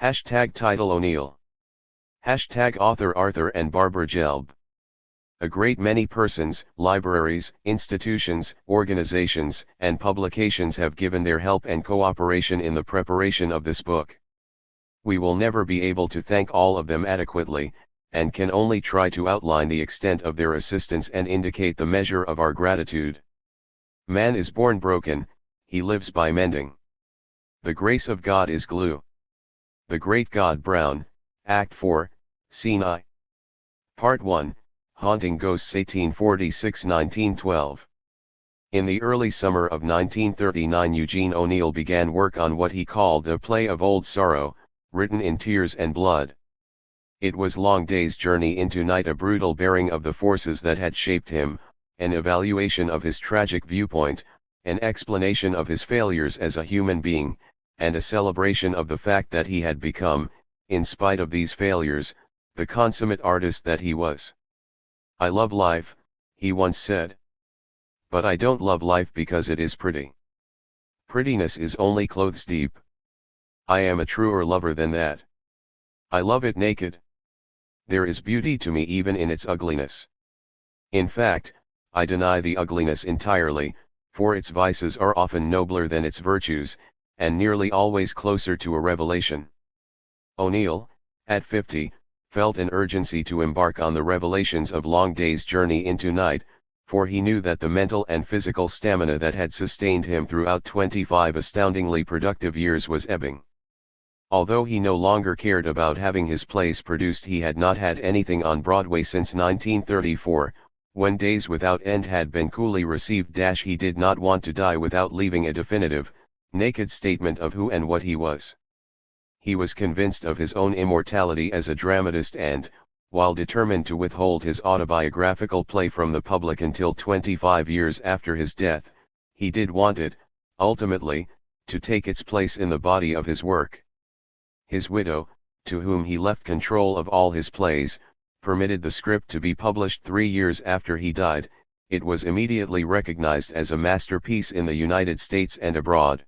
Hashtag title O'Neill. Hashtag author Arthur and Barbara Gelb. A great many persons, libraries, institutions, organizations, and publications have given their help and cooperation in the preparation of this book. We will never be able to thank all of them adequately, and can only try to outline the extent of their assistance and indicate the measure of our gratitude. Man is born broken, he lives by mending. The grace of God is glue. The Great God Brown, Act 4, Scene I. Part 1, Haunting Ghosts 1846-1912. In the early summer of 1939 Eugene O'Neill began work on what he called a play of old sorrow, written in tears and blood. It was Long Day's Journey into Night, a brutal bearing of the forces that had shaped him, an evaluation of his tragic viewpoint, an explanation of his failures as a human being, and a celebration of the fact that he had become, in spite of these failures, the consummate artist that he was. "I love life," he once said. "But I don't love life because it is pretty. Prettiness is only clothes deep. I am a truer lover than that. I love it naked. There is beauty to me even in its ugliness. In fact, I deny the ugliness entirely, for its vices are often nobler than its virtues, and nearly always closer to a revelation." O'Neill, at 50, felt an urgency to embark on the revelations of Long Day's Journey into Night, for he knew that the mental and physical stamina that had sustained him throughout 25 astoundingly productive years was ebbing. Although he no longer cared about having his plays produced, he had not had anything on Broadway since 1934, when Days Without End had been coolly received. He did not want to die without leaving a definitive, naked statement of who and what he was. He was convinced of his own immortality as a dramatist and, while determined to withhold his autobiographical play from the public until 25 years after his death, he did want it, ultimately, to take its place in the body of his work. His widow, to whom he left control of all his plays, permitted the script to be published 3 years after he died. It was immediately recognized as a masterpiece in the United States and abroad.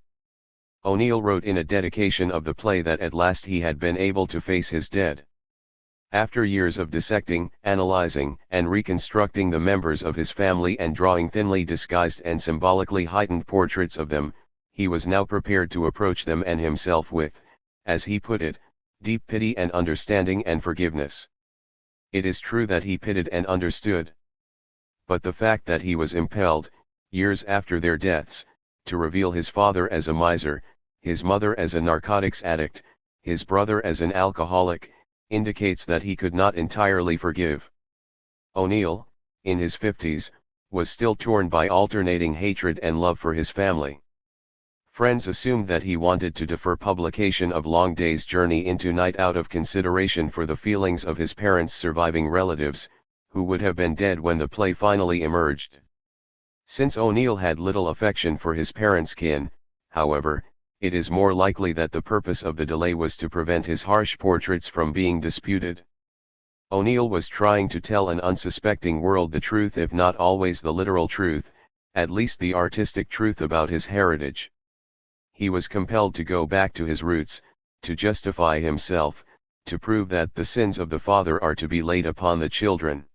O'Neill wrote in a dedication of the play that at last he had been able to face his dead. After years of dissecting, analyzing, and reconstructing the members of his family and drawing thinly disguised and symbolically heightened portraits of them, he was now prepared to approach them and himself with, as he put it, deep pity and understanding and forgiveness. It is true that he pitied and understood. But the fact that he was impelled, years after their deaths, to reveal his father as a miser, his mother as a narcotics addict, his brother as an alcoholic, indicates that he could not entirely forgive. O'Neill, in his 50s, was still torn by alternating hatred and love for his family. Friends assumed that he wanted to defer publication of Long Day's Journey into Night out of consideration for the feelings of his parents' surviving relatives, who would have been dead when the play finally emerged. Since O'Neill had little affection for his parents' kin, however, it is more likely that the purpose of the delay was to prevent his harsh portraits from being disputed. O'Neill was trying to tell an unsuspecting world the truth, if not always the literal truth, at least the artistic truth about his heritage. He was compelled to go back to his roots, to justify himself, to prove that the sins of the father are to be laid upon the children.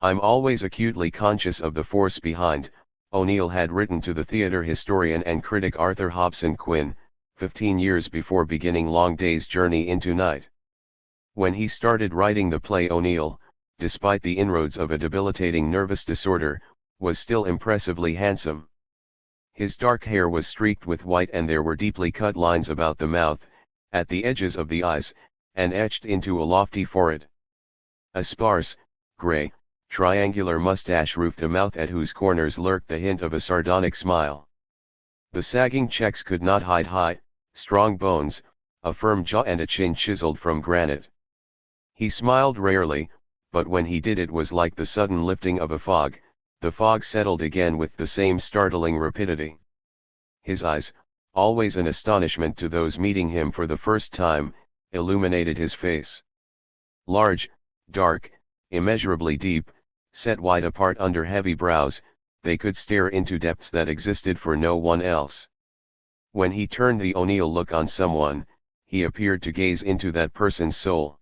"I'm always acutely conscious of the force behind," O'Neill had written to the theater historian and critic Arthur Hobson Quinn, 15 years before beginning Long Day's Journey into Night. When he started writing the play, O'Neill, despite the inroads of a debilitating nervous disorder, was still impressively handsome. His dark hair was streaked with white and there were deeply cut lines about the mouth, at the edges of the eyes, and etched into a lofty forehead. A sparse, gray, triangular mustache roofed a mouth at whose corners lurked the hint of a sardonic smile. The sagging cheeks could not hide high, strong bones, a firm jaw and a chin chiseled from granite. He smiled rarely, but when he did it was like the sudden lifting of a fog. The fog settled again with the same startling rapidity. His eyes, always an astonishment to those meeting him for the first time, illuminated his face. Large, dark, immeasurably deep, set wide apart under heavy brows, they could stare into depths that existed for no one else. When he turned the O'Neill look on someone, he appeared to gaze into that person's soul.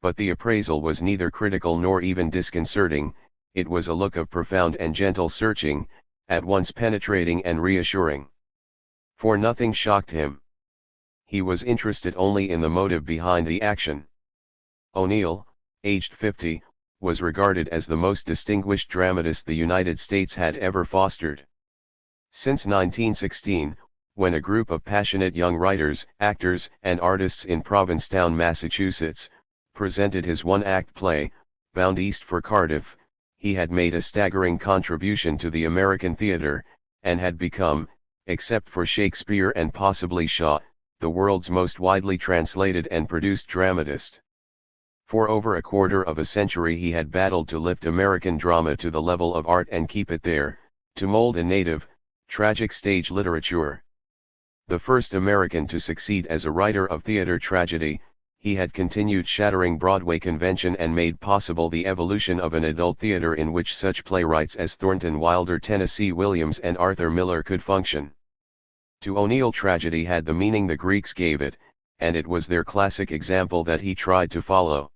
But the appraisal was neither critical nor even disconcerting, it was a look of profound and gentle searching, at once penetrating and reassuring. For nothing shocked him. He was interested only in the motive behind the action. O'Neill, aged 50, was regarded as the most distinguished dramatist the United States had ever fostered. Since 1916, when a group of passionate young writers, actors, and artists in Provincetown, Massachusetts, presented his one-act play, Bound East for Cardiff, he had made a staggering contribution to the American theater, and had become, except for Shakespeare and possibly Shaw, the world's most widely translated and produced dramatist. For over a quarter of a century he had battled to lift American drama to the level of art and keep it there, to mold a native, tragic stage literature. The first American to succeed as a writer of theater tragedy, he had continued shattering Broadway convention and made possible the evolution of an adult theater in which such playwrights as Thornton Wilder, Tennessee Williams and Arthur Miller could function. To O'Neill, tragedy had the meaning the Greeks gave it, and it was their classic example that he tried to follow.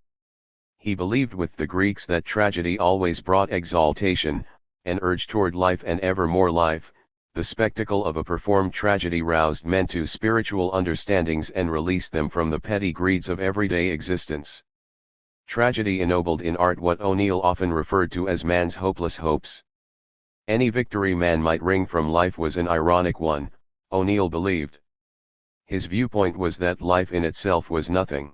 He believed with the Greeks that tragedy always brought exaltation, an urge toward life and ever more life. The spectacle of a performed tragedy roused men to spiritual understandings and released them from the petty greeds of everyday existence. Tragedy ennobled in art what O'Neill often referred to as man's hopeless hopes. Any victory man might wring from life was an ironic one, O'Neill believed. His viewpoint was that life in itself was nothing.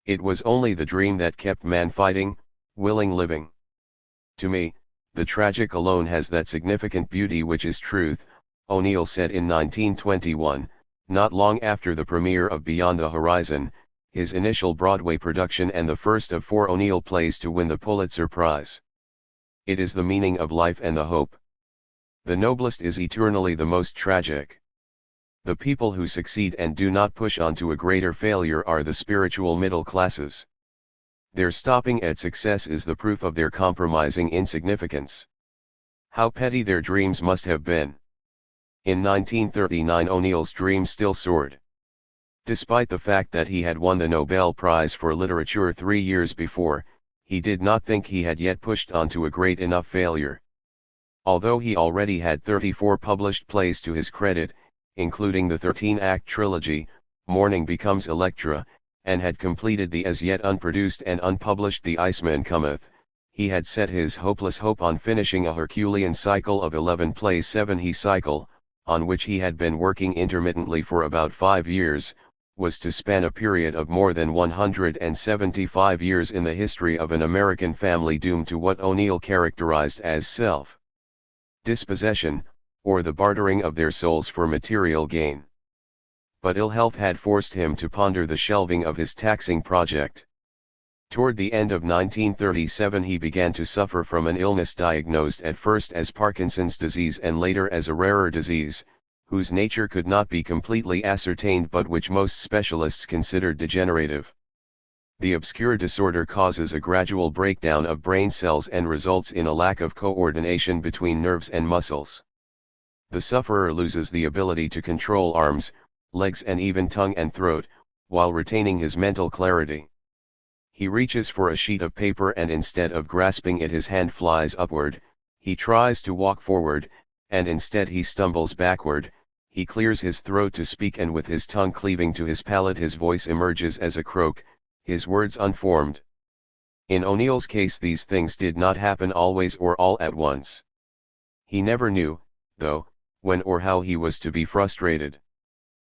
It was only the dream that kept man fighting, willing living. To me, the tragic alone has that significant beauty which is truth, O'Neill said in 1921, not long after the premiere of Beyond the Horizon, his initial Broadway production and the first of 4 O'Neill plays to win the Pulitzer Prize. It is the meaning of life and the hope. The noblest is eternally the most tragic. The people who succeed and do not push on to a greater failure are the spiritual middle classes. Their stopping at success is the proof of their compromising insignificance. How petty their dreams must have been. In 1939 O'Neill's dream still soared. Despite the fact that he had won the Nobel Prize for Literature 3 years before, he did not think he had yet pushed on to a great enough failure. Although he already had 34 published plays to his credit, including the 13-act trilogy, Morning Becomes Electra, and had completed the as yet unproduced and unpublished The Iceman Cometh, he had set his hopeless hope on finishing a Herculean cycle of 11 plays 7 cycle, on which he had been working intermittently for about 5 years, was to span a period of more than 175 years in the history of an American family doomed to what O'Neill characterized as self-dispossession, or the bartering of their souls for material gain. But ill health had forced him to ponder the shelving of his taxing project. Toward the end of 1937 he began to suffer from an illness diagnosed at first as Parkinson's disease and later as a rarer disease, whose nature could not be completely ascertained but which most specialists considered degenerative. The obscure disorder causes a gradual breakdown of brain cells and results in a lack of coordination between nerves and muscles. The sufferer loses the ability to control arms, legs and even tongue and throat, while retaining his mental clarity. He reaches for a sheet of paper and instead of grasping it his hand flies upward, he tries to walk forward, and instead he stumbles backward, he clears his throat to speak and with his tongue cleaving to his palate his voice emerges as a croak, his words unformed. In O'Neill's case these things did not happen always or all at once. He never knew, though, when or how he was to be frustrated.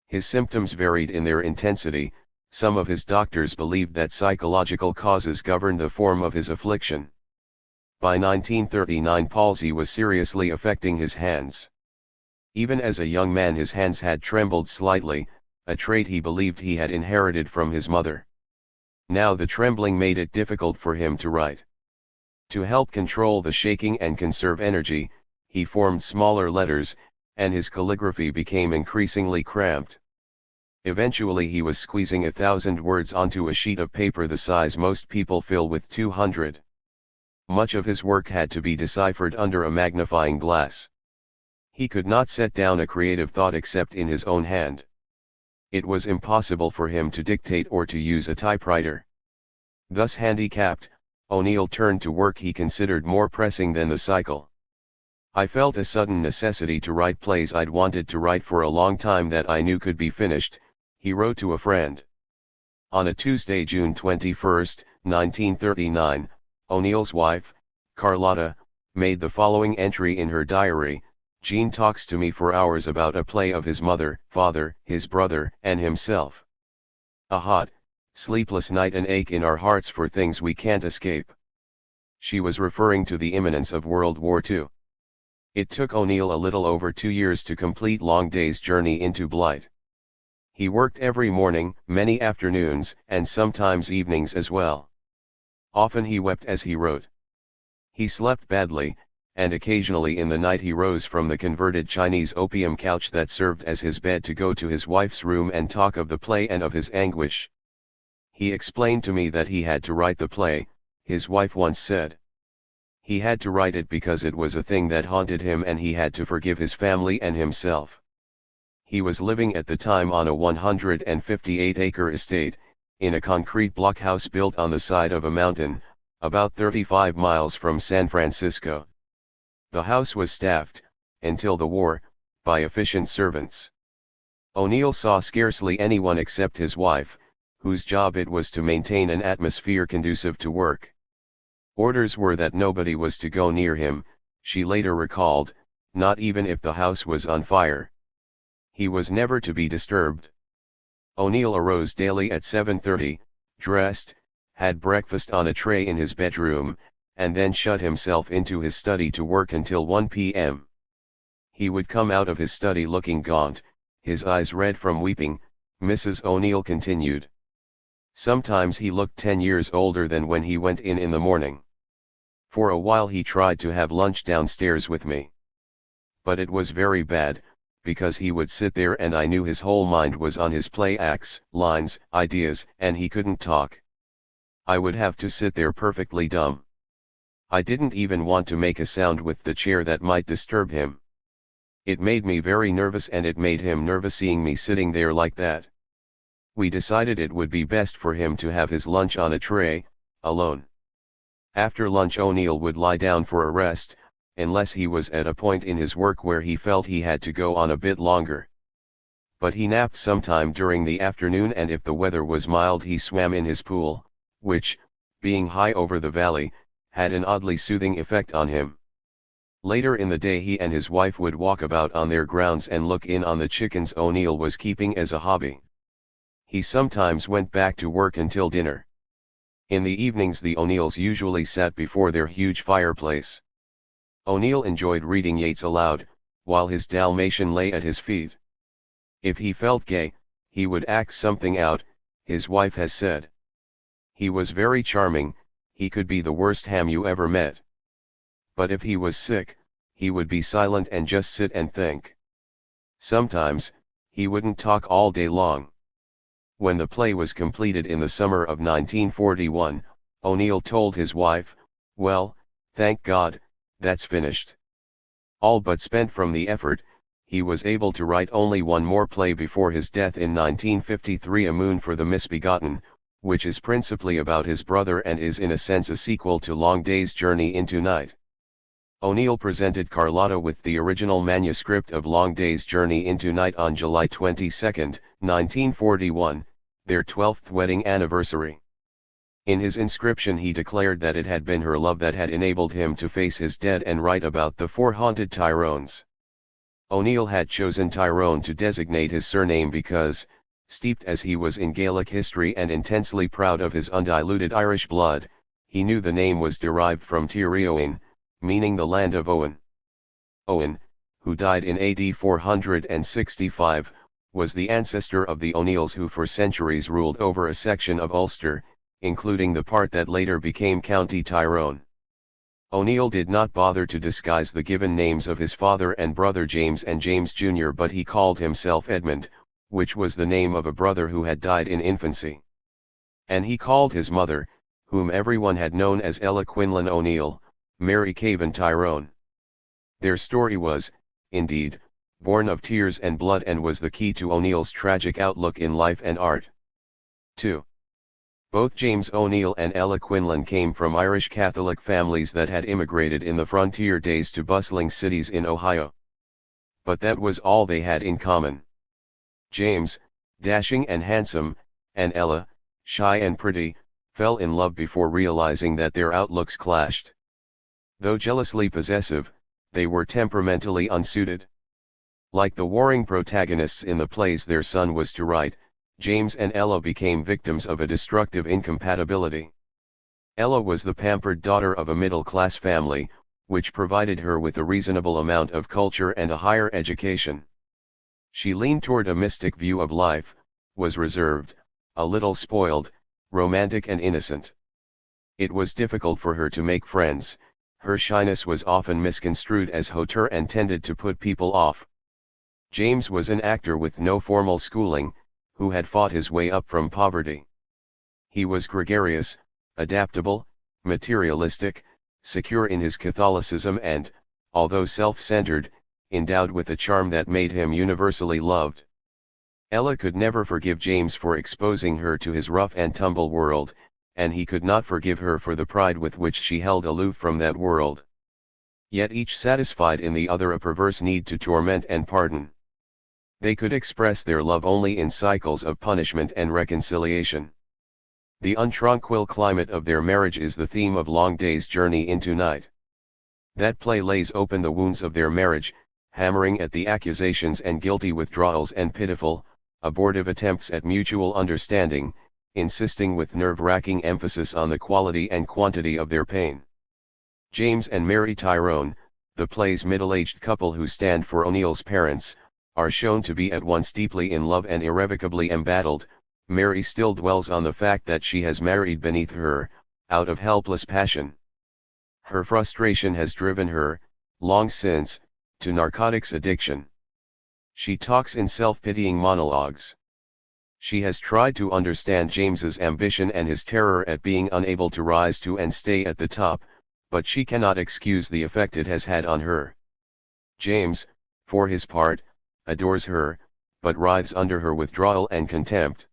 His symptoms varied in their intensity, some of his doctors believed that psychological causes governed the form of his affliction. By 1939 palsy was seriously affecting his hands. Even as a young man his hands had trembled slightly, a trait he believed he had inherited from his mother. Now the trembling made it difficult for him to write. To help control the shaking and conserve energy, he formed smaller letters, and his calligraphy became increasingly cramped. Eventually he was squeezing 1,000 words onto a sheet of paper the size most people fill with 200. Much of his work had to be deciphered under a magnifying glass. He could not set down a creative thought except in his own hand. It was impossible for him to dictate or to use a typewriter. Thus handicapped, O'Neill turned to work he considered more pressing than the cycle. I felt a sudden necessity to write plays I'd wanted to write for a long time that I knew could be finished, he wrote to a friend. On a Tuesday, June 21, 1939, O'Neill's wife, Carlotta, made the following entry in her diary: Gene talks to me for hours about a play of his mother, father, his brother, and himself. A hot, sleepless night, an ache in our hearts for things we can't escape. She was referring to the imminence of World War II. It took O'Neill a little over 2 years to complete Long Day's journey into Blight. He worked every morning, many afternoons, and sometimes evenings as well. Often he wept as he wrote. He slept badly, and occasionally in the night he rose from the converted Chinese opium couch that served as his bed to go to his wife's room and talk of the play and of his anguish. He explained to me that he had to write the play, his wife once said. He had to write it because it was a thing that haunted him and he had to forgive his family and himself. He was living at the time on a 158-acre estate, in a concrete blockhouse built on the side of a mountain, about 35 miles from San Francisco. The house was staffed, until the war, by efficient servants. O'Neill saw scarcely anyone except his wife, whose job it was to maintain an atmosphere conducive to work. Orders were that nobody was to go near him, she later recalled, not even if the house was on fire. He was never to be disturbed. O'Neill arose daily at 7:30, dressed, had breakfast on a tray in his bedroom, and then shut himself into his study to work until 1 p.m. He would come out of his study looking gaunt, his eyes red from weeping, Mrs. O'Neill continued. Sometimes he looked 10 years older than when he went in the morning. For a while he tried to have lunch downstairs with me. But it was very bad, because he would sit there and I knew his whole mind was on his play acts, lines, ideas, and he couldn't talk. I would have to sit there perfectly dumb. I didn't even want to make a sound with the chair that might disturb him. It made me very nervous and it made him nervous seeing me sitting there like that. We decided it would be best for him to have his lunch on a tray, alone. After lunch O'Neill would lie down for a rest, unless he was at a point in his work where he felt he had to go on a bit longer. But he napped sometime during the afternoon and if the weather was mild he swam in his pool, which, being high over the valley, had an oddly soothing effect on him. Later in the day he and his wife would walk about on their grounds and look in on the chickens O'Neill was keeping as a hobby. He sometimes went back to work until dinner. In the evenings the O'Neills usually sat before their huge fireplace. O'Neill enjoyed reading Yeats aloud, while his Dalmatian lay at his feet. If he felt gay, he would act something out, his wife has said. He was very charming, he could be the worst ham you ever met. But if he was sick, he would be silent and just sit and think. Sometimes, he wouldn't talk all day long. When the play was completed in the summer of 1941, O'Neill told his wife, "Well, thank God, that's finished." All but spent from the effort, he was able to write only one more play before his death in 1953, A Moon for the Misbegotten, which is principally about his brother and is in a sense a sequel to Long Day's journey into night. O'Neill presented Carlotta with the original manuscript of Long Day's journey into night on July 22, 1941, their 12th wedding anniversary. In his inscription he declared that it had been her love that had enabled him to face his dead and write about the 4 haunted Tyrones. O'Neill had chosen Tyrone to designate his surname because, steeped as he was in Gaelic history and intensely proud of his undiluted Irish blood, he knew the name was derived from Tír Owen, meaning the land of Owen. Owen, who died in AD 465, was the ancestor of the O'Neills who for centuries ruled over a section of Ulster, including the part that later became County Tyrone. O'Neill did not bother to disguise the given names of his father and brother James and James Jr., but he called himself Edmund, which was the name of a brother who had died in infancy. And he called his mother, whom everyone had known as Ella Quinlan O'Neill, Mary Cavan Tyrone. Their story was, indeed, born of tears and blood, and was the key to O'Neill's tragic outlook in life and art. 2. Both James O'Neill and Ella Quinlan came from Irish Catholic families that had immigrated in the frontier days to bustling cities in Ohio. But that was all they had in common. James, dashing and handsome, and Ella, shy and pretty, fell in love before realizing that their outlooks clashed. Though jealously possessive, they were temperamentally unsuited. Like the warring protagonists in the plays their son was to write, James and Ella became victims of a destructive incompatibility. Ella was the pampered daughter of a middle-class family, which provided her with a reasonable amount of culture and a higher education. She leaned toward a mystic view of life, was reserved, a little spoiled, romantic and innocent. It was difficult for her to make friends, her shyness was often misconstrued as hauteur and tended to put people off. James was an actor with no formal schooling, who had fought his way up from poverty. He was gregarious, adaptable, materialistic, secure in his Catholicism and, although self-centered, endowed with a charm that made him universally loved. Ella could never forgive James for exposing her to his rough and tumble world, and he could not forgive her for the pride with which she held aloof from that world. Yet each satisfied in the other a perverse need to torment and pardon. They could express their love only in cycles of punishment and reconciliation. The untranquil climate of their marriage is the theme of Long Day's Journey into Night. That play lays open the wounds of their marriage, hammering at the accusations and guilty withdrawals and pitiful, abortive attempts at mutual understanding, insisting with nerve-wracking emphasis on the quality and quantity of their pain. James and Mary Tyrone, the play's middle-aged couple who stand for O'Neill's parents, are shown to be at once deeply in love and irrevocably embattled. Mary still dwells on the fact that she has married beneath her, out of helpless passion. Her frustration has driven her, long since, to narcotics addiction. She talks in self-pitying monologues. She has tried to understand James's ambition and his terror at being unable to rise to and stay at the top, but she cannot excuse the effect it has had on her. James, for his part, adores her, but writhes under her withdrawal and contempt.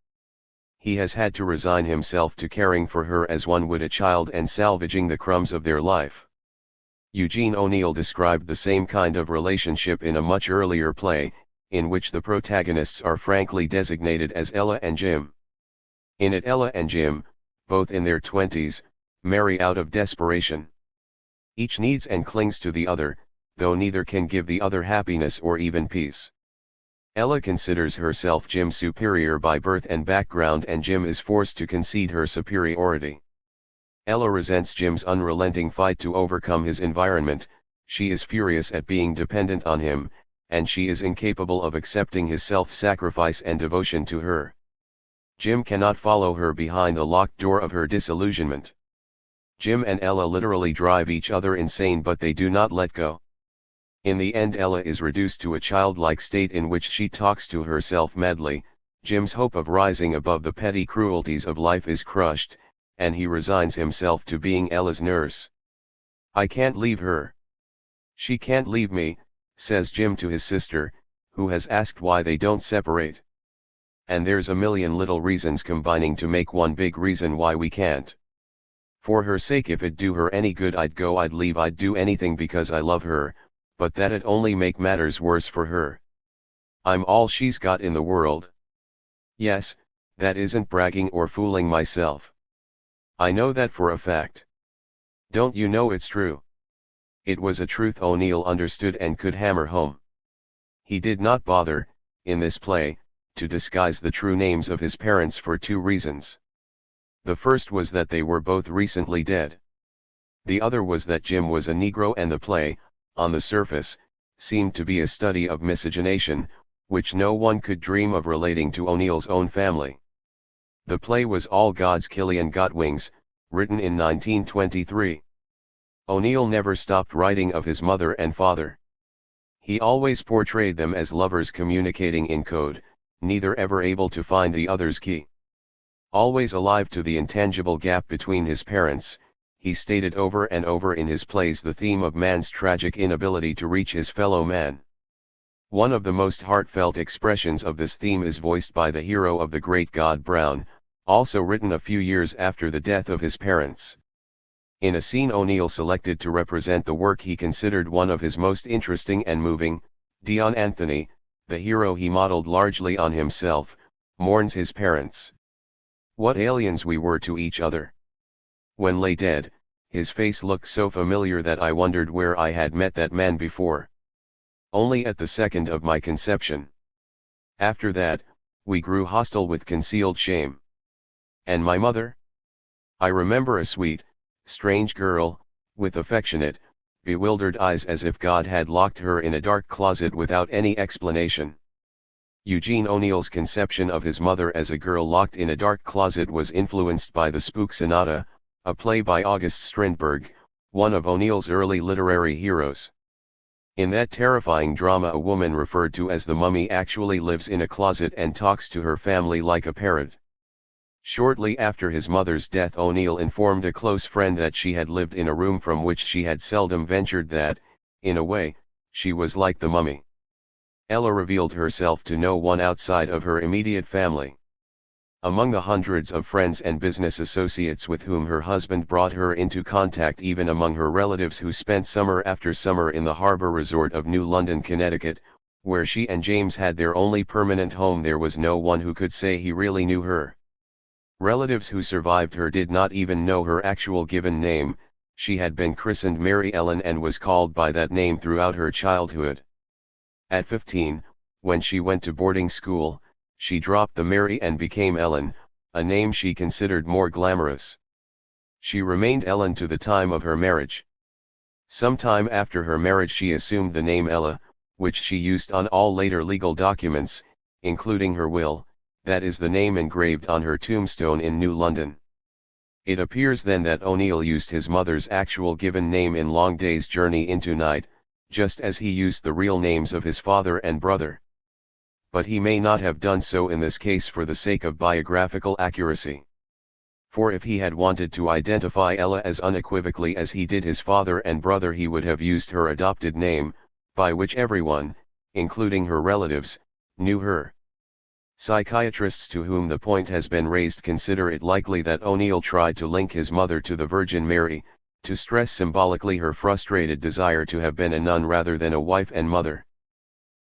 He has had to resign himself to caring for her as one would a child and salvaging the crumbs of their life. Eugene O'Neill described the same kind of relationship in a much earlier play, in which the protagonists are frankly designated as Ella and Jim. In it, Ella and Jim, both in their 20s, marry out of desperation. Each needs and clings to the other, though neither can give the other happiness or even peace. Ella considers herself Jim's superior by birth and background, and Jim is forced to concede her superiority. Ella resents Jim's unrelenting fight to overcome his environment, she is furious at being dependent on him, and she is incapable of accepting his self-sacrifice and devotion to her. Jim cannot follow her behind the locked door of her disillusionment. Jim and Ella literally drive each other insane, but they do not let go. In the end, Ella is reduced to a childlike state in which she talks to herself madly. Jim's hope of rising above the petty cruelties of life is crushed, and he resigns himself to being Ella's nurse. "I can't leave her. She can't leave me," says Jim to his sister, who has asked why they don't separate. "And there's a million little reasons combining to make one big reason why we can't. For her sake, if it do her any good, I'd go, I'd leave, I'd do anything because I love her, but that'd only make matters worse for her. I'm all she's got in the world. Yes, that isn't bragging or fooling myself. I know that for a fact. Don't you know it's true?" It was a truth O'Neill understood and could hammer home. He did not bother, in this play, to disguise the true names of his parents for two reasons. The first was that they were both recently dead. The other was that Jim was a Negro, and the play, on the surface, seemed to be a study of miscegenation, which no one could dream of relating to O'Neill's own family. The play was All God's Killian Got Wings, written in 1923. O'Neill never stopped writing of his mother and father. He always portrayed them as lovers communicating in code, neither ever able to find the other's key. Always alive to the intangible gap between his parents, he stated over and over in his plays the theme of man's tragic inability to reach his fellow man. One of the most heartfelt expressions of this theme is voiced by the hero of The Great God Brown, also written a few years after the death of his parents. In a scene O'Neill selected to represent the work he considered one of his most interesting and moving, Dion Anthony, the hero he modeled largely on himself, mourns his parents. What aliens we were to each other. When lay dead, his face looked so familiar that I wondered where I had met that man before. Only at the second of my conception. After that, we grew hostile with concealed shame. And my mother? I remember a sweet, strange girl, with affectionate, bewildered eyes as if God had locked her in a dark closet without any explanation. Eugene O'Neill's conception of his mother as a girl locked in a dark closet was influenced by The Spook Sonata, a play by August Strindberg, one of O'Neill's early literary heroes. In that terrifying drama, a woman referred to as the mummy actually lives in a closet and talks to her family like a parrot. Shortly after his mother's death, O'Neill informed a close friend that she had lived in a room from which she had seldom ventured, that, in a way, she was like the mummy. Ella revealed herself to no one outside of her immediate family. Among the hundreds of friends and business associates with whom her husband brought her into contact, even among her relatives who spent summer after summer in the harbor resort of New London, Connecticut, where she and James had their only permanent home, there was no one who could say he really knew her. Relatives who survived her did not even know her actual given name. She had been christened Mary Ellen and was called by that name throughout her childhood. At 15, when she went to boarding school, she dropped the Mary and became Ellen, a name she considered more glamorous. She remained Ellen to the time of her marriage. Sometime after her marriage she assumed the name Ella, which she used on all later legal documents, including her will, that is the name engraved on her tombstone in New London. It appears then that O'Neill used his mother's actual given name in Long Day's Journey into Night, just as he used the real names of his father and brother. But he may not have done so in this case for the sake of biographical accuracy. For if he had wanted to identify Ella as unequivocally as he did his father and brother, he would have used her adopted name, by which everyone, including her relatives, knew her. Psychiatrists to whom the point has been raised consider it likely that O'Neill tried to link his mother to the Virgin Mary, to stress symbolically her frustrated desire to have been a nun rather than a wife and mother.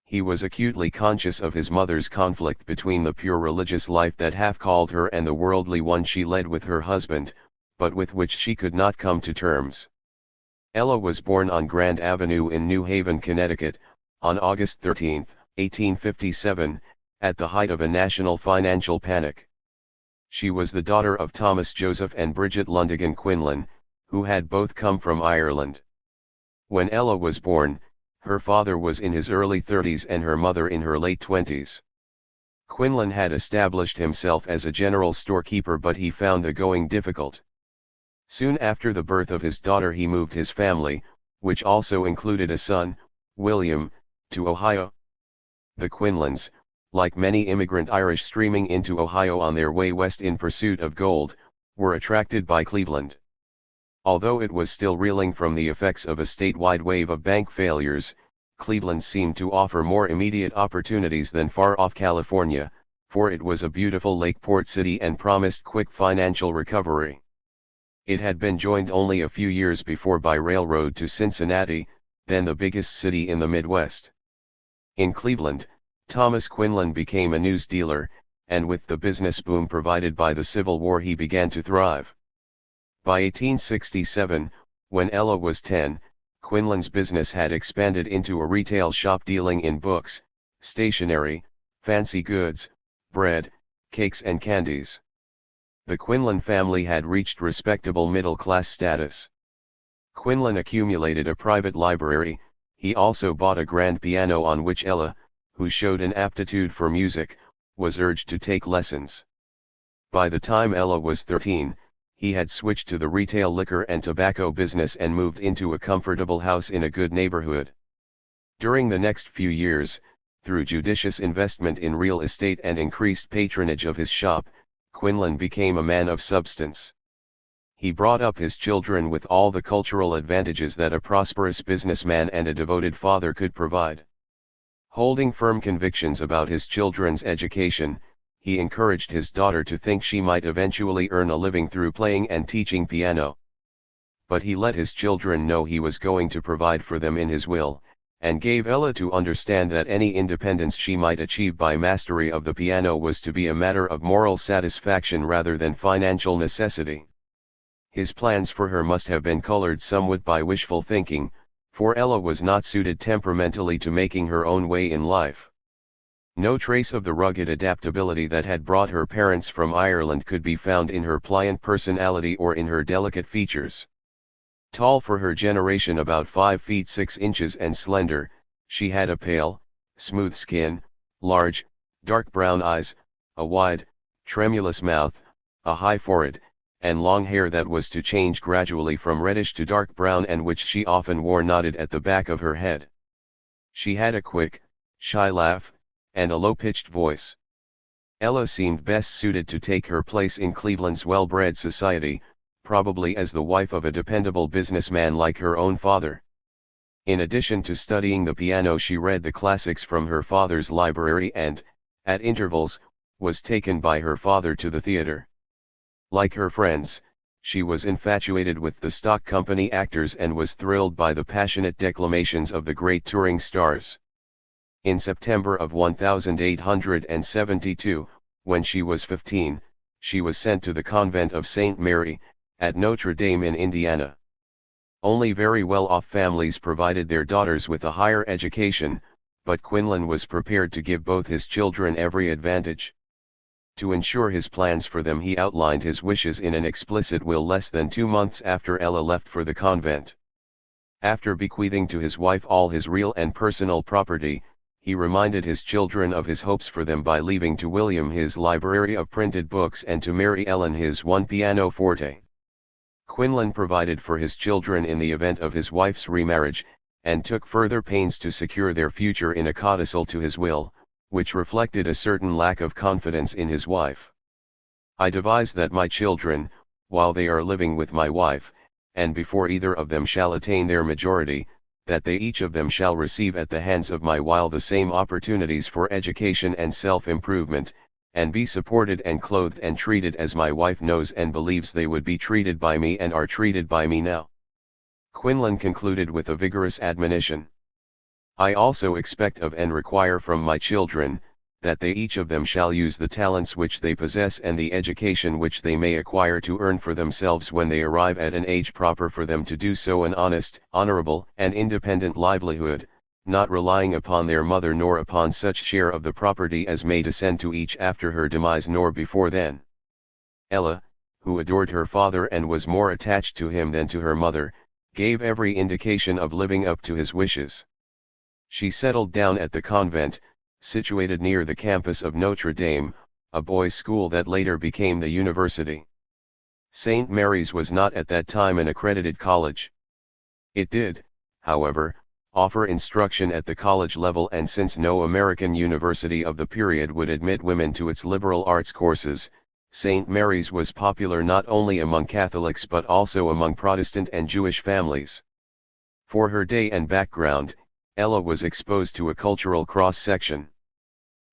He was acutely conscious of his mother's conflict between the pure religious life that half called her and the worldly one she led with her husband, but with which she could not come to terms. Ella was born on Grand Avenue in New Haven, Connecticut, on August 13, 1857, at the height of a national financial panic. She was the daughter of Thomas Joseph and Bridget Lundigan Quinlan, who had both come from Ireland. When Ella was born, her father was in his early 30s and her mother in her late 20s. Quinlan had established himself as a general storekeeper, but he found the going difficult. Soon after the birth of his daughter he moved his family, which also included a son, William, to Ohio. The Quinlans, like many immigrant Irish streaming into Ohio on their way west in pursuit of gold, were attracted by Cleveland. Although it was still reeling from the effects of a statewide wave of bank failures, Cleveland seemed to offer more immediate opportunities than far-off California, for it was a beautiful lakeport city and promised quick financial recovery. It had been joined only a few years before by railroad to Cincinnati, then the biggest city in the Midwest. In Cleveland, Thomas Quinlan became a news dealer, and with the business boom provided by the Civil War he began to thrive. By 1867, when Ella was 10, Quinlan's business had expanded into a retail shop dealing in books, stationery, fancy goods, bread, cakes and candies. The Quinlan family had reached respectable middle-class status. Quinlan accumulated a private library. He also bought a grand piano on which Ella, who showed an aptitude for music, was urged to take lessons. By the time Ella was 13, he had switched to the retail liquor and tobacco business and moved into a comfortable house in a good neighborhood. During the next few years, through judicious investment in real estate and increased patronage of his shop, Quinlan became a man of substance. He brought up his children with all the cultural advantages that a prosperous businessman and a devoted father could provide. Holding firm convictions about his children's education, he encouraged his daughter to think she might eventually earn a living through playing and teaching piano. But he let his children know he was going to provide for them in his will, and gave Ella to understand that any independence she might achieve by mastery of the piano was to be a matter of moral satisfaction rather than financial necessity. His plans for her must have been colored somewhat by wishful thinking, for Ella was not suited temperamentally to making her own way in life. No trace of the rugged adaptability that had brought her parents from Ireland could be found in her pliant personality or in her delicate features. Tall for her generation, about 5 feet 6 inches, and slender, she had a pale, smooth skin, large, dark brown eyes, a wide, tremulous mouth, a high forehead, and long hair that was to change gradually from reddish to dark brown and which she often wore knotted at the back of her head. She had a quick, shy laugh, and a low-pitched voice. Ella seemed best suited to take her place in Cleveland's well-bred society, probably as the wife of a dependable businessman like her own father. In addition to studying the piano, she read the classics from her father's library and, at intervals, was taken by her father to the theater. Like her friends, she was infatuated with the stock company actors and was thrilled by the passionate declamations of the great touring stars. In September of 1872, when she was 15, she was sent to the convent of St. Mary, at Notre Dame in Indiana. Only very well-off families provided their daughters with a higher education, but Quinlan was prepared to give both his children every advantage. To ensure his plans for them, he outlined his wishes in an explicit will less than 2 months after Ella left for the convent. After bequeathing to his wife all his real and personal property, he reminded his children of his hopes for them by leaving to William his library of printed books and to Mary Ellen his one pianoforte. Quinlan provided for his children in the event of his wife's remarriage, and took further pains to secure their future in a codicil to his will, which reflected a certain lack of confidence in his wife. I devise that my children, while they are living with my wife, and before either of them shall attain their majority, that they each of them shall receive at the hands of my while the same opportunities for education and self-improvement, and be supported and clothed and treated as my wife knows and believes they would be treated by me and are treated by me now. Quinlan concluded with a vigorous admonition. I also expect of and require from my children, that they each of them shall use the talents which they possess and the education which they may acquire to earn for themselves when they arrive at an age proper for them to do so an honest, honorable, and independent livelihood, not relying upon their mother nor upon such share of the property as may descend to each after her demise nor before then. Ella, who adored her father and was more attached to him than to her mother, gave every indication of living up to his wishes. She settled down at the convent, situated near the campus of Notre Dame, a boys' school that later became the university. St. Mary's was not at that time an accredited college. It did, however, offer instruction at the college level, and since no American university of the period would admit women to its liberal arts courses, St. Mary's was popular not only among Catholics but also among Protestant and Jewish families. For her day and background, Ella was exposed to a cultural cross-section.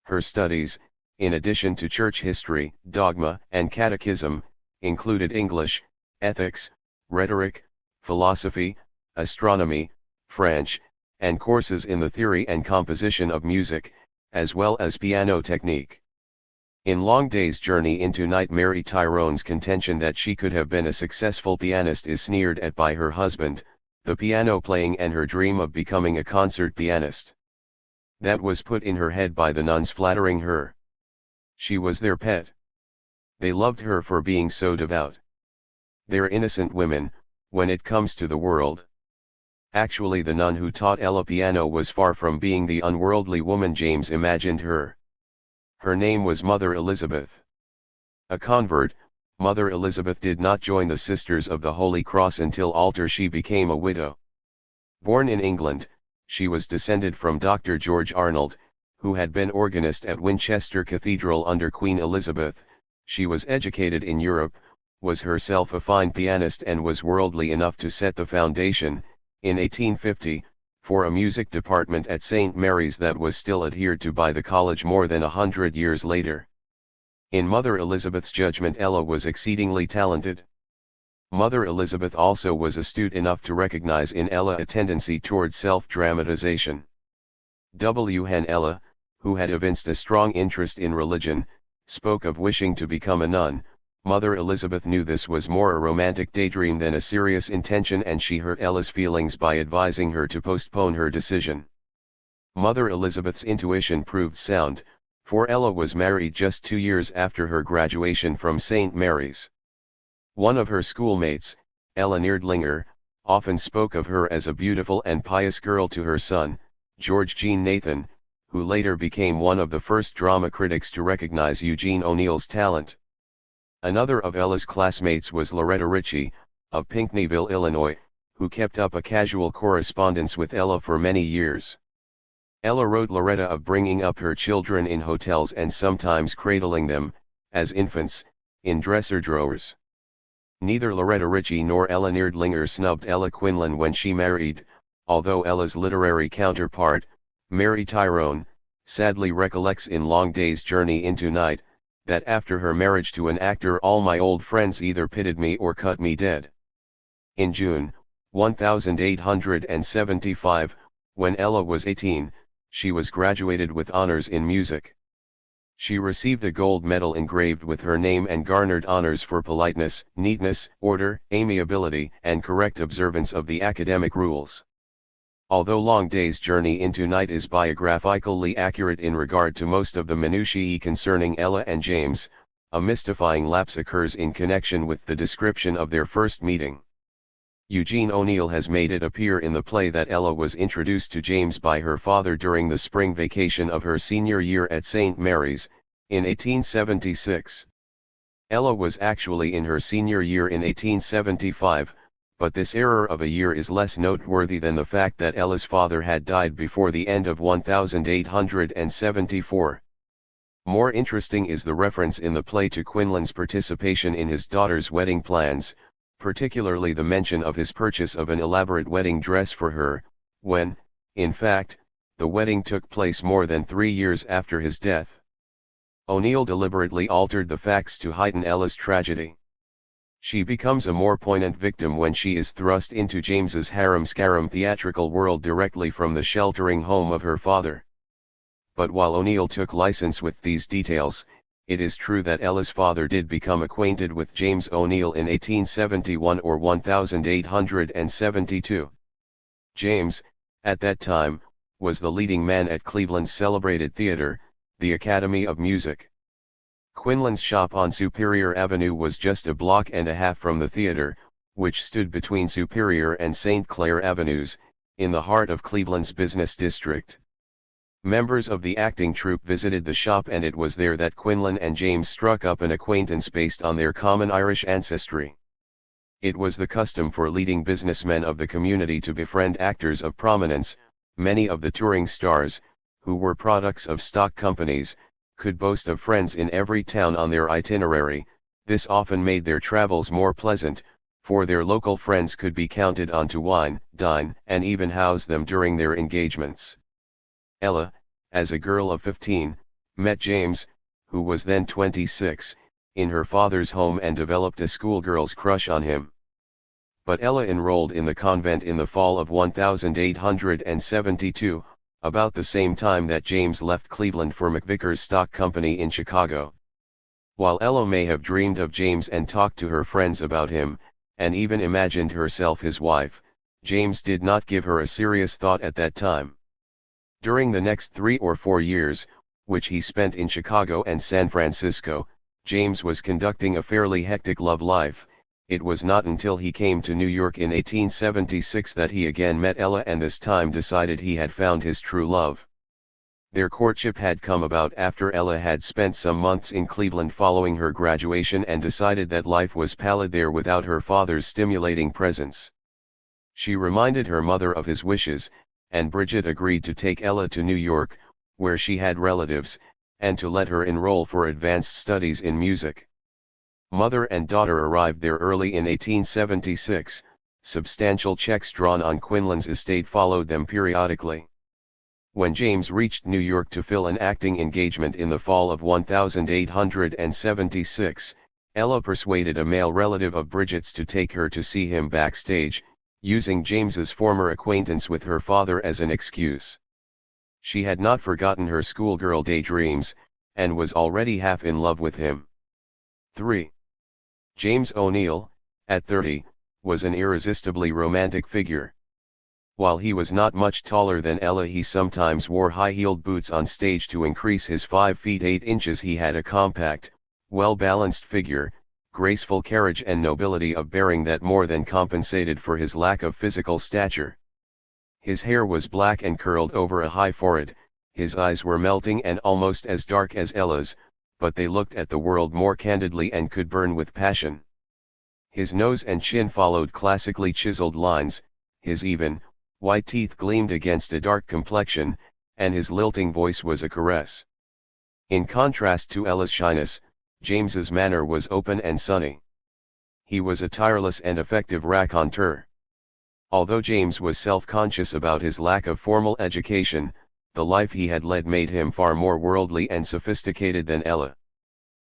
Her studies, in addition to church history, dogma, and catechism, included English, ethics, rhetoric, philosophy, astronomy, French, and courses in the theory and composition of music, as well as piano technique. In Long Day's Journey into Night, Mary Tyrone's contention that she could have been a successful pianist is sneered at by her husband, the piano playing, and her dream of becoming a concert pianist. That was put in her head by the nuns flattering her. She was their pet. They loved her for being so devout. They're innocent women, when it comes to the world. Actually, the nun who taught Ella piano was far from being the unworldly woman James imagined her. Her name was Mother Elizabeth. A convert, Mother Elizabeth did not join the Sisters of the Holy Cross until after she became a widow. Born in England, she was descended from Dr. George Arnold, who had been organist at Winchester Cathedral under Queen Elizabeth. She was educated in Europe, was herself a fine pianist, and was worldly enough to set the foundation, in 1850, for a music department at St. Mary's that was still adhered to by the college more than 100 years later. In Mother Elizabeth's judgment, Ella was exceedingly talented. Mother Elizabeth also was astute enough to recognize in Ella a tendency toward self-dramatization. When Ella, who had evinced a strong interest in religion, spoke of wishing to become a nun, Mother Elizabeth knew this was more a romantic daydream than a serious intention, and she hurt Ella's feelings by advising her to postpone her decision. Mother Elizabeth's intuition proved sound, for Ella was married just 2 years after her graduation from St. Mary's. One of her schoolmates, Ella Neardlinger, often spoke of her as a beautiful and pious girl to her son, George Jean Nathan, who later became one of the first drama critics to recognize Eugene O'Neill's talent. Another of Ella's classmates was Loretta Ritchie, of Pinckneyville, Illinois, who kept up a casual correspondence with Ella for many years. Ella wrote Loretta of bringing up her children in hotels and sometimes cradling them, as infants, in dresser drawers. Neither Loretta Ritchie nor Ella Neardlinger snubbed Ella Quinlan when she married, although Ella's literary counterpart, Mary Tyrone, sadly recollects in Long Day's Journey into Night, that after her marriage to an actor all my old friends either pitied me or cut me dead. In June, 1875, when Ella was 18, she was graduated with honors in music. She received a gold medal engraved with her name and garnered honors for politeness, neatness, order, amiability, and correct observance of the academic rules. Although Long Day's Journey into Night is biographically accurate in regard to most of the minutiae concerning Ella and James, a mystifying lapse occurs in connection with the description of their first meeting. Eugene O'Neill has made it appear in the play that Ella was introduced to James by her father during the spring vacation of her senior year at St. Mary's, in 1876. Ella was actually in her senior year in 1875, but this error of a year is less noteworthy than the fact that Ella's father had died before the end of 1874. More interesting is the reference in the play to Quinlan's participation in his daughter's wedding plans, particularly the mention of his purchase of an elaborate wedding dress for her, when, in fact, the wedding took place more than 3 years after his death. O'Neill deliberately altered the facts to heighten Ella's tragedy. She becomes a more poignant victim when she is thrust into James's harum-scarum theatrical world directly from the sheltering home of her father. But while O'Neill took license with these details, it is true that Ella's father did become acquainted with James O'Neill in 1871 or 1872. James, at that time, was the leading man at Cleveland's celebrated theater, the Academy of Music. Quinlan's shop on Superior Avenue was just a block and a half from the theater, which stood between Superior and St. Clair Avenues, in the heart of Cleveland's business district. Members of the acting troupe visited the shop, and it was there that Quinlan and James struck up an acquaintance based on their common Irish ancestry. It was the custom for leading businessmen of the community to befriend actors of prominence. Many of the touring stars, who were products of stock companies, could boast of friends in every town on their itinerary. This often made their travels more pleasant, for their local friends could be counted on to wine, dine, and even house them during their engagements. Ella, as a girl of 15, met James, who was then 26, in her father's home and developed a schoolgirl's crush on him. But Ella enrolled in the convent in the fall of 1872, about the same time that James left Cleveland for McVickers Stock Company in Chicago. While Ella may have dreamed of James and talked to her friends about him, and even imagined herself his wife, James did not give her a serious thought at that time. During the next 3 or 4 years, which he spent in Chicago and San Francisco, James was conducting a fairly hectic love life. It was not until he came to New York in 1876 that he again met Ella, and this time decided he had found his true love. Their courtship had come about after Ella had spent some months in Cleveland following her graduation and decided that life was pallid there without her father's stimulating presence. She reminded her mother of his wishes, and Bridget agreed to take Ella to New York, where she had relatives, and to let her enroll for advanced studies in music. Mother and daughter arrived there early in 1876, Substantial checks drawn on Quinlan's estate followed them periodically. When James reached New York to fill an acting engagement in the fall of 1876, Ella persuaded a male relative of Bridget's to take her to see him backstage, using James's former acquaintance with her father as an excuse. She had not forgotten her schoolgirl daydreams, and was already half in love with him. 3. James O'Neill, at 30, was an irresistibly romantic figure. While he was not much taller than Ella, he sometimes wore high-heeled boots on stage to increase his 5 feet 8 inches. He had a compact, well-balanced figure, graceful carriage and nobility of bearing that more than compensated for his lack of physical stature. His hair was black and curled over a high forehead, his eyes were melting and almost as dark as Ella's, but they looked at the world more candidly and could burn with passion. His nose and chin followed classically chiseled lines, his even, white teeth gleamed against a dark complexion, and his lilting voice was a caress. In contrast to Ella's shyness, James's manner was open and sunny. He was a tireless and effective raconteur. Although James was self-conscious about his lack of formal education, the life he had led made him far more worldly and sophisticated than Ella.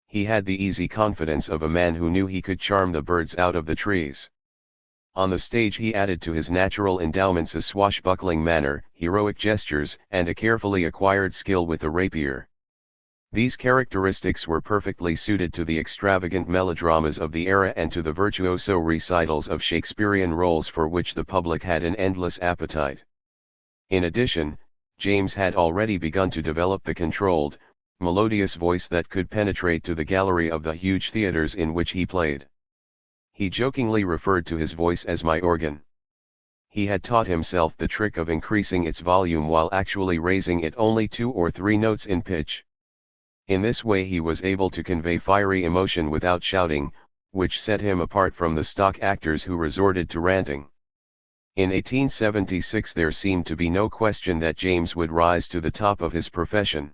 He had the easy confidence of a man who knew he could charm the birds out of the trees. On the stage he added to his natural endowments a swashbuckling manner, heroic gestures, and a carefully acquired skill with the rapier. These characteristics were perfectly suited to the extravagant melodramas of the era and to the virtuoso recitals of Shakespearean roles for which the public had an endless appetite. In addition, James had already begun to develop the controlled, melodious voice that could penetrate to the gallery of the huge theaters in which he played. He jokingly referred to his voice as my organ. He had taught himself the trick of increasing its volume while actually raising it only 2 or 3 notes in pitch. In this way he was able to convey fiery emotion without shouting, which set him apart from the stock actors who resorted to ranting. In 1876 there seemed to be no question that James would rise to the top of his profession.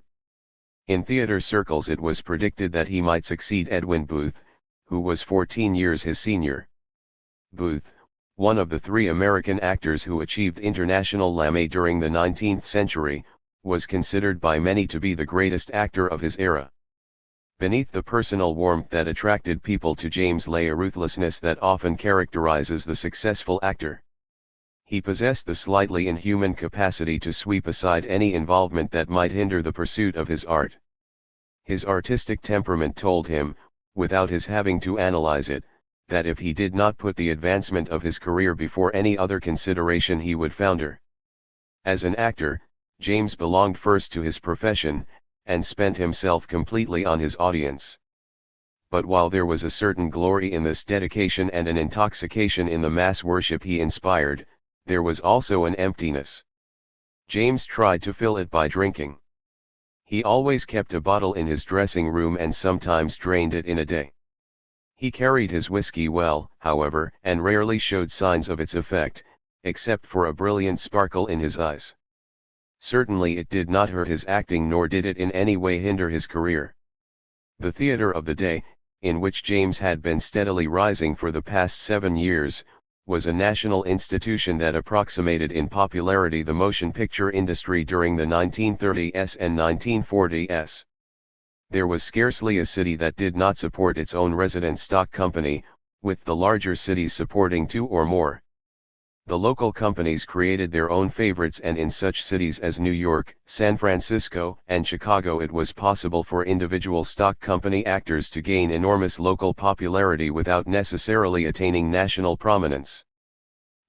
In theater circles it was predicted that he might succeed Edwin Booth, who was 14 years his senior. Booth, one of the 3 American actors who achieved international fame during the 19th century, was considered by many to be the greatest actor of his era. Beneath the personal warmth that attracted people to James lay a ruthlessness that often characterizes the successful actor. He possessed the slightly inhuman capacity to sweep aside any involvement that might hinder the pursuit of his art. His artistic temperament told him, without his having to analyze it, that if he did not put the advancement of his career before any other consideration he would founder. As an actor, James belonged first to his profession, and spent himself completely on his audience. But while there was a certain glory in this dedication and an intoxication in the mass worship he inspired, there was also an emptiness. James tried to fill it by drinking. He always kept a bottle in his dressing room and sometimes drained it in a day. He carried his whiskey well, however, and rarely showed signs of its effect, except for a brilliant sparkle in his eyes. Certainly it did not hurt his acting, nor did it in any way hinder his career. The theater of the day, in which James had been steadily rising for the past 7 years, was a national institution that approximated in popularity the motion picture industry during the 1930s and 1940s. There was scarcely a city that did not support its own resident stock company, with the larger cities supporting 2 or more. The local companies created their own favorites, and in such cities as New York, San Francisco, and Chicago it was possible for individual stock company actors to gain enormous local popularity without necessarily attaining national prominence.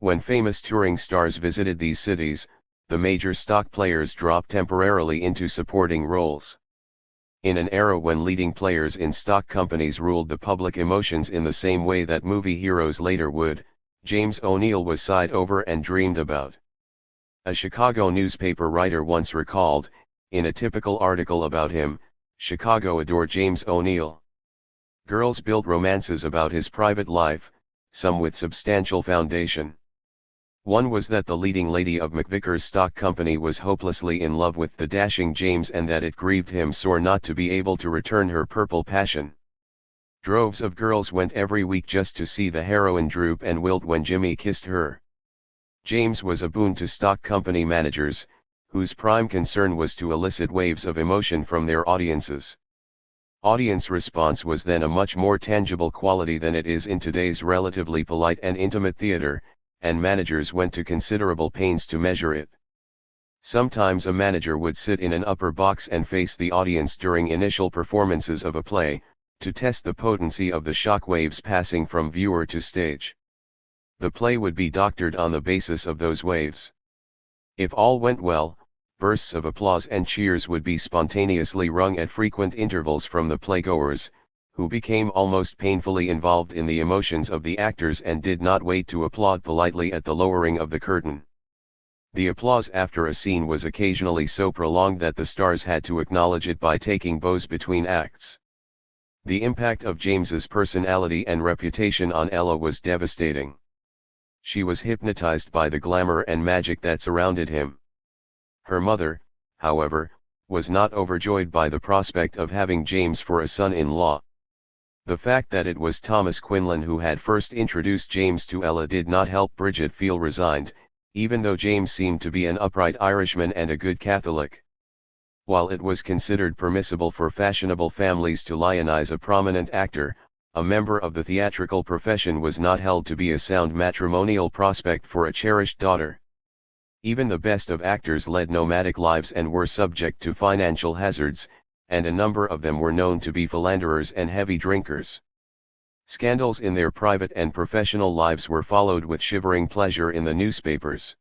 When famous touring stars visited these cities, the major stock players dropped temporarily into supporting roles. In an era when leading players in stock companies ruled the public emotions in the same way that movie heroes later would, James O'Neill was sighed over and dreamed about. A Chicago newspaper writer once recalled, in a typical article about him, "Chicago adored James O'Neill. Girls built romances about his private life, some with substantial foundation. One was that the leading lady of McVicker's stock company was hopelessly in love with the dashing James, and that it grieved him sore not to be able to return her purple passion. Droves of girls went every week just to see the heroine droop and wilt when Jimmy kissed her. James was a boon to stock company managers, whose prime concern was to elicit waves of emotion from their audiences. Audience response was then a much more tangible quality than it is in today's relatively polite and intimate theater, and managers went to considerable pains to measure it. Sometimes a manager would sit in an upper box and face the audience during initial performances of a play, to test the potency of the shock waves passing from viewer to stage. The play would be doctored on the basis of those waves. If all went well, bursts of applause and cheers would be spontaneously wrung at frequent intervals from the playgoers, who became almost painfully involved in the emotions of the actors and did not wait to applaud politely at the lowering of the curtain. The applause after a scene was occasionally so prolonged that the stars had to acknowledge it by taking bows between acts. The impact of James's personality and reputation on Ella was devastating. She was hypnotized by the glamour and magic that surrounded him. Her mother, however, was not overjoyed by the prospect of having James for a son-in-law. The fact that it was Thomas Quinlan who had first introduced James to Ella did not help Bridget feel resigned, even though James seemed to be an upright Irishman and a good Catholic. While it was considered permissible for fashionable families to lionize a prominent actor, a member of the theatrical profession was not held to be a sound matrimonial prospect for a cherished daughter. Even the best of actors led nomadic lives and were subject to financial hazards, and a number of them were known to be philanderers and heavy drinkers. Scandals in their private and professional lives were followed with shivering pleasure in the newspapers.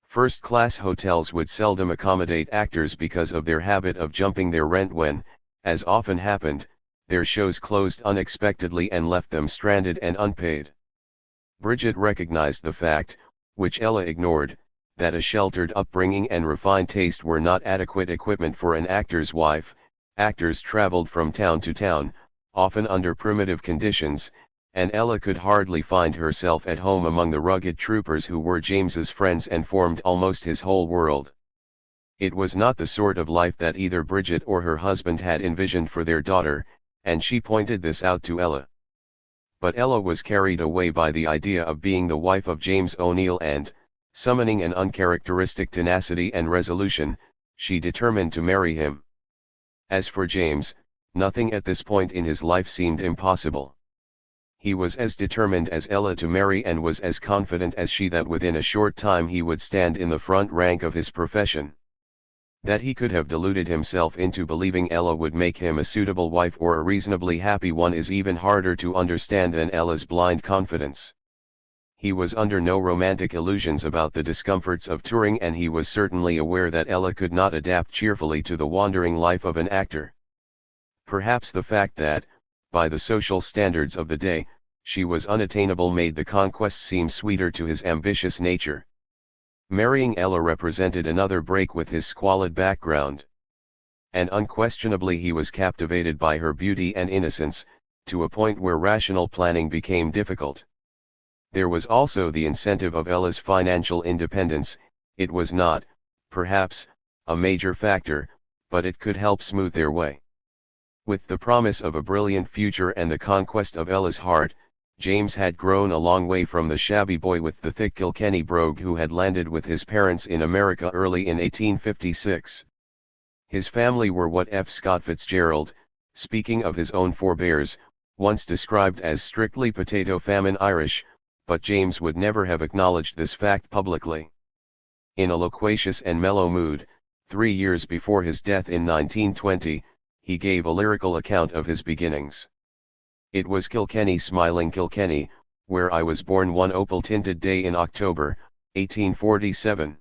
First-class hotels would seldom accommodate actors because of their habit of jumping their rent when, as often happened, their shows closed unexpectedly and left them stranded and unpaid. Bridget recognized the fact, which Ella ignored, that a sheltered upbringing and refined taste were not adequate equipment for an actor's wife. Actors traveled from town to town, often under primitive conditions, and Ella could hardly find herself at home among the rugged troopers who were James's friends and formed almost his whole world. It was not the sort of life that either Bridget or her husband had envisioned for their daughter, and she pointed this out to Ella. But Ella was carried away by the idea of being the wife of James O'Neill and, summoning an uncharacteristic tenacity and resolution, she determined to marry him. As for James, nothing at this point in his life seemed impossible. He was as determined as Ella to marry and was as confident as she that within a short time he would stand in the front rank of his profession. That he could have deluded himself into believing Ella would make him a suitable wife or a reasonably happy one is even harder to understand than Ella's blind confidence. He was under no romantic illusions about the discomforts of touring, and he was certainly aware that Ella could not adapt cheerfully to the wandering life of an actor. Perhaps the fact that, by the social standards of the day, she was unattainable made the conquest seem sweeter to his ambitious nature. Marrying Ella represented another break with his squalid background. And unquestionably he was captivated by her beauty and innocence, to a point where rational planning became difficult. There was also the incentive of Ella's financial independence. It was not, perhaps, a major factor, but it could help smooth their way. With the promise of a brilliant future and the conquest of Ella's heart, James had grown a long way from the shabby boy with the thick Kilkenny brogue who had landed with his parents in America early in 1856. His family were what F. Scott Fitzgerald, speaking of his own forebears, once described as strictly potato famine Irish, but James would never have acknowledged this fact publicly. In a loquacious and mellow mood, 3 years before his death in 1920, he gave a lyrical account of his beginnings. It was Kilkenny, smiling Kilkenny, where I was born one opal-tinted day in October, 1847.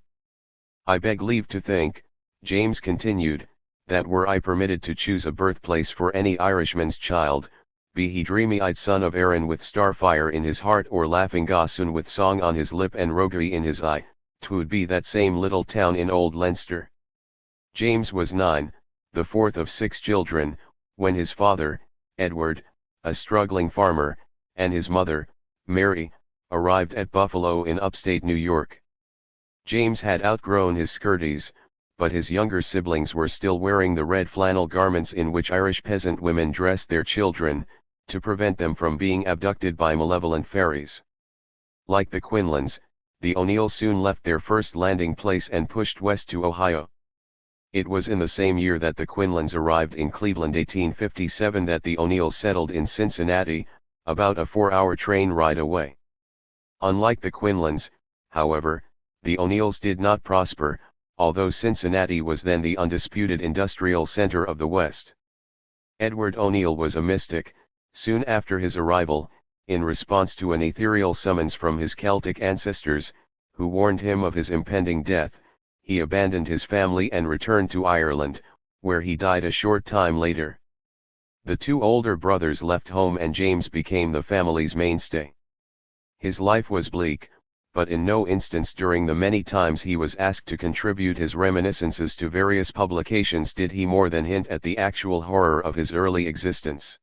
I beg leave to think, James continued, that were I permitted to choose a birthplace for any Irishman's child, be he dreamy-eyed son of Erin with starfire in his heart or laughing gossoon with song on his lip and roguery in his eye, 'twould be that same little town in old Leinster. James was 9, the fourth of 6 children, when his father, Edward, a struggling farmer, and his mother, Mary, arrived at Buffalo in upstate New York. James had outgrown his skirties, but his younger siblings were still wearing the red flannel garments in which Irish peasant women dressed their children, to prevent them from being abducted by malevolent fairies. Like the Quinlans, the O'Neills soon left their first landing place and pushed west to Ohio. It was in the same year that the Quinlans arrived in Cleveland, 1857, that the O'Neills settled in Cincinnati, about a 4-hour train ride away. Unlike the Quinlans, however, the O'Neills did not prosper, although Cincinnati was then the undisputed industrial center of the West. Edward O'Neill was a mystic. Soon after his arrival, in response to an ethereal summons from his Celtic ancestors, who warned him of his impending death, he abandoned his family and returned to Ireland, where he died a short time later. The two older brothers left home and James became the family's mainstay. His life was bleak, but in no instance during the many times he was asked to contribute his reminiscences to various publications did he more than hint at the actual horror of his early existence.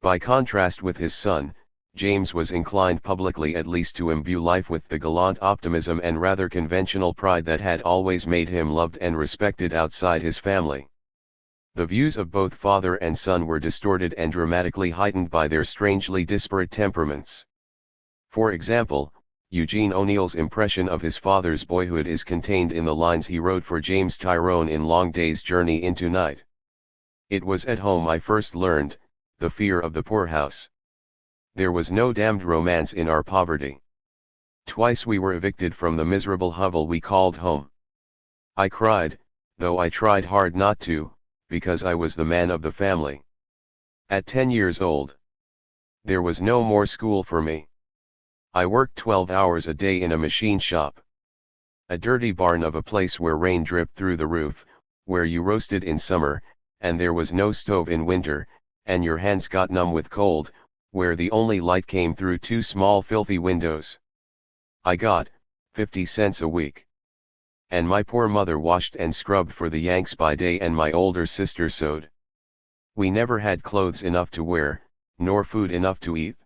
By contrast with his son, James was inclined publicly at least to imbue life with the gallant optimism and rather conventional pride that had always made him loved and respected outside his family. The views of both father and son were distorted and dramatically heightened by their strangely disparate temperaments. For example, Eugene O'Neill's impression of his father's boyhood is contained in the lines he wrote for James Tyrone in Long Day's Journey into Night. "It was at home I first learned the fear of the poorhouse. There was no damned romance in our poverty. Twice we were evicted from the miserable hovel we called home. I cried, though I tried hard not to, because I was the man of the family. At 10 years old, there was no more school for me. I worked 12 hours a day in a machine shop. A dirty barn of a place where rain dripped through the roof, where you roasted in summer, and there was no stove in winter, and your hands got numb with cold, where the only light came through 2 small filthy windows. I got 50 cents a week. And my poor mother washed and scrubbed for the Yanks by day and my older sister sewed. We never had clothes enough to wear, nor food enough to eat."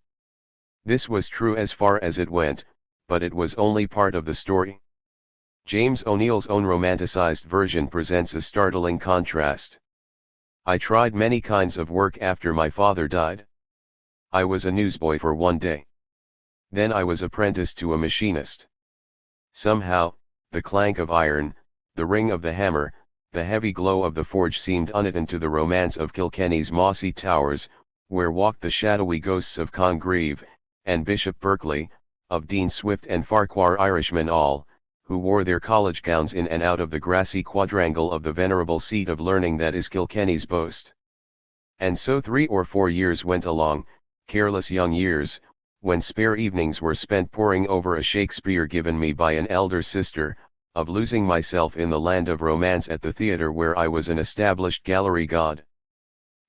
This was true as far as it went, but it was only part of the story. James O'Neill's own romanticized version presents a startling contrast. "I tried many kinds of work after my father died. I was a newsboy for one day. Then I was apprenticed to a machinist. Somehow, the clank of iron, the ring of the hammer, the heavy glow of the forge seemed unakin to the romance of Kilkenny's mossy towers, where walked the shadowy ghosts of Congreve, and Bishop Berkeley, of Dean Swift and Farquhar Irishmen all, who wore their college gowns in and out of the grassy quadrangle of the venerable seat of learning that is Kilkenny's boast. And so 3 or 4 years went along, careless young years, when spare evenings were spent poring over a Shakespeare given me by an elder sister, of losing myself in the land of romance at the theatre where I was an established gallery god.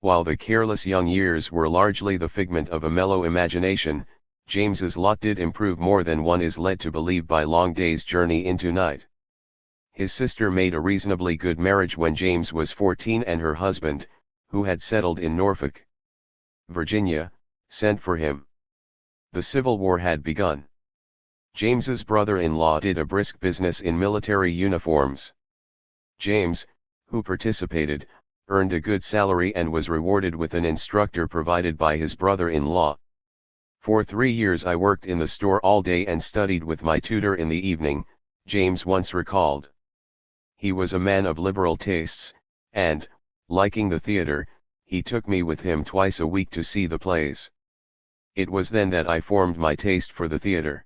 While the careless young years were largely the figment of a mellow imagination, James's lot did improve more than one is led to believe by Long Day's Journey into Night. His sister made a reasonably good marriage when James was 14 and her husband, who had settled in Norfolk, Virginia, sent for him. The Civil War had begun. James's brother-in-law did a brisk business in military uniforms. James, who participated, earned a good salary and was rewarded with an instructor provided by his brother-in-law. "For 3 years I worked in the store all day and studied with my tutor in the evening," James once recalled. He was a man of liberal tastes, and, liking the theatre, he took me with him twice a week to see the plays. It was then that I formed my taste for the theatre.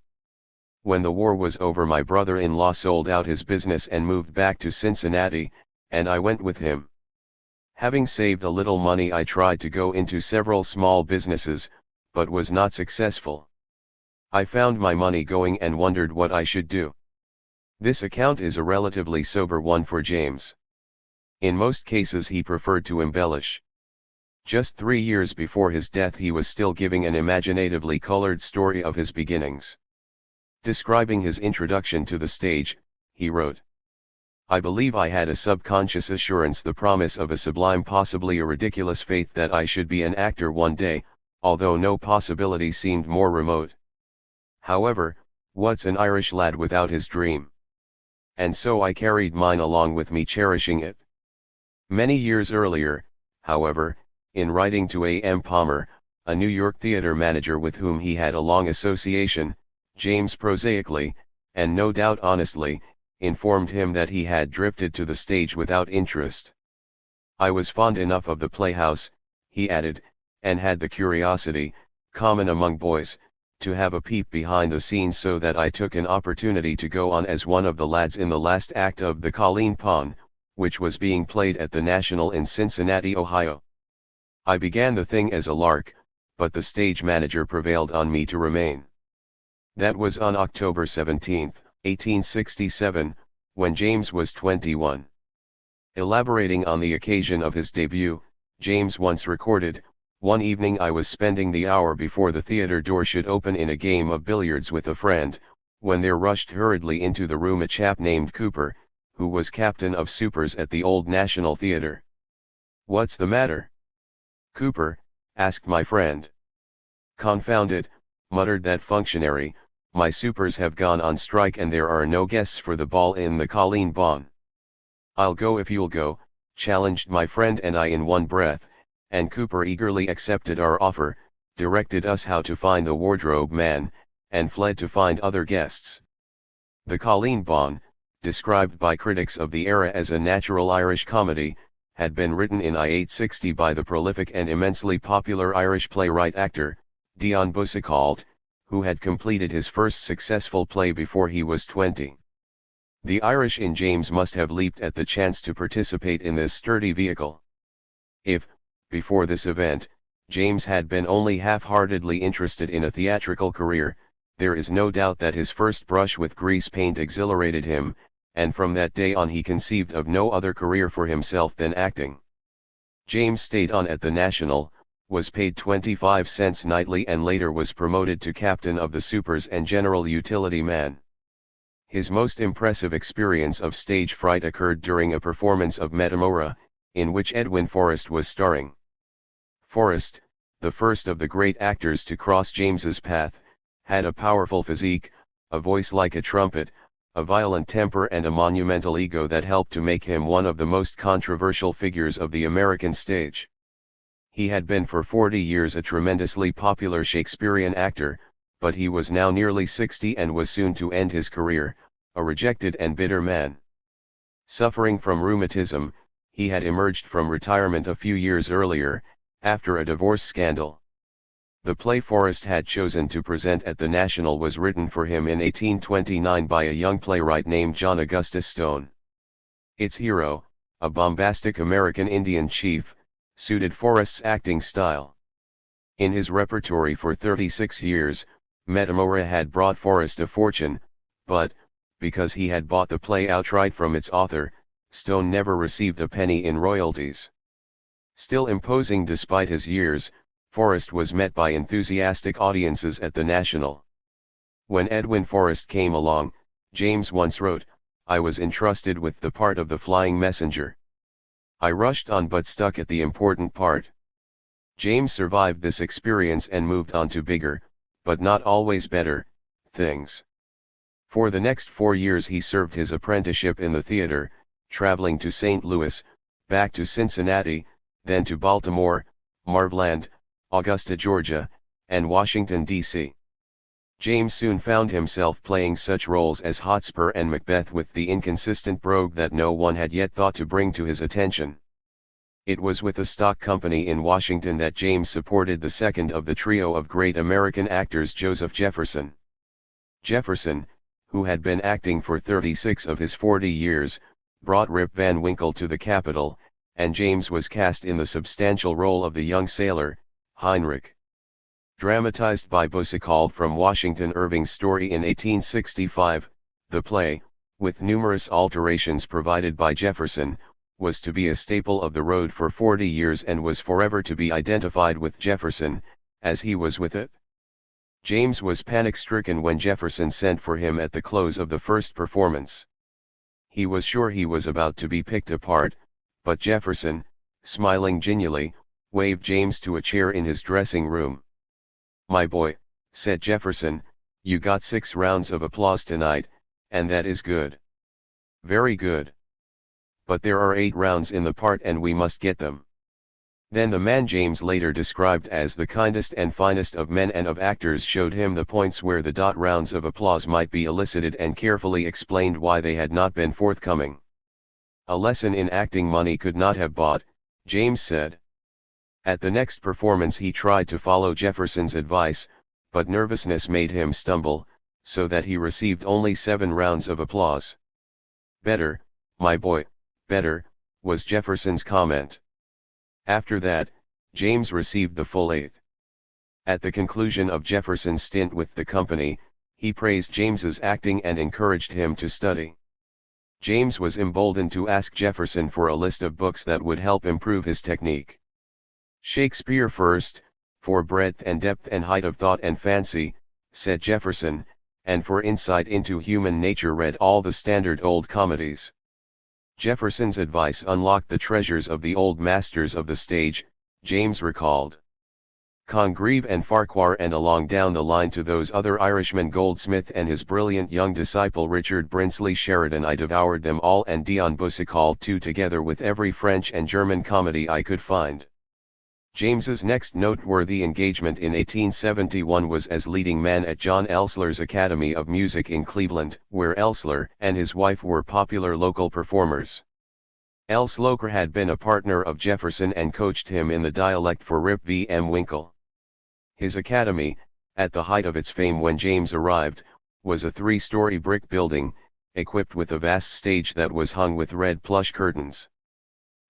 When the war was over, my brother-in-law sold out his business and moved back to Cincinnati, and I went with him. Having saved a little money, I tried to go into several small businesses, but was not successful. I found my money going and wondered what I should do." This account is a relatively sober one for James. In most cases he preferred to embellish. Just 3 years before his death he was still giving an imaginatively colored story of his beginnings. Describing his introduction to the stage, he wrote, "I believe I had a subconscious assurance, the promise of a sublime, possibly a ridiculous faith that I should be an actor one day, although no possibility seemed more remote. However, what's an Irish lad without his dream? And so I carried mine along with me, cherishing it." Many years earlier, however, in writing to A. M. Palmer, a New York theater manager with whom he had a long association, James prosaically, and no doubt honestly, informed him that he had drifted to the stage without interest. I was fond enough of the playhouse, he added, and had the curiosity, common among boys, to have a peep behind the scenes, so that I took an opportunity to go on as one of the lads in the last act of the Colleen Pond, which was being played at the National in Cincinnati, Ohio. I began the thing as a lark, but the stage manager prevailed on me to remain. That was on October 17, 1867, when James was 21. Elaborating on the occasion of his debut, James once recorded, "One evening I was spending the hour before the theater door should open in a game of billiards with a friend, when there rushed hurriedly into the room a chap named Cooper, who was captain of supers at the old National Theater. 'What's the matter, Cooper?' asked my friend. 'Confound it,' muttered that functionary, 'my supers have gone on strike and there are no guests for the ball in the Colleen Bawn.' 'I'll go if you'll go,' challenged my friend and I in one breath, and Cooper eagerly accepted our offer, directed us how to find the wardrobe man, and fled to find other guests. The Colleen Bawn, described by critics of the era as a natural Irish comedy, had been written in I-860 by the prolific and immensely popular Irish playwright-actor, Dion Boucicault, who had completed his first successful play before he was 20. The Irish in James must have leaped at the chance to participate in this sturdy vehicle. If, before this event, James had been only half-heartedly interested in a theatrical career, there is no doubt that his first brush with grease paint exhilarated him, and from that day on he conceived of no other career for himself than acting. James stayed on at the National, was paid 25 cents nightly and later was promoted to captain of the supers and general utility man. His most impressive experience of stage fright occurred during a performance of Metamora, in which Edwin Forrest was starring. Forrest, the first of the great actors to cross James's path, had a powerful physique, a voice like a trumpet, a violent temper and a monumental ego that helped to make him one of the most controversial figures of the American stage. He had been for 40 years a tremendously popular Shakespearean actor, but he was now nearly 60 and was soon to end his career, a rejected and bitter man. Suffering from rheumatism, he had emerged from retirement a few years earlier, after a divorce scandal. The play Forrest had chosen to present at the National was written for him in 1829 by a young playwright named John Augustus Stone. Its hero, a bombastic American Indian chief, suited Forrest's acting style. In his repertory for 36 years, Metamora had brought Forrest a fortune, but, because he had bought the play outright from its author, Stone never received a penny in royalties. Still imposing despite his years, Forrest was met by enthusiastic audiences at the National. When Edwin Forrest came along, James once wrote, "I was entrusted with the part of the flying messenger. I rushed on but stuck at the important part." James survived this experience and moved on to bigger, but not always better, things. For the next 4 years he served his apprenticeship in the theater, traveling to St. Louis, back to Cincinnati, then to Baltimore, Marvland, Augusta, Georgia, and Washington, D.C. James soon found himself playing such roles as Hotspur and Macbeth with the inconsistent brogue that no one had yet thought to bring to his attention. It was with a stock company in Washington that James supported the second of the trio of great American actors, Joseph Jefferson. Jefferson, who had been acting for 36 of his 40 years, brought Rip Van Winkle to the Capitol, and James was cast in the substantial role of the young sailor, Heinrich. Dramatized by Boucicault from Washington Irving's story in 1865, the play, with numerous alterations provided by Jefferson, was to be a staple of the road for 40 years and was forever to be identified with Jefferson, as he was with it. James was panic-stricken when Jefferson sent for him at the close of the first performance. He was sure he was about to be picked apart, but Jefferson, smiling genially, waved James to a chair in his dressing room. "My boy," said Jefferson, "you got 6 rounds of applause tonight, and that is good. Very good. But there are 8 rounds in the part and we must get them. Then the man James later described as the kindest and finest of men and of actors showed him the points where the rounds of applause might be elicited and carefully explained why they had not been forthcoming. A lesson in acting money could not have bought, James said. At the next performance he tried to follow Jefferson's advice, but nervousness made him stumble, so that he received only 7 rounds of applause. "Better, my boy, better," was Jefferson's comment. After that, James received the full 8. At the conclusion of Jefferson's stint with the company, he praised James's acting and encouraged him to study. James was emboldened to ask Jefferson for a list of books that would help improve his technique. "Shakespeare first, for breadth and depth and height of thought and fancy," said Jefferson, and for insight into human nature read all the standard old comedies. Jefferson's advice unlocked the treasures of the old masters of the stage, James recalled. Congreve and Farquhar and along down the line to those other Irishmen, Goldsmith and his brilliant young disciple Richard Brinsley Sheridan, I devoured them all, and Dion Boucicault too, together with every French and German comedy I could find. James's next noteworthy engagement in 1871 was as leading man at John Elsler's Academy of Music in Cleveland, where Elsler and his wife were popular local performers. Elsler had been a partner of Jefferson and coached him in the dialect for Rip V. M. Winkle. His academy, at the height of its fame when James arrived, was a 3-story brick building, equipped with a vast stage that was hung with red plush curtains.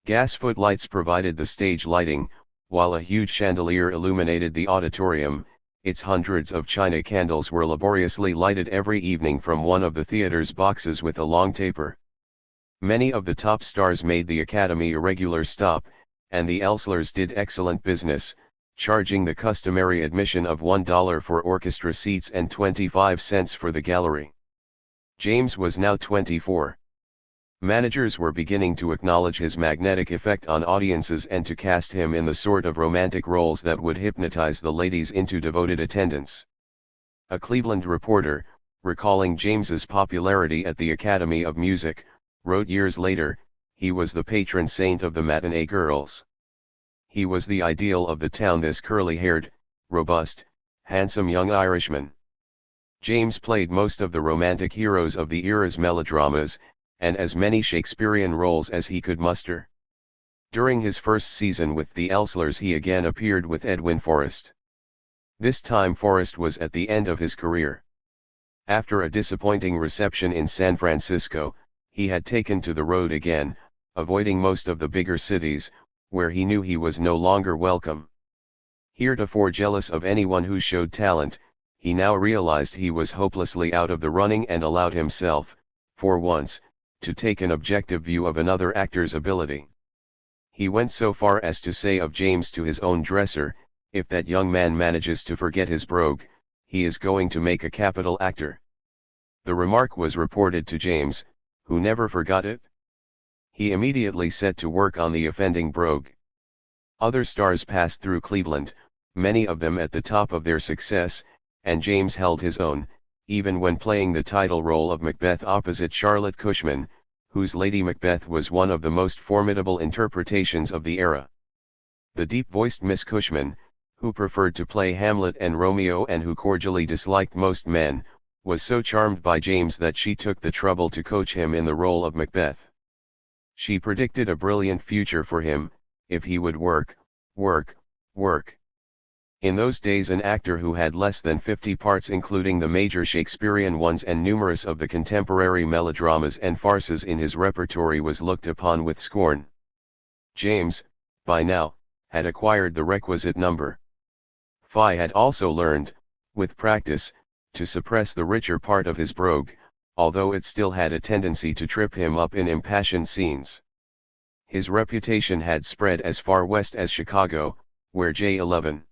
Gas footlights provided the stage lighting, while a huge chandelier illuminated the auditorium. Its hundreds of china candles were laboriously lighted every evening from one of the theater's boxes with a long taper. Many of the top stars made the Academy a regular stop, and the Elslers did excellent business, charging the customary admission of $1 for orchestra seats and 25 cents for the gallery. James was now 24. Managers were beginning to acknowledge his magnetic effect on audiences and to cast him in the sort of romantic roles that would hypnotize the ladies into devoted attendance. A Cleveland reporter, recalling James's popularity at the Academy of Music, wrote years later, "He was the patron saint of the matinee girls. He was the ideal of the town, this curly-haired, robust, handsome young Irishman." James played most of the romantic heroes of the era's melodramas, and as many Shakespearean roles as he could muster. During his first season with the Elslers he again appeared with Edwin Forrest. This time Forrest was at the end of his career. After a disappointing reception in San Francisco, he had taken to the road again, avoiding most of the bigger cities, where he knew he was no longer welcome. Heretofore jealous of anyone who showed talent, he now realized he was hopelessly out of the running and allowed himself, for once, to take an objective view of another actor's ability. He went so far as to say of James to his own dresser, "If that young man manages to forget his brogue, he is going to make a capital actor." The remark was reported to James, who never forgot it. He immediately set to work on the offending brogue. Other stars passed through Cleveland, many of them at the top of their success, and James held his own, even when playing the title role of Macbeth opposite Charlotte Cushman, whose Lady Macbeth was one of the most formidable interpretations of the era. The deep-voiced Miss Cushman, who preferred to play Hamlet and Romeo and who cordially disliked most men, was so charmed by James that she took the trouble to coach him in the role of Macbeth. She predicted a brilliant future for him, if he would work, work, work. In those days an actor who had less than 50 parts including the major Shakespearean ones and numerous of the contemporary melodramas and farces in his repertory was looked upon with scorn. James, by now, had acquired the requisite number. He had also learned, with practice, to suppress the richer part of his brogue, although it still had a tendency to trip him up in impassioned scenes. His reputation had spread as far west as Chicago, where J11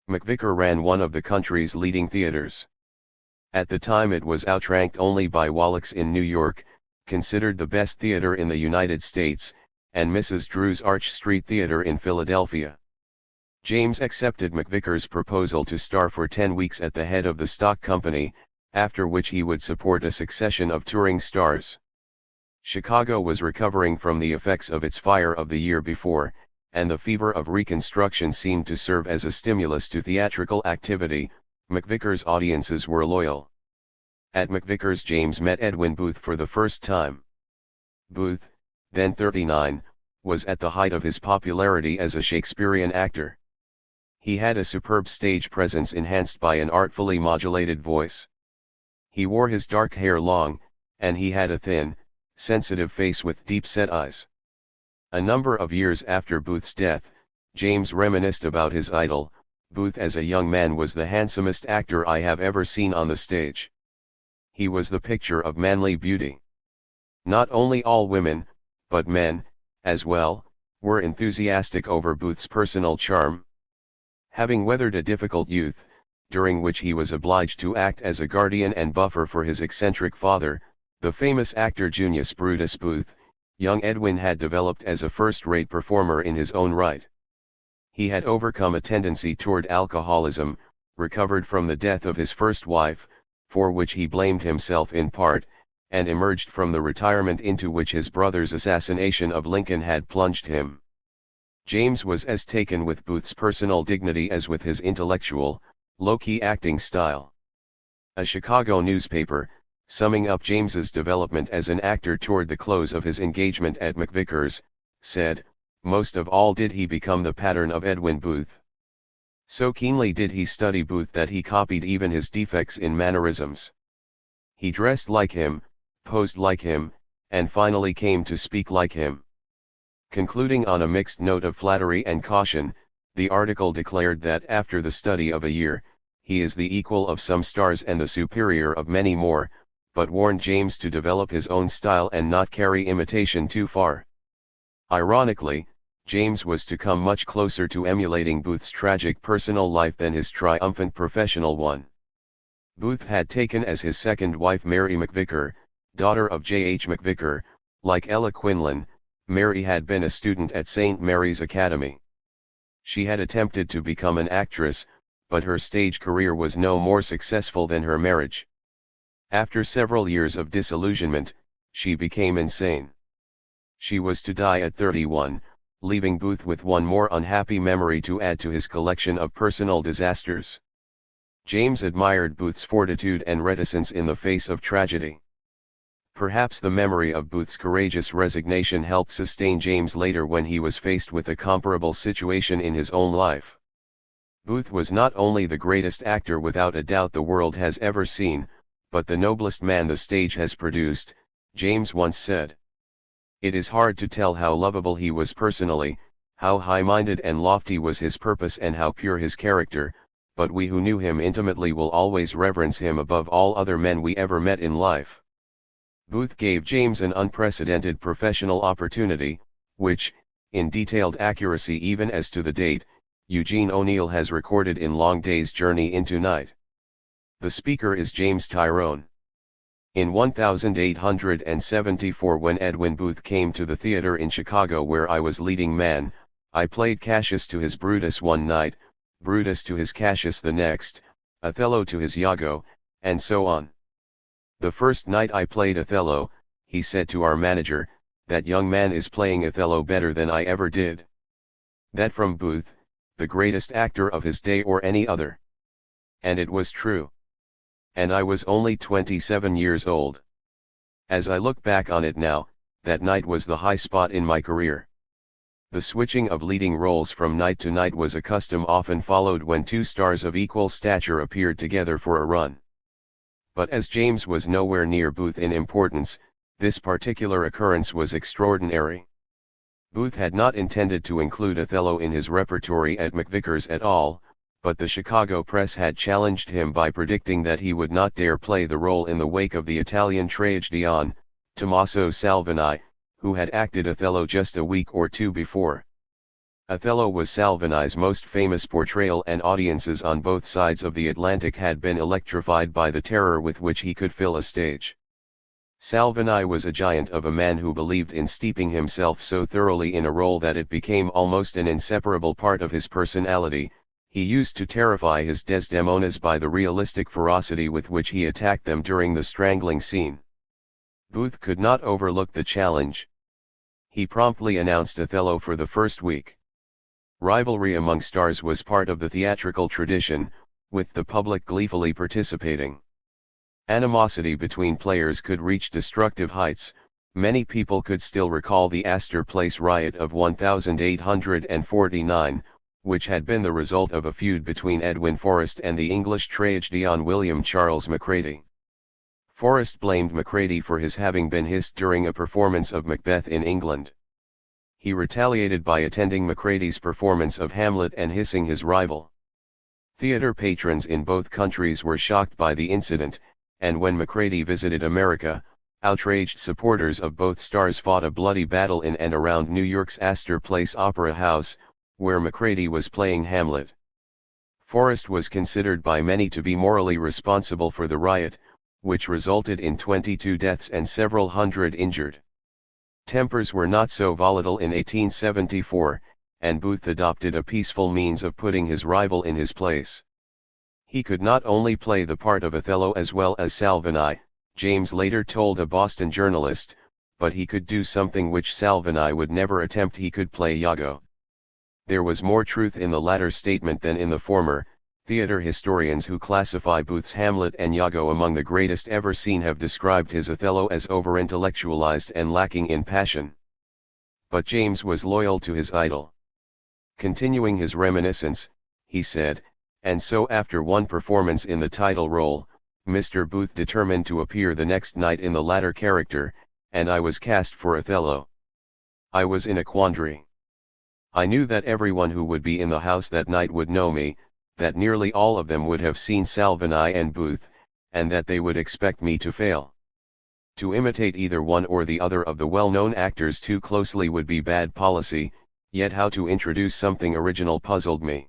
McVicker ran one of the country's leading theaters. At the time it was outranked only by Wallack's in New York, considered the best theater in the United States, and Mrs. Drew's Arch Street Theater in Philadelphia. James accepted McVicker's proposal to star for 10 weeks at the head of the stock company, after which he would support a succession of touring stars. Chicago was recovering from the effects of its fire of the year before, and the fever of reconstruction seemed to serve as a stimulus to theatrical activity. McVicker's audiences were loyal. At McVicker's, James met Edwin Booth for the first time. Booth, then 39, was at the height of his popularity as a Shakespearean actor. He had a superb stage presence enhanced by an artfully modulated voice. He wore his dark hair long, and he had a thin, sensitive face with deep-set eyes. A number of years after Booth's death, James reminisced about his idol. Booth as a young man was the handsomest actor I have ever seen on the stage. He was the picture of manly beauty. Not only all women, but men, as well, were enthusiastic over Booth's personal charm. Having weathered a difficult youth, during which he was obliged to act as a guardian and buffer for his eccentric father, the famous actor Junius Brutus Booth, young Edwin had developed as a first-rate performer in his own right. He had overcome a tendency toward alcoholism, recovered from the death of his first wife, for which he blamed himself in part, and emerged from the retirement into which his brother's assassination of Lincoln had plunged him. James was as taken with Booth's personal dignity as with his intellectual, low-key acting style. A Chicago newspaper, summing up James's development as an actor toward the close of his engagement at McVicker's, said, "Most of all did he become the pattern of Edwin Booth. So keenly did he study Booth that he copied even his defects in mannerisms. He dressed like him, posed like him, and finally came to speak like him." Concluding on a mixed note of flattery and caution, the article declared that after the study of a year, he is the equal of some stars and the superior of many more, but warned James to develop his own style and not carry imitation too far. Ironically, James was to come much closer to emulating Booth's tragic personal life than his triumphant professional one. Booth had taken as his second wife Mary McVicker, daughter of J. H. McVicker. Like Ella Quinlan, Mary had been a student at St. Mary's Academy. She had attempted to become an actress, but her stage career was no more successful than her marriage. After several years of disillusionment, she became insane. She was to die at 31, leaving Booth with one more unhappy memory to add to his collection of personal disasters. James admired Booth's fortitude and reticence in the face of tragedy. Perhaps the memory of Booth's courageous resignation helped sustain James later when he was faced with a comparable situation in his own life. Booth was not only the greatest actor without a doubt the world has ever seen, but the noblest man the stage has produced, James once said. It is hard to tell how lovable he was personally, how high-minded and lofty was his purpose and how pure his character, but we who knew him intimately will always reverence him above all other men we ever met in life. Booth gave James an unprecedented professional opportunity, which, in detailed accuracy even as to the date, Eugene O'Neill has recorded in Long Day's Journey into Night. The speaker is James Tyrone. In 1874, when Edwin Booth came to the theater in Chicago where I was leading man, I played Cassius to his Brutus one night, Brutus to his Cassius the next, Othello to his Iago, and so on. The first night I played Othello, he said to our manager, "That young man is playing Othello better than I ever did." That from Booth, the greatest actor of his day or any other. And it was true. And I was only 27 years old. As I look back on it now, that night was the high spot in my career. The switching of leading roles from night to night was a custom often followed when two stars of equal stature appeared together for a run. But as James was nowhere near Booth in importance, this particular occurrence was extraordinary. Booth had not intended to include Othello in his repertory at McVicker's at all, but the Chicago press had challenged him by predicting that he would not dare play the role in the wake of the Italian tragedian, Tommaso Salvini, who had acted Othello just a week or two before. Othello was Salvini's most famous portrayal, and audiences on both sides of the Atlantic had been electrified by the terror with which he could fill a stage. Salvini was a giant of a man who believed in steeping himself so thoroughly in a role that it became almost an inseparable part of his personality. He used to terrify his Desdemonas by the realistic ferocity with which he attacked them during the strangling scene. Booth could not overlook the challenge. He promptly announced Othello for the first week. Rivalry among stars was part of the theatrical tradition, with the public gleefully participating. Animosity between players could reach destructive heights. Many people could still recall the Astor Place riot of 1849, which had been the result of a feud between Edwin Forrest and the English tragedian William Charles Macready. Forrest blamed Macready for his having been hissed during a performance of Macbeth in England. He retaliated by attending Macready's performance of Hamlet and hissing his rival. Theater patrons in both countries were shocked by the incident, and when Macready visited America, outraged supporters of both stars fought a bloody battle in and around New York's Astor Place Opera House, where Macready was playing Hamlet. Forrest was considered by many to be morally responsible for the riot, which resulted in 22 deaths and several hundred injured. Tempers were not so volatile in 1874, and Booth adopted a peaceful means of putting his rival in his place. He could not only play the part of Othello as well as Salvini, James later told a Boston journalist, but he could do something which Salvini would never attempt. He could play Iago. There was more truth in the latter statement than in the former. Theater historians who classify Booth's Hamlet and Iago among the greatest ever seen have described his Othello as over-intellectualized and lacking in passion. But James was loyal to his idol. Continuing his reminiscence, he said, "And so after one performance in the title role, Mr. Booth determined to appear the next night in the latter character, and I was cast for Othello. I was in a quandary. I knew that everyone who would be in the house that night would know me, that nearly all of them would have seen Salvini and Booth, and that they would expect me to fail. To imitate either one or the other of the well-known actors too closely would be bad policy, yet how to introduce something original puzzled me.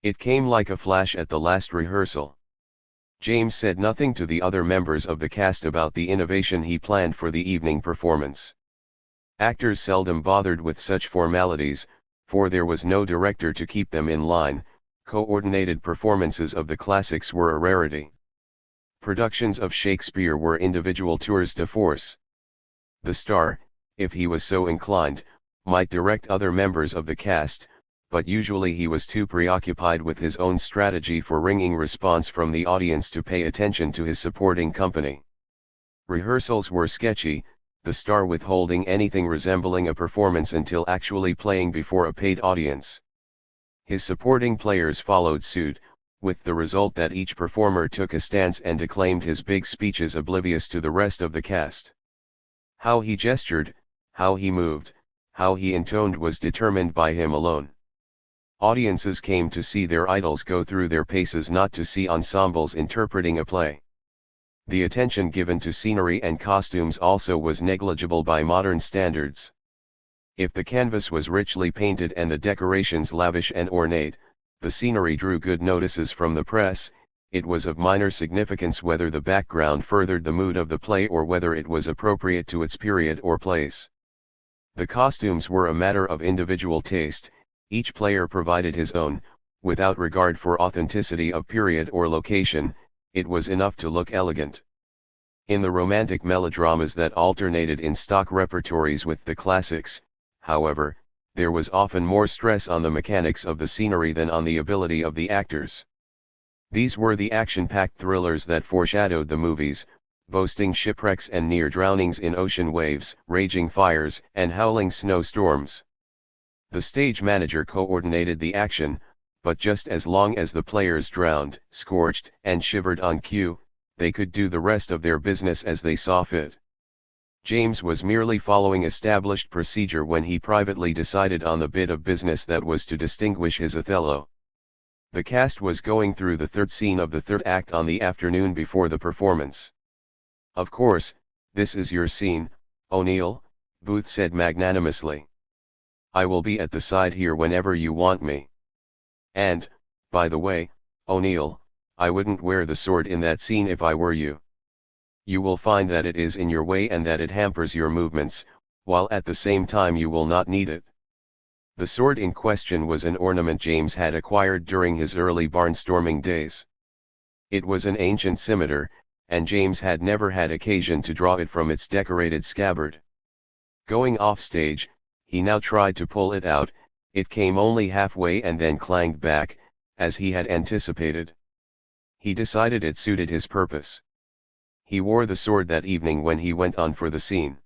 It came like a flash at the last rehearsal." James said nothing to the other members of the cast about the innovation he planned for the evening performance. Actors seldom bothered with such formalities, for there was no director to keep them in line. Coordinated performances of the classics were a rarity. Productions of Shakespeare were individual tours de force. The star, if he was so inclined, might direct other members of the cast, but usually he was too preoccupied with his own strategy for wringing response from the audience to pay attention to his supporting company. Rehearsals were sketchy, the star withholding anything resembling a performance until actually playing before a paid audience. His supporting players followed suit, with the result that each performer took a stance and declaimed his big speeches oblivious to the rest of the cast. How he gestured, how he moved, how he intoned was determined by him alone. Audiences came to see their idols go through their paces, not to see ensembles interpreting a play. The attention given to scenery and costumes also was negligible by modern standards. If the canvas was richly painted and the decorations lavish and ornate, the scenery drew good notices from the press. It was of minor significance whether the background furthered the mood of the play or whether it was appropriate to its period or place. The costumes were a matter of individual taste. Each player provided his own, without regard for authenticity of period or location. It was enough to look elegant. In the romantic melodramas that alternated in stock repertories with the classics, however, there was often more stress on the mechanics of the scenery than on the ability of the actors. These were the action-packed thrillers that foreshadowed the movies, boasting shipwrecks and near drownings in ocean waves, raging fires, and howling snowstorms. The stage manager coordinated the action, but just as long as the players drowned, scorched, and shivered on cue, they could do the rest of their business as they saw fit. James was merely following established procedure when he privately decided on the bit of business that was to distinguish his Othello. The cast was going through the third scene of the third act on the afternoon before the performance. "Of course, this is your scene, O'Neill," Booth said magnanimously. "I will be at the side here whenever you want me. And, by the way, O'Neill, I wouldn't wear the sword in that scene if I were you. You will find that it is in your way and that it hampers your movements, while at the same time you will not need it." The sword in question was an ornament James had acquired during his early barnstorming days. It was an ancient scimitar, and James had never had occasion to draw it from its decorated scabbard. Going off stage, he now tried to pull it out, It came only halfway and then clanged back, as he had anticipated. He decided it suited his purpose. He wore the sword that evening when he went on for the scene.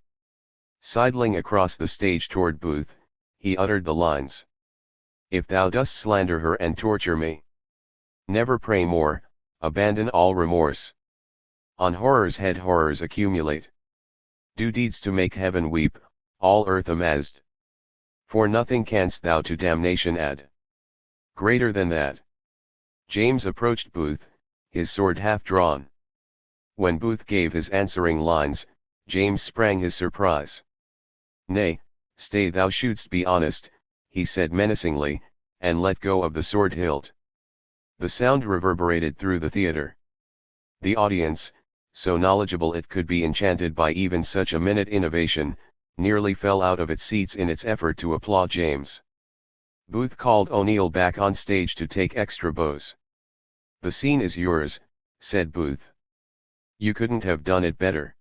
Sidling across the stage toward Booth, he uttered the lines. If thou dost slander her and torture me, never pray more, abandon all remorse. On horror's head horrors accumulate. Do deeds to make heaven weep, all earth amazed. For nothing canst thou to damnation add. Greater than that. James approached Booth, his sword half drawn. When Booth gave his answering lines, James sprang his surprise. Nay, stay, thou shouldst be honest, he said menacingly, and let go of the sword hilt. The sound reverberated through the theater. The audience, so knowledgeable it could be enchanted by even such a minute innovation, nearly fell out of its seats in its effort to applaud James. Booth called O'Neill back on stage to take extra bows. The scene is yours, said Booth. You couldn't have done it better.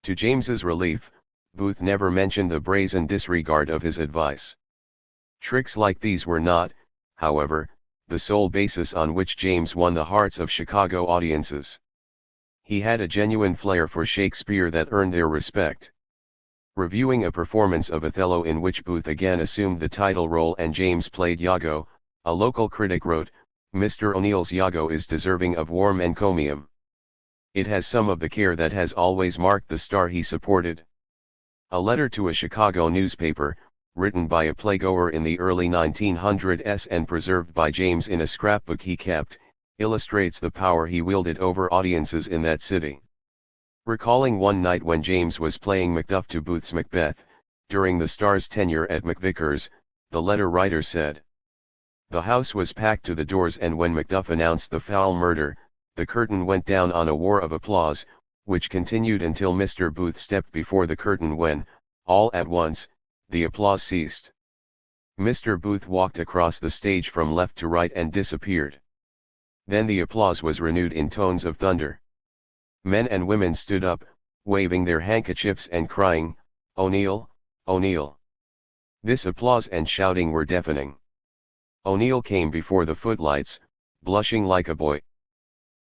To James's relief, Booth never mentioned the brazen disregard of his advice. Tricks like these were not, however, the sole basis on which James won the hearts of Chicago audiences. He had a genuine flair for Shakespeare that earned their respect. Reviewing a performance of Othello in which Booth again assumed the title role and James played Iago, a local critic wrote, "Mr. O'Neill's Iago is deserving of warm encomium. It has some of the care that has always marked the star he supported." A letter to a Chicago newspaper, written by a playgoer in the early 1900s and preserved by James in a scrapbook he kept, illustrates the power he wielded over audiences in that city. Recalling one night when James was playing Macduff to Booth's Macbeth, during the star's tenure at McVickers, the letter writer said, "The house was packed to the doors, and when Macduff announced the foul murder, the curtain went down on a war of applause, which continued until Mr. Booth stepped before the curtain when, all at once, the applause ceased. Mr. Booth walked across the stage from left to right and disappeared. Then the applause was renewed in tones of thunder. Men and women stood up, waving their handkerchiefs and crying, 'O'Neill, O'Neill.' This applause and shouting were deafening. O'Neill came before the footlights, blushing like a boy.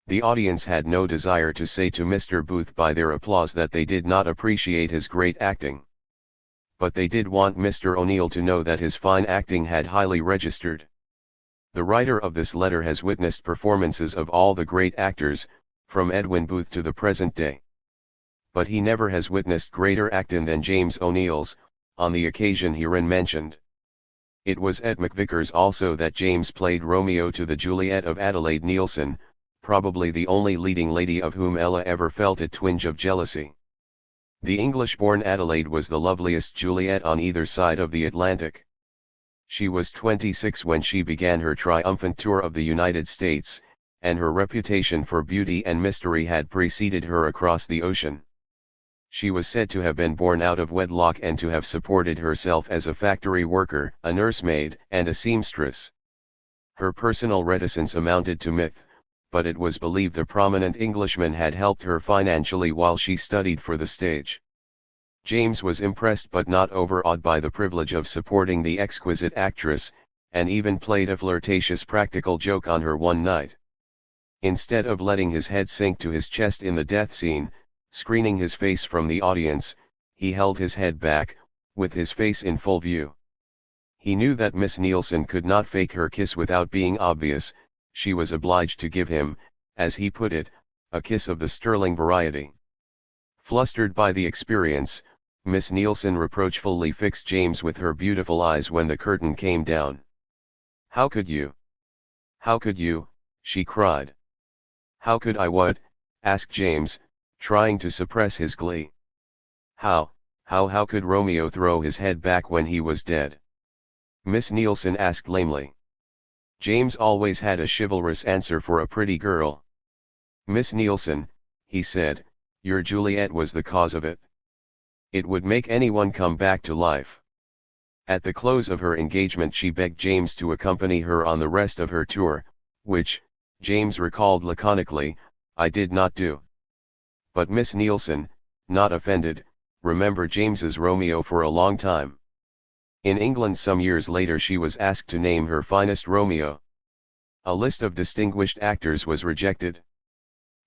The audience had no desire to say to Mr. Booth by their applause that they did not appreciate his great acting. But they did want Mr. O'Neill to know that his fine acting had highly registered. The writer of this letter has witnessed performances of all the great actors, from Edwin Booth to the present day. But he never has witnessed greater acting than James O'Neill's, on the occasion herein mentioned. It was at McVickers also that James played Romeo to the Juliet of Adelaide Neilson, probably the only leading lady of whom Ella ever felt a twinge of jealousy. The English-born Adelaide was the loveliest Juliet on either side of the Atlantic. She was 26 when she began her triumphant tour of the United States, and her reputation for beauty and mystery had preceded her across the ocean. She was said to have been born out of wedlock and to have supported herself as a factory worker, a nursemaid, and a seamstress. Her personal reticence amounted to myth, but it was believed a prominent Englishman had helped her financially while she studied for the stage. James was impressed but not overawed by the privilege of supporting the exquisite actress, and even played a flirtatious practical joke on her one night. Instead of letting his head sink to his chest in the death scene, screening his face from the audience, he held his head back, with his face in full view. He knew that Miss Neilson could not fake her kiss without being obvious. She was obliged to give him, as he put it, a kiss of the sterling variety. Flustered by the experience, Miss Neilson reproachfully fixed James with her beautiful eyes when the curtain came down. "How could you? How could you?" she cried. "How could I what?" asked James, trying to suppress his glee. How could Romeo throw his head back when he was dead?" Miss Neilson asked lamely. James always had a chivalrous answer for a pretty girl. "Miss Neilson," he said, "your Juliet was the cause of it. It would make anyone come back to life." At the close of her engagement she begged James to accompany her on the rest of her tour, which, James recalled laconically, "I did not do." But Miss Neilson, not offended, remembered James's Romeo for a long time. In England some years later she was asked to name her finest Romeo. A list of distinguished actors was rejected.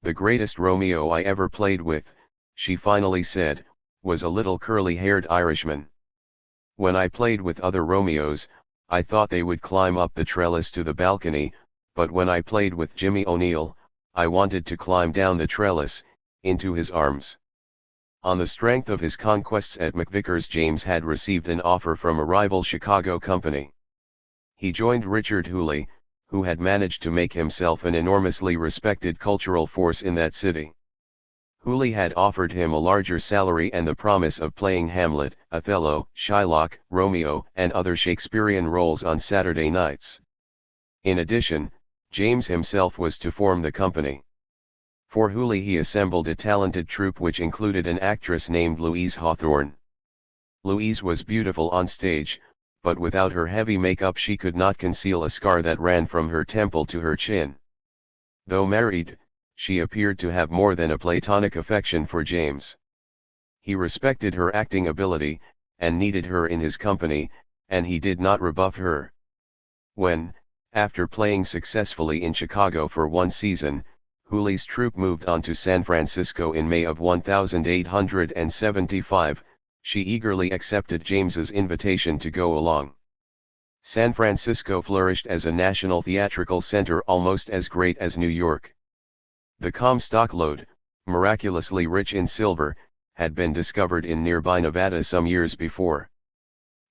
"The greatest Romeo I ever played with," she finally said, "was a little curly-haired Irishman. When I played with other Romeos, I thought they would climb up the trellis to the balcony, but when I played with Jimmy O'Neill, I wanted to climb down the trellis, into his arms." On the strength of his conquests at McVickers, James had received an offer from a rival Chicago company. He joined Richard Hooley, who had managed to make himself an enormously respected cultural force in that city. Hooley had offered him a larger salary and the promise of playing Hamlet, Othello, Shylock, Romeo, and other Shakespearean roles on Saturday nights. In addition, James himself was to form the company. For Hooley he assembled a talented troupe which included an actress named Louise Hawthorne. Louise was beautiful on stage, but without her heavy makeup she could not conceal a scar that ran from her temple to her chin. Though married, she appeared to have more than a platonic affection for James. He respected her acting ability, and needed her in his company, and he did not rebuff her. When, after playing successfully in Chicago for one season, Hooley's troupe moved on to San Francisco in May of 1875, she eagerly accepted James's invitation to go along. San Francisco flourished as a national theatrical center almost as great as New York. The Comstock lode, miraculously rich in silver, had been discovered in nearby Nevada some years before.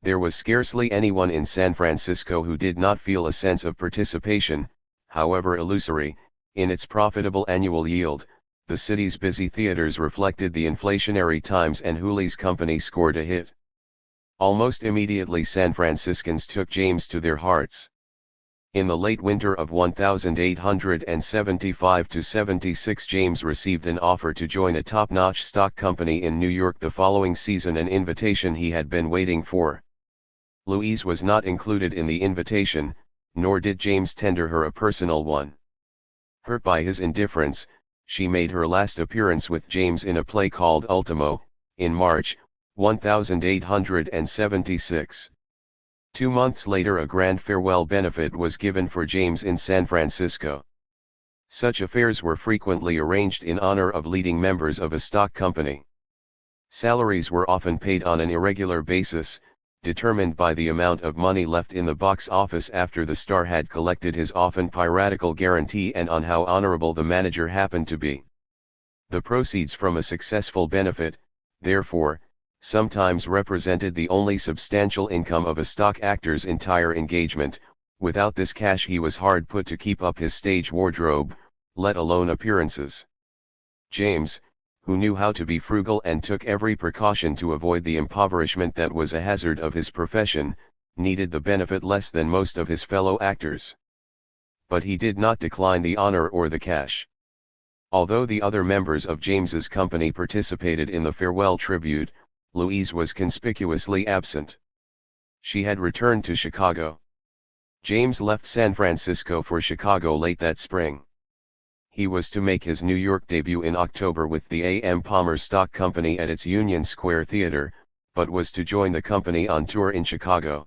There was scarcely anyone in San Francisco who did not feel a sense of participation, however illusory, in its profitable annual yield. The city's busy theaters reflected the inflationary times and Hooley's company scored a hit. Almost immediately San Franciscans took James to their hearts. In the late winter of 1875-76 James received an offer to join a top-notch stock company in New York the following season, an invitation he had been waiting for. Louise was not included in the invitation, nor did James tender her a personal one. Hurt by his indifference, she made her last appearance with James in a play called Ultimo, in March, 1876. 2 months later a grand farewell benefit was given for James in San Francisco. Such affairs were frequently arranged in honor of leading members of a stock company. Salaries were often paid on an irregular basis, determined by the amount of money left in the box office after the star had collected his often piratical guarantee and on how honorable the manager happened to be. The proceeds from a successful benefit, therefore, sometimes represented the only substantial income of a stock actor's entire engagement. Without this cash he was hard put to keep up his stage wardrobe, let alone appearances. James, who knew how to be frugal and took every precaution to avoid the impoverishment that was a hazard of his profession, needed the benefit less than most of his fellow actors. But he did not decline the honor or the cash. Although the other members of James's company participated in the farewell tribute, Louise was conspicuously absent. She had returned to Chicago. James left San Francisco for Chicago late that spring. He was to make his New York debut in October with the A.M. Palmer Stock Company at its Union Square Theater, but was to join the company on tour in Chicago.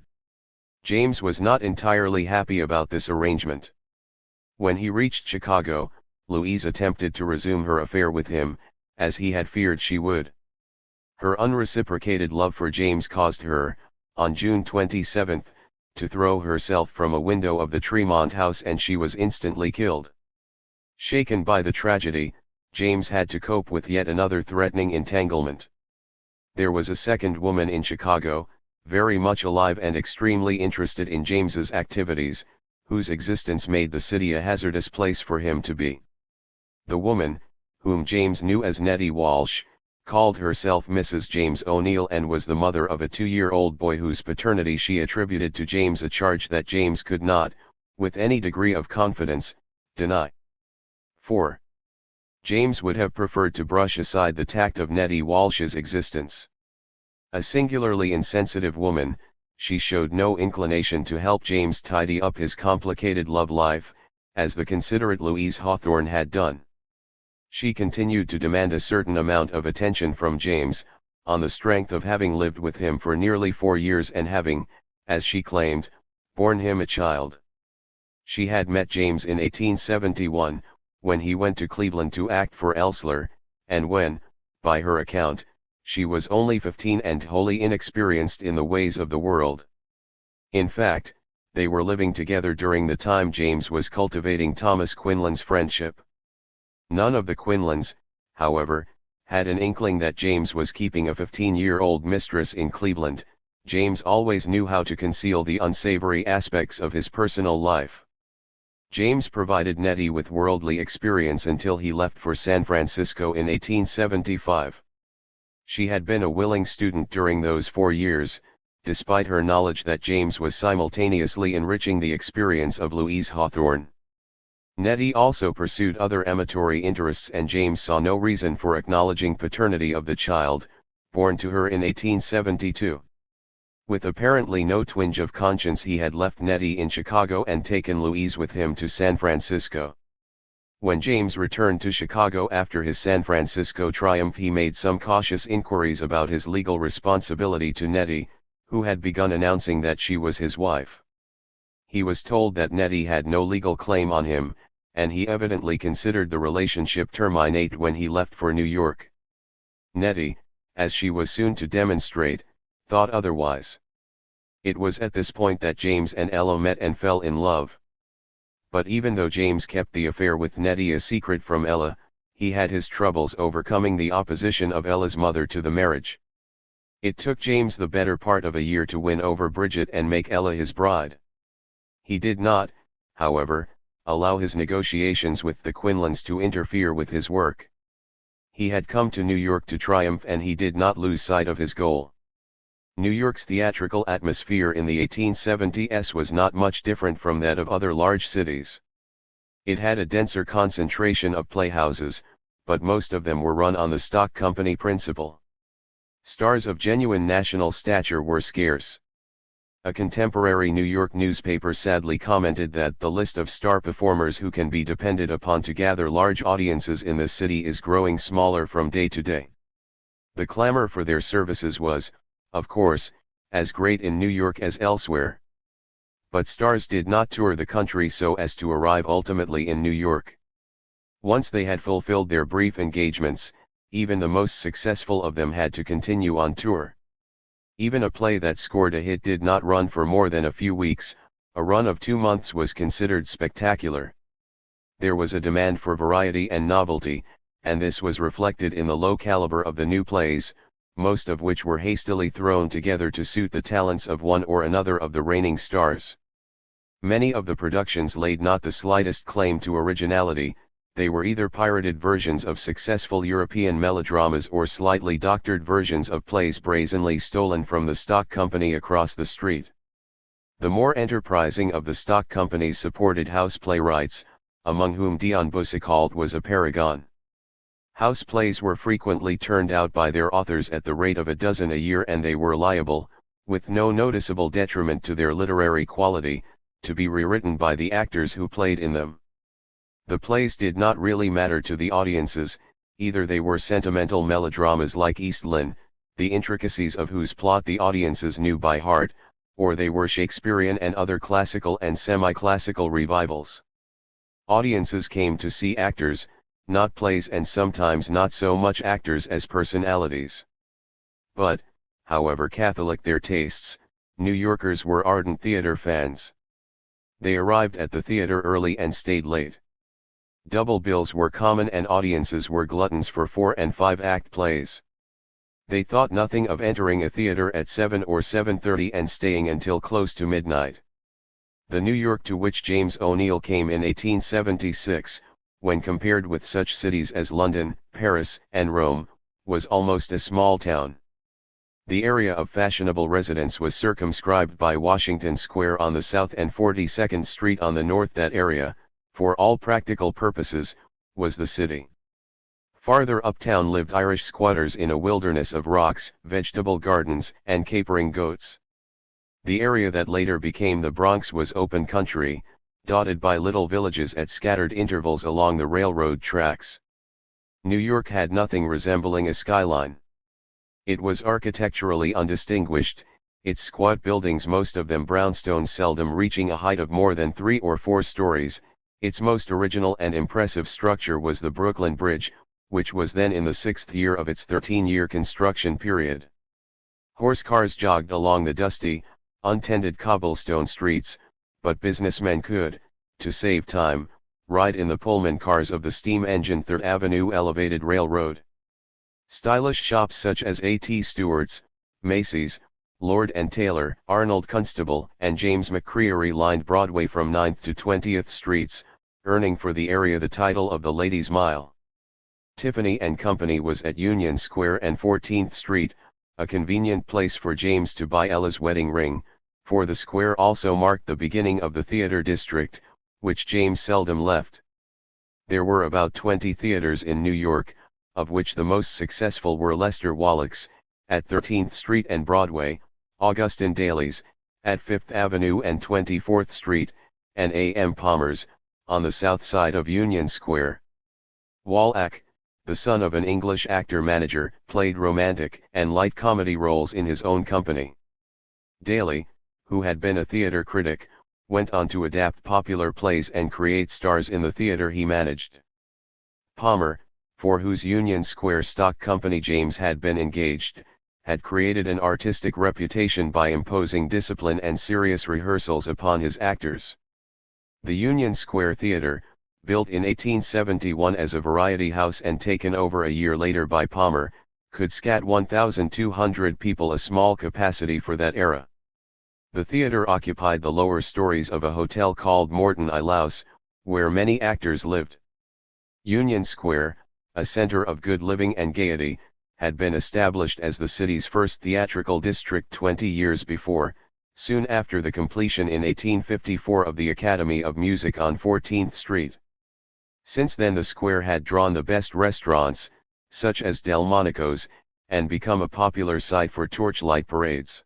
James was not entirely happy about this arrangement. When he reached Chicago, Louise attempted to resume her affair with him, as he had feared she would. Her unreciprocated love for James caused her, on June 27, to throw herself from a window of the Tremont House and she was instantly killed. Shaken by the tragedy, James had to cope with yet another threatening entanglement. There was a second woman in Chicago, very much alive and extremely interested in James's activities, whose existence made the city a hazardous place for him to be. The woman, whom James knew as Nettie Walsh, called herself Mrs. James O'Neill and was the mother of a 2-year-old boy whose paternity she attributed to James, a charge that James could not, with any degree of confidence, deny. 4. James would have preferred to brush aside the tact of Nettie Walsh's existence. A singularly insensitive woman, she showed no inclination to help James tidy up his complicated love life, as the considerate Louise Hawthorne had done. She continued to demand a certain amount of attention from James, on the strength of having lived with him for nearly 4 years and having, as she claimed, borne him a child. She had met James in 1871, when he went to Cleveland to act for Elssler, and when, by her account, she was only 15 and wholly inexperienced in the ways of the world. In fact, they were living together during the time James was cultivating Thomas Quinlan's friendship. None of the Quinlans, however, had an inkling that James was keeping a 15-year-old mistress in Cleveland. James always knew how to conceal the unsavory aspects of his personal life. James provided Nettie with worldly experience until he left for San Francisco in 1875. She had been a willing student during those 4 years, despite her knowledge that James was simultaneously enriching the experience of Louise Hawthorne. Nettie also pursued other amatory interests, and James saw no reason for acknowledging paternity of the child, born to her in 1872. With apparently no twinge of conscience, he had left Nettie in Chicago and taken Louise with him to San Francisco. When James returned to Chicago after his San Francisco triumph, he made some cautious inquiries about his legal responsibility to Nettie, who had begun announcing that she was his wife. He was told that Nettie had no legal claim on him, and he evidently considered the relationship terminate when he left for New York. Nettie, as she was soon to demonstrate, thought otherwise. It was at this point that James and Ella met and fell in love. But even though James kept the affair with Nettie a secret from Ella, he had his troubles overcoming the opposition of Ella's mother to the marriage. It took James the better part of a year to win over Bridget and make Ella his bride. He did not, however, allow his negotiations with the Quinlans to interfere with his work. He had come to New York to triumph, and he did not lose sight of his goal. New York's theatrical atmosphere in the 1870s was not much different from that of other large cities. It had a denser concentration of playhouses, but most of them were run on the stock company principle. Stars of genuine national stature were scarce. A contemporary New York newspaper sadly commented that the list of star performers who can be depended upon to gather large audiences in the city is growing smaller from day to day. The clamor for their services was, of course, as great in New York as elsewhere. But stars did not tour the country so as to arrive ultimately in New York. Once they had fulfilled their brief engagements, even the most successful of them had to continue on tour. Even a play that scored a hit did not run for more than a few weeks. A run of 2 months was considered spectacular. There was a demand for variety and novelty, and this was reflected in the low caliber of the new plays, most of which were hastily thrown together to suit the talents of one or another of the reigning stars. Many of the productions laid not the slightest claim to originality. They were either pirated versions of successful European melodramas or slightly doctored versions of plays brazenly stolen from the stock company across the street. The more enterprising of the stock companies supported house playwrights, among whom Dion Boucicault was a paragon. House plays were frequently turned out by their authors at the rate of a dozen a year, and they were liable, with no noticeable detriment to their literary quality, to be rewritten by the actors who played in them. The plays did not really matter to the audiences. Either they were sentimental melodramas like East Lynne, the intricacies of whose plot the audiences knew by heart, or they were Shakespearean and other classical and semi-classical revivals. Audiences came to see actors, not plays, and sometimes not so much actors as personalities. But, however Catholic their tastes, New Yorkers were ardent theater fans. They arrived at the theater early and stayed late. Double bills were common, and audiences were gluttons for 4- and 5-act plays. They thought nothing of entering a theater at 7 or 7:30 and staying until close to midnight. The New York to which James O'Neill came in 1876, when compared with such cities as London, Paris, and Rome, was almost a small town. The area of fashionable residence was circumscribed by Washington Square on the south and 42nd Street on the north. That area, for all practical purposes, was the city. Farther uptown lived Irish squatters in a wilderness of rocks, vegetable gardens, and capering goats. The area that later became the Bronx was open country, dotted by little villages at scattered intervals along the railroad tracks. New York had nothing resembling a skyline. It was architecturally undistinguished, its squat buildings, most of them brownstone, seldom reaching a height of more than 3 or 4 stories. Its most original and impressive structure was the Brooklyn Bridge, which was then in the 6th year of its 13-year construction period. Horse cars jogged along the dusty, untended cobblestone streets, but businessmen could, to save time, ride in the Pullman cars of the steam-engined 3rd Avenue Elevated Railroad. Stylish shops such as A.T. Stewart's, Macy's, Lord & Taylor, Arnold Constable, and James McCreary lined Broadway from 9th to 20th Streets, earning for the area the title of the Ladies' Mile. Tiffany & Company was at Union Square and 14th Street, a convenient place for James to buy Ella's wedding ring, for the square also marked the beginning of the theater district, which James seldom left. There were about 20 theaters in New York, of which the most successful were Lester Wallack's, at 13th Street and Broadway, Augustin Daly's, at 5th Avenue and 24th Street, and A.M. Palmer's, on the south side of Union Square. Wallack, the son of an English actor-manager, played romantic and light comedy roles in his own company. Daly, who had been a theater critic, went on to adapt popular plays and create stars in the theater he managed. Palmer, for whose Union Square stock company James had been engaged, had created an artistic reputation by imposing discipline and serious rehearsals upon his actors. The Union Square Theater, built in 1871 as a variety house and taken over a year later by Palmer, could scat 1,200 people, a small capacity for that era. The theater occupied the lower stories of a hotel called Morton I. Louse, where many actors lived. Union Square, a center of good living and gaiety, had been established as the city's first theatrical district 20 years before, soon after the completion in 1854 of the Academy of Music on 14th Street. Since then the square had drawn the best restaurants, such as Delmonico's, and become a popular site for torchlight parades.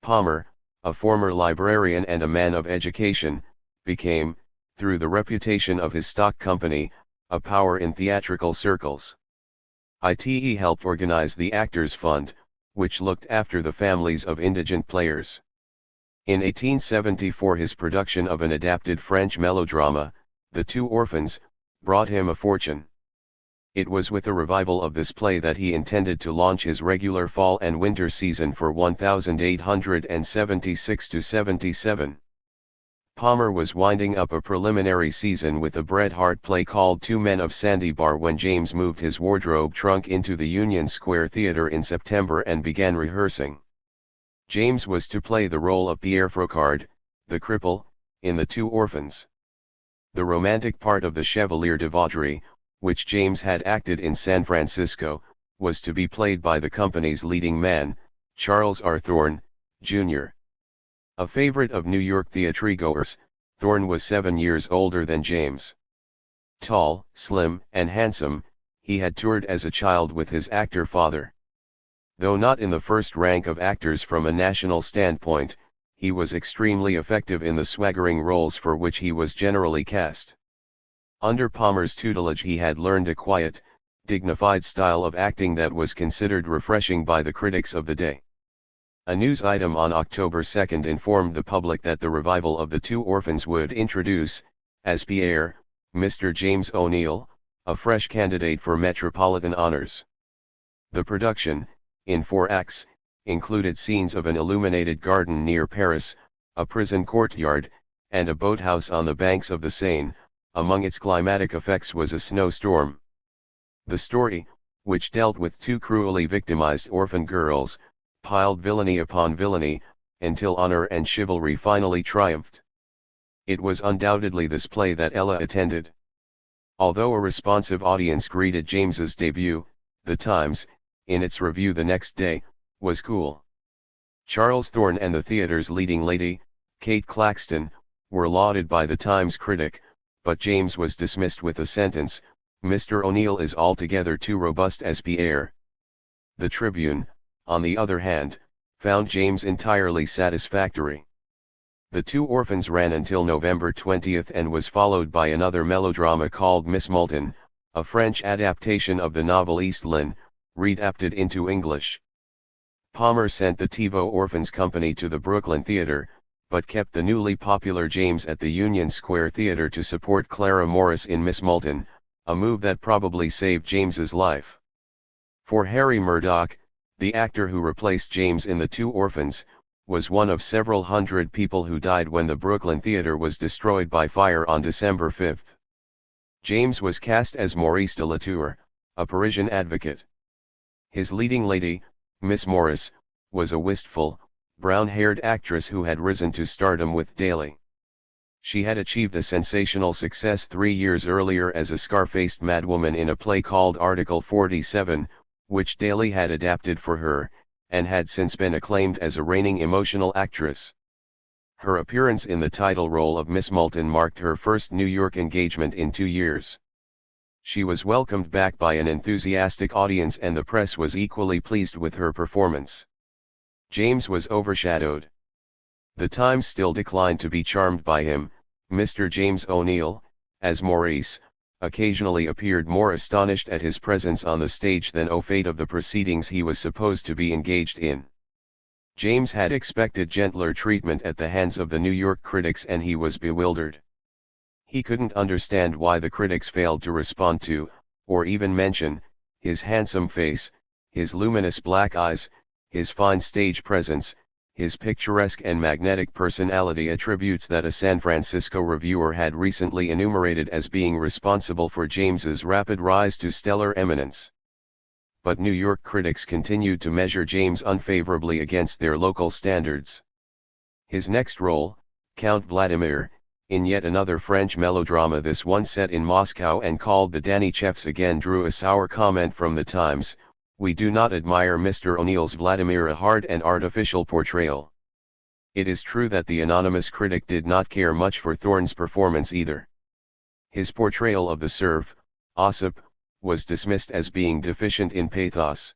Palmer, a former librarian and a man of education, became, through the reputation of his stock company, a power in theatrical circles. He helped organize the Actors Fund, which looked after the families of indigent players. In 1874 his production of an adapted French melodrama, The Two Orphans, brought him a fortune. It was with a revival of this play that he intended to launch his regular fall and winter season for 1876-77. Palmer was winding up a preliminary season with a Bret Harte play called Two Men of Sandy Bar when James moved his wardrobe trunk into the Union Square Theater in September and began rehearsing. James was to play the role of Pierre Frocard, the cripple, in The Two Orphans. The romantic part of the Chevalier de Vaudreuil, which James had acted in San Francisco, was to be played by the company's leading man, Charles R. Thorne, Jr. A favorite of New York theatergoers, Thorne was 7 years older than James. Tall, slim, and handsome, he had toured as a child with his actor father. Though not in the first rank of actors from a national standpoint, he was extremely effective in the swaggering roles for which he was generally cast. Under Palmer's tutelage he had learned a quiet, dignified style of acting that was considered refreshing by the critics of the day. A news item on October 2 informed the public that the revival of The Two Orphans would introduce, as Pierre, Mr. James O'Neill, a fresh candidate for Metropolitan honors. The production, in 4 acts, included scenes of an illuminated garden near Paris, a prison courtyard, and a boathouse on the banks of the Seine. Among its climatic effects was a snowstorm. The story, which dealt with 2 cruelly victimized orphan girls, piled villainy upon villainy, until honor and chivalry finally triumphed. It was undoubtedly this play that Ella attended. Although a responsive audience greeted James's debut, The Times, in its review the next day, was cool. Charles Thorne and the theater's leading lady, Kate Claxton, were lauded by the Times critic, but James was dismissed with the sentence, "Mr. O'Neill is altogether too robust as Pierre." The Tribune, on the other hand, found James entirely satisfactory. The Two Orphans ran until November 20 and was followed by another melodrama called Miss Moulton, a French adaptation of the novel East Lynne, Readapted into English. Palmer sent the TiVo Orphans Company to the Brooklyn Theater, but kept the newly popular James at the Union Square Theater to support Clara Morris in Miss Moulton, a move that probably saved James's life. For Harry Murdoch, the actor who replaced James in The Two Orphans, was one of several hundred people who died when the Brooklyn Theater was destroyed by fire on December 5. James was cast as Maurice de la Tour, a Parisian advocate. His leading lady, Miss Morris, was a wistful, brown-haired actress who had risen to stardom with Daly. She had achieved a sensational success 3 years earlier as a scar-faced madwoman in a play called Article 47, which Daly had adapted for her, and had since been acclaimed as a reigning emotional actress. Her appearance in the title role of Miss Moulton marked her first New York engagement in 2 years. She was welcomed back by an enthusiastic audience and the press was equally pleased with her performance. James was overshadowed. The Times still declined to be charmed by him. Mr. James O'Neill, as Maurice, occasionally appeared more astonished at his presence on the stage than au fait of the proceedings he was supposed to be engaged in. James had expected gentler treatment at the hands of the New York critics and he was bewildered. He couldn't understand why the critics failed to respond to, or even mention, his handsome face, his luminous black eyes, his fine stage presence, his picturesque and magnetic personality, attributes that a San Francisco reviewer had recently enumerated as being responsible for James's rapid rise to stellar eminence. But New York critics continued to measure James unfavorably against their local standards. His next role, Count Vladimir, in yet another French melodrama, this one set in Moscow and called The Danichefs, again drew a sour comment from the Times. "We do not admire Mr. O'Neill's Vladimir, a hard and artificial portrayal." It is true that the anonymous critic did not care much for Thorne's performance either. His portrayal of the serf, Ossip, was dismissed as being deficient in pathos.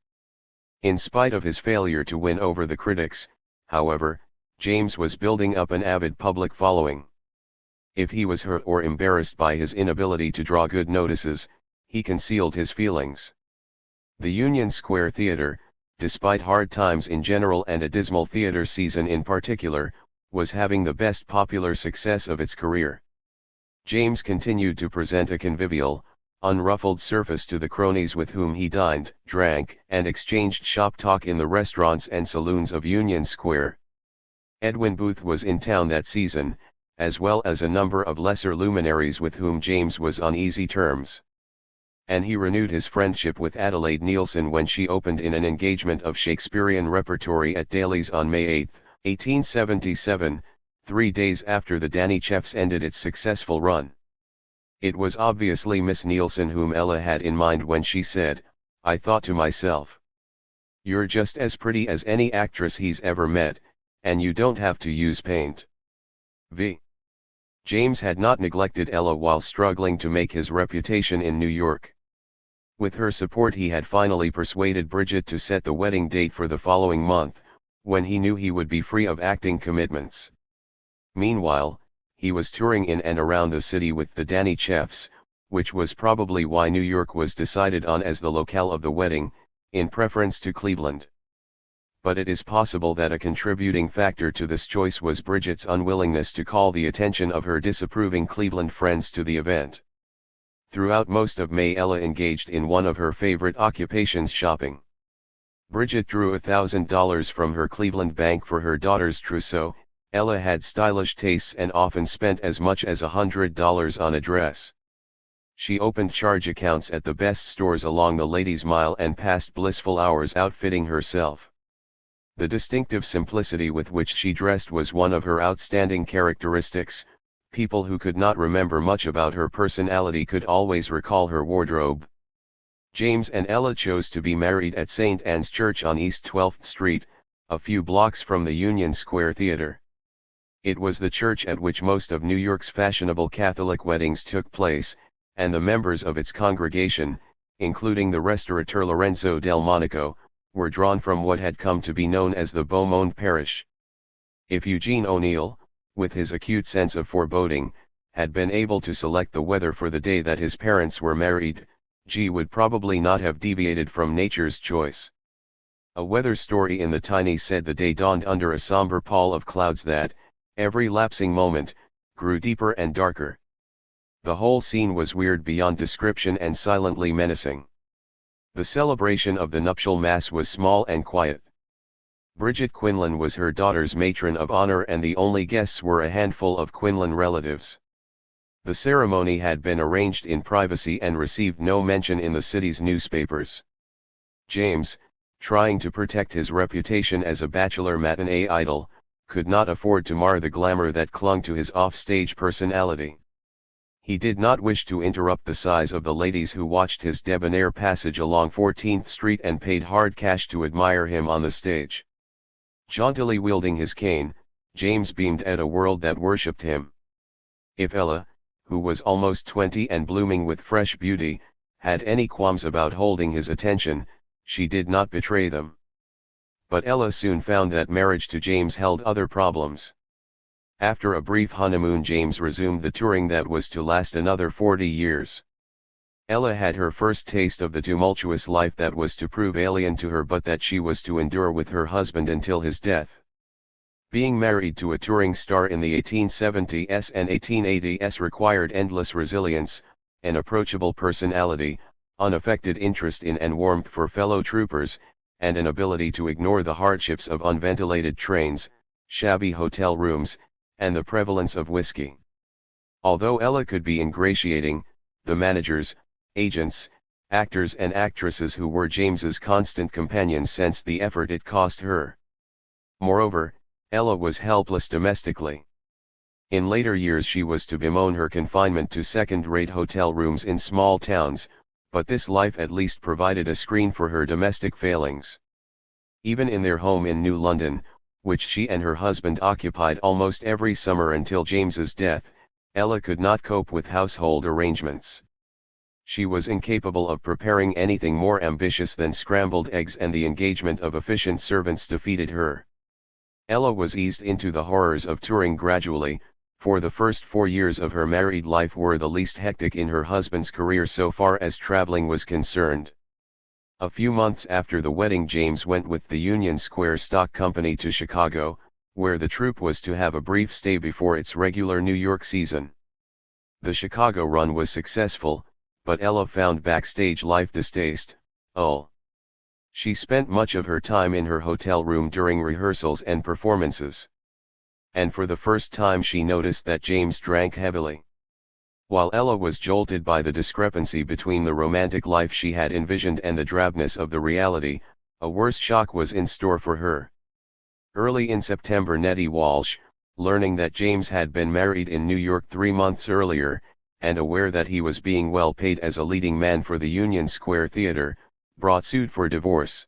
In spite of his failure to win over the critics, however, James was building up an avid public following. If he was hurt or embarrassed by his inability to draw good notices, he concealed his feelings. The Union Square Theater, despite hard times in general and a dismal theater season in particular, was having the best popular success of its career. James continued to present a convivial, unruffled surface to the cronies with whom he dined, drank, and exchanged shop talk in the restaurants and saloons of Union Square. Edwin Booth was in town that season, as well as a number of lesser luminaries with whom James was on easy terms. And he renewed his friendship with Adelaide Neilson when she opened in an engagement of Shakespearean repertory at Daly's on May 8, 1877, 3 days after the Danichefs ended its successful run. It was obviously Miss Neilson whom Ella had in mind when she said, "I thought to myself, you're just as pretty as any actress he's ever met, and you don't have to use paint." V. James had not neglected Ella while struggling to make his reputation in New York. With her support he had finally persuaded Bridget to set the wedding date for the following month, when he knew he would be free of acting commitments. Meanwhile, he was touring in and around the city with the Danichefs, which was probably why New York was decided on as the locale of the wedding, in preference to Cleveland. But it is possible that a contributing factor to this choice was Bridget's unwillingness to call the attention of her disapproving Cleveland friends to the event. Throughout most of May, Ella engaged in one of her favorite occupations, shopping. Bridget drew $1,000 from her Cleveland bank for her daughter's trousseau. Ella had stylish tastes and often spent as much as $100 on a dress. She opened charge accounts at the best stores along the Ladies' Mile and passed blissful hours outfitting herself. The distinctive simplicity with which she dressed was one of her outstanding characteristics. People who could not remember much about her personality could always recall her wardrobe. James and Ella chose to be married at St. Anne's Church on East 12th Street, a few blocks from the Union Square Theater. It was the church at which most of New York's fashionable Catholic weddings took place, and the members of its congregation, including the restaurateur Lorenzo del Monaco, were drawn from what had come to be known as the Beau Monde parish. If Eugene O'Neill, with his acute sense of foreboding, had been able to select the weather for the day that his parents were married, G would probably not have deviated from nature's choice. A weather story in the Tiny said the day dawned under a somber pall of clouds that, every lapsing moment, grew deeper and darker. The whole scene was weird beyond description and silently menacing. The celebration of the nuptial mass was small and quiet. Bridget Quinlan was her daughter's matron of honor and the only guests were a handful of Quinlan relatives. The ceremony had been arranged in privacy and received no mention in the city's newspapers. James, trying to protect his reputation as a bachelor matinee idol, could not afford to mar the glamour that clung to his off-stage personality. He did not wish to interrupt the sighs of the ladies who watched his debonair passage along 14th Street and paid hard cash to admire him on the stage. Jauntily wielding his cane, James beamed at a world that worshipped him. If Ella, who was almost 20 and blooming with fresh beauty, had any qualms about holding his attention, she did not betray them. But Ella soon found that marriage to James held other problems. After a brief honeymoon, James resumed the touring that was to last another 40 years. Ella had her first taste of the tumultuous life that was to prove alien to her but that she was to endure with her husband until his death. Being married to a touring star in the 1870s and 1880s required endless resilience, an approachable personality, unaffected interest in and warmth for fellow troopers, and an ability to ignore the hardships of unventilated trains, shabby hotel rooms, and the prevalence of whiskey. Although Ella could be ingratiating, the managers, agents, actors and actresses who were James's constant companions sensed the effort it cost her. Moreover, Ella was helpless domestically. In later years she was to bemoan her confinement to second-rate hotel rooms in small towns, but this life at least provided a screen for her domestic failings. Even in their home in New London, which she and her husband occupied almost every summer until James's death, Ella could not cope with household arrangements. She was incapable of preparing anything more ambitious than scrambled eggs, and the engagement of efficient servants defeated her. Ella was eased into the horrors of touring gradually, for the first 4 years of her married life were the least hectic in her husband's career so far as traveling was concerned. A few months after the wedding, James went with the Union Square Stock Company to Chicago, where the troupe was to have a brief stay before its regular New York season. The Chicago run was successful, but Ella found backstage life distasteful. She spent much of her time in her hotel room during rehearsals and performances. And for the first time she noticed that James drank heavily. While Ella was jolted by the discrepancy between the romantic life she had envisioned and the drabness of the reality, a worse shock was in store for her. Early in September, Nettie Walsh, learning that James had been married in New York 3 months earlier, and aware that he was being well paid as a leading man for the Union Square Theater, brought suit for divorce.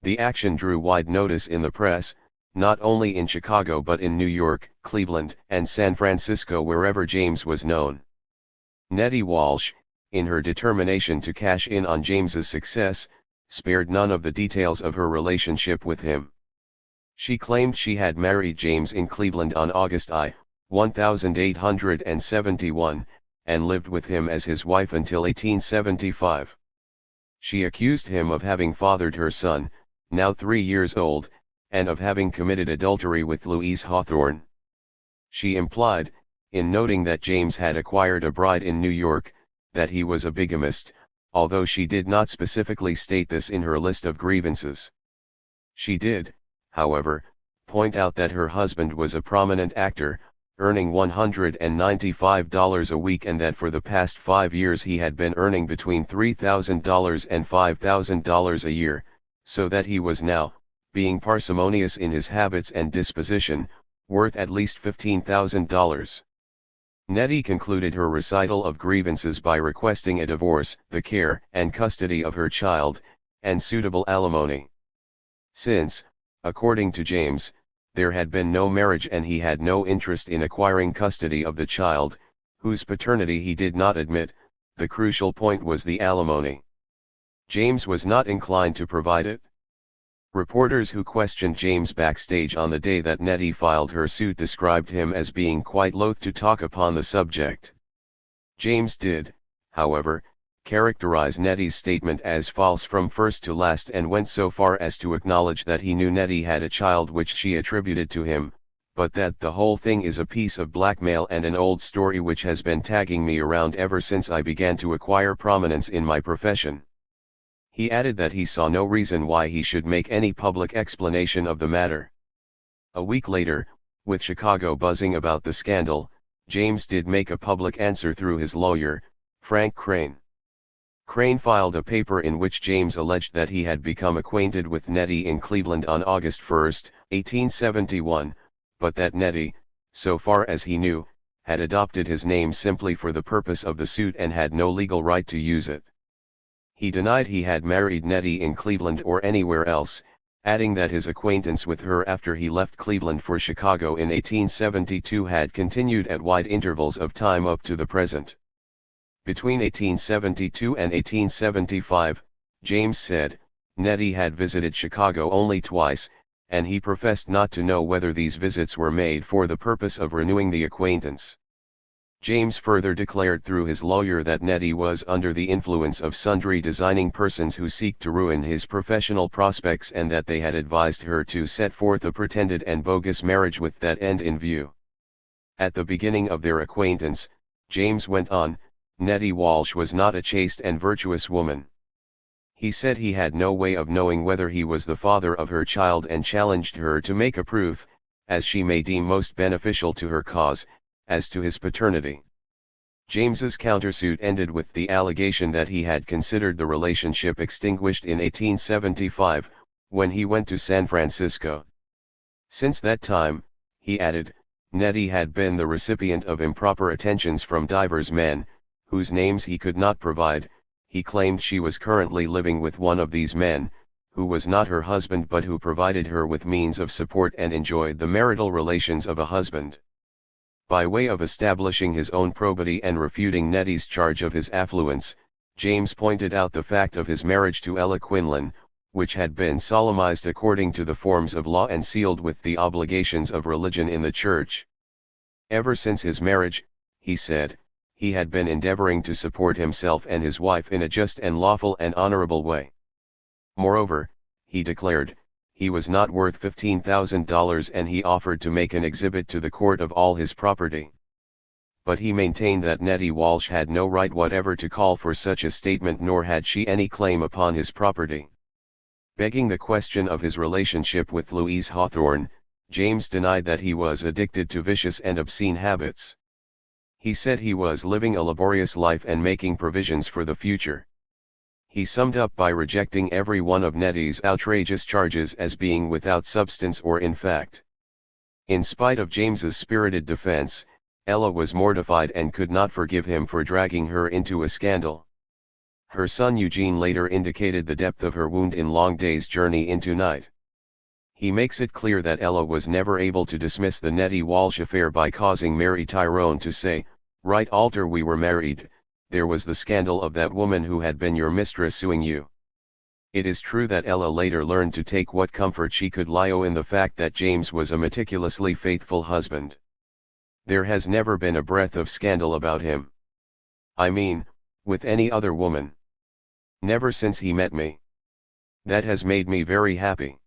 The action drew wide notice in the press, not only in Chicago but in New York, Cleveland, and San Francisco, wherever James was known. Nettie Walsh, in her determination to cash in on James's success, spared none of the details of her relationship with him. She claimed she had married James in Cleveland on August 1871, and lived with him as his wife until 1875. She accused him of having fathered her son, now 3 years old, and of having committed adultery with Louise Hawthorne. She implied, in noting that James had acquired a bride in New York, that he was a bigamist, although she did not specifically state this in her list of grievances. She did, however, point out that her husband was a prominent actor, earning $195 a week, and that for the past 5 years he had been earning between $3,000 and $5,000 a year, so that he was now, being parsimonious in his habits and disposition, worth at least $15,000. Nettie concluded her recital of grievances by requesting a divorce, the care and custody of her child, and suitable alimony. Since, according to James, there had been no marriage and he had no interest in acquiring custody of the child, whose paternity he did not admit, the crucial point was the alimony. James was not inclined to provide it. Reporters who questioned James backstage on the day that Nettie filed her suit described him as being quite loath to talk upon the subject. James did, however, characterized Nettie's statement as false from first to last and went so far as to acknowledge that he knew Nettie had a child which she attributed to him, but that the whole thing is a piece of blackmail and an old story which has been tagging me around ever since I began to acquire prominence in my profession. He added that he saw no reason why he should make any public explanation of the matter. A week later, with Chicago buzzing about the scandal, James did make a public answer through his lawyer, Frank Crane. Crane filed a paper in which James alleged that he had become acquainted with Nettie in Cleveland on August 1, 1871, but that Nettie, so far as he knew, had adopted his name simply for the purpose of the suit and had no legal right to use it. He denied he had married Nettie in Cleveland or anywhere else, adding that his acquaintance with her after he left Cleveland for Chicago in 1872 had continued at wide intervals of time up to the present. Between 1872 and 1875, James said, Nettie had visited Chicago only twice, and he professed not to know whether these visits were made for the purpose of renewing the acquaintance. James further declared through his lawyer that Nettie was under the influence of sundry designing persons who seek to ruin his professional prospects and that they had advised her to set forth a pretended and bogus marriage with that end in view. At the beginning of their acquaintance, James went on, Nettie Walsh was not a chaste and virtuous woman. He said he had no way of knowing whether he was the father of her child and challenged her to make a proof, as she may deem most beneficial to her cause, as to his paternity. James's countersuit ended with the allegation that he had considered the relationship extinguished in 1875, when he went to San Francisco. Since that time, he added, Nettie had been the recipient of improper attentions from divers men, whose names he could not provide. He claimed she was currently living with one of these men, who was not her husband but who provided her with means of support and enjoyed the marital relations of a husband. By way of establishing his own probity and refuting Nettie's charge of his affluence, James pointed out the fact of his marriage to Ella Quinlan, which had been solemnized according to the forms of law and sealed with the obligations of religion in the church. Ever since his marriage, he said, he had been endeavoring to support himself and his wife in a just and lawful and honorable way. Moreover, he declared, he was not worth $15,000 and he offered to make an exhibit to the court of all his property. But he maintained that Nettie Walsh had no right whatever to call for such a statement nor had she any claim upon his property. Begging the question of his relationship with Louise Hawthorne, James denied that he was addicted to vicious and obscene habits. He said he was living a laborious life and making provisions for the future. He summed up by rejecting every one of Nettie's outrageous charges as being without substance or in fact. In spite of James's spirited defense, Ella was mortified and could not forgive him for dragging her into a scandal. Her son Eugene later indicated the depth of her wound in Long Day's Journey into Night. He makes it clear that Ella was never able to dismiss the Nettie Walsh affair by causing Mary Tyrone to say, "Right alter we were married, there was the scandal of that woman who had been your mistress suing you." It is true that Ella later learned to take what comfort she could lie in the fact that James was a meticulously faithful husband. There has never been a breath of scandal about him. I mean, with any other woman. Never since he met me. That has made me very happy.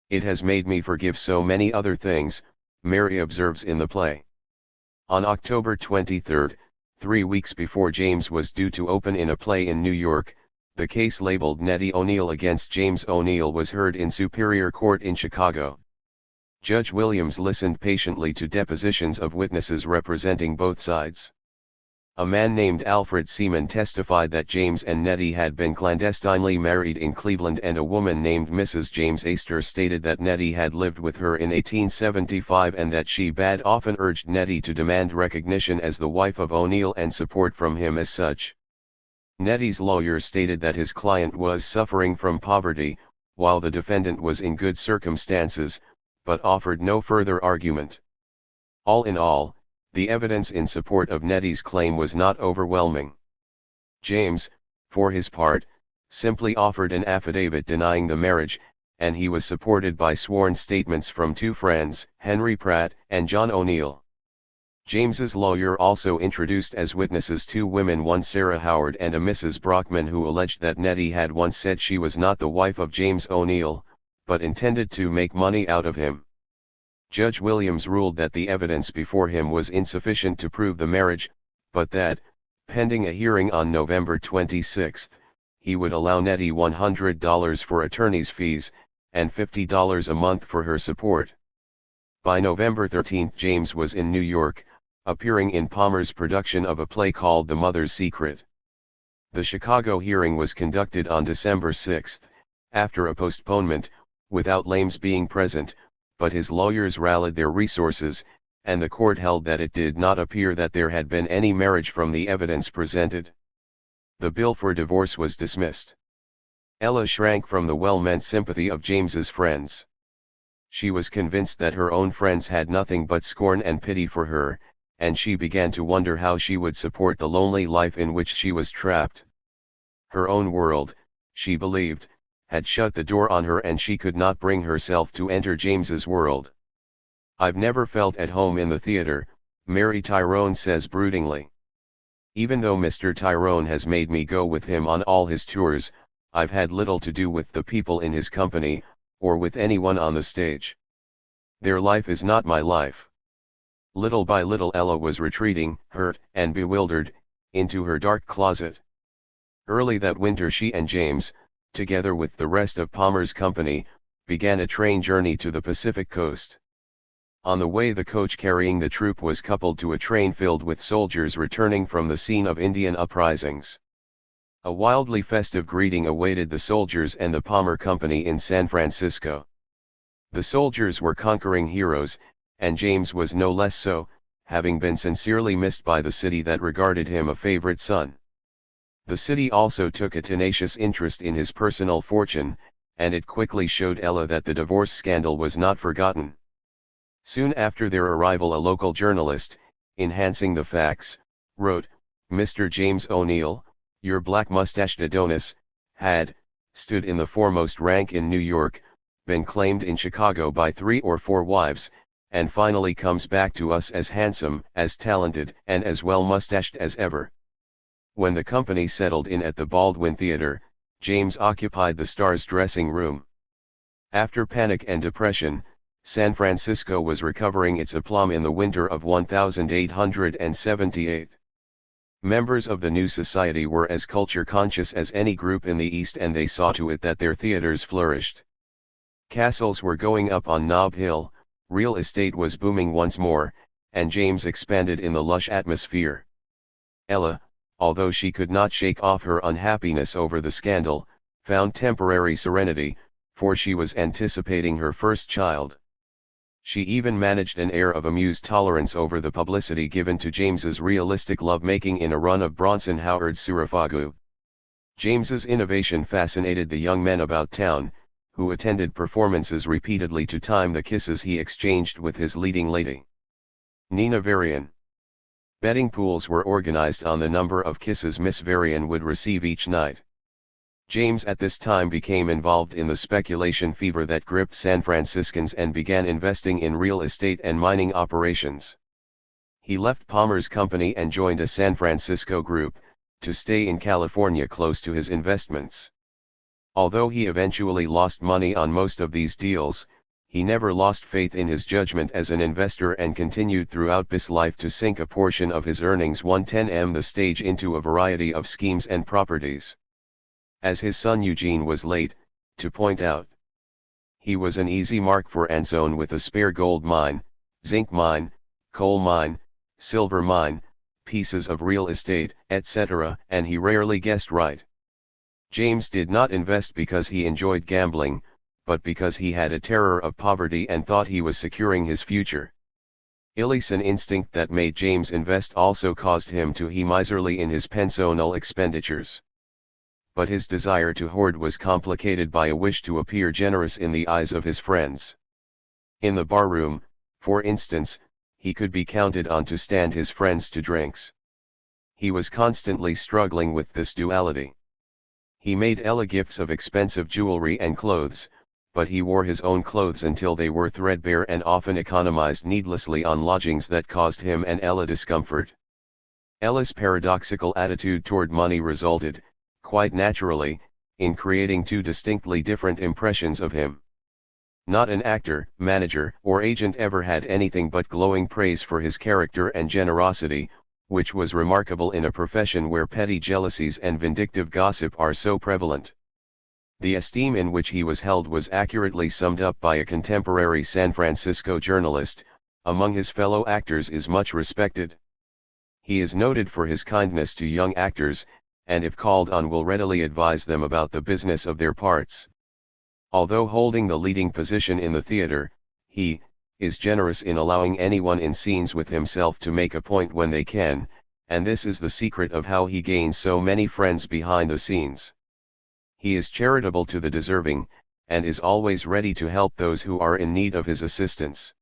It has made me forgive so many other things, Mary observes in the play. On October 23, 3 weeks before James was due to open in a play in New York, the case labeled Nettie O'Neill against James O'Neill was heard in Superior Court in Chicago. Judge Williams listened patiently to depositions of witnesses representing both sides. A man named Alfred Seaman testified that James and Nettie had been clandestinely married in Cleveland, and a woman named Mrs. James Astor stated that Nettie had lived with her in 1875 and that she had often urged Nettie to demand recognition as the wife of O'Neill and support from him as such. Nettie's lawyer stated that his client was suffering from poverty, while the defendant was in good circumstances, but offered no further argument. All in all, the evidence in support of Nettie's claim was not overwhelming. James, for his part, simply offered an affidavit denying the marriage, and he was supported by sworn statements from two friends, Henry Pratt and John O'Neill. James's lawyer also introduced as witnesses two women, one Sarah Howard and a Mrs. Brockman, who alleged that Nettie had once said she was not the wife of James O'Neill, but intended to make money out of him. Judge Williams ruled that the evidence before him was insufficient to prove the marriage, but that, pending a hearing on November 26, he would allow Nettie $100 for attorney's fees, and $50 a month for her support. By November 13, James was in New York, appearing in Palmer's production of a play called The Mother's Secret. The Chicago hearing was conducted on December 6, after a postponement, without Lames being present, but his lawyers rallied their resources, and the court held that it did not appear that there had been any marriage from the evidence presented. The bill for divorce was dismissed. Ella shrank from the well-meant sympathy of James's friends. She was convinced that her own friends had nothing but scorn and pity for her, and she began to wonder how she would support the lonely life in which she was trapped. Her own world, she believed, had shut the door on her, and she could not bring herself to enter James's world. "I've never felt at home in the theater," Mary Tyrone says broodingly. "Even though Mr. Tyrone has made me go with him on all his tours, I've had little to do with the people in his company, or with anyone on the stage. Their life is not my life." Little by little Ella was retreating, hurt and bewildered, into her dark closet. Early that winter she and James, together with the rest of Palmer's company, began a train journey to the Pacific coast. On the way, the coach carrying the troupe was coupled to a train filled with soldiers returning from the scene of Indian uprisings. A wildly festive greeting awaited the soldiers and the Palmer Company in San Francisco. The soldiers were conquering heroes, and James was no less so, having been sincerely missed by the city that regarded him a favorite son. The city also took a tenacious interest in his personal fortune, and it quickly showed Ella that the divorce scandal was not forgotten. Soon after their arrival, a local journalist, enhancing the facts, wrote, "Mr. James O'Neill, your black-mustached Adonis, had stood in the foremost rank in New York, been claimed in Chicago by 3 or 4 wives, and finally comes back to us as handsome, as talented, and as well-mustached as ever." When the company settled in at the Baldwin Theater, James occupied the star's dressing room. After panic and depression, San Francisco was recovering its aplomb in the winter of 1878. Members of the new society were as culture-conscious as any group in the East, and they saw to it that their theaters flourished. Castles were going up on Nob Hill, real estate was booming once more, and James expanded in the lush atmosphere. Ella, although she could not shake off her unhappiness over the scandal, found temporary serenity, for she was anticipating her first child. She even managed an air of amused tolerance over the publicity given to James's realistic love-making in a run of Bronson Howard's Surafegu. James's innovation fascinated the young men about town, who attended performances repeatedly to time the kisses he exchanged with his leading lady, Nina Varian. Betting pools were organized on the number of kisses Miss Varian would receive each night. James at this time became involved in the speculation fever that gripped San Franciscans and began investing in real estate and mining operations. He left Palmer's company and joined a San Francisco group, to stay in California close to his investments. Although he eventually lost money on most of these deals, he never lost faith in his judgment as an investor and continued throughout his life to sink a portion of his earnings 1/10 the stage into a variety of schemes and properties. As his son Eugene was late to point out, he was an easy mark for Anzone with a spare gold mine, zinc mine, coal mine, silver mine, pieces of real estate, etc., and he rarely guessed right. James did not invest because he enjoyed gambling, but because he had a terror of poverty and thought he was securing his future. Ellison instinct that made James invest also caused him to be miserly in his pensional expenditures. But his desire to hoard was complicated by a wish to appear generous in the eyes of his friends. In the barroom, for instance, he could be counted on to stand his friends to drinks. He was constantly struggling with this duality. He made Ella gifts of expensive jewelry and clothes, but he wore his own clothes until they were threadbare and often economized needlessly on lodgings that caused him and Ella discomfort. Ella's paradoxical attitude toward money resulted, quite naturally, in creating two distinctly different impressions of him. Not an actor, manager, or agent ever had anything but glowing praise for his character and generosity, which was remarkable in a profession where petty jealousies and vindictive gossip are so prevalent. The esteem in which he was held was accurately summed up by a contemporary San Francisco journalist: among his fellow actors is much respected. He is noted for his kindness to young actors, and if called on will readily advise them about the business of their parts. Although holding the leading position in the theater, he is generous in allowing anyone in scenes with himself to make a point when they can, and this is the secret of how he gains so many friends behind the scenes. He is charitable to the deserving, and is always ready to help those who are in need of his assistance.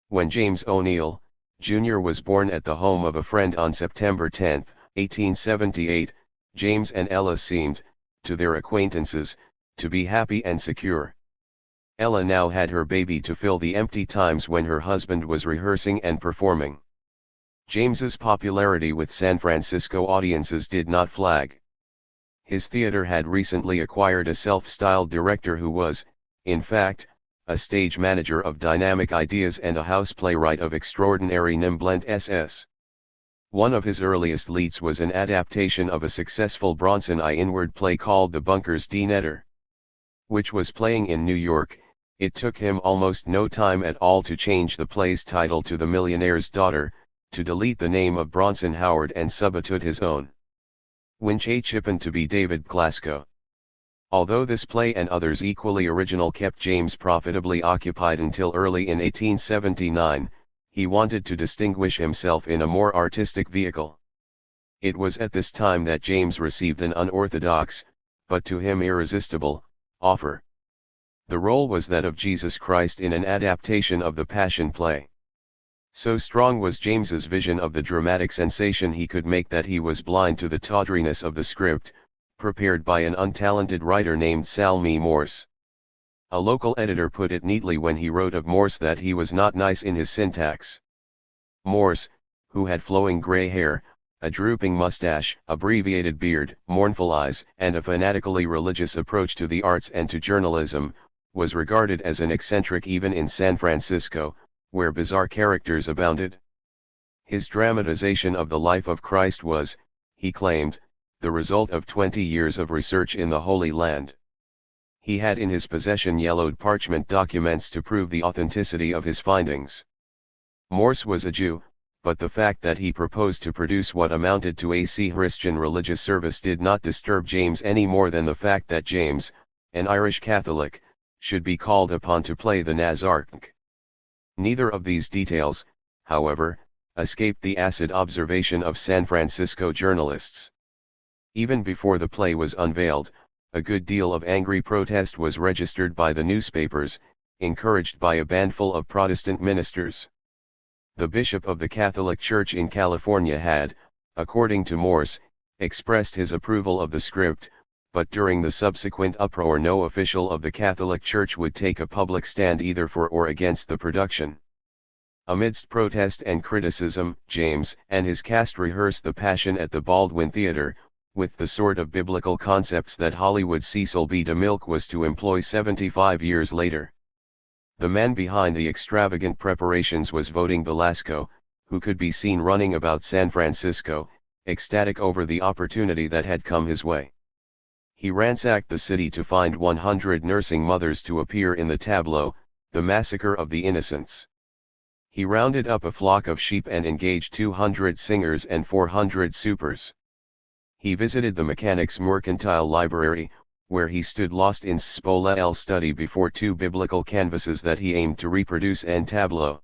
When James O'Neill, Jr. was born at the home of a friend on September 10, 1878, James and Ella seemed, to their acquaintances, to be happy and secure. Ella now had her baby to fill the empty times when her husband was rehearsing and performing. James's popularity with San Francisco audiences did not flag. His theater had recently acquired a self-styled director who was, in fact, a stage manager of dynamic ideas and a house playwright of extraordinary nimbleness. One of his earliest leads was an adaptation of a successful Bronson I inward play called The Bunker's D. Netter, which was playing in New York. It took him almost no time at all to change the play's title to The Millionaire's Daughter, to delete the name of Bronson Howard and substitute his own, Winch A. Chippen, to be David Glasgow. Although this play and others equally original kept James profitably occupied until early in 1879, he wanted to distinguish himself in a more artistic vehicle. It was at this time that James received an unorthodox, but to him irresistible, offer. The role was that of Jesus Christ in an adaptation of the Passion Play. So strong was James's vision of the dramatic sensation he could make that he was blind to the tawdriness of the script, prepared by an untalented writer named Salmi Morse. A local editor put it neatly when he wrote of Morse that he was not nice in his syntax. Morse, who had flowing gray hair, a drooping mustache, abbreviated beard, mournful eyes, and a fanatically religious approach to the arts and to journalism, was regarded as an eccentric even in San Francisco, where bizarre characters abounded. His dramatization of the life of Christ was, he claimed, the result of 20 years of research in the Holy Land. He had in his possession yellowed parchment documents to prove the authenticity of his findings. Morse was a Jew, but the fact that he proposed to produce what amounted to a Christian religious service did not disturb James any more than the fact that James, an Irish Catholic, should be called upon to play the Nazarch. Neither of these details, however, escaped the acid observation of San Francisco journalists. Even before the play was unveiled, a good deal of angry protest was registered by the newspapers, encouraged by a bandful of Protestant ministers. The Bishop of the Catholic Church in California had, according to Morse, expressed his approval of the script, but during the subsequent uproar no official of the Catholic Church would take a public stand either for or against the production. Amidst protest and criticism, James and his cast rehearsed the Passion at the Baldwin Theater, with the sort of biblical concepts that Hollywood's Cecil B. DeMille was to employ 75 years later. The man behind the extravagant preparations was Voting Velasco, who could be seen running about San Francisco, ecstatic over the opportunity that had come his way. He ransacked the city to find 100 nursing mothers to appear in the tableau, The Massacre of the Innocents. He rounded up a flock of sheep and engaged 200 singers and 400 supers. He visited the Mechanics' Mercantile Library, where he stood lost in Spolle's study before two biblical canvases that he aimed to reproduce en tableau.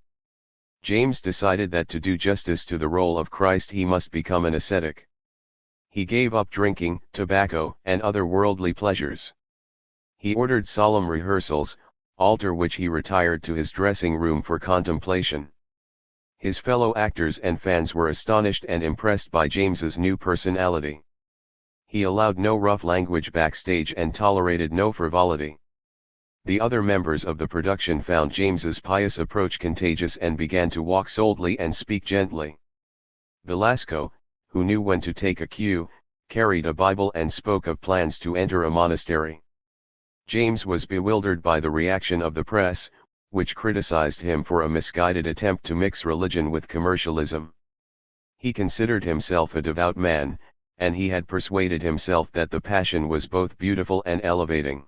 James decided that to do justice to the role of Christ he must become an ascetic. He gave up drinking, tobacco, and other worldly pleasures. He ordered solemn rehearsals, after which he retired to his dressing room for contemplation. His fellow actors and fans were astonished and impressed by James's new personality. He allowed no rough language backstage and tolerated no frivolity. The other members of the production found James's pious approach contagious and began to walk solidly and speak gently. Velasco, who knew when to take a cue, carried a Bible and spoke of plans to enter a monastery. James was bewildered by the reaction of the press, which criticized him for a misguided attempt to mix religion with commercialism. He considered himself a devout man, and he had persuaded himself that the Passion was both beautiful and elevating.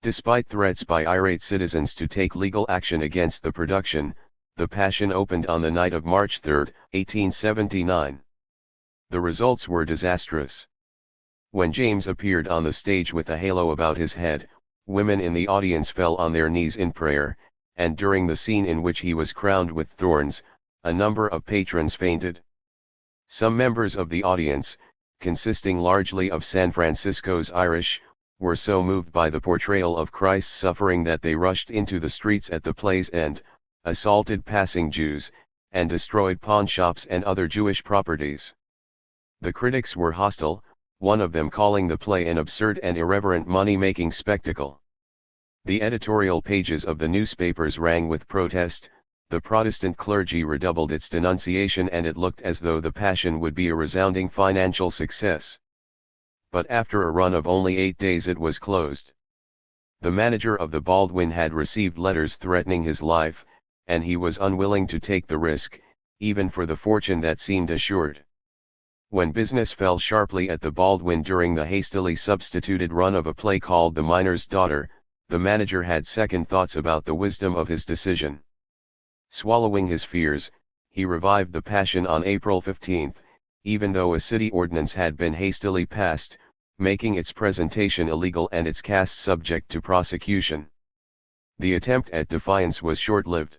Despite threats by irate citizens to take legal action against the production, the Passion opened on the night of March 3, 1879. The results were disastrous. When James appeared on the stage with a halo about his head, women in the audience fell on their knees in prayer, and during the scene in which he was crowned with thorns, a number of patrons fainted. Some members of the audience, consisting largely of San Francisco's Irish, were so moved by the portrayal of Christ's suffering that they rushed into the streets at the play's end, assaulted passing Jews, and destroyed pawnshops and other Jewish properties. The critics were hostile, one of them calling the play an absurd and irreverent money-making spectacle. The editorial pages of the newspapers rang with protest, the Protestant clergy redoubled its denunciation, and it looked as though the Passion would be a resounding financial success. But after a run of only 8 days it was closed. The manager of the Baldwin had received letters threatening his life, and he was unwilling to take the risk, even for the fortune that seemed assured. When business fell sharply at the Baldwin during the hastily substituted run of a play called The Miner's Daughter, the manager had second thoughts about the wisdom of his decision. Swallowing his fears, he revived the Passion on April 15, even though a city ordinance had been hastily passed, making its presentation illegal and its cast subject to prosecution. The attempt at defiance was short-lived.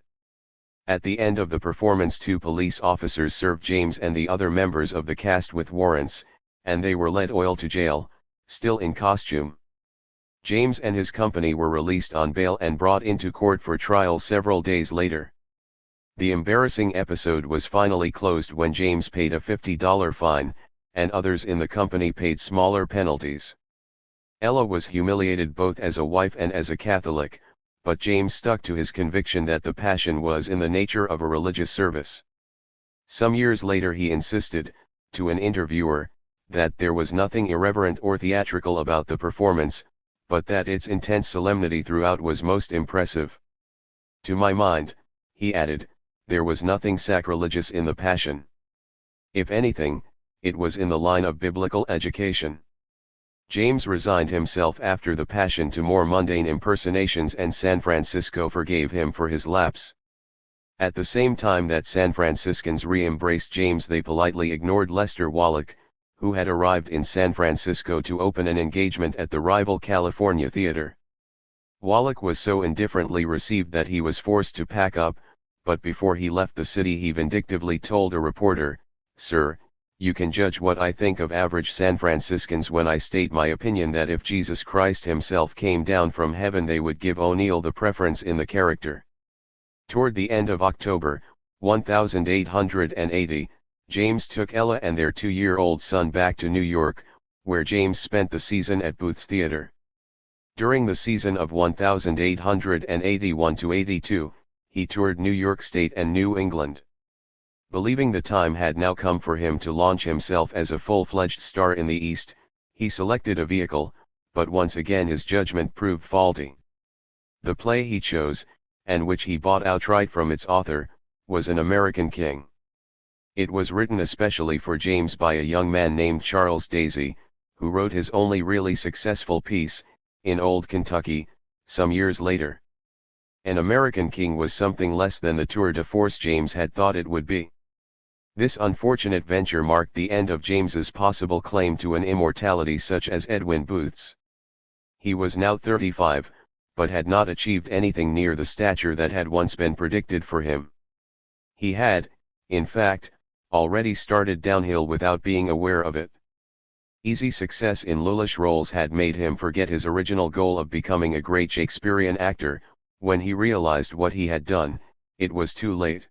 At the end of the performance, 2 police officers served James and the other members of the cast with warrants, and they were led to jail, still in costume. James and his company were released on bail and brought into court for trial several days later. The embarrassing episode was finally closed when James paid a $50 fine, and others in the company paid smaller penalties. Ella was humiliated both as a wife and as a Catholic, but James stuck to his conviction that the Passion was in the nature of a religious service. Some years later he insisted, to an interviewer, that there was nothing irreverent or theatrical about the performance, but that its intense solemnity throughout was most impressive. To my mind, he added, there was nothing sacrilegious in the Passion. If anything, it was in the line of biblical education. James resigned himself after the Passion to more mundane impersonations, and San Francisco forgave him for his lapse. At the same time that San Franciscans re-embraced James, they politely ignored Lester Wallach, who had arrived in San Francisco to open an engagement at the rival California Theater. Wallach was so indifferently received that he was forced to pack up, but before he left the city he vindictively told a reporter, "Sir, you can judge what I think of average San Franciscans when I state my opinion that if Jesus Christ himself came down from heaven they would give O'Neill the preference in the character." Toward the end of October, 1880, James took Ella and their 2-year-old son back to New York, where James spent the season at Booth's Theatre. During the season of 1881–82, he toured New York State and New England. Believing the time had now come for him to launch himself as a full-fledged star in the East, he selected a vehicle, but once again his judgment proved faulty. The play he chose, and which he bought outright from its author, was An American King. It was written especially for James by a young man named Charles Daisy, who wrote his only really successful piece, in Old Kentucky, some years later. An American King was something less than the tour de force James had thought it would be. This unfortunate venture marked the end of James's possible claim to an immortality such as Edwin Booth's. He was now 35, but had not achieved anything near the stature that had once been predicted for him. He had, in fact, already started downhill without being aware of it. Easy success in Lulish roles had made him forget his original goal of becoming a great Shakespearean actor. When he realized what he had done, it was too late.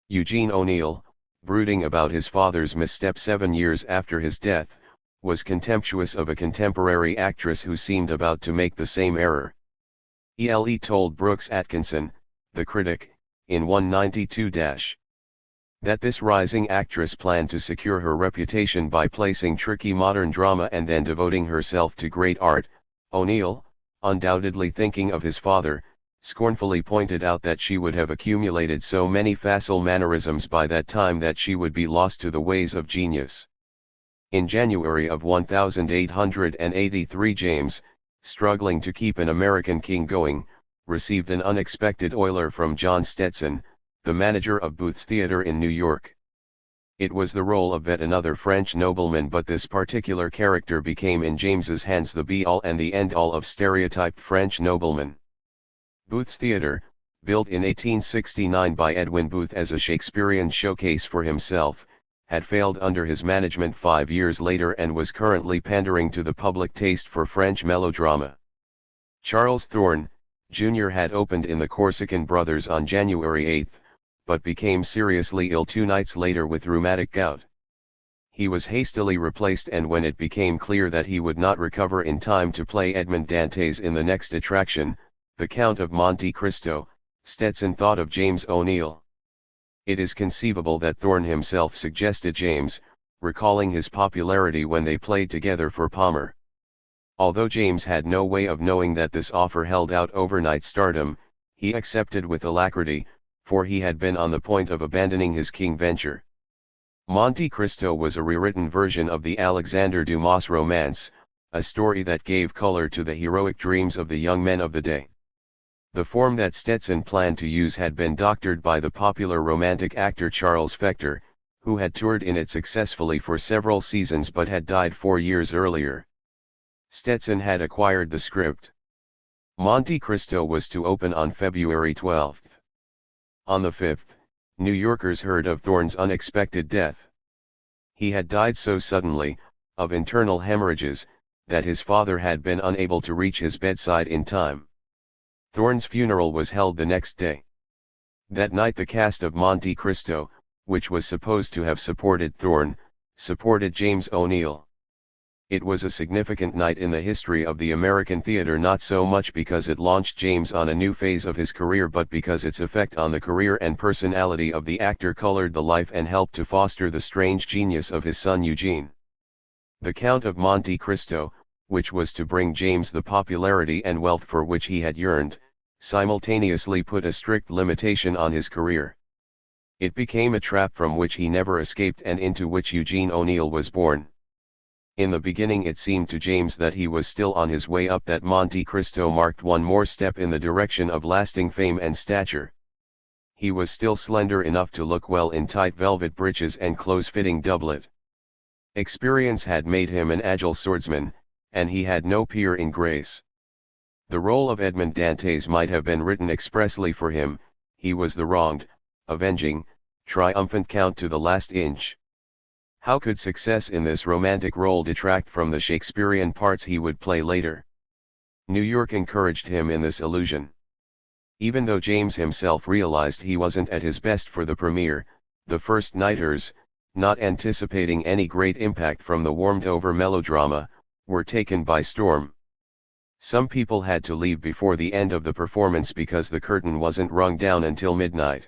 Eugene O'Neill, brooding about his father's misstep 7 years after his death, was contemptuous of a contemporary actress who seemed about to make the same error. ELE told Brooks Atkinson, the critic, in 192 that this rising actress planned to secure her reputation by placing tricky modern drama and then devoting herself to great art. O'Neill, undoubtedly thinking of his father, scornfully pointed out that she would have accumulated so many facile mannerisms by that time that she would be lost to the ways of genius. In January of 1883, James, struggling to keep An American King going, received an unexpected oiler from John Stetson, the manager of Booth's Theatre in New York. It was the role of yet another French nobleman, but this particular character became in James's hands the be-all and the end-all of stereotyped French noblemen. Booth's Theatre, built in 1869 by Edwin Booth as a Shakespearean showcase for himself, had failed under his management 5 years later and was currently pandering to the public taste for French melodrama. Charles Thorne, Jr. had opened in The Corsican Brothers on January 8, but became seriously ill 2 nights later with rheumatic gout. He was hastily replaced, and when it became clear that he would not recover in time to play Edmond Dantes in the next attraction, The Count of Monte Cristo, Stetson thought of James O'Neill. It is conceivable that Thorne himself suggested James, recalling his popularity when they played together for Palmer. Although James had no way of knowing that this offer held out overnight stardom, he accepted with alacrity, for he had been on the point of abandoning his King venture. Monte Cristo was a rewritten version of the Alexander Dumas romance, a story that gave color to the heroic dreams of the young men of the day. The form that Stetson planned to use had been doctored by the popular romantic actor Charles Fector, who had toured in it successfully for several seasons but had died 4 years earlier. Stetson had acquired the script. Monte Cristo was to open on February 12. On the 5th, New Yorkers heard of Thorne's unexpected death. He had died so suddenly, of internal hemorrhages, that his father had been unable to reach his bedside in time. Thorne's funeral was held the next day. That night the cast of Monte Cristo, which was supposed to have supported Thorne, supported James O'Neill. It was a significant night in the history of the American theater, not so much because it launched James on a new phase of his career, but because its effect on the career and personality of the actor colored the life and helped to foster the strange genius of his son Eugene. The Count of Monte Cristo, which was to bring James the popularity and wealth for which he had yearned, simultaneously put a strict limitation on his career. It became a trap from which he never escaped and into which Eugene O'Neill was born. In the beginning it seemed to James that he was still on his way up, that Monte Cristo marked one more step in the direction of lasting fame and stature. He was still slender enough to look well in tight velvet breeches and close-fitting doublet. Experience had made him an agile swordsman, and he had no peer in grace. The role of Edmond Dantes might have been written expressly for him. He was the wronged, avenging, triumphant count to the last inch. How could success in this romantic role detract from the Shakespearean parts he would play later? New York encouraged him in this illusion. Even though James himself realized he wasn't at his best for the premiere, the first-nighters, not anticipating any great impact from the warmed-over melodrama, were taken by storm. Some people had to leave before the end of the performance because the curtain wasn't rung down until midnight.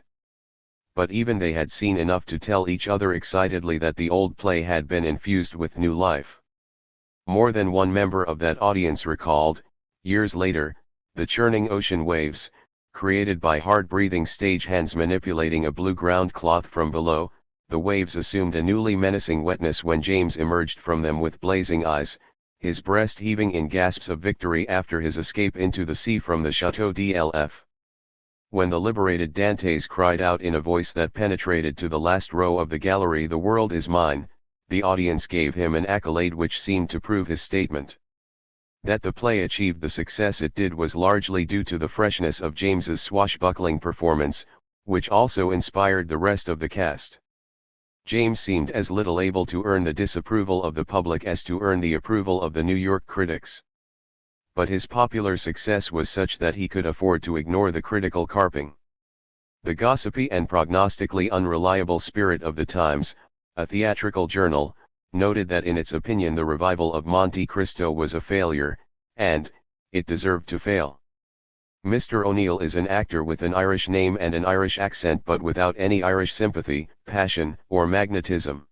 But even they had seen enough to tell each other excitedly that the old play had been infused with new life. More than one member of that audience recalled, years later, the churning ocean waves, created by hard-breathing stage hands manipulating a blue ground cloth from below. The waves assumed a newly menacing wetness when James emerged from them with blazing eyes, his breast heaving in gasps of victory after his escape into the sea from the Chateau d'Lf. When the liberated Dantes cried out in a voice that penetrated to the last row of the gallery, "The world is mine," the audience gave him an accolade which seemed to prove his statement. That the play achieved the success it did was largely due to the freshness of James's swashbuckling performance, which also inspired the rest of the cast. James seemed as little able to earn the disapproval of the public as to earn the approval of the New York critics. But his popular success was such that he could afford to ignore the critical carping. The gossipy and prognostically unreliable Spirit of the Times, a theatrical journal, noted that in its opinion the revival of Monte Cristo was a failure, and it deserved to fail. Mr. O'Neill is an actor with an Irish name and an Irish accent but without any Irish sympathy, passion, or magnetism.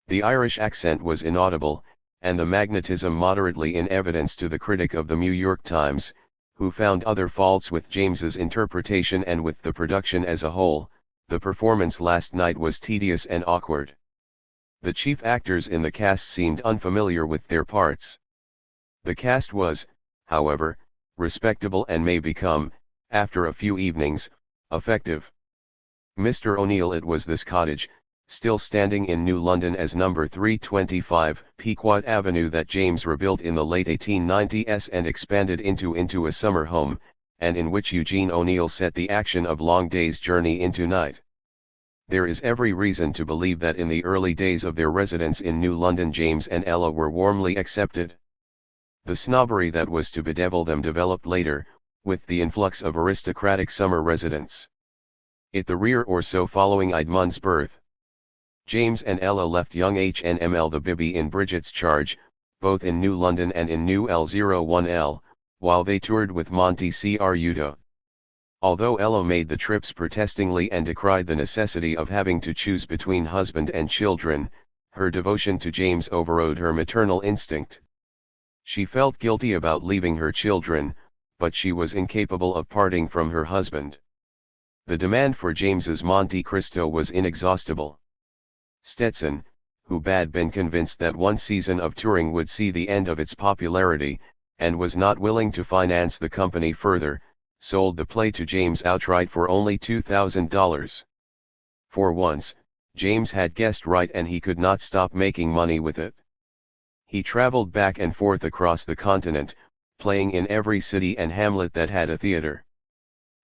The Irish accent was inaudible, and the magnetism moderately in evidence to the critic of the New York Times, who found other faults with James's interpretation and with the production as a whole. The performance last night was tedious and awkward. The chief actors in the cast seemed unfamiliar with their parts. The cast was, however, respectable and may become, after a few evenings, effective. Mr. O'Neill. It was this cottage, still standing in New London as number 325 Pequot Avenue, that James rebuilt in the late 1890s and expanded into a summer home, and in which Eugene O'Neill set the action of Long Day's journey into night. There is every reason to believe that in the early days of their residence in New London James and Ella were warmly accepted. The snobbery that was to bedevil them developed later, with the influx of aristocratic summer residents. The year or so following Edmund's birth, James and Ella left young HNML the Bibby in Bridget's charge, both in New London and in New L01L, while they toured with Monty Cruddo. Although Ella made the trips protestingly and decried the necessity of having to choose between husband and children, her devotion to James overrode her maternal instinct. She felt guilty about leaving her children, but she was incapable of parting from her husband. The demand for James's Monte Cristo was inexhaustible. Stetson, who had been convinced that one season of touring would see the end of its popularity, and was not willing to finance the company further, sold the play to James outright for only $2,000. For once, James had guessed right and he could not stop making money with it. He traveled back and forth across the continent, playing in every city and hamlet that had a theater.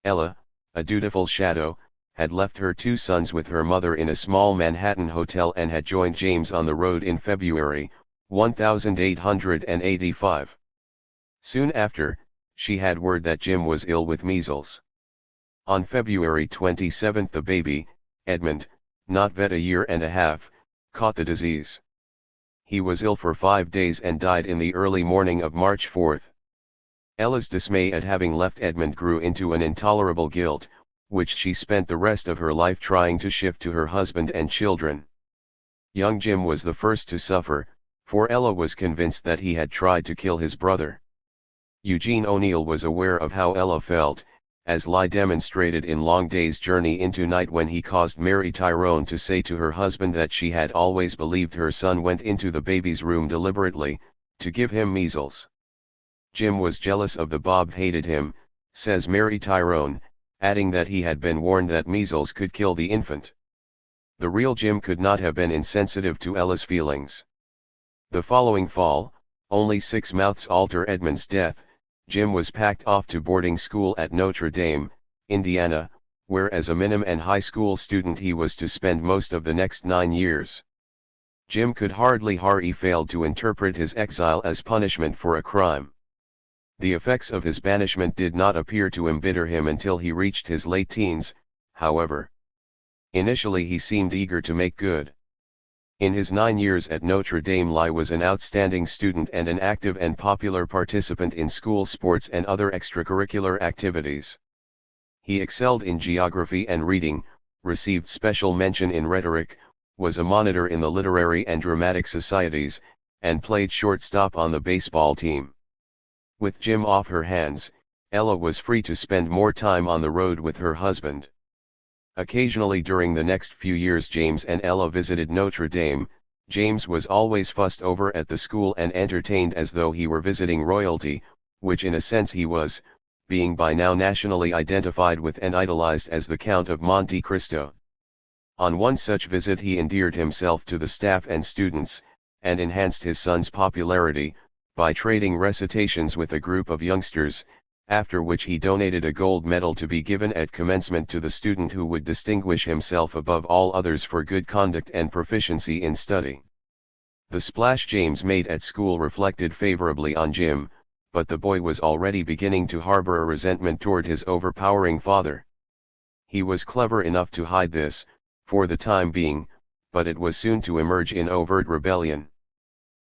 Ella, a dutiful shadow, had left her two sons with her mother in a small Manhattan hotel and had joined James on the road in February, 1885. Soon after, she had word that Jim was ill with measles. On February 27 the baby, Edmund, not vet a year and a half, caught the disease. He was ill for 5 days and died in the early morning of March 4. Ella's dismay at having left Edmund grew into an intolerable guilt, which she spent the rest of her life trying to shift to her husband and children. Young Jim was the first to suffer, for Ella was convinced that he had tried to kill his brother. Eugene O'Neill was aware of how Ella felt, as lie demonstrated in Long Day's journey into night when he caused Mary Tyrone to say to her husband that she had always believed her son went into the baby's room deliberately, to give him measles. Jim was jealous of the Bob hated him, says Mary Tyrone, adding that he had been warned that measles could kill the infant. The real Jim could not have been insensitive to Ella's feelings. The following fall, only 6 months after Edmund's death, Jim was packed off to boarding school at Notre Dame, Indiana, where as a minim and high school student he was to spend most of the next 9 years. Jim could hardly fail to interpret his exile as punishment for a crime. The effects of his banishment did not appear to embitter him until he reached his late teens, however. Initially he seemed eager to make good. In his 9 years at Notre Dame he was an outstanding student and an active and popular participant in school sports and other extracurricular activities. He excelled in geography and reading, received special mention in rhetoric, was a monitor in the literary and dramatic societies, and played shortstop on the baseball team. With Jim off her hands, Ella was free to spend more time on the road with her husband. Occasionally during the next few years James and Ella visited Notre Dame. James was always fussed over at the school and entertained as though he were visiting royalty, which in a sense he was, being by now nationally identified with and idolized as the Count of Monte Cristo. On one such visit he endeared himself to the staff and students, and enhanced his son's popularity, by trading recitations with a group of youngsters, after which he donated a gold medal to be given at commencement to the student who would distinguish himself above all others for good conduct and proficiency in study. The splash James made at school reflected favorably on Jim, but the boy was already beginning to harbor a resentment toward his overpowering father. He was clever enough to hide this, for the time being, but it was soon to emerge in overt rebellion.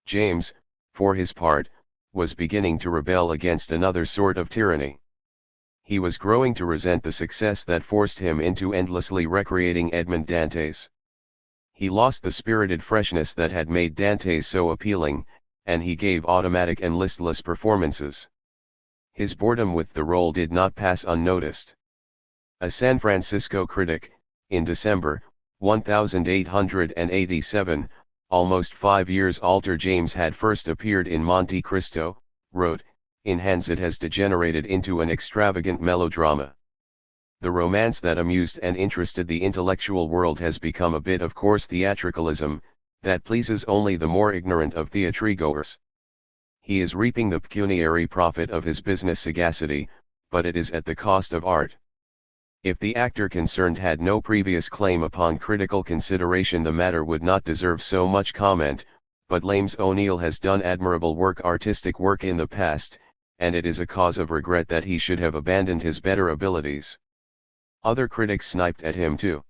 James, for his part, was beginning to rebel against another sort of tyranny. He was growing to resent the success that forced him into endlessly recreating Edmond Dantes. He lost the spirited freshness that had made Dantes so appealing, and he gave automatic and listless performances. His boredom with the role did not pass unnoticed. A San Francisco critic, in December 1887, almost 5 years after James had first appeared in Monte Cristo, wrote, "In Hans it has degenerated into an extravagant melodrama. The romance that amused and interested the intellectual world has become a bit of coarse theatricalism, that pleases only the more ignorant of theatrigoers. He is reaping the pecuniary profit of his business sagacity, but it is at the cost of art." If the actor concerned had no previous claim upon critical consideration, the matter would not deserve so much comment, but Lames O'Neill has done admirable artistic work in the past, and it is a cause of regret that he should have abandoned his better abilities. Other critics sniped at him too.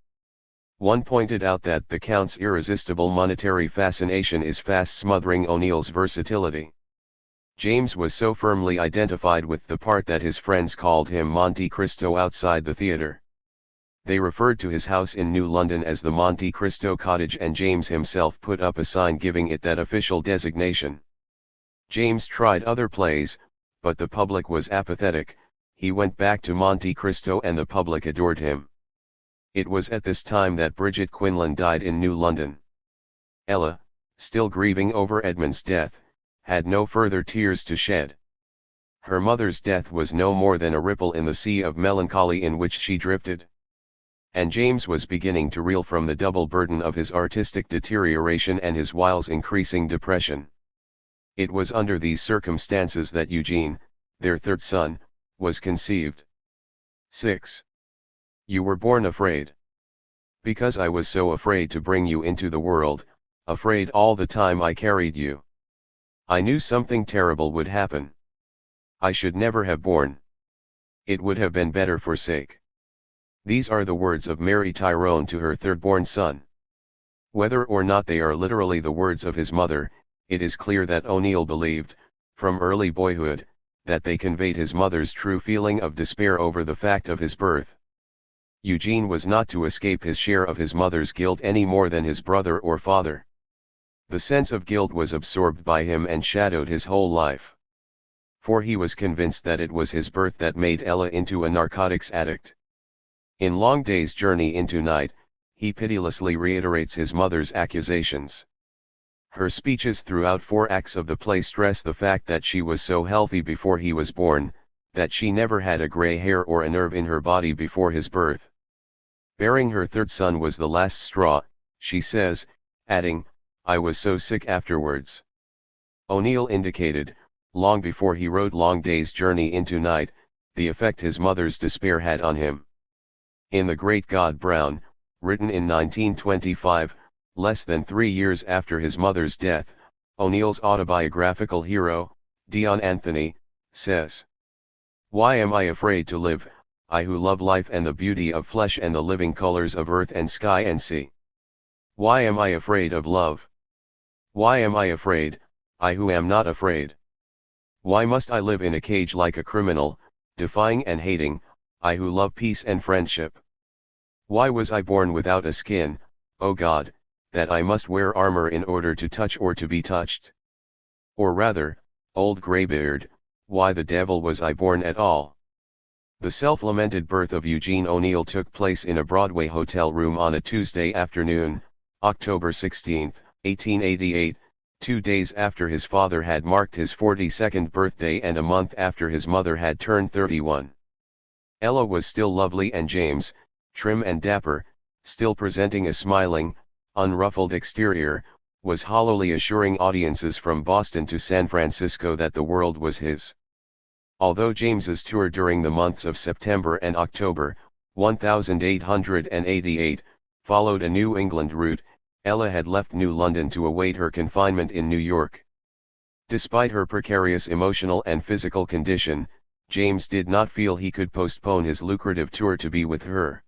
One pointed out that the Count's irresistible monetary fascination is fast smothering O'Neill's versatility. James was so firmly identified with the part that his friends called him Monte Cristo outside the theatre. They referred to his house in New London as the Monte Cristo Cottage, and James himself put up a sign giving it that official designation. James tried other plays, but the public was apathetic. He went back to Monte Cristo and the public adored him. It was at this time that Bridget Quinlan died in New London. Ella, still grieving over Edmund's death, had no further tears to shed. Her mother's death was no more than a ripple in the sea of melancholy in which she drifted. And James was beginning to reel from the double burden of his artistic deterioration and his whiles increasing depression. It was under these circumstances that Eugene, their third son, was conceived. 6. You were born afraid. Because I was so afraid to bring you into the world, afraid all the time I carried you. I knew something terrible would happen. I should never have borne. It would have been better for sake. These are the words of Mary Tyrone to her third-born son. Whether or not they are literally the words of his mother, it is clear that O'Neill believed, from early boyhood, that they conveyed his mother's true feeling of despair over the fact of his birth. Eugene was not to escape his share of his mother's guilt any more than his brother or father. The sense of guilt was absorbed by him and shadowed his whole life. For he was convinced that it was his birth that made Ella into a narcotics addict. In Long Day's Journey into Night, he pitilessly reiterates his mother's accusations. Her speeches throughout 4 acts of the play stress the fact that she was so healthy before he was born, that she never had a gray hair or a nerve in her body before his birth. Bearing her third son was the last straw, she says, adding, "I was so sick afterwards." O'Neill indicated, long before he wrote Long Day's Journey into Night, the effect his mother's despair had on him. In The Great God Brown, written in 1925, less than 3 years after his mother's death, O'Neill's autobiographical hero, Dion Anthony, says, "Why am I afraid to live, I who love life and the beauty of flesh and the living colors of earth and sky and sea? Why am I afraid of love? Why am I afraid, I who am not afraid? Why must I live in a cage like a criminal, defying and hating, I who love peace and friendship? Why was I born without a skin, O God, that I must wear armor in order to touch or to be touched? Or rather, old graybeard, why the devil was I born at all?" The self-lamented birth of Eugene O'Neill took place in a Broadway hotel room on a Tuesday afternoon, October 16, 1888, 2 days after his father had marked his 42nd birthday and a month after his mother had turned 31. Ella was still lovely and James, trim and dapper, still presenting a smiling, unruffled exterior, was hollowly assuring audiences from Boston to San Francisco that the world was his. Although James's tour during the months of September and October, 1888, followed a New England route, Ella had left New London to await her confinement in New York. Despite her precarious emotional and physical condition, James did not feel he could postpone his lucrative tour to be with her.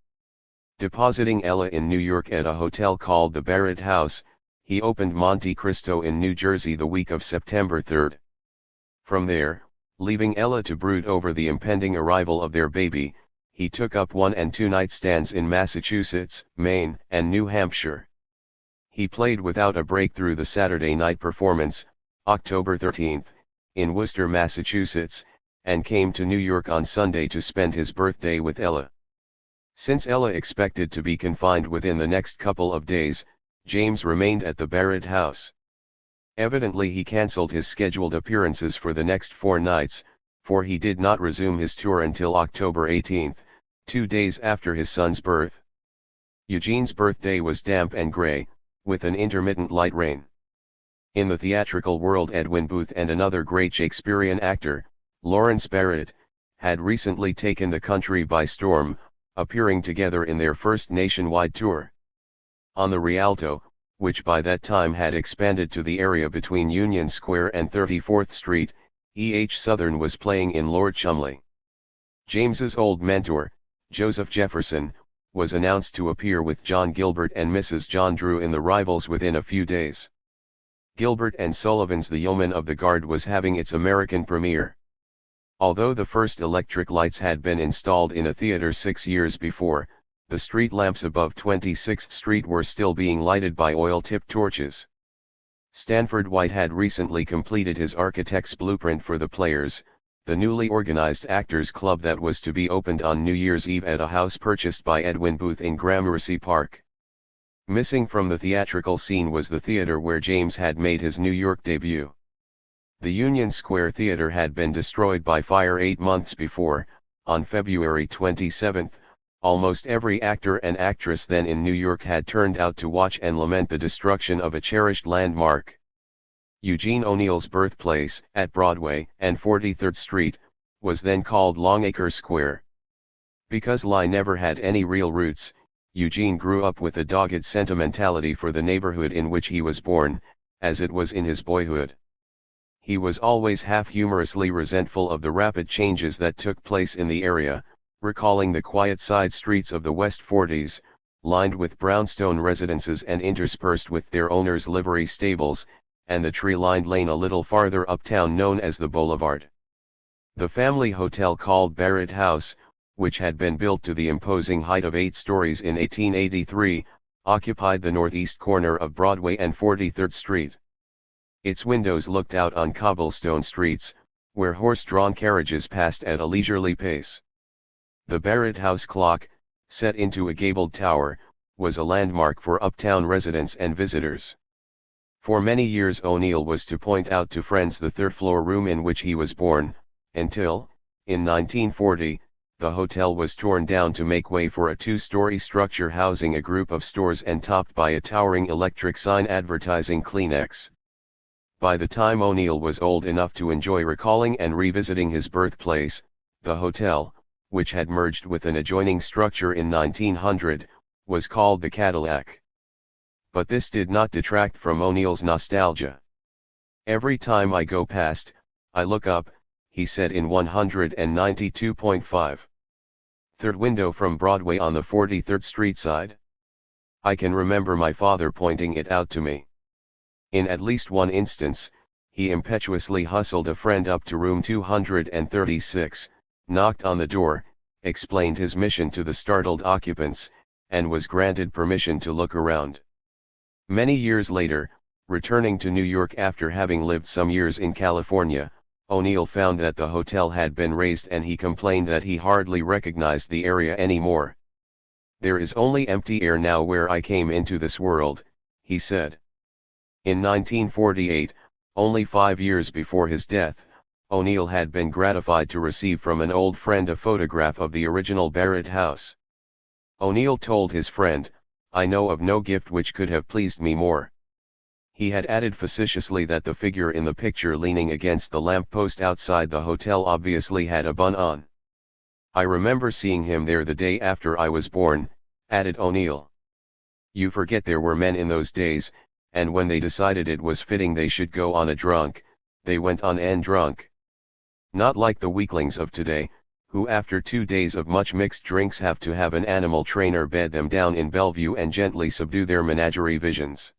Depositing Ella in New York at a hotel called the Barrett House, he opened Monte Cristo in New Jersey the week of September 3. From there, Leaving Ella to brood over the impending arrival of their baby, he took up 1 and 2 night stands in Massachusetts, Maine, and New Hampshire. He played without a break through the Saturday night performance, October 13, in Worcester, Massachusetts, and came to New York on Sunday to spend his birthday with Ella. Since Ella expected to be confined within the next couple of days, James remained at the Barrett house. Evidently he cancelled his scheduled appearances for the next 4 nights, for he did not resume his tour until October 18, 2 days after his son's birth. Eugene's birthday was damp and grey, with an intermittent light rain. In the theatrical world, Edwin Booth and another great Shakespearean actor, Lawrence Barrett, had recently taken the country by storm, appearing together in their first nationwide tour. On the Rialto, which by that time had expanded to the area between Union Square and 34th Street, E.H. Southern was playing in Lord Cholmondeley. James's old mentor, Joseph Jefferson, was announced to appear with John Gilbert and Mrs. John Drew in The Rivals within a few days. Gilbert and Sullivan's The Yeoman of the Guard was having its American premiere. Although the first electric lights had been installed in a theater 6 years before, the street lamps above 26th Street were still being lighted by oil-tipped torches. Stanford White had recently completed his architect's blueprint for the Players, the newly organized actors club that was to be opened on New Year's Eve at a house purchased by Edwin Booth in Gramercy Park. Missing from the theatrical scene was the theater where James had made his New York debut. The Union Square Theater had been destroyed by fire 8 months before. On February 27, almost every actor and actress then in New York had turned out to watch and lament the destruction of a cherished landmark. Eugene O'Neill's birthplace, at Broadway and 43rd Street, was then called Longacre Square. Because lie never had any real roots, Eugene grew up with a dogged sentimentality for the neighborhood in which he was born, as it was in his boyhood. He was always half-humorously resentful of the rapid changes that took place in the area, recalling the quiet side streets of the West 40s, lined with brownstone residences and interspersed with their owners' livery stables, and the tree-lined lane a little farther uptown known as the Boulevard. The family hotel called Barrett House, which had been built to the imposing height of 8 stories in 1883, occupied the northeast corner of Broadway and 43rd Street. Its windows looked out on cobblestone streets, where horse-drawn carriages passed at a leisurely pace. The Barrett House clock, set into a gabled tower, was a landmark for uptown residents and visitors. For many years O'Neill was to point out to friends the third-floor room in which he was born, until, in 1940, the hotel was torn down to make way for a 2-story structure housing a group of stores and topped by a towering electric sign advertising Kleenex. By the time O'Neill was old enough to enjoy recalling and revisiting his birthplace, the hotel, which had merged with an adjoining structure in 1900, was called the Cadillac. But this did not detract from O'Neill's nostalgia. "Every time I go past, I look up," he said in 192.5. Third window from Broadway on the 43rd Street side. "I can remember my father pointing it out to me." In at least one instance, he impetuously hustled a friend up to room 236, knocked on the door, explained his mission to the startled occupants, and was granted permission to look around. Many years later, returning to New York after having lived some years in California, O'Neill found that the hotel had been razed and he complained that he hardly recognized the area anymore. "There is only empty air now where I came into this world," he said. In 1948, only 5 years before his death, O'Neill had been gratified to receive from an old friend a photograph of the original Barrett House. O'Neill told his friend, "I know of no gift which could have pleased me more." He had added facetiously that the figure in the picture leaning against the lamp-post outside the hotel obviously had a bun on. "I remember seeing him there the day after I was born," added O'Neill. "You forget there were men in those days, and when they decided it was fitting they should go on a drunk, they went on and drunk. Not like the weaklings of today, who after 2 days of much mixed drinks have to have an animal trainer bed them down in Bellevue and gently subdue their menagerie visions.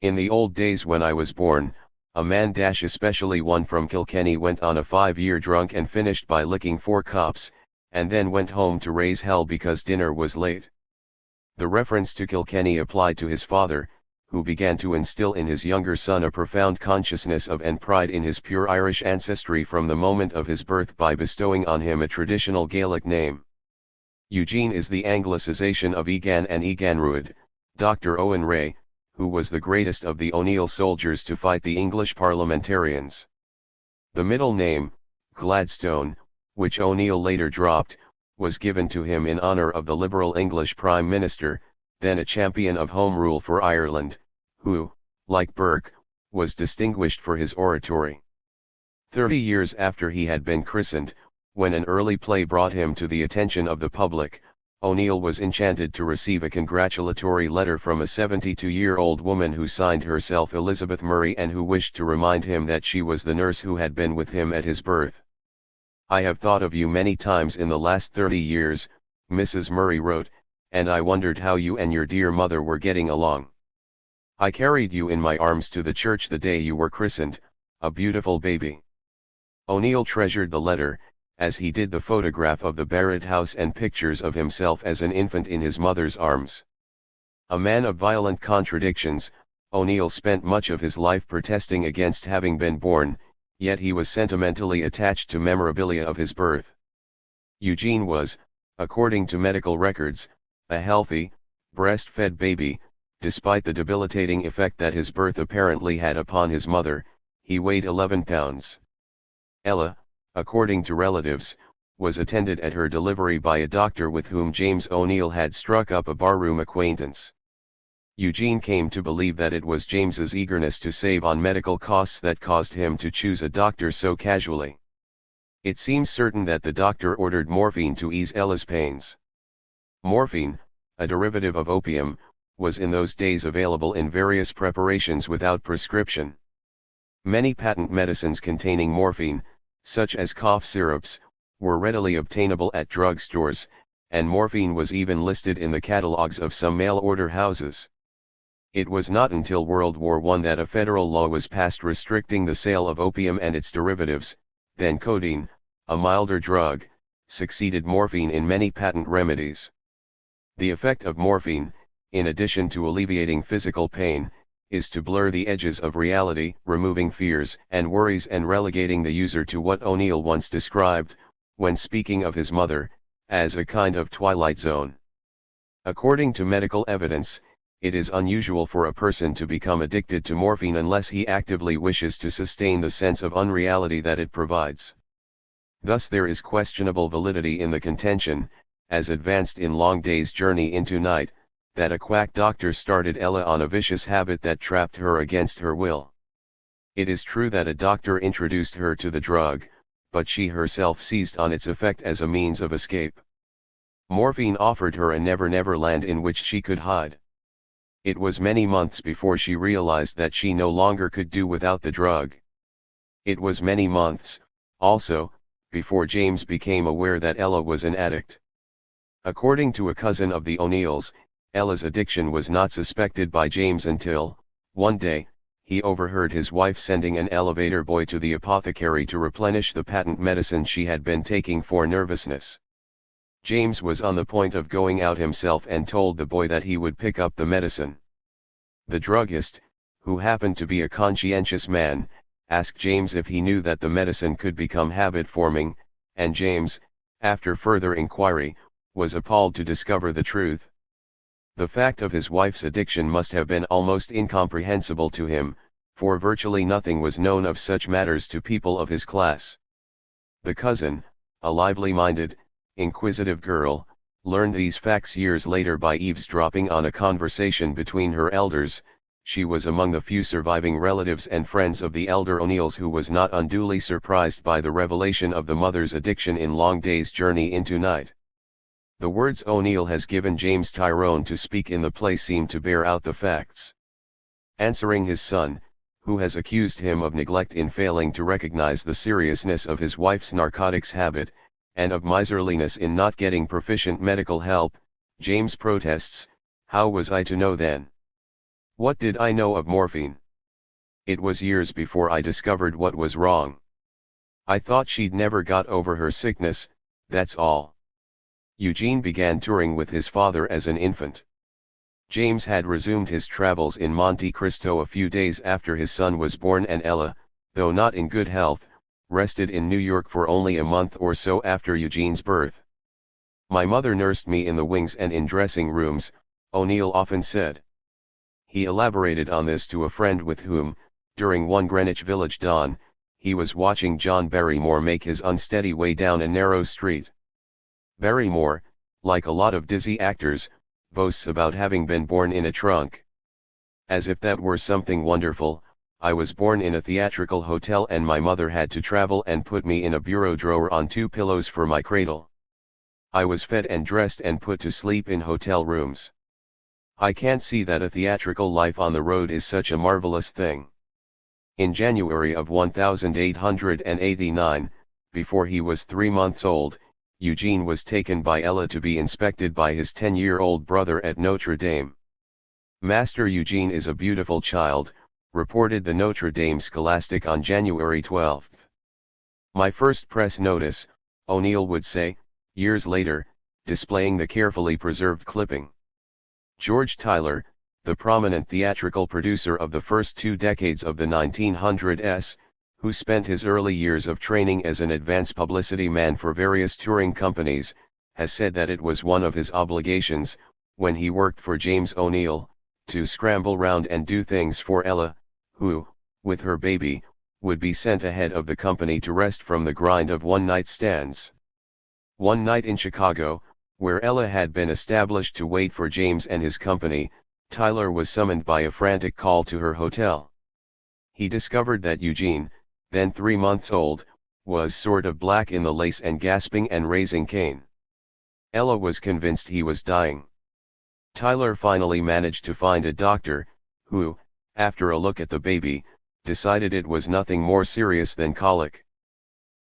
In the old days when I was born, a man especially one from Kilkenny went on a 5-year drunk and finished by licking 4 cops, and then went home to raise hell because dinner was late. The reference to Kilkenny applied to his father, who began to instill in his younger son a profound consciousness of and pride in his pure Irish ancestry from the moment of his birth by bestowing on him a traditional Gaelic name. Eugene is the anglicization of Egan and Eganruid. Dr. Owen Ray, who was the greatest of the O'Neill soldiers to fight the English parliamentarians. The middle name, Gladstone, which O'Neill later dropped, was given to him in honour of the Liberal English Prime Minister, then a champion of Home Rule for Ireland, who, like Burke, was distinguished for his oratory. 30 years after he had been christened, when an early play brought him to the attention of the public, O'Neill was enchanted to receive a congratulatory letter from a 72-year-old woman who signed herself Elizabeth Murray and who wished to remind him that she was the nurse who had been with him at his birth. "I have thought of you many times in the last 30 years, Mrs. Murray wrote, and I wondered how you and your dear mother were getting along. I carried you in my arms to the church the day you were christened, a beautiful baby." O'Neill treasured the letter, as he did the photograph of the Barrett house and pictures of himself as an infant in his mother's arms. A man of violent contradictions, O'Neill spent much of his life protesting against having been born, yet he was sentimentally attached to memorabilia of his birth. Eugene was, according to medical records, a healthy, breastfed baby. Despite the debilitating effect that his birth apparently had upon his mother, he weighed 11 pounds. Ella, according to relatives, was attended at her delivery by a doctor with whom James O'Neill had struck up a barroom acquaintance. Eugene came to believe that it was James's eagerness to save on medical costs that caused him to choose a doctor so casually. It seems certain that the doctor ordered morphine to ease Ella's pains. Morphine, a derivative of opium, was in those days available in various preparations without prescription. Many patent medicines containing morphine, such as cough syrups, were readily obtainable at drugstores, and morphine was even listed in the catalogs of some mail-order houses. It was not until World War I that a federal law was passed restricting the sale of opium and its derivatives. Then codeine, a milder drug, succeeded morphine in many patent remedies. The effect of morphine, in addition to alleviating physical pain, is to blur the edges of reality, removing fears and worries and relegating the user to what O'Neill once described, when speaking of his mother, as a kind of twilight zone. According to medical evidence, it is unusual for a person to become addicted to morphine unless he actively wishes to sustain the sense of unreality that it provides. Thus there is questionable validity in the contention, as advanced in Long Day's Journey into Night, that a quack doctor started Ella on a vicious habit that trapped her against her will. It is true that a doctor introduced her to the drug, but she herself seized on its effect as a means of escape. Morphine offered her a never-never land in which she could hide. It was many months before she realized that she no longer could do without the drug. It was many months, also, before James became aware that Ella was an addict. According to a cousin of the O'Neills, Ella's addiction was not suspected by James until, one day, he overheard his wife sending an elevator boy to the apothecary to replenish the patent medicine she had been taking for nervousness. James was on the point of going out himself and told the boy that he would pick up the medicine. The druggist, who happened to be a conscientious man, asked James if he knew that the medicine could become habit-forming, and James, after further inquiry, was appalled to discover the truth. The fact of his wife's addiction must have been almost incomprehensible to him, for virtually nothing was known of such matters to people of his class. The cousin, a lively-minded, inquisitive girl, learned these facts years later by eavesdropping on a conversation between her elders. She was among the few surviving relatives and friends of the elder O'Neills who was not unduly surprised by the revelation of the mother's addiction in Long Day's Journey into Night. The words O'Neill has given James Tyrone to speak in the play seem to bear out the facts. Answering his son, who has accused him of neglect in failing to recognize the seriousness of his wife's narcotics habit, and of miserliness in not getting proficient medical help, James protests, "How was I to know then? What did I know of morphine? It was years before I discovered what was wrong. I thought she'd never got over her sickness, that's all. Eugene began touring with his father as an infant. James had resumed his travels in Monte Cristo a few days after his son was born, and Ella, though not in good health, rested in New York for only a month or so after Eugene's birth. My mother nursed me in the wings and in dressing rooms, O'Neill often said. He elaborated on this to a friend with whom, during one Greenwich Village dawn, he was watching John Barrymore make his unsteady way down a narrow street. Barrymore, like a lot of dizzy actors, boasts about having been born in a trunk. As if that were something wonderful, I was born in a theatrical hotel and my mother had to travel and put me in a bureau drawer on 2 pillows for my cradle. I was fed and dressed and put to sleep in hotel rooms. I can't see that a theatrical life on the road is such a marvelous thing. In January of 1889, before he was 3 months old, Eugene was taken by Ella to be inspected by his 10-year-old brother at Notre Dame. Master Eugene is a beautiful child, reported the Notre Dame Scholastic on January 12. My first press notice, O'Neill would say, years later, displaying the carefully preserved clipping. George Tyler, the prominent theatrical producer of the first 2 decades of the 1900s, who spent his early years of training as an advance publicity man for various touring companies, has said that it was one of his obligations, when he worked for James O'Neill, to scramble round and do things for Ella, who, with her baby, would be sent ahead of the company to rest from the grind of one-night stands. One night in Chicago, where Ella had been established to wait for James and his company, Tyler was summoned by a frantic call to her hotel. He discovered that Eugene, then 3 months old, was sort of black in the lace and gasping and raising Cain. Ella was convinced he was dying. Tyler finally managed to find a doctor, who, after a look at the baby, decided it was nothing more serious than colic.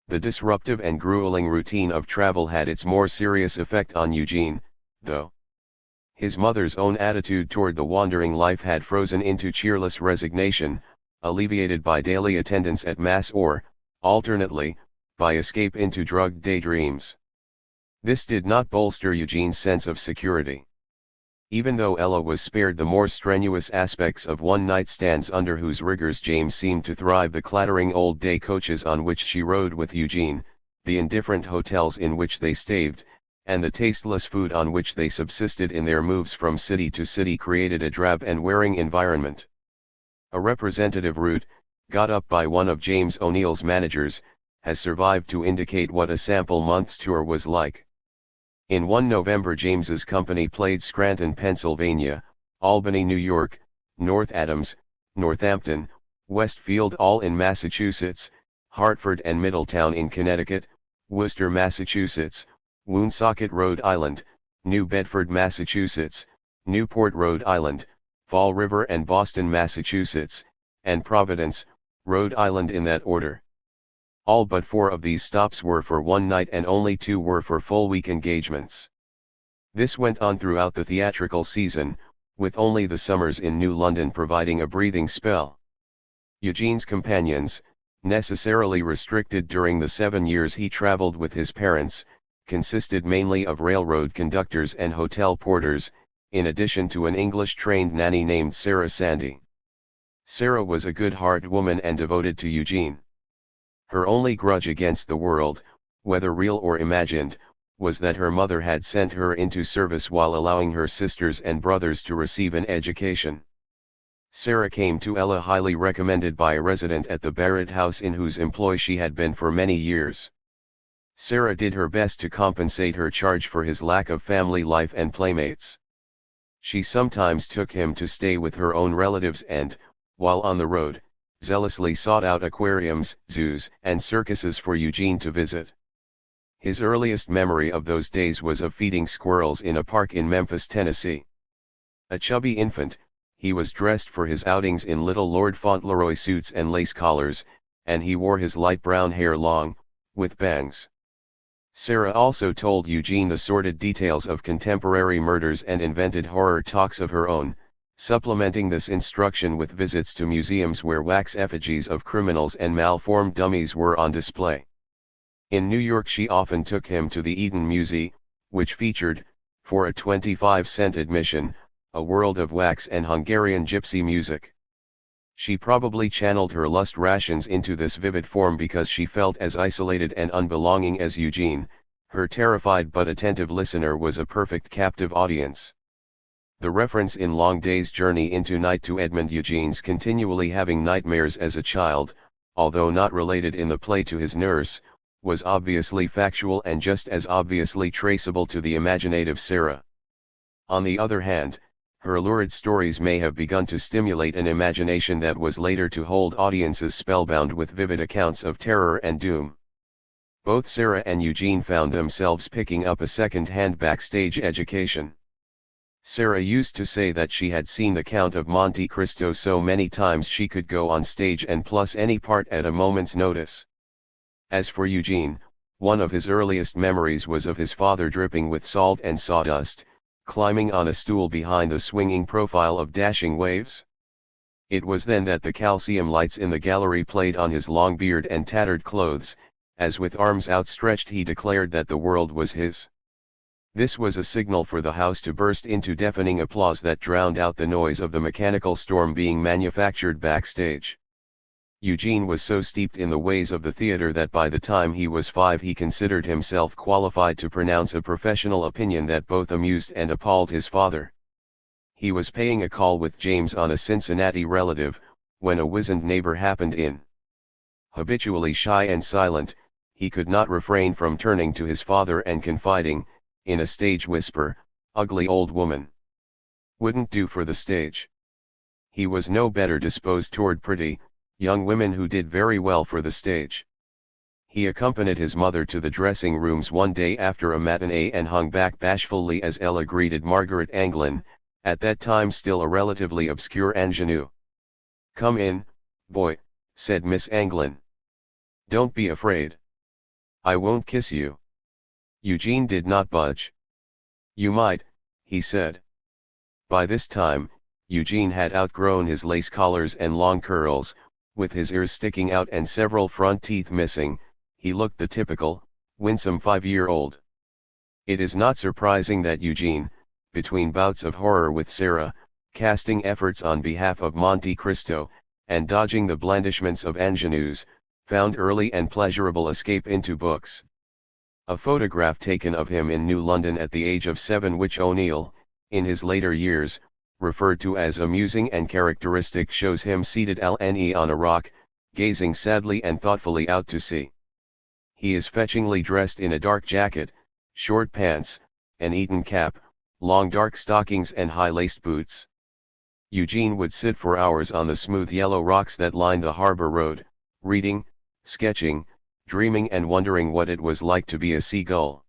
The disruptive and grueling routine of travel had its more serious effect on Eugene, though. His mother's own attitude toward the wandering life had frozen into cheerless resignation, alleviated by daily attendance at Mass or, alternately, by escape into drugged daydreams. This did not bolster Eugene's sense of security. Even though Ella was spared the more strenuous aspects of one-night stands under whose rigors James seemed to thrive, the clattering old day coaches on which she rode with Eugene, the indifferent hotels in which they staved, and the tasteless food on which they subsisted in their moves from city to city created a drab and wearing environment. A representative route, got up by one of James O'Neill's managers, has survived to indicate what a sample month's tour was like. In one November, James's company played Scranton, Pennsylvania, Albany, New York, North Adams, Northampton, Westfield, all in Massachusetts, Hartford and Middletown in Connecticut, Worcester, Massachusetts, Woonsocket, Rhode Island, New Bedford, Massachusetts, Newport, Rhode Island, Fall River and Boston, Massachusetts, and Providence, Rhode Island, in that order. All but 4 of these stops were for one night and only 2 were for full-week engagements. This went on throughout the theatrical season, with only the summers in New London providing a breathing spell. Eugene's companions, necessarily restricted during the 7 years he traveled with his parents, consisted mainly of railroad conductors and hotel porters, in addition to an English-trained nanny named Sarah Sandy. Sarah was a good-hearted woman and devoted to Eugene. Her only grudge against the world, whether real or imagined, was that her mother had sent her into service while allowing her sisters and brothers to receive an education. Sarah came to Ella highly recommended by a resident at the Barrett House in whose employ she had been for many years. Sarah did her best to compensate her charge for his lack of family life and playmates. She sometimes took him to stay with her own relatives and, while on the road, zealously sought out aquariums, zoos, and circuses for Eugene to visit. His earliest memory of those days was of feeding squirrels in a park in Memphis, Tennessee. A chubby infant, he was dressed for his outings in little Lord Fauntleroy suits and lace collars, and he wore his light brown hair long, with bangs. Sarah also told Eugene the sordid details of contemporary murders and invented horror talks of her own, supplementing this instruction with visits to museums where wax effigies of criminals and malformed dummies were on display. In New York she often took him to the Eden Museum, which featured, for a 25-cent admission, a world of wax and Hungarian gypsy music. She probably channeled her lust rations into this vivid form because she felt as isolated and unbelonging as Eugene. Her terrified but attentive listener was a perfect captive audience. The reference in Long Day's Journey into Night to Edmund Eugene's continually having nightmares as a child, although not related in the play to his nurse, was obviously factual and just as obviously traceable to the imaginative Sarah. On the other hand, her lurid stories may have begun to stimulate an imagination that was later to hold audiences spellbound with vivid accounts of terror and doom. Both Sarah and Eugene found themselves picking up a second-hand backstage education. Sarah used to say that she had seen the Count of Monte Cristo so many times she could go on stage and plus any part at a moment's notice. As for Eugene, one of his earliest memories was of his father dripping with salt and sawdust, climbing on a stool behind the swinging profile of dashing waves. It was then that the calcium lights in the gallery played on his long beard and tattered clothes, as with arms outstretched he declared that the world was his. This was a signal for the house to burst into deafening applause that drowned out the noise of the mechanical storm being manufactured backstage. Eugene was so steeped in the ways of the theater that by the time he was 5 he considered himself qualified to pronounce a professional opinion that both amused and appalled his father. He was paying a call with James on a Cincinnati relative, when a wizened neighbor happened in. Habitually shy and silent, he could not refrain from turning to his father and confiding, in a stage whisper, "Ugly old woman. Wouldn't do for the stage." He was no better disposed toward pretty, young women who did very well for the stage. He accompanied his mother to the dressing rooms one day after a matinee and hung back bashfully as Ella greeted Margaret Anglin, at that time still a relatively obscure ingenue. "Come in, boy," said Miss Anglin. "Don't be afraid. I won't kiss you." Eugene did not budge. "You might," he said. By this time, Eugene had outgrown his lace collars and long curls. With his ears sticking out and several front teeth missing, he looked the typical, winsome 5-year-old. It is not surprising that Eugene, between bouts of horror with Sarah, casting efforts on behalf of Monte Cristo, and dodging the blandishments of ingenues, found early and pleasurable escape into books. A photograph taken of him in New London at the age of 7, which O'Neill, in his later years, referred to as amusing and characteristic, shows him seated on a rock, gazing sadly and thoughtfully out to sea. He is fetchingly dressed in a dark jacket, short pants, an Eton cap, long dark stockings and high-laced boots. Eugene would sit for hours on the smooth yellow rocks that lined the harbor road, reading, sketching, dreaming and wondering what it was like to be a seagull.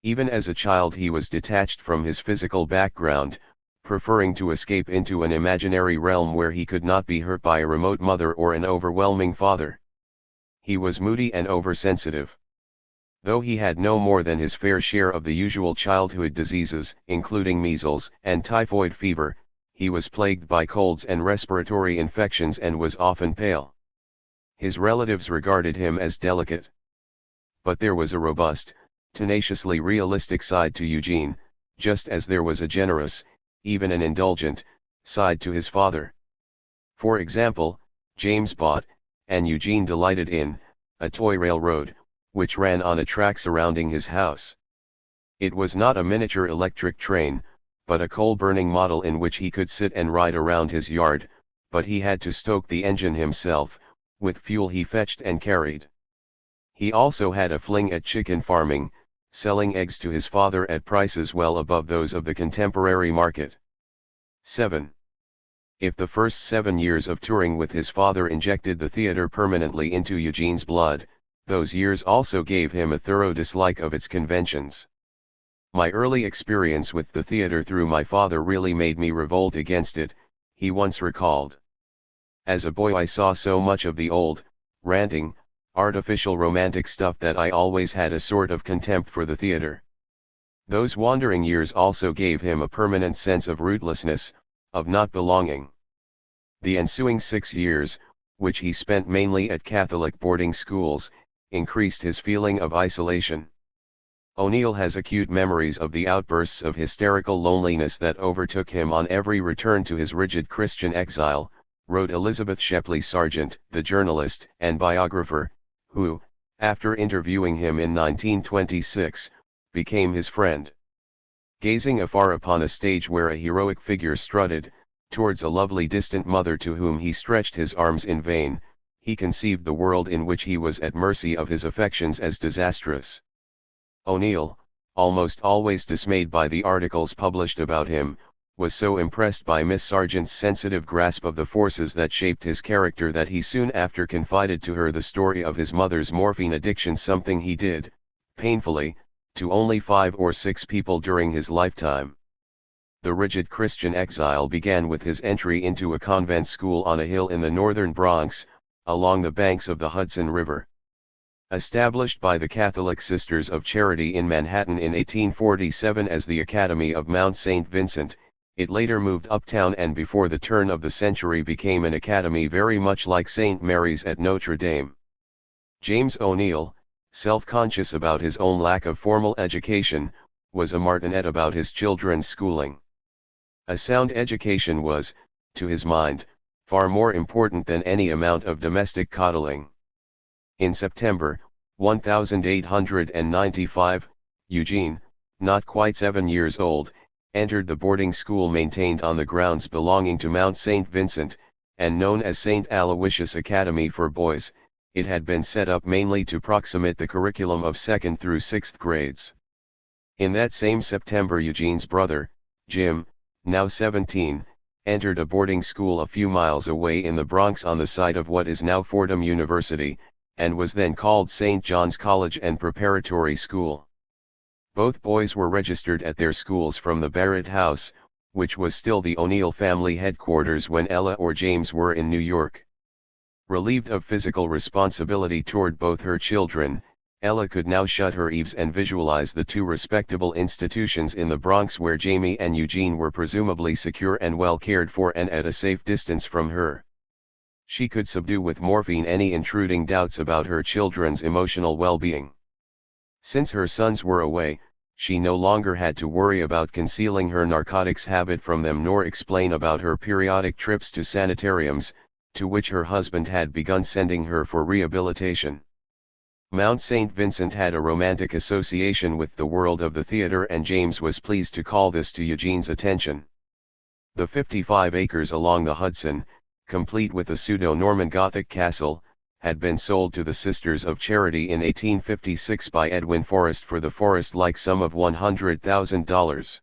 Even as a child he was detached from his physical background, preferring to escape into an imaginary realm where he could not be hurt by a remote mother or an overwhelming father. He was moody and oversensitive. Though he had no more than his fair share of the usual childhood diseases, including measles and typhoid fever, he was plagued by colds and respiratory infections and was often pale. His relatives regarded him as delicate. But there was a robust, tenaciously realistic side to Eugene, just as there was a generous, even an indulgent, side to his father. For example, James bought, and Eugene delighted in, a toy railroad, which ran on a track surrounding his house. It was not a miniature electric train, but a coal-burning model in which he could sit and ride around his yard, but he had to stoke the engine himself, with fuel he fetched and carried. He also had a fling at chicken farming, selling eggs to his father at prices well above those of the contemporary market. 7. If the first 7 years of touring with his father injected the theater permanently into Eugene's blood, those years also gave him a thorough dislike of its conventions. "My early experience with the theater through my father really made me revolt against it," he once recalled. "As a boy I saw so much of the old, ranting, artificial romantic stuff that I always had a sort of contempt for the theater." Those wandering years also gave him a permanent sense of rootlessness, of not belonging. The ensuing 6 years, which he spent mainly at Catholic boarding schools, increased his feeling of isolation. O'Neill has acute memories of the outbursts of hysterical loneliness that overtook him on every return to his rigid Christian exile, wrote Elizabeth Shepley Sargent, the journalist and biographer, who, after interviewing him in 1926, became his friend. Gazing afar upon a stage where a heroic figure strutted, towards a lovely distant mother to whom he stretched his arms in vain, he conceived the world in which he was at mercy of his affections as disastrous. O'Neill, almost always dismayed by the articles published about him, was so impressed by Miss Sargent's sensitive grasp of the forces that shaped his character that he soon after confided to her the story of his mother's morphine addiction, something he did, painfully, to only 5 or 6 people during his lifetime. The rigid Christian exile began with his entry into a convent school on a hill in the northern Bronx, along the banks of the Hudson River. Established by the Catholic Sisters of Charity in Manhattan in 1847 as the Academy of Mount St. Vincent, it later moved uptown and before the turn of the century became an academy very much like St. Mary's at Notre Dame. James O'Neill, self-conscious about his own lack of formal education, was a martinet about his children's schooling. A sound education was, to his mind, far more important than any amount of domestic coddling. In September 1895, Eugene, not quite 7 years old, entered the boarding school maintained on the grounds belonging to Mount St. Vincent, and known as St. Aloysius Academy for Boys. It had been set up mainly to proximate the curriculum of 2nd through 6th grades. In that same September, Eugene's brother, Jim, now 17, entered a boarding school a few miles away in the Bronx on the site of what is now Fordham University, and was then called St. John's College and Preparatory School. Both boys were registered at their schools from the Barrett House, which was still the O'Neill family headquarters when Ella or James were in New York. Relieved of physical responsibility toward both her children, Ella could now shut her eaves and visualize the 2 respectable institutions in the Bronx where Jamie and Eugene were presumably secure and well cared for and at a safe distance from her. She could subdue with morphine any intruding doubts about her children's emotional well-being. Since her sons were away, she no longer had to worry about concealing her narcotics habit from them nor explain about her periodic trips to sanitariums, to which her husband had begun sending her for rehabilitation. Mount St. Vincent had a romantic association with the world of the theater, and James was pleased to call this to Eugene's attention. The 55 acres along the Hudson, complete with a pseudo-Norman Gothic castle, had been sold to the Sisters of Charity in 1856 by Edwin Forrest for the Forrest-like sum of $100,000.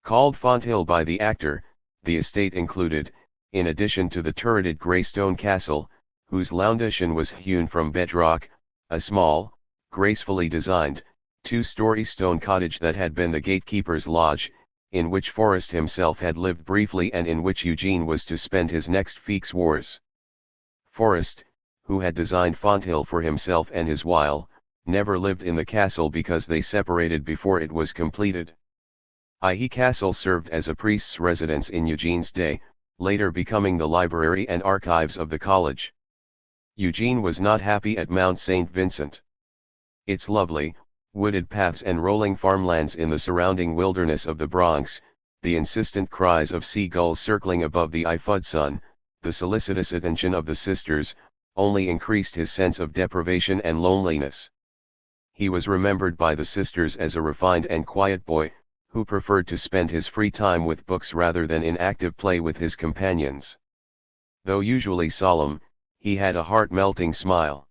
Called Fonthill by the actor, the estate included, in addition to the turreted grey stone castle, whose foundation was hewn from bedrock, a small, gracefully designed, 2-story stone cottage that had been the gatekeeper's lodge, in which Forrest himself had lived briefly and in which Eugene was to spend his next fex wars. Forrest, who had designed Fonthill for himself and his while, never lived in the castle because they separated before it was completed. I.e. Castle served as a priest's residence in Eugene's day, later becoming the library and archives of the college. Eugene was not happy at Mount St. Vincent. Its lovely, wooded paths and rolling farmlands in the surrounding wilderness of the Bronx, the insistent cries of seagulls circling above the Hudson, the solicitous attention of the sisters, only increased his sense of deprivation and loneliness. He was remembered by the sisters as a refined and quiet boy, who preferred to spend his free time with books rather than in active play with his companions. Though usually solemn, he had a heart-melting smile.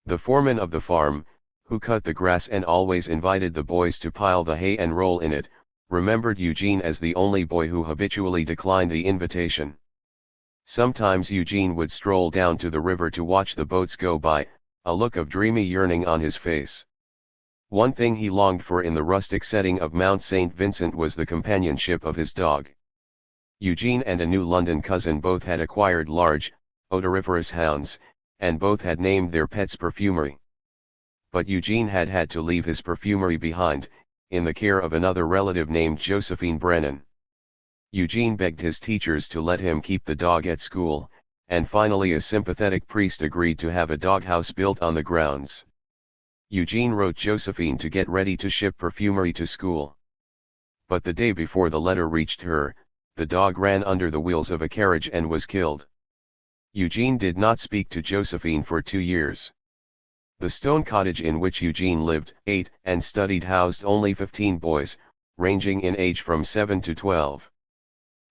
The foreman of the farm, who cut the grass and always invited the boys to pile the hay and roll in it, remembered Eugene as the only boy who habitually declined the invitation. Sometimes Eugene would stroll down to the river to watch the boats go by, a look of dreamy yearning on his face. One thing he longed for in the rustic setting of Mount St. Vincent was the companionship of his dog. Eugene and a new London cousin both had acquired large, odoriferous hounds, and both had named their pets Perfumery. But Eugene had had to leave his Perfumery behind, in the care of another relative named Josephine Brennan. Eugene begged his teachers to let him keep the dog at school, and finally a sympathetic priest agreed to have a doghouse built on the grounds. Eugene wrote Josephine to get ready to ship perfumery to school. But the day before the letter reached her, the dog ran under the wheels of a carriage and was killed. Eugene did not speak to Josephine for 2 years. The stone cottage in which Eugene lived, ate, and studied housed only 15 boys, ranging in age from 7 to 12.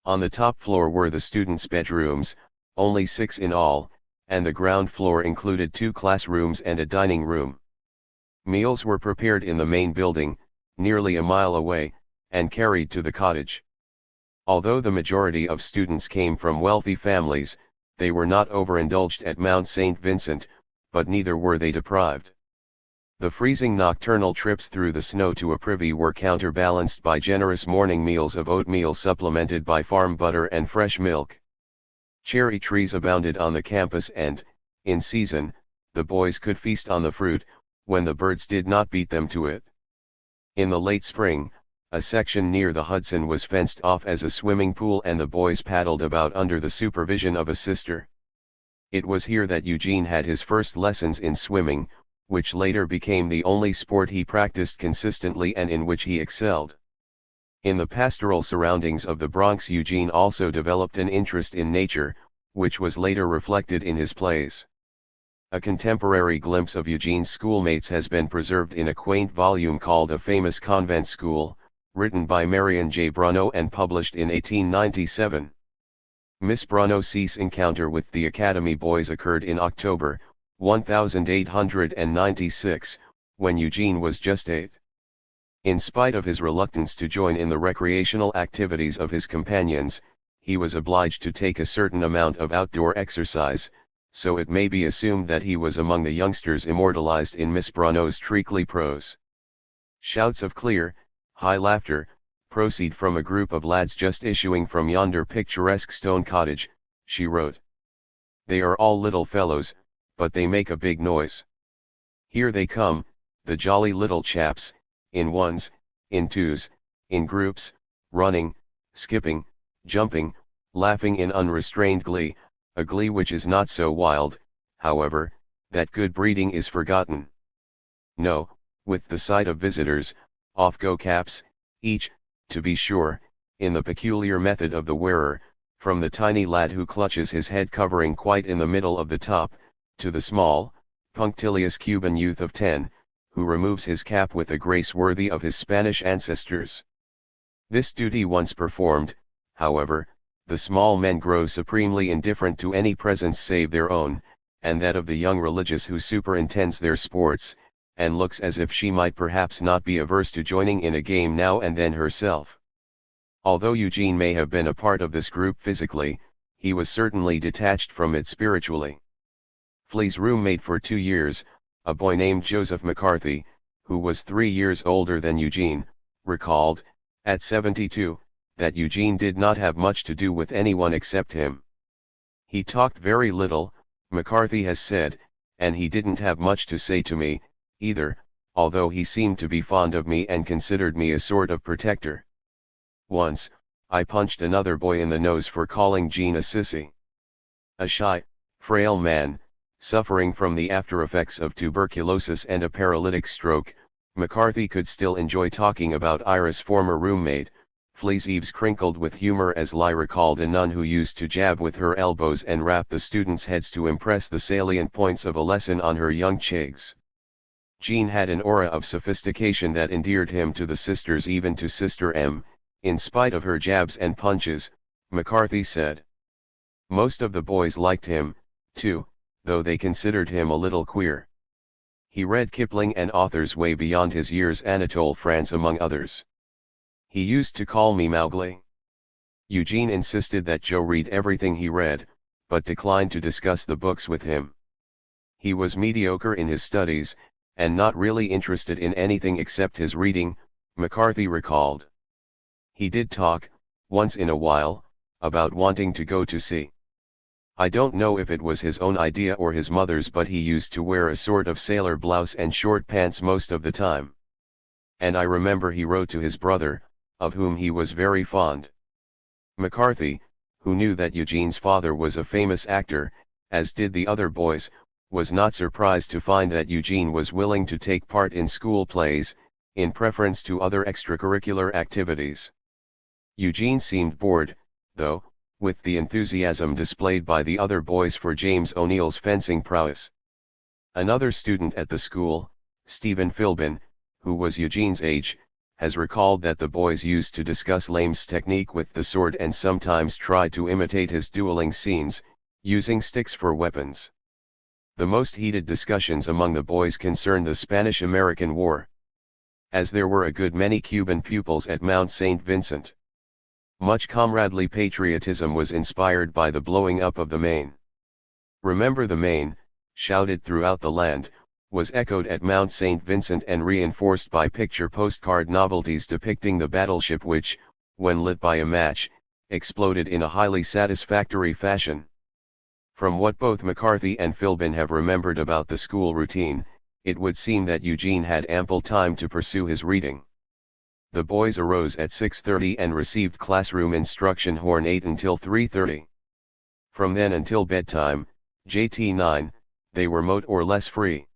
On the top floor were the students' bedrooms, only 6 in all, and the ground floor included 2 classrooms and a dining room. Meals were prepared in the main building, nearly a mile away, and carried to the cottage. Although the majority of students came from wealthy families, they were not overindulged at Mount St. Vincent, but neither were they deprived. The freezing nocturnal trips through the snow to a privy were counterbalanced by generous morning meals of oatmeal supplemented by farm butter and fresh milk. Cherry trees abounded on the campus and, in season, the boys could feast on the fruit, when the birds did not beat them to it. In the late spring, a section near the Hudson was fenced off as a swimming pool and the boys paddled about under the supervision of a sister. It was here that Eugene had his first lessons in swimming, which later became the only sport he practiced consistently and in which he excelled. In the pastoral surroundings of the Bronx, Eugene also developed an interest in nature, which was later reflected in his plays. A contemporary glimpse of Eugene's schoolmates has been preserved in a quaint volume called A Famous Convent School, written by Marion J. Bruno and published in 1897. Miss Bruno's encounter with the Academy boys occurred in October, 1896, when Eugene was just 8. In spite of his reluctance to join in the recreational activities of his companions, he was obliged to take a certain amount of outdoor exercise, so it may be assumed that he was among the youngsters immortalized in Miss Bruno's treacly prose. Shouts of clear, high laughter, proceed from a group of lads just issuing from yonder picturesque stone cottage, she wrote. They are all little fellows, but they make a big noise. Here they come, the jolly little chaps, in ones, in twos, in groups, running, skipping, jumping, laughing in unrestrained glee, a glee which is not so wild, however, that good breeding is forgotten. No, with the sight of visitors, off go caps, each, to be sure, in the peculiar method of the wearer, from the tiny lad who clutches his head covering quite in the middle of the top, to the small, punctilious Cuban youth of 10, who removes his cap with a grace worthy of his Spanish ancestors. This duty once performed, however, the small men grow supremely indifferent to any presence save their own, and that of the young religious who superintends their sports, and looks as if she might perhaps not be averse to joining in a game now and then herself. Although Eugene may have been a part of this group physically, he was certainly detached from it spiritually. Flea's roommate for 2 years, a boy named Joseph McCarthy, who was 3 years older than Eugene, recalled, at 72, that Eugene did not have much to do with anyone except him. He talked very little, McCarthy has said, and he didn't have much to say to me, either, although he seemed to be fond of me and considered me a sort of protector. Once, I punched another boy in the nose for calling Jean a sissy. A shy, frail man, suffering from the after-effects of tuberculosis and a paralytic stroke, McCarthy could still enjoy talking about Iris' former roommate. Flea's eaves crinkled with humor as Li recalled a nun who used to jab with her elbows and rap the students' heads to impress the salient points of a lesson on her young chigs. Jean had an aura of sophistication that endeared him to the sisters, even to Sister M, in spite of her jabs and punches, McCarthy said. Most of the boys liked him, too, though they considered him a little queer. He read Kipling and authors way beyond his years, Anatole France among others. He used to call me Mowgli. Eugene insisted that Joe read everything he read, but declined to discuss the books with him. He was mediocre in his studies, and not really interested in anything except his reading, McCarthy recalled. He did talk, once in a while, about wanting to go to sea. I don't know if it was his own idea or his mother's, but he used to wear a sort of sailor blouse and short pants most of the time. And I remember he wrote to his brother, of whom he was very fond. McCarthy, who knew that Eugene's father was a famous actor, as did the other boys, was not surprised to find that Eugene was willing to take part in school plays, in preference to other extracurricular activities. Eugene seemed bored, though, with the enthusiasm displayed by the other boys for James O'Neill's fencing prowess. Another student at the school, Stephen Philbin, who was Eugene's age, has recalled that the boys used to discuss Lame's technique with the sword and sometimes tried to imitate his dueling scenes, using sticks for weapons. The most heated discussions among the boys concerned the Spanish-American War, as there were a good many Cuban pupils at Mount St. Vincent. Much comradely patriotism was inspired by the blowing up of the Maine. "Remember the Maine," shouted throughout the land, was echoed at Mount St. Vincent and reinforced by picture postcard novelties depicting the battleship which, when lit by a match, exploded in a highly satisfactory fashion. From what both McCarthy and Philbin have remembered about the school routine, it would seem that Eugene had ample time to pursue his reading. The boys arose at 6:30 and received classroom instruction horn 8 until 3:30. From then until bedtime, JT 9, they were more or less free.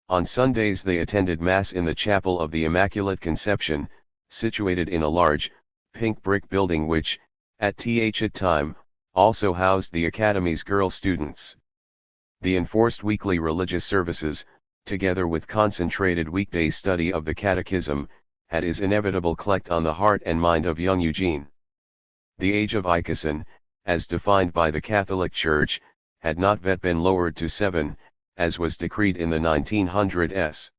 On Sundays they attended Mass in the Chapel of the Immaculate Conception, situated in a large, pink brick building which, at that time, also housed the Academy's girl students. The enforced weekly religious services, together with concentrated weekday study of the Catechism, had its inevitable collect on the heart and mind of young Eugene. The age of Icison, as defined by the Catholic Church, had not yet been lowered to 7, as was decreed in the 1900s.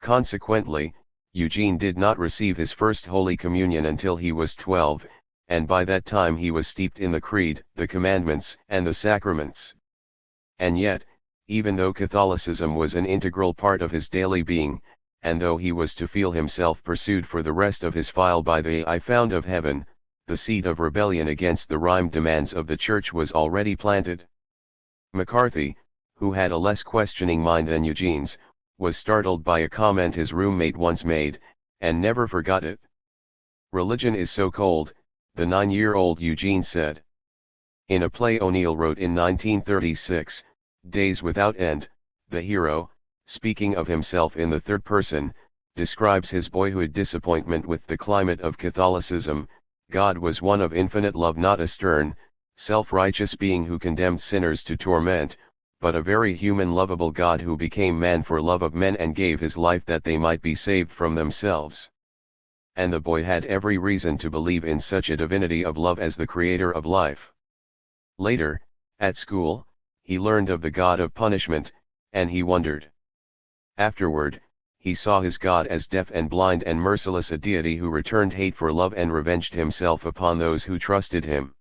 Consequently, Eugene did not receive his first Holy Communion until he was 12, and by that time he was steeped in the Creed, the Commandments, and the Sacraments. And yet, even though Catholicism was an integral part of his daily being, and though he was to feel himself pursued for the rest of his file by the "I found of heaven," the seed of rebellion against the rhymed demands of the Church was already planted. McCarthy, who had a less questioning mind than Eugene's, was startled by a comment his roommate once made, and never forgot it. "Religion is so cold," the 9-year-old Eugene said. In a play O'Neill wrote in 1936, Days Without End, the hero, speaking of himself in the third person, describes his boyhood disappointment with the climate of Catholicism. "God was one of infinite love, not a stern, self-righteous being who condemned sinners to torment, but a very human lovable God who became man for love of men and gave his life that they might be saved from themselves." And the boy had every reason to believe in such a divinity of love as the creator of life. Later, at school, he learned of the God of punishment, and he wondered. Afterward, he saw his God as deaf and blind and merciless, a deity who returned hate for love and revenged himself upon those who trusted him.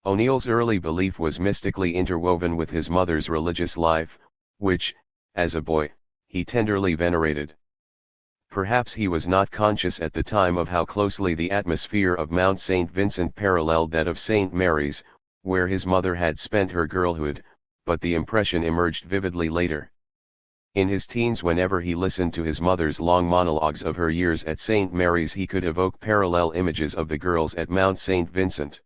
O'Neill's early belief was mystically interwoven with his mother's religious life, which, as a boy, he tenderly venerated. Perhaps he was not conscious at the time of how closely the atmosphere of Mount St. Vincent paralleled that of St. Mary's, where his mother had spent her girlhood, but the impression emerged vividly later. In his teens, whenever he listened to his mother's long monologues of her years at St. Mary's, he could evoke parallel images of the girls at Mount St. Vincent.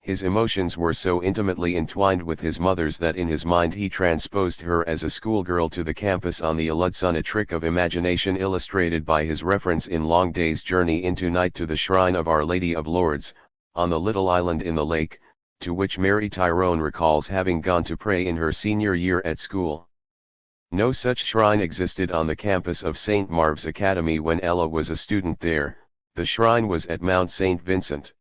His emotions were so intimately entwined with his mother's that in his mind he transposed her as a schoolgirl to the campus on the Aludson, a trick of imagination illustrated by his reference in Long Day's Journey into Night to the shrine of Our Lady of Lourdes, on the little island in the lake, to which Mary Tyrone recalls having gone to pray in her senior year at school. No such shrine existed on the campus of St. Marv's Academy when Ella was a student there. The shrine was at Mount St. Vincent.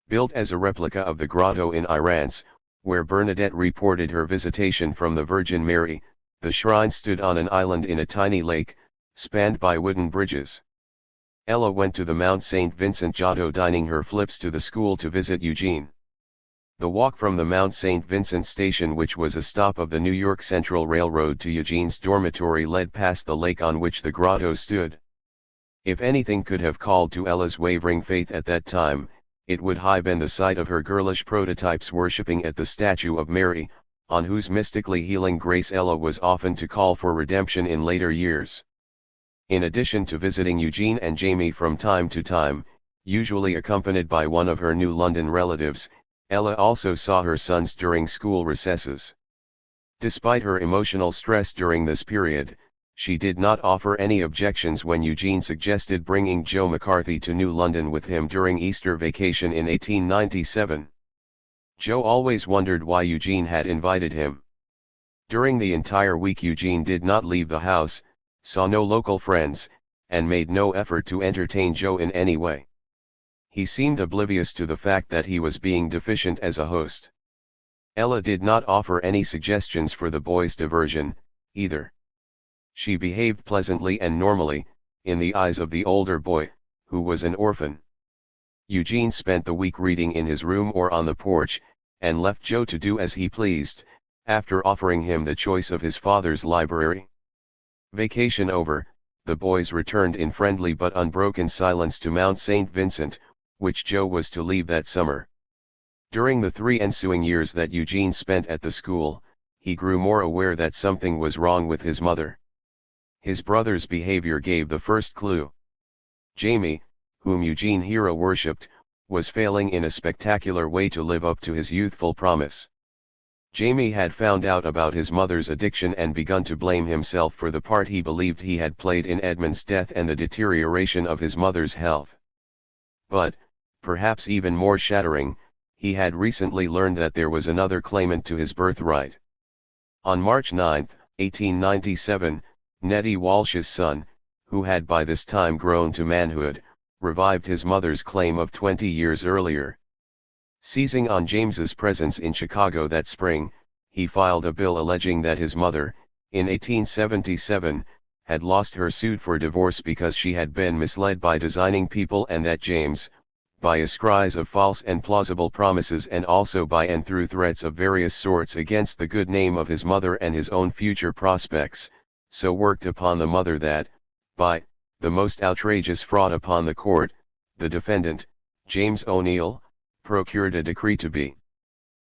Built as a replica of the grotto in Irance, where Bernadette reported her visitation from the Virgin Mary, the shrine stood on an island in a tiny lake, spanned by wooden bridges. Ella went to the Mount St. Vincent Giotto, dining her flips to the school to visit Eugene. The walk from the Mount St. Vincent station, which was a stop of the New York Central Railroad, to Eugene's dormitory led past the lake on which the grotto stood. If anything could have called to Ella's wavering faith at that time, it would have been the sight of her girlish prototypes worshipping at the statue of Mary, on whose mystically healing grace Ella was often to call for redemption in later years. In addition to visiting Eugene and Jamie from time to time, usually accompanied by one of her new London relatives. Ella also saw her sons during school recesses. Despite her emotional stress during this period, she did not offer any objections when Eugene suggested bringing Joe McCarthy to New London with him during Easter vacation in 1897. Joe always wondered why Eugene had invited him. During the entire week Eugene did not leave the house, saw no local friends, and made no effort to entertain Joe in any way. He seemed oblivious to the fact that he was being deficient as a host. Ella did not offer any suggestions for the boys' diversion, either. She behaved pleasantly and normally, in the eyes of the older boy, who was an orphan. Eugene spent the week reading in his room or on the porch, and left Joe to do as he pleased, after offering him the choice of his father's library. Vacation over, the boys returned in friendly but unbroken silence to Mount St. Vincent, which Joe was to leave that summer. During the 3 ensuing years that Eugene spent at the school, he grew more aware that something was wrong with his mother. His brother's behavior gave the first clue. Jamie, whom Eugene hero worshipped, was failing in a spectacular way to live up to his youthful promise. Jamie had found out about his mother's addiction and begun to blame himself for the part he believed he had played in Edmund's death and the deterioration of his mother's health. But, perhaps even more shattering, he had recently learned that there was another claimant to his birthright. On March 9, 1897, Nettie Walsh's son, who had by this time grown to manhood, revived his mother's claim of 20 years earlier. Seizing on James's presence in Chicago that spring, he filed a bill alleging that his mother, in 1877, had lost her suit for divorce because she had been misled by designing people and that James, by a scries of false and plausible promises and also by and through threats of various sorts against the good name of his mother and his own future prospects, so worked upon the mother that, by the most outrageous fraud upon the court, the defendant, James O'Neill, procured a decree to be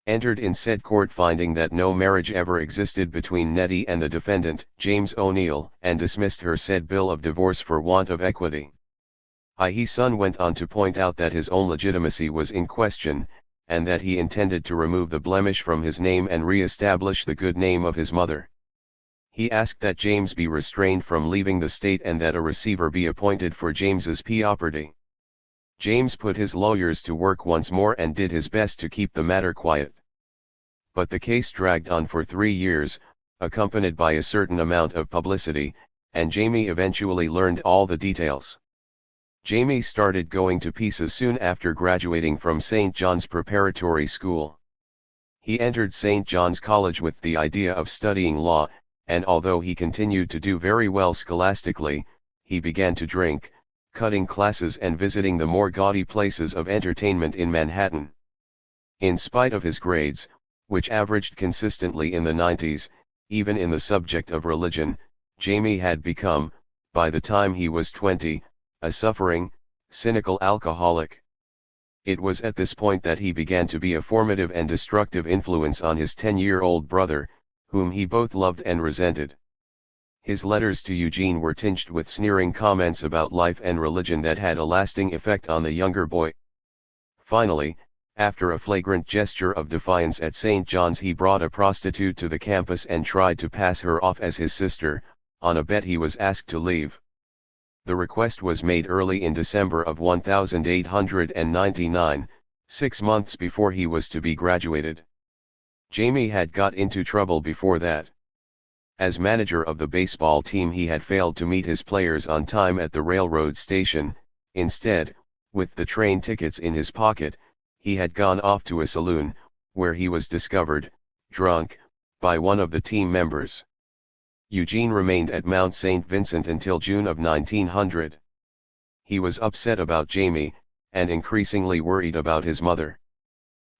entered in said court finding that no marriage ever existed between Nettie and the defendant, James O'Neill, and dismissed her said bill of divorce for want of equity. His son went on to point out that his own legitimacy was in question, and that he intended to remove the blemish from his name and re-establish the good name of his mother. He asked that James be restrained from leaving the state and that a receiver be appointed for James's property. James put his lawyers to work once more and did his best to keep the matter quiet. But the case dragged on for 3 years, accompanied by a certain amount of publicity, and Jamie eventually learned all the details. Jamie started going to pieces soon after graduating from St. John's Preparatory School. He entered St. John's College with the idea of studying law, and although he continued to do very well scholastically, he began to drink, cutting classes and visiting the more gaudy places of entertainment in Manhattan. In spite of his grades, which averaged consistently in the 90s, even in the subject of religion, Jamie had become, by the time he was 20, a suffering, cynical alcoholic. It was at this point that he began to be a formative and destructive influence on his 10-year-old brother, whom he both loved and resented. His letters to Eugene were tinged with sneering comments about life and religion that had a lasting effect on the younger boy. Finally, after a flagrant gesture of defiance at St. John's, he brought a prostitute to the campus and tried to pass her off as his sister, on a bet he was asked to leave. The request was made early in December of 1899, 6 months before he was to be graduated. Jamie had got into trouble before that. As manager of the baseball team, he had failed to meet his players on time at the railroad station. Instead, with the train tickets in his pocket, he had gone off to a saloon, where he was discovered, drunk, by one of the team members. Eugene remained at Mount St. Vincent until June of 1900. He was upset about Jamie, and increasingly worried about his mother.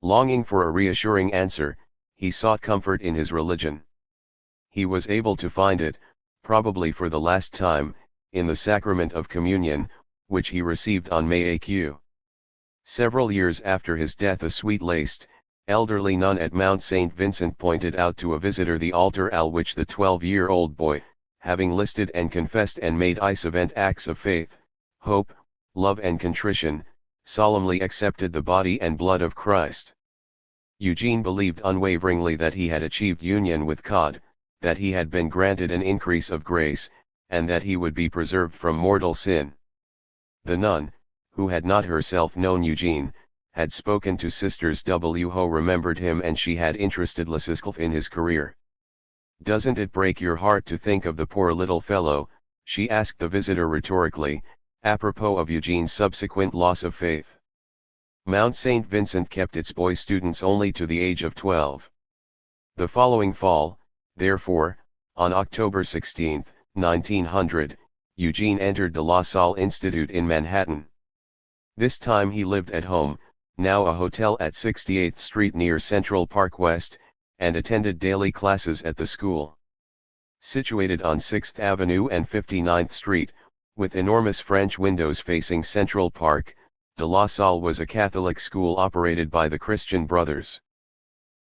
Longing for a reassuring answer, he sought comfort in his religion. He was able to find it, probably for the last time, in the sacrament of communion, which he received on May AQ. Several years after his death, a sweet-laced, elderly nun at Mount St. Vincent pointed out to a visitor the altar at which the 12-year-old boy, having listed and confessed and made event acts of faith, hope, love and contrition, solemnly accepted the body and blood of Christ. Eugene believed unwaveringly that he had achieved union with God, that he had been granted an increase of grace, and that he would be preserved from mortal sin. The nun, who had not herself known Eugene, had spoken to Sisters W. Ho remembered him, and she had interested Lasiskelf in his career. "Doesn't it break your heart to think of the poor little fellow?" she asked the visitor rhetorically, apropos of Eugene's subsequent loss of faith. Mount St. Vincent kept its boy students only to the age of 12. The following fall, therefore, on October 16, 1900, Eugene entered the La Salle Institute in Manhattan. This time he lived at home, now a hotel at 68th Street near Central Park West, and attended daily classes at the school. Situated on 6th Avenue and 59th Street, with enormous French windows facing Central Park, de La Salle was a Catholic school operated by the Christian Brothers.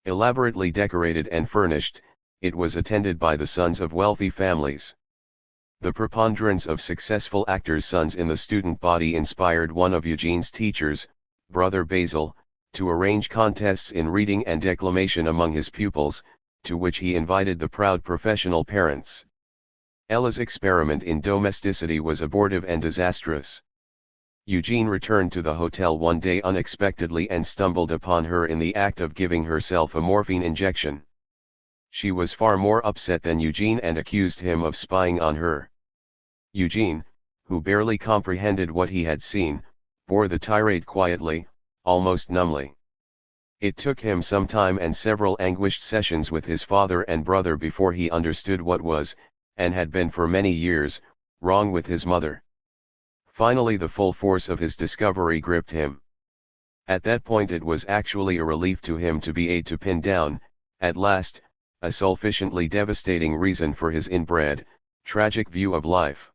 Elaborately decorated and furnished, it was attended by the sons of wealthy families. The preponderance of successful actors' sons in the student body inspired one of Eugene's teachers, Brother Basil, to arrange contests in reading and declamation among his pupils, to which he invited the proud professional parents. Ella's experiment in domesticity was abortive and disastrous. Eugene returned to the hotel one day unexpectedly and stumbled upon her in the act of giving herself a morphine injection. She was far more upset than Eugene and accused him of spying on her. Eugene, who barely comprehended what he had seen, bore the tirade quietly, almost numbly. It took him some time and several anguished sessions with his father and brother before he understood what was, and had been for many years, wrong with his mother. Finally the full force of his discovery gripped him. At that point it was actually a relief to him to be able to pin down, at last, a sufficiently devastating reason for his inbred, tragic view of life.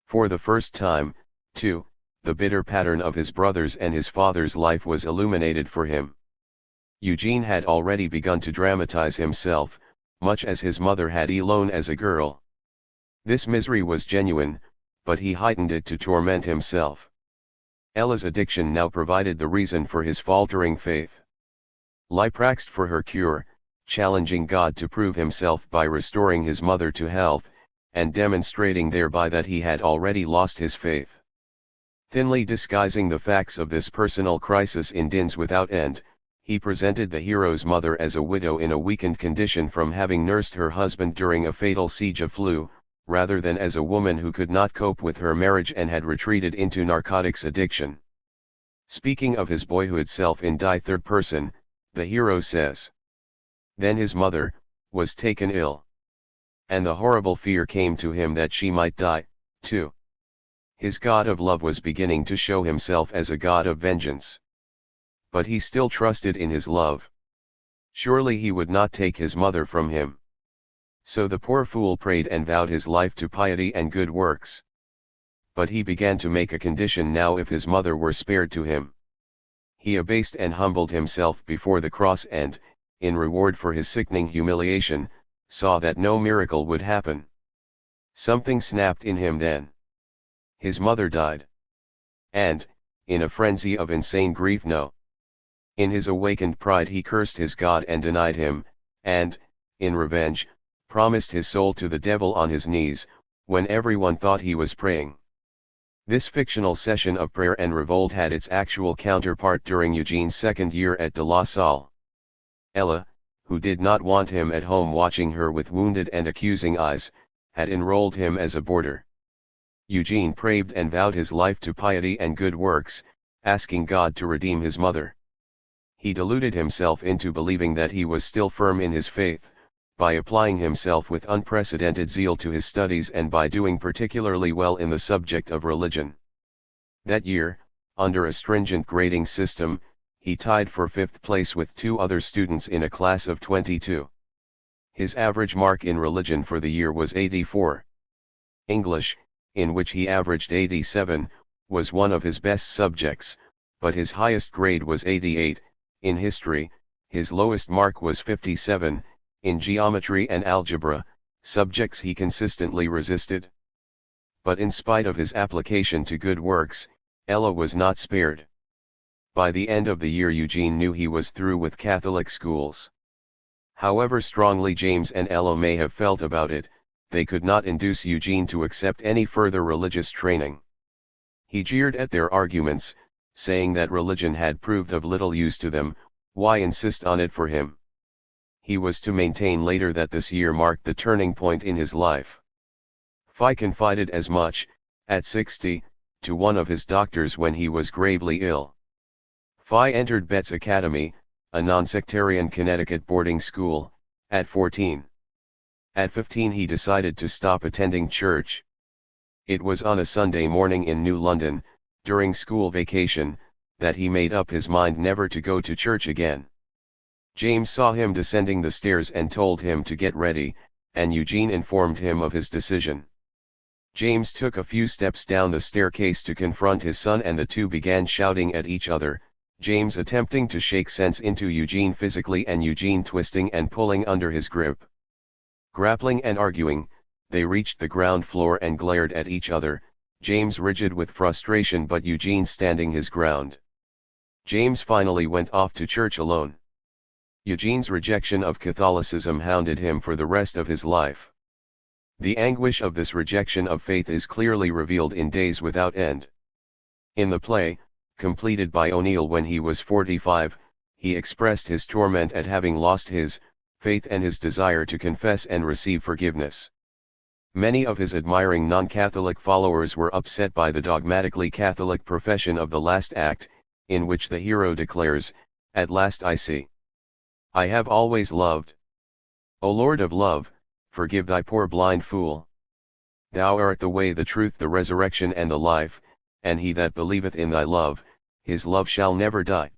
For the first time, too, the bitter pattern of his brother's and his father's life was illuminated for him. Eugene had already begun to dramatize himself, much as his mother had alone as a girl. This misery was genuine, but he heightened it to torment himself. Ella's addiction now provided the reason for his faltering faith. Lipraxed for her cure, challenging God to prove himself by restoring his mother to health, and demonstrating thereby that he had already lost his faith. Thinly disguising the facts of this personal crisis in dins without end, he presented the hero's mother as a widow in a weakened condition from having nursed her husband during a fatal siege of flu, rather than as a woman who could not cope with her marriage and had retreated into narcotics addiction. Speaking of his boyhood self in die third person, the hero says, "Then his mother was taken ill. And the horrible fear came to him that she might die, too. His God of love was beginning to show himself as a God of vengeance. But he still trusted in his love. Surely he would not take his mother from him. So the poor fool prayed and vowed his life to piety and good works. But he began to make a condition now if his mother were spared to him. He abased and humbled himself before the cross and, in reward for his sickening humiliation, saw that no miracle would happen. Something snapped in him then. His mother died. And, in a frenzy of insane grief in his awakened pride he cursed his God and denied him, and, in revenge, promised his soul to the devil on his knees, when everyone thought he was praying. This fictional session of prayer and revolt had its actual counterpart during Eugene's second year at de La Salle. Ella, who did not want him at home watching her with wounded and accusing eyes, had enrolled him as a boarder. Eugene prayed and vowed his life to piety and good works, asking God to redeem his mother. He deluded himself into believing that he was still firm in his faith, by applying himself with unprecedented zeal to his studies and by doing particularly well in the subject of religion. That year, under a stringent grading system, he tied for 5th place with 2 other students in a class of 22. His average mark in religion for the year was 84. English, in which he averaged 87, was one of his best subjects, but his highest grade was 88. In history, his lowest mark was 57. In geometry and algebra, subjects he consistently resisted. But in spite of his application to good works, Ella was not spared. By the end of the year Eugene knew he was through with Catholic schools. However strongly James and Ella may have felt about it, they could not induce Eugene to accept any further religious training. He jeered at their arguments, saying that religion had proved of little use to them, why insist on it for him? He was to maintain later that this year marked the turning point in his life. Phi confided as much, at 60, to one of his doctors when he was gravely ill. Phi entered Betts Academy, a non-sectarian Connecticut boarding school, at 14. At 15 he decided to stop attending church. It was on a Sunday morning in New London, during school vacation, that he made up his mind never to go to church again. James saw him descending the stairs and told him to get ready, and Eugene informed him of his decision. James took a few steps down the staircase to confront his son and the two began shouting at each other, James attempting to shake sense into Eugene physically and Eugene twisting and pulling under his grip. Grappling and arguing, they reached the ground floor and glared at each other, James rigid with frustration but Eugene standing his ground. James finally went off to church alone. Eugene's rejection of Catholicism hounded him for the rest of his life. The anguish of this rejection of faith is clearly revealed in Days Without End. In the play, completed by O'Neill when he was 45, he expressed his torment at having lost his faith and his desire to confess and receive forgiveness. Many of his admiring non-Catholic followers were upset by the dogmatically Catholic profession of the last act, in which the hero declares, "At last I see. I have always loved. O Lord of love, forgive thy poor blind fool. Thou art the way, the truth, the resurrection and the life, and he that believeth in thy love, his love shall never die."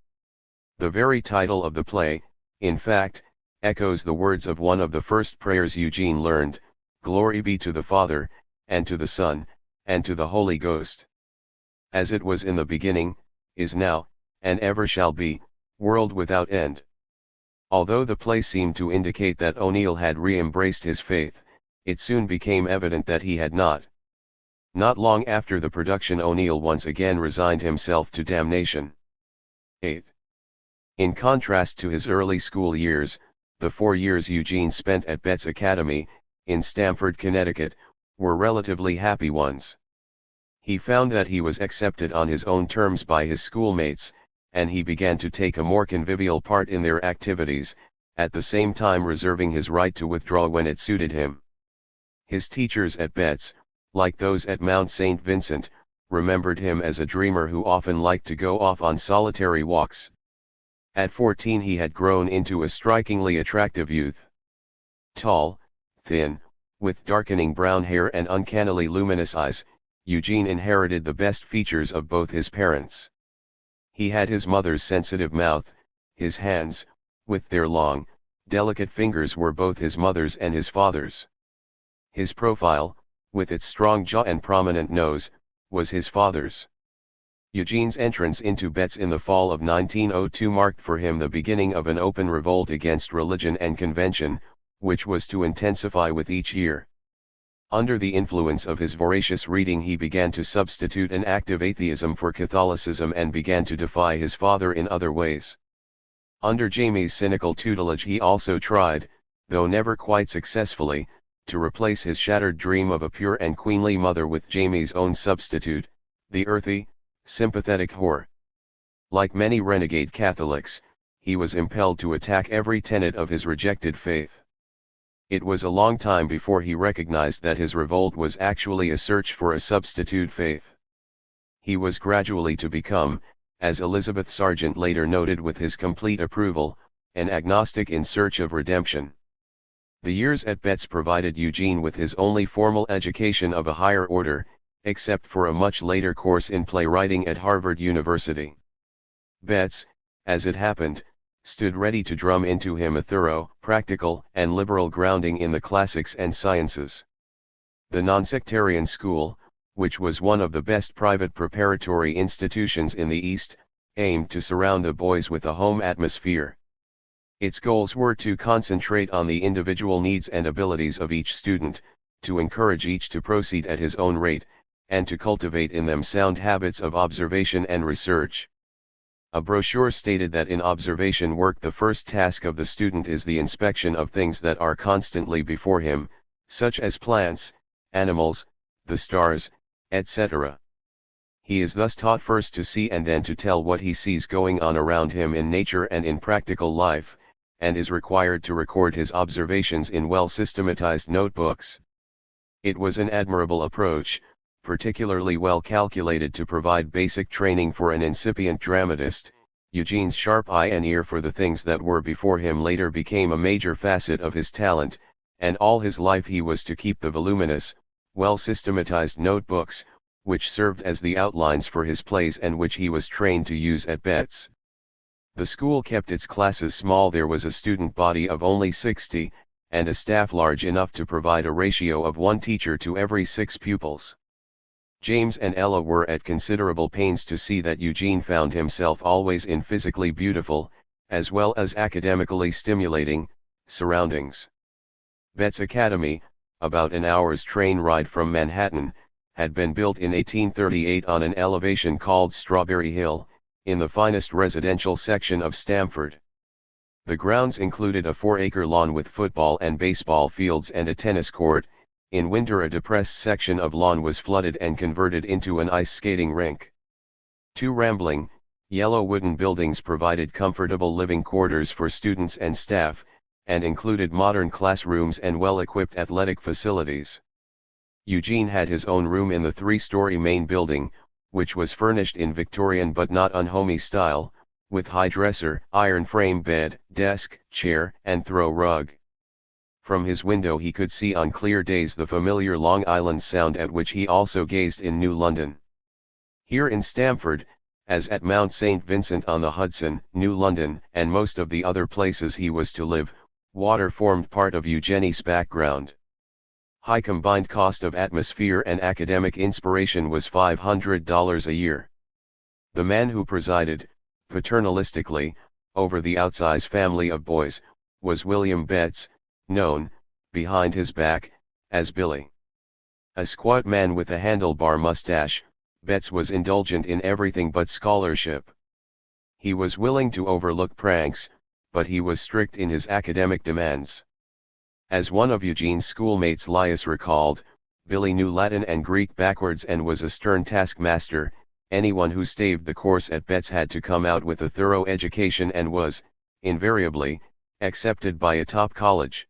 The very title of the play, in fact, echoes the words of one of the first prayers Eugene learned, "Glory be to the Father, and to the Son, and to the Holy Ghost. As it was in the beginning, is now, and ever shall be, world without end." Although the play seemed to indicate that O'Neill had re-embraced his faith, it soon became evident that he had not. Not long after the production O'Neill once again resigned himself to damnation. 8. In contrast to his early school years, the 4 years Eugene spent at Betts Academy, in Stamford, Connecticut, were relatively happy ones. He found that he was accepted on his own terms by his schoolmates, and he began to take a more convivial part in their activities, at the same time reserving his right to withdraw when it suited him. His teachers at Betts, like those at Mount St. Vincent, remembered him as a dreamer who often liked to go off on solitary walks. At 14 he had grown into a strikingly attractive youth. Tall, thin, with darkening brown hair and uncannily luminous eyes, Eugene inherited the best features of both his parents. He had his mother's sensitive mouth, his hands, with their long, delicate fingers, were both his mother's and his father's. His profile, with its strong jaw and prominent nose, was his father's. Eugene's entrance into Betts in the fall of 1902 marked for him the beginning of an open revolt against religion and convention, which was to intensify with each year. Under the influence of his voracious reading he began to substitute an active atheism for Catholicism and began to defy his father in other ways. Under Jamie's cynical tutelage he also tried, though never quite successfully, to replace his shattered dream of a pure and queenly mother with Jamie's own substitute, the earthy, sympathetic whore. Like many renegade Catholics, he was impelled to attack every tenet of his rejected faith. It was a long time before he recognized that his revolt was actually a search for a substitute faith. He was gradually to become, as Elizabeth Sargent later noted with his complete approval, an agnostic in search of redemption. The years at Betts provided Eugene with his only formal education of a higher order, except for a much later course in playwriting at Harvard University. Betts, as it happened, stood ready to drum into him a thorough, practical, and liberal grounding in the classics and sciences. The non-sectarian school, which was one of the best private preparatory institutions in the East, aimed to surround the boys with a home atmosphere. Its goals were to concentrate on the individual needs and abilities of each student, to encourage each to proceed at his own rate, and to cultivate in them sound habits of observation and research. A brochure stated that in observation work the first task of the student is the inspection of things that are constantly before him, such as plants, animals, the stars, etc. He is thus taught first to see and then to tell what he sees going on around him in nature and in practical life, and is required to record his observations in well-systematized notebooks. It was an admirable approach, particularly well calculated to provide basic training for an incipient dramatist. Eugene's sharp eye and ear for the things that were before him later became a major facet of his talent, and all his life he was to keep the voluminous, well-systematized notebooks, which served as the outlines for his plays and which he was trained to use at Betts. The school kept its classes small. There was a student body of only 60, and a staff large enough to provide a ratio of 1 teacher to every 6 pupils. James and Ella were at considerable pains to see that Eugene found himself always in physically beautiful, as well as academically stimulating, surroundings. Betts Academy, about an hour's train ride from Manhattan, had been built in 1838 on an elevation called Strawberry Hill, in the finest residential section of Stamford. The grounds included a 4-acre lawn with football and baseball fields and a tennis court. In winter a depressed section of lawn was flooded and converted into an ice skating rink. 2 rambling, yellow wooden buildings provided comfortable living quarters for students and staff, and included modern classrooms and well-equipped athletic facilities. Eugene had his own room in the 3-story main building, which was furnished in Victorian but not unhomey style, with high dresser, iron frame bed, desk, chair, and throw rug. From his window he could see on clear days the familiar Long Island Sound, at which he also gazed in New London. Here in Stamford, as at Mount St. Vincent on the Hudson, New London, and most of the other places he was to live, water formed part of Eugenie's background. High combined cost of atmosphere and academic inspiration was $500 a year. The man who presided, paternalistically, over the outsize family of boys, was William Betts, known, behind his back, as Billy. A squat man with a handlebar mustache, Betts was indulgent in everything but scholarship. He was willing to overlook pranks, but he was strict in his academic demands. As one of Eugene's schoolmates Lias recalled, Billy knew Latin and Greek backwards and was a stern taskmaster. Anyone who staved the course at Betts had to come out with a thorough education and was, invariably, accepted by a top college.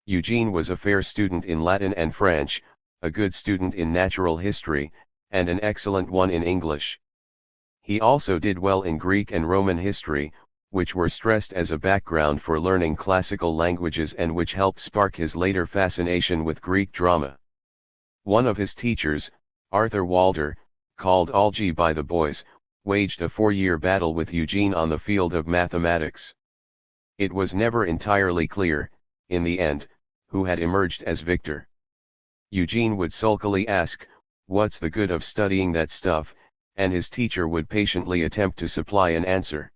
Eugene was a fair student in Latin and French, a good student in natural history, and an excellent one in English. He also did well in Greek and Roman history, which were stressed as a background for learning classical languages and which helped spark his later fascination with Greek drama. One of his teachers, Arthur Walter, called Algy by the boys, waged a 4-year battle with Eugene on the field of mathematics. It was never entirely clear, in the end, who had emerged as victor. Eugene would sulkily ask, "What's the good of studying that stuff?" and his teacher would patiently attempt to supply an answer.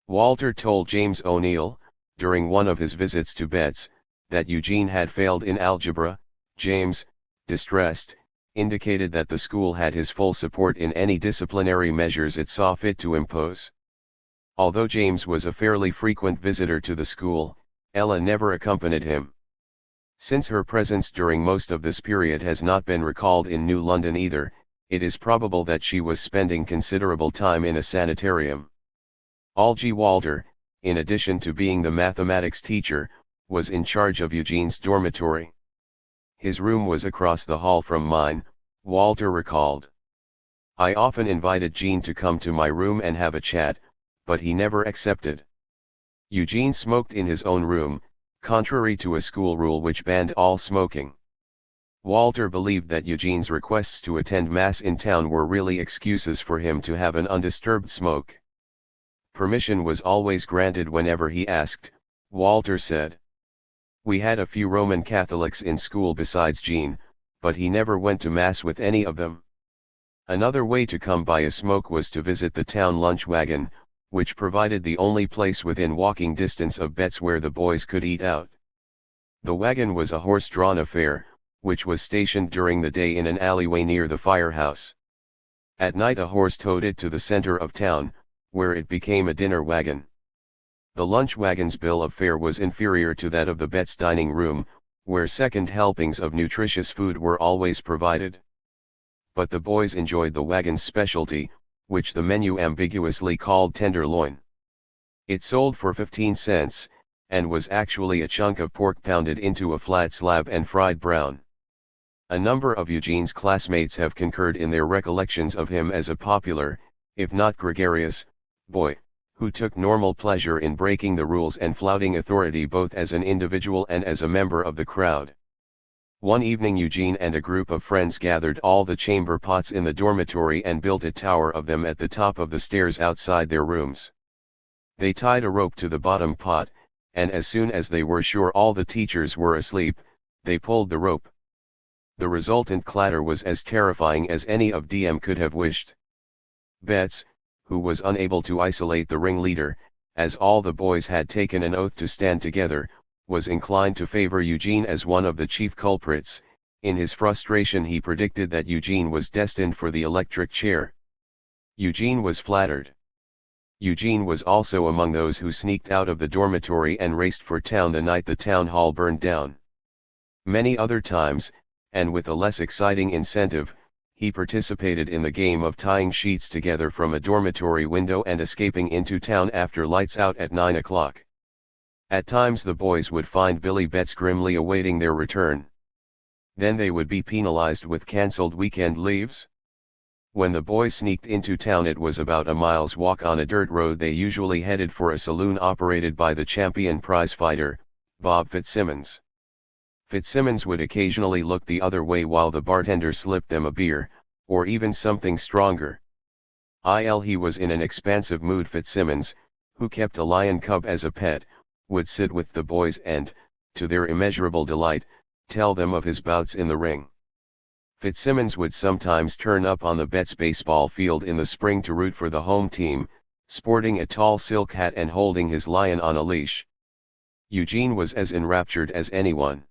Walter told James O'Neill, during one of his visits to Betts, that Eugene had failed in algebra. James, distressed, indicated that the school had his full support in any disciplinary measures it saw fit to impose. Although James was a fairly frequent visitor to the school, Ella never accompanied him. Since her presence during most of this period has not been recalled in New London either, it is probable that she was spending considerable time in a sanitarium. Algy Walter, in addition to being the mathematics teacher, was in charge of Eugene's dormitory. His room was across the hall from mine, Walter recalled. I often invited Gene to come to my room and have a chat, but he never accepted. Eugene smoked in his own room, contrary to a school rule which banned all smoking. Walter believed that Eugene's requests to attend mass in town were really excuses for him to have an undisturbed smoke. Permission was always granted whenever he asked, Walter said. We had a few Roman Catholics in school besides Gene, but he never went to mass with any of them. Another way to come by a smoke was to visit the town lunch wagon, which provided the only place within walking distance of Betts where the boys could eat out. The wagon was a horse-drawn affair, which was stationed during the day in an alleyway near the firehouse. At night a horse towed it to the center of town, where it became a dinner wagon. The lunch wagon's bill of fare was inferior to that of the Betts dining room, where second helpings of nutritious food were always provided. But the boys enjoyed the wagon's specialty, which the menu ambiguously called tenderloin. It sold for 15 cents, and was actually a chunk of pork pounded into a flat slab and fried brown. A number of Eugene's classmates have concurred in their recollections of him as a popular, if not gregarious, boy, who took normal pleasure in breaking the rules and flouting authority both as an individual and as a member of the crowd. One evening Eugene and a group of friends gathered all the chamber pots in the dormitory and built a tower of them at the top of the stairs outside their rooms. They tied a rope to the bottom pot, and as soon as they were sure all the teachers were asleep, they pulled the rope. The resultant clatter was as terrifying as any of them could have wished. Betts, who was unable to isolate the ringleader, as all the boys had taken an oath to stand together, was inclined to favor Eugene as one of the chief culprits. In his frustration he predicted that Eugene was destined for the electric chair. Eugene was flattered. Eugene was also among those who sneaked out of the dormitory and raced for town the night the town hall burned down. Many other times, and with a less exciting incentive, he participated in the game of tying sheets together from a dormitory window and escaping into town after lights out at 9 o'clock. At times the boys would find Billy Betts grimly awaiting their return. Then they would be penalized with cancelled weekend leaves. When the boys sneaked into town it was about a mile's walk on a dirt road. They usually headed for a saloon operated by the champion prizefighter, Bob Fitzsimmons. Fitzsimmons would occasionally look the other way while the bartender slipped them a beer, or even something stronger. He was in an expansive mood. Fitzsimmons, who kept a lion cub as a pet, would sit with the boys and, to their immeasurable delight, tell them of his bouts in the ring. Fitzsimmons would sometimes turn up on the Betts baseball field in the spring to root for the home team, sporting a tall silk hat and holding his lion on a leash. Eugene was as enraptured as anyone.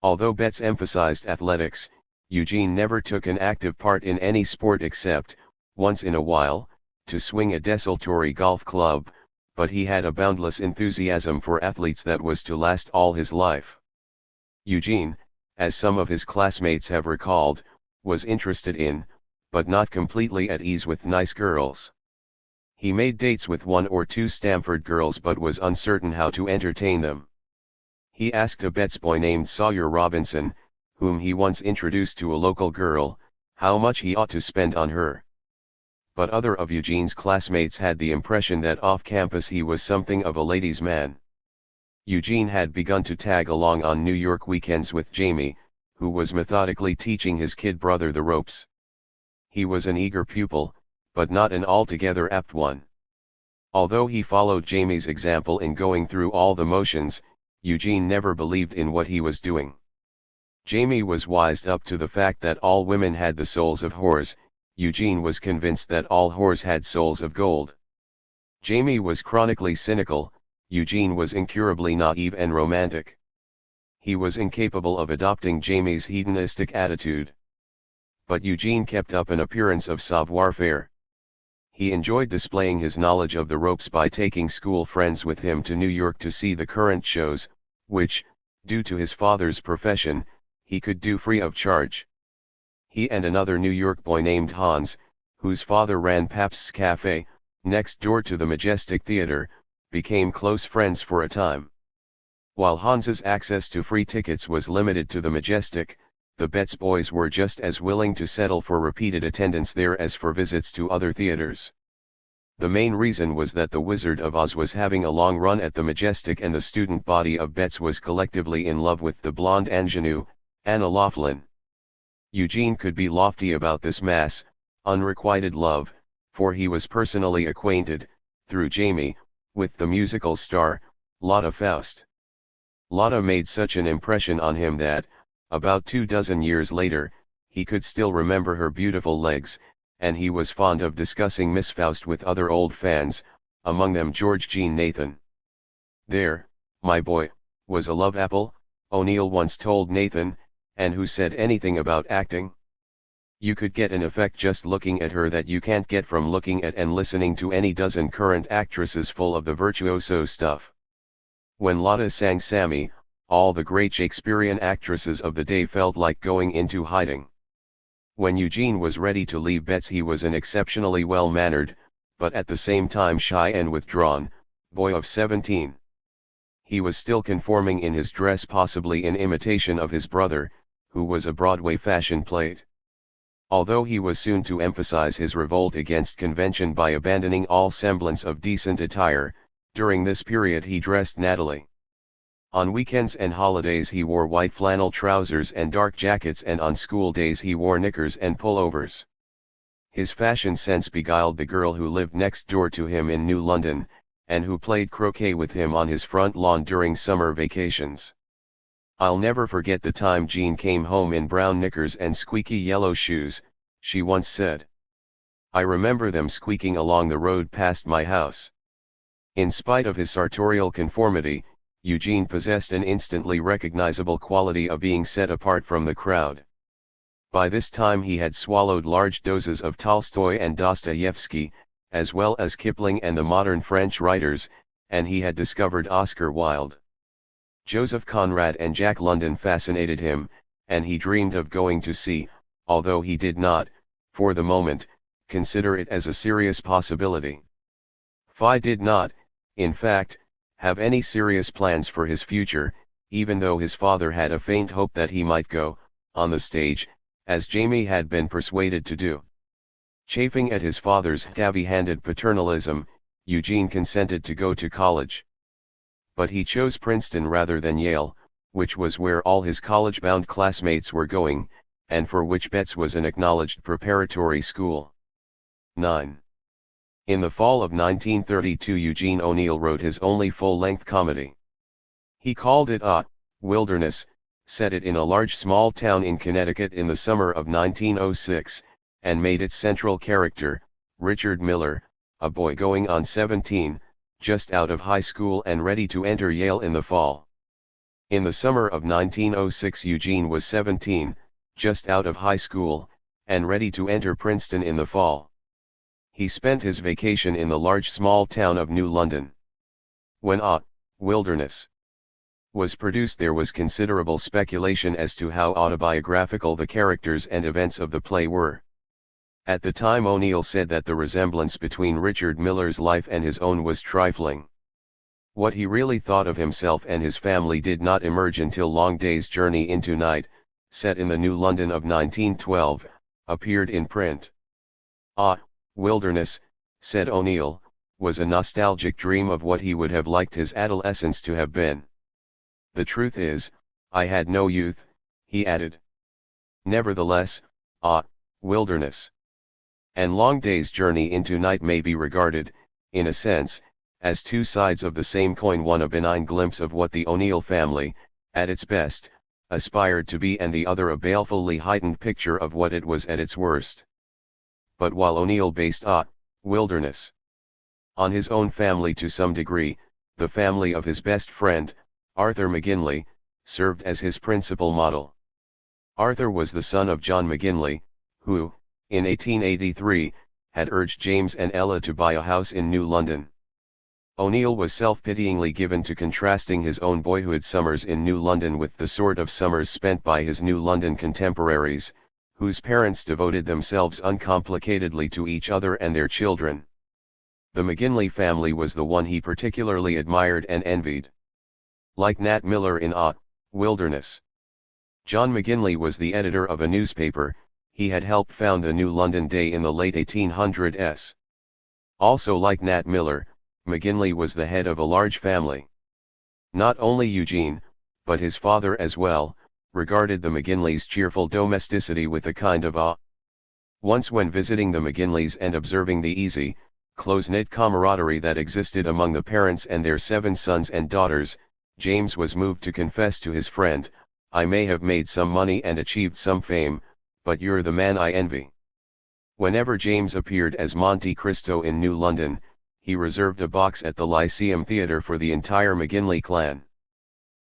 Although Betts emphasized athletics, Eugene never took an active part in any sport except, once in a while, to swing a desultory golf club, but he had a boundless enthusiasm for athletes that was to last all his life. Eugene, as some of his classmates have recalled, was interested in, but not completely at ease with nice girls. He made dates with 1 or 2 Stamford girls but was uncertain how to entertain them. He asked a Betts boy named Sawyer Robinson, whom he once introduced to a local girl, how much he ought to spend on her. But other of Eugene's classmates had the impression that off campus he was something of a ladies' man. Eugene had begun to tag along on New York weekends with Jamie, who was methodically teaching his kid brother the ropes. He was an eager pupil, but not an altogether apt one. Although he followed Jamie's example in going through all the motions, Eugene never believed in what he was doing. Jamie was wised up to the fact that all women had the souls of whores. Eugene was convinced that all whores had souls of gold. Jamie was chronically cynical, Eugene was incurably naive and romantic. He was incapable of adopting Jamie's hedonistic attitude. But Eugene kept up an appearance of savoir-faire. He enjoyed displaying his knowledge of the ropes by taking school friends with him to New York to see the current shows, which, due to his father's profession, he could do free of charge. He and another New York boy named Hans, whose father ran Pabst's Cafe, next door to the Majestic Theater, became close friends for a time. While Hans's access to free tickets was limited to the Majestic, the Betts boys were just as willing to settle for repeated attendance there as for visits to other theaters. The main reason was that the Wizard of Oz was having a long run at the Majestic and the student body of Betts was collectively in love with the blonde ingenue, Anna Laughlin. Eugene could be lofty about this mass, unrequited love, for he was personally acquainted, through Jamie, with the musical star, Lotta Faust. Lotta made such an impression on him that, about 24 years later, he could still remember her beautiful legs, and he was fond of discussing Miss Faust with other old fans, among them George Jean Nathan. "There, my boy, was a love apple," O'Neill once told Nathan, "and who said anything about acting?" You could get an effect just looking at her that you can't get from looking at and listening to any dozen current actresses full of the virtuoso stuff. When Lotta sang Sammy, all the great Shakespearean actresses of the day felt like going into hiding. When Eugene was ready to leave Betts, he was an exceptionally well-mannered, but at the same time shy and withdrawn, boy of 17. He was still conforming in his dress, possibly in imitation of his brother, who was a Broadway fashion plate. Although he was soon to emphasize his revolt against convention by abandoning all semblance of decent attire, during this period he dressed nattily. On weekends and holidays he wore white flannel trousers and dark jackets, and on school days he wore knickers and pullovers. His fashion sense beguiled the girl who lived next door to him in New London, and who played croquet with him on his front lawn during summer vacations. "I'll never forget the time Jean came home in brown knickers and squeaky yellow shoes," she once said. "I remember them squeaking along the road past my house." In spite of his sartorial conformity, Eugene possessed an instantly recognizable quality of being set apart from the crowd. By this time he had swallowed large doses of Tolstoy and Dostoevsky, as well as Kipling and the modern French writers, and he had discovered Oscar Wilde. Joseph Conrad and Jack London fascinated him, and he dreamed of going to sea, although he did not, for the moment, consider it as a serious possibility. Phi did not, in fact, have any serious plans for his future, even though his father had a faint hope that he might go on the stage, as Jamie had been persuaded to do. Chafing at his father's heavy-handed paternalism, Eugene consented to go to college. But he chose Princeton rather than Yale, which was where all his college-bound classmates were going, and for which Betts was an acknowledged preparatory school. 9. In the fall of 1932, Eugene O'Neill wrote his only full-length comedy. He called it Wilderness, set it in a large small town in Connecticut in the summer of 1906, and made its central character, Richard Miller, a boy going on 17, just out of high school and ready to enter Yale in the fall. In the summer of 1906, Eugene was 17, just out of high school, and ready to enter Princeton in the fall. He spent his vacation in the large small town of New London. When Wilderness was produced, there was considerable speculation as to how autobiographical the characters and events of the play were. At the time, O'Neill said that the resemblance between Richard Miller's life and his own was trifling. What he really thought of himself and his family did not emerge until Long Day's Journey into Night, set in the New London of 1912, appeared in print. Wilderness, said O'Neill, was a nostalgic dream of what he would have liked his adolescence to have been. "The truth is, I had no youth," he added. Nevertheless, Wilderness and Long Day's Journey into Night may be regarded, in a sense, as two sides of the same coin, one a benign glimpse of what the O'Neill family, at its best, aspired to be, and the other a balefully heightened picture of what it was at its worst. But while O'Neill based Wilderness on his own family to some degree, the family of his best friend, Arthur McGinley, served as his principal model. Arthur was the son of John McGinley, who, in 1883, had urged James and Ella to buy a house in New London. O'Neill was self-pityingly given to contrasting his own boyhood summers in New London with the sort of summers spent by his New London contemporaries, whose parents devoted themselves uncomplicatedly to each other and their children. The McGinley family was the one he particularly admired and envied. Like Nat Miller in Wilderness, John McGinley was the editor of a newspaper. He had helped found the New London Day in the late 1800s. Also, like Nat Miller, McGinley was the head of a large family. Not only Eugene, but his father as well, regarded the McGinleys' cheerful domesticity with a kind of awe. Once, when visiting the McGinleys and observing the easy, close-knit camaraderie that existed among the parents and their 7 sons and daughters, James was moved to confess to his friend, "I may have made some money and achieved some fame, but you're the man I envy." Whenever James appeared as Monte Cristo in New London, he reserved a box at the Lyceum Theatre for the entire McGinley clan.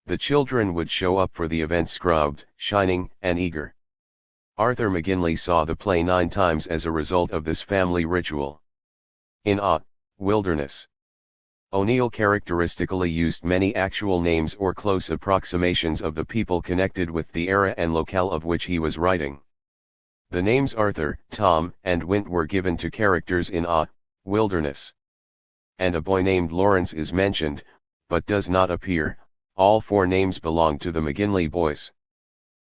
The children would show up for the event scrubbed, shining, and eager. Arthur McGinley saw the play 9 times as a result of this family ritual. In Wilderness, O'Neill characteristically used many actual names or close approximations of the people connected with the era and locale of which he was writing. The names Arthur, Tom, and Wint were given to characters in Wilderness. And a boy named Lawrence is mentioned, but does not appear. All 4 names belong to the McGinley boys.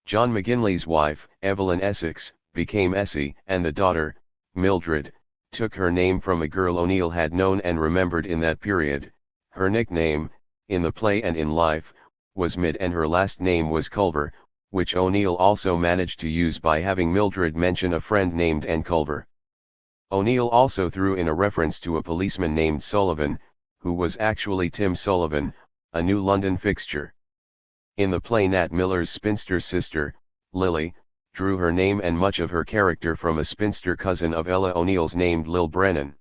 John McGinley's wife, Evelyn Essex, became Essie, and the daughter, Mildred, took her name from a girl O'Neill had known and remembered in that period. Her nickname, in the play and in life, was Mid, and her last name was Culver, which O'Neill also managed to use by having Mildred mention a friend named N. Culver. O'Neill also threw in a reference to a policeman named Sullivan, who was actually Tim Sullivan, a New London fixture. In the play Nat Miller's spinster sister, Lily, drew her name and much of her character from a spinster cousin of Ella O'Neill's named Lil Brennan.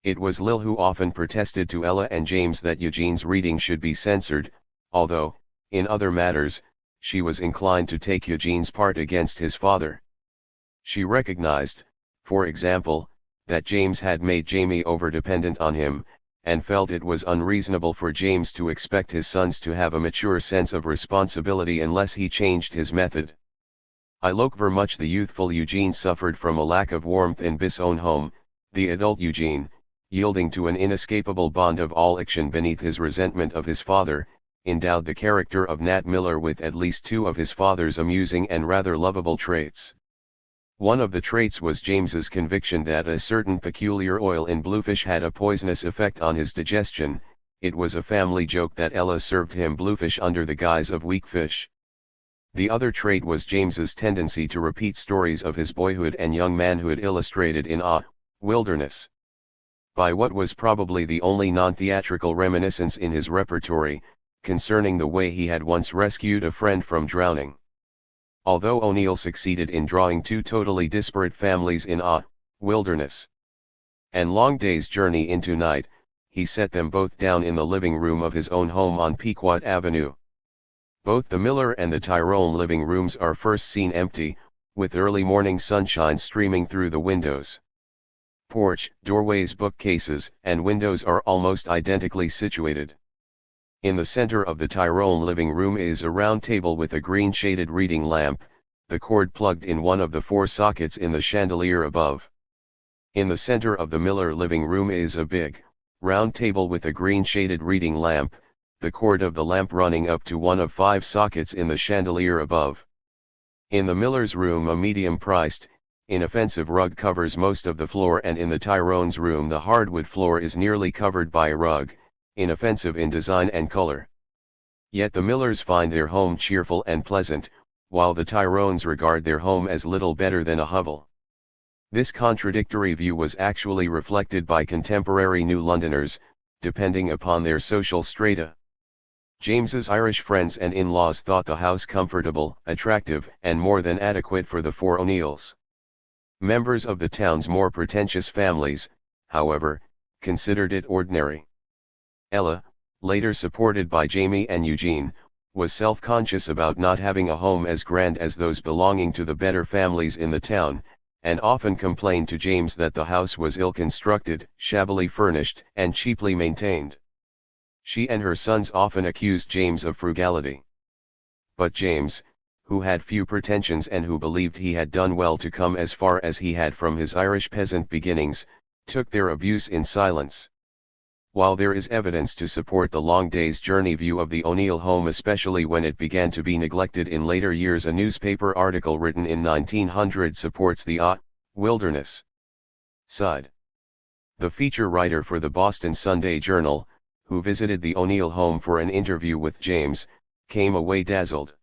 It was Lil who often protested to Ella and James that Eugene's reading should be censored, although, in other matters, she was inclined to take Eugene's part against his father. She recognized, for example, that James had made Jamie overdependent on him, and felt it was unreasonable for James to expect his sons to have a mature sense of responsibility unless he changed his method. I look ver much the youthful Eugene suffered from a lack of warmth in bis own home, the adult Eugene, yielding to an inescapable bond of all action beneath his resentment of his father, endowed the character of Nat Miller with at least 2 of his father's amusing and rather lovable traits. One of the traits was James's conviction that a certain peculiar oil in bluefish had a poisonous effect on his digestion. It was a family joke that Ella served him bluefish under the guise of weak fish. The other trait was James's tendency to repeat stories of his boyhood and young manhood illustrated in Wilderness. By what was probably the only non-theatrical reminiscence in his repertory, concerning the way he had once rescued a friend from drowning. Although O'Neill succeeded in drawing 2 totally disparate families in Wilderness and Long Day's Journey into Night, he set them both down in the living room of his own home on Pequot Avenue. Both the Miller and the Tyrone living rooms are first seen empty, with early morning sunshine streaming through the windows. Porch, doorways, bookcases, and windows are almost identically situated. In the center of the Tyrone living room is a round table with a green-shaded reading lamp, the cord plugged in one of the 4 sockets in the chandelier above. In the center of the Miller living room is a big, round table with a green-shaded reading lamp, the cord of the lamp running up to one of 5 sockets in the chandelier above. In the Miller's room a medium-priced, inoffensive rug covers most of the floor, and in the Tyrone's room the hardwood floor is nearly covered by a rug, inoffensive in design and color. Yet the Millers find their home cheerful and pleasant, while the Tyrones regard their home as little better than a hovel. This contradictory view was actually reflected by contemporary New Londoners, depending upon their social strata. James's Irish friends and in-laws thought the house comfortable, attractive, and more than adequate for the 4 O'Neills. Members of the town's more pretentious families, however, considered it ordinary. Ella, later supported by Jamie and Eugene, was self-conscious about not having a home as grand as those belonging to the better families in the town, and often complained to James that the house was ill-constructed, shabbily furnished, and cheaply maintained. She and her sons often accused James of frugality. But James, who had few pretensions and who believed he had done well to come as far as he had from his Irish peasant beginnings, took their abuse in silence. While there is evidence to support the Long Day's Journey view of the O'Neill home, especially when it began to be neglected in later years, a newspaper article written in 1900 supports the Wilderness side. The feature writer for the Boston Sunday Journal, who visited the O'Neill home for an interview with James, came away dazzled.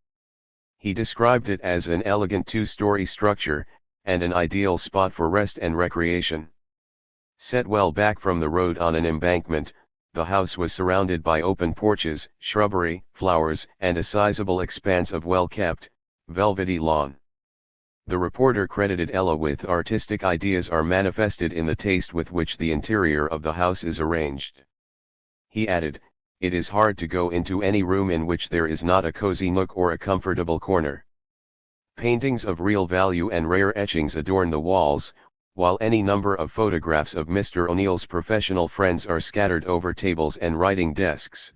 He described it as an elegant 2-story structure, and an ideal spot for rest and recreation. Set well back from the road on an embankment, the house was surrounded by open porches, shrubbery, flowers, and a sizable expanse of well-kept, velvety lawn. The reporter credited Ella with artistic ideas are manifested in the taste with which the interior of the house is arranged. He added, "It is hard to go into any room in which there is not a cozy nook or a comfortable corner." Paintings of real value and rare etchings adorn the walls, while any number of photographs of Mr. O'Neill's professional friends are scattered over tables and writing desks.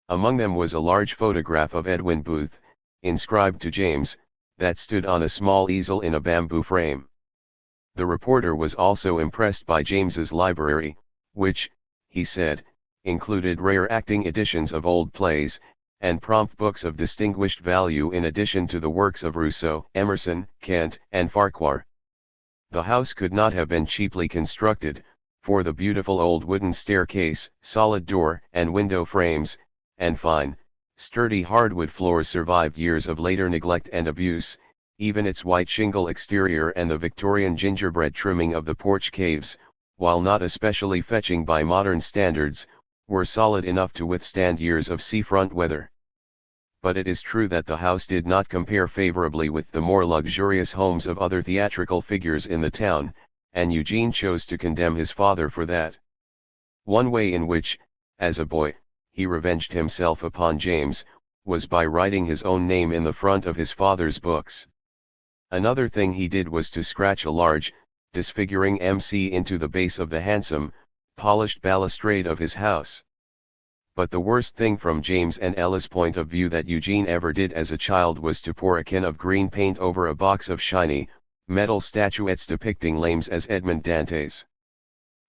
Among them was a large photograph of Edwin Booth, inscribed to James, that stood on a small easel in a bamboo frame. The reporter was also impressed by James's library, which, he said, included rare acting editions of old plays, and prompt books of distinguished value in addition to the works of Rousseau, Emerson, Kant, and Farquhar. The house could not have been cheaply constructed, for the beautiful old wooden staircase, solid door and window frames, and fine, sturdy hardwood floors survived years of later neglect and abuse. Even its white shingle exterior and the Victorian gingerbread trimming of the porch caves, while not especially fetching by modern standards, were solid enough to withstand years of seafront weather. But it is true that the house did not compare favorably with the more luxurious homes of other theatrical figures in the town, and Eugene chose to condemn his father for that. One way in which, as a boy, he revenged himself upon James, was by writing his own name in the front of his father's books. Another thing he did was to scratch a large, disfiguring MC into the base of the handsome, polished balustrade of his house. But the worst thing from James and Ella's point of view that Eugene ever did as a child was to pour a can of green paint over a box of shiny, metal statuettes depicting lames as Edmond Dantes.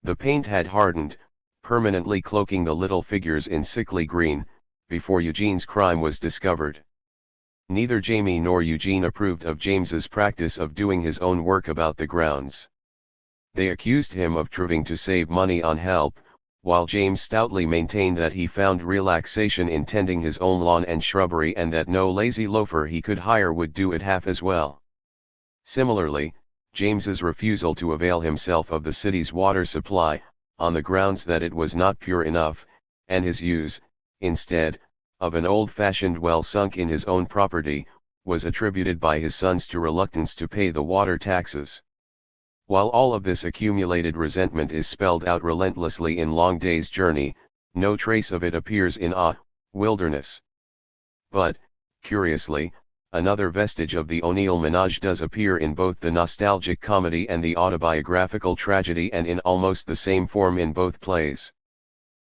The paint had hardened, permanently cloaking the little figures in sickly green, before Eugene's crime was discovered. Neither Jamie nor Eugene approved of James's practice of doing his own work about the grounds. They accused him of trying to save money on help, while James stoutly maintained that he found relaxation in tending his own lawn and shrubbery and that no lazy loafer he could hire would do it half as well. Similarly, James's refusal to avail himself of the city's water supply, on the grounds that it was not pure enough, and his use, instead, of an old-fashioned well sunk in his own property, was attributed by his sons to reluctance to pay the water taxes. While all of this accumulated resentment is spelled out relentlessly in Long Day's Journey, no trace of it appears in Wilderness. But, curiously, another vestige of the O'Neill menage does appear in both the nostalgic comedy and the autobiographical tragedy, and in almost the same form in both plays.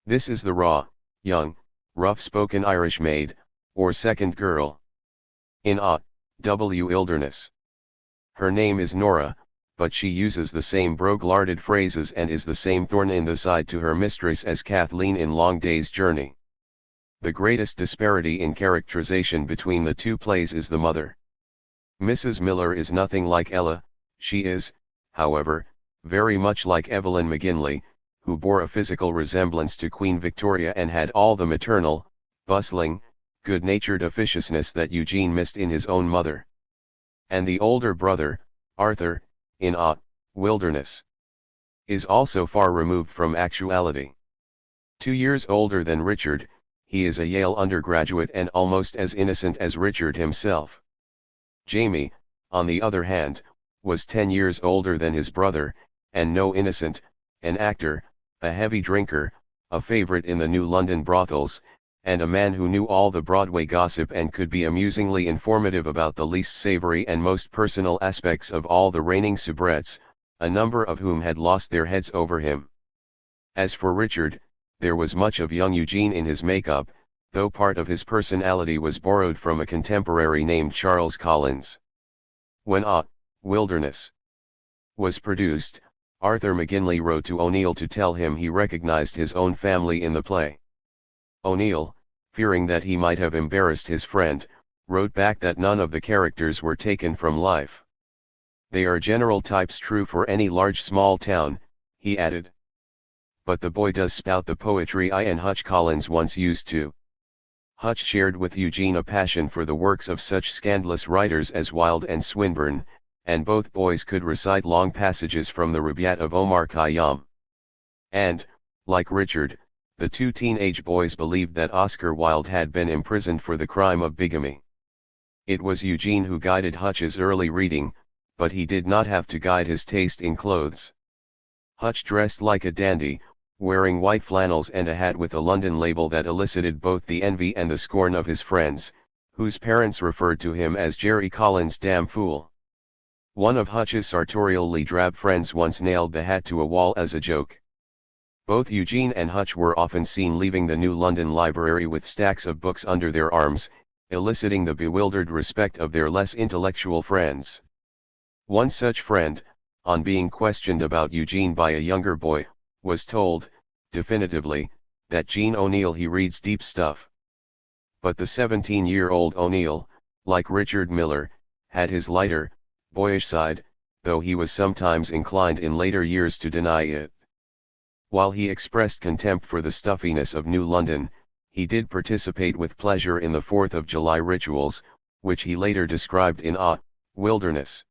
This is the raw, young, rough-spoken Irish maid, or second girl. In Wilderness, her name is Nora, but she uses the same brogue-larded phrases and is the same thorn in the side to her mistress as Kathleen in Long Day's Journey. The greatest disparity in characterization between the two plays is the mother. Mrs. Miller is nothing like Ella. She is, however, very much like Evelyn McGinley, who bore a physical resemblance to Queen Victoria and had all the maternal, bustling, good-natured officiousness that Eugene missed in his own mother. And the older brother, Arthur, in Wilderness, is also far removed from actuality. 2 years older than Richard, he is a Yale undergraduate and almost as innocent as Richard himself. Jamie, on the other hand, was 10 years older than his brother, and no innocent, an actor, a heavy drinker, a favorite in the New London brothels, and a man who knew all the Broadway gossip and could be amusingly informative about the least savory and most personal aspects of all the reigning soubrettes, a number of whom had lost their heads over him. As for Richard, there was much of young Eugene in his makeup, though part of his personality was borrowed from a contemporary named Charles Collins. When Wilderness was produced, Arthur McGinley wrote to O'Neill to tell him he recognized his own family in the play. O'Neill, fearing that he might have embarrassed his friend, wrote back that none of the characters were taken from life. They are general types true for any large small town, he added. But the boy does spout the poetry I and Hutch Collins once used to. Hutch shared with Eugene a passion for the works of such scandalous writers as Wilde and Swinburne, and both boys could recite long passages from the Rubaiyat of Omar Khayyam. And, like Richard, the two teenage boys believed that Oscar Wilde had been imprisoned for the crime of bigamy. It was Eugene who guided Hutch's early reading, but he did not have to guide his taste in clothes. Hutch dressed like a dandy, wearing white flannels and a hat with a London label that elicited both the envy and the scorn of his friends, whose parents referred to him as Jerry Collins' damn fool. One of Hutch's sartorially drab friends once nailed the hat to a wall as a joke. Both Eugene and Hutch were often seen leaving the New London Library with stacks of books under their arms, eliciting the bewildered respect of their less intellectual friends. One such friend, on being questioned about Eugene by a younger boy, was told, definitively, that Gene O'Neill he reads deep stuff. But the 17-year-old O'Neill, like Richard Miller, had his lighter, boyish side, though he was sometimes inclined in later years to deny it. While he expressed contempt for the stuffiness of New London, he did participate with pleasure in the 4th of July rituals, which he later described in Wilderness.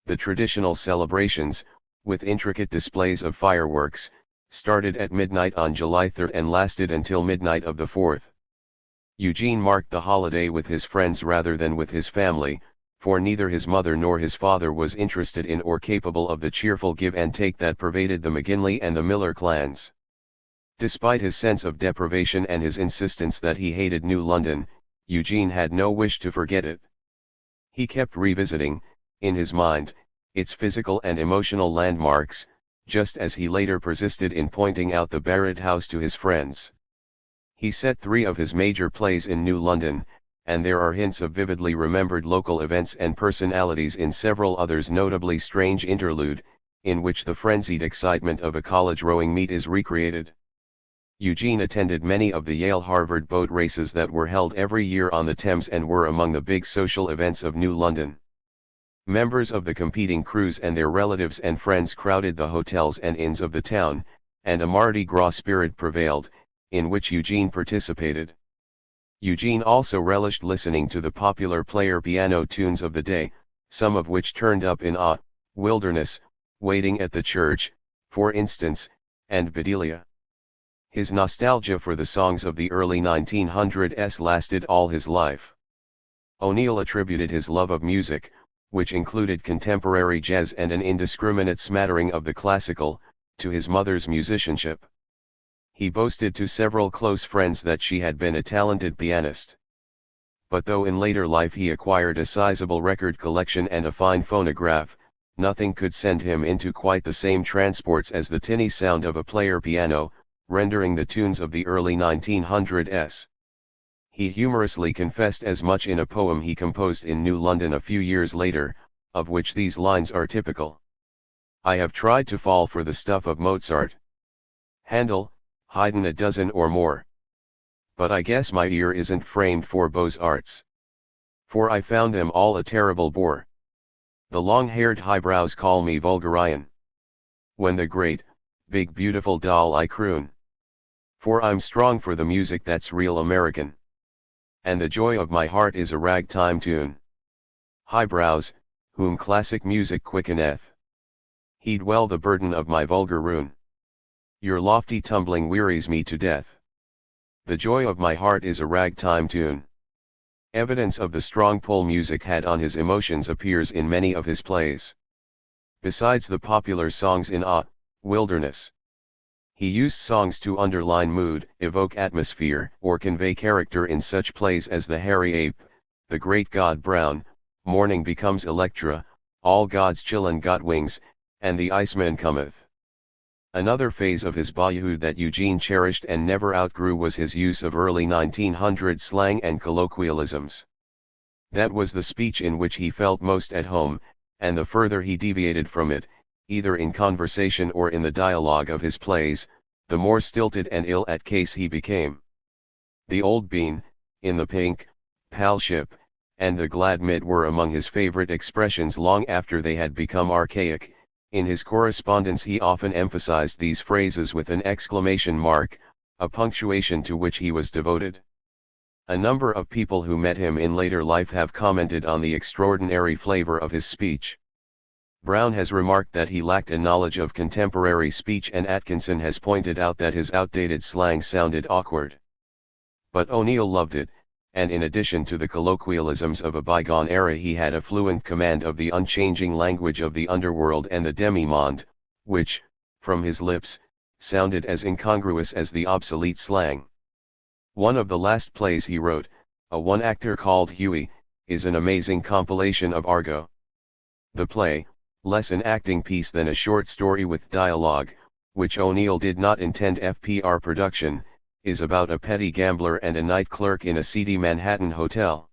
The traditional celebrations, with intricate displays of fireworks, started at midnight on July 3rd and lasted until midnight of the 4th. Eugene marked the holiday with his friends rather than with his family, for neither his mother nor his father was interested in or capable of the cheerful give and take that pervaded the McGinley and the Miller clans. Despite his sense of deprivation and his insistence that he hated New London, Eugene had no wish to forget it. He kept revisiting, in his mind, its physical and emotional landmarks, just as he later persisted in pointing out the Barrett House to his friends. He set 3 of his major plays in New London, and there are hints of vividly remembered local events and personalities in several others, notably Strange Interlude, in which the frenzied excitement of a college rowing meet is recreated. Eugene attended many of the Yale-Harvard boat races that were held every year on the Thames and were among the big social events of New London. Members of the competing crews and their relatives and friends crowded the hotels and inns of the town, and a Mardi Gras spirit prevailed, in which Eugene participated. Eugene also relished listening to the popular player piano tunes of the day, some of which turned up in Wilderness, Waiting at the Church, for instance, and Bedelia. His nostalgia for the songs of the early 1900s lasted all his life. O'Neill attributed his love of music, which included contemporary jazz and an indiscriminate smattering of the classical, to his mother's musicianship. He boasted to several close friends that she had been a talented pianist. But though in later life he acquired a sizable record collection and a fine phonograph, nothing could send him into quite the same transports as the tinny sound of a player piano, rendering the tunes of the early 1900s. He humorously confessed as much in a poem he composed in New London a few years later, of which these lines are typical. I have tried to fall for the stuff of Mozart, Handel, Haydn, a dozen or more. But I guess my ear isn't framed for Beaux-Arts. For I found them all a terrible bore. The long-haired highbrows call me vulgarian. When the great, big beautiful doll I croon. For I'm strong for the music that's real American. And the joy of my heart is a ragtime tune. Highbrows, whom classic music quickeneth. Heed well the burden of my vulgar rune. Your lofty tumbling wearies me to death. The joy of my heart is a ragtime tune. Evidence of the strong pull music had on his emotions appears in many of his plays. Besides the popular songs in Wilderness, he used songs to underline mood, evoke atmosphere, or convey character in such plays as The Hairy Ape, The Great God Brown, Morning Becomes Electra, All God's Chillun Got Wings, and The Iceman Cometh. Another phase of his boyhood that Eugene cherished and never outgrew was his use of early 1900 slang and colloquialisms. That was the speech in which he felt most at home, and the further he deviated from it, either in conversation or in the dialogue of his plays, the more stilted and ill at case he became. The Old Bean, In the Pink, Palship, and the Glad Mid were among his favorite expressions long after they had become archaic. In his correspondence he often emphasized these phrases with an exclamation mark, a punctuation to which he was devoted. A number of people who met him in later life have commented on the extraordinary flavor of his speech. Brown has remarked that he lacked a knowledge of contemporary speech, and Atkinson has pointed out that his outdated slang sounded awkward. But O'Neill loved it, and in addition to the colloquialisms of a bygone era he had a fluent command of the unchanging language of the underworld and the demi-monde, which, from his lips, sounded as incongruous as the obsolete slang. One of the last plays he wrote, a one-actor called Huey, is an amazing compilation of Argo. The play, less an acting piece than a short story with dialogue, which O'Neill did not intend FPR production, is about a petty gambler and a night clerk in a seedy Manhattan hotel.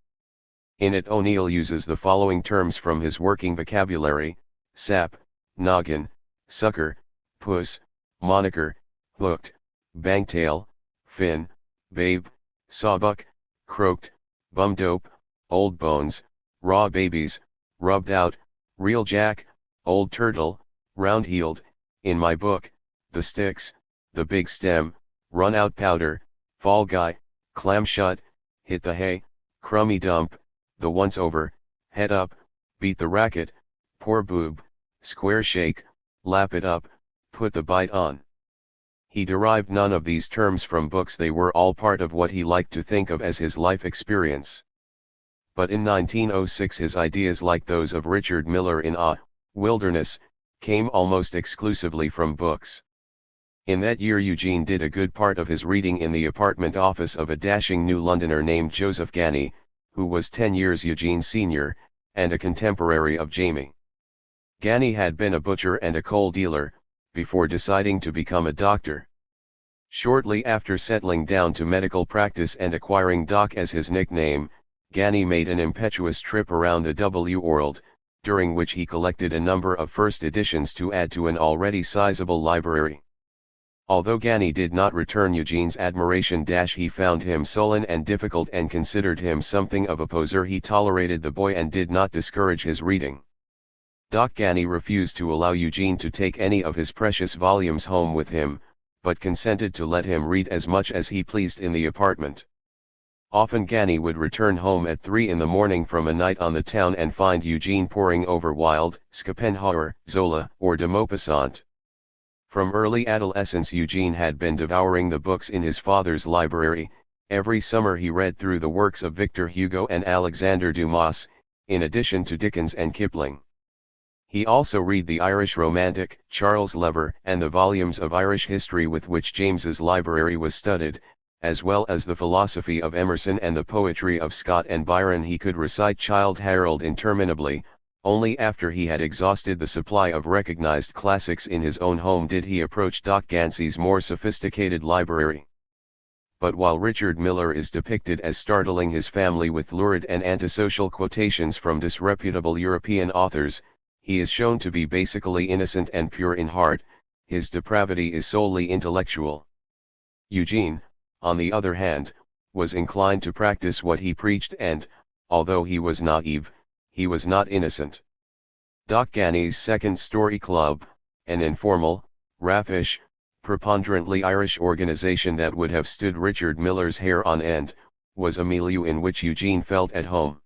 In it O'Neill uses the following terms from his working vocabulary: sap, noggin, sucker, puss, moniker, hooked, bangtail, fin, babe, sawbuck, croaked, bum dope, old bones, raw babies, rubbed out, real jack, old turtle, round-heeled, in my book, the sticks, the big stem, run out powder, fall guy, clam shut, hit the hay, crummy dump, the once over, head up, beat the racket, poor boob, square shake, lap it up, put the bite on. He derived none of these terms from books, they were all part of what he liked to think of as his life experience. But in 1906 his ideas, like those of Richard Miller in Wilderness, came almost exclusively from books. In that year Eugene did a good part of his reading in the apartment office of a dashing New Londoner named Joseph Gani, who was 10 years Eugene's senior, and a contemporary of Jamie. Gani had been a butcher and a coal dealer, before deciding to become a doctor. Shortly after settling down to medical practice and acquiring Doc as his nickname, Gani made an impetuous trip around the world, during which he collected a number of first editions to add to an already sizable library. Although Gani did not return Eugene's admiration, he found him sullen and difficult and considered him something of a poser. He tolerated the boy and did not discourage his reading. Doc Gani refused to allow Eugene to take any of his precious volumes home with him, but consented to let him read as much as he pleased in the apartment. Often Gani would return home at 3 in the morning from a night on the town and find Eugene poring over Wilde, Schopenhauer, Zola, or de Maupassant. From early adolescence Eugene had been devouring the books in his father's library. Every summer he read through the works of Victor Hugo and Alexander Dumas, in addition to Dickens and Kipling. He also read the Irish Romantic, Charles Lever, and the volumes of Irish history with which James's library was studded, as well as the philosophy of Emerson and the poetry of Scott and Byron. He could recite Childe Harold interminably. Only after he had exhausted the supply of recognized classics in his own home did he approach Doc Gancy's more sophisticated library. But while Richard Miller is depicted as startling his family with lurid and antisocial quotations from disreputable European authors, he is shown to be basically innocent and pure in heart. His depravity is solely intellectual. Eugene, on the other hand, was inclined to practice what he preached and, although he was naive, he was not innocent. Doc Ganny's Second Story Club, an informal, raffish, preponderantly Irish organization that would have stood Richard Miller's hair on end, was a milieu in which Eugene felt at home.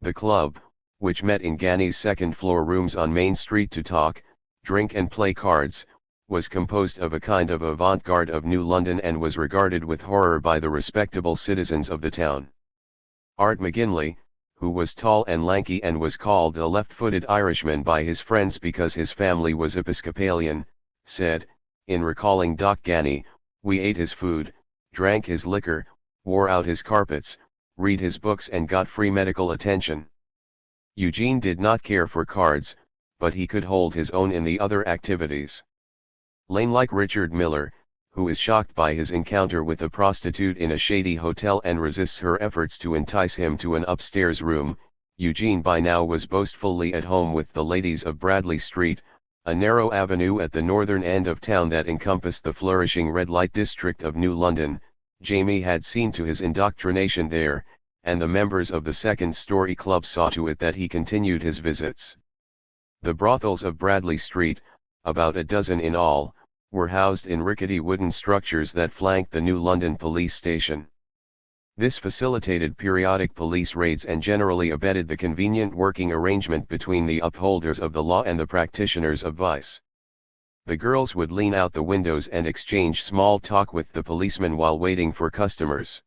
The club, which met in Ganny's second-floor rooms on Main Street to talk, drink and play cards, was composed of a kind of avant-garde of New London and was regarded with horror by the respectable citizens of the town. Art McGinley, who was tall and lanky and was called the left-footed Irishman by his friends because his family was Episcopalian, said, in recalling Doc Ganny, "We ate his food, drank his liquor, wore out his carpets, read his books and got free medical attention." Eugene did not care for cards, but he could hold his own in the other activities. Like Richard Miller, who is shocked by his encounter with a prostitute in a shady hotel and resists her efforts to entice him to an upstairs room, Eugene by now was boastfully at home with the ladies of Bradley Street, a narrow avenue at the northern end of town that encompassed the flourishing red light district of New London. Jamie had seen to his indoctrination there, and the members of the Second Story Club saw to it that he continued his visits. The brothels of Bradley Street, about a dozen in all, were housed in rickety wooden structures that flanked the New London police station. This facilitated periodic police raids and generally abetted the convenient working arrangement between the upholders of the law and the practitioners of vice. The girls would lean out the windows and exchange small talk with the policemen while waiting for customers.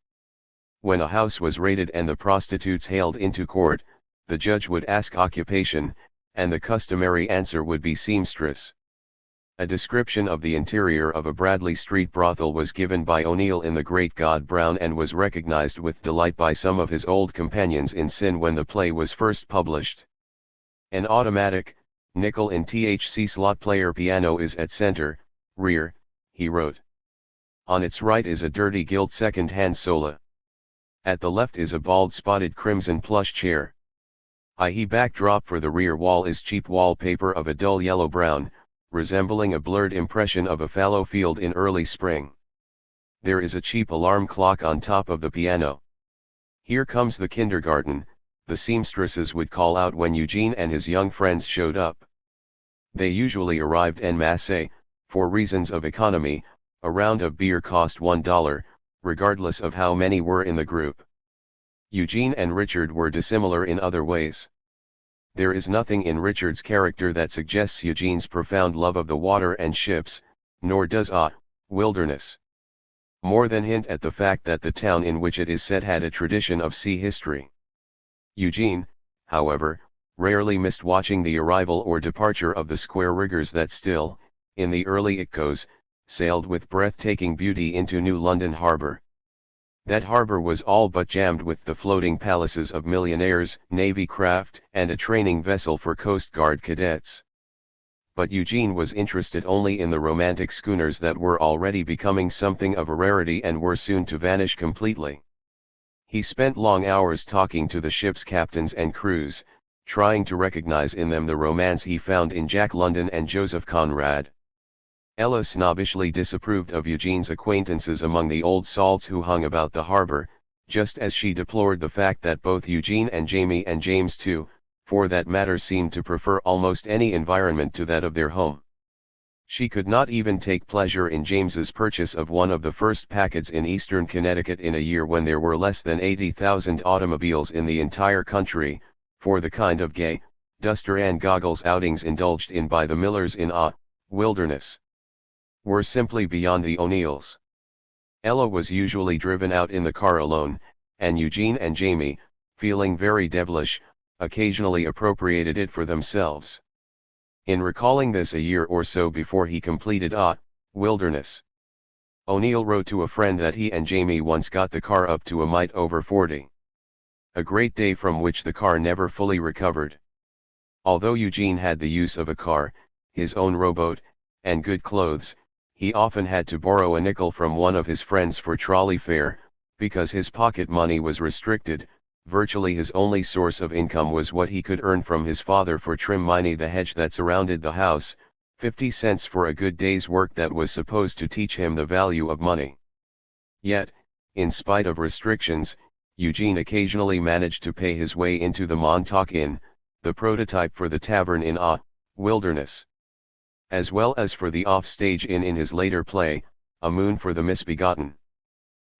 When a house was raided and the prostitutes haled into court, the judge would ask occupation, and the customary answer would be seamstress. A description of the interior of a Bradley Street brothel was given by O'Neill in The Great God Brown and was recognized with delight by some of his old companions in sin when the play was first published. An automatic, nickel in THC slot player piano is at center, rear, he wrote. On its right is a dirty gilt second-hand sola. At the left is a bald spotted crimson plush chair. The backdrop for the rear wall is cheap wallpaper of a dull yellow-brown, resembling a blurred impression of a fallow field in early spring. There is a cheap alarm clock on top of the piano. Here comes the kindergarten, the seamstresses would call out when Eugene and his young friends showed up. They usually arrived en masse, for reasons of economy. A round of beer cost $1, regardless of how many were in the group. Eugene and Richard were dissimilar in other ways. There is nothing in Richard's character that suggests Eugene's profound love of the water and ships, nor does wilderness. More than hint at the fact that the town in which it is set had a tradition of sea history. Eugene, however, rarely missed watching the arrival or departure of the square riggers that still, in the early ICCOs, sailed with breathtaking beauty into New London Harbor. That harbor was all but jammed with the floating palaces of millionaires, navy craft, and a training vessel for Coast Guard cadets. But Eugene was interested only in the romantic schooners that were already becoming something of a rarity and were soon to vanish completely. He spent long hours talking to the ship's captains and crews, trying to recognize in them the romance he found in Jack London and Joseph Conrad. Ella snobbishly disapproved of Eugene's acquaintances among the old salts who hung about the harbor, just as she deplored the fact that both Eugene and Jamie and James too, for that matter, seemed to prefer almost any environment to that of their home. She could not even take pleasure in James's purchase of one of the first packets in eastern Connecticut in a year when there were less than 80,000 automobiles in the entire country, for the kind of gay, duster and goggles outings indulged in by the Millers in wilderness were simply beyond the O'Neills. Ella was usually driven out in the car alone, and Eugene and Jamie, feeling very devilish, occasionally appropriated it for themselves. In recalling this a year or so before he completed wilderness, O'Neill wrote to a friend that he and Jamie once got the car up to a mite over 40. A great day from which the car never fully recovered. Although Eugene had the use of a car, his own rowboat, and good clothes, he often had to borrow a nickel from one of his friends for trolley fare, because his pocket money was restricted. Virtually his only source of income was what he could earn from his father for trim miney the hedge that surrounded the house, 50 cents for a good day's work that was supposed to teach him the value of money. Yet, in spite of restrictions, Eugene occasionally managed to pay his way into the Montauk Inn, the prototype for the tavern in wilderness, as well as for the off-stage inn in his later play, A Moon for the Misbegotten.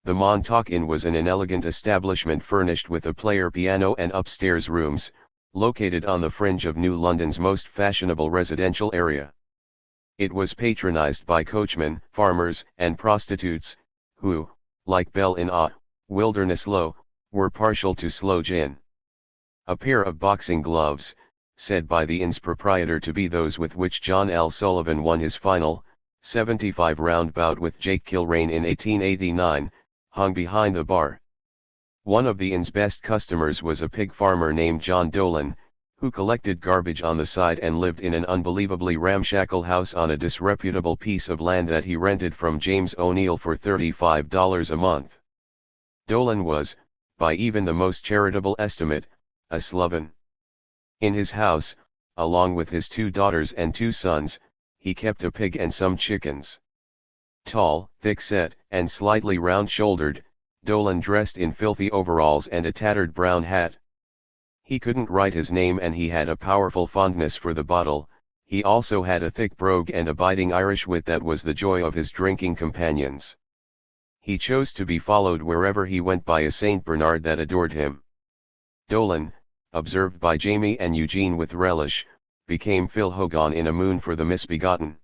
The Montauk Inn was an inelegant establishment furnished with a player piano and upstairs rooms, located on the fringe of New London's most fashionable residential area. It was patronized by coachmen, farmers, and prostitutes, who, like Belle in Wilderness Low, were partial to sloe gin. A pair of boxing gloves, said by the inn's proprietor to be those with which John L. Sullivan won his final, 75-round bout with Jake Kilrain in 1889, hung behind the bar. One of the inn's best customers was a pig farmer named John Dolan, who collected garbage on the side and lived in an unbelievably ramshackle house on a disreputable piece of land that he rented from James O'Neill for $35 a month. Dolan was, by even the most charitable estimate, a sloven. In his house, along with his 2 daughters and 2 sons, he kept a pig and some chickens. Tall, thick-set, and slightly round-shouldered, Dolan dressed in filthy overalls and a tattered brown hat. He couldn't write his name and he had a powerful fondness for the bottle. He also had a thick brogue and a biting Irish wit that was the joy of his drinking companions. He chose to be followed wherever he went by a Saint Bernard that adored him. Dolan, observed by Jamie and Eugene with relish, became Phil Hogan in A Moon for the Misbegotten.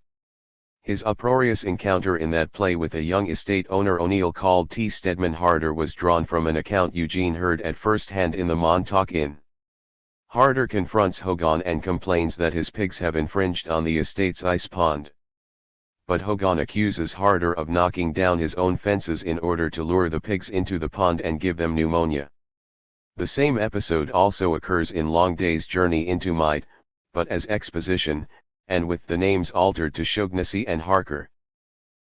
His uproarious encounter in that play with a young estate owner O'Neill called T. Stedman Harder was drawn from an account Eugene heard at first hand in the Montauk Inn. Harder confronts Hogan and complains that his pigs have infringed on the estate's ice pond. but Hogan accuses Harder of knocking down his own fences in order to lure the pigs into the pond and give them pneumonia. The same episode also occurs in Long Day's Journey into Night, but as exposition, and with the names altered to Shaughnessy and Harker.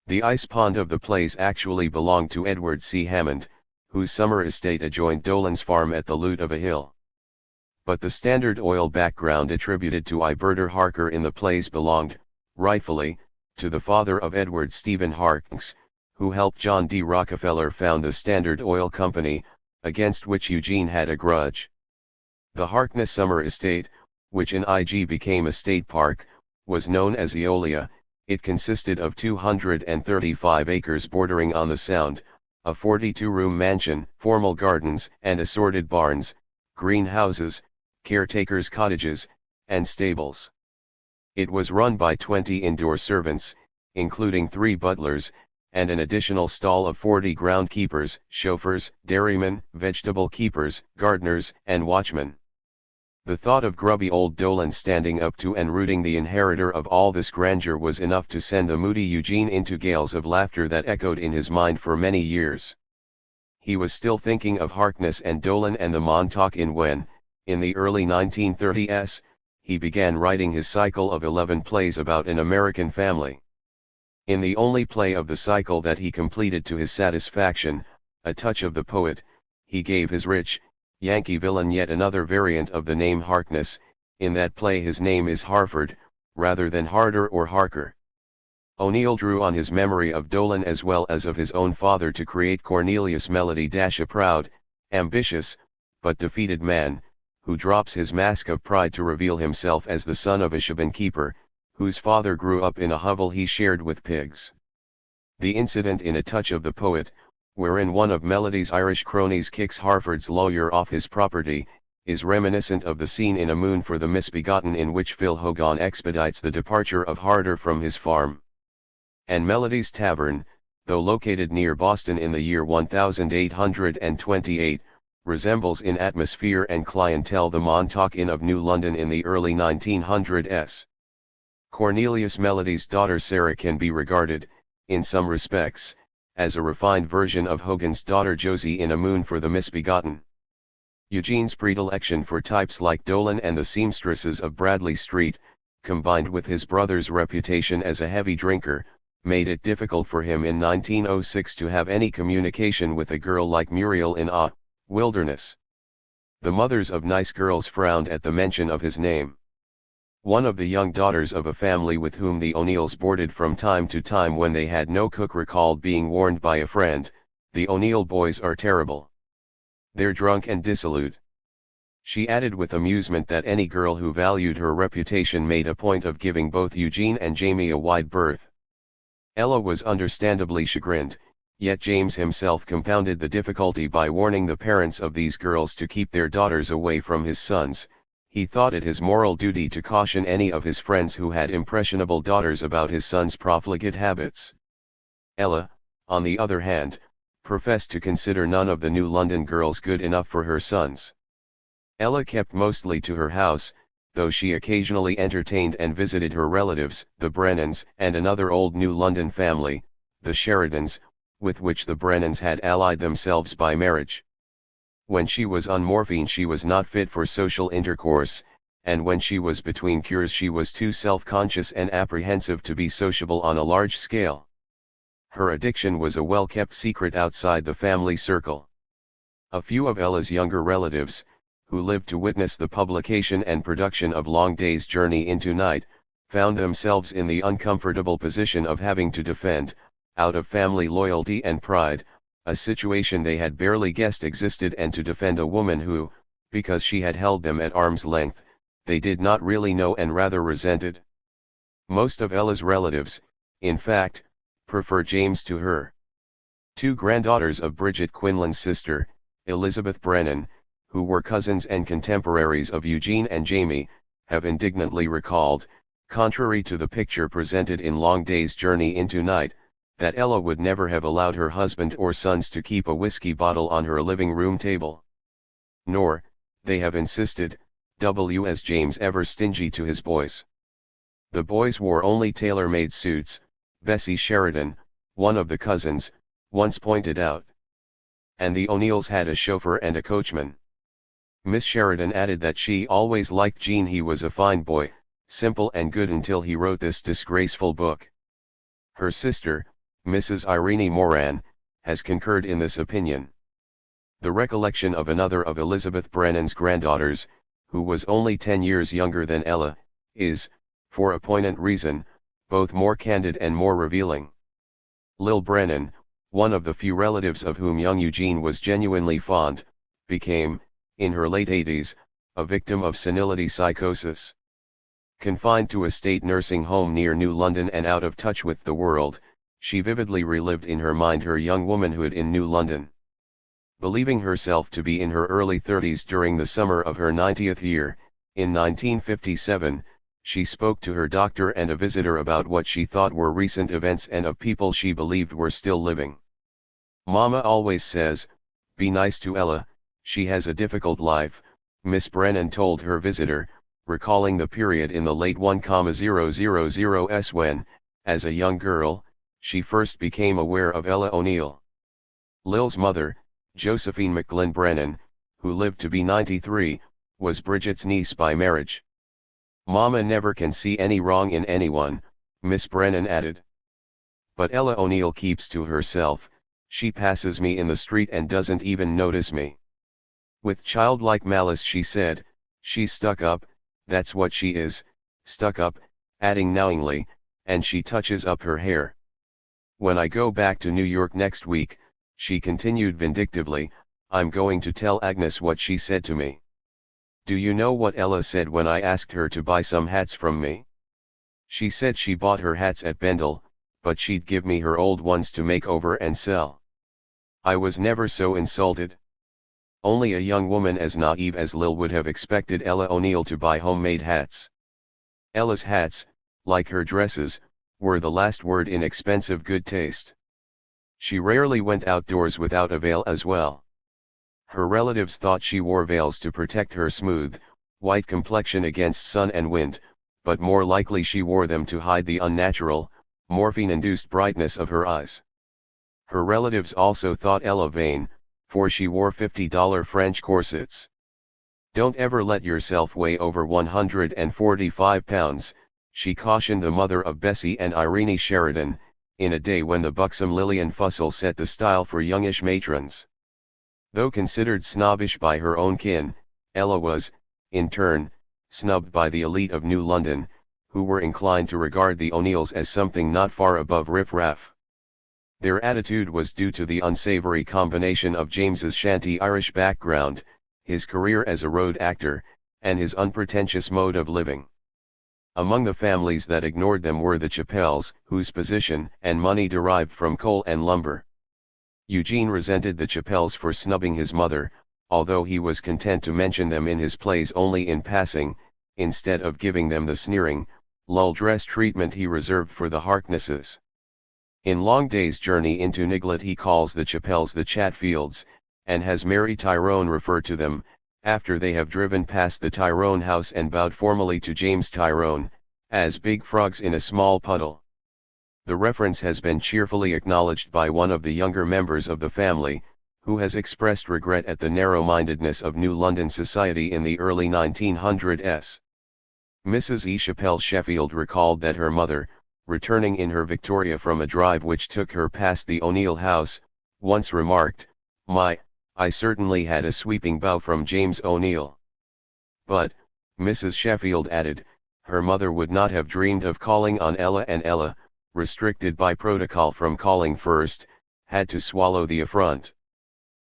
The ice pond of the plays actually belonged to Edward C. Hammond, whose summer estate adjoined Dolan's farm at the Loot of a Hill. But the Standard Oil background attributed to Iberta Harker in the plays belonged, rightfully, to the father of Edward Stephen Harkness, who helped John D. Rockefeller found the Standard Oil Company, against which Eugene had a grudge. The Harkness summer estate, which in IG became a state park, was known as Eolia. It consisted of 235 acres bordering on the Sound, a 42-room mansion, formal gardens and assorted barns, greenhouses, caretakers' cottages, and stables. It was run by 20 indoor servants, including 3 butlers, and an additional stall of 40 groundkeepers, chauffeurs, dairymen, vegetable keepers, gardeners, and watchmen. The thought of grubby old Dolan standing up to and rooting the inheritor of all this grandeur was enough to send the moody Eugene into gales of laughter that echoed in his mind for many years. He was still thinking of Harkness and Dolan and the Montauk Inn when, in the early 1930s, he began writing his cycle of 11 plays about an American family. In the only play of the cycle that he completed to his satisfaction, A Touch of the Poet, he gave his rich, Yankee villain yet another variant of the name Harkness. In that play his name is Harford, rather than Harder or Harker. O'Neill drew on his memory of Dolan as well as of his own father to create Cornelius Melody, a proud, ambitious, but defeated man, who drops his mask of pride to reveal himself as the son of a shebeen keeper, whose father grew up in a hovel he shared with pigs. The incident in A Touch of the Poet, wherein one of Melody's Irish cronies kicks Harford's lawyer off his property, is reminiscent of the scene in A Moon for the Misbegotten in which Phil Hogan expedites the departure of Harder from his farm. And Melody's Tavern, though located near Boston in the year 1828, resembles in atmosphere and clientele the Montauk Inn of New London in the early 1900s. Cornelius Melody's daughter Sarah can be regarded, in some respects, as a refined version of Hogan's daughter Josie in A Moon for the Misbegotten. Eugene's predilection for types like Dolan and the seamstresses of Bradley Street, combined with his brother's reputation as a heavy drinker, made it difficult for him in 1906 to have any communication with a girl like Muriel in A Wilderness. The mothers of nice girls frowned at the mention of his name. One of the young daughters of a family with whom the O'Neills boarded from time to time when they had no cook recalled being warned by a friend, "The O'Neill boys are terrible. They're drunk and dissolute." She added with amusement that any girl who valued her reputation made a point of giving both Eugene and Jamie a wide berth. Ella was understandably chagrined, yet James himself compounded the difficulty by warning the parents of these girls to keep their daughters away from his sons. He thought it his moral duty to caution any of his friends who had impressionable daughters about his son's profligate habits. Ella, on the other hand, professed to consider none of the New London girls good enough for her sons. Ella kept mostly to her house, though she occasionally entertained and visited her relatives, the Brennans, and another old New London family, the Sheridans, with which the Brennans had allied themselves by marriage. When she was on morphine she was not fit for social intercourse, and when she was between cures she was too self-conscious and apprehensive to be sociable on a large scale. Her addiction was a well-kept secret outside the family circle. A few of Ella's younger relatives, who lived to witness the publication and production of Long Day's Journey into Night, found themselves in the uncomfortable position of having to defend, out of family loyalty and pride, a situation they had barely guessed existed, and to defend a woman who, because she had held them at arm's length, they did not really know and rather resented. Most of Ella's relatives, in fact, preferred James to her. 2 granddaughters of Bridget Quinlan's sister, Elizabeth Brennan, who were cousins and contemporaries of Eugene and Jamie, have indignantly recalled, contrary to the picture presented in Long Day's Journey into Night, that Ella would never have allowed her husband or sons to keep a whiskey bottle on her living room table. Nor, they have insisted, was James ever stingy to his boys. The boys wore only tailor-made suits, Bessie Sheridan, one of the cousins, once pointed out. And the O'Neills had a chauffeur and a coachman. Miss Sheridan added that she always liked Gene. He was a fine boy, simple and good until he wrote this disgraceful book. Her sister, Mrs. Irene Moran, has concurred in this opinion. The recollection of another of Elizabeth Brennan's granddaughters, who was only 10 years younger than Ella, is, for a poignant reason, both more candid and more revealing. Lil Brennan, one of the few relatives of whom young Eugene was genuinely fond, became, in her late 80s, a victim of senility psychosis. Confined to a state nursing home near New London and out of touch with the world, she vividly relived in her mind her young womanhood in New London. Believing herself to be in her early 30s during the summer of her 90th year, in 1957, she spoke to her doctor and a visitor about what she thought were recent events and of people she believed were still living. "Mama always says, be nice to Ella, she has a difficult life," Miss Brennan told her visitor, recalling the period in the late 1000s when, as a young girl, she first became aware of Ella O'Neill. Lil's mother, Josephine McGlynn Brennan, who lived to be 93, was Bridget's niece by marriage. "Mama never can see any wrong in anyone," Miss Brennan added. "But Ella O'Neill keeps to herself, she passes me in the street and doesn't even notice me. With childlike malice she said, she's stuck up, that's what she is, stuck up," adding knowingly, "and she touches up her hair. When I go back to New York next week," she continued vindictively, "I'm going to tell Agnes what she said to me. Do you know what Ella said when I asked her to buy some hats from me? She said she bought her hats at Bendel, but she'd give me her old ones to make over and sell. I was never so insulted." Only a young woman as naive as Lil would have expected Ella O'Neill to buy homemade hats. Ella's hats, like her dresses, were the last word in expensive good taste. She rarely went outdoors without a veil as well. Her relatives thought she wore veils to protect her smooth, white complexion against sun and wind, but more likely she wore them to hide the unnatural, morphine-induced brightness of her eyes. Her relatives also thought Ella vain, for she wore $50 French corsets. "Don't ever let yourself weigh over 145 pounds, she cautioned the mother of Bessie and Irene Sheridan, in a day when the buxom Lillian Fussell set the style for youngish matrons. Though considered snobbish by her own kin, Ella was, in turn, snubbed by the elite of New London, who were inclined to regard the O'Neills as something not far above riff-raff. Their attitude was due to the unsavory combination of James's shanty Irish background, his career as a road actor, and his unpretentious mode of living. Among the families that ignored them were the Chappells, whose position and money derived from coal and lumber. Eugene resented the Chappells for snubbing his mother, although he was content to mention them in his plays only in passing, instead of giving them the sneering, lull-dress treatment he reserved for the Harknesses. In Long Day's Journey into Niglet he calls the Chappells the Chatfields, and has Mary Tyrone refer to them, after they have driven past the Tyrone house and bowed formally to James Tyrone, as big frogs in a small puddle. The reference has been cheerfully acknowledged by one of the younger members of the family, who has expressed regret at the narrow-mindedness of New London society in the early 1900s. Mrs. E. Chappell Sheffield recalled that her mother, returning in her Victoria from a drive which took her past the O'Neill house, once remarked, I certainly had a sweeping bow from James O'Neill." But, Mrs. Sheffield added, her mother would not have dreamed of calling on Ella, and Ella, restricted by protocol from calling first, had to swallow the affront.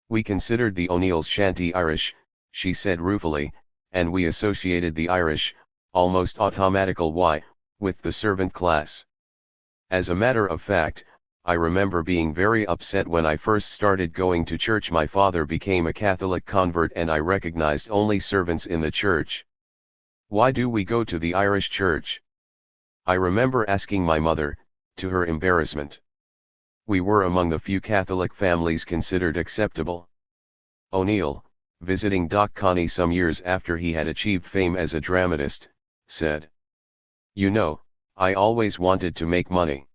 "We considered the O'Neills shanty Irish," she said ruefully, "and we associated the Irish, almost automatical with the servant class. As a matter of fact, I remember being very upset when I first started going to church. My father became a Catholic convert and I recognized only servants in the church. Why do we go to the Irish church? I remember asking my mother, to her embarrassment. We were among the few Catholic families considered acceptable." O'Neill, visiting Doc Connie some years after he had achieved fame as a dramatist, said, "You know, I always wanted to make money.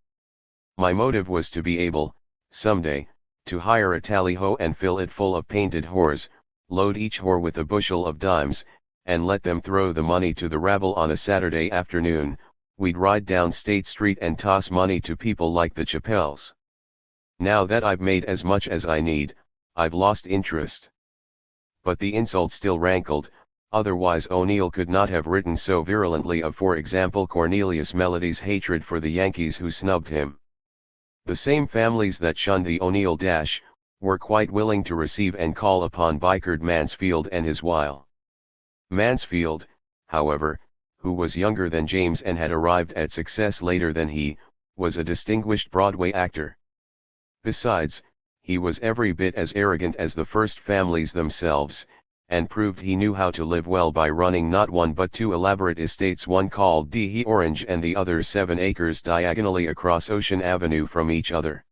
My motive was to be able, someday, to hire a tally-ho and fill it full of painted whores, load each whore with a bushel of dimes, and let them throw the money to the rabble on a Saturday afternoon. We'd ride down State Street and toss money to people like the Chappelles. Now that I've made as much as I need, I've lost interest. But the insult still rankled, otherwise O'Neill could not have written so virulently of, for example, Cornelius Melody's hatred for the Yankees who snubbed him. The same families that shunned the O'Neill dash, were quite willing to receive and call upon Bikard Mansfield and his while. Mansfield, however, who was younger than James and had arrived at success later than he, was a distinguished Broadway actor. Besides, he was every bit as arrogant as the first families themselves, and proved he knew how to live well by running not one but two elaborate estates, one called D'Orange Orange and the other 7 acres diagonally across Ocean Avenue from each other.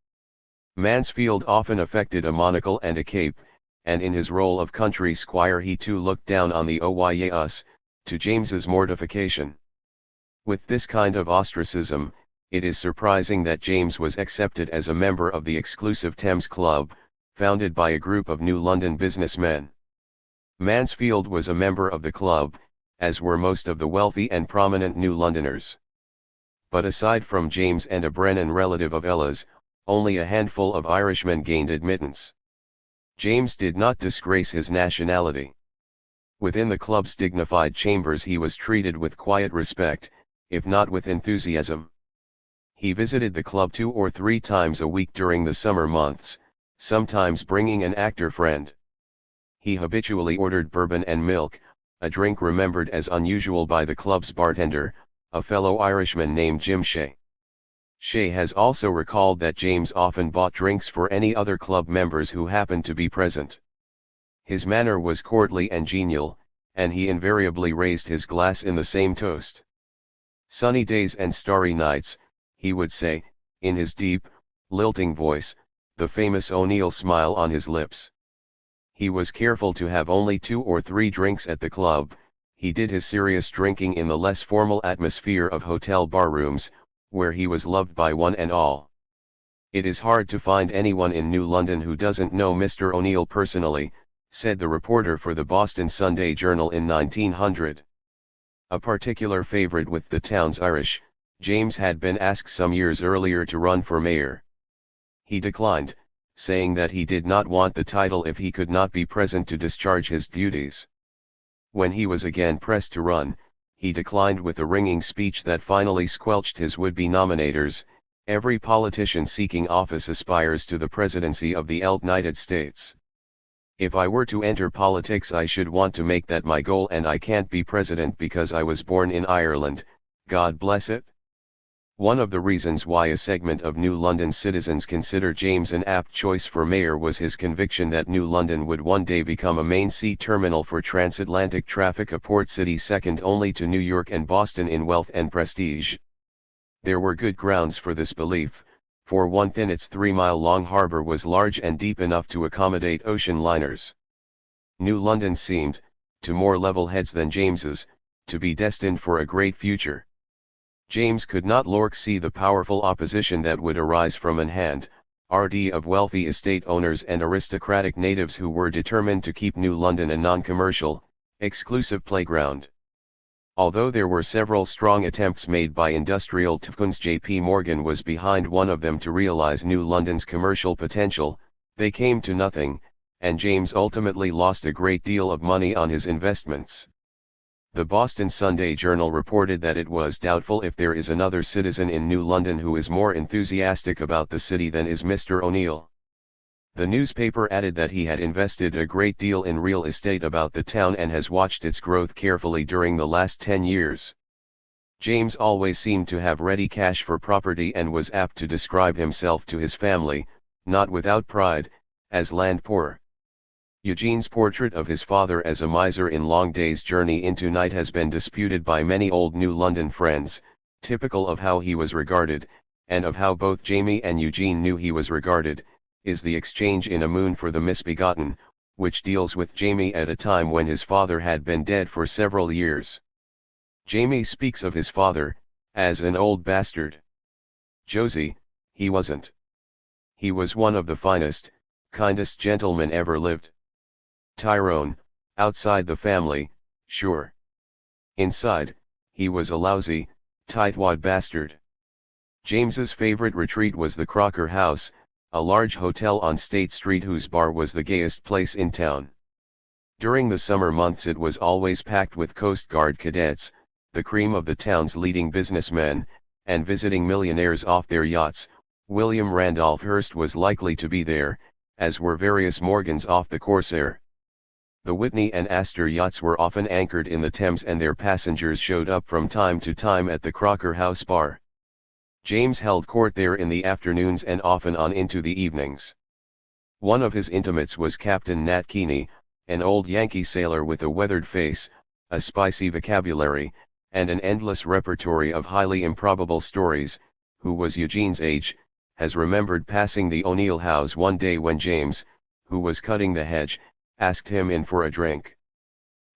Mansfield often affected a monocle and a cape, and in his role of country squire he too looked down on the Oyas, to James's mortification. With this kind of ostracism, it is surprising that James was accepted as a member of the exclusive Thames Club, founded by a group of New London businessmen. Mansfield was a member of the club, as were most of the wealthy and prominent New Londoners. But aside from James and a Brennan relative of Ella's, only a handful of Irishmen gained admittance. James did not disgrace his nationality. Within the club's dignified chambers he was treated with quiet respect, if not with enthusiasm. He visited the club 2 or 3 times a week during the summer months, sometimes bringing an actor friend. He habitually ordered bourbon and milk, a drink remembered as unusual by the club's bartender, a fellow Irishman named Jim Shea. Shea has also recalled that James often bought drinks for any other club members who happened to be present. His manner was courtly and genial, and he invariably raised his glass in the same toast. "Sunny days and starry nights," he would say, in his deep, lilting voice, the famous O'Neill smile on his lips. He was careful to have only 2 or 3 drinks at the club. He did his serious drinking in the less formal atmosphere of hotel barrooms, where he was loved by one and all. "It is hard to find anyone in New London who doesn't know Mr. O'Neill personally," said the reporter for the Boston Sunday Journal in 1900. A particular favorite with the town's Irish, James had been asked some years earlier to run for mayor. He declined, saying that he did not want the title if he could not be present to discharge his duties. When he was again pressed to run, he declined with a ringing speech that finally squelched his would-be nominators. "Every politician seeking office aspires to the presidency of the United States. If I were to enter politics I should want to make that my goal, and I can't be president because I was born in Ireland, God bless it." One of the reasons why a segment of New London citizens consider James an apt choice for mayor was his conviction that New London would one day become a main sea terminal for transatlantic traffic, a port city second only to New York and Boston in wealth and prestige. There were good grounds for this belief. For one thing, its 3-mile-long harbor was large and deep enough to accommodate ocean liners. New London seemed, to more level heads than James's, to be destined for a great future. James could not see the powerful opposition that would arise from an hand-rd of wealthy estate owners and aristocratic natives who were determined to keep New London a non-commercial, exclusive playground. Although there were several strong attempts made by industrial tycoons, J.P. Morgan was behind one of them to realize New London's commercial potential, they came to nothing, and James ultimately lost a great deal of money on his investments. The Boston Sunday Journal reported that it was doubtful if there is another citizen in New London who is more enthusiastic about the city than is Mr. O'Neill. The newspaper added that he had invested a great deal in real estate about the town and has watched its growth carefully during the last 10 years. James always seemed to have ready cash for property and was apt to describe himself to his family, not without pride, as land poor. Eugene's portrait of his father as a miser in Long Day's Journey into Night has been disputed by many old New London friends. Typical of how he was regarded, and of how both Jamie and Eugene knew he was regarded, is the exchange in A Moon for the Misbegotten, which deals with Jamie at a time when his father had been dead for several years. Jamie speaks of his father as an old bastard. "Josie," He wasn't. He was one of the finest, kindest gentlemen ever lived. Tyrone, outside the family, sure. Inside, he was a lousy, tightwad bastard. James's favorite retreat was the Crocker House, a large hotel on State Street whose bar was the gayest place in town. During the summer months it was always packed with Coast Guard cadets, the cream of the town's leading businessmen, and visiting millionaires off their yachts. William Randolph Hearst was likely to be there, as were various Morgans off the Corsair. The Whitney and Astor yachts were often anchored in the Thames and their passengers showed up from time to time at the Crocker House bar. James held court there in the afternoons and often on into the evenings. One of his intimates was Captain Nat Keeney, an old Yankee sailor with a weathered face, a spicy vocabulary, and an endless repertory of highly improbable stories, who was Eugene's age, has remembered passing the O'Neill house one day when James, who was cutting the hedge, asked him in for a drink.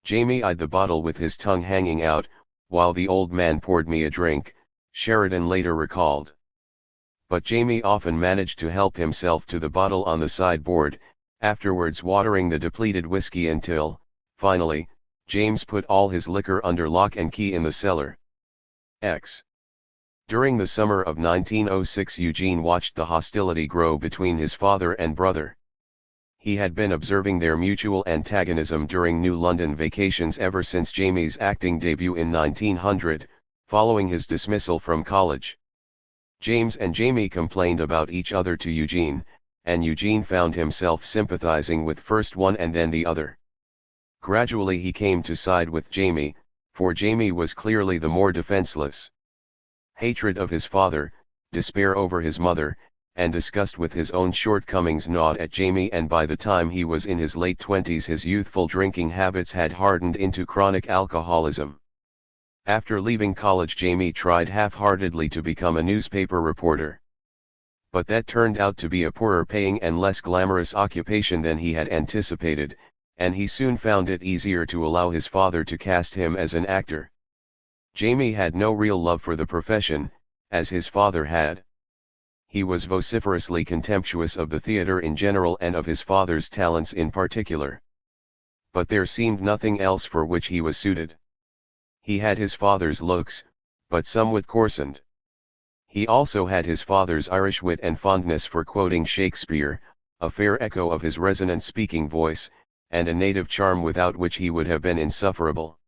Jamie eyed the bottle with his tongue hanging out, while the old man poured me a drink, Sheridan later recalled. But Jamie often managed to help himself to the bottle on the sideboard, afterwards watering the depleted whiskey until, finally, James put all his liquor under lock and key in the cellar. During the summer of 1906 Eugene watched the hostility grow between his father and brother. He had been observing their mutual antagonism during New London vacations ever since Jamie's acting debut in 1900, following his dismissal from college. James and Jamie complained about each other to Eugene, and Eugene found himself sympathizing with first one and then the other. Gradually he came to side with Jamie, for Jamie was clearly the more defenseless. Hatred of his father, despair over his mother, and disgust with his own shortcomings gnawed at Jamie, and by the time he was in his late 20s his youthful drinking habits had hardened into chronic alcoholism. After leaving college Jamie tried half-heartedly to become a newspaper reporter. But that turned out to be a poorer paying and less glamorous occupation than he had anticipated, and he soon found it easier to allow his father to cast him as an actor. Jamie had no real love for the profession, as his father had. He was vociferously contemptuous of the theater in general and of his father's talents in particular. But there seemed nothing else for which he was suited. He had his father's looks, but somewhat coarsened. He also had his father's Irish wit and fondness for quoting Shakespeare, a fair echo of his resonant speaking voice, and a native charm without which he would have been insufferable.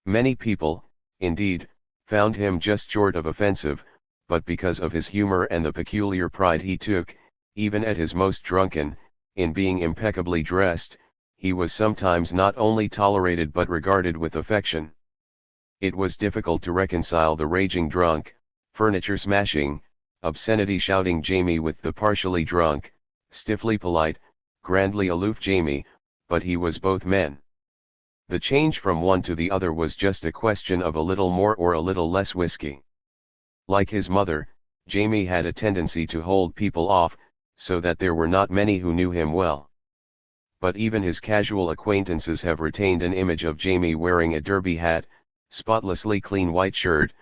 Many people, indeed, found him just short of offensive, but because of his humor and the peculiar pride he took, even at his most drunken, in being impeccably dressed, he was sometimes not only tolerated but regarded with affection. It was difficult to reconcile the raging drunk, furniture smashing, obscenity shouting Jamie with the partially drunk, stiffly polite, grandly aloof Jamie, but he was both men. The change from one to the other was just a question of a little more or a little less whiskey. Like his mother, Jamie had a tendency to hold people off, so that there were not many who knew him well. But even his casual acquaintances have retained an image of Jamie wearing a derby hat, spotlessly clean white shirt,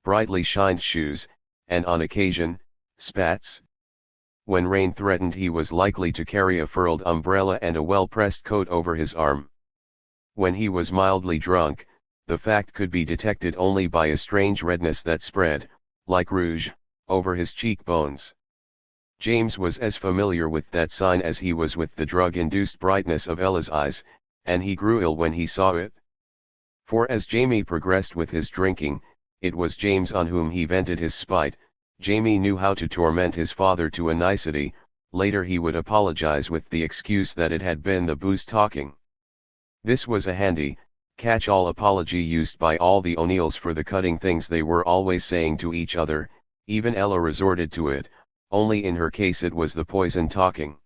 brightly shined shoes, and on occasion, spats. When rain threatened he was likely to carry a furled umbrella and a well-pressed coat over his arm. When he was mildly drunk, the fact could be detected only by a strange redness that spread, like rouge, over his cheekbones. James was as familiar with that sign as he was with the drug-induced brightness of Ella's eyes, and he grew ill when he saw it. For as Jamie progressed with his drinking, it was James on whom he vented his spite. Jamie knew how to torment his father to a nicety. Later he would apologize with the excuse that it had been the booze talking. This was a handy, catch-all apology used by all the O'Neills for the cutting things they were always saying to each other. Even Ella resorted to it, only in her case it was the poison talking.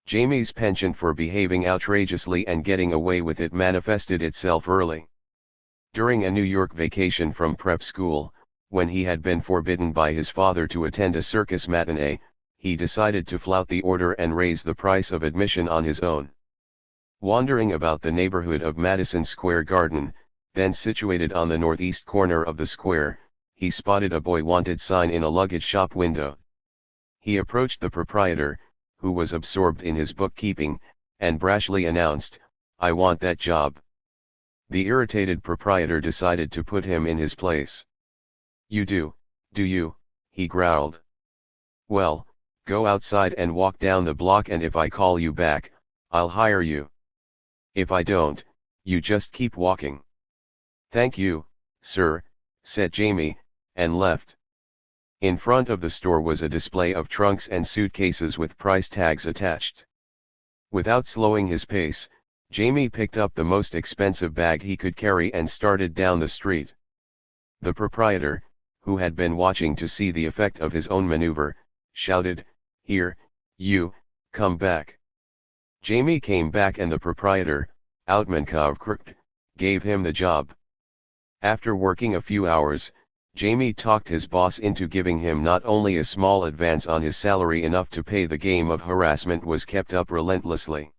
Jamie's penchant for behaving outrageously and getting away with it manifested itself early. During a New York vacation from prep school, when he had been forbidden by his father to attend a circus matinee, he decided to flout the order and raise the price of admission on his own. Wandering about the neighborhood of Madison Square Garden, then situated on the northeast corner of the square, he spotted a boy wanted sign in a luggage shop window. He approached the proprietor, who was absorbed in his bookkeeping, and brashly announced, "I want that job." The irritated proprietor decided to put him in his place. "You do you?" he growled. "Well, go outside and walk down the block, and if I call you back, I'll hire you. If I don't, you just keep walking." "Thank you, sir," said Jamie, and left. In front of the store was a display of trunks and suitcases with price tags attached. Without slowing his pace, Jamie picked up the most expensive bag he could carry and started down the street. The proprietor, who had been watching to see the effect of his own maneuver, shouted, "Here, you, come back." Jamie came back, and the proprietor, Outmankovkirkt, gave him the job. After working a few hours, Jamie talked his boss into giving him not only a small advance on his salary enough to pay. The game of harassment was kept up relentlessly.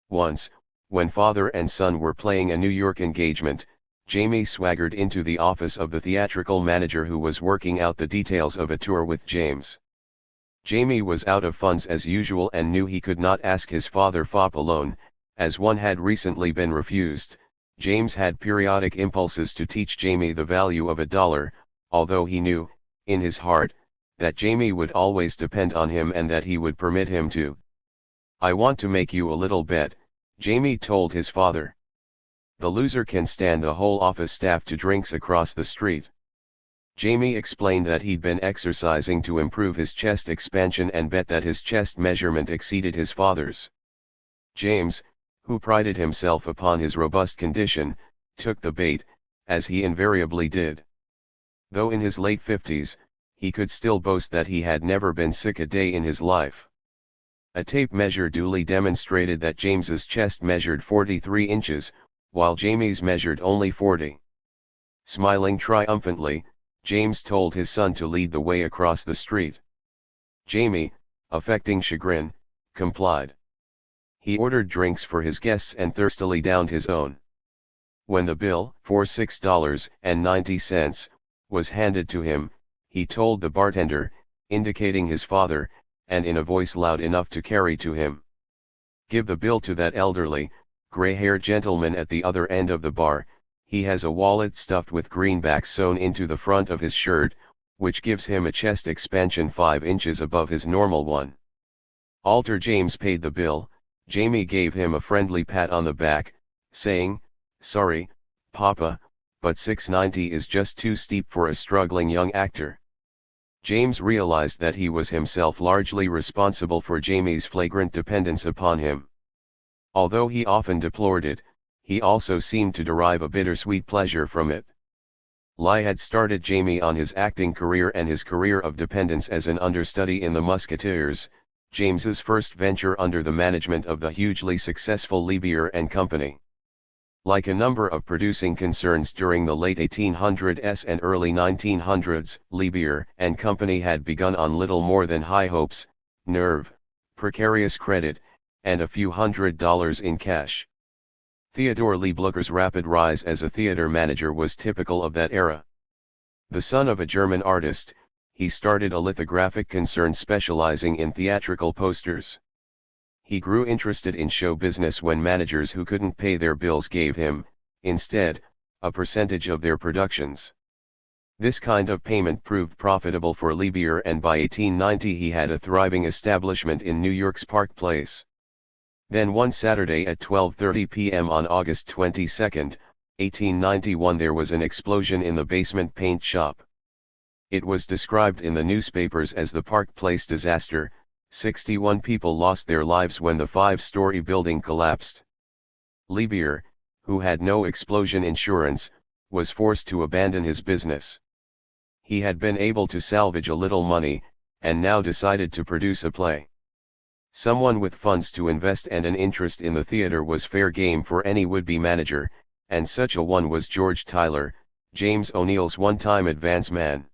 Once, when father and son were playing a New York engagement, Jamie swaggered into the office of the theatrical manager who was working out the details of a tour with James. Jamie was out of funds as usual and knew he could not ask his father for a loan, as one had recently been refused. James had periodic impulses to teach Jamie the value of $1, although he knew, in his heart, that Jamie would always depend on him and that he would permit him to. "I want to make you a little bet," Jamie told his father. "The loser can stand the whole office staff to drinks across the street." Jamie explained that he'd been exercising to improve his chest expansion and bet that his chest measurement exceeded his father's. James, who prided himself upon his robust condition, took the bait, as he invariably did. Though in his late 50s, he could still boast that he had never been sick a day in his life. A tape measure duly demonstrated that James's chest measured 43 inches, while Jamie's measured only 40. Smiling triumphantly, James told his son to lead the way across the street. Jamie, affecting chagrin, complied. He ordered drinks for his guests and thirstily downed his own. When the bill, for $6.90, was handed to him, he told the bartender, indicating his father, and in a voice loud enough to carry to him, "Give the bill to that elderly, gray-haired gentleman at the other end of the bar. He has a wallet stuffed with greenbacks sewn into the front of his shirt, which gives him a chest expansion 5 inches above his normal one." Alter James paid the bill. Jamie gave him a friendly pat on the back, saying, "Sorry, Papa, but $6.90 is just too steep for a struggling young actor." James realized that he was himself largely responsible for Jamie's flagrant dependence upon him. Although he often deplored it, he also seemed to derive a bittersweet pleasure from it. Lie had started Jamie on his acting career and his career of dependence as an understudy in The Musketeers, James's first venture under the management of the hugely successful Liebherr and Company. Like a number of producing concerns during the late 1800s and early 1900s, Liebherr and Company had begun on little more than high hopes, nerve, precarious credit, and a few $100s in cash. Theodore Lieblucher's rapid rise as a theater manager was typical of that era. The son of a German artist, he started a lithographic concern specializing in theatrical posters. He grew interested in show business when managers who couldn't pay their bills gave him, instead, a percentage of their productions. This kind of payment proved profitable for Liebherr, and by 1890 he had a thriving establishment in New York's Park Place. Then one Saturday at 12:30 p.m. on August 22, 1891, there was an explosion in the basement paint shop. It was described in the newspapers as the Park Place disaster. 61 people lost their lives when the 5-story building collapsed. Liebherr, who had no explosion insurance, was forced to abandon his business. He had been able to salvage a little money, and now decided to produce a play. Someone with funds to invest and an interest in the theater was fair game for any would-be manager, and such a one was George Tyler, James O'Neill's one-time advance man.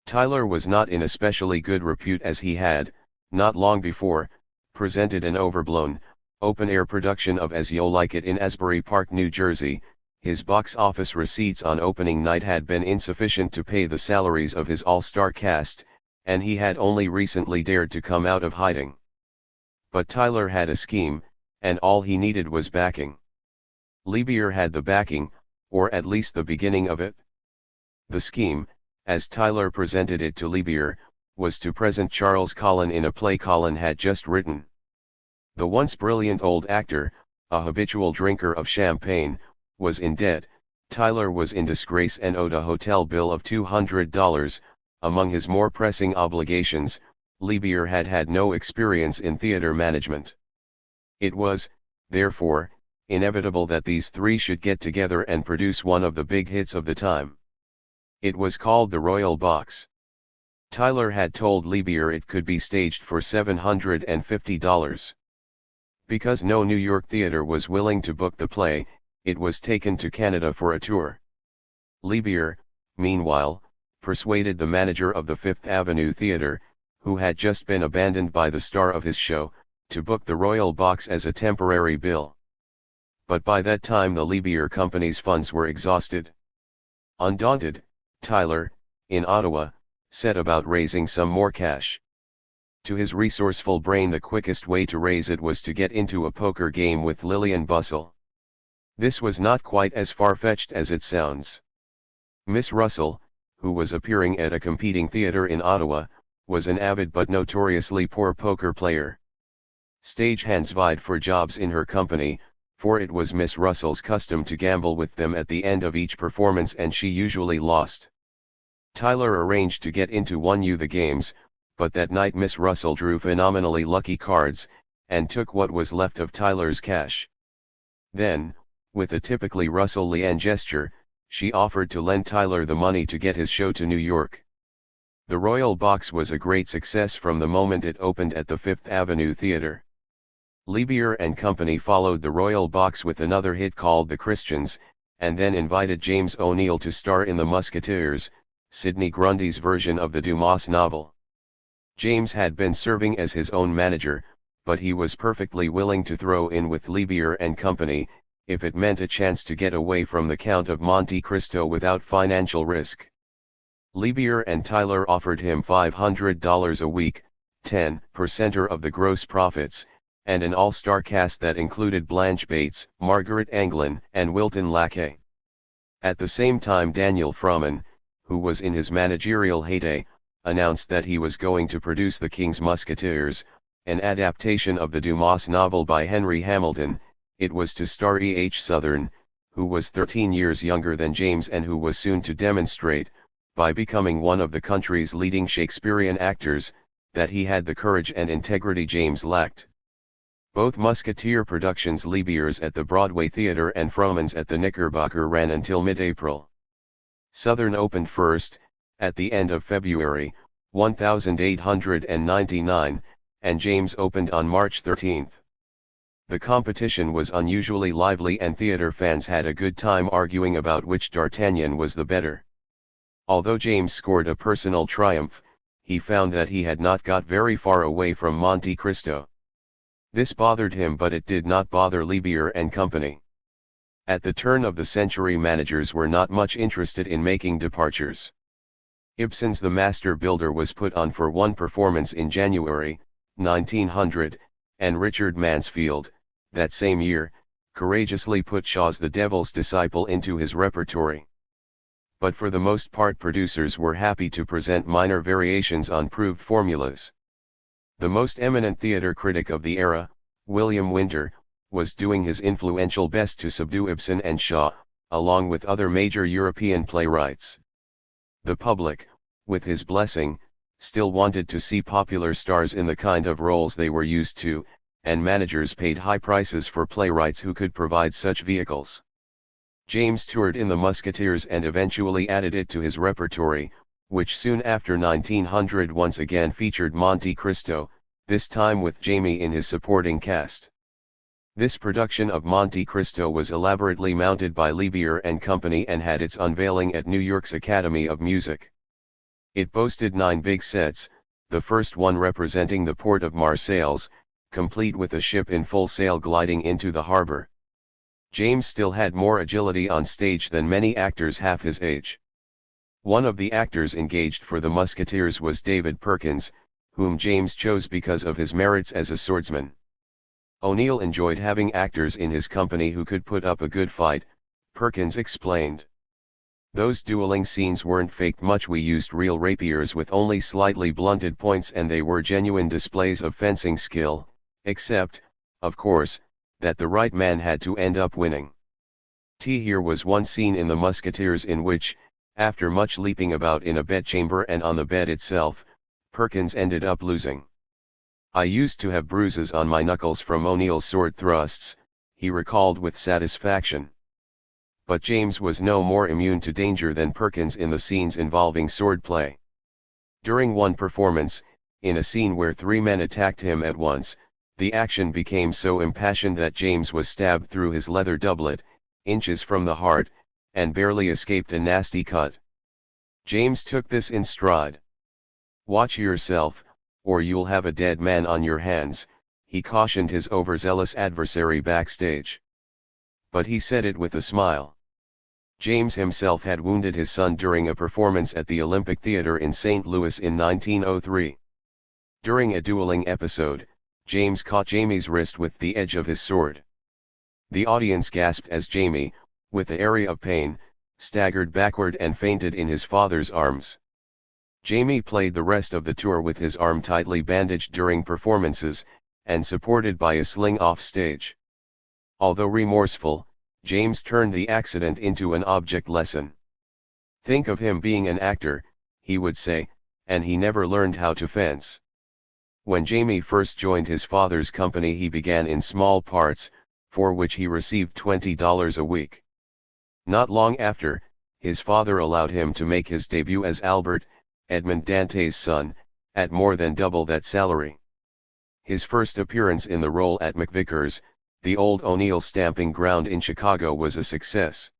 Tyler was not in especially good repute, as he had, not long before, presented an overblown, open-air production of As You Like It in Asbury Park, New Jersey. His box office receipts on opening night had been insufficient to pay the salaries of his all-star cast, and he had only recently dared to come out of hiding. But Tyler had a scheme, and all he needed was backing. Liebeer had the backing, or at least the beginning of it. The scheme, as Tyler presented it to Liebeer, was to present Charles Colin in a play Colin had just written. The once brilliant old actor, a habitual drinker of champagne, was in debt. Tyler was in disgrace and owed a hotel bill of $200. Among his more pressing obligations, Liebeer had had no experience in theater management. It was, therefore, inevitable that these three should get together and produce one of the big hits of the time. It was called the Royal Box. Tyler had told Liebeer it could be staged for $750. Because no New York theater was willing to book the play, it was taken to Canada for a tour. Liebeer, meanwhile, persuaded the manager of the Fifth Avenue Theater, who had just been abandoned by the star of his show, to book the Royal Box as a temporary bill. But by that time the Liebeer Company's funds were exhausted. Undaunted, Tyler, in Ottawa, set about raising some more cash. To his resourceful brain the quickest way to raise it was to get into a poker game with Lillian Bussell. This was not quite as far-fetched as it sounds. Miss Russell, who was appearing at a competing theater in Ottawa, was an avid but notoriously poor poker player. Stagehands vied for jobs in her company, for it was Miss Russell's custom to gamble with them at the end of each performance and she usually lost. Tyler arranged to get into one of the games, but that night Miss Russell drew phenomenally lucky cards, and took what was left of Tyler's cash. Then, with a typically Russellian gesture, she offered to lend Tyler the money to get his show to New York. The Royal Box was a great success from the moment it opened at the Fifth Avenue Theater. Liebeer and Company followed the Royal Box with another hit called The Christians, and then invited James O'Neill to star in The Musketeers, Sidney Grundy's version of the Dumas novel. James had been serving as his own manager, but he was perfectly willing to throw in with Liebeer and Company, if it meant a chance to get away from the Count of Monte Cristo without financial risk. Liebeer and Tyler offered him $500 a week, 10% of the gross profits, and an all-star cast that included Blanche Bates, Margaret Anglin, and Wilton Lackey. At the same time Daniel Frohman, who was in his managerial heyday, announced that he was going to produce The King's Musketeers, an adaptation of the Dumas novel by Henry Hamilton. It was to star E. H. Southern, who was 13 years younger than James and who was soon to demonstrate, by becoming one of the country's leading Shakespearean actors, that he had the courage and integrity James lacked. Both Musketeer productions, Liebeer's at the Broadway Theater and Frohman's at the Knickerbocker, ran until mid-April. Southern opened first, at the end of February, 1899, and James opened on March 13. The competition was unusually lively and theater fans had a good time arguing about which D'Artagnan was the better. Although James scored a personal triumph, he found that he had not got very far away from Monte Cristo. This bothered him, but it did not bother Liebeer and Company. At the turn of the century, managers were not much interested in making departures. Ibsen's The Master Builder was put on for one performance in January, 1900, and Richard Mansfield, that same year, courageously put Shaw's The Devil's Disciple into his repertory. But for the most part producers were happy to present minor variations on proved formulas. The most eminent theater critic of the era, William Winter, was doing his influential best to subdue Ibsen and Shaw, along with other major European playwrights. The public, with his blessing, still wanted to see popular stars in the kind of roles they were used to, and managers paid high prices for playwrights who could provide such vehicles. James toured in The Musketeers and eventually added it to his repertory, which soon after 1900 once again featured Monte Cristo, this time with Jamie in his supporting cast. This production of Monte Cristo was elaborately mounted by Liebeer and Company and had its unveiling at New York's Academy of Music. It boasted 9 big sets, the first one representing the port of Marseilles, complete with a ship in full sail gliding into the harbor. James still had more agility on stage than many actors half his age. One of the actors engaged for the Musketeers was David Perkins, whom James chose because of his merits as a swordsman. O'Neill enjoyed having actors in his company who could put up a good fight, Perkins explained. Those dueling scenes weren't faked much. We used real rapiers with only slightly blunted points, and they were genuine displays of fencing skill, except, of course, that the right man had to end up winning. Here was one scene in The Musketeers in which, after much leaping about in a bedchamber and on the bed itself, Perkins ended up losing. I used to have bruises on my knuckles from O'Neill's sword thrusts, he recalled with satisfaction. But James was no more immune to danger than Perkins in the scenes involving swordplay. During one performance, in a scene where 3 men attacked him at once, the action became so impassioned that James was stabbed through his leather doublet, inches from the heart, and barely escaped a nasty cut. James took this in stride. "Watch yourself, or you'll have a dead man on your hands," he cautioned his overzealous adversary backstage. But he said it with a smile. James himself had wounded his son during a performance at the Olympic Theatre in St. Louis in 1903. During a dueling episode, James caught Jamie's wrist with the edge of his sword. The audience gasped as Jamie, with the area of pain, staggered backward and fainted in his father's arms. Jamie played the rest of the tour with his arm tightly bandaged during performances, and supported by a sling off stage. Although remorseful, James turned the accident into an object lesson. "Think of him being an actor," he would say, "and he never learned how to fence." When Jamie first joined his father's company, he began in small parts, for which he received $20 a week. Not long after, his father allowed him to make his debut as Albert, Edmond Dante's son, at more than double that salary. His first appearance in the role at McVicker's, the old O'Neill stamping ground in Chicago, was a success.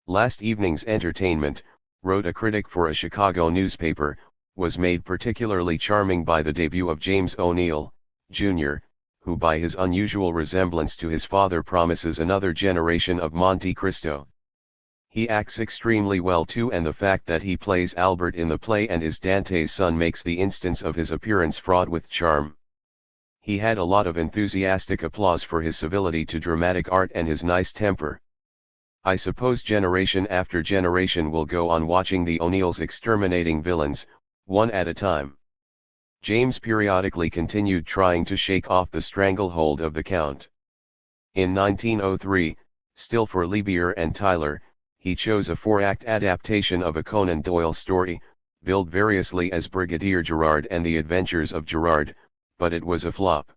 "Last evening's entertainment," wrote a critic for a Chicago newspaper, "was made particularly charming by the debut of James O'Neill, Jr., who by his unusual resemblance to his father promises another generation of Monte Cristo. He acts extremely well too, and the fact that he plays Albert in the play and is Dante's son makes the instance of his appearance fraught with charm." He had a lot of enthusiastic applause for his civility to dramatic art and his nice temper. "I suppose generation after generation will go on watching the O'Neills exterminating villains, one at a time." James periodically continued trying to shake off the stranglehold of the Count. In 1903, still for Lebier and Tyler, he chose a 4-act adaptation of a Conan Doyle story, billed variously as Brigadier Gerard and the Adventures of Gerard, but it was a flop.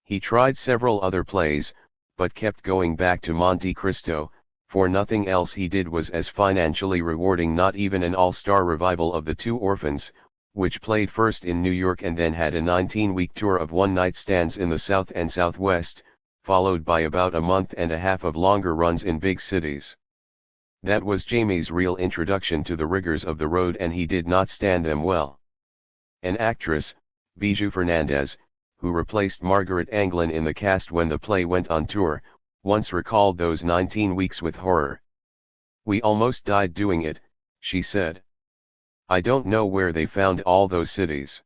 He tried several other plays, but kept going back to Monte Cristo, for nothing else he did was as financially rewarding, not even an all-star revival of The Two Orphans, which played first in New York and then had a 19-week tour of one-night stands in the South and Southwest, followed by about a month and a half of longer runs in big cities. That was Jamie's real introduction to the rigors of the road, and he did not stand them well. An actress, Bijou Fernandez, who replaced Margaret Anglin in the cast when the play went on tour, once recalled those 19 weeks with horror. "We almost died doing it," she said. "I don't know where they found all those cities."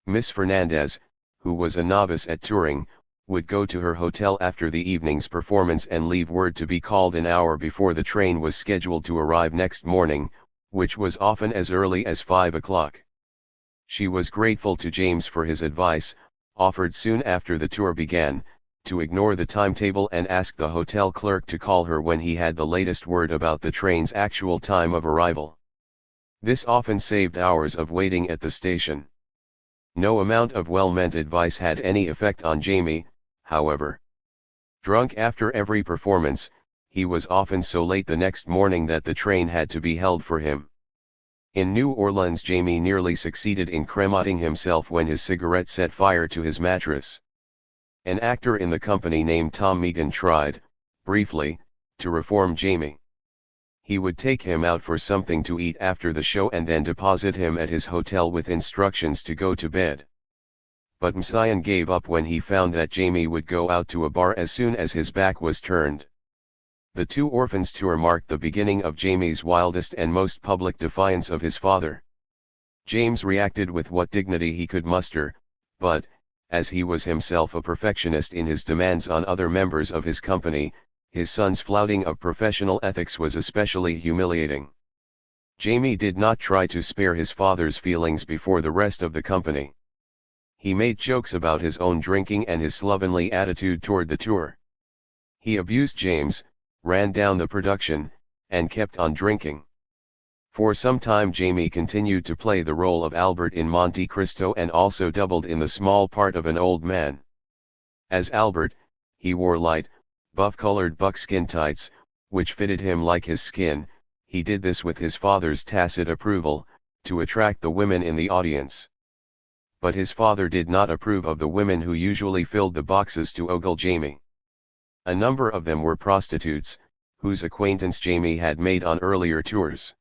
Miss Fernandez, who was a novice at touring, would go to her hotel after the evening's performance and leave word to be called an hour before the train was scheduled to arrive next morning, which was often as early as 5 o'clock. She was grateful to James for his advice, offered soon after the tour began, to ignore the timetable and ask the hotel clerk to call her when he had the latest word about the train's actual time of arrival. This often saved hours of waiting at the station. No amount of well-meant advice had any effect on Jamie, however. Drunk after every performance, he was often so late the next morning that the train had to be held for him. In New Orleans, Jamie nearly succeeded in cremating himself when his cigarette set fire to his mattress. An actor in the company named Tom Megan tried, briefly, to reform Jamie. He would take him out for something to eat after the show and then deposit him at his hotel with instructions to go to bed. But Messian gave up when he found that Jamie would go out to a bar as soon as his back was turned. The Two Orphans tour marked the beginning of Jamie's wildest and most public defiance of his father. James reacted with what dignity he could muster, but, as he was himself a perfectionist in his demands on other members of his company, his son's flouting of professional ethics was especially humiliating. Jamie did not try to spare his father's feelings before the rest of the company. He made jokes about his own drinking and his slovenly attitude toward the tour. He abused James, ran down the production, and kept on drinking. For some time Jamie continued to play the role of Albert in Monte Cristo and also doubled in the small part of an old man. As Albert, he wore light, buff-colored buckskin tights, which fitted him like his skin. He did this with his father's tacit approval, to attract the women in the audience. But his father did not approve of the women who usually filled the boxes to ogle Jamie. A number of them were prostitutes, whose acquaintance Jamie had made on earlier tours.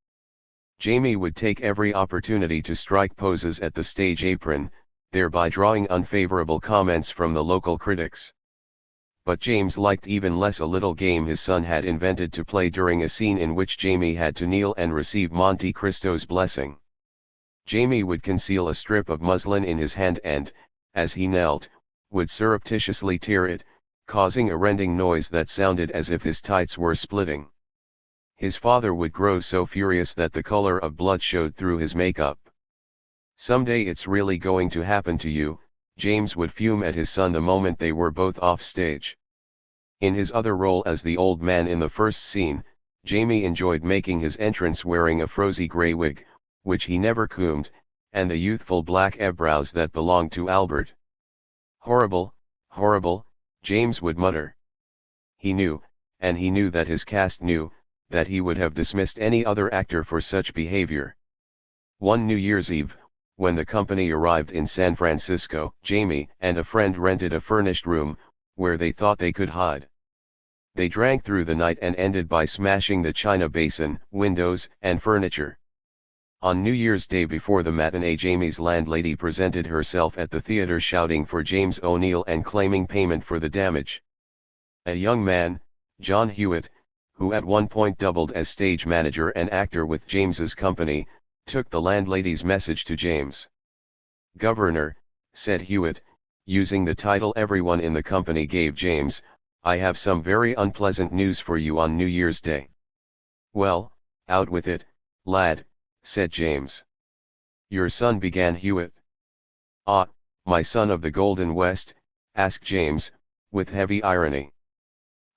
Jamie would take every opportunity to strike poses at the stage apron, thereby drawing unfavorable comments from the local critics. But James liked even less a little game his son had invented to play during a scene in which Jamie had to kneel and receive Monte Cristo's blessing. Jamie would conceal a strip of muslin in his hand and, as he knelt, would surreptitiously tear it, causing a rending noise that sounded as if his tights were splitting. His father would grow so furious that the color of blood showed through his makeup. "Someday it's really going to happen to you," James would fume at his son the moment they were both off stage. In his other role as the old man in the first scene, Jamie enjoyed making his entrance wearing a frosy gray wig, which he never combed, and the youthful black eyebrows that belonged to Albert. "Horrible, horrible," James would mutter. He knew, and he knew that his cast knew, that he would have dismissed any other actor for such behavior. One New Year's Eve, when the company arrived in San Francisco, Jamie and a friend rented a furnished room, where they thought they could hide. They drank through the night and ended by smashing the china basin, windows, and furniture. On New Year's Day before the matinee, Jamie's landlady presented herself at the theater shouting for James O'Neill and claiming payment for the damage. A young man, John Hewitt, who at one point doubled as stage manager and actor with James's company, took the landlady's message to James. "Governor," said Hewitt, using the title everyone in the company gave James, "I have some very unpleasant news for you on New Year's Day." "Well, out with it, lad," said James. "Your son," began Hewitt. "Ah, my son of the Golden West?" asked James, with heavy irony.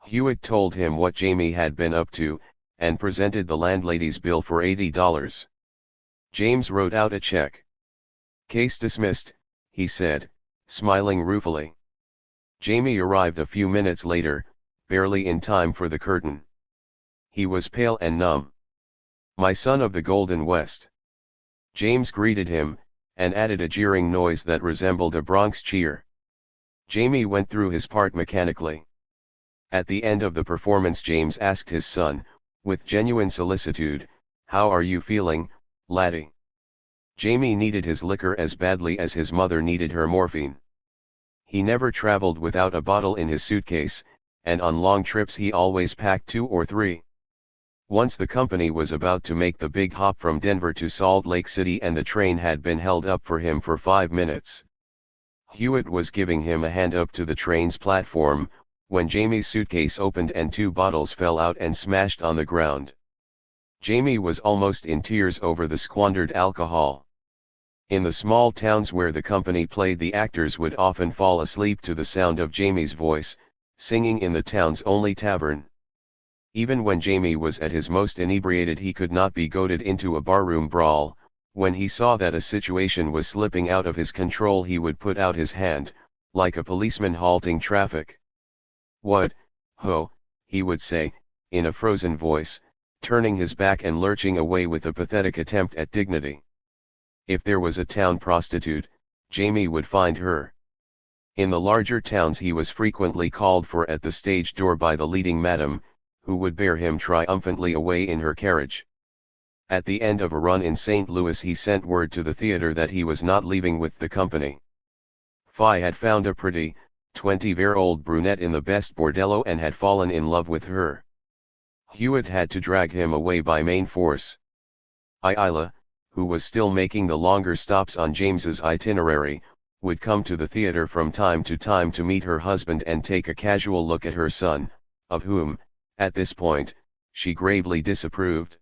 Hewitt told him what Jamie had been up to, and presented the landlady's bill for $80. James wrote out a check. "Case dismissed," he said, smiling ruefully. Jamie arrived a few minutes later, barely in time for the curtain. He was pale and numb. "My son of the Golden West." James greeted him, and added a jeering noise that resembled a Bronx cheer. Jamie went through his part mechanically. At the end of the performance, James asked his son, with genuine solicitude, "How are you feeling, laddie?" Jamie needed his liquor as badly as his mother needed her morphine. He never traveled without a bottle in his suitcase, and on long trips he always packed 2 or 3. Once the company was about to make the big hop from Denver to Salt Lake City and the train had been held up for him for 5 minutes. Hewitt was giving him a hand up to the train's platform, when Jamie's suitcase opened and 2 bottles fell out and smashed on the ground. Jamie was almost in tears over the squandered alcohol. In the small towns where the company played, the actors would often fall asleep to the sound of Jamie's voice, singing in the town's only tavern. Even when Jamie was at his most inebriated, he could not be goaded into a barroom brawl. When he saw that a situation was slipping out of his control, he would put out his hand, like a policeman halting traffic. "What, ho," he would say, in a frozen voice, turning his back and lurching away with a pathetic attempt at dignity. If there was a town prostitute, Jamie would find her. In the larger towns he was frequently called for at the stage door by the leading madam, who would bear him triumphantly away in her carriage. At the end of a run in St. Louis, he sent word to the theater that he was not leaving with the company. Phi had found a pretty, 20-year-old brunette in the best bordello and had fallen in love with her. Hewitt had to drag him away by main force. Isla, who was still making the longer stops on James's itinerary, would come to the theater from time to meet her husband and take a casual look at her son, of whom, at this point, she gravely disapproved.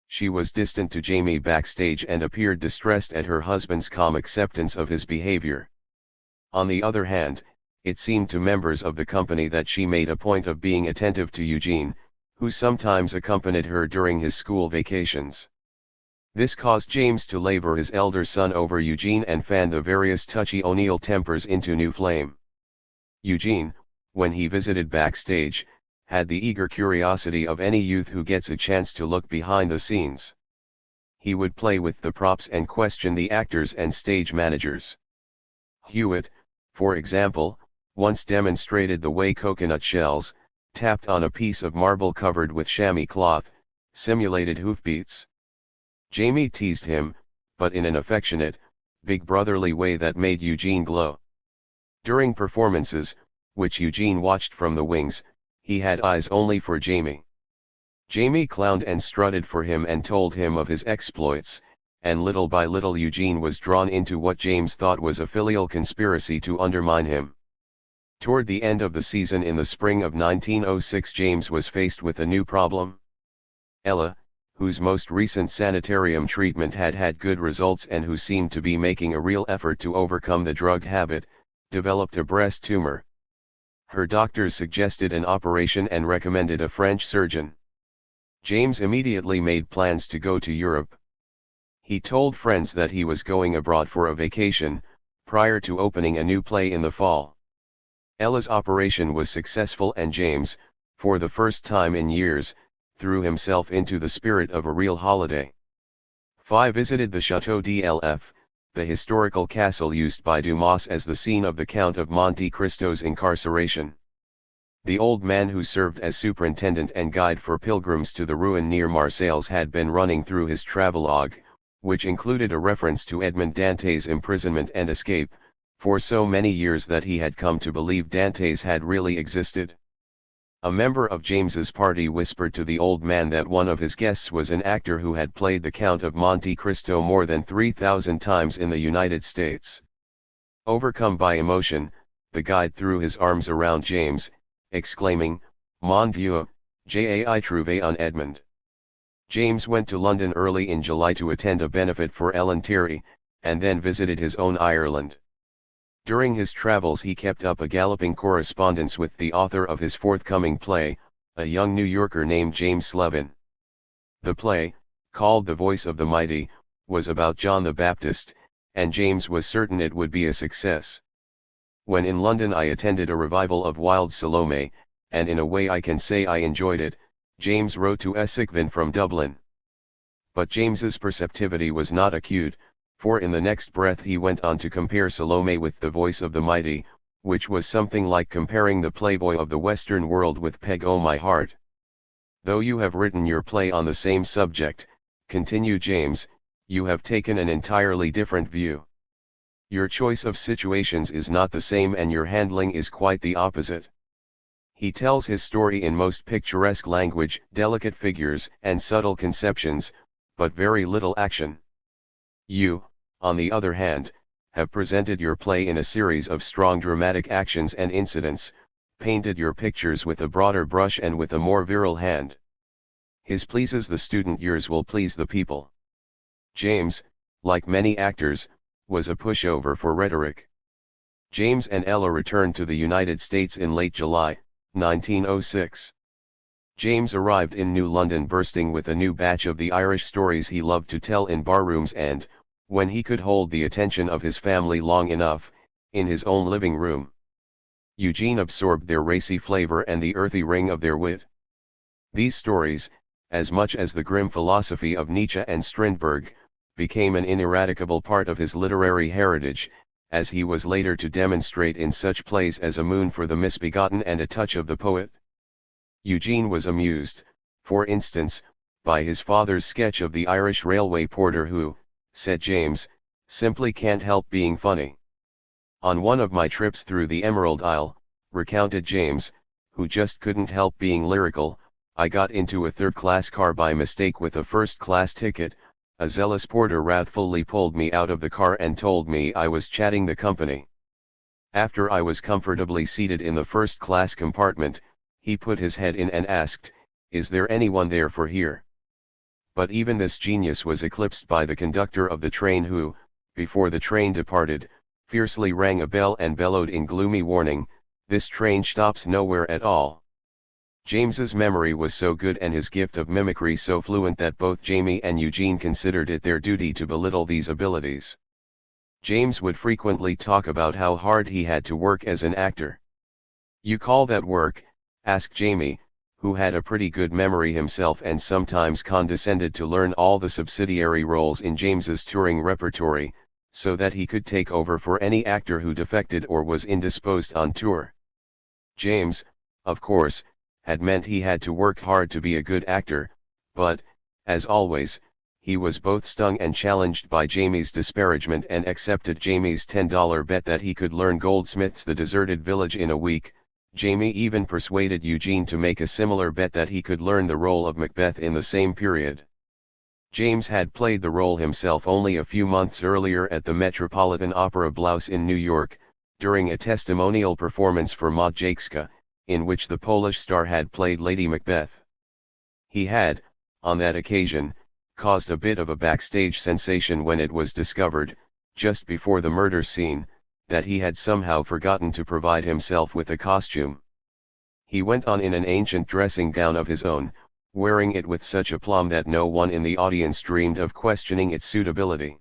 She was distant to Jamie backstage and appeared distressed at her husband's calm acceptance of his behavior. On the other hand, it seemed to members of the company that she made a point of being attentive to Eugene, who sometimes accompanied her during his school vacations. This caused James to labor his elder son over Eugene and fan the various touchy O'Neill tempers into new flame. Eugene, when he visited backstage, had the eager curiosity of any youth who gets a chance to look behind the scenes. He would play with the props and question the actors and stage managers. Hewitt, for example, once demonstrated the way coconut shells, tapped on a piece of marble covered with chamois cloth, simulated hoofbeats. Jamie teased him, but in an affectionate, big brotherly way that made Eugene glow. During performances, which Eugene watched from the wings, he had eyes only for Jamie. Jamie clowned and strutted for him and told him of his exploits, and little by little Eugene was drawn into what James thought was a filial conspiracy to undermine him. Toward the end of the season in the spring of 1906, James was faced with a new problem. Ella, whose most recent sanitarium treatment had had good results and who seemed to be making a real effort to overcome the drug habit, developed a breast tumor. Her doctors suggested an operation and recommended a French surgeon. James immediately made plans to go to Europe. He told friends that he was going abroad for a vacation, prior to opening a new play in the fall. Ella's operation was successful and James, for the first time in years, threw himself into the spirit of a real holiday. Phi visited the Château d'Elf, the historical castle used by Dumas as the scene of the Count of Monte Cristo's incarceration. The old man who served as superintendent and guide for pilgrims to the ruin near Marseilles had been running through his travelogue, which included a reference to Edmond Dante's imprisonment and escape, for so many years that he had come to believe Dante's had really existed. A member of James's party whispered to the old man that one of his guests was an actor who had played the Count of Monte Cristo more than 3,000 times in the United States. Overcome by emotion, the guide threw his arms around James, exclaiming, "Mon Dieu, j'ai trouvé un Edmond." James went to London early in July to attend a benefit for Ellen Terry, and then visited his own Ireland. During his travels he kept up a galloping correspondence with the author of his forthcoming play, a young New Yorker named James Slevin. The play, called The Voice of the Mighty, was about John the Baptist, and James was certain it would be a success. When in London I attended a revival of Wilde's Salome, and in a way I can say I enjoyed it, James wrote to Essigvin from Dublin. But James's perceptivity was not acute, for in the next breath he went on to compare Salome with The Voice of the Mighty, which was something like comparing the playboy of the Western world with Peg O' My Heart. Though you have written your play on the same subject, continued James, you have taken an entirely different view. Your choice of situations is not the same and your handling is quite the opposite. He tells his story in most picturesque language, delicate figures and subtle conceptions, but very little action. You, on the other hand, have presented your play in a series of strong dramatic actions and incidents, painted your pictures with a broader brush and with a more virile hand. His pleases the student, yours will please the people. James, like many actors, was a pushover for rhetoric. James and Ella returned to the United States in late July, 1906. James arrived in New London bursting with a new batch of the Irish stories he loved to tell in barrooms and, when he could hold the attention of his family long enough, in his own living room. Eugene absorbed their racy flavor and the earthy ring of their wit. These stories, as much as the grim philosophy of Nietzsche and Strindberg, became an ineradicable part of his literary heritage, as he was later to demonstrate in such plays as A Moon for the Misbegotten and A Touch of the Poet. Eugene was amused, for instance, by his father's sketch of the Irish railway porter who, said James, simply can't help being funny. On one of my trips through the Emerald Isle, recounted James, who just couldn't help being lyrical, I got into a third-class car by mistake with a first-class ticket. A zealous porter wrathfully pulled me out of the car and told me I was chatting the company. After I was comfortably seated in the first-class compartment, he put his head in and asked, "Is there anyone there for here?" But even this genius was eclipsed by the conductor of the train who, before the train departed, fiercely rang a bell and bellowed in gloomy warning, "This train stops nowhere at all." James's memory was so good and his gift of mimicry so fluent that both Jamie and Eugene considered it their duty to belittle these abilities. James would frequently talk about how hard he had to work as an actor. "You call that work?" asked Jamie, who had a pretty good memory himself and sometimes condescended to learn all the subsidiary roles in James's touring repertory, so that he could take over for any actor who defected or was indisposed on tour. James, of course, had meant he had to work hard to be a good actor, but, as always, he was both stung and challenged by Jamie's disparagement and accepted Jamie's $10 bet that he could learn Goldsmith's The Deserted Village in a week. Jamie even persuaded Eugene to make a similar bet that he could learn the role of Macbeth in the same period. James had played the role himself only a few months earlier at the Metropolitan Opera Blouse in New York, during a testimonial performance for Modjeska, in which the Polish star had played Lady Macbeth. He had, on that occasion, caused a bit of a backstage sensation when it was discovered, just before the murder scene, that he had somehow forgotten to provide himself with a costume. He went on in an ancient dressing gown of his own, wearing it with such aplomb that no one in the audience dreamed of questioning its suitability.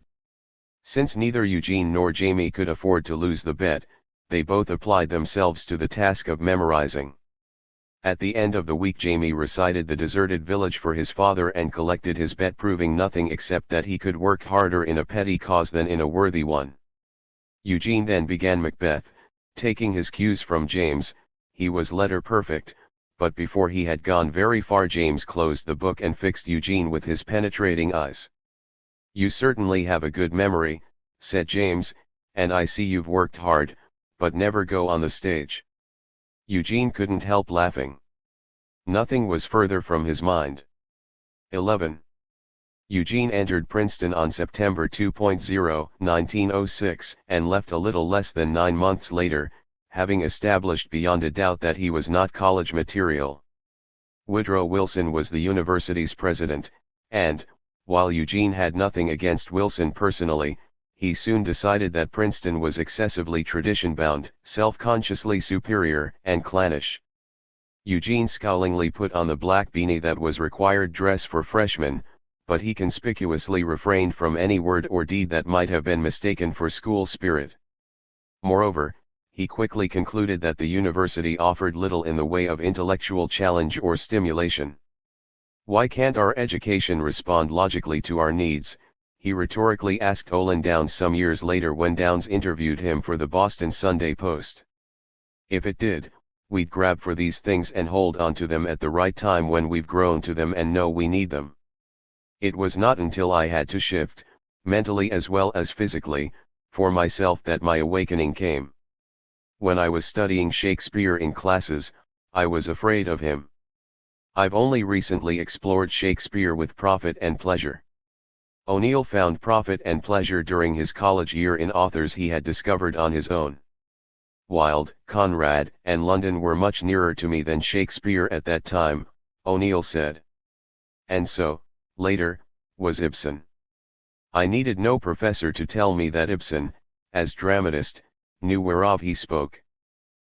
Since neither Eugene nor Jamie could afford to lose the bet, they both applied themselves to the task of memorizing. At the end of the week Jamie recited The Deserted Village for his father and collected his bet, proving nothing except that he could work harder in a petty cause than in a worthy one. Eugene then began Macbeth, taking his cues from James. He was letter perfect, but before he had gone very far James closed the book and fixed Eugene with his penetrating eyes. "You certainly have a good memory," said James, "and I see you've worked hard, but never go on the stage." Eugene couldn't help laughing. Nothing was further from his mind. 11. Eugene entered Princeton on September 2, 1906, and left a little less than 9 months later, having established beyond a doubt that he was not college material. Woodrow Wilson was the university's president, and, while Eugene had nothing against Wilson personally, he soon decided that Princeton was excessively tradition-bound, self-consciously superior, and clannish. Eugene scowlingly put on the black beanie that was required dress for freshmen, but he conspicuously refrained from any word or deed that might have been mistaken for school spirit. Moreover, he quickly concluded that the university offered little in the way of intellectual challenge or stimulation. "Why can't our education respond logically to our needs?" he rhetorically asked Olin Downs some years later when Downs interviewed him for the Boston Sunday Post. "If it did, we'd grab for these things and hold on to them at the right time when we've grown to them and know we need them. It was not until I had to shift, mentally as well as physically, for myself that my awakening came. When I was studying Shakespeare in classes, I was afraid of him. I've only recently explored Shakespeare with profit and pleasure." O'Neill found profit and pleasure during his college year in authors he had discovered on his own. "Wilde, Conrad, and London were much nearer to me than Shakespeare at that time," O'Neill said. And so, later, was Ibsen. "I needed no professor to tell me that Ibsen, as dramatist, knew whereof he spoke.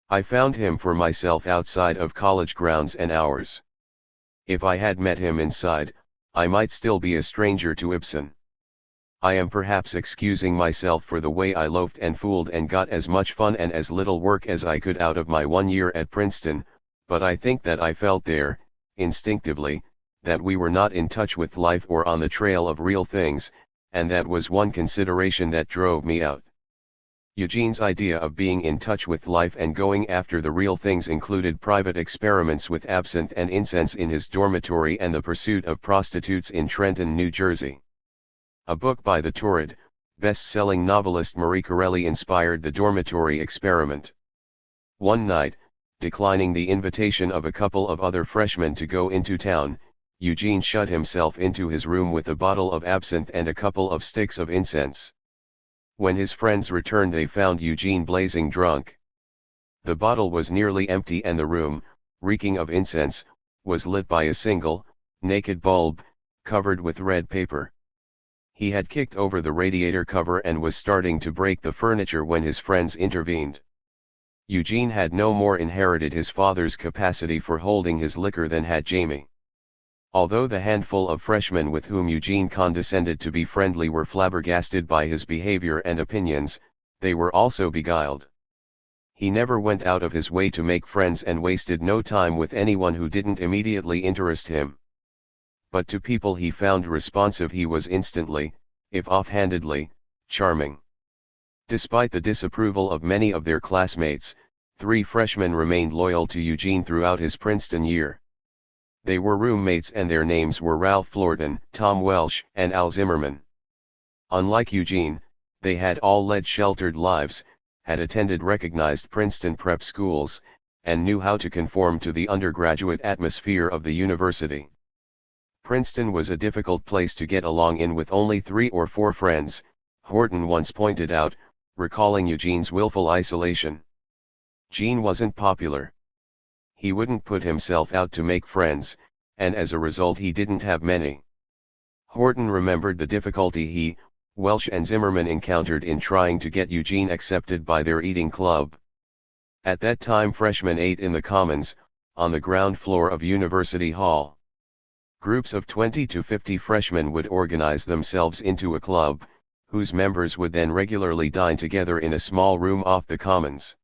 I found him for myself outside of college grounds and hours. If I had met him inside, I might still be a stranger to Ibsen. I am perhaps excusing myself for the way I loafed and fooled and got as much fun and as little work as I could out of my 1 year at Princeton, but I think that I felt there, instinctively, that we were not in touch with life or on the trail of real things, and that was one consideration that drove me out." Eugene's idea of being in touch with life and going after the real things included private experiments with absinthe and incense in his dormitory and the pursuit of prostitutes in Trenton, New Jersey. A book by the torrid, best-selling novelist Marie Corelli inspired the dormitory experiment. One night, Declining the invitation of a couple of other freshmen to go into town, Eugene shut himself into his room with a bottle of absinthe and a couple of sticks of incense. When his friends returned, they found Eugene blazing drunk. The bottle was nearly empty and the room, reeking of incense, was lit by a single, naked bulb, covered with red paper. He had kicked over the radiator cover and was starting to break the furniture when his friends intervened. Eugene had no more inherited his father's capacity for holding his liquor than had Jamie. Although the handful of freshmen with whom Eugene condescended to be friendly were flabbergasted by his behavior and opinions, they were also beguiled. He never went out of his way to make friends and wasted no time with anyone who didn't immediately interest him. But to people he found responsive he was instantly, if offhandedly, charming. Despite the disapproval of many of their classmates, 3 freshmen remained loyal to Eugene throughout his Princeton year. They were roommates and their names were Ralph Florton, Tom Welsh, and Al Zimmerman. Unlike Eugene, they had all led sheltered lives, had attended recognized Princeton prep schools, and knew how to conform to the undergraduate atmosphere of the university. Princeton was a difficult place to get along in with only 3 or 4 friends, Horton once pointed out, recalling Eugene's willful isolation. Gene wasn't popular. He wouldn't put himself out to make friends, and as a result he didn't have many. Horton remembered the difficulty he, Welsh and Zimmerman encountered in trying to get Eugene accepted by their eating club. At that time freshmen ate in the Commons, on the ground floor of University Hall. Groups of 20 to 50 freshmen would organize themselves into a club, whose members would then regularly dine together in a small room off the Commons.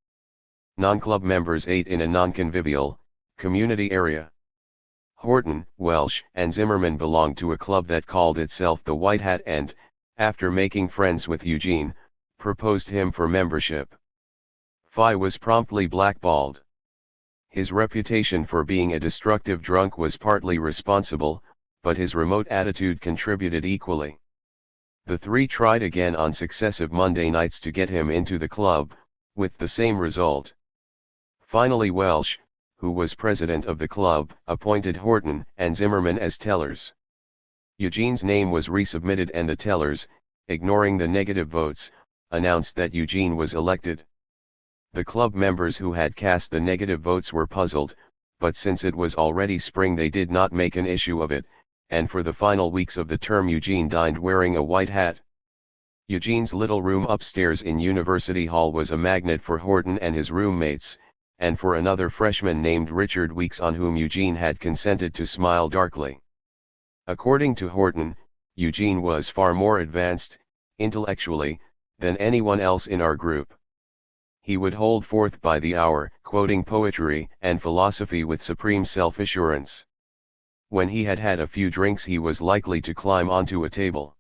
Non-club members ate in a non-convivial, community area. Horton, Welsh, and Zimmerman belonged to a club that called itself the White Hat and, after making friends with Eugene, proposed him for membership. Phi was promptly blackballed. His reputation for being a destructive drunk was partly responsible, but his remote attitude contributed equally. The 3 tried again on successive Monday nights to get him into the club, with the same result. Finally Welsh, who was president of the club, appointed Horton and Zimmerman as tellers. Eugene's name was resubmitted and the tellers, ignoring the negative votes, announced that Eugene was elected. The club members who had cast the negative votes were puzzled, but since it was already spring they did not make an issue of it, and for the final weeks of the term Eugene dined wearing a white hat. Eugene's little room upstairs in University Hall was a magnet for Horton and his roommates, and for another freshman named Richard Weeks on whom Eugene had consented to smile darkly. According to Horton, Eugene was far more advanced, intellectually, than anyone else in our group. He would hold forth by the hour, quoting poetry and philosophy with supreme self-assurance. When he had had a few drinks he was likely to climb onto a table.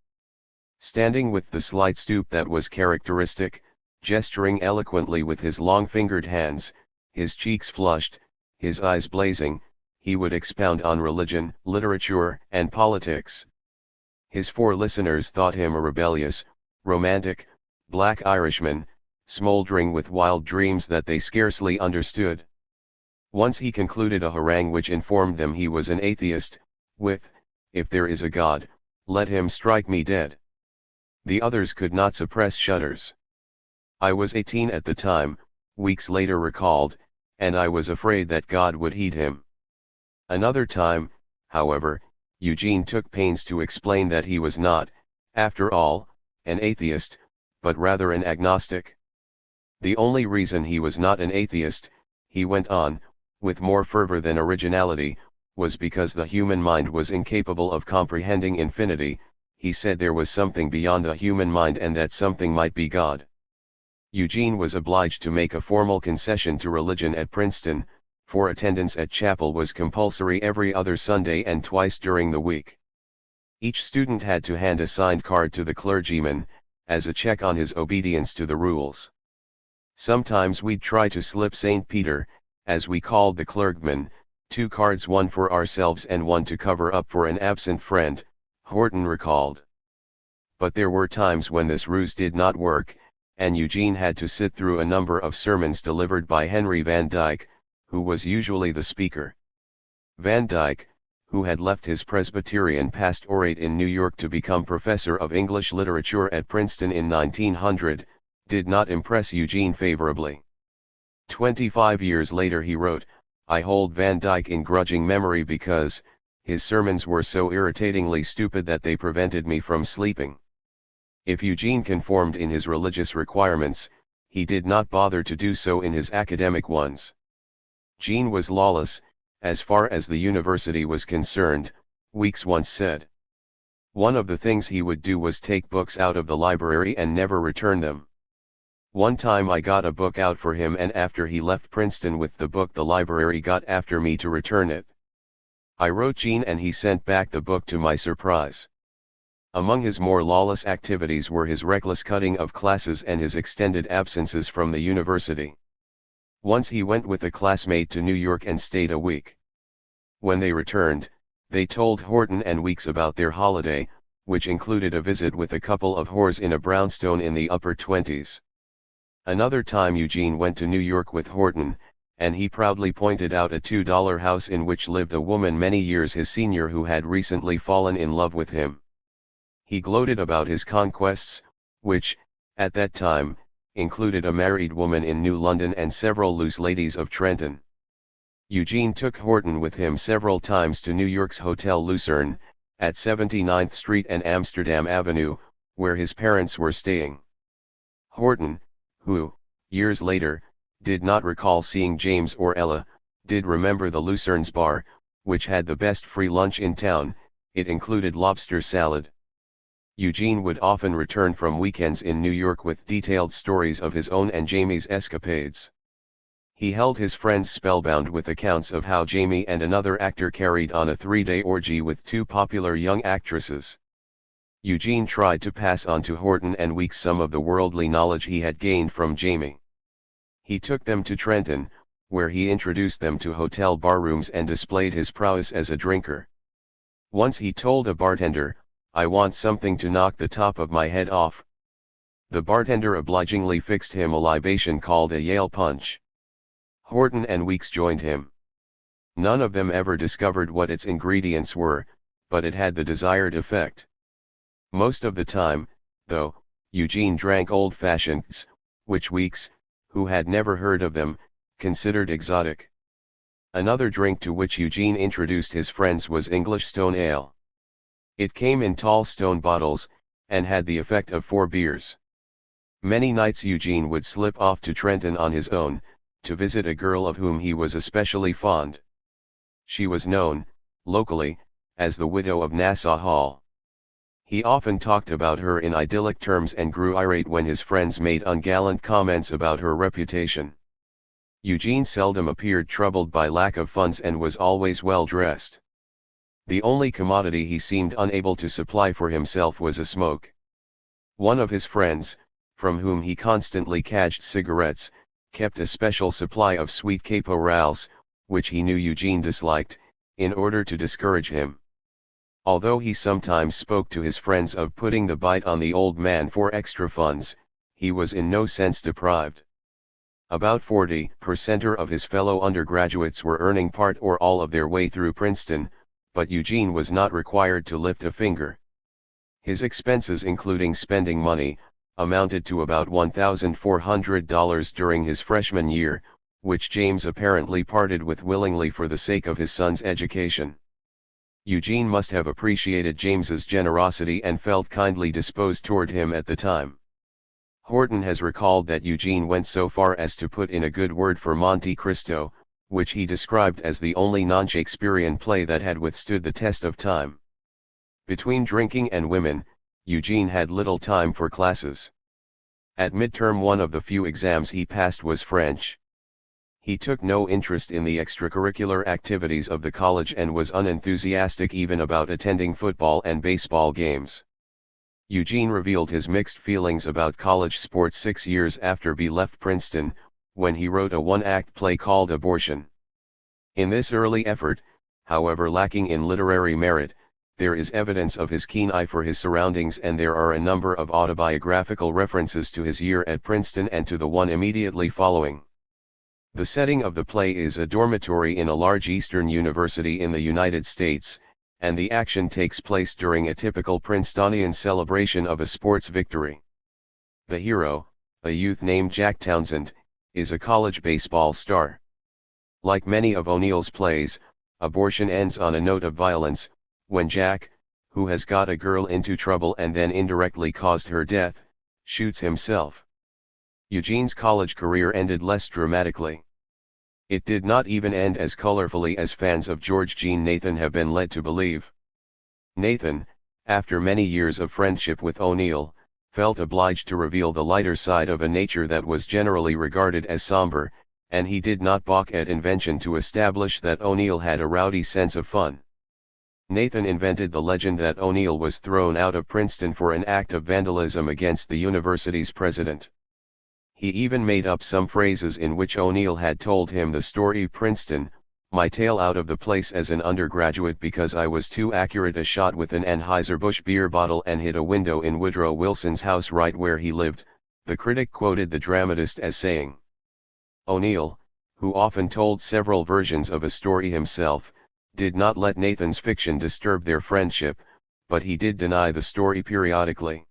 Standing with the slight stoop that was characteristic, gesturing eloquently with his long-fingered hands, his cheeks flushed, his eyes blazing, he would expound on religion, literature, and politics. His 4 listeners thought him a rebellious, romantic, black Irishman, smoldering with wild dreams that they scarcely understood. Once he concluded a harangue which informed them he was an atheist, with, "If there is a God, let him strike me dead." The others could not suppress shudders. "I was 18 at the time," Weeks later recalled, "and I was afraid that God would heed him." Another time, however, Eugene took pains to explain that he was not, after all, an atheist, but rather an agnostic. The only reason he was not an atheist, he went on, with more fervor than originality, was because the human mind was incapable of comprehending infinity. He said there was something beyond the human mind and that something might be God. Eugene was obliged to make a formal concession to religion at Princeton, for attendance at chapel was compulsory every other Sunday and twice during the week. Each student had to hand a signed card to the clergyman, as a check on his obedience to the rules. Sometimes we'd try to slip St. Peter, as we called the clergyman, 2 cards, one for ourselves and one to cover up for an absent friend, Horton recalled. But there were times when this ruse did not work, and Eugene had to sit through a number of sermons delivered by Henry Van Dyke, who was usually the speaker. Van Dyke, who had left his Presbyterian pastorate in New York to become professor of English literature at Princeton in 1900, did not impress Eugene favorably. 25 years later he wrote, "I hold Van Dyke in grudging memory because, his sermons were so irritatingly stupid that they prevented me from sleeping." If Eugene conformed in his religious requirements, he did not bother to do so in his academic ones. Gene was lawless, as far as the university was concerned, Weeks once said. One of the things he would do was take books out of the library and never return them. One time I got a book out for him, and after he left Princeton with the book, the library got after me to return it. I wrote Gene and he sent back the book to my surprise. Among his more lawless activities were his reckless cutting of classes and his extended absences from the university. Once he went with a classmate to New York and stayed a week. When they returned, they told Horton and Weeks about their holiday, which included a visit with a couple of whores in a brownstone in the upper 20s. Another time Eugene went to New York with Horton, and he proudly pointed out a $2 house in which lived a woman many years his senior who had recently fallen in love with him. He gloated about his conquests, which, at that time, included a married woman in New London and several loose ladies of Trenton. Eugene took Horton with him several times to New York's Hotel Lucerne, at 79th Street and Amsterdam Avenue, where his parents were staying. Horton, who, years later, did not recall seeing James or Ella, did remember the Lucerne's bar, which had the best free lunch in town. It included lobster salad. Eugene would often return from weekends in New York with detailed stories of his own and Jamie's escapades. He held his friends spellbound with accounts of how Jamie and another actor carried on a 3-day orgy with two popular young actresses. Eugene tried to pass on to Horton and Weeks some of the worldly knowledge he had gained from Jamie. He took them to Trenton, where he introduced them to hotel barrooms and displayed his prowess as a drinker. Once he told a bartender, "I want something to knock the top of my head off." The bartender obligingly fixed him a libation called a Yale punch. Horton and Weeks joined him. None of them ever discovered what its ingredients were, but it had the desired effect. Most of the time, though, Eugene drank old-fashions, which Weeks, who had never heard of them, considered exotic. Another drink to which Eugene introduced his friends was English stone ale. It came in tall stone bottles, and had the effect of 4 beers. Many nights Eugene would slip off to Trenton on his own, to visit a girl of whom he was especially fond. She was known, locally, as the widow of Nassau Hall. He often talked about her in idyllic terms and grew irate when his friends made ungallant comments about her reputation. Eugene seldom appeared troubled by lack of funds and was always well dressed. The only commodity he seemed unable to supply for himself was a smoke. One of his friends, from whom he constantly cadged cigarettes, kept a special supply of sweet caporals, which he knew Eugene disliked, in order to discourage him. Although he sometimes spoke to his friends of putting the bite on the old man for extra funds, he was in no sense deprived. About 40% of his fellow undergraduates were earning part or all of their way through Princeton, but Eugene was not required to lift a finger. His expenses, including spending money, amounted to about $1,400 during his freshman year, which James apparently parted with willingly for the sake of his son's education. Eugene must have appreciated James's generosity and felt kindly disposed toward him at the time. Horton has recalled that Eugene went so far as to put in a good word for Monte Cristo, which he described as the only non-Shakespearean play that had withstood the test of time. Between drinking and women, Eugene had little time for classes. At midterm, one of the few exams he passed was French. He took no interest in the extracurricular activities of the college and was unenthusiastic even about attending football and baseball games. Eugene revealed his mixed feelings about college sports 6 years after he left Princeton, when he wrote a one-act play called Abortion. In this early effort, however lacking in literary merit, there is evidence of his keen eye for his surroundings, and there are a number of autobiographical references to his year at Princeton and to the one immediately following. The setting of the play is a dormitory in a large Eastern university in the United States, and the action takes place during a typical Princetonian celebration of a sports victory. The hero, a youth named Jack Townsend, is a college baseball star. Like many of O'Neill's plays, abortion ends on a note of violence, when Jack, who has got a girl into trouble and then indirectly caused her death, shoots himself. Eugene's college career ended less dramatically. It did not even end as colorfully as fans of George Jean Nathan have been led to believe. Nathan, after many years of friendship with O'Neill, felt obliged to reveal the lighter side of a nature that was generally regarded as somber, and he did not balk at invention to establish that O'Neill had a rowdy sense of fun. Nathan invented the legend that O'Neill was thrown out of Princeton for an act of vandalism against the university's president. He even made up some phrases in which O'Neill had told him the story: "Princeton, my tail out of the place as an undergraduate because I was too accurate a shot with an Anheuser-Busch beer bottle and hit a window in Woodrow Wilson's house right where he lived," the critic quoted the dramatist as saying. O'Neill, who often told several versions of a story himself, did not let Nathan's fiction disturb their friendship, but he did deny the story periodically.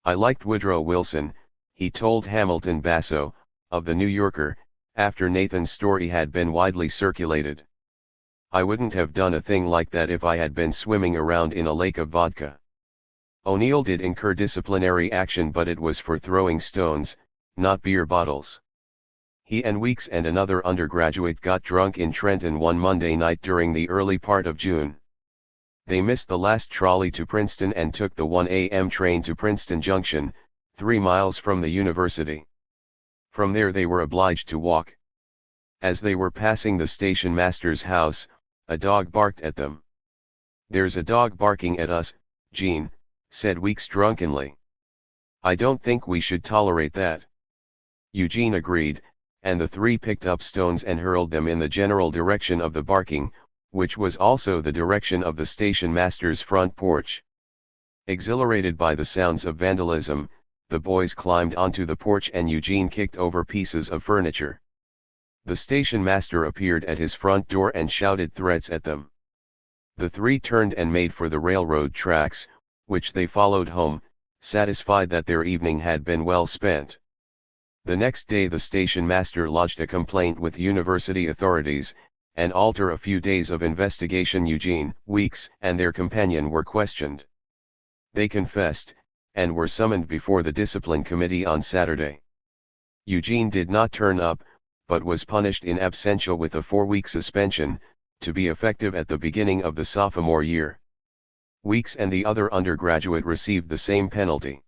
"I liked Woodrow Wilson," he told Hamilton Basso, of The New Yorker, after Nathan's story had been widely circulated. "I wouldn't have done a thing like that if I had been swimming around in a lake of vodka." O'Neill did incur disciplinary action, but it was for throwing stones, not beer bottles. He and Weeks and another undergraduate got drunk in Trenton one Monday night during the early part of June. They missed the last trolley to Princeton and took the 1 a.m. train to Princeton Junction, 3 miles from the university. From there they were obliged to walk. As they were passing the station master's house, a dog barked at them. "There's a dog barking at us, Gene," said Weeks drunkenly. "I don't think we should tolerate that." Eugene agreed, and the three picked up stones and hurled them in the general direction of the barking, which was also the direction of the station master's front porch. Exhilarated by the sounds of vandalism, the boys climbed onto the porch and Eugene kicked over pieces of furniture. The station master appeared at his front door and shouted threats at them. The three turned and made for the railroad tracks, which they followed home, satisfied that their evening had been well spent. The next day the station master lodged a complaint with university authorities, and after a few days of investigation Eugene, Weeks, and their companion were questioned. They confessed, and were summoned before the discipline committee on Saturday. Eugene did not turn up, but was punished in absentia with a 4-week suspension, to be effective at the beginning of the sophomore year. Weeks and the other undergraduate received the same penalty.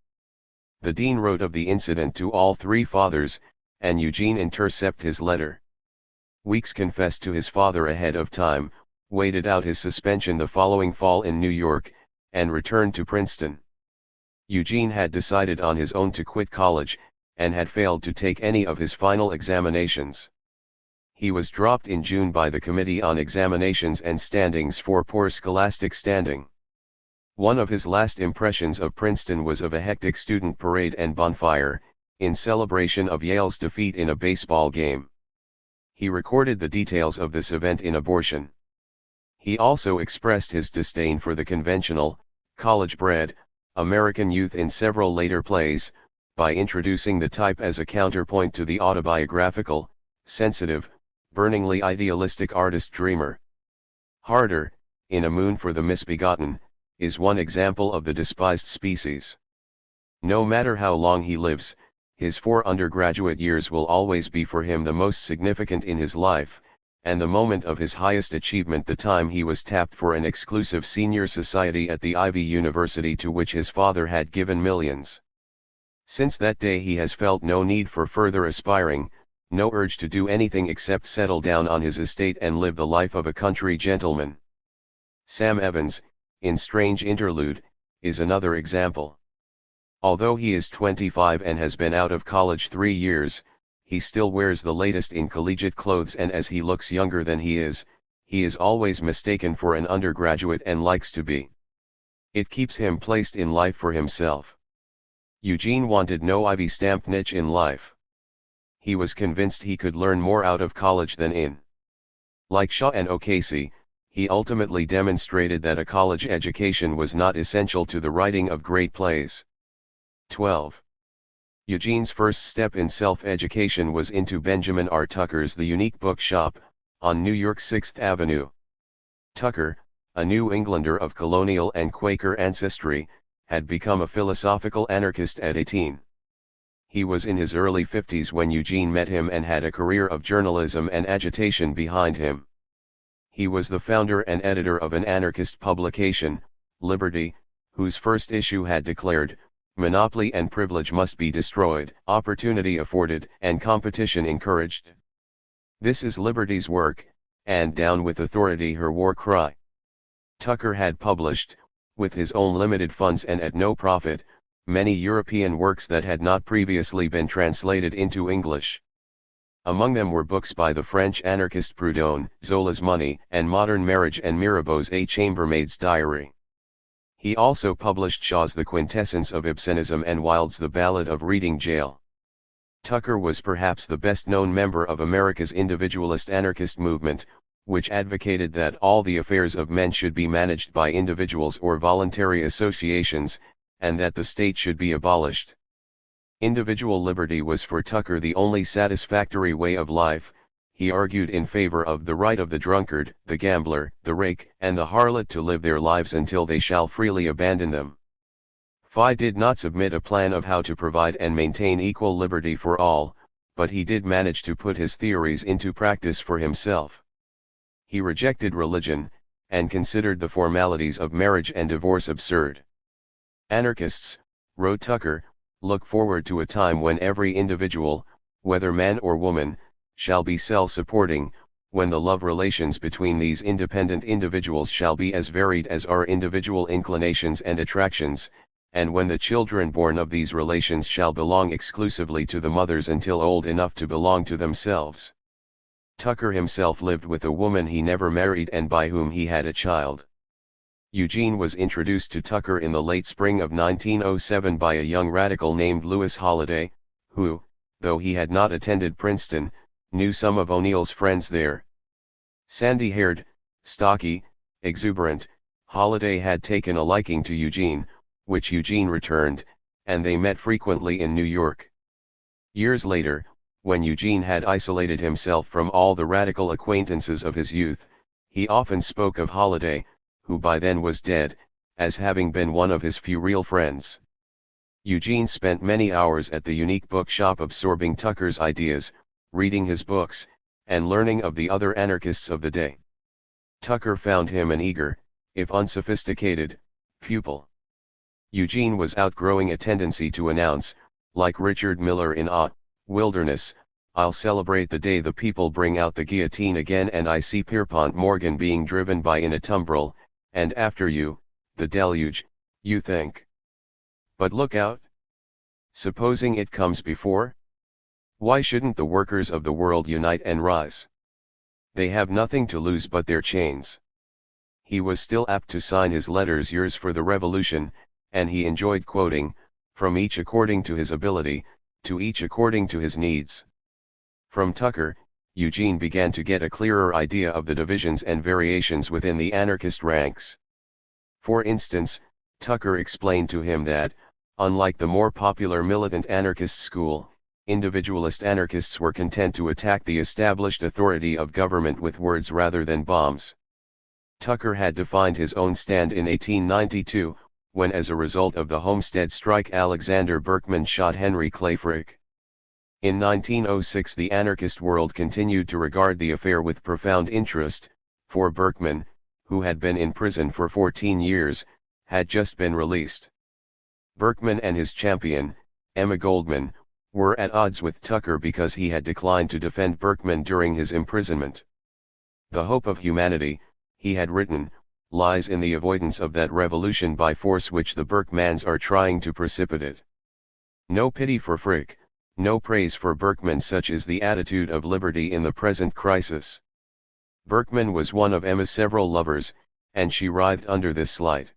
The dean wrote of the incident to all three fathers, and Eugene intercepted his letter. Weeks confessed to his father ahead of time, waited out his suspension the following fall in New York, and returned to Princeton. Eugene had decided on his own to quit college, and had failed to take any of his final examinations. He was dropped in June by the Committee on Examinations and Standings for poor scholastic standing. One of his last impressions of Princeton was of a hectic student parade and bonfire, in celebration of Yale's defeat in a baseball game. He recorded the details of this event in Abortion. He also expressed his disdain for the conventional, college-bred, American youth in several later plays, by introducing the type as a counterpoint to the autobiographical, sensitive, burningly idealistic artist-dreamer. Harder, in A Moon for the Misbegotten, is one example of the despised species. No matter how long he lives, his 4 undergraduate years will always be for him the most significant in his life, and the moment of his highest achievement the time he was tapped for an exclusive senior society at the Ivy University to which his father had given millions. Since that day he has felt no need for further aspiring, no urge to do anything except settle down on his estate and live the life of a country gentleman. Sam Evans, in Strange Interlude, is another example. Although he is 25 and has been out of college 3 years, he still wears the latest in collegiate clothes, and as he looks younger than he is always mistaken for an undergraduate and likes to be. It keeps him placed in life for himself. Eugene wanted no Ivy-stamped niche in life. he was convinced he could learn more out of college than in. Like Shaw and O'Casey, he ultimately demonstrated that a college education was not essential to the writing of great plays. 12. Eugene's first step in self-education was into Benjamin R. Tucker's The Unique Bookshop, on New York's 6th Avenue. Tucker, a New Englander of colonial and Quaker ancestry, had become a philosophical anarchist at 18. He was in his early 50s when Eugene met him and had a career of journalism and agitation behind him. He was the founder and editor of an anarchist publication, Liberty, whose first issue had declared, "Monopoly and privilege must be destroyed, opportunity afforded, and competition encouraged. This is liberty's work, and down with authority her war cry." Tucker had published, with his own limited funds and at no profit, many European works that had not previously been translated into English. Among them were books by the French anarchist Proudhon, Zola's Money and Modern Marriage and Mirabeau's A Chambermaid's Diary. He also published Shaw's The Quintessence of Ibsenism and Wilde's The Ballad of Reading Gaol. Tucker was perhaps the best-known member of America's individualist anarchist movement, which advocated that all the affairs of men should be managed by individuals or voluntary associations, and that the state should be abolished. Individual liberty was for Tucker the only satisfactory way of life. He argued in favor of the right of the drunkard, the gambler, the rake, and the harlot to live their lives until they shall freely abandon them. He did not submit a plan of how to provide and maintain equal liberty for all, but he did manage to put his theories into practice for himself. He rejected religion, and considered the formalities of marriage and divorce absurd. Anarchists, wrote Tucker, look forward to a time when every individual, whether man or woman, shall be self-supporting, when the love relations between these independent individuals shall be as varied as are individual inclinations and attractions, and when the children born of these relations shall belong exclusively to the mothers until old enough to belong to themselves. Tucker himself lived with a woman he never married and by whom he had a child. Eugene was introduced to Tucker in the late spring of 1907 by a young radical named Lewis Holliday, who, though he had not attended Princeton, knew some of O'Neill's friends there. Sandy-haired, stocky, exuberant, Holliday had taken a liking to Eugene, which Eugene returned, and they met frequently in New York. Years later, when Eugene had isolated himself from all the radical acquaintances of his youth, he often spoke of Holliday, who by then was dead, as having been one of his few real friends. Eugene spent many hours at the Unique Bookshop absorbing Tucker's ideas, reading his books, and learning of the other anarchists of the day. Tucker found him an eager, if unsophisticated, pupil. Eugene was outgrowing a tendency to announce, like Richard Miller in A Wilderness, "I'll celebrate the day the people bring out the guillotine again and I see Pierpont Morgan being driven by in a tumbril, and after you, the deluge, you think. But look out. Supposing it comes before? Why shouldn't the workers of the world unite and rise? They have nothing to lose but their chains." He was still apt to sign his letters "Yours for the Revolution," and he enjoyed quoting, "From each according to his ability, to each according to his needs." From Tucker, Eugene began to get a clearer idea of the divisions and variations within the anarchist ranks. For instance, Tucker explained to him that, unlike the more popular militant anarchist school, individualist anarchists were content to attack the established authority of government with words rather than bombs. Tucker had defined his own stand in 1892, when as a result of the Homestead strike Alexander Berkman shot Henry Clay Frick. In 1906 the anarchist world continued to regard the affair with profound interest, for Berkman, who had been in prison for 14 years, had just been released. Berkman and his champion, Emma Goldman, were at odds with Tucker because he had declined to defend Berkman during his imprisonment. "The hope of humanity," he had written, "lies in the avoidance of that revolution by force which the Berkmans are trying to precipitate." No pity for Frick, no praise for Berkman. Such is the attitude of liberty in the present crisis. Berkman was one of Emma's several lovers, and she writhed under this slight.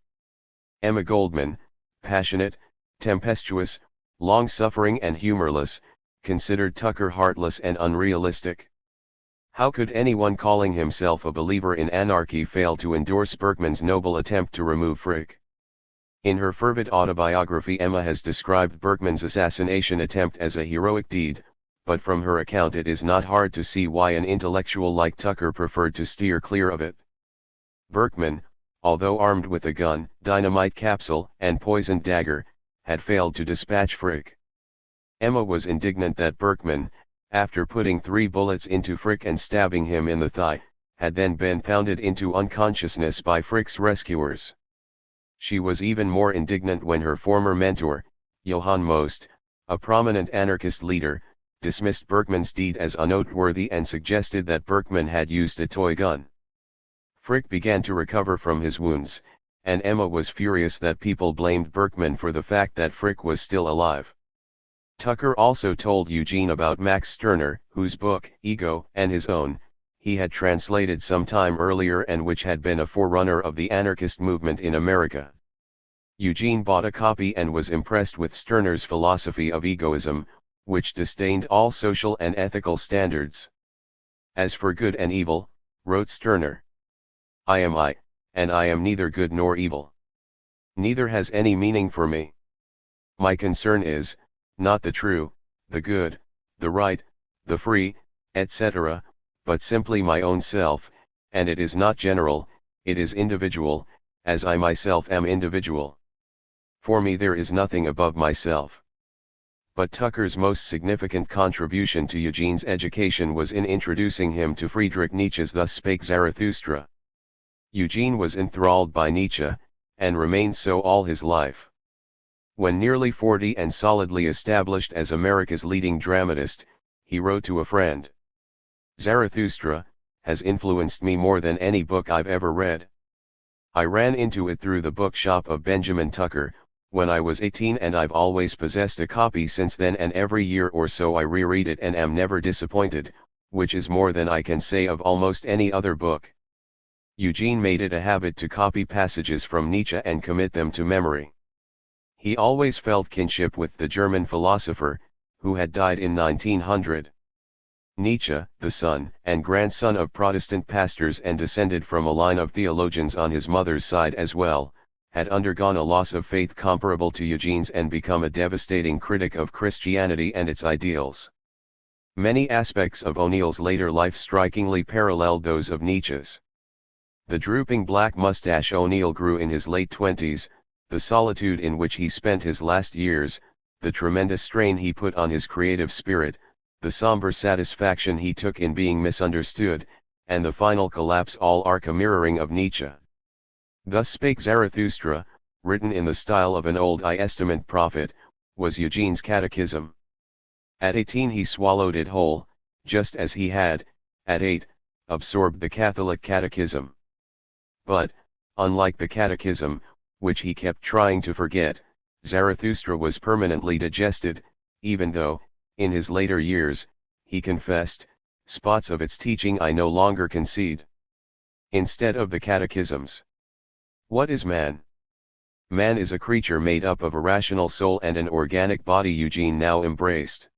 Emma Goldman, passionate, tempestuous, long-suffering and humorless, considered Tucker heartless and unrealistic. How could anyone calling himself a believer in anarchy fail to endorse Berkman's noble attempt to remove Frick? In her fervid autobiography, Emma has described Berkman's assassination attempt as a heroic deed, but from her account it is not hard to see why an intellectual like Tucker preferred to steer clear of it. Berkman, although armed with a gun, dynamite capsule, and poisoned dagger, had failed to dispatch Frick. Emma was indignant that Berkman, after putting 3 bullets into Frick and stabbing him in the thigh, had then been pounded into unconsciousness by Frick's rescuers. She was even more indignant when her former mentor, Johann Most, a prominent anarchist leader, dismissed Berkman's deed as unnoteworthy and suggested that Berkman had used a toy gun. Frick began to recover from his wounds, and Emma was furious that people blamed Berkman for the fact that Frick was still alive. Tucker also told Eugene about Max Stirner, whose book, Ego, and his own, he had translated some time earlier and which had been a forerunner of the anarchist movement in America. Eugene bought a copy and was impressed with Stirner's philosophy of egoism, which disdained all social and ethical standards. As for good and evil, wrote Stirner, I am I, and I am neither good nor evil. Neither has any meaning for me. My concern is, not the true, the good, the right, the free, etc., but simply my own self, and it is not general, it is individual, as I myself am individual. For me there is nothing above myself. But Tucker's most significant contribution to Eugene's education was in introducing him to Friedrich Nietzsche's Thus Spake Zarathustra. Eugene was enthralled by Nietzsche, and remained so all his life. When nearly 40 and solidly established as America's leading dramatist, he wrote to a friend, Zarathustra has influenced me more than any book I've ever read. I ran into it through the bookshop of Benjamin Tucker, when I was 18, and I've always possessed a copy since then, and every year or so I reread it and am never disappointed, which is more than I can say of almost any other book. Eugene made it a habit to copy passages from Nietzsche and commit them to memory. He always felt kinship with the German philosopher, who had died in 1900. Nietzsche, the son and grandson of Protestant pastors and descended from a line of theologians on his mother's side as well, had undergone a loss of faith comparable to Eugene's and become a devastating critic of Christianity and its ideals. Many aspects of O'Neill's later life strikingly paralleled those of Nietzsche's. The drooping black mustache O'Neill grew in his late 20s, the solitude in which he spent his last years, the tremendous strain he put on his creative spirit, the somber satisfaction he took in being misunderstood, and the final collapse all are a mirroring of Nietzsche. Thus Spake Zarathustra, written in the style of an Old Testament prophet, was Eugene's catechism. At 18 he swallowed it whole, just as he had, at 8, absorbed the Catholic catechism. But, unlike the catechism, which he kept trying to forget, Zarathustra was permanently digested, even though, in his later years, he confessed, spots of its teaching I no longer concede. Instead of the catechisms. What is man? Man is a creature made up of a rational soul and an organic body Eugene now embraced.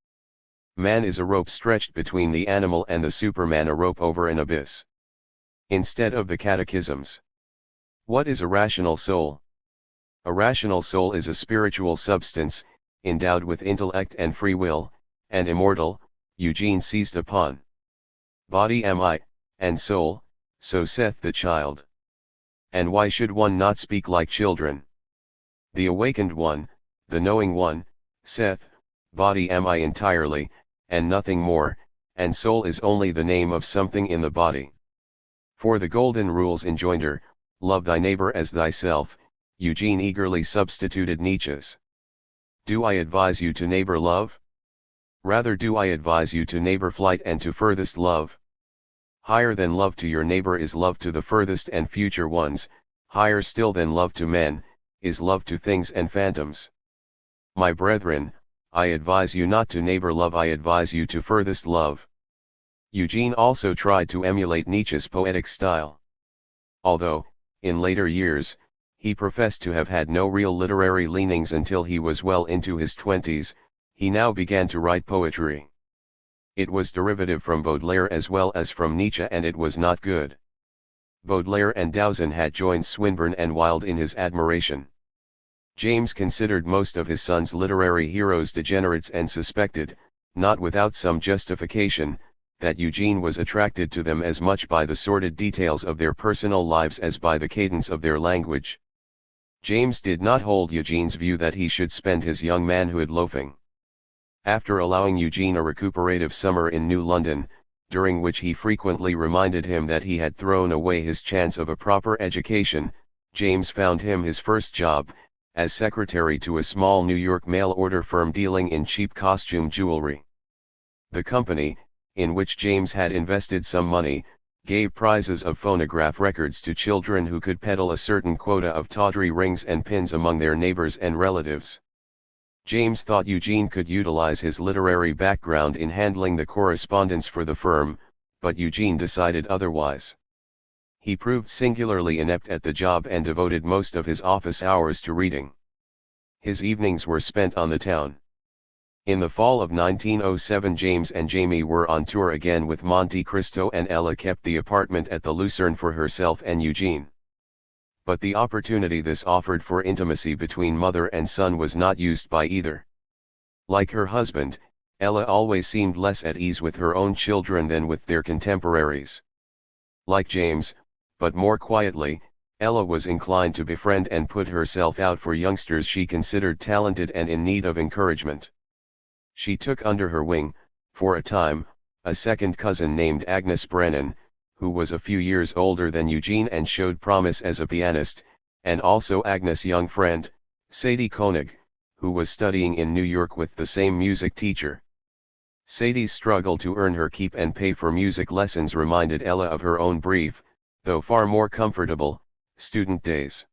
Man is a rope stretched between the animal and the Superman, a rope over an abyss. Instead of the catechisms. What is a rational soul? A rational soul is a spiritual substance, endowed with intellect and free will, and immortal, Eugene seized upon. Body am I, and soul, so saith the child. And why should one not speak like children? The awakened one, the knowing one, saith, body am I entirely, and nothing more, and soul is only the name of something in the body. For the golden rules enjoinder, love thy neighbor as thyself, Eugene eagerly substituted Nietzsche's. Do I advise you to neighbor love? Rather do I advise you to neighbor flight and to furthest love. Higher than love to your neighbor is love to the furthest and future ones, higher still than love to men, is love to things and phantoms. My brethren, I advise you not to neighbor love, I advise you to furthest love. Eugene also tried to emulate Nietzsche's poetic style. Although, in later years, he professed to have had no real literary leanings until he was well into his 20s, He now began to write poetry. It was derivative from Baudelaire as well as from Nietzsche, and it was not good. Baudelaire and Dowson had joined Swinburne and Wilde in his admiration. James considered most of his son's literary heroes degenerates and suspected, not without some justification, that Eugene was attracted to them as much by the sordid details of their personal lives as by the cadence of their language. James did not hold Eugene's view that he should spend his young manhood loafing. After allowing Eugene a recuperative summer in New London, during which he frequently reminded him that he had thrown away his chance of a proper education, James found him his first job, as secretary to a small New York mail-order firm dealing in cheap costume jewelry. The company, in which James had invested some money, gave prizes of phonograph records to children who could peddle a certain quota of tawdry rings and pins among their neighbors and relatives. James thought Eugene could utilize his literary background in handling the correspondence for the firm, but Eugene decided otherwise. He proved singularly inept at the job and devoted most of his office hours to reading. His evenings were spent on the town. In the fall of 1907, James and Jamie were on tour again with Monte Cristo, and Ella kept the apartment at the Lucerne for herself and Eugene. But the opportunity this offered for intimacy between mother and son was not used by either. Like her husband, Ella always seemed less at ease with her own children than with their contemporaries. Like James, but more quietly, Ella was inclined to befriend and put herself out for youngsters she considered talented and in need of encouragement. She took under her wing, for a time, a second cousin named Agnes Brennan, who was a few years older than Eugene and showed promise as a pianist, and also Agnes' young friend, Sadie Koenig, who was studying in New York with the same music teacher. Sadie's struggle to earn her keep and pay for music lessons reminded Ella of her own brief, though far more comfortable, student days.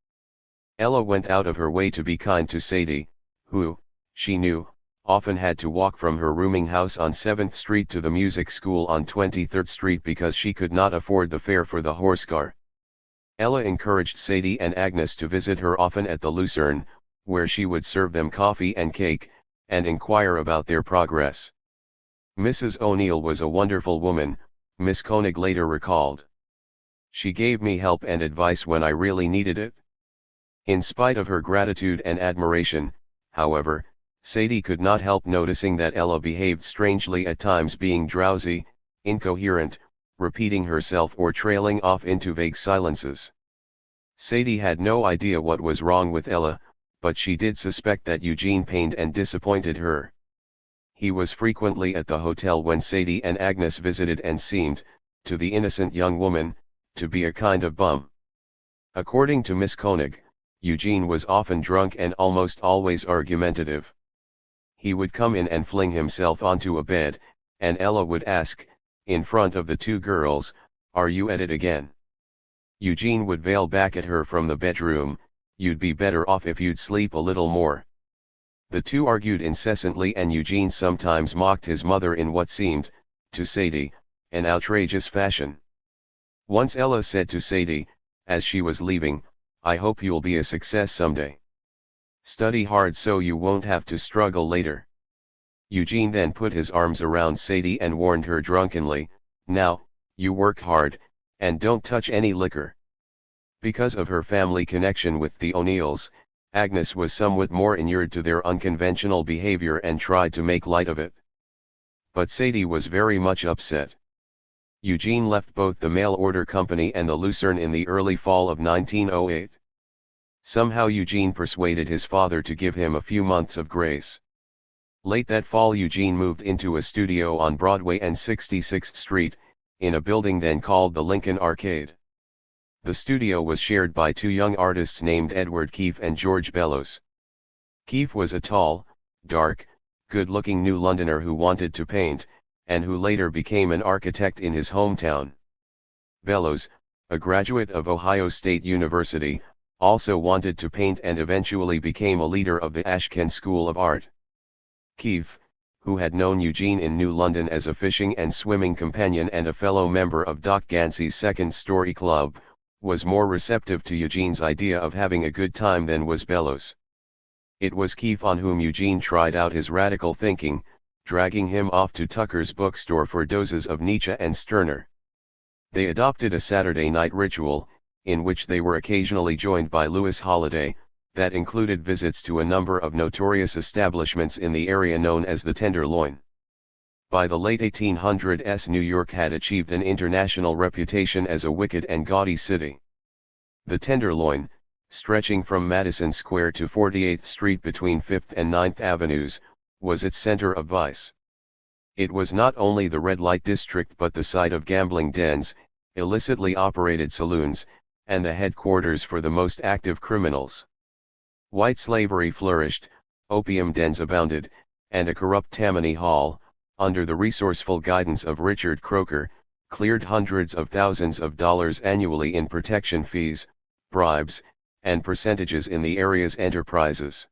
Ella went out of her way to be kind to Sadie, who, she knew, often had to walk from her rooming house on 7th Street to the music school on 23rd Street because she could not afford the fare for the horse car. Ella encouraged Sadie and Agnes to visit her often at the Lucerne, where she would serve them coffee and cake, and inquire about their progress. Mrs. O'Neill was a wonderful woman, Miss Koenig later recalled. She gave me help and advice when I really needed it. In spite of her gratitude and admiration, however, Sadie could not help noticing that Ella behaved strangely at times, being drowsy, incoherent, repeating herself or trailing off into vague silences. Sadie had no idea what was wrong with Ella, but she did suspect that Eugene pained and disappointed her. He was frequently at the hotel when Sadie and Agnes visited and seemed, to the innocent young woman, to be a kind of bum. According to Miss Koenig, Eugene was often drunk and almost always argumentative. He would come in and fling himself onto a bed, and Ella would ask, in front of the two girls, "Are you at it again?" Eugene would wail back at her from the bedroom, "You'd be better off if you'd sleep a little more." The two argued incessantly, and Eugene sometimes mocked his mother in what seemed, to Sadie, an outrageous fashion. Once Ella said to Sadie, as she was leaving, "I hope you'll be a success someday. Study hard so you won't have to struggle later." Eugene then put his arms around Sadie and warned her drunkenly, "Now, you work hard, and don't touch any liquor." Because of her family connection with the O'Neills, Agnes was somewhat more inured to their unconventional behavior and tried to make light of it. But Sadie was very much upset. Eugene left both the mail order company and the Lucerne in the early fall of 1908. Somehow Eugene persuaded his father to give him a few months of grace. Late that fall Eugene moved into a studio on Broadway and 66th Street, in a building then called the Lincoln Arcade. The studio was shared by two young artists named Edward Keefe and George Bellows. Keefe was a tall, dark, good-looking New Londoner who wanted to paint, and who later became an architect in his hometown. Bellows, a graduate of Ohio State University, also wanted to paint and eventually became a leader of the Ashcan School of Art. Keefe, who had known Eugene in New London as a fishing and swimming companion and a fellow member of Doc Gansey's Second Story Club, was more receptive to Eugene's idea of having a good time than was Bellows. It was Keefe on whom Eugene tried out his radical thinking, dragging him off to Tucker's bookstore for doses of Nietzsche and Stirner. They adopted a Saturday night ritual, in which they were occasionally joined by Louis Holiday, that included visits to a number of notorious establishments in the area known as the Tenderloin. By the late 1800s, New York had achieved an international reputation as a wicked and gaudy city. The Tenderloin, stretching from Madison Square to 48th Street between 5th and 9th Avenues, was its center of vice. It was not only the red light district but the site of gambling dens, illicitly operated saloons, and the headquarters for the most active criminals. White slavery flourished, opium dens abounded, and a corrupt Tammany Hall, under the resourceful guidance of Richard Croker, cleared hundreds of thousands of dollars annually in protection fees, bribes, and percentages in the area's enterprises.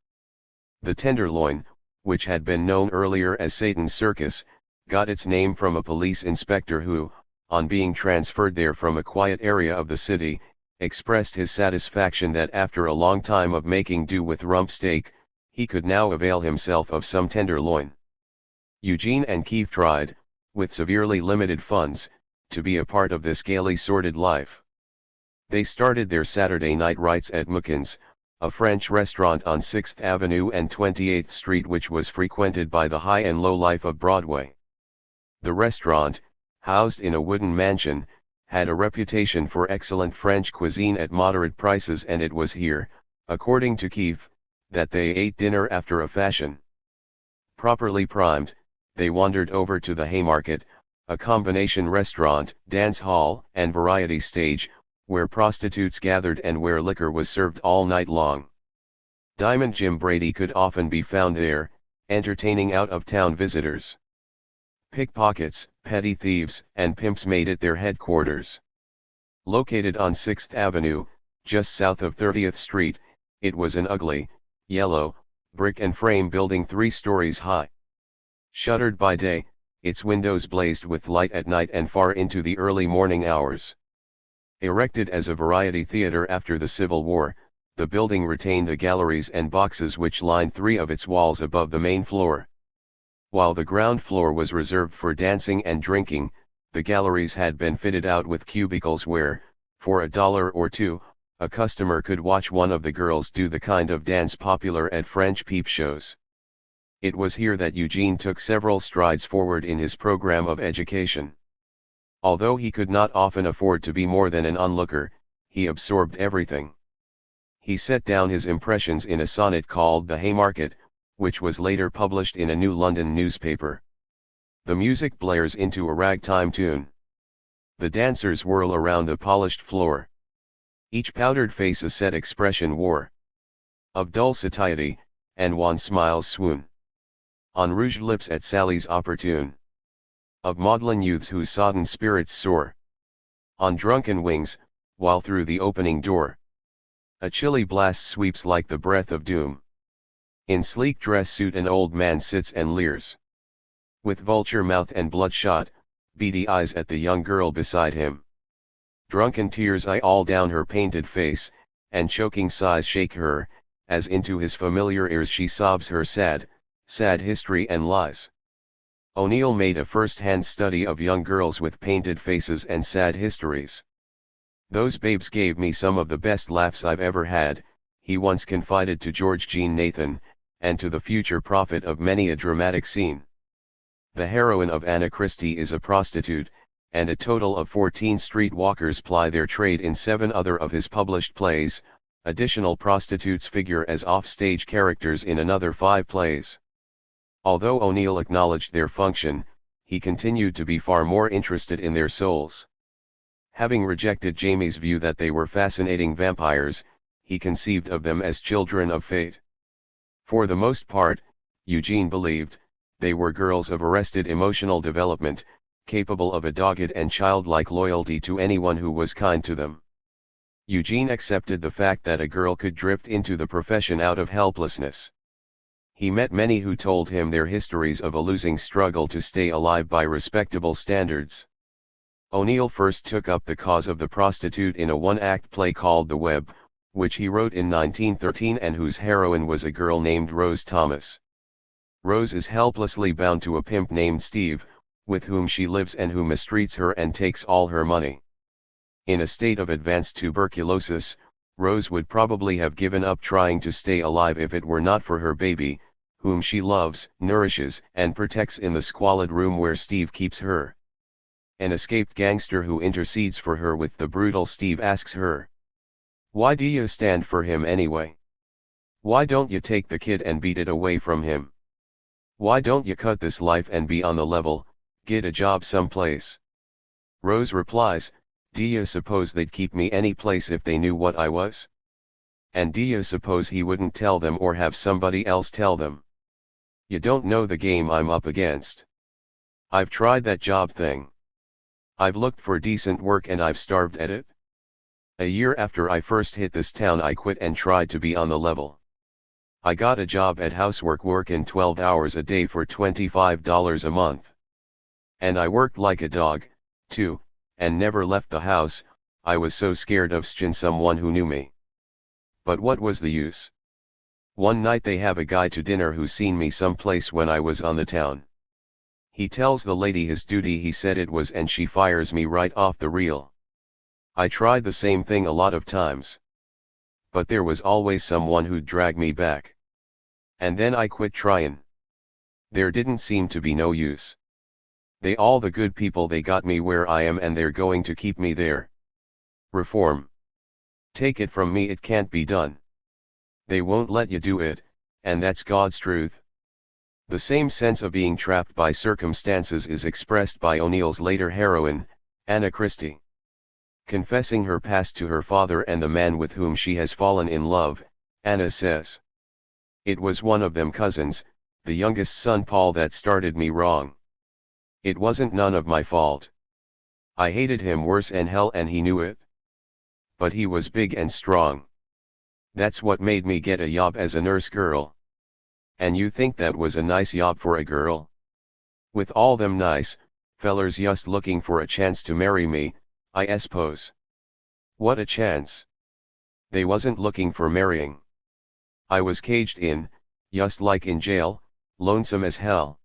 The Tenderloin, which had been known earlier as Satan's Circus, got its name from a police inspector who, on being transferred there from a quiet area of the city, expressed his satisfaction that after a long time of making do with rump steak, he could now avail himself of some tenderloin. Eugene and Keefe tried, with severely limited funds, to be a part of this gaily sordid life. They started their Saturday night rites at Muckin's, a French restaurant on 6th Avenue and 28th Street which was frequented by the high and low life of Broadway. The restaurant, housed in a wooden mansion, had a reputation for excellent French cuisine at moderate prices, and it was here, according to Keefe, that they ate dinner after a fashion. Properly primed, they wandered over to the Haymarket, a combination restaurant, dance hall, and variety stage, where prostitutes gathered and where liquor was served all night long. Diamond Jim Brady could often be found there, entertaining out-of-town visitors. Pickpockets, petty thieves, and pimps made it their headquarters. Located on 6th Avenue, just south of 30th Street, it was an ugly, yellow, brick and frame building 3 stories high. Shuttered by day, its windows blazed with light at night and far into the early morning hours. Erected as a variety theater after the Civil War, the building retained the galleries and boxes which lined 3 of its walls above the main floor. While the ground floor was reserved for dancing and drinking, the galleries had been fitted out with cubicles where, for $1 or $2, a customer could watch one of the girls do the kind of dance popular at French peep shows. It was here that Eugene took several strides forward in his program of education. Although he could not often afford to be more than an onlooker, he absorbed everything. He set down his impressions in a sonnet called The Haymarket, which was later published in a New London newspaper. The music blares into a ragtime tune. The dancers whirl around the polished floor. Each powdered face a set expression wore. Of dull satiety, and wan smiles swoon on rouged lips at sallies opportune. Of maudlin youths whose sodden spirits soar on drunken wings, while through the opening door a chilly blast sweeps like the breath of doom. In sleek dress suit an old man sits and leers, with vulture mouth and bloodshot, beady eyes at the young girl beside him. Drunken tears eye all down her painted face, and choking sighs shake her, as into his familiar ears she sobs her sad, sad history and lies. O'Neill made a first-hand study of young girls with painted faces and sad histories. "Those babes gave me some of the best laughs I've ever had," he once confided to George Jean Nathan, and to the future prophet of many a dramatic scene. The heroine of Anna Christie is a prostitute, and a total of 14 streetwalkers ply their trade in 7 other of his published plays. Additional prostitutes figure as off-stage characters in another 5 plays. Although O'Neill acknowledged their function, he continued to be far more interested in their souls. Having rejected Jamie's view that they were fascinating vampires, he conceived of them as children of fate. For the most part, Eugene believed, they were girls of arrested emotional development, capable of a dogged and childlike loyalty to anyone who was kind to them. Eugene accepted the fact that a girl could drift into the profession out of helplessness. He met many who told him their histories of a losing struggle to stay alive by respectable standards. O'Neill first took up the cause of the prostitute in a 1-act play called The Web, which he wrote in 1913 and whose heroine was a girl named Rose Thomas. Rose is helplessly bound to a pimp named Steve, with whom she lives and who mistreats her and takes all her money. In a state of advanced tuberculosis, Rose would probably have given up trying to stay alive if it were not for her baby, whom she loves, nourishes, and protects in the squalid room where Steve keeps her. An escaped gangster who intercedes for her with the brutal Steve asks her, "Why do you stand for him anyway? Why don't you take the kid and beat it away from him? Why don't you cut this life and be on the level, get a job someplace?" Rose replies, "Do you suppose they'd keep me any place if they knew what I was? And do you suppose he wouldn't tell them or have somebody else tell them? You don't know the game I'm up against. I've tried that job thing. I've looked for decent work and I've starved at it. A year after I first hit this town I quit and tried to be on the level. I got a job at housework working 12 hours a day for $25 a month. And I worked like a dog, too, and never left the house. I was so scared of someone who knew me. But what was the use? One night they have a guy to dinner who seen me someplace when I was on the town. He tells the lady his duty he said it was and she fires me right off the reel. I tried the same thing a lot of times. But there was always someone who'd drag me back. And then I quit trying. There didn't seem to be no use. They all the good people they got me where I am and they're going to keep me there. Reform. Take it from me, it can't be done. They won't let you do it, and that's God's truth. The same sense of being trapped by circumstances is expressed by O'Neill's later heroine, Anna Christie. Confessing her past to her father and the man with whom she has fallen in love, Anna says, "It was one of them cousins, the youngest son Paul, that started me wrong. It wasn't none of my fault. I hated him worse than hell and he knew it. But he was big and strong. That's what made me get a job as a nurse girl. And you think that was a nice job for a girl? With all them nice fellers just looking for a chance to marry me, I suppose. What a chance. They wasn't looking for marrying. I was caged in, just like in jail, lonesome as hell.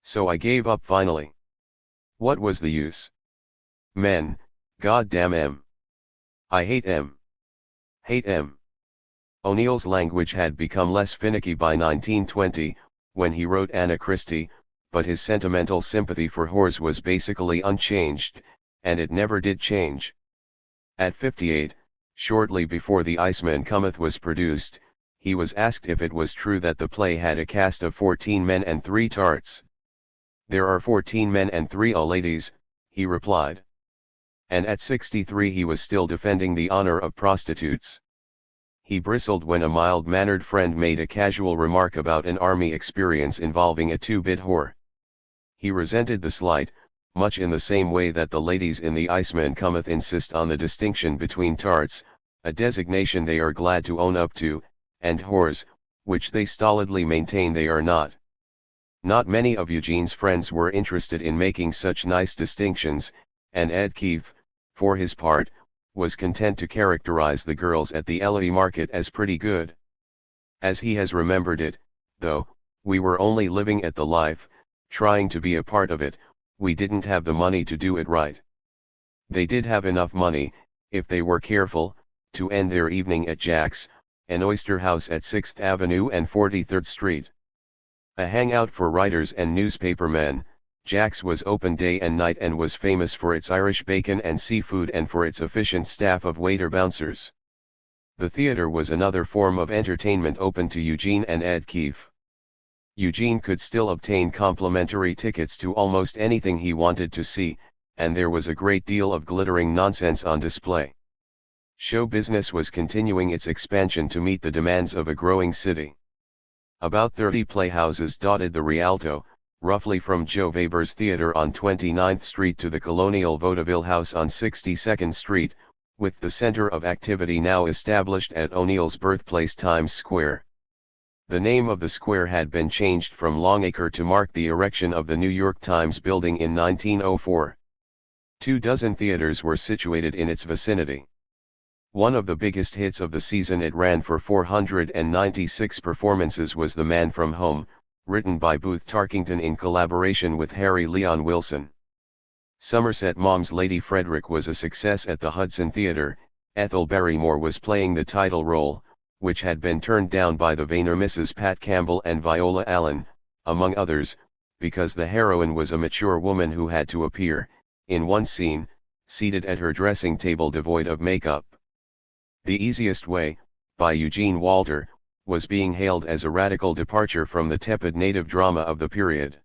So I gave up finally. What was the use? Men, god damn 'em. I hate 'em. Hate 'em." O'Neill's language had become less finicky by 1920, when he wrote Anna Christie, but his sentimental sympathy for whores was basically unchanged, and it never did change. At 58, shortly before The Iceman Cometh was produced, he was asked if it was true that the play had a cast of 14 men and 3 tarts. "There are 14 men and 3 ladies," he replied. And at 63 he was still defending the honor of prostitutes. He bristled when a mild-mannered friend made a casual remark about an army experience involving a 2-bit whore. He resented the slight, much in the same way that the ladies in The Iceman Cometh insist on the distinction between tarts, a designation they are glad to own up to, and whores, which they stolidly maintain they are not. Not many of Eugene's friends were interested in making such nice distinctions, and Ed Keefe, for his part, was content to characterize the girls at the LA market as pretty good. As he has remembered it, though, we were only living at the life, trying to be a part of it, we didn't have the money to do it right. They did have enough money, if they were careful, to end their evening at Jack's, an oyster house at 6th Avenue and 43rd Street. A hangout for writers and newspapermen, Jack's was open day and night and was famous for its Irish bacon and seafood and for its efficient staff of waiter-bouncers. The theater was another form of entertainment open to Eugene and Ed Keefe. Eugene could still obtain complimentary tickets to almost anything he wanted to see, and there was a great deal of glittering nonsense on display. Show business was continuing its expansion to meet the demands of a growing city. About 30 playhouses dotted the Rialto, roughly from Joe Weber's Theater on 29th Street to the Colonial Vaudeville House on 62nd Street, with the center of activity now established at O'Neill's birthplace Times Square. The name of the square had been changed from Longacre to mark the erection of the New York Times building in 1904. 24 theaters were situated in its vicinity. One of the biggest hits of the season, it ran for 496 performances, was The Man from Home, written by Booth Tarkington in collaboration with Harry Leon Wilson. Somerset Maugham's Lady Frederick was a success at the Hudson Theatre. Ethel Barrymore was playing the title role, which had been turned down by the vainer Mrs. Pat Campbell and Viola Allen, among others, because the heroine was a mature woman who had to appear, in one scene, seated at her dressing table devoid of makeup. The Easiest Way, by Eugene Walter, was being hailed as a radical departure from the tepid native drama of the period.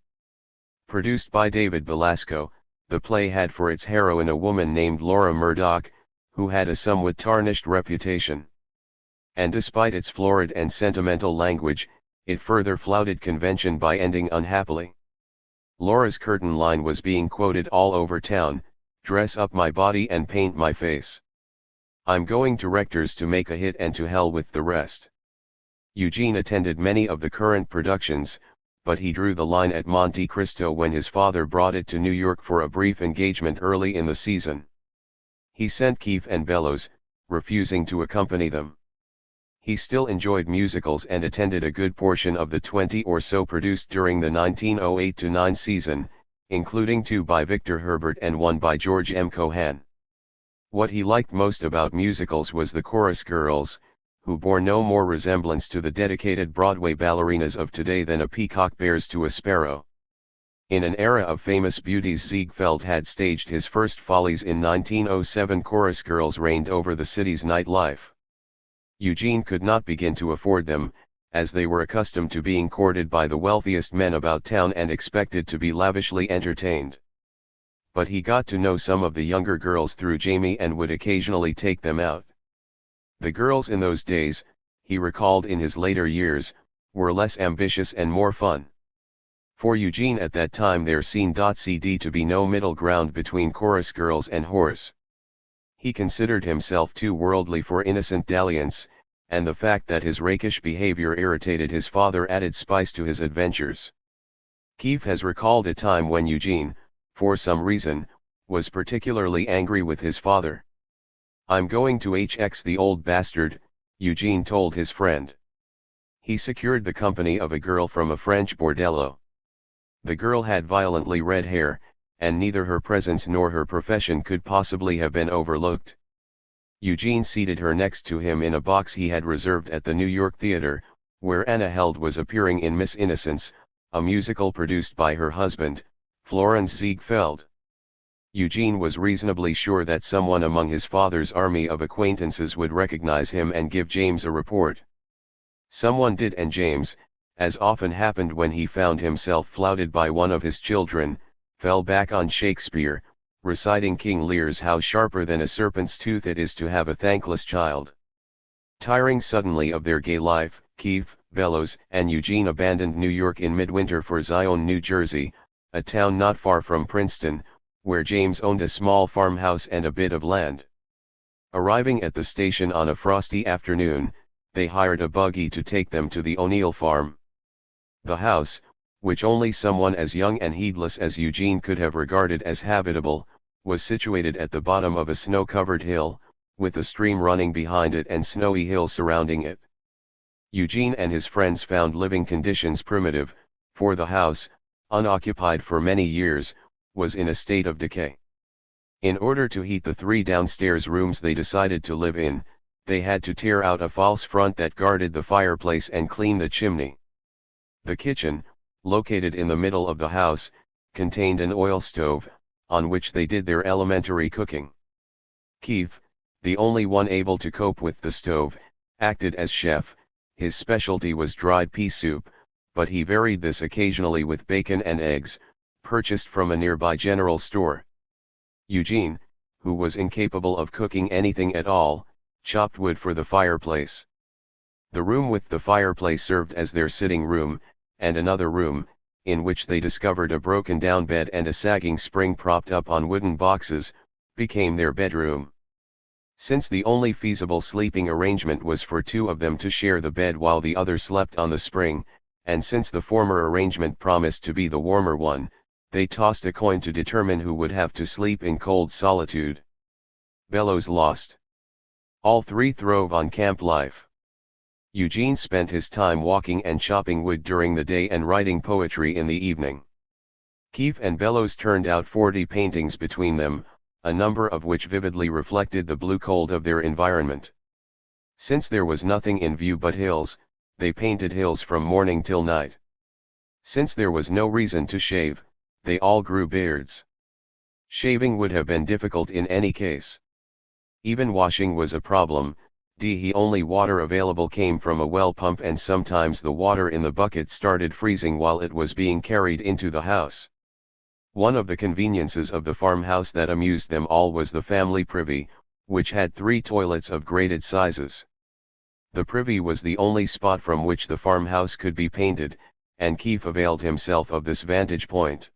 Produced by David Belasco, the play had for its heroine a woman named Laura Murdoch, who had a somewhat tarnished reputation. And despite its florid and sentimental language, it further flouted convention by ending unhappily. Laura's curtain line was being quoted all over town: "Dress up my body and paint my face. I'm going to Rector's to make a hit and to hell with the rest." Eugene attended many of the current productions, but he drew the line at Monte Cristo when his father brought it to New York for a brief engagement early in the season. He sent Keefe and Bellows, refusing to accompany them. He still enjoyed musicals and attended a good portion of the 20 or so produced during the 1908-09 season, including 2 by Victor Herbert and 1 by George M. Cohan. What he liked most about musicals was the chorus girls, who bore no more resemblance to the dedicated Broadway ballerinas of today than a peacock bears to a sparrow. In an era of famous beauties, Ziegfeld had staged his first follies in 1907. Chorus girls reigned over the city's nightlife. Eugene could not begin to afford them, as they were accustomed to being courted by the wealthiest men about town and expected to be lavishly entertained. But he got to know some of the younger girls through Jamie and would occasionally take them out. The girls in those days, he recalled in his later years, were less ambitious and more fun. For Eugene at that time there seemed to be no middle ground between chorus girls and whores. He considered himself too worldly for innocent dalliance, and the fact that his rakish behavior irritated his father added spice to his adventures. Keefe has recalled a time when Eugene, for some reason, was particularly angry with his father. "I'm going to HX the old bastard," Eugene told his friend. He secured the company of a girl from a French bordello. The girl had violently red hair, and neither her presence nor her profession could possibly have been overlooked. Eugene seated her next to him in a box he had reserved at the New York Theatre, where Anna Held was appearing in Miss Innocence, a musical produced by her husband, Florenz Ziegfeld. Eugene was reasonably sure that someone among his father's army of acquaintances would recognize him and give James a report. Someone did, and James, as often happened when he found himself flouted by one of his children, fell back on Shakespeare, reciting King Lear's "How sharper than a serpent's tooth it is to have a thankless child." Tiring suddenly of their gay life, Keefe, Bellows, and Eugene abandoned New York in midwinter for Zion, New Jersey, a town not far from Princeton, where James owned a small farmhouse and a bit of land. Arriving at the station on a frosty afternoon, they hired a buggy to take them to the O'Neill farm. The house, which only someone as young and heedless as Eugene could have regarded as habitable, was situated at the bottom of a snow-covered hill, with a stream running behind it and snowy hills surrounding it. Eugene and his friends found living conditions primitive, for the house, unoccupied for many years, was in a state of decay. In order to heat the 3 downstairs rooms they decided to live in, they had to tear out a false front that guarded the fireplace and clean the chimney. The kitchen, located in the middle of the house, contained an oil stove, on which they did their elementary cooking. Keefe, the only one able to cope with the stove, acted as chef. His specialty was dried pea soup, but he varied this occasionally with bacon and eggs, purchased from a nearby general store. Eugene, who was incapable of cooking anything at all, chopped wood for the fireplace. The room with the fireplace served as their sitting room, and another room, in which they discovered a broken-down bed and a sagging spring propped up on wooden boxes, became their bedroom. Since the only feasible sleeping arrangement was for 2 of them to share the bed while the other slept on the spring, and since the former arrangement promised to be the warmer one, they tossed a coin to determine who would have to sleep in cold solitude. Bellows lost. All three throve on camp life. Eugene spent his time walking and chopping wood during the day and writing poetry in the evening. Keefe and Bellows turned out 40 paintings between them, a number of which vividly reflected the blue cold of their environment. Since there was nothing in view but hills, they painted hills from morning till night. Since there was no reason to shave, they all grew beards. Shaving would have been difficult in any case. Even washing was a problem. The only water available came from a well pump, and sometimes the water in the bucket started freezing while it was being carried into the house. One of the conveniences of the farmhouse that amused them all was the family privy, which had 3 toilets of graded sizes. The privy was the only spot from which the farmhouse could be painted, and Keefe availed himself of this vantage point.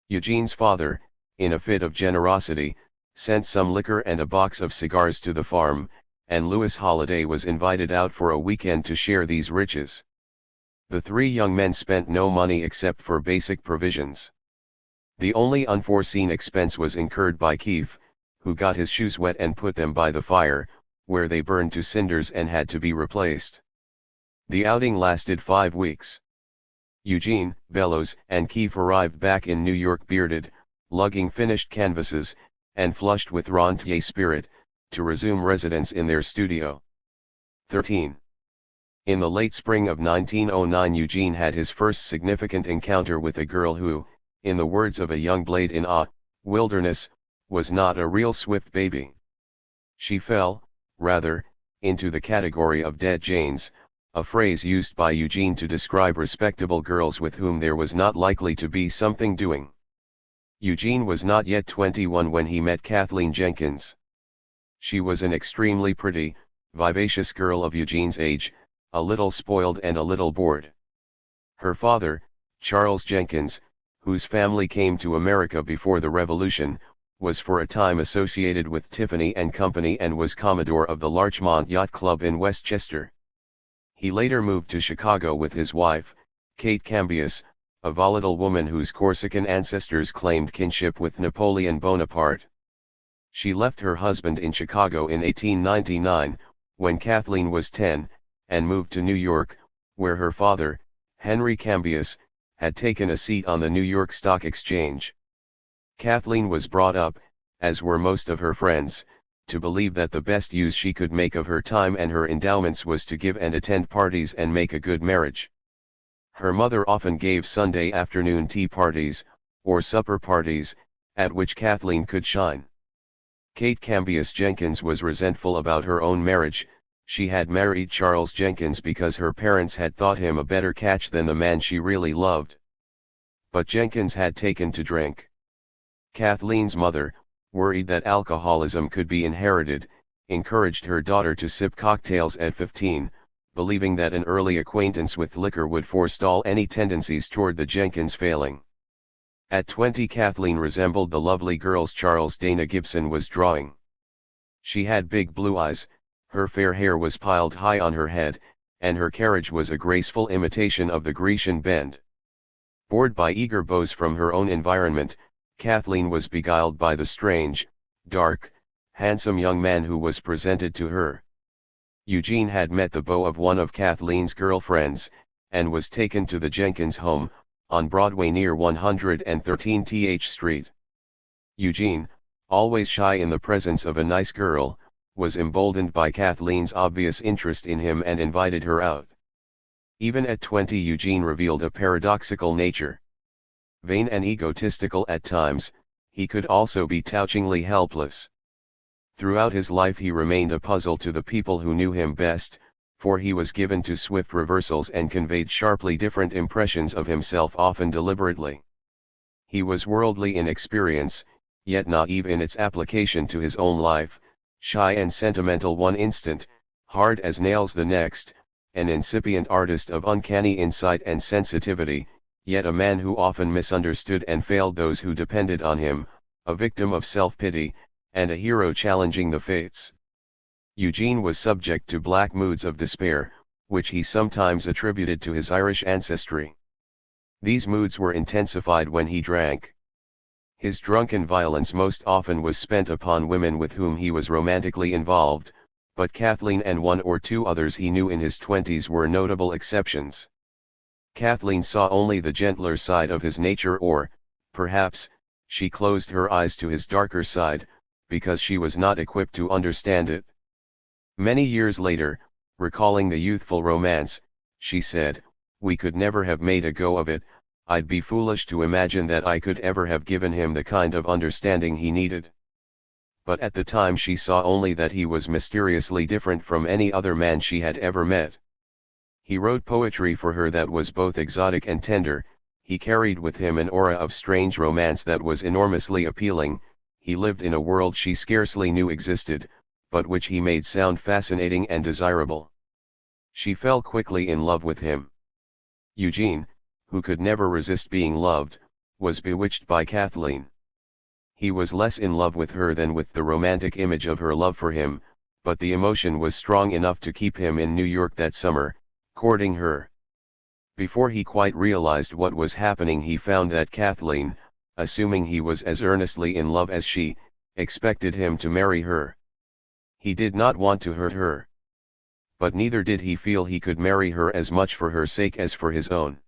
Eugene's father, in a fit of generosity, sent some liquor and a box of cigars to the farm, and Louis Holliday was invited out for a weekend to share these riches. The 3 young men spent no money except for basic provisions. The only unforeseen expense was incurred by Keefe, who got his shoes wet and put them by the fire, where they burned to cinders and had to be replaced. The outing lasted 5 weeks. Eugene, Bellows, and Keefe arrived back in New York bearded, lugging finished canvases, and flushed with rentier spirit, to resume residence in their studio. 13. In the late spring of 1909, Eugene had his first significant encounter with a girl who, in the words of a young blade in a wilderness, was not a real swift baby. She fell, rather, into the category of dead Janes, a phrase used by Eugene to describe respectable girls with whom there was not likely to be something doing. Eugene was not yet 21 when he met Kathleen Jenkins. She was an extremely pretty, vivacious girl of Eugene's age, a little spoiled and a little bored. Her father, Charles Jenkins, whose family came to America before the Revolution, was for a time associated with Tiffany and Company and was Commodore of the Larchmont Yacht Club in Westchester. He later moved to Chicago with his wife, Kate Cambias, a volatile woman whose Corsican ancestors claimed kinship with Napoleon Bonaparte. She left her husband in Chicago in 1899, when Kathleen was 10, and moved to New York, where her father, Henry Cambias, had taken a seat on the New York Stock Exchange. Kathleen was brought up, as were most of her friends, to believe that the best use she could make of her time and her endowments was to give and attend parties and make a good marriage. Her mother often gave Sunday afternoon tea parties, or supper parties, at which Kathleen could shine. Kate Cambias Jenkins was resentful about her own marriage. She had married Charles Jenkins because her parents had thought him a better catch than the man she really loved. But Jenkins had taken to drink. Kathleen's mother, worried that alcoholism could be inherited, encouraged her daughter to sip cocktails at 15, believing that an early acquaintance with liquor would forestall any tendencies toward the Jenkins failing. At 20, Kathleen resembled the lovely girls Charles Dana Gibson was drawing. She had big blue eyes, her fair hair was piled high on her head, and her carriage was a graceful imitation of the Grecian bend. Bored by eager beaux from her own environment, Kathleen was beguiled by the strange, dark, handsome young man who was presented to her. Eugene had met the beau of one of Kathleen's girlfriends, and was taken to the Jenkins home, on Broadway near 113 Th Street. Eugene, always shy in the presence of a nice girl, was emboldened by Kathleen's obvious interest in him and invited her out. Even at 20, Eugene revealed a paradoxical nature. Vain and egotistical at times, he could also be touchingly helpless. Throughout his life he remained a puzzle to the people who knew him best, for he was given to swift reversals and conveyed sharply different impressions of himself, often deliberately. He was worldly in experience, yet naive in its application to his own life, shy and sentimental one instant, hard as nails the next, an incipient artist of uncanny insight and sensitivity, yet a man who often misunderstood and failed those who depended on him, a victim of self-pity, and a hero challenging the fates. Eugene was subject to black moods of despair, which he sometimes attributed to his Irish ancestry. These moods were intensified when he drank. His drunken violence most often was spent upon women with whom he was romantically involved, but Kathleen and one or two others he knew in his 20s were notable exceptions. Kathleen saw only the gentler side of his nature, or, perhaps, she closed her eyes to his darker side, because she was not equipped to understand it. Many years later, recalling the youthful romance, she said, "We could never have made a go of it. I'd be foolish to imagine that I could ever have given him the kind of understanding he needed." But at the time she saw only that he was mysteriously different from any other man she had ever met. He wrote poetry for her that was both exotic and tender, he carried with him an aura of strange romance that was enormously appealing, he lived in a world she scarcely knew existed, but which he made sound fascinating and desirable. She fell quickly in love with him. Eugene, who could never resist being loved, was bewitched by Kathleen. He was less in love with her than with the romantic image of her love for him, but the emotion was strong enough to keep him in New York that summer, courting her. Before he quite realized what was happening, he found that Kathleen, assuming he was as earnestly in love as she, expected him to marry her. He did not want to hurt her. But neither did he feel he could marry her as much for her sake as for his own.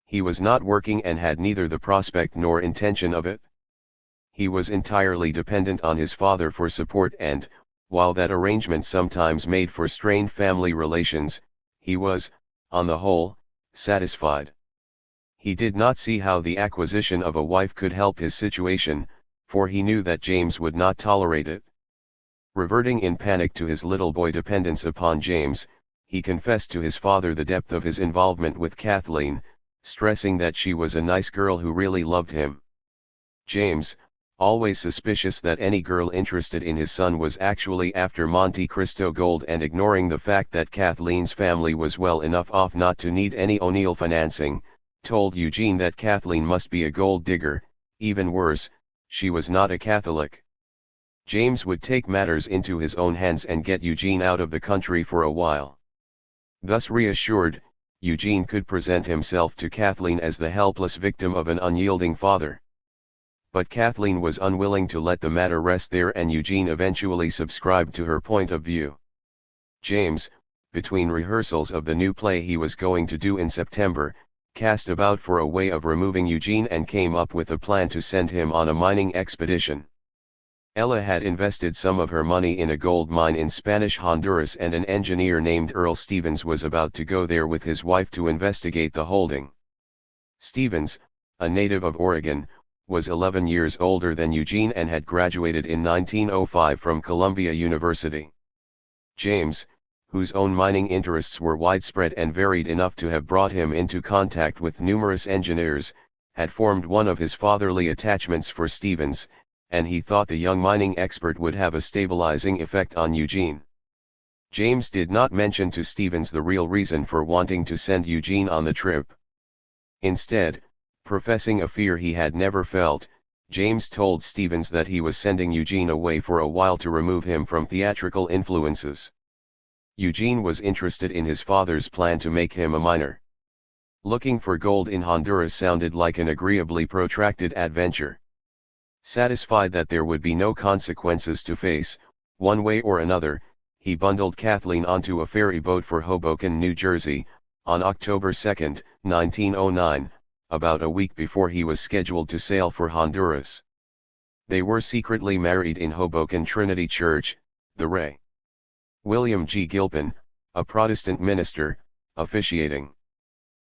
He was not working and had neither the prospect nor intention of it. He was entirely dependent on his father for support, and, while that arrangement sometimes made for strained family relations, he was, on the whole, satisfied. He did not see how the acquisition of a wife could help his situation, for he knew that James would not tolerate it. Reverting in panic to his little boy dependence upon James, he confessed to his father the depth of his involvement with Kathleen, stressing that she was a nice girl who really loved him. James, always suspicious that any girl interested in his son was actually after Monte Cristo gold and ignoring the fact that Kathleen's family was well enough off not to need any O'Neill financing, told Eugene that Kathleen must be a gold digger, even worse, she was not a Catholic. James would take matters into his own hands and get Eugene out of the country for a while. Thus reassured, Eugene could present himself to Kathleen as the helpless victim of an unyielding father. But Kathleen was unwilling to let the matter rest there, and Eugene eventually subscribed to her point of view. James, between rehearsals of the new play he was going to do in September, cast about for a way of removing Eugene and came up with a plan to send him on a mining expedition. Ella had invested some of her money in a gold mine in Spanish Honduras, and an engineer named Earl Stevens was about to go there with his wife to investigate the holding. Stevens, a native of Oregon, was 11 years older than Eugene and had graduated in 1905 from Columbia University. James, whose own mining interests were widespread and varied enough to have brought him into contact with numerous engineers, had formed one of his fatherly attachments for Stevens, and he thought the young mining expert would have a stabilizing effect on Eugene. James did not mention to Stevens the real reason for wanting to send Eugene on the trip. Instead, professing a fear he had never felt, James told Stevens that he was sending Eugene away for a while to remove him from theatrical influences. Eugene was interested in his father's plan to make him a miner. Looking for gold in Honduras sounded like an agreeably protracted adventure. Satisfied that there would be no consequences to face, one way or another, he bundled Kathleen onto a ferry boat for Hoboken, New Jersey, on October 2, 1909, about a week before he was scheduled to sail for Honduras. They were secretly married in Hoboken Trinity Church, the Rev. William G. Gilpin, a Protestant minister, officiating.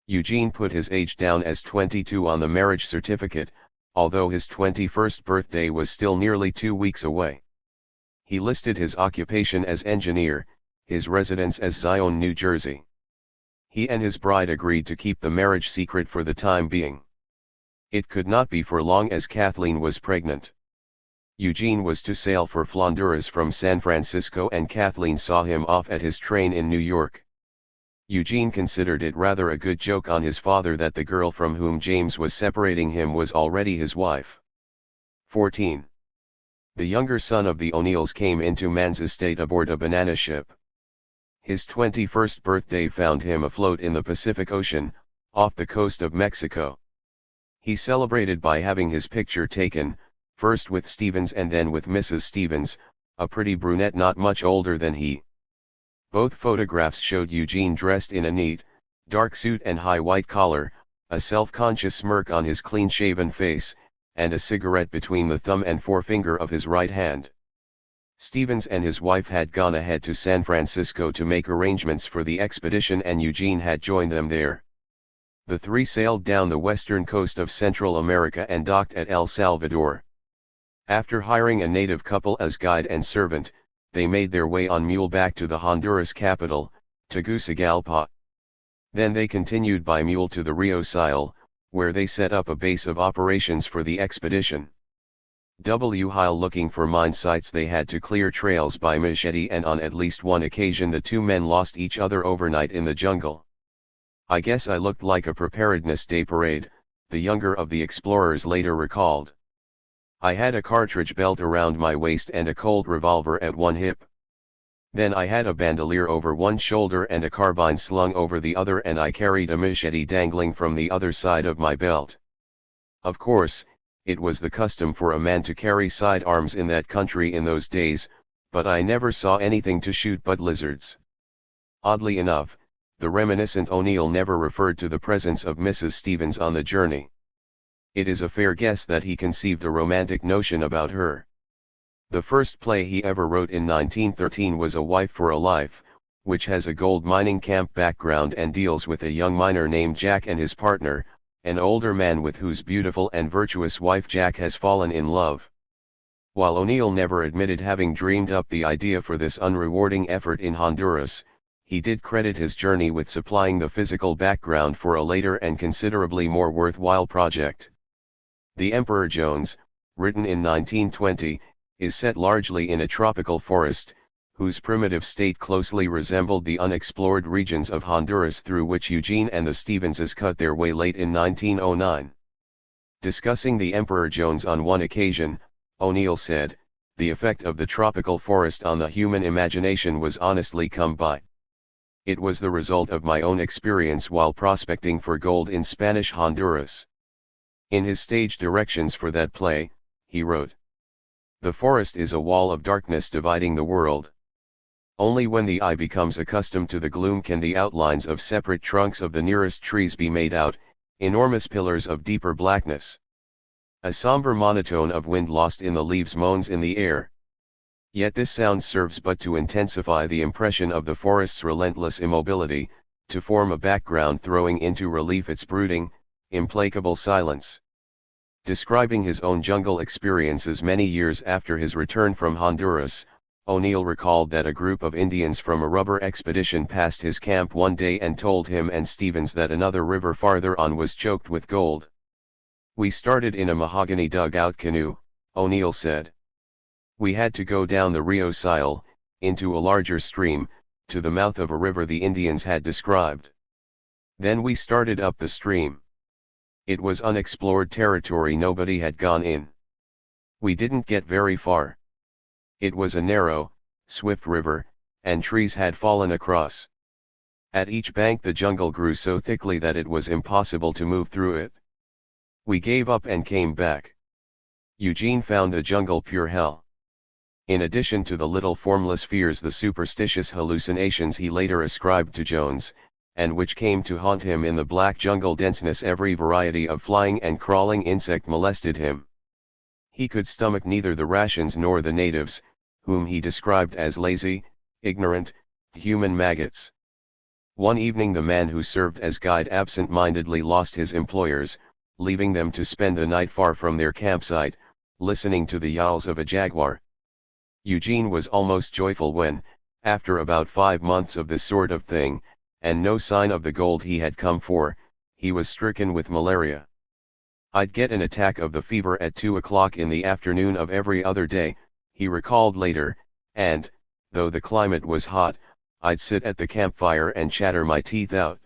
Eugene put his age down as 22 on the marriage certificate, although his 21st birthday was still nearly 2 weeks away. He listed his occupation as engineer, his residence as Zion, New Jersey. He and his bride agreed to keep the marriage secret for the time being. It could not be for long, as Kathleen was pregnant. Eugene was to sail for Honduras from San Francisco, and Kathleen saw him off at his train in New York. Eugene considered it rather a good joke on his father that the girl from whom James was separating him was already his wife. 14. The younger son of the O'Neills came into man's estate aboard a banana ship. His 21st birthday found him afloat in the Pacific Ocean, off the coast of Mexico. He celebrated by having his picture taken, first with Stevens and then with Mrs. Stevens, a pretty brunette not much older than he. Both photographs showed Eugene dressed in a neat, dark suit and high white collar, a self-conscious smirk on his clean-shaven face, and a cigarette between the thumb and forefinger of his right hand. Stevens and his wife had gone ahead to San Francisco to make arrangements for the expedition, and Eugene had joined them there. The three sailed down the western coast of Central America and docked at El Salvador. After hiring a native couple as guide and servant, they made their way on mule back to the Honduras capital, Tegucigalpa. Then they continued by mule to the Rio Sile, where they set up a base of operations for the expedition. While looking for mine sites, they had to clear trails by machete, and on at least one occasion the two men lost each other overnight in the jungle. "I guess I looked like a Preparedness Day parade," the younger of the explorers later recalled. "I had a cartridge belt around my waist and a Colt revolver at one hip. Then I had a bandolier over one shoulder and a carbine slung over the other, and I carried a machete dangling from the other side of my belt. Of course, it was the custom for a man to carry sidearms in that country in those days, but I never saw anything to shoot but lizards." Oddly enough, the reminiscent O'Neill never referred to the presence of Mrs. Stevens on the journey. It is a fair guess that he conceived a romantic notion about her. The first play he ever wrote in 1913 was A Wife for a Life, which has a gold mining camp background and deals with a young miner named Jack and his partner, an older man with whose beautiful and virtuous wife Jack has fallen in love. While O'Neill never admitted having dreamed up the idea for this unrewarding effort in Honduras, he did credit his journey with supplying the physical background for a later and considerably more worthwhile project. The Emperor Jones, written in 1920, is set largely in a tropical forest, whose primitive state closely resembled the unexplored regions of Honduras through which Eugene and the Stevenses cut their way late in 1909. Discussing the Emperor Jones on one occasion, O'Neill said, "The effect of the tropical forest on the human imagination was honestly come by. It was the result of my own experience while prospecting for gold in Spanish Honduras." In his stage directions for that play, he wrote, "The forest is a wall of darkness dividing the world. Only when the eye becomes accustomed to the gloom can the outlines of separate trunks of the nearest trees be made out, enormous pillars of deeper blackness. A somber monotone of wind lost in the leaves moans in the air. Yet this sound serves but to intensify the impression of the forest's relentless immobility, to form a background throwing into relief its brooding, implacable silence." Describing his own jungle experiences many years after his return from Honduras, O'Neill recalled that a group of Indians from a rubber expedition passed his camp one day and told him and Stevens that another river farther on was choked with gold. "We started in a mahogany dugout canoe," O'Neill said. "We had to go down the Rio Sile, into a larger stream, to the mouth of a river the Indians had described. Then we started up the stream. It was unexplored territory nobody had gone in. We didn't get very far. It was a narrow, swift river, and trees had fallen across. At each bank the jungle grew so thickly that it was impossible to move through it. We gave up and came back." Eugene found the jungle pure hell. In addition to the little formless fears, the superstitious hallucinations he later ascribed to Jones, and which came to haunt him in the black jungle denseness, every variety of flying and crawling insect molested him. He could stomach neither the rations nor the natives, whom he described as lazy, ignorant, human maggots. One evening the man who served as guide absent-mindedly lost his employers, leaving them to spend the night far from their campsite, listening to the yowls of a jaguar. Eugene was almost joyful when, after about 5 months of this sort of thing, and no sign of the gold he had come for, he was stricken with malaria. "I'd get an attack of the fever at 2 o'clock in the afternoon of every other day," he recalled later, "and, though the climate was hot, I'd sit at the campfire and chatter my teeth out."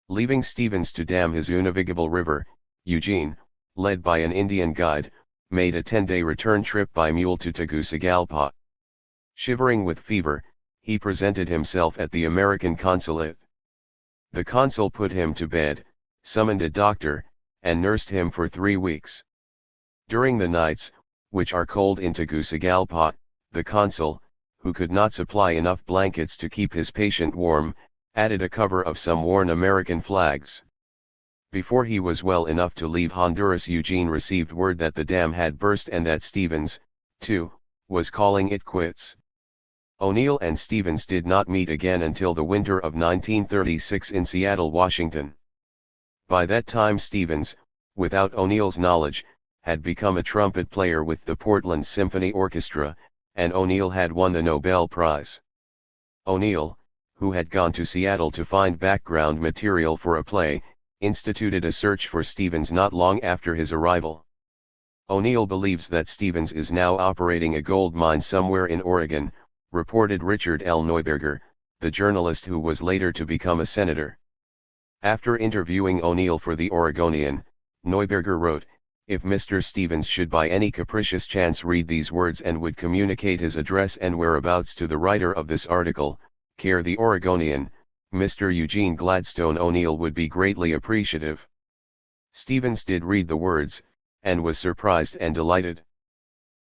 Leaving Stevens to dam his unavigable river, Eugene, led by an Indian guide, made a 10-day return trip by mule to Tegucigalpa. Shivering with fever, he presented himself at the American consulate. The consul put him to bed, summoned a doctor, and nursed him for 3 weeks. During the nights, which are cold in Tegucigalpa, The consul, who could not supply enough blankets to keep his patient warm, added a cover of some worn American flags. Before he was well enough to leave Honduras, Eugene received word that the dam had burst and that Stevens, too, was calling it quits. O'Neill and Stevens did not meet again until the winter of 1936 in Seattle, Washington. By that time Stevens, without O'Neill's knowledge, had become a trumpet player with the Portland Symphony Orchestra, and O'Neill had won the Nobel Prize. O'Neill, who had gone to Seattle to find background material for a play, instituted a search for Stevens not long after his arrival. O'Neill believes that Stevens is now operating a gold mine somewhere in Oregon, reported Richard L. Neuberger, the journalist who was later to become a senator. After interviewing O'Neill for the Oregonian, Neuberger wrote, "If Mr. Stevens should by any capricious chance read these words and would communicate his address and whereabouts to the writer of this article, care the Oregonian, Mr. Eugene Gladstone O'Neill would be greatly appreciative." Stevens did read the words, and was surprised and delighted.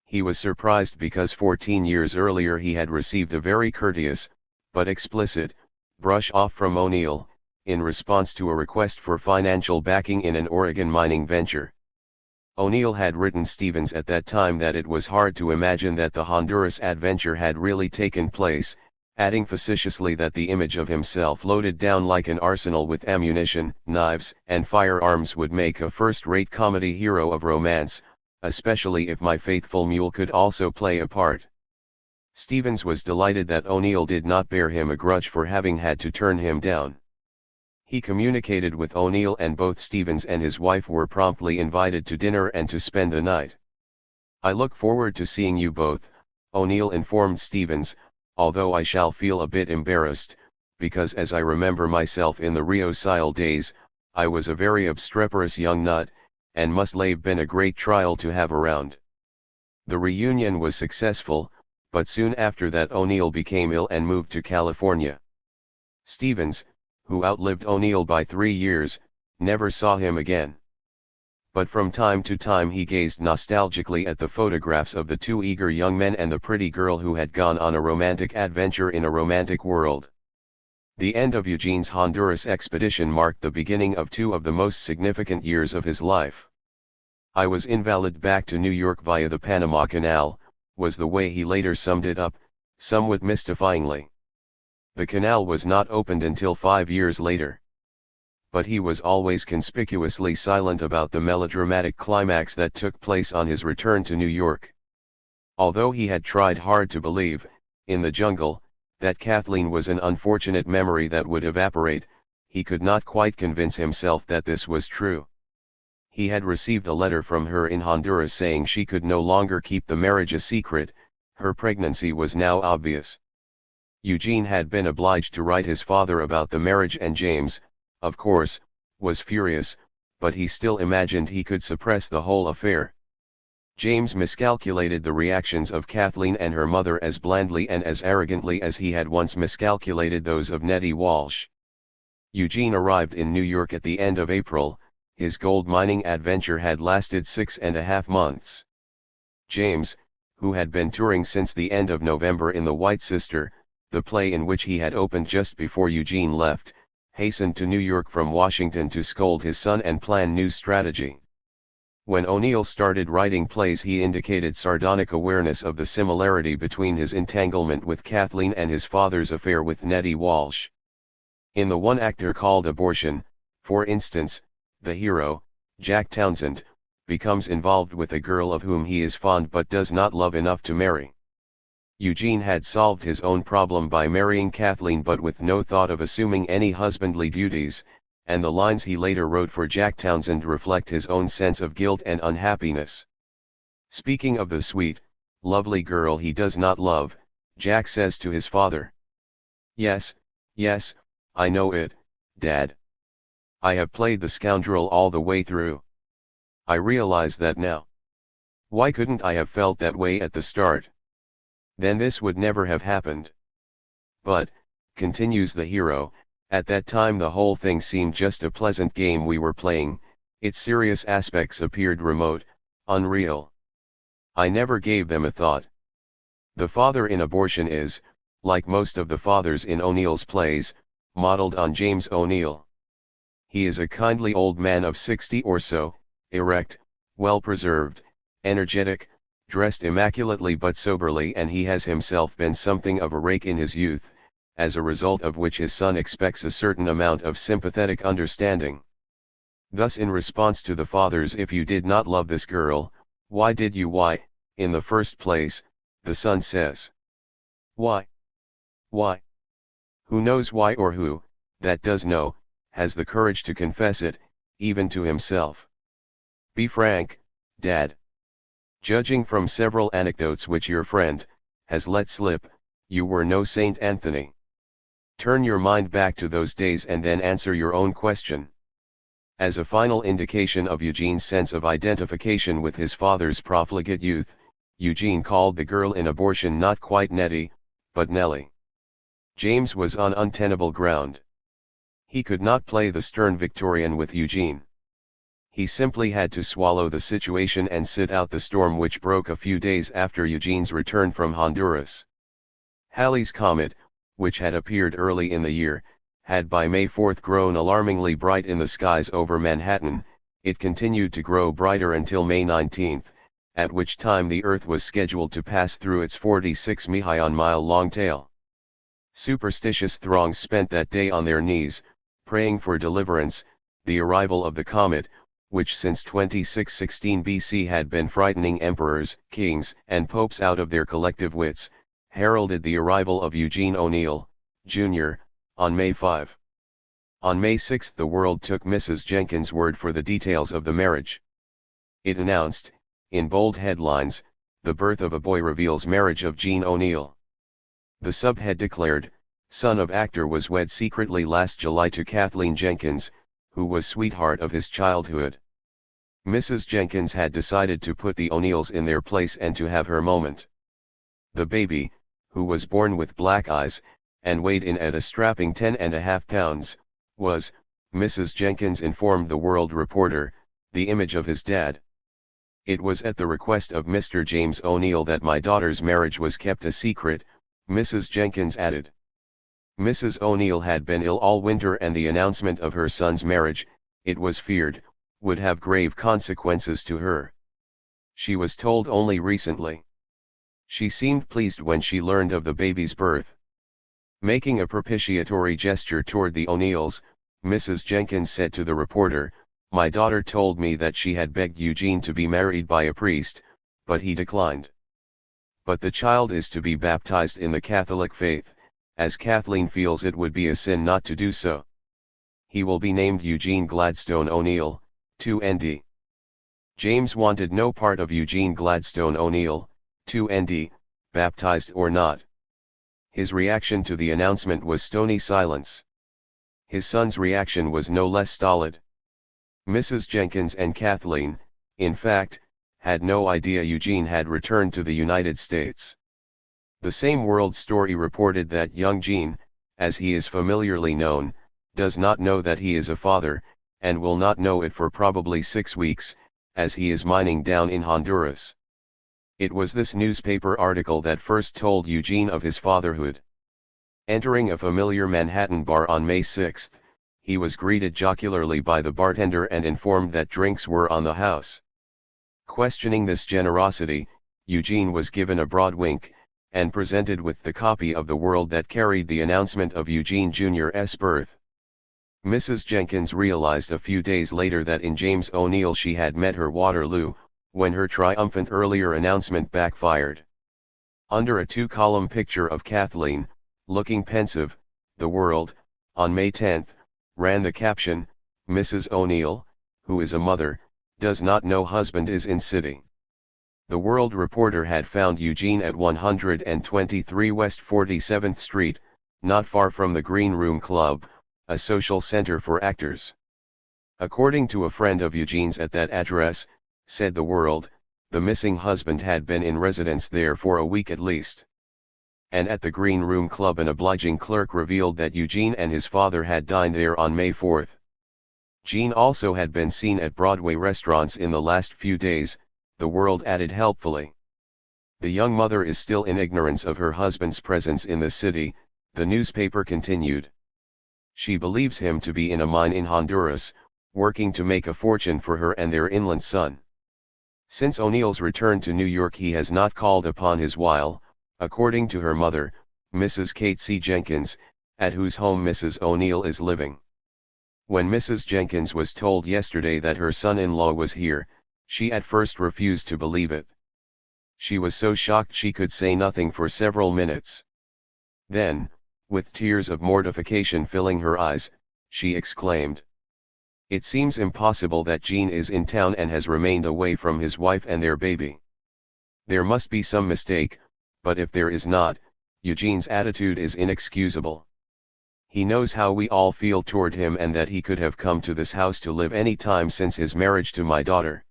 He was surprised because 14 years earlier he had received a very courteous, but explicit, brush-off from O'Neill, in response to a request for financial backing in an Oregon mining venture. O'Neill had written Stevens at that time that it was hard to imagine that the Honduras adventure had really taken place, adding facetiously that the image of himself loaded down like an arsenal with ammunition, knives, and firearms would make a first-rate comedy hero of romance, especially if my faithful mule could also play a part. Stevens was delighted that O'Neill did not bear him a grudge for having had to turn him down. He communicated with O'Neill and both Stevens and his wife were promptly invited to dinner and to spend the night. "I look forward to seeing you both," O'Neill informed Stevens, "although I shall feel a bit embarrassed, because as I remember myself in the Rio Sile days, I was a very obstreperous young nut, and must have been a great trial to have around." The reunion was successful, but soon after that O'Neill became ill and moved to California. Stevens, who outlived O'Neill by 3 years, never saw him again. But from time to time he gazed nostalgically at the photographs of the two eager young men and the pretty girl who had gone on a romantic adventure in a romantic world. The end of Eugene's Honduras expedition marked the beginning of 2 of the most significant years of his life. "I was invalid back to New York via the Panama Canal," was the way he later summed it up, somewhat mystifyingly. The canal was not opened until 5 years later. But he was always conspicuously silent about the melodramatic climax that took place on his return to New York. Although he had tried hard to believe, in the jungle, that Kathleen was an unfortunate memory that would evaporate, he could not quite convince himself that this was true. He had received a letter from her in Honduras saying she could no longer keep the marriage a secret, her pregnancy was now obvious. Eugene had been obliged to write his father about the marriage and James, of course, was furious, but he still imagined he could suppress the whole affair. James miscalculated the reactions of Kathleen and her mother as blandly and as arrogantly as he had once miscalculated those of Nettie Walsh. Eugene arrived in New York at the end of April. His gold mining adventure had lasted 6.5 months. James, who had been touring since the end of November in The White Sister, the play in which he had opened just before Eugene left, hastened to New York from Washington to scold his son and plan new strategy. When O'Neill started writing plays he indicated sardonic awareness of the similarity between his entanglement with Kathleen and his father's affair with Nettie Walsh. In the one actor called Abortion, for instance, the hero, Jack Townsend, becomes involved with a girl of whom he is fond but does not love enough to marry. Eugene had solved his own problem by marrying Kathleen but with no thought of assuming any husbandly duties, and the lines he later wrote for Jack Townsend reflect his own sense of guilt and unhappiness. Speaking of the sweet, lovely girl he does not love, Jack says to his father, "Yes, yes, I know it, Dad. I have played the scoundrel all the way through. I realize that now. Why couldn't I have felt that way at the start? Then this would never have happened. But," continues the hero, "at that time the whole thing seemed just a pleasant game we were playing, its serious aspects appeared remote, unreal. I never gave them a thought. The father in abortion is, like most of the fathers in O'Neill's plays, modeled on James O'Neill. He is a kindly old man of 60 or so, erect, well-preserved, energetic, dressed immaculately but soberly, and he has himself been something of a rake in his youth, as a result of which his son expects a certain amount of sympathetic understanding. Thus, in response to the father's "if you did not love this girl, why did you in the first place," the son says, "Why? Why? Who knows why, or who, that does know, has the courage to confess it, even to himself? Be frank, Dad. Judging from several anecdotes which your friend has let slip, you were no Saint Anthony. Turn your mind back to those days and then answer your own question." As a final indication of Eugene's sense of identification with his father's profligate youth, Eugene called the girl in abortion not quite Nettie, but Nellie. James was on untenable ground. He could not play the stern Victorian with Eugene. He simply had to swallow the situation and sit out the storm which broke a few days after Eugene's return from Honduras. Halley's comet, which had appeared early in the year, had by May 4 grown alarmingly bright in the skies over Manhattan. It continued to grow brighter until May 19, at which time the Earth was scheduled to pass through its 46-mile-long tail. Superstitious throngs spent that day on their knees, praying for deliverance. The arrival of the comet, which since 2616 BC had been frightening emperors, kings, and popes out of their collective wits, heralded the arrival of Eugene O'Neill, Jr., on May 5. On May 6 the World took Mrs. Jenkins' word for the details of the marriage. It announced, in bold headlines, "The birth of a boy reveals marriage of Gene O'Neill." The subhead declared, "Son of actor was wed secretly last July to Kathleen Jenkins, who was sweetheart of his childhood." Mrs. Jenkins had decided to put the O'Neills in their place and to have her moment. The baby, who was born with black eyes, and weighed in at a strapping 10.5 pounds, was, Mrs. Jenkins informed the World reporter, the image of his dad. "It was at the request of Mr. James O'Neill that my daughter's marriage was kept a secret," Mrs. Jenkins added. Mrs. O'Neill had been ill all winter, and the announcement of her son's marriage, it was feared, would have grave consequences to her. She was told only recently. She seemed pleased when she learned of the baby's birth. Making a propitiatory gesture toward the O'Neills, Mrs. Jenkins said to the reporter, "My daughter told me that she had begged Eugene to be married by a priest, but he declined. But the child is to be baptized in the Catholic faith, as Kathleen feels it would be a sin not to do so. He will be named Eugene Gladstone O'Neill, 2nd. James wanted no part of Eugene Gladstone O'Neill, 2nd, baptized or not. His reaction to the announcement was stony silence. His son's reaction was no less stolid. Mrs. Jenkins and Kathleen, in fact, had no idea Eugene had returned to the United States. The same World story reported that young Gene, as he is familiarly known, does not know that he is a father, and will not know it for probably 6 weeks, as he is mining down in Honduras. It was this newspaper article that first told Eugene of his fatherhood. Entering a familiar Manhattan bar on May 6, he was greeted jocularly by the bartender and informed that drinks were on the house. Questioning this generosity, Eugene was given a broad wink, and presented with the copy of the World that carried the announcement of Eugene Jr.'s birth. Mrs. Jenkins realized a few days later that in James O'Neill she had met her Waterloo, when her triumphant earlier announcement backfired. Under a 2-column picture of Kathleen, looking pensive, the World, on May 10, ran the caption, "Mrs. O'Neill, who is a mother, does not know husband is in city." The World reporter had found Eugene at 123 West 47th Street, not far from the Green Room Club, a social center for actors. According to a friend of Eugene's at that address, said the World, the missing husband had been in residence there for a week at least. And at the Green Room Club an obliging clerk revealed that Eugene and his father had dined there on May 4. Gene also had been seen at Broadway restaurants in the last few days, the World added helpfully. The young mother is still in ignorance of her husband's presence in the city, the newspaper continued. She believes him to be in a mine in Honduras, working to make a fortune for her and their inland son. Since O'Neill's return to New York, he has not called upon his while, according to her mother, Mrs. Kate C. Jenkins, at whose home Mrs. O'Neill is living. When Mrs. Jenkins was told yesterday that her son-in-law was here, she at first refused to believe it. She was so shocked she could say nothing for several minutes. Then, with tears of mortification filling her eyes, she exclaimed, "It seems impossible that Gene is in town and has remained away from his wife and their baby. There must be some mistake, but if there is not, Eugene's attitude is inexcusable. He knows how we all feel toward him and that he could have come to this house to live any time since his marriage to my daughter.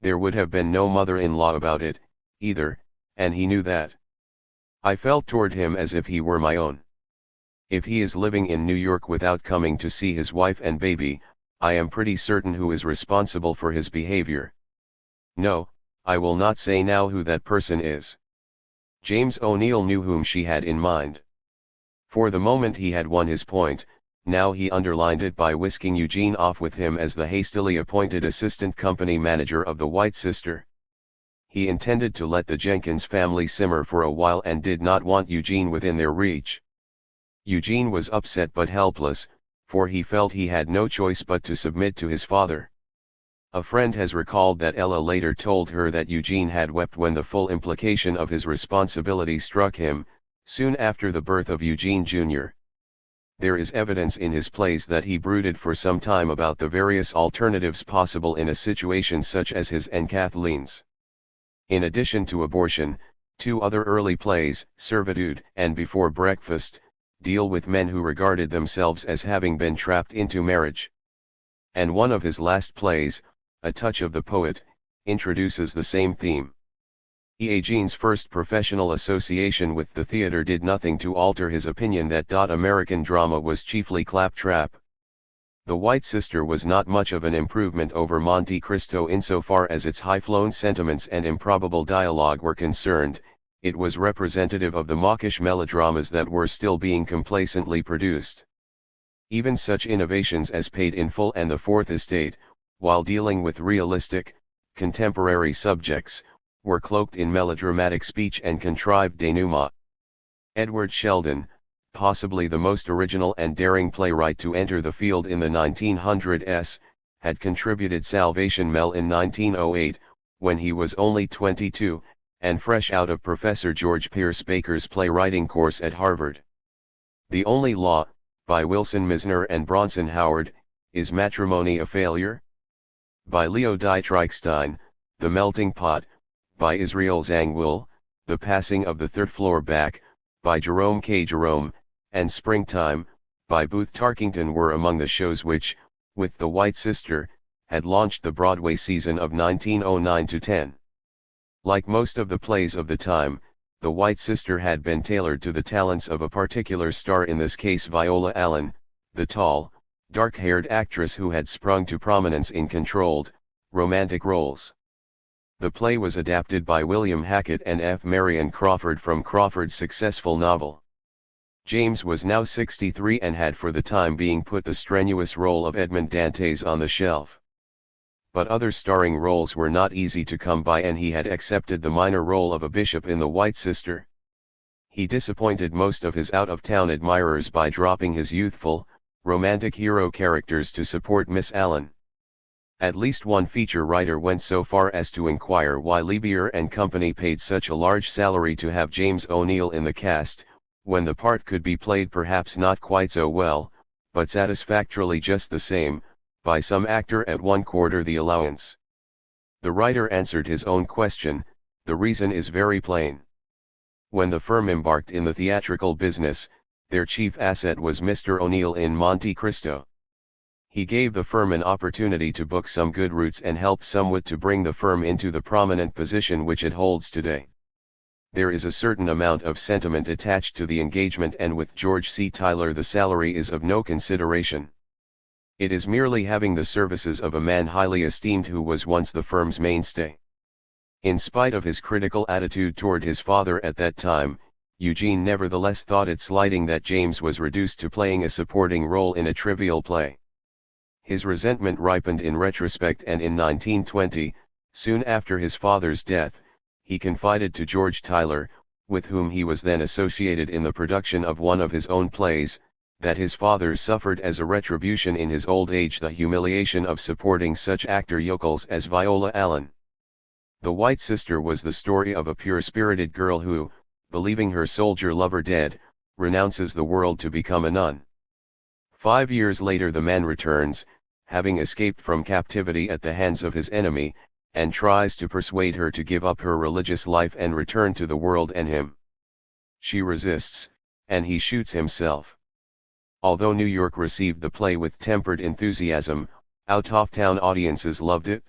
There would have been no mother-in-law about it, either, and he knew that. I felt toward him as if he were my own. If he is living in New York without coming to see his wife and baby, I am pretty certain who is responsible for his behavior. No, I will not say now who that person is." James O'Neill knew whom she had in mind. For the moment he had won his point, now he underlined it by whisking Eugene off with him as the hastily appointed assistant company manager of the White Sister. He intended to let the Jenkins family simmer for a while and did not want Eugene within their reach. Eugene was upset but helpless, for he felt he had no choice but to submit to his father. A friend has recalled that Ella later told her that Eugene had wept when the full implication of his responsibility struck him, soon after the birth of Eugene Jr. There is evidence in his plays that he brooded for some time about the various alternatives possible in a situation such as his and Kathleen's. In addition to abortion, two other early plays, Servitude and Before Breakfast, deal with men who regarded themselves as having been trapped into marriage. And one of his last plays, A Touch of the Poet, introduces the same theme. Eugene's first professional association with the theater did nothing to alter his opinion that American drama was chiefly claptrap. The White Sister was not much of an improvement over Monte Cristo insofar as its high-flown sentiments and improbable dialogue were concerned. It was representative of the mawkish melodramas that were still being complacently produced. Even such innovations as Paid in Full and The Fourth Estate, while dealing with realistic, contemporary subjects, were cloaked in melodramatic speech and contrived denouement. Edward Sheldon, possibly the most original and daring playwright to enter the field in the 1900s, had contributed Salvation Mel in 1908, when he was only 22, and fresh out of Professor George Pierce Baker's playwriting course at Harvard. The Only Law, by Wilson Misner and Bronson Howard, Is Matrimony a Failure? By Leo Dietrichstein, The Melting Pot, by Israel Zangwill, The Passing of the Third Floor Back, by Jerome K. Jerome, and Springtime, by Booth Tarkington were among the shows which, with The White Sister, had launched the Broadway season of 1909-10. Like most of the plays of the time, The White Sister had been tailored to the talents of a particular star, in this case Viola Allen, the tall, dark-haired actress who had sprung to prominence in controlled, romantic roles. The play was adapted by William Hackett and F. Marion Crawford from Crawford's successful novel. James was now 63 and had for the time being put the strenuous role of Edmond Dantes on the shelf. But other starring roles were not easy to come by, and he had accepted the minor role of a bishop in The White Sister. He disappointed most of his out-of-town admirers by dropping his youthful, romantic hero characters to support Miss Allen. At least one feature writer went so far as to inquire why Lebier and Company paid such a large salary to have James O'Neill in the cast, when the part could be played perhaps not quite so well, but satisfactorily just the same, by some actor at 1/4 the allowance. The writer answered his own question: the reason is very plain. When the firm embarked in the theatrical business, their chief asset was Mr. O'Neill in Monte Cristo. He gave the firm an opportunity to book some good routes and helped somewhat to bring the firm into the prominent position which it holds today. There is a certain amount of sentiment attached to the engagement, and with George C. Tyler the salary is of no consideration. It is merely having the services of a man highly esteemed who was once the firm's mainstay. In spite of his critical attitude toward his father at that time, Eugene nevertheless thought it slighting that James was reduced to playing a supporting role in a trivial play. His resentment ripened in retrospect, and in 1920, soon after his father's death, he confided to George Tyler, with whom he was then associated in the production of one of his own plays, that his father suffered as a retribution in his old age the humiliation of supporting such actor yokels as Viola Allen. The White Sister was the story of a pure-spirited girl who, believing her soldier lover dead, renounces the world to become a nun. 5 years later the man returns, having escaped from captivity at the hands of his enemy, and tries to persuade her to give up her religious life and return to the world and him. She resists, and he shoots himself. Although New York received the play with tempered enthusiasm, out-of-town audiences loved it.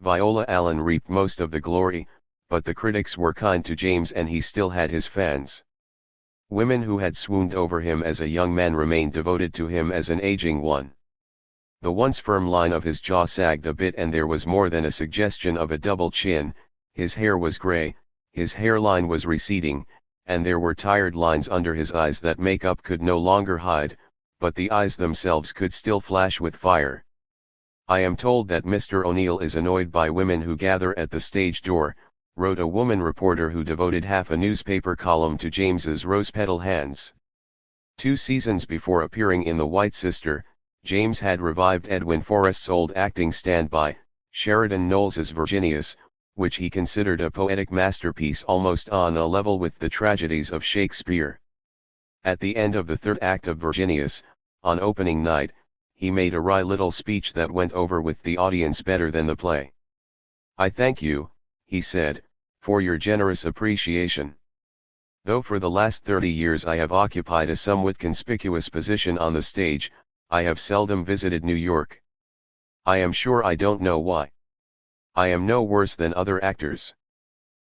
Viola Allen reaped most of the glory, but the critics were kind to James and he still had his fans. Women who had swooned over him as a young man remained devoted to him as an aging one. The once firm line of his jaw sagged a bit and there was more than a suggestion of a double chin, his hair was gray, his hairline was receding, and there were tired lines under his eyes that makeup could no longer hide, but the eyes themselves could still flash with fire. "I am told that Mr. O'Neill is annoyed by women who gather at the stage door," wrote a woman reporter who devoted half a newspaper column to James's rose-petal hands. 2 seasons before appearing in The White Sister, James had revived Edwin Forrest's old acting standby, Sheridan Knowles's Virginius, which he considered a poetic masterpiece almost on a level with the tragedies of Shakespeare. At the end of the third act of Virginius, on opening night, he made a wry little speech that went over with the audience better than the play. "I thank you," he said, "for your generous appreciation. Though for the last 30 years I have occupied a somewhat conspicuous position on the stage, I have seldom visited New York. I am sure I don't know why. I am no worse than other actors.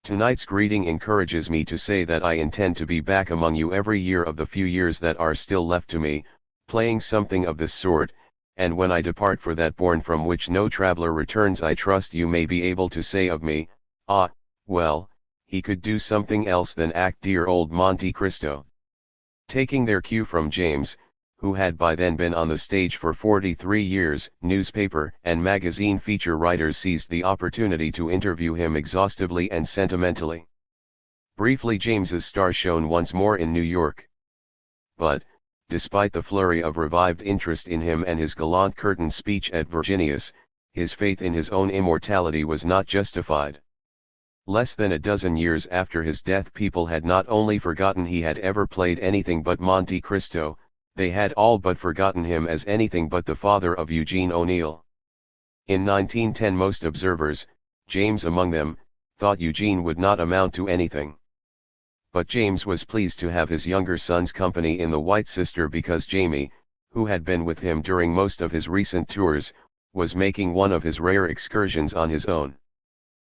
Tonight's greeting encourages me to say that I intend to be back among you every year of the few years that are still left to me, playing something of this sort, and when I depart for that bourne from which no traveler returns, I trust you may be able to say of me, 'Ah, well, he could do something else than act dear old Monte Cristo.'" Taking their cue from James, who had by then been on the stage for 43 years, newspaper and magazine feature writers seized the opportunity to interview him exhaustively and sentimentally. Briefly, James's star shone once more in New York. But, despite the flurry of revived interest in him and his gallant curtain speech at Virginius, his faith in his own immortality was not justified. Less than a dozen years after his death, people had not only forgotten he had ever played anything but Monte Cristo, they had all but forgotten him as anything but the father of Eugene O'Neill. In 1910 most observers, James among them, thought Eugene would not amount to anything. But James was pleased to have his younger son's company in The White Sister because Jamie, who had been with him during most of his recent tours, was making one of his rare excursions on his own.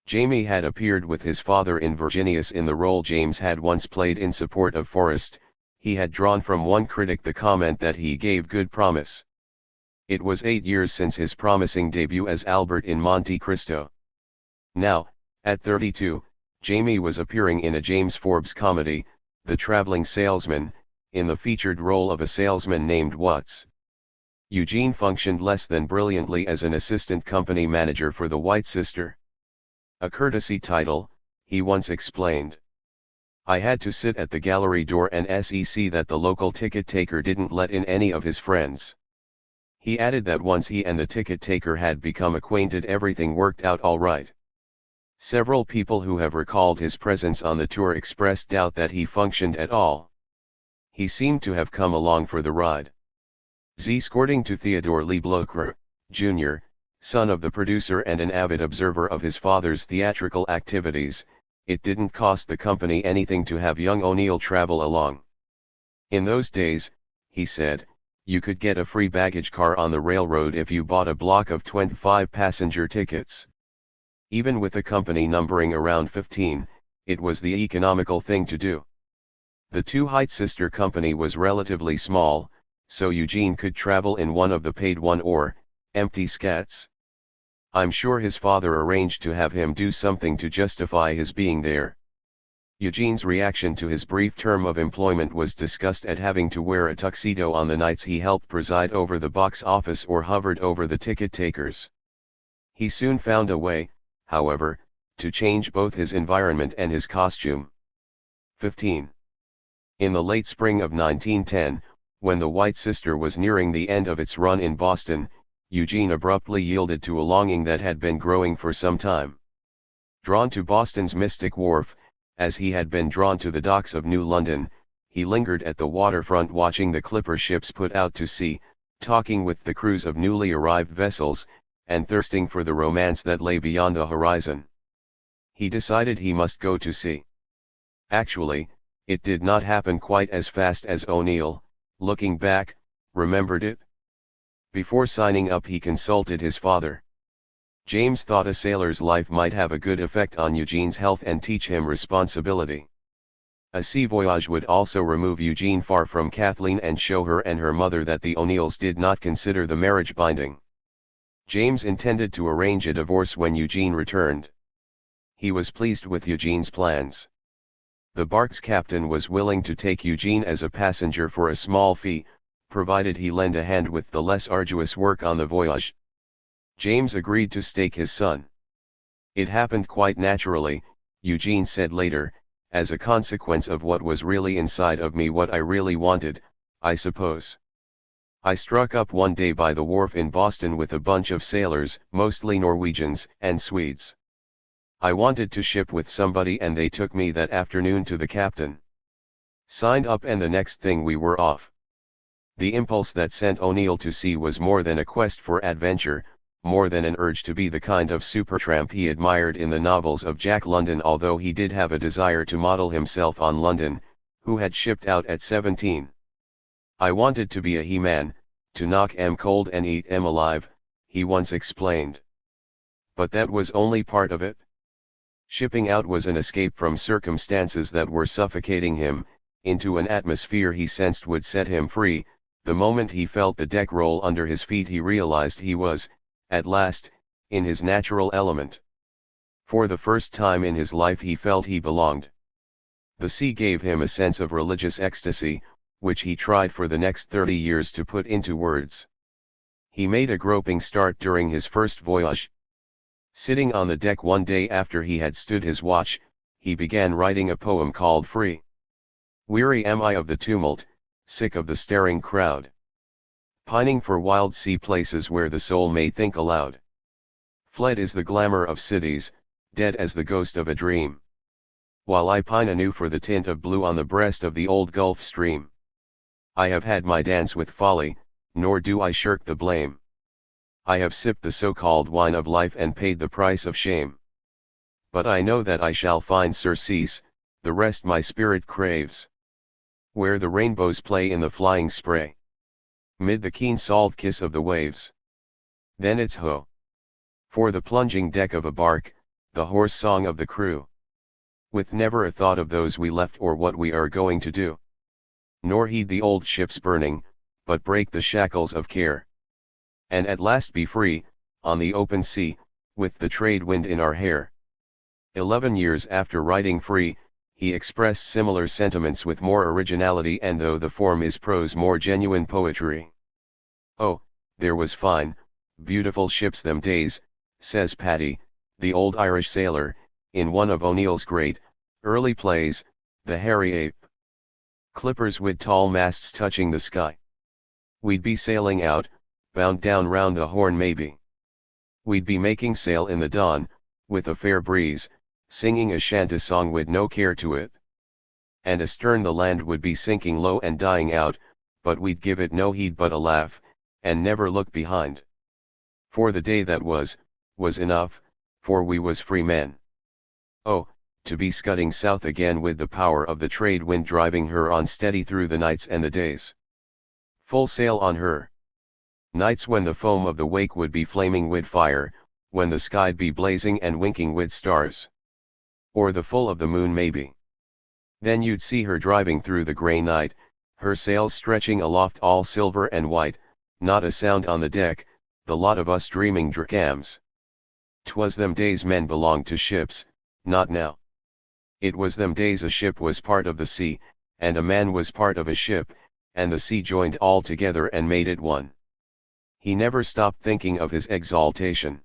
Jamie had appeared with his father in Virginius in the role James had once played in support of Forrest. He had drawn from one critic the comment that he gave good promise. It was 8 years since his promising debut as Albert in Monte Cristo. Now, at 32, Jamie was appearing in a James Forbes comedy, The Traveling Salesman, in the featured role of a salesman named Watts. Eugene functioned less than brilliantly as an assistant company manager for The White Sister. "A courtesy title," he once explained. "I had to sit at the gallery door and see that the local ticket taker didn't let in any of his friends." He added that once he and the ticket taker had become acquainted, everything worked out all right. Several people who have recalled his presence on the tour expressed doubt that he functioned at all. He seemed to have come along for the ride. According to Theodore Lee Blocher, Jr., son of the producer and an avid observer of his father's theatrical activities, it didn't cost the company anything to have young O'Neill travel along. "In those days," he said, "you could get a free baggage car on the railroad if you bought a block of 25 passenger tickets. Even with the company numbering around 15, it was the economical thing to do." The Two Heights sister company was relatively small, so Eugene could travel in one of the paid one or empty scats. I'm sure his father arranged to have him do something to justify his being there. Eugene's reaction to his brief term of employment was disgust at having to wear a tuxedo on the nights he helped preside over the box office or hovered over the ticket takers. He soon found a way, however, to change both his environment and his costume. 15. In the late spring of 1910, when the White Sister was nearing the end of its run in Boston, Eugene abruptly yielded to a longing that had been growing for some time. Drawn to Boston's Mystic Wharf, as he had been drawn to the docks of New London, he lingered at the waterfront watching the clipper ships put out to sea, talking with the crews of newly arrived vessels, and thirsting for the romance that lay beyond the horizon. He decided he must go to sea. Actually, it did not happen quite as fast as O'Neill, looking back, remembered it. Before signing up he consulted his father. James thought a sailor's life might have a good effect on Eugene's health and teach him responsibility. A sea voyage would also remove Eugene far from Kathleen and show her and her mother that the O'Neills did not consider the marriage binding. James intended to arrange a divorce when Eugene returned. He was pleased with Eugene's plans. The barque's captain was willing to take Eugene as a passenger for a small fee, provided he lend a hand with the less arduous work on the voyage. James agreed to stake his son. It happened quite naturally, Eugene said later, as a consequence of what was really inside of me, what I really wanted, I suppose. I struck up one day by the wharf in Boston with a bunch of sailors, mostly Norwegians and Swedes. I wanted to ship with somebody and they took me that afternoon to the captain. Signed up and the next thing we were off. The impulse that sent O'Neill to sea was more than a quest for adventure, more than an urge to be the kind of supertramp he admired in the novels of Jack London, although he did have a desire to model himself on London, who had shipped out at 17. I wanted to be a he-man, to knock 'em cold and eat 'em alive, he once explained. But that was only part of it. Shipping out was an escape from circumstances that were suffocating him, into an atmosphere he sensed would set him free. The moment he felt the deck roll under his feet he realized he was, at last, in his natural element. For the first time in his life he felt he belonged. The sea gave him a sense of religious ecstasy, which he tried for the next 30 years to put into words. He made a groping start during his first voyage. Sitting on the deck one day after he had stood his watch, he began writing a poem called Free. Weary am I of the tumult, sick of the staring crowd. Pining for wild sea places where the soul may think aloud. Fled is the glamour of cities, dead as the ghost of a dream. While I pine anew for the tint of blue on the breast of the old Gulf Stream. I have had my dance with folly, nor do I shirk the blame. I have sipped the so-called wine of life and paid the price of shame. But I know that I shall find surcease, the rest my spirit craves. Where the rainbows play in the flying spray. Mid the keen salt kiss of the waves. Then it's ho! For the plunging deck of a bark, the hoarse song of the crew. With never a thought of those we left or what we are going to do. Nor heed the old ships burning, but break the shackles of care. And at last be free, on the open sea, with the trade wind in our hair. 11 years after writing Free, he expressed similar sentiments with more originality, and though the form is prose, more genuine poetry. Oh, there was fine, beautiful ships them days, says Paddy, the old Irish sailor, in one of O'Neill's great, early plays, The Hairy Ape. Clippers with tall masts touching the sky. We'd be sailing out, bound down round the Horn maybe. We'd be making sail in the dawn, with a fair breeze, singing a shanty song with no care to it. And astern the land would be sinking low and dying out, but we'd give it no heed but a laugh, and never look behind. For the day that was enough, for we was free men. Oh, to be scudding south again with the power of the trade wind driving her on steady through the nights and the days. Full sail on her. Nights when the foam of the wake would be flaming with fire, when the sky'd be blazing and winking with stars. Or the full of the moon maybe. Then you'd see her driving through the grey night, her sails stretching aloft all silver and white, not a sound on the deck, the lot of us dreaming dracams. 'Twas them days men belonged to ships, not now. It was them days a ship was part of the sea, and a man was part of a ship, and the sea joined all together and made it one. He never stopped thinking of his exaltation.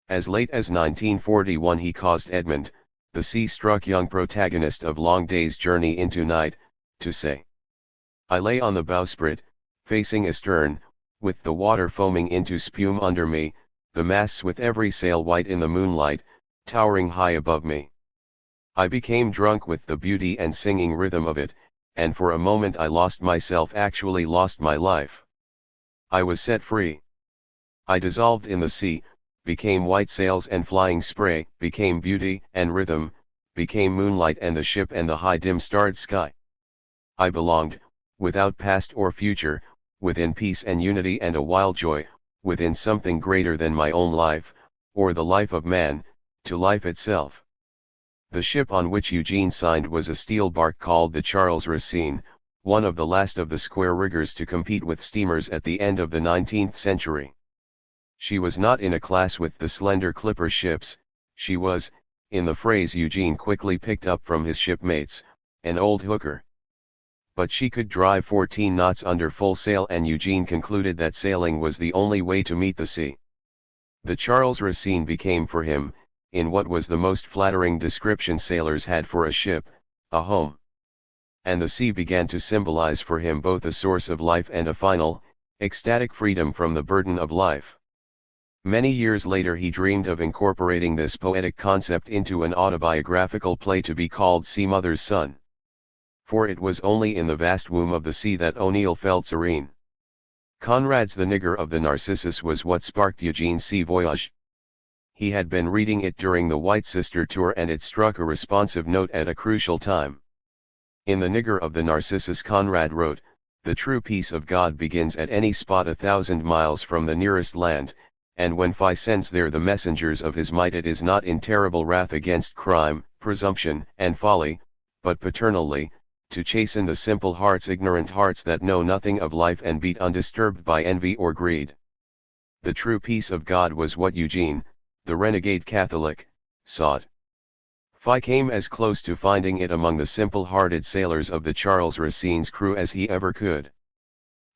As late as 1941 he caused Edmund, the sea-struck young protagonist of Long Day's Journey into Night, to say, "I lay on the bowsprit, facing astern, with the water foaming into spume under me, the masts with every sail white in the moonlight, towering high above me. I became drunk with the beauty and singing rhythm of it, and for a moment I lost myself, actually lost my life. I was set free. I dissolved in the sea, became white sails and flying spray, became beauty and rhythm, became moonlight and the ship and the high dim starred sky. I belonged, without past or future, within peace and unity and a wild joy, within something greater than my own life, or the life of man, to life itself." The ship on which Eugene signed was a steel bark called the Charles Racine, one of the last of the square riggers to compete with steamers at the end of the 19th century. She was not in a class with the slender clipper ships, she was, in the phrase Eugene quickly picked up from his shipmates, an old hooker. But she could drive 14 knots under full sail, and Eugene concluded that sailing was the only way to meet the sea. The Charles Racine became for him, in what was the most flattering description sailors had for a ship, a home. And the sea began to symbolize for him both a source of life and a final, ecstatic freedom from the burden of life. Many years later he dreamed of incorporating this poetic concept into an autobiographical play to be called Sea Mother's Son. For it was only in the vast womb of the sea that O'Neill felt serene. Conrad's The Nigger of the Narcissus was what sparked Eugene's sea voyage. He had been reading it during the White Sister tour, and it struck a responsive note at a crucial time. In The Nigger of the Narcissus Conrad wrote, "The true peace of God begins at any spot 1,000 miles from the nearest land, and when Phi sends there the messengers of his might, it is not in terrible wrath against crime, presumption, and folly, but paternally, to chasten the simple hearts, ignorant hearts that know nothing of life and beat undisturbed by envy or greed." The true peace of God was what Eugene, the renegade Catholic, sought. Phi came as close to finding it among the simple-hearted sailors of the Charles Racine's crew as he ever could.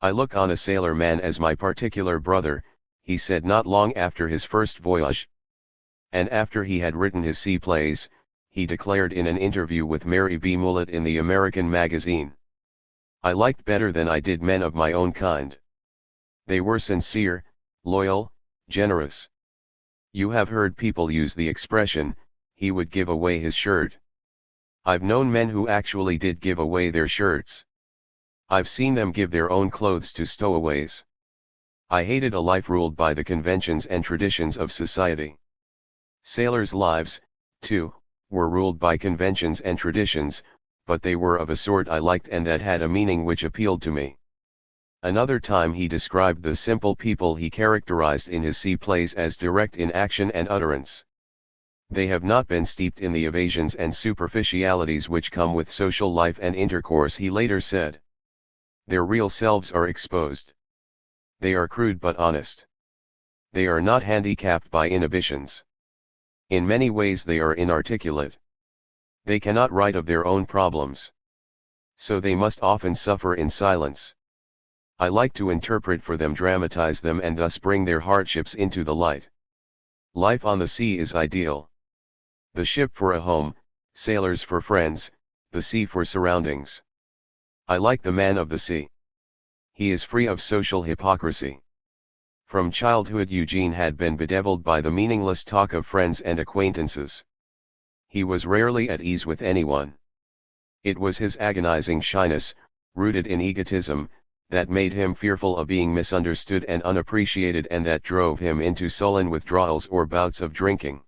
"I look on a sailor man as my particular brother," he said not long after his first voyage. And after he had written his sea plays, he declared in an interview with Mary B. Mullett in the American magazine, "I liked better than I did men of my own kind. They were sincere, loyal, generous. You have heard people use the expression, 'he would give away his shirt.' I've known men who actually did give away their shirts. I've seen them give their own clothes to stowaways. I hated a life ruled by the conventions and traditions of society." Sailors' lives, too, were ruled by conventions and traditions, but they were of a sort I liked and that had a meaning which appealed to me. Another time he described the simple people he characterized in his sea plays as direct in action and utterance. "They have not been steeped in the evasions and superficialities which come with social life and intercourse," he later said. "Their real selves are exposed. They are crude but honest. They are not handicapped by inhibitions. In many ways they are inarticulate. They cannot write of their own problems. So they must often suffer in silence. I like to interpret for them, dramatize them, and thus bring their hardships into the light. Life on the sea is ideal. The ship for a home, sailors for friends, the sea for surroundings. I like the man of the sea. He is free of social hypocrisy." From childhood Eugene had been bedeviled by the meaningless talk of friends and acquaintances. He was rarely at ease with anyone. It was his agonizing shyness, rooted in egotism, that made him fearful of being misunderstood and unappreciated, and that drove him into sullen withdrawals or bouts of drinking.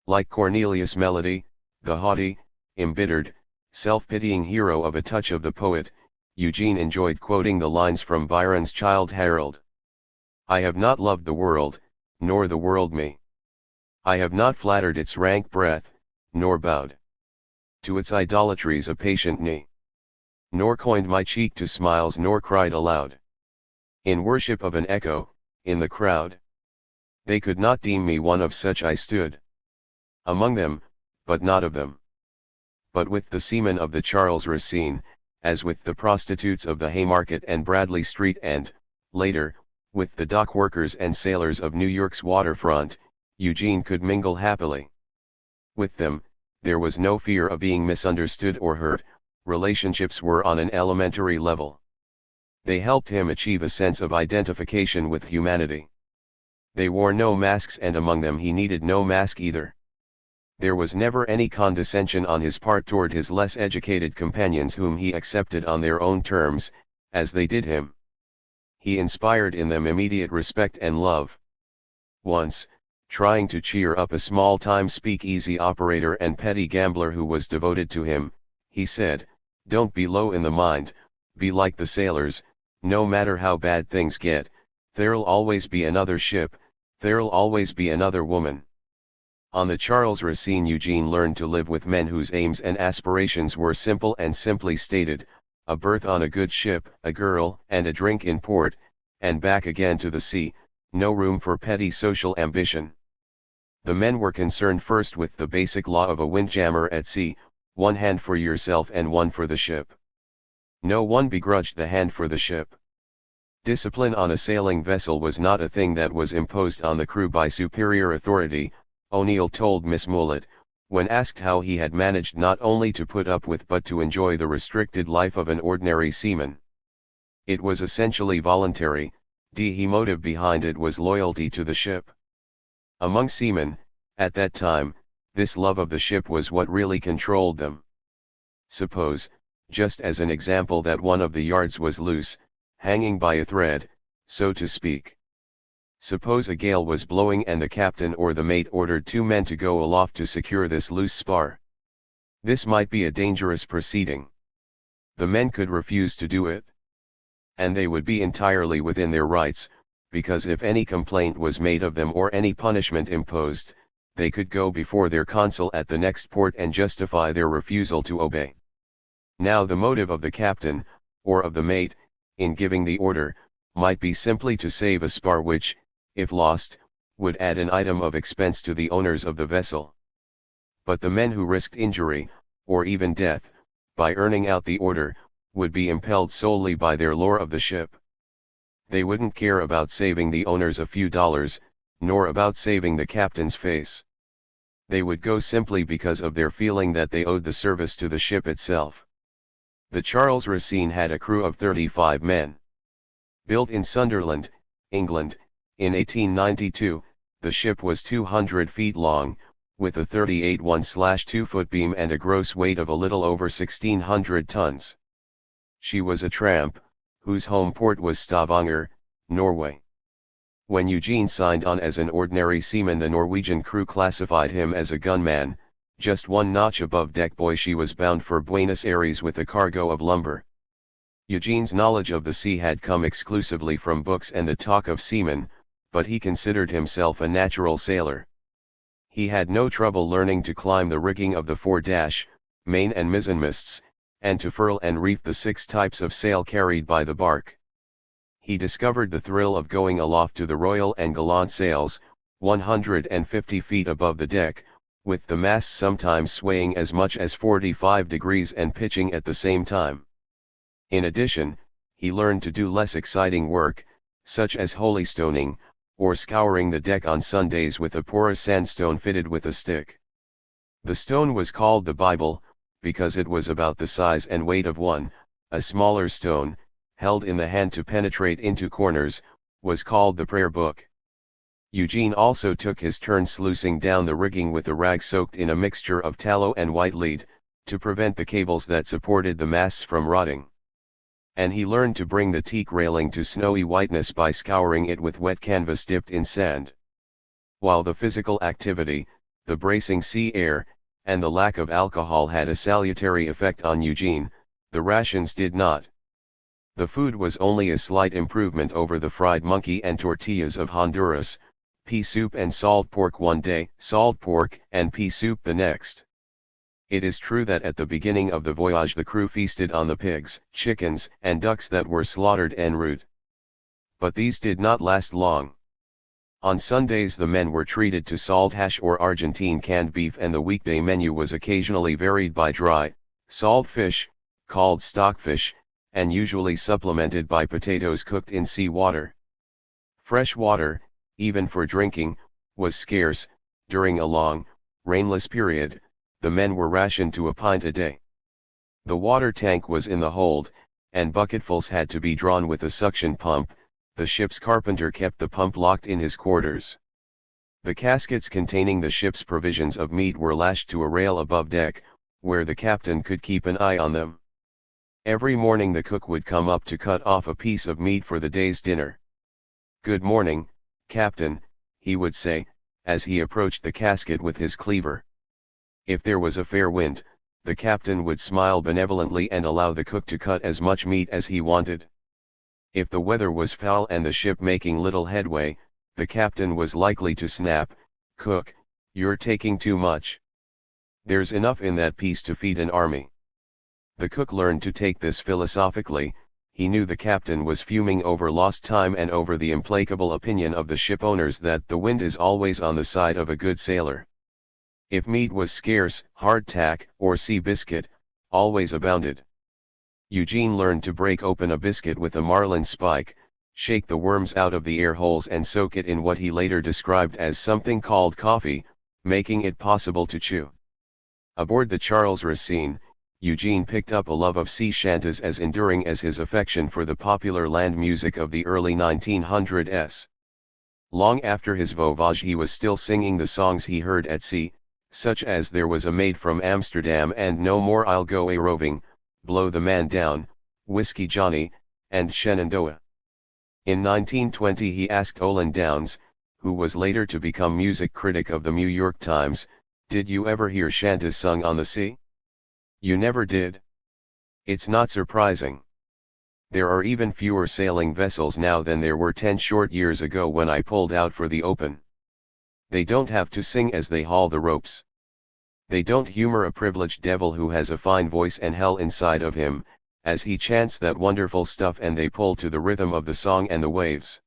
Like Cornelius Melody, the haughty, embittered, self-pitying hero of A Touch of the Poet, Eugene enjoyed quoting the lines from Byron's Childe Harold. "I have not loved the world, nor the world me. I have not flattered its rank breath, nor bowed to its idolatries a patient knee. Nor coined my cheek to smiles, nor cried aloud in worship of an echo, in the crowd. They could not deem me one of such. I stood among them, but not of them. But with the seamen of the Charles Racine, as with the prostitutes of the Haymarket and Bradley Street and, later, with the dock workers and sailors of New York's waterfront, Eugene could mingle happily. With them, there was no fear of being misunderstood or hurt. Relationships were on an elementary level. They helped him achieve a sense of identification with humanity. They wore no masks, and among them he needed no mask either. There was never any condescension on his part toward his less educated companions, whom he accepted on their own terms, as they did him. He inspired in them immediate respect and love. Once, trying to cheer up a small-time speakeasy operator and petty gambler who was devoted to him, he said, "Don't be low in the mind, be like the sailors. No matter how bad things get, there'll always be another ship, there'll always be another woman." On the Charles Racine, Eugene learned to live with men whose aims and aspirations were simple and simply stated: a berth on a good ship, a girl and a drink in port, and back again to the sea. No room for petty social ambition. The men were concerned first with the basic law of a windjammer at sea: one hand for yourself and one for the ship. No one begrudged the hand for the ship. Discipline on a sailing vessel was not a thing that was imposed on the crew by superior authority, O'Neill told Miss Moulett, when asked how he had managed not only to put up with but to enjoy the restricted life of an ordinary seaman. It was essentially voluntary. The motive behind it was loyalty to the ship. Among seamen, at that time, this love of the ship was what really controlled them. Suppose, just as an example, that one of the yards was loose, hanging by a thread, so to speak. Suppose a gale was blowing and the captain or the mate ordered two men to go aloft to secure this loose spar. This might be a dangerous proceeding. The men could refuse to do it. And they would be entirely within their rights, because if any complaint was made of them or any punishment imposed, they could go before their consul at the next port and justify their refusal to obey. Now the motive of the captain, or of the mate, in giving the order, might be simply to save a spar which, if lost, would add an item of expense to the owners of the vessel. But the men who risked injury, or even death, by earning out the order, would be impelled solely by their lore of the ship. They wouldn't care about saving the owners a few dollars, nor about saving the captain's face. They would go simply because of their feeling that they owed the service to the ship itself. The Charles Racine had a crew of 35 men. Built in Sunderland, England, in 1892, the ship was 200 feet long, with a 38 1/2-foot beam and a gross weight of a little over 1,600 tons. She was a tramp, whose home port was Stavanger, Norway. When Eugene signed on as an ordinary seaman, the Norwegian crew classified him as a gunman, just one notch above deck boy. She was bound for Buenos Aires with a cargo of lumber. Eugene's knowledge of the sea had come exclusively from books and the talk of seamen, but he considered himself a natural sailor. He had no trouble learning to climb the rigging of the fore-dash, main and mizzenmasts, and to furl and reef the 6 types of sail carried by the bark. He discovered the thrill of going aloft to the royal and gallant sails, 150 feet above the deck, with the masts sometimes swaying as much as 45 degrees and pitching at the same time. In addition, he learned to do less exciting work, such as holystoning, or scouring the deck on Sundays with a porous sandstone fitted with a stick. The stone was called the Bible, because it was about the size and weight of one. A smaller stone, held in the hand to penetrate into corners, was called the prayer book. Eugene also took his turn sluicing down the rigging with a rag soaked in a mixture of tallow and white lead, to prevent the cables that supported the masts from rotting. And he learned to bring the teak railing to snowy whiteness by scouring it with wet canvas dipped in sand. While the physical activity, the bracing sea air, and the lack of alcohol had a salutary effect on Eugene, the rations did not. The food was only a slight improvement over the fried monkey and tortillas of Honduras: pea soup and salt pork one day, salt pork and pea soup the next. It is true that at the beginning of the voyage the crew feasted on the pigs, chickens, and ducks that were slaughtered en route. But these did not last long. On Sundays the men were treated to salt hash or Argentine canned beef, and the weekday menu was occasionally varied by dry, salt fish, called stockfish, and usually supplemented by potatoes cooked in sea water. Fresh water, even for drinking, was scarce. During a long, rainless period, the men were rationed to a pint a day. The water tank was in the hold, and bucketfuls had to be drawn with a suction pump. The ship's carpenter kept the pump locked in his quarters. The caskets containing the ship's provisions of meat were lashed to a rail above deck, where the captain could keep an eye on them. Every morning the cook would come up to cut off a piece of meat for the day's dinner. "Good morning, Captain," he would say, as he approached the casket with his cleaver. If there was a fair wind, the captain would smile benevolently and allow the cook to cut as much meat as he wanted. If the weather was foul and the ship making little headway, the captain was likely to snap, "Cook, you're taking too much. There's enough in that piece to feed an army." The cook learned to take this philosophically. He knew the captain was fuming over lost time and over the implacable opinion of the ship owners that the wind is always on the side of a good sailor. If meat was scarce, hardtack, or sea biscuit, always abounded. Eugene learned to break open a biscuit with a marlin spike, shake the worms out of the air holes and soak it in what he later described as something called coffee, making it possible to chew. Aboard the Charles Racine, Eugene picked up a love of sea chantas as enduring as his affection for the popular land music of the early 1900s. Long after his voyage he was still singing the songs he heard at sea, such as "There Was a Maid from Amsterdam" and "No More I'll Go a Roving," "Blow the Man Down," "Whiskey Johnny," and "Shenandoah." In 1920 he asked Olin Downs, who was later to become music critic of the New York Times, "Did you ever hear chantas sung on the sea?" "You never did." It's not surprising. There are even fewer sailing vessels now than there were 10 short years ago when I pulled out for the open. They don't have to sing as they haul the ropes. They don't humor a privileged devil who has a fine voice and hell inside of him, as he chants that wonderful stuff, and they pull to the rhythm of the song and the waves.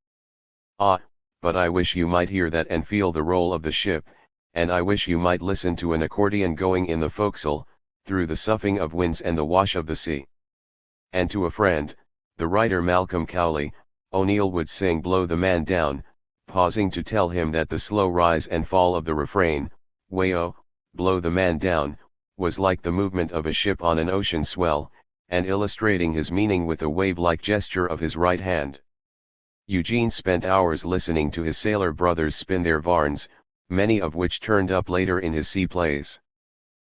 Ah, but I wish you might hear that and feel the roll of the ship, and I wish you might listen to an accordion going in the forecastle, through the soughing of winds and the wash of the sea. And to a friend, the writer Malcolm Cowley, O'Neill would sing "Blow the Man Down," pausing to tell him that the slow rise and fall of the refrain, "Way-oh, blow the man down," was like the movement of a ship on an ocean swell, and illustrating his meaning with a wave-like gesture of his right hand. Eugene spent hours listening to his sailor brothers spin their yarns, many of which turned up later in his sea plays.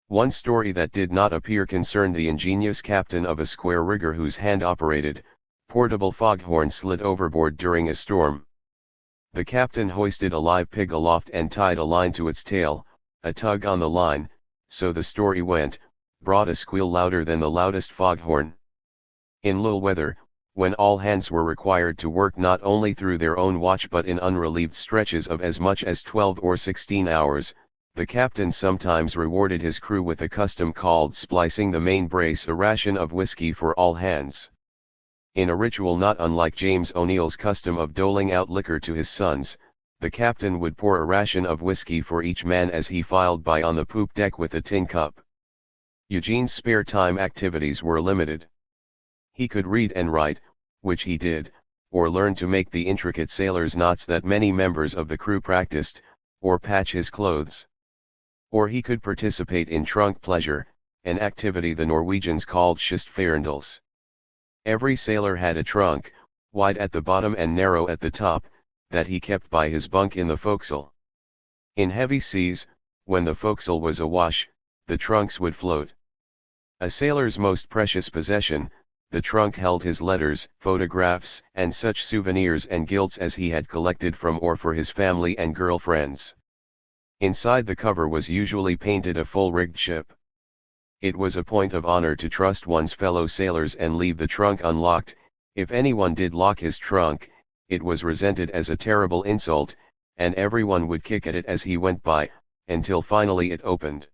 One story that did not appear concerned the ingenious captain of a square rigger whose hand-operated, portable foghorn slid overboard during a storm. The captain hoisted a live pig aloft and tied a line to its tail. A tug on the line, so the story went, brought a squeal louder than the loudest foghorn. In lull weather, when all hands were required to work not only through their own watch but in unrelieved stretches of as much as 12 or 16 hours, the captain sometimes rewarded his crew with a custom called splicing the main brace, a ration of whiskey for all hands. In a ritual not unlike James O'Neill's custom of doling out liquor to his sons, the captain would pour a ration of whiskey for each man as he filed by on the poop deck with a tin cup. Eugene's spare time activities were limited. He could read and write, which he did, or learn to make the intricate sailor's knots that many members of the crew practiced, or patch his clothes. Or he could participate in trunk pleasure, an activity the Norwegians called kystferendels. Every sailor had a trunk, wide at the bottom and narrow at the top, that he kept by his bunk in the forecastle. In heavy seas, when the forecastle was awash, the trunks would float. A sailor's most precious possession, the trunk held his letters, photographs, and such souvenirs and gilts as he had collected from or for his family and girlfriends. Inside the cover was usually painted a full-rigged ship. It was a point of honor to trust one's fellow sailors and leave the trunk unlocked. If anyone did lock his trunk, it was resented as a terrible insult, and everyone would kick at it as he went by, until finally it opened.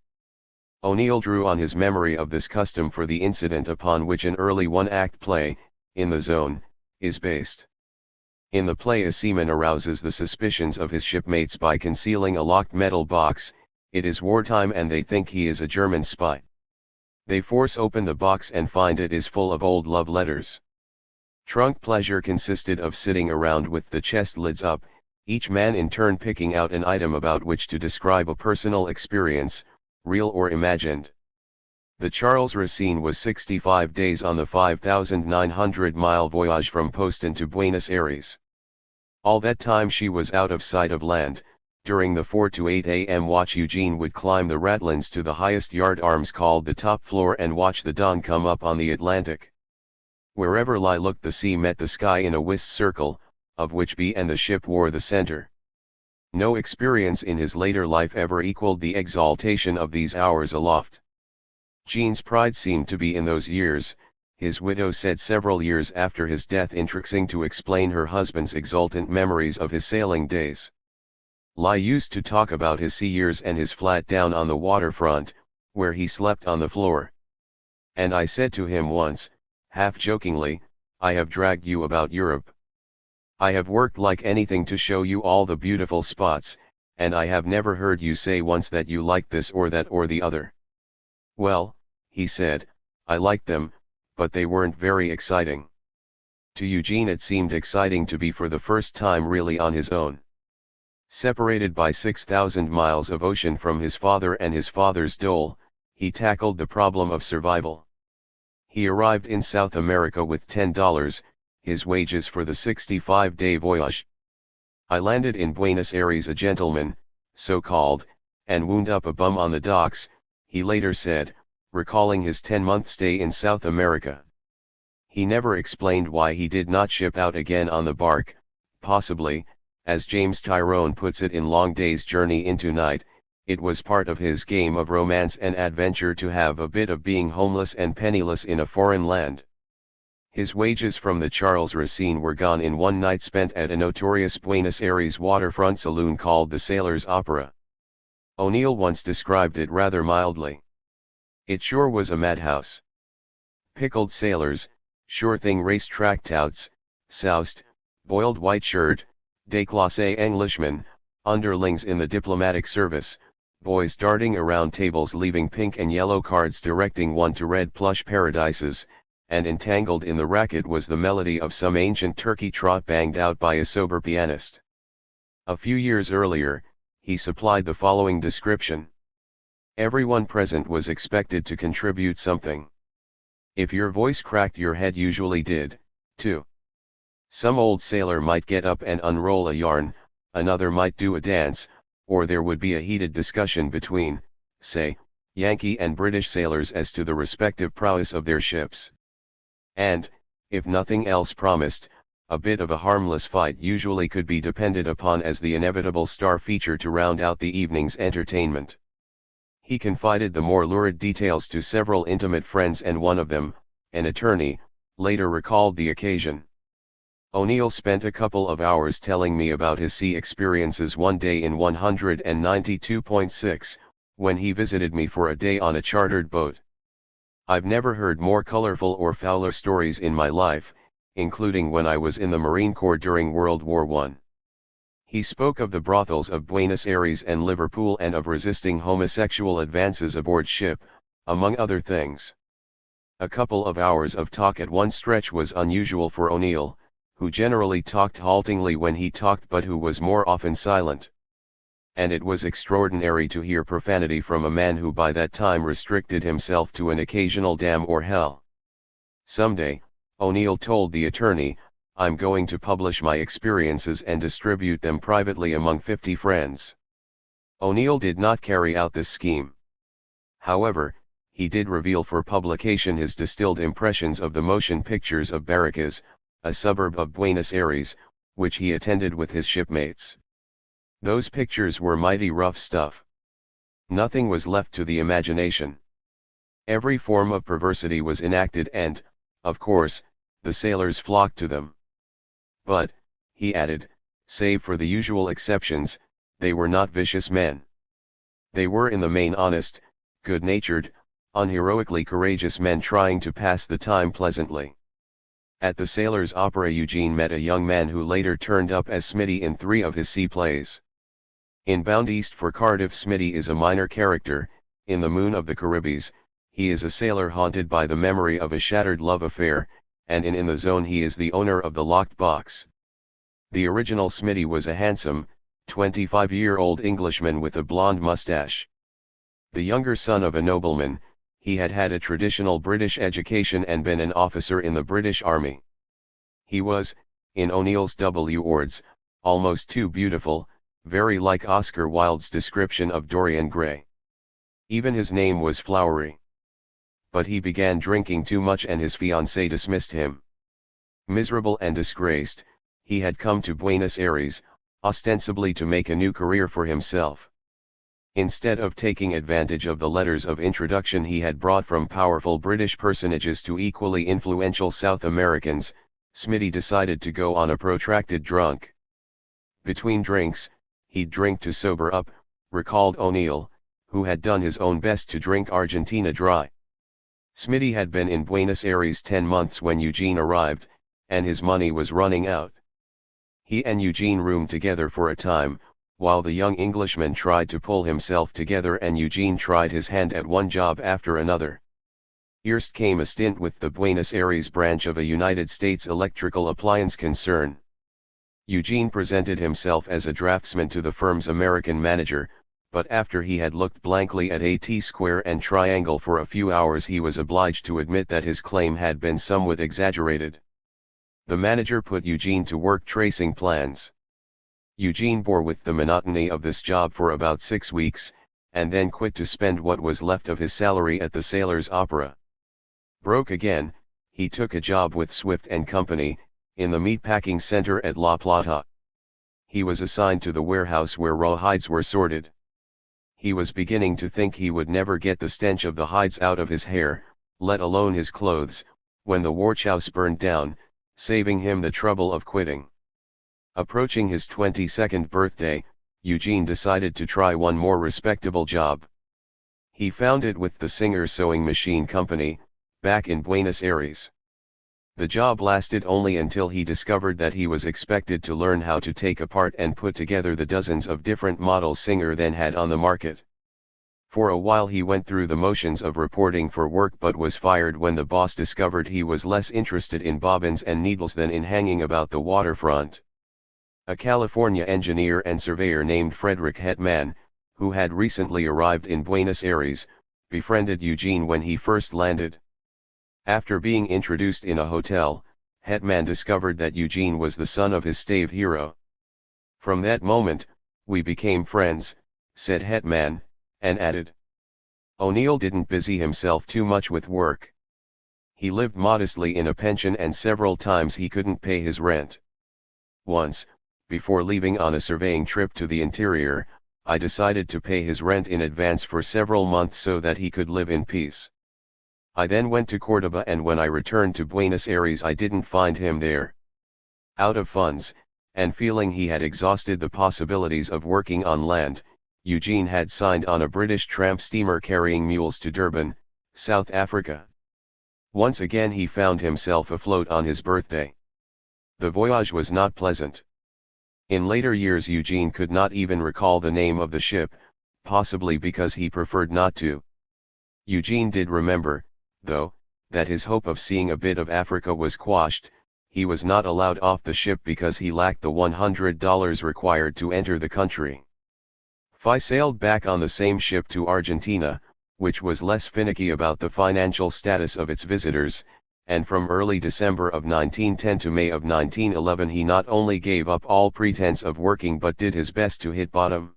O'Neill drew on his memory of this custom for the incident upon which an early one-act play, In the Zone, is based. In the play, a seaman arouses the suspicions of his shipmates by concealing a locked metal box. It is wartime and they think he is a German spy. They force open the box and find it is full of old love letters. Trunk pleasure consisted of sitting around with the chest lids up, each man in turn picking out an item about which to describe a personal experience, real or imagined. The Charles Racine was 65 days on the 5,900-mile voyage from Poston to Buenos Aires. All that time she was out of sight of land. During the 4 to 8 a.m. watch, Eugene would climb the ratlins to the highest yard arms called the top floor and watch the dawn come up on the Atlantic. Wherever lie looked, the sea met the sky in a whist circle, of which B and the ship wore the center. No experience in his later life ever equaled the exaltation of these hours aloft. Gene's pride seemed to be in those years, his widow said several years after his death, intriguing to explain her husband's exultant memories of his sailing days. Lai used to talk about his sea years and his flat down on the waterfront, where he slept on the floor. And I said to him once, half jokingly, I have dragged you about Europe. I have worked like anything to show you all the beautiful spots, and I have never heard you say once that you liked this or that or the other. Well, he said, I liked them, but they weren't very exciting. To Eugene it seemed exciting to be for the first time really on his own. Separated by 6,000 miles of ocean from his father and his father's dole, he tackled the problem of survival. He arrived in South America with $10, his wages for the 65-day voyage. I landed in Buenos Aires a gentleman, so called, and wound up a bum on the docks, he later said, recalling his 10-month stay in South America. He never explained why he did not ship out again on the bark, possibly, as James Tyrone puts it in Long Day's Journey into Night, it was part of his game of romance and adventure to have a bit of being homeless and penniless in a foreign land. His wages from the Charles Racine were gone in one night spent at a notorious Buenos Aires waterfront saloon called the Sailor's Opera. O'Neill once described it rather mildly. It sure was a madhouse. Pickled sailors, sure thing racetrack touts, soused, boiled white shirt, déclassé Englishmen, underlings in the diplomatic service, boys darting around tables leaving pink and yellow cards directing one to red plush paradises, and entangled in the racket was the melody of some ancient turkey trot banged out by a sober pianist. A few years earlier, he supplied the following description. Everyone present was expected to contribute something. If your voice cracked, your head usually did, too. Some old sailor might get up and unroll a yarn, another might do a dance, or there would be a heated discussion between, say, Yankee and British sailors as to the respective prowess of their ships. And, if nothing else promised, a bit of a harmless fight usually could be depended upon as the inevitable star feature to round out the evening's entertainment. He confided the more lurid details to several intimate friends, and one of them, an attorney, later recalled the occasion. O'Neill spent a couple of hours telling me about his sea experiences one day in 192.6, when he visited me for a day on a chartered boat. I've never heard more colorful or fouler stories in my life, including when I was in the Marine Corps during World War I. He spoke of the brothels of Buenos Aires and Liverpool and of resisting homosexual advances aboard ship, among other things. A couple of hours of talk at one stretch was unusual for O'Neill, who generally talked haltingly when he talked but who was more often silent. And it was extraordinary to hear profanity from a man who by that time restricted himself to an occasional damn or hell. Someday, O'Neill told the attorney, I'm going to publish my experiences and distribute them privately among 50 friends. O'Neill did not carry out this scheme. However, he did reveal for publication his distilled impressions of the motion pictures of Barracas, a suburb of Buenos Aires, which he attended with his shipmates. Those pictures were mighty rough stuff. Nothing was left to the imagination. Every form of perversity was enacted and, of course, the sailors flocked to them. But, he added, save for the usual exceptions, they were not vicious men. They were in the main honest, good-natured, unheroically courageous men trying to pass the time pleasantly. At the Sailors' Opera Eugene met a young man who later turned up as Smitty in 3 of his sea plays. In Bound East for Cardiff, Smitty is a minor character. In The Moon of the Caribbees, he is a sailor haunted by the memory of a shattered love affair, and in the Zone he is the owner of the locked box. The original Smitty was a handsome, 25-year-old Englishman with a blonde mustache. The younger son of a nobleman, he had had a traditional British education and been an officer in the British Army. He was, in O'Neill's words, almost too beautiful, very like Oscar Wilde's description of Dorian Gray. Even his name was flowery. But he began drinking too much and his fiancée dismissed him. Miserable and disgraced, he had come to Buenos Aires, ostensibly to make a new career for himself. Instead of taking advantage of the letters of introduction he had brought from powerful British personages to equally influential South Americans, Smitty decided to go on a protracted drunk. Between drinks, he'd drink to sober up, recalled O'Neill, who had done his own best to drink Argentina dry. Smitty had been in Buenos Aires 10 months when Eugene arrived, and his money was running out. He and Eugene roomed together for a time, while the young Englishman tried to pull himself together and Eugene tried his hand at one job after another. Erst came a stint with the Buenos Aires branch of a United States electrical appliance concern. Eugene presented himself as a draftsman to the firm's American manager, but after he had looked blankly at a T-square and triangle for a few hours he was obliged to admit that his claim had been somewhat exaggerated. The manager put Eugene to work tracing plans. Eugene bore with the monotony of this job for about 6 weeks, and then quit to spend what was left of his salary at the Sailors' Opera. Broke again, he took a job with Swift & Company, in the meatpacking center at La Plata. He was assigned to the warehouse where raw hides were sorted. He was beginning to think he would never get the stench of the hides out of his hair, let alone his clothes, when the warehouse burned down, saving him the trouble of quitting. Approaching his 22nd birthday, Eugene decided to try one more respectable job. He found it with the Singer Sewing Machine Company, back in Buenos Aires. The job lasted only until he discovered that he was expected to learn how to take apart and put together the dozens of different models Singer then had on the market. For a while he went through the motions of reporting for work but was fired when the boss discovered he was less interested in bobbins and needles than in hanging about the waterfront. A California engineer and surveyor named Frederick Hetman, who had recently arrived in Buenos Aires, befriended Eugene when he first landed. After being introduced in a hotel, Hetman discovered that Eugene was the son of his stave hero. From that moment, we became friends, said Hetman, and added. O'Neill didn't busy himself too much with work. He lived modestly in a pension and several times he couldn't pay his rent. Once, before leaving on a surveying trip to the interior, I decided to pay his rent in advance for several months so that he could live in peace. I then went to Cordoba and when I returned to Buenos Aires I didn't find him there. Out of funds, and feeling he had exhausted the possibilities of working on land, Eugene had signed on a British tramp steamer carrying mules to Durban, South Africa. Once again he found himself afloat on his birthday. The voyage was not pleasant. In later years Eugene could not even recall the name of the ship, possibly because he preferred not to. Eugene did remember, though, that his hope of seeing a bit of Africa was quashed. He was not allowed off the ship because he lacked the $100 required to enter the country. Fi sailed back on the same ship to Argentina, which was less finicky about the financial status of its visitors, and from early December of 1910 to May of 1911 he not only gave up all pretense of working but did his best to hit bottom.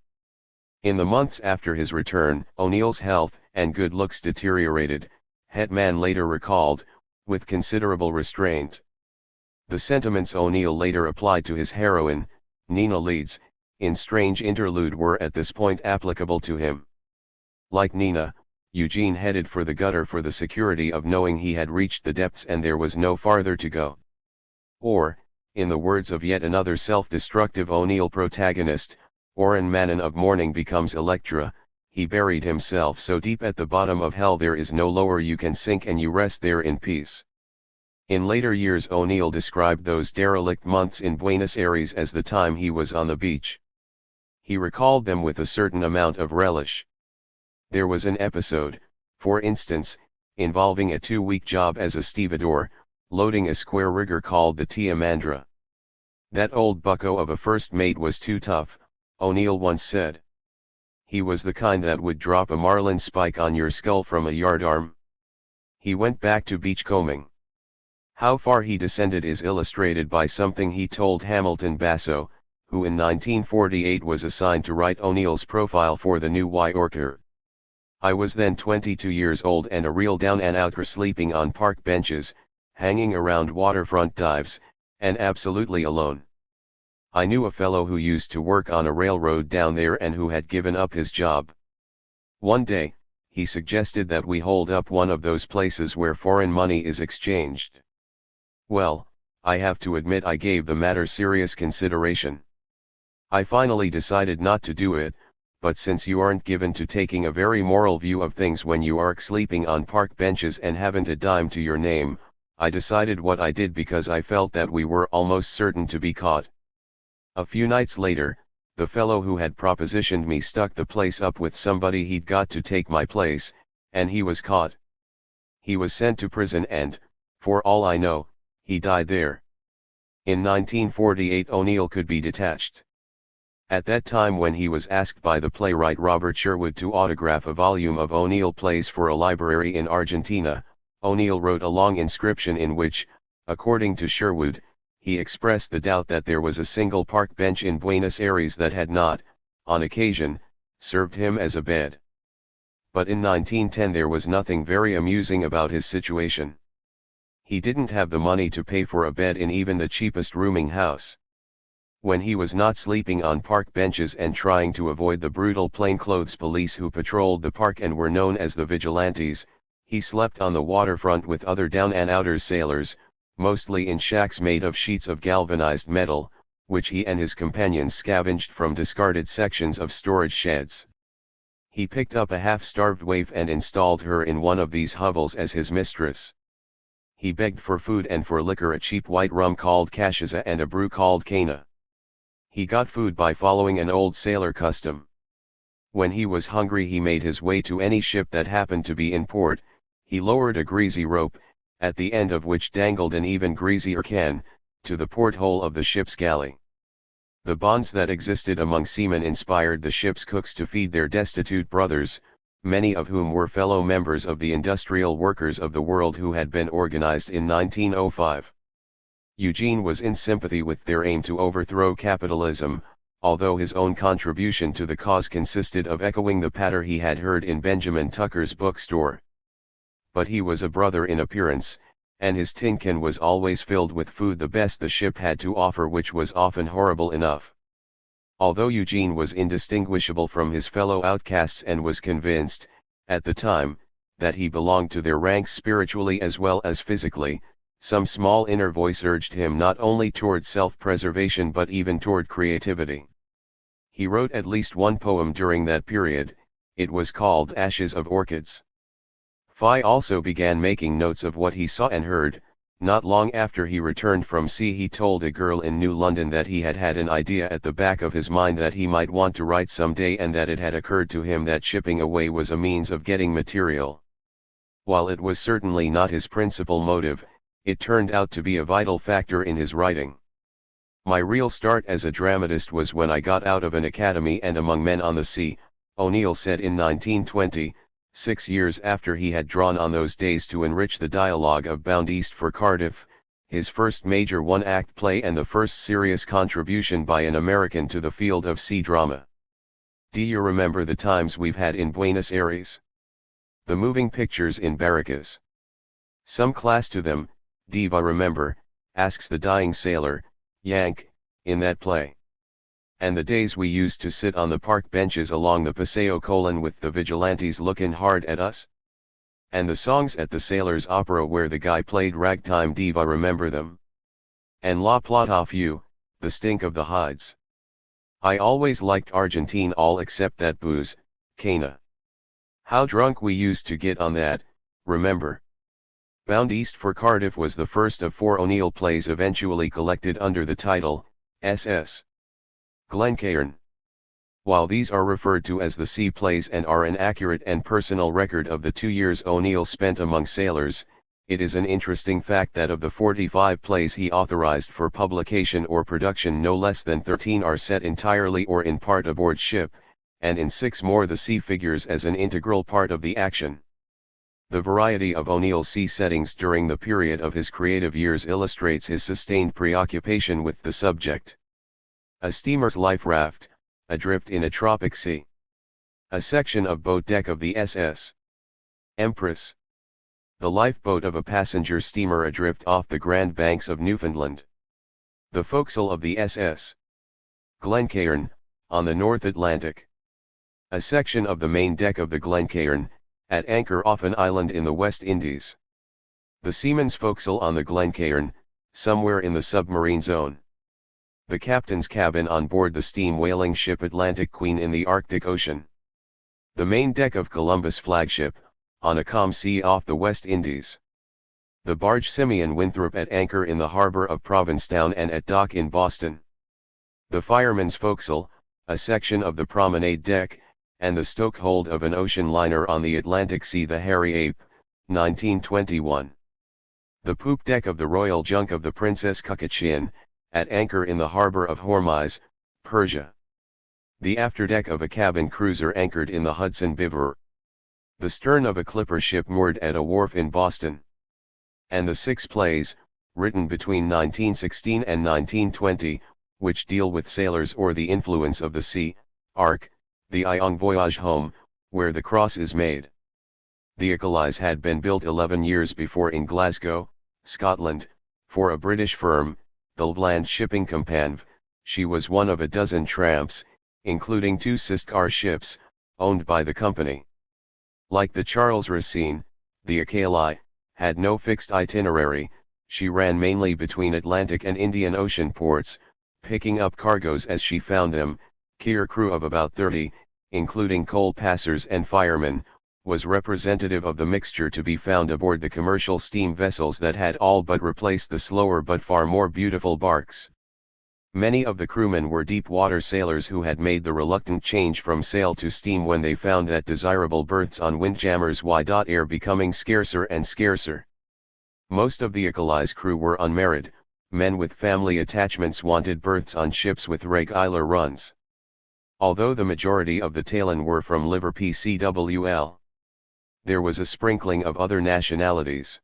In the months after his return, O'Neill's health and good looks deteriorated, Hetman later recalled, with considerable restraint. The sentiments O'Neill later applied to his heroine, Nina Leeds, in Strange Interlude were at this point applicable to him. Like Nina, Eugene headed for the gutter for the security of knowing he had reached the depths and there was no farther to go. Or, in the words of yet another self-destructive O'Neill protagonist, Oren Manon of Morning becomes Electra, he buried himself so deep at the bottom of hell there is no lower you can sink and you rest there in peace. In later years O'Neill described those derelict months in Buenos Aires as the time he was on the beach. He recalled them with a certain amount of relish. There was an episode, for instance, involving a 2-week job as a stevedore, loading a square rigger called the Tia Mandra. That old bucko of a first mate was too tough, O'Neill once said. He was the kind that would drop a marlin spike on your skull from a yardarm. He went back to beachcombing. How far he descended is illustrated by something he told Hamilton Basso, who in 1948 was assigned to write O'Neill's profile for the New Yorker. I was then 22 years old and a real down-and-outer, sleeping on park benches, hanging around waterfront dives, and absolutely alone. I knew a fellow who used to work on a railroad down there and who had given up his job. One day, he suggested that we hold up one of those places where foreign money is exchanged. Well, I have to admit I gave the matter serious consideration. I finally decided not to do it, but since you aren't given to taking a very moral view of things when you are sleeping on park benches and haven't a dime to your name, I decided what I did because I felt that we were almost certain to be caught. A few nights later, the fellow who had propositioned me stuck the place up with somebody he'd got to take my place, and he was caught. He was sent to prison and, for all I know, he died there. In 1948 O'Neill could be detached. At that time, when he was asked by the playwright Robert Sherwood to autograph a volume of O'Neill plays for a library in Argentina, O'Neill wrote a long inscription in which, according to Sherwood, he expressed the doubt that there was a single park bench in Buenos Aires that had not, on occasion, served him as a bed. But in 1910 there was nothing very amusing about his situation. He didn't have the money to pay for a bed in even the cheapest rooming house. When he was not sleeping on park benches and trying to avoid the brutal plainclothes police who patrolled the park and were known as the vigilantes, he slept on the waterfront with other down-and-outers sailors, mostly in shacks made of sheets of galvanized metal, which he and his companions scavenged from discarded sections of storage sheds. He picked up a half-starved waif and installed her in one of these hovels as his mistress. He begged for food and for liquor, a cheap white rum called cachaça and a brew called cana. He got food by following an old sailor custom. When he was hungry he made his way to any ship that happened to be in port. He lowered a greasy rope, at the end of which dangled an even greasier can, to the porthole of the ship's galley. The bonds that existed among seamen inspired the ship's cooks to feed their destitute brothers, many of whom were fellow members of the Industrial Workers of the World who had been organized in 1905. Eugene was in sympathy with their aim to overthrow capitalism, although his own contribution to the cause consisted of echoing the patter he had heard in Benjamin Tucker's bookstore. But he was a brother in appearance, and his tin can was always filled with food, the best the ship had to offer, which was often horrible enough. Although Eugene was indistinguishable from his fellow outcasts and was convinced, at the time, that he belonged to their ranks spiritually as well as physically, some small inner voice urged him not only toward self-preservation but even toward creativity. He wrote at least one poem during that period. It was called Ashes of Orchids. Phi also began making notes of what he saw and heard. Not long after he returned from sea he told a girl in New London that he had had an idea at the back of his mind that he might want to write someday, and that it had occurred to him that shipping away was a means of getting material. While it was certainly not his principal motive, it turned out to be a vital factor in his writing. My real start as a dramatist was when I got out of an academy and Among Men on the Sea, O'Neill said in 1920, 6 years after he had drawn on those days to enrich the dialogue of Bound East for Cardiff, his first major one-act play and the first serious contribution by an American to the field of sea drama. Do you remember the times we've had in Buenos Aires? The moving pictures in Barracas. Some class to them, Diva remember, asks the dying sailor, Yank, in that play. And the days we used to sit on the park benches along the Paseo Colon with the vigilantes looking hard at us? And the songs at the Sailors' Opera where the guy played ragtime, Diva remember them? And La Plata Fu, the stink of the hides. I always liked Argentine all except that booze, cana. How drunk we used to get on that, remember? Bound East for Cardiff was the first of 4 O'Neill plays eventually collected under the title, S.S. Glencairn. While these are referred to as the Sea Plays and are an accurate and personal record of the 2 years O'Neill spent among sailors, it is an interesting fact that of the 45 plays he authorized for publication or production, no less than 13 are set entirely or in part aboard ship, and in 6 more the sea figures as an integral part of the action. The variety of O'Neill's sea settings during the period of his creative years illustrates his sustained preoccupation with the subject. A steamer's life raft, adrift in a tropic sea. A section of boat deck of the SS Empress. The lifeboat of a passenger steamer adrift off the Grand Banks of Newfoundland. The forecastle of the SS Glencairn, on the North Atlantic. A section of the main deck of the Glencairn, at anchor off an island in the West Indies. The seaman's forecastle on the Glencairn, somewhere in the submarine zone. The captain's cabin on board the steam whaling ship Atlantic Queen in the Arctic Ocean. The main deck of Columbus flagship, on a calm sea off the West Indies. The barge Simeon Winthrop at anchor in the harbor of Provincetown and at dock in Boston. The fireman's forecastle, a section of the promenade deck, and the stoke hold of an ocean liner on the Atlantic Sea, the Harry Ape, 1921. The poop deck of the royal junk of the Princess Kukachin, at anchor in the harbor of Hormuz, Persia. The afterdeck of a cabin cruiser anchored in the Hudson River. The stern of a clipper ship moored at a wharf in Boston. And the 6 plays, written between 1916 and 1920, which deal with sailors or the influence of the sea, arc, the Iong Voyage Home, where the cross is made. The Achilles had been built 11 years before in Glasgow, Scotland, for a British firm, the Lvland Shipping Company. She was one of a dozen tramps, including 2 sister ships, owned by the company. Like the Charles Racine, the Achilles had no fixed itinerary. She ran mainly between Atlantic and Indian Ocean ports, picking up cargoes as she found them. Her crew of about 30, including coal passers and firemen, was representative of the mixture to be found aboard the commercial steam vessels that had all but replaced the slower but far more beautiful barks. Many of the crewmen were deep-water sailors who had made the reluctant change from sail to steam when they found that desirable berths on windjammers Y.Air becoming scarcer and scarcer. Most of the Achilles crew were unmarried. Men with family attachments wanted berths on ships with regular runs. Although the majority of the Talon were from Liverpool, there was a sprinkling of other nationalities.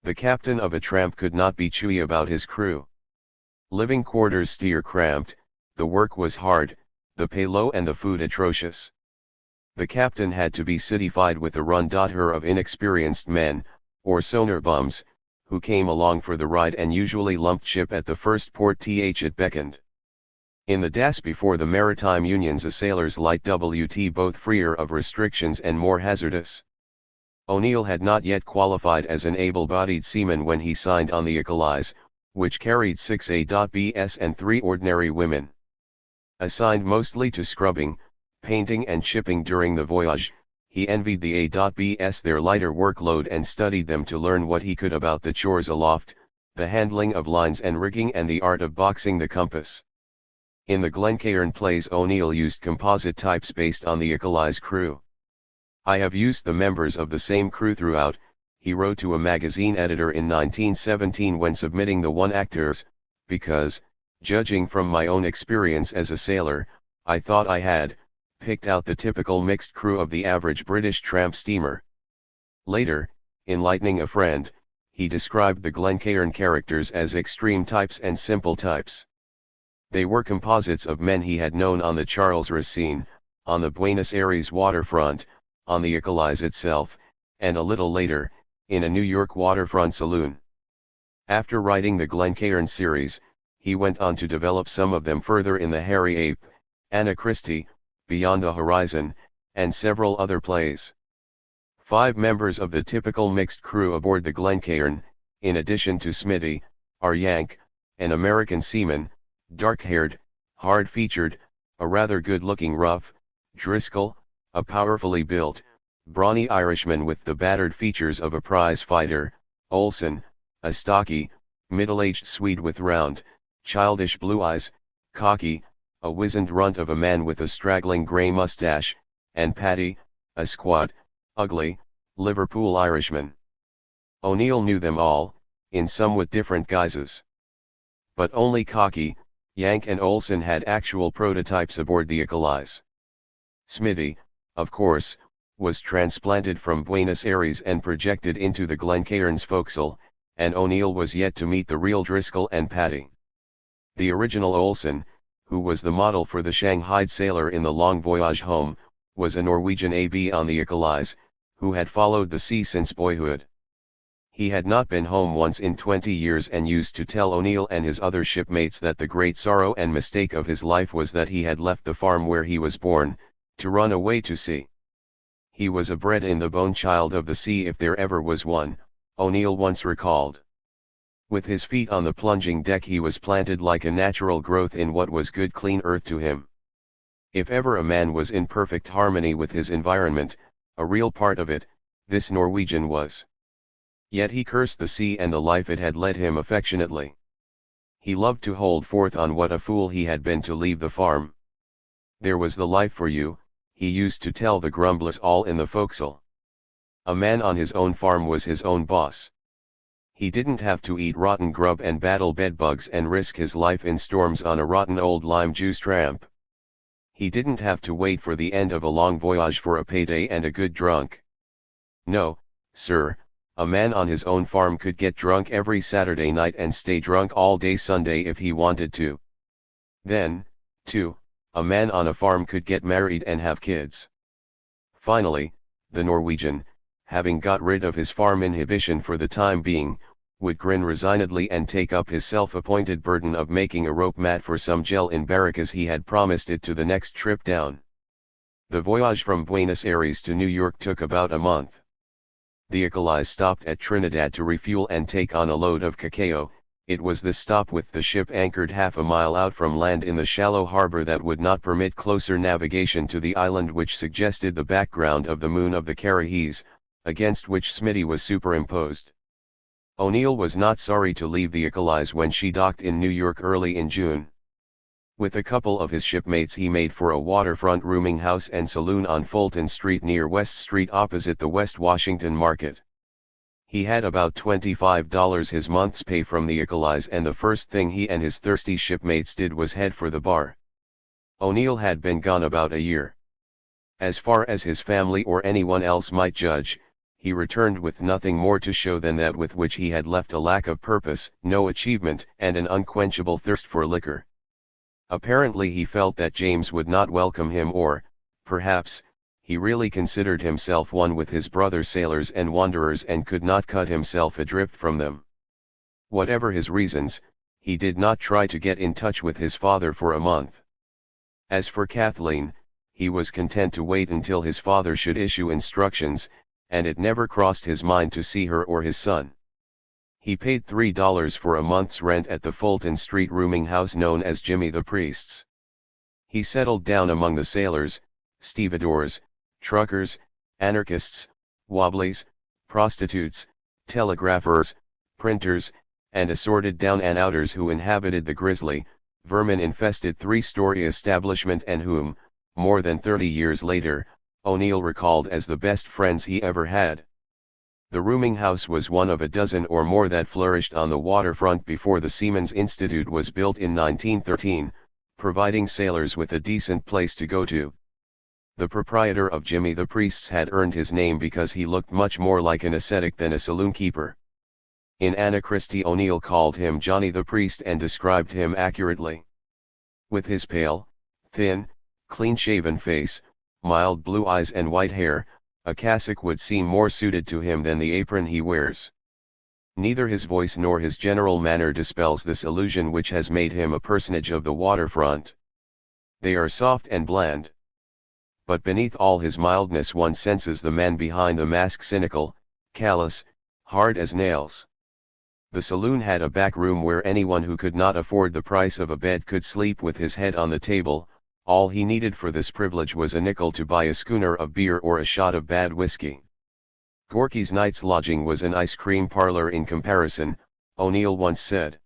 The captain of a tramp could not be chewy about his crew. Living quarters steer cramped, the work was hard, the pay low and the food atrocious. The captain had to be cityfied with a run-her of inexperienced men, or sonar bums, who came along for the ride and usually lumped ship at the first port it beckoned. In the days before the maritime unions, a sailor's light WT both freer of restrictions and more hazardous. O'Neill had not yet qualified as an able-bodied seaman when he signed on the Achilles, which carried 6 A.Bs and 3 ordinary women. Assigned mostly to scrubbing, painting and shipping during the voyage, he envied the A.Bs their lighter workload and studied them to learn what he could about the chores aloft, the handling of lines and rigging and the art of boxing the compass. In the Glencairn plays, O'Neill used composite types based on the Achilles crew. "I have used the members of the same crew throughout," he wrote to a magazine editor in 1917 when submitting the 1 actors, "because, judging from my own experience as a sailor, I thought I had picked out the typical mixed crew of the average British tramp steamer." Later, enlightening a friend, he described the Glencairn characters as extreme types and simple types. They were composites of men he had known on the Charles Racine, on the Buenos Aires waterfront, on the Achilles itself, and a little later, in a New York waterfront saloon. After writing the Glencairn series, he went on to develop some of them further in the Harry Ape, Anna Christie, Beyond the Horizon, and several other plays. 5 members of the typical mixed crew aboard the Glencairn, in addition to Smitty, are Yank, an American seaman, dark-haired, hard-featured, a rather good-looking rough, Driscoll, a powerfully built, brawny Irishman with the battered features of a prize fighter, Olsen, a stocky, middle-aged Swede with round, childish blue eyes, cocky, a wizened runt of a man with a straggling grey mustache, and Paddy, a squat, ugly, Liverpool Irishman. O'Neill knew them all, in somewhat different guises. But only Cocky, Yank and Olsen had actual prototypes aboard the Achilles. Smitty, of course, was transplanted from Buenos Aires and projected into the Glencairn's forecastle, and O'Neill was yet to meet the real Driscoll and Paddy. The original Olsen, who was the model for the Shanghaied sailor in the long voyage home, was a Norwegian AB on the Achilles, who had followed the sea since boyhood. He had not been home once in 20 years and used to tell O'Neill and his other shipmates that the great sorrow and mistake of his life was that he had left the farm where he was born, to run away to sea. He was a bred-in-the-bone child of the sea if there ever was one, O'Neill once recalled. With his feet on the plunging deck he was planted like a natural growth in what was good clean earth to him. If ever a man was in perfect harmony with his environment, a real part of it, this Norwegian was. Yet he cursed the sea and the life it had led him affectionately. He loved to hold forth on what a fool he had been to leave the farm. There was the life for you, he used to tell the grumblers all in the forecastle. A man on his own farm was his own boss. He didn't have to eat rotten grub and battle bedbugs and risk his life in storms on a rotten old lime juice tramp. He didn't have to wait for the end of a long voyage for a payday and a good drunk. No, sir. A man on his own farm could get drunk every Saturday night and stay drunk all day Sunday if he wanted to. Then, too, a man on a farm could get married and have kids. Finally, the Norwegian, having got rid of his farm inhibition for the time being, would grin resignedly and take up his self-appointed burden of making a rope mat for some gel in Barracas he had promised it to the next trip down. The voyage from Buenos Aires to New York took about a month. The Achilles stopped at Trinidad to refuel and take on a load of cacao. It was this stop with the ship anchored half a mile out from land in the shallow harbor that would not permit closer navigation to the island which suggested the background of the moon of the Carrahees, against which Smitty was superimposed. O'Neill was not sorry to leave the Achilles when she docked in New York early in June. With a couple of his shipmates he made for a waterfront rooming house and saloon on Fulton Street near West Street opposite the West Washington Market. He had about $25 his month's pay from the Achilles and the first thing he and his thirsty shipmates did was head for the bar. O'Neill had been gone about a year. As far as his family or anyone else might judge, he returned with nothing more to show than that with which he had left: a lack of purpose, no achievement, and an unquenchable thirst for liquor. Apparently he felt that James would not welcome him, or, perhaps, he really considered himself one with his brother sailors and wanderers and could not cut himself adrift from them. Whatever his reasons, he did not try to get in touch with his father for a month. As for Kathleen, he was content to wait until his father should issue instructions, and it never crossed his mind to see her or his son. He paid $3 for a month's rent at the Fulton Street rooming house known as Jimmy the Priest's. He settled down among the sailors, stevedores, truckers, anarchists, wobblies, prostitutes, telegraphers, printers, and assorted down-and-outers who inhabited the grisly, vermin-infested three-story establishment and whom, more than 30 years later, O'Neill recalled as the best friends he ever had. The rooming house was one of a dozen or more that flourished on the waterfront before the Seamen's Institute was built in 1913, providing sailors with a decent place to go to. The proprietor of Jimmy the Priest's had earned his name because he looked much more like an ascetic than a saloon keeper. In Anna Christie O'Neill called him Johnny the Priest and described him accurately. With his pale, thin, clean-shaven face, mild blue eyes and white hair, a cassock would seem more suited to him than the apron he wears. Neither his voice nor his general manner dispels this illusion which has made him a personage of the waterfront. They are soft and bland. But beneath all his mildness one senses the man behind the mask, cynical, callous, hard as nails. The saloon had a back room where anyone who could not afford the price of a bed could sleep with his head on the table. All he needed for this privilege was a nickel to buy a schooner of beer or a shot of bad whiskey. Gorky's night's lodging was an ice cream parlor in comparison, O'Neill once said.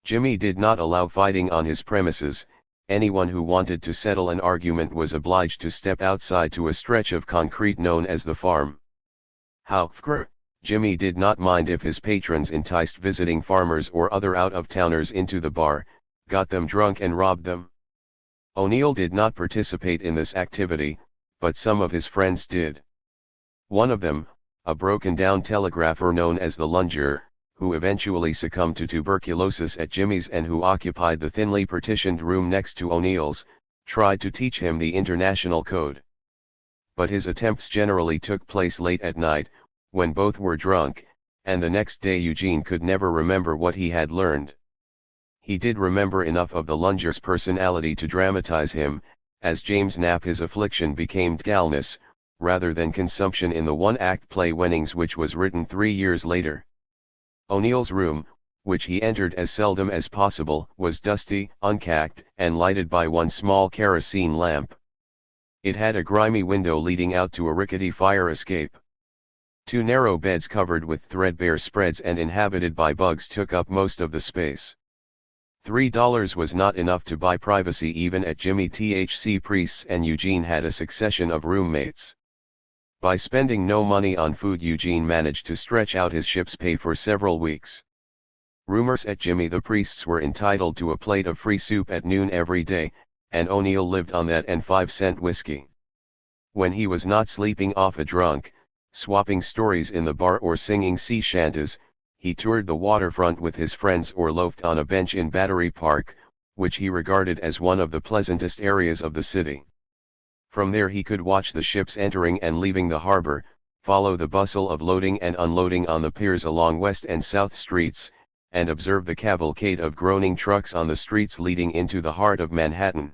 Jimmy did not allow fighting on his premises. Anyone who wanted to settle an argument was obliged to step outside to a stretch of concrete known as the farm. However, Jimmy did not mind if his patrons enticed visiting farmers or other out-of-towners into the bar, got them drunk and robbed them. O'Neill did not participate in this activity, but some of his friends did. One of them, a broken-down telegrapher known as the Lunger, who eventually succumbed to tuberculosis at Jimmy's and who occupied the thinly partitioned room next to O'Neill's, tried to teach him the international code. But his attempts generally took place late at night, when both were drunk, and the next day Eugene could never remember what he had learned. He did remember enough of the Lunger's personality to dramatize him, as James Knapp his affliction became dullness, rather than consumption in the one-act play Wennings, which was written 3 years later. O'Neill's room, which he entered as seldom as possible, was dusty, uncapped, and lighted by one small kerosene lamp. It had a grimy window leading out to a rickety fire escape. 2 narrow beds covered with threadbare spreads and inhabited by bugs took up most of the space. $3 was not enough to buy privacy even at Jimmy THC Priest's, and Eugene had a succession of roommates. By spending no money on food, Eugene managed to stretch out his ship's pay for several weeks. Roomers at Jimmy the Priest's were entitled to a plate of free soup at noon every day, and O'Neill lived on that and 5-cent whiskey. When he was not sleeping off a drunk, swapping stories in the bar or singing sea shanties, he toured the waterfront with his friends or loafed on a bench in Battery Park, which he regarded as one of the pleasantest areas of the city. From there he could watch the ships entering and leaving the harbor, follow the bustle of loading and unloading on the piers along West and South Streets, and observe the cavalcade of groaning trucks on the streets leading into the heart of Manhattan.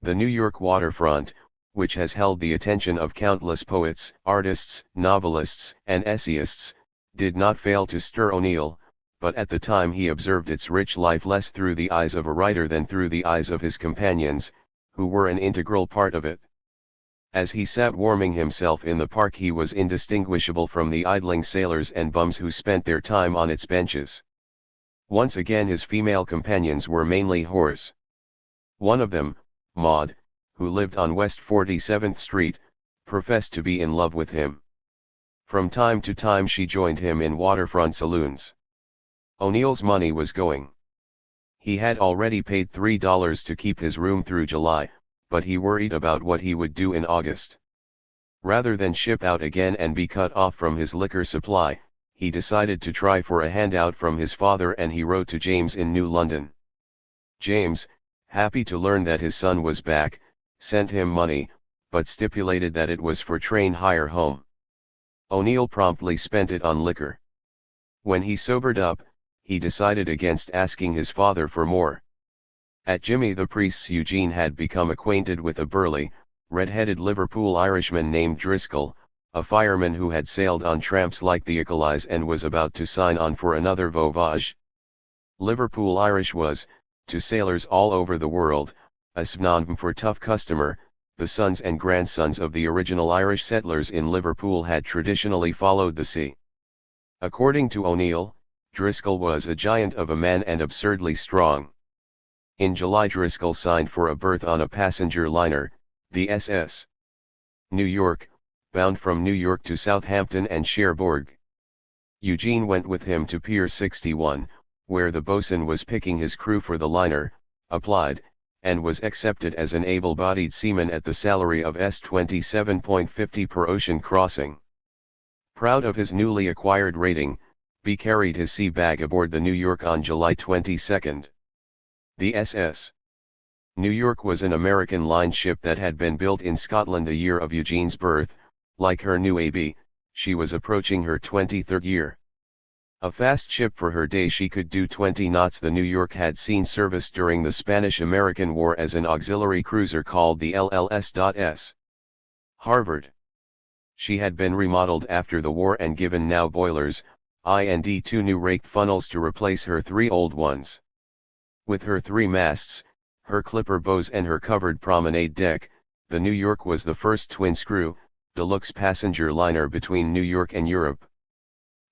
The New York waterfront, which has held the attention of countless poets, artists, novelists, and essayists, did not fail to stir O'Neill, but at the time he observed its rich life less through the eyes of a writer than through the eyes of his companions, who were an integral part of it. As he sat warming himself in the park, he was indistinguishable from the idling sailors and bums who spent their time on its benches. Once again his female companions were mainly whores. One of them, Maud, who lived on West 47th Street, professed to be in love with him. From time to time she joined him in waterfront saloons. O'Neill's money was going. He had already paid $3 to keep his room through July, but he worried about what he would do in August. Rather than ship out again and be cut off from his liquor supply, he decided to try for a handout from his father, and he wrote to James in New London. James, happy to learn that his son was back, sent him money, but stipulated that it was for train hire home. O'Neill promptly spent it on liquor. When he sobered up, he decided against asking his father for more. At Jimmy the Priest's, Eugene had become acquainted with a burly, red-headed Liverpool Irishman named Driscoll, a fireman who had sailed on tramps like the Achilles and was about to sign on for another voyage. Liverpool Irish was, to sailors all over the world, a synonym for tough customer. The sons and grandsons of the original Irish settlers in Liverpool had traditionally followed the sea. According to O'Neill, Driscoll was a giant of a man and absurdly strong. In July, Driscoll signed for a berth on a passenger liner, the SS New York, bound from New York to Southampton and Cherbourg. Eugene went with him to Pier 61, where the boatswain was picking his crew for the liner, applied, and was accepted as an able-bodied seaman at the salary of $27.50 per ocean crossing. Proud of his newly acquired rating, B carried his sea bag aboard the New York on July 22. The SS New York was an American line ship that had been built in Scotland the year of Eugene's birth. Like her new AB, she was approaching her 23rd year. A fast ship for her day, she could do 20 knots. The New York had seen service during the Spanish-American War as an auxiliary cruiser called the LLS.S. Harvard. She had been remodeled after the war and given now boilers, and 2 new raked funnels to replace her 3 old ones. With her 3 masts, her clipper bows and her covered promenade deck, the New York was the first twin-screw, deluxe passenger liner between New York and Europe.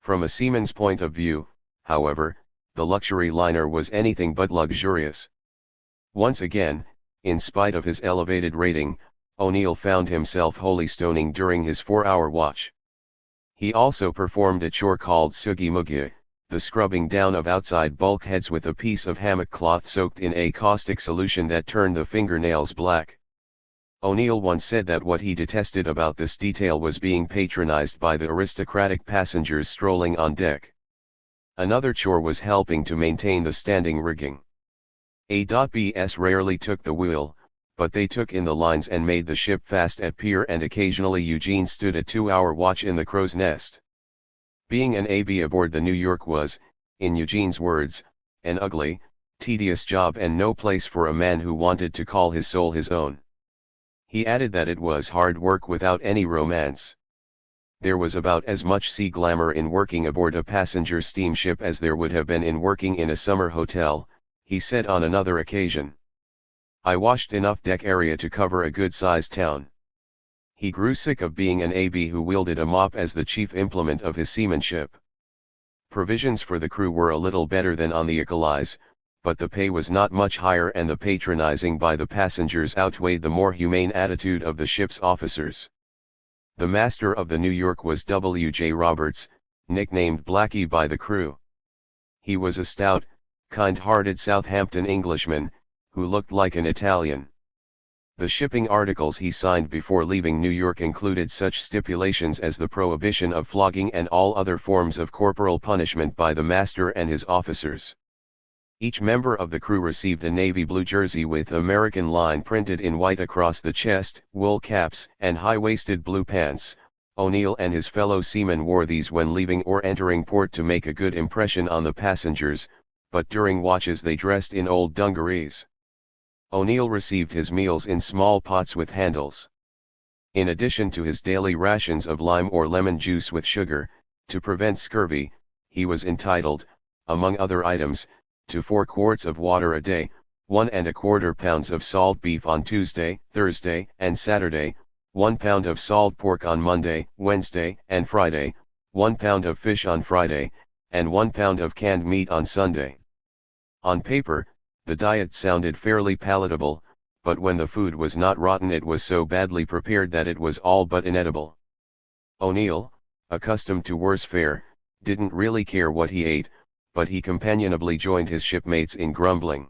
From a seaman's point of view, however, the luxury liner was anything but luxurious. Once again, in spite of his elevated rating, O'Neill found himself holystoning during his 4-hour watch. He also performed a chore called sugi mugi, the scrubbing down of outside bulkheads with a piece of hammock cloth soaked in a caustic solution that turned the fingernails black. O'Neill once said that what he detested about this detail was being patronized by the aristocratic passengers strolling on deck. Another chore was helping to maintain the standing rigging. A.B.S. rarely took the wheel, but they took in the lines and made the ship fast at pier, and occasionally Eugene stood a 2-hour watch in the crow's nest. Being an AB aboard the New York was, in Eugene's words, an ugly, tedious job and no place for a man who wanted to call his soul his own. He added that it was hard work without any romance. There was about as much sea glamour in working aboard a passenger steamship as there would have been in working in a summer hotel, he said on another occasion. I washed enough deck area to cover a good-sized town. He grew sick of being an AB who wielded a mop as the chief implement of his seamanship. Provisions for the crew were a little better than on the Achilles, but the pay was not much higher, and the patronizing by the passengers outweighed the more humane attitude of the ship's officers. The master of the New York was W.J. Roberts, nicknamed Blackie by the crew. He was a stout, kind-hearted Southampton Englishman, who looked like an Italian. The shipping articles he signed before leaving New York included such stipulations as the prohibition of flogging and all other forms of corporal punishment by the master and his officers. Each member of the crew received a navy blue jersey with American line printed in white across the chest, wool caps, and high-waisted blue pants. O'Neill and his fellow seamen wore these when leaving or entering port to make a good impression on the passengers, but during watches they dressed in old dungarees. O'Neill received his meals in small pots with handles. In addition to his daily rations of lime or lemon juice with sugar, to prevent scurvy, he was entitled, among other items, to 4 quarts of water a day, 1¼ pounds of salt beef on Tuesday, Thursday, and Saturday, 1 pound of salt pork on Monday, Wednesday, and Friday, 1 pound of fish on Friday, and 1 pound of canned meat on Sunday. On paper, the diet sounded fairly palatable, but when the food was not rotten it was so badly prepared that it was all but inedible. O'Neill, accustomed to worse fare, didn't really care what he ate, but he companionably joined his shipmates in grumbling.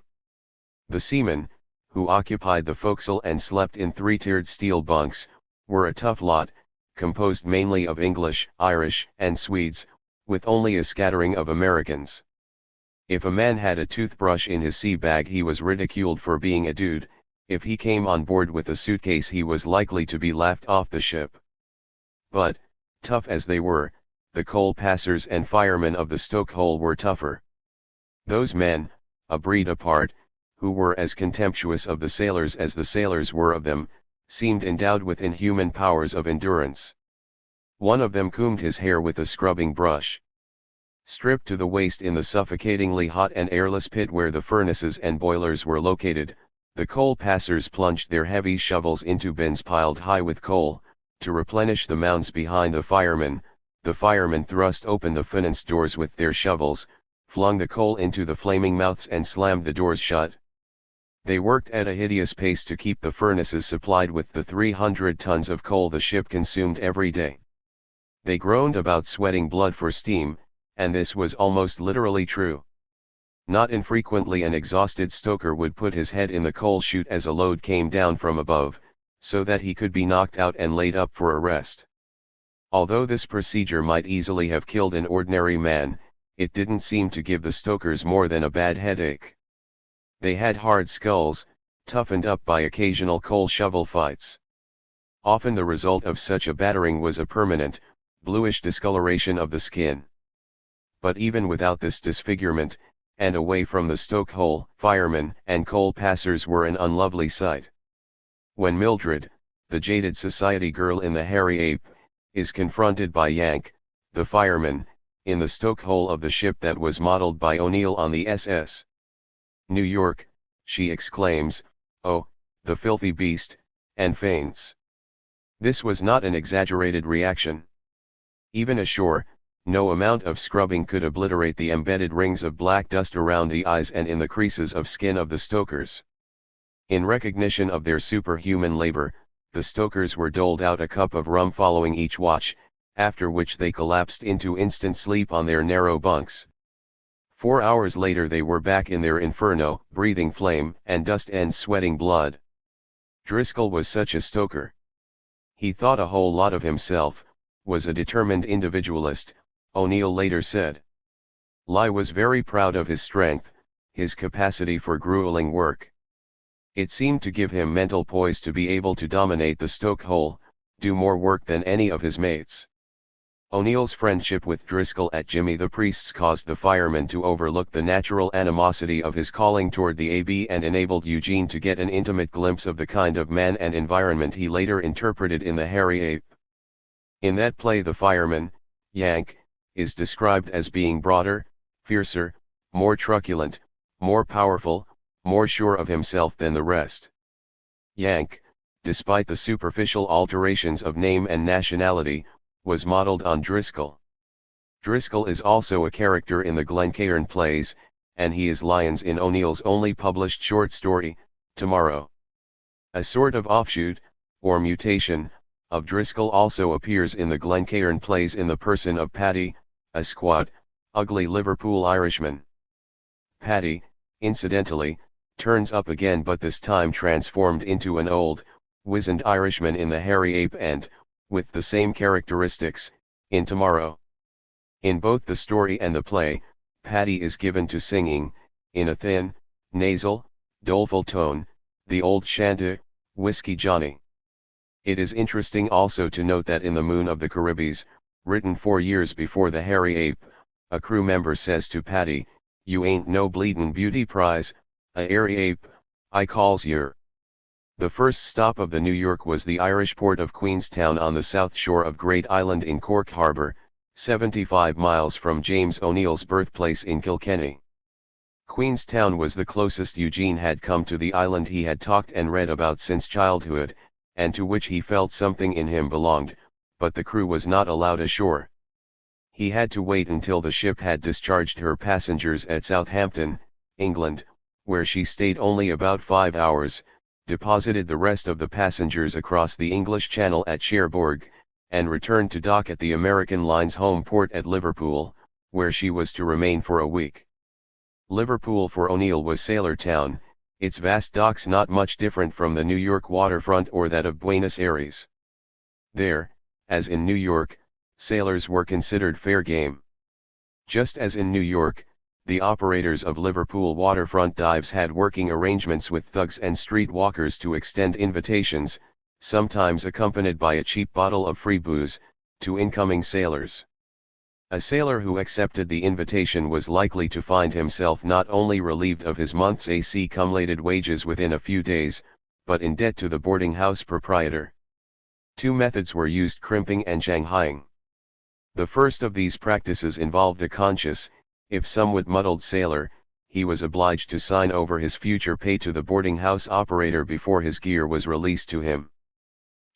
The seamen, who occupied the forecastle and slept in 3-tiered steel bunks, were a tough lot, composed mainly of English, Irish, and Swedes, with only a scattering of Americans. If a man had a toothbrush in his sea bag he was ridiculed for being a dude. If he came on board with a suitcase he was likely to be laughed off the ship. But, tough as they were, the coal passers and firemen of the stokehole were tougher. Those men, a breed apart, who were as contemptuous of the sailors as the sailors were of them, seemed endowed with inhuman powers of endurance. One of them combed his hair with a scrubbing brush. Stripped to the waist in the suffocatingly hot and airless pit where the furnaces and boilers were located, the coal passers plunged their heavy shovels into bins piled high with coal. To replenish the mounds behind the firemen thrust open the furnace doors with their shovels, flung the coal into the flaming mouths and slammed the doors shut. They worked at a hideous pace to keep the furnaces supplied with the 300 tons of coal the ship consumed every day. They groaned about sweating blood for steam, and this was almost literally true. Not infrequently an exhausted stoker would put his head in the coal chute as a load came down from above, so that he could be knocked out and laid up for a rest. Although this procedure might easily have killed an ordinary man, it didn't seem to give the stokers more than a bad headache. They had hard skulls, toughened up by occasional coal shovel fights. Often the result of such a battering was a permanent, bluish discoloration of the skin. But even without this disfigurement, and away from the stokehole, firemen and coal passers were an unlovely sight. When Mildred, the jaded society girl in the Hairy Ape, is confronted by Yank, the fireman, in the stokehole of the ship that was modeled by O'Neill on the SS New York, she exclaims, "Oh, the filthy beast," and faints. This was not an exaggerated reaction. Even ashore, no amount of scrubbing could obliterate the embedded rings of black dust around the eyes and in the creases of skin of the stokers. In recognition of their superhuman labor, the stokers were doled out a cup of rum following each watch, after which they collapsed into instant sleep on their narrow bunks. 4 hours later they were back in their inferno, breathing flame and dust and sweating blood. Driscoll was such a stoker. He thought a whole lot of himself, was a determined individualist, O'Neill later said. Lai was very proud of his strength, his capacity for grueling work. It seemed to give him mental poise to be able to dominate the stoke hole, do more work than any of his mates. O'Neill's friendship with Driscoll at Jimmy the Priest's caused the fireman to overlook the natural animosity of his calling toward the AB and enabled Eugene to get an intimate glimpse of the kind of man and environment he later interpreted in The Hairy Ape. In that play the fireman, Yank, is described as being broader, fiercer, more truculent, more powerful, more sure of himself than the rest. Yank, despite the superficial alterations of name and nationality, was modeled on Driscoll. Driscoll is also a character in the Glencairn plays, and he is Lyons in O'Neill's only published short story, Tomorrow. A sort of offshoot, or mutation, of Driscoll also appears in the Glencairn plays in the person of Paddy, a squat, ugly Liverpool Irishman. Paddy, incidentally, turns up again but this time transformed into an old, wizened Irishman in The Hairy Ape and, with the same characteristics, in Tomorrow. In both the story and the play, Paddy is given to singing, in a thin, nasal, doleful tone, the old chanty, Whiskey Johnny. It is interesting also to note that in The Moon of the Caribbees, written 4 years before The Hairy Ape, a crew member says to Paddy, "You ain't no bleedin' beauty prize, a hairy ape, I calls yer." The first stop of the New York was the Irish port of Queenstown on the south shore of Great Island in Cork Harbour, 75 miles from James O'Neill's birthplace in Kilkenny. Queenstown was the closest Eugene had come to the island he had talked and read about since childhood, and to which he felt something in him belonged, but the crew was not allowed ashore. He had to wait until the ship had discharged her passengers at Southampton, England, where she stayed only about 5 hours, deposited the rest of the passengers across the English Channel at Cherbourg, and returned to dock at the American Line's home port at Liverpool, where she was to remain for a week. Liverpool for O'Neill was sailor town, its vast docks not much different from the New York waterfront or that of Buenos Aires. There, as in New York, sailors were considered fair game. Just as in New York, the operators of Liverpool waterfront dives had working arrangements with thugs and street walkers to extend invitations, sometimes accompanied by a cheap bottle of free booze, to incoming sailors. A sailor who accepted the invitation was likely to find himself not only relieved of his month's AC-cumulated wages within a few days, but in debt to the boarding house proprietor. 2 methods were used: crimping and shanghaiing. The first of these practices involved a conscious, if somewhat muddled sailor. He was obliged to sign over his future pay to the boarding house operator before his gear was released to him.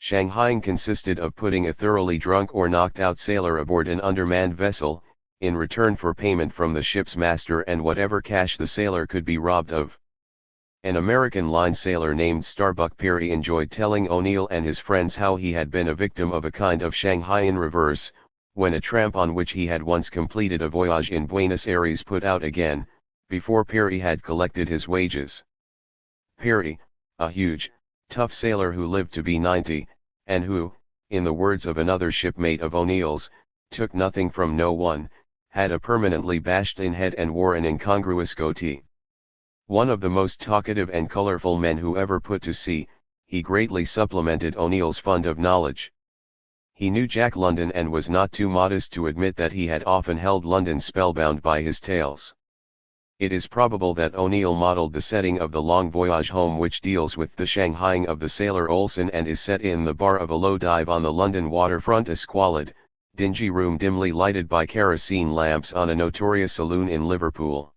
Shanghaiing consisted of putting a thoroughly drunk or knocked out sailor aboard an undermanned vessel, in return for payment from the ship's master and whatever cash the sailor could be robbed of. An American line sailor named Starbuck Perry enjoyed telling O'Neill and his friends how he had been a victim of a kind of Shanghai in reverse, when a tramp on which he had once completed a voyage in Buenos Aires put out again, before Perry had collected his wages. Perry, a huge, tough sailor who lived to be 90, and who, in the words of another shipmate of O'Neill's, took nothing from no one, had a permanently bashed-in head and wore an incongruous goatee. One of the most talkative and colorful men who ever put to sea, he greatly supplemented O'Neill's fund of knowledge. He knew Jack London and was not too modest to admit that he had often held London spellbound by his tales. It is probable that O'Neill modeled the setting of The Long Voyage Home, which deals with the shanghaiing of the sailor Olsen and is set in the bar of a low dive on the London waterfront, a squalid, dingy room dimly lighted by kerosene lamps on a notorious saloon in Liverpool.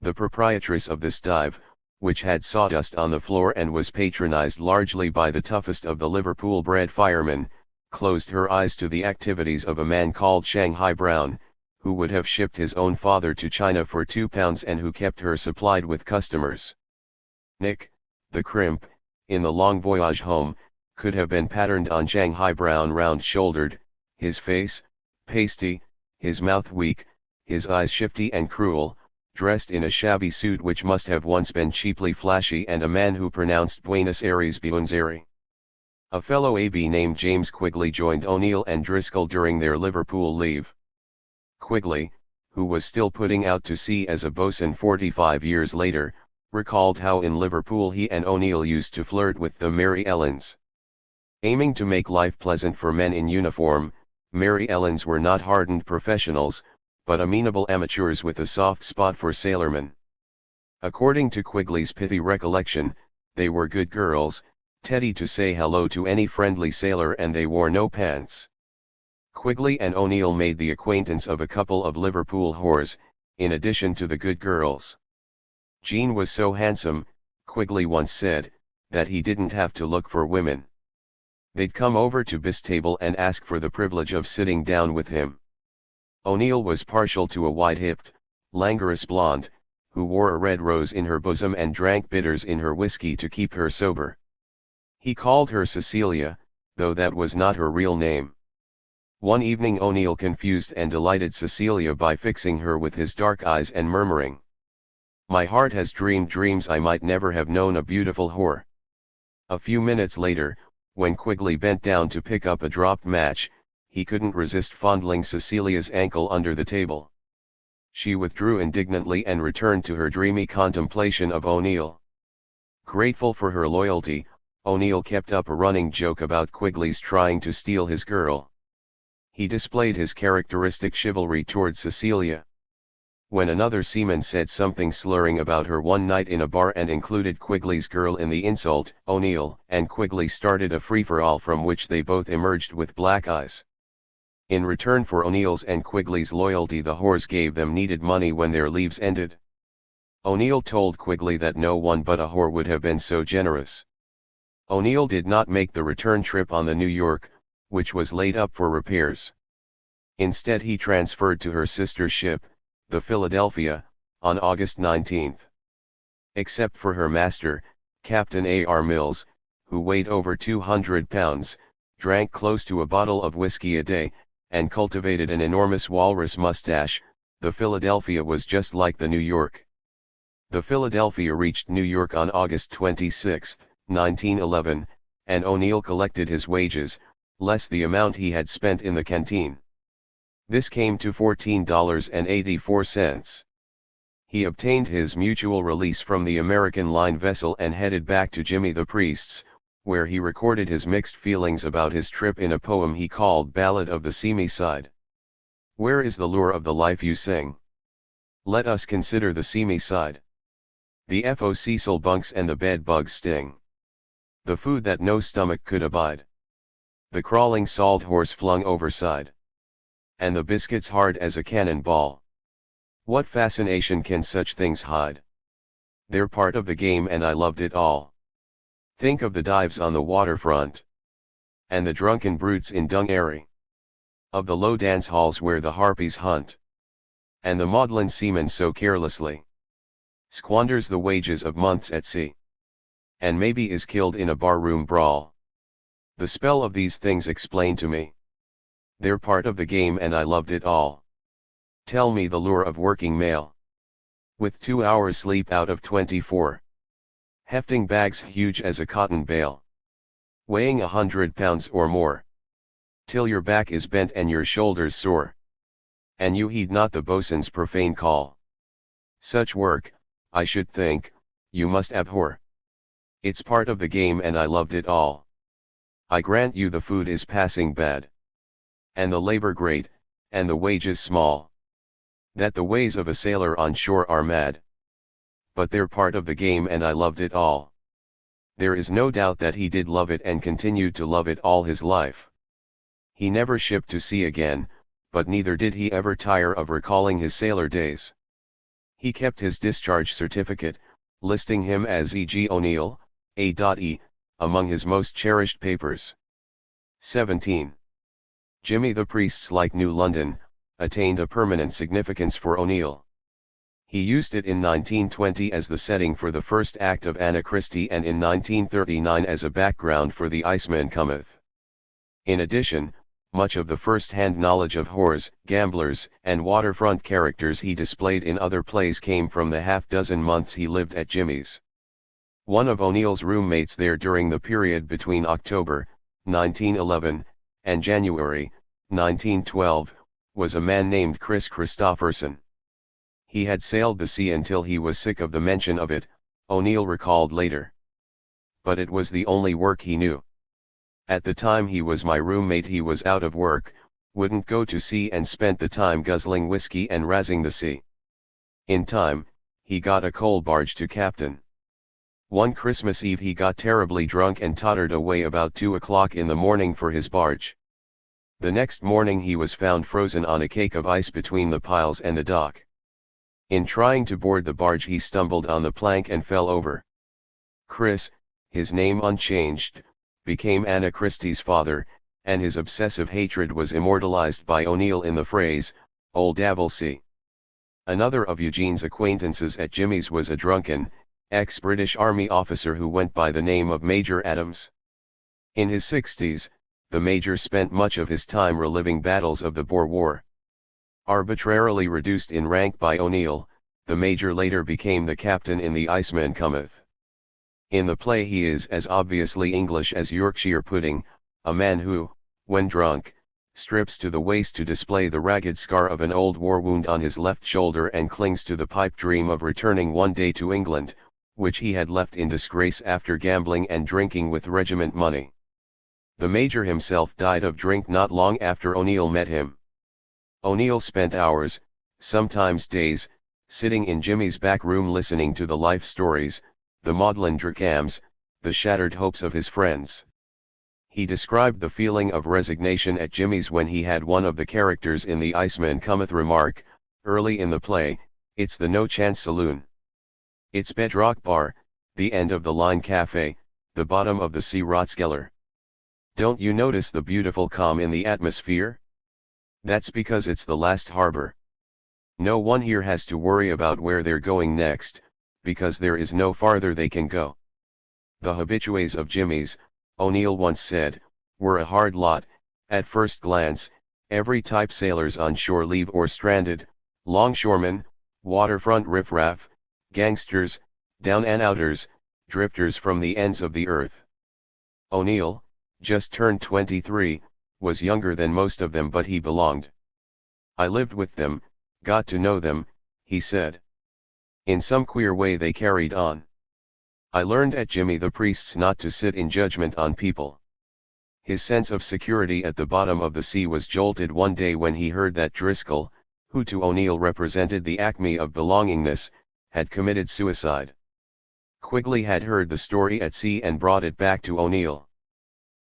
The proprietress of this dive, which had sawdust on the floor and was patronized largely by the toughest of the Liverpool-bred firemen, closed her eyes to the activities of a man called Shanghai Brown, who would have shipped his own father to China for £2 and who kept her supplied with customers. Nick, the crimp, in the long voyage home, could have been patterned on Shanghai Brown, round-shouldered, his face, pasty, his mouth weak, his eyes shifty and cruel, dressed in a shabby suit which must have once been cheaply flashy, and a man who pronounced Buenos Aires Buenos Aires. A fellow AB named James Quigley joined O'Neill and Driscoll during their Liverpool leave. Quigley, who was still putting out to sea as a boatswain 45 years later, recalled how in Liverpool he and O'Neill used to flirt with the Mary Ellens. Aiming to make life pleasant for men in uniform, Mary Ellens were not hardened professionals, but amenable amateurs with a soft spot for sailormen. According to Quigley's pithy recollection, they were good girls, Teddy to say hello to any friendly sailor, and they wore no pants. Quigley and O'Neill made the acquaintance of a couple of Liverpool whores, in addition to the good girls. Jean was so handsome, Quigley once said, that he didn't have to look for women. They'd come over to Bistable and ask for the privilege of sitting down with him. O'Neill was partial to a wide-hipped, languorous blonde, who wore a red rose in her bosom and drank bitters in her whiskey to keep her sober. He called her Cecilia, though that was not her real name. One evening O'Neill confused and delighted Cecilia by fixing her with his dark eyes and murmuring, "My heart has dreamed dreams I might never have known a beautiful whore." A few minutes later, when Quigley bent down to pick up a dropped match, he couldn't resist fondling Cecilia's ankle under the table. She withdrew indignantly and returned to her dreamy contemplation of O'Neill. Grateful for her loyalty, O'Neill kept up a running joke about Quigley's trying to steal his girl. He displayed his characteristic chivalry toward Cecilia. When another seaman said something slurring about her one night in a bar and included Quigley's girl in the insult, O'Neill and Quigley started a free-for-all from which they both emerged with black eyes. In return for O'Neill's and Quigley's loyalty, the whores gave them needed money when their leaves ended. O'Neill told Quigley that no one but a whore would have been so generous. O'Neill did not make the return trip on the New York, which was laid up for repairs. Instead he transferred to her sister ship, the Philadelphia, on August 19. Except for her master, Captain A.R. Mills, who weighed over 200 pounds, drank close to a bottle of whiskey a day, and cultivated an enormous walrus mustache, the Philadelphia was just like the New York. The Philadelphia reached New York on August 26, 1911, and O'Neill collected his wages, less the amount he had spent in the canteen. This came to $14.84. He obtained his mutual release from the American Line vessel and headed back to Jimmy the Priest's, where he recorded his mixed feelings about his trip in a poem he called Ballad of the Seamy Side. Where is the lure of the life you sing? Let us consider the seamy side. The Cecil bunks and the bed bugs sting. The food that no stomach could abide. The crawling salt horse flung overside. And the biscuits hard as a cannonball. What fascination can such things hide? They're part of the game and I loved it all. Think of the dives on the waterfront. And the drunken brutes in Dung Alley. Of the low dance halls where the harpies hunt. And the maudlin seaman so carelessly squanders the wages of months at sea. And maybe is killed in a barroom brawl. The spell of these things explain to me. They're part of the game and I loved it all. Tell me the lure of working male. With 2 hours sleep out of 24. Hefting bags huge as a cotton bale. Weighing 100 pounds or more. Till your back is bent and your shoulders sore. And you heed not the boatswain's profane call. Such work, I should think, you must abhor. It's part of the game and I loved it all. I grant you the food is passing bad. And the labor great, and the wages small. That the ways of a sailor on shore are mad. But they're part of the game and I loved it all. There is no doubt that he did love it and continued to love it all his life. He never shipped to sea again, but neither did he ever tire of recalling his sailor days. He kept his discharge certificate, listing him as E.G. O'Neill, A.E., among his most cherished papers. 17. Jimmy the Priest's Like New London, attained a permanent significance for O'Neill. He used it in 1920 as the setting for the first act of Anna Christie and in 1939 as a background for The Iceman Cometh. In addition, much of the first-hand knowledge of whores, gamblers, and waterfront characters he displayed in other plays came from the half-dozen months he lived at Jimmy's. One of O'Neill's roommates there during the period between October, 1911, and January, 1912, was a man named Chris Christopherson. He had sailed the sea until he was sick of the mention of it, O'Neill recalled later. But it was the only work he knew. At the time he was my roommate he was out of work, wouldn't go to sea and spent the time guzzling whiskey and razzing the sea. In time, he got a coal barge to captain. One Christmas Eve he got terribly drunk and tottered away about 2 o'clock in the morning for his barge. The next morning he was found frozen on a cake of ice between the piles and the dock. In trying to board the barge he stumbled on the plank and fell over. Chris, his name unchanged, became Anna Christie's father, and his obsessive hatred was immortalized by O'Neill in the phrase, "Old Davelsey." Another of Eugene's acquaintances at Jimmy's was a drunken, ex-British Army officer who went by the name of Major Adams. In his 60s, the Major spent much of his time reliving battles of the Boer War. Arbitrarily reduced in rank by O'Neill, the Major later became the captain in The Iceman Cometh. In the play he is as obviously English as Yorkshire pudding, a man who, when drunk, strips to the waist to display the ragged scar of an old war wound on his left shoulder and clings to the pipe dream of returning one day to England, which he had left in disgrace after gambling and drinking with regiment money. The Major himself died of drink not long after O'Neill met him. O'Neill spent hours, sometimes days, sitting in Jimmy's back room listening to the life stories, the maudlin dracams, the shattered hopes of his friends. He described the feeling of resignation at Jimmy's when he had one of the characters in The Iceman Cometh remark, early in the play, "It's the no-chance saloon. It's bedrock bar, the end of the line cafe, the bottom of the sea Ratskeller. Don't you notice the beautiful calm in the atmosphere? That's because it's the last harbor. No one here has to worry about where they're going next, because there is no farther they can go." The habitués of Jimmy's, O'Neill once said, were a hard lot, at first glance, every type: sailors on shore leave or stranded, longshoremen, waterfront riffraff, gangsters, down-and-outers, drifters from the ends of the earth. O'Neill, just turned 23, was younger than most of them but he belonged. "I lived with them, got to know them," he said. In some queer way they carried on. "I learned at Jimmy the Priest's not to sit in judgment on people." His sense of security at the bottom of the sea was jolted one day when he heard that Driscoll, who to O'Neill represented the acme of belongingness, had committed suicide. Quigley had heard the story at sea and brought it back to O'Neill.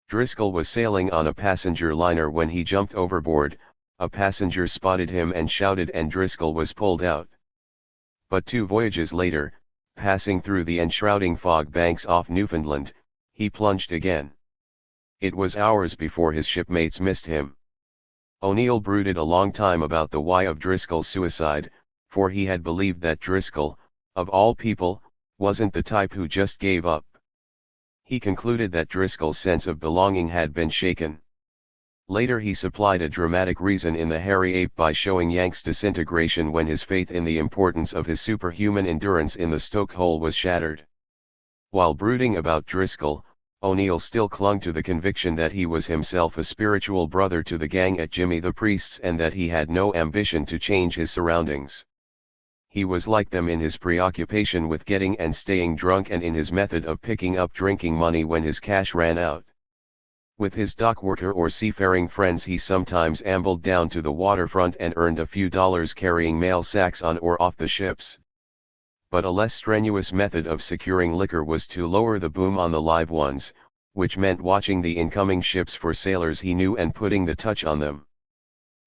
Driscoll was sailing on a passenger liner when he jumped overboard, a passenger spotted him and shouted and Driscoll was pulled out. But 2 voyages later, passing through the enshrouding fog banks off Newfoundland, he plunged again. It was hours before his shipmates missed him. O'Neill brooded a long time about the why of Driscoll's suicide, for he had believed that Driscoll, of all people, wasn't the type who just gave up. He concluded that Driscoll's sense of belonging had been shaken. Later he supplied a dramatic reason in The Hairy Ape by showing Yank's disintegration when his faith in the importance of his superhuman endurance in the stoke hole was shattered. While brooding about Driscoll, O'Neill still clung to the conviction that he was himself a spiritual brother to the gang at Jimmy the Priest's and that he had no ambition to change his surroundings. He was like them in his preoccupation with getting and staying drunk and in his method of picking up drinking money when his cash ran out. With his dockworker or seafaring friends he sometimes ambled down to the waterfront and earned a few dollars carrying mail sacks on or off the ships. But a less strenuous method of securing liquor was to lower the boom on the live ones, which meant watching the incoming ships for sailors he knew and putting the touch on them.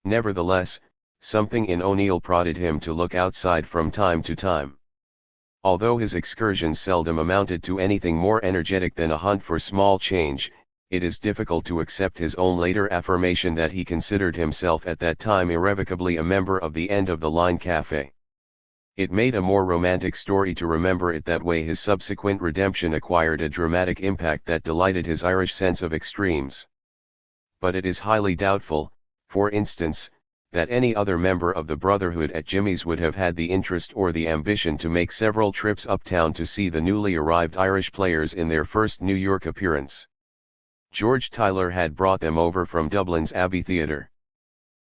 Nevertheless, something in O'Neill prodded him to look outside from time to time. Although his excursions seldom amounted to anything more energetic than a hunt for small change, it is difficult to accept his own later affirmation that he considered himself at that time irrevocably a member of the End of the Line Cafe. It made a more romantic story to remember it that way. His subsequent redemption acquired a dramatic impact that delighted his Irish sense of extremes. But it is highly doubtful, for instance, that any other member of the Brotherhood at Jimmy's would have had the interest or the ambition to make several trips uptown to see the newly arrived Irish players in their first New York appearance. George Tyler had brought them over from Dublin's Abbey Theatre.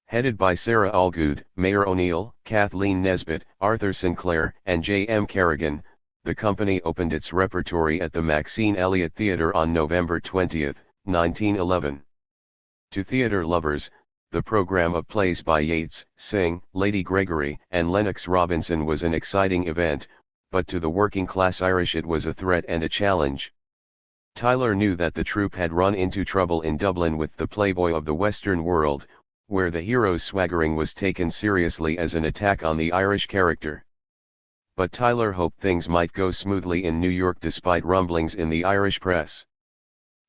Headed by Sarah Allgood, Mayor O'Neill, Kathleen Nesbitt, Arthur Sinclair, and J. M. Kerrigan, the company opened its repertory at the Maxine Elliott Theatre on November 20, 1911. To theatre lovers, the program of plays by Yeats, Synge, Lady Gregory, and Lennox Robinson was an exciting event, but to the working-class Irish it was a threat and a challenge. Tyler knew that the troupe had run into trouble in Dublin with the playboy of the Western world, where the hero's swaggering was taken seriously as an attack on the Irish character. But Tyler hoped things might go smoothly in New York despite rumblings in the Irish press.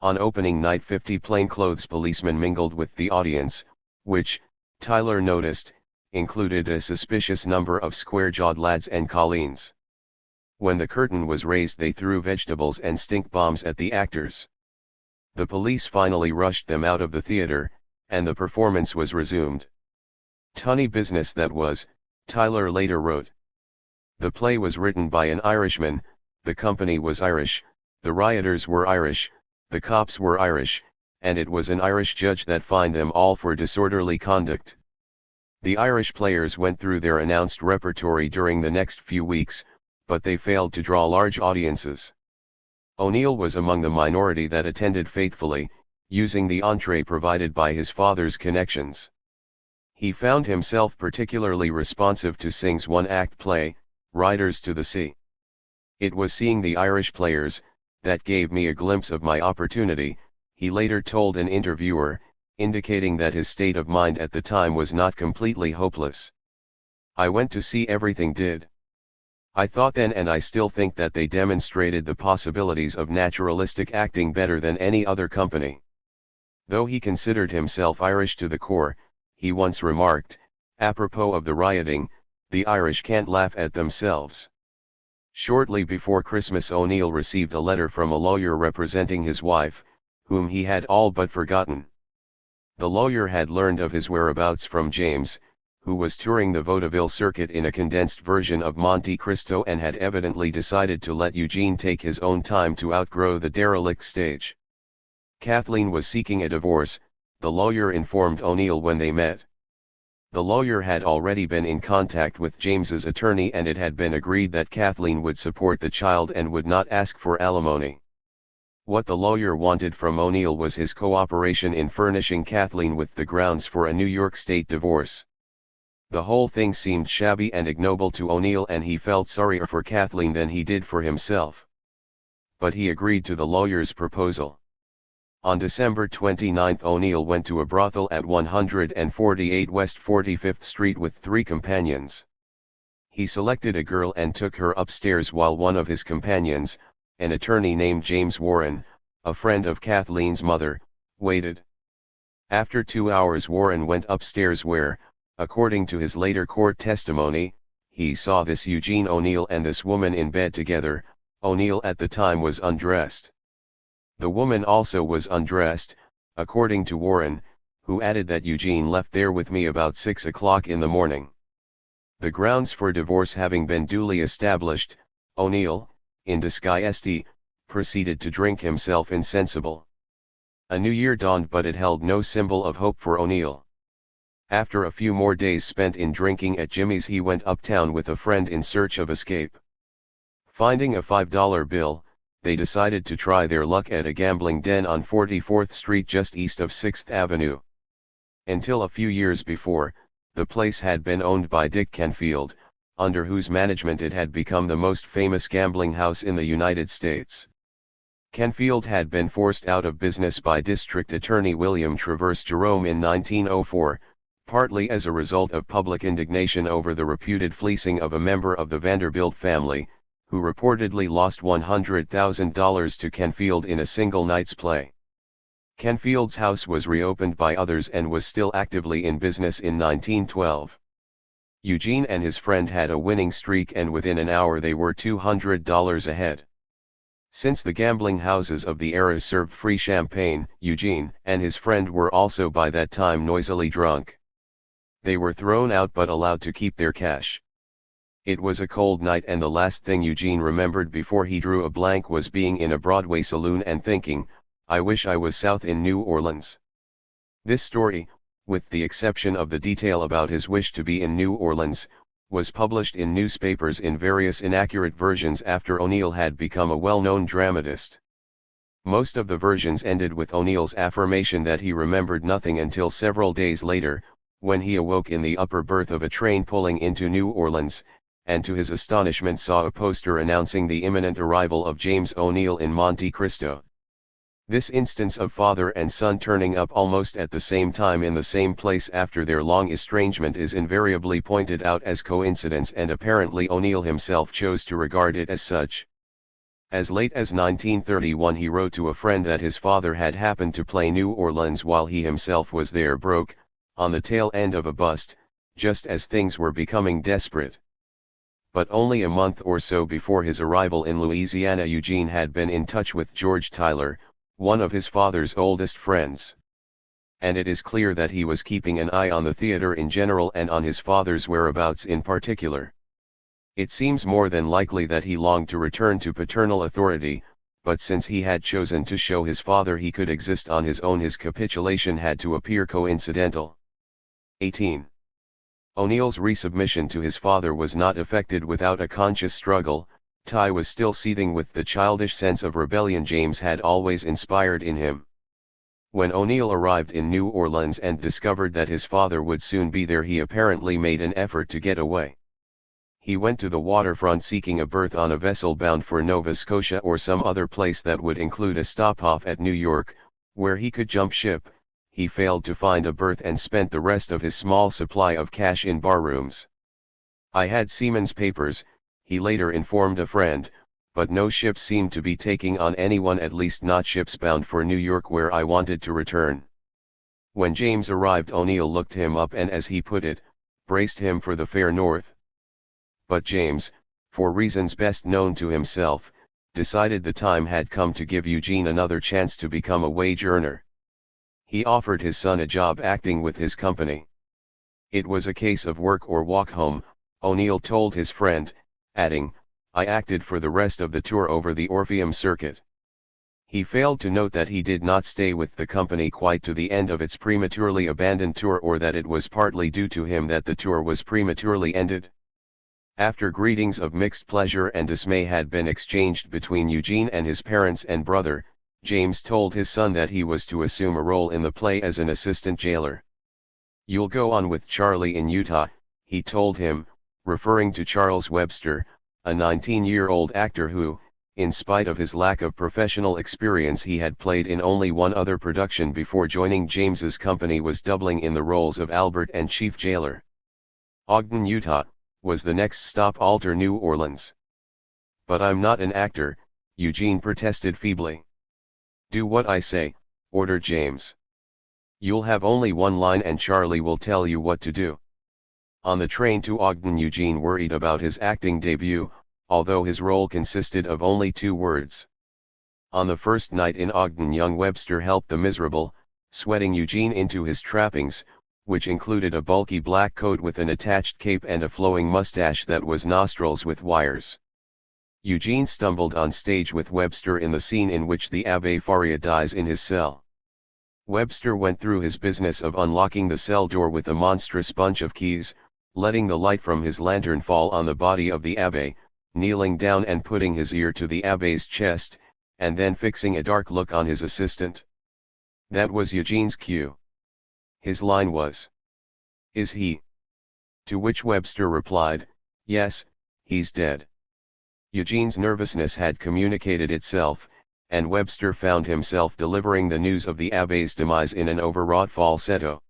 On opening night 50 plainclothes policemen mingled with the audience, which, Tyler noticed, included a suspicious number of square-jawed lads and colleens. When the curtain was raised they threw vegetables and stink bombs at the actors. The police finally rushed them out of the theater, and the performance was resumed. "Tunny business that was," Tyler later wrote. The play was written by an Irishman, the company was Irish, the rioters were Irish, the cops were Irish, and it was an Irish judge that fined them all for disorderly conduct. The Irish players went through their announced repertory during the next few weeks, but they failed to draw large audiences. O'Neill was among the minority that attended faithfully, using the entree provided by his father's connections. He found himself particularly responsive to Synge's one-act play, Riders to the Sea. "It was seeing the Irish players that gave me a glimpse of my opportunity," he later told an interviewer, indicating that his state of mind at the time was not completely hopeless. "I went to see everything did. I thought then and I still think that they demonstrated the possibilities of naturalistic acting better than any other company." Though he considered himself Irish to the core, he once remarked, apropos of the rioting, "The Irish can't laugh at themselves." Shortly before Christmas O'Neill received a letter from a lawyer representing his wife, whom he had all but forgotten. The lawyer had learned of his whereabouts from James, who was touring the vaudeville circuit in a condensed version of Monte Cristo and had evidently decided to let Eugene take his own time to outgrow the derelict stage. Kathleen was seeking a divorce, the lawyer informed O'Neill when they met. The lawyer had already been in contact with James's attorney and it had been agreed that Kathleen would support the child and would not ask for alimony. What the lawyer wanted from O'Neill was his cooperation in furnishing Kathleen with the grounds for a New York State divorce. The whole thing seemed shabby and ignoble to O'Neill and he felt sorrier for Kathleen than he did for himself. But he agreed to the lawyer's proposal. On December 29 O'Neill went to a brothel at 148 West 45th Street with 3 companions. He selected a girl and took her upstairs while one of his companions, an attorney named James Warren, a friend of Kathleen's mother, waited. After 2 hours Warren went upstairs where, according to his later court testimony, he saw this Eugene O'Neill and this woman in bed together. O'Neill at the time was undressed. The woman also was undressed, according to Warren, who added that Eugene left there with me about 6 o'clock in the morning. The grounds for divorce having been duly established, O'Neill, in disguise, proceeded to drink himself insensible. A new year dawned but it held no symbol of hope for O'Neill. After a few more days spent in drinking at Jimmy's he went uptown with a friend in search of escape. Finding a $5 bill, they decided to try their luck at a gambling den on 44th Street just east of 6th Avenue. Until a few years before, the place had been owned by Dick Canfield, under whose management it had become the most famous gambling house in the United States. Canfield had been forced out of business by District Attorney William Traverse Jerome in 1904, partly as a result of public indignation over the reputed fleecing of a member of the Vanderbilt family, who reportedly lost $100,000 to Canfield in a single night's play. Canfield's house was reopened by others and was still actively in business in 1912. Eugene and his friend had a winning streak, and within an hour they were $200 ahead. Since the gambling houses of the era served free champagne, Eugene and his friend were also by that time noisily drunk. They were thrown out but allowed to keep their cash. It was a cold night, and the last thing Eugene remembered before he drew a blank was being in a Broadway saloon and thinking, "I wish I was south in New Orleans." This story, with the exception of the detail about his wish to be in New Orleans, was published in newspapers in various inaccurate versions after O'Neill had become a well-known dramatist. Most of the versions ended with O'Neill's affirmation that he remembered nothing until several days later, when he awoke in the upper berth of a train pulling into New Orleans, and to his astonishment saw a poster announcing the imminent arrival of James O'Neill in Monte Cristo. This instance of father and son turning up almost at the same time in the same place after their long estrangement is invariably pointed out as coincidence, and apparently O'Neill himself chose to regard it as such. As late as 1931 he wrote to a friend that his father had happened to play New Orleans while he himself was there broke, on the tail end of a bust, just as things were becoming desperate. But only a month or so before his arrival in Louisiana, Eugene had been in touch with George Tyler, one of his father's oldest friends. And it is clear that he was keeping an eye on the theater in general and on his father's whereabouts in particular. It seems more than likely that he longed to return to paternal authority, but since he had chosen to show his father he could exist on his own, his capitulation had to appear coincidental. 18. O'Neill's resubmission to his father was not effected without a conscious struggle. Ty was still seething with the childish sense of rebellion James had always inspired in him. When O'Neill arrived in New Orleans and discovered that his father would soon be there, he apparently made an effort to get away. He went to the waterfront seeking a berth on a vessel bound for Nova Scotia or some other place that would include a stop-off at New York, where he could jump ship. He failed to find a berth and spent the rest of his small supply of cash in barrooms. "I had seaman's papers," he later informed a friend, "but no ships seemed to be taking on anyone, at least not ships bound for New York where I wanted to return." When James arrived, O'Neill looked him up and, as he put it, braced him for the fair north. But James, for reasons best known to himself, decided the time had come to give Eugene another chance to become a wage earner. He offered his son a job acting with his company. It was a case of work or walk home, O'Neill told his friend, adding, "I acted for the rest of the tour over the Orpheum circuit." He failed to note that he did not stay with the company quite to the end of its prematurely abandoned tour, or that it was partly due to him that the tour was prematurely ended. After greetings of mixed pleasure and dismay had been exchanged between Eugene and his parents and brother, James told his son that he was to assume a role in the play as an assistant jailer. "You'll go on with Charlie in Utah," he told him, referring to Charles Webster, a 19-year-old actor who, in spite of his lack of professional experience, he had played in only one other production before joining James's company, was doubling in the roles of Albert and Chief Jailer. Ogden, Utah, was the next stop, alter New Orleans. "But I'm not an actor," Eugene protested feebly. "Do what I say," ordered James. "You'll have only one line and Charlie will tell you what to do." On the train to Ogden, Eugene worried about his acting debut, although his role consisted of only 2 words. On the first night in Ogden, young Webster helped the miserable, sweating Eugene into his trappings, which included a bulky black coat with an attached cape and a flowing mustache that was nostrils with wires. Eugene stumbled on stage with Webster in the scene in which the Abbé Faria dies in his cell. Webster went through his business of unlocking the cell door with a monstrous bunch of keys, letting the light from his lantern fall on the body of the Abbé, kneeling down and putting his ear to the Abbé's chest, and then fixing a dark look on his assistant. That was Eugene's cue. His line was, "Is he?" To which Webster replied, "Yes, he's dead." Eugene's nervousness had communicated itself, and Webster found himself delivering the news of the Abbé's demise in an overwrought falsetto.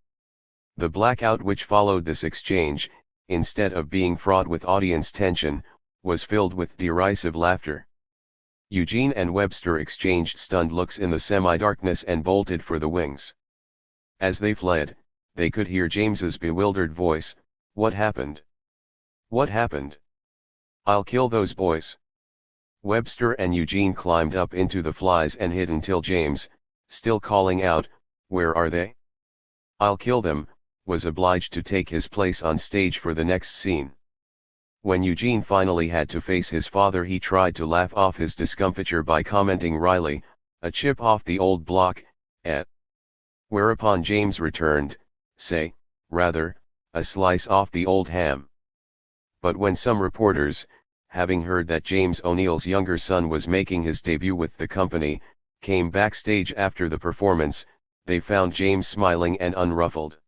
The blackout which followed this exchange, instead of being fraught with audience tension, was filled with derisive laughter. Eugene and Webster exchanged stunned looks in the semi-darkness and bolted for the wings. As they fled, they could hear James's bewildered voice, "What happened? What happened? I'll kill those boys." Webster and Eugene climbed up into the flies and hid until James, still calling out, "Where are they? I'll kill them," was obliged to take his place on stage for the next scene. When Eugene finally had to face his father, he tried to laugh off his discomfiture by commenting wryly, "A chip off the old block, eh?" Whereupon James returned, "Say, rather, a slice off the old ham." But when some reporters, having heard that James O'Neill's younger son was making his debut with the company, came backstage after the performance, they found James smiling and unruffled.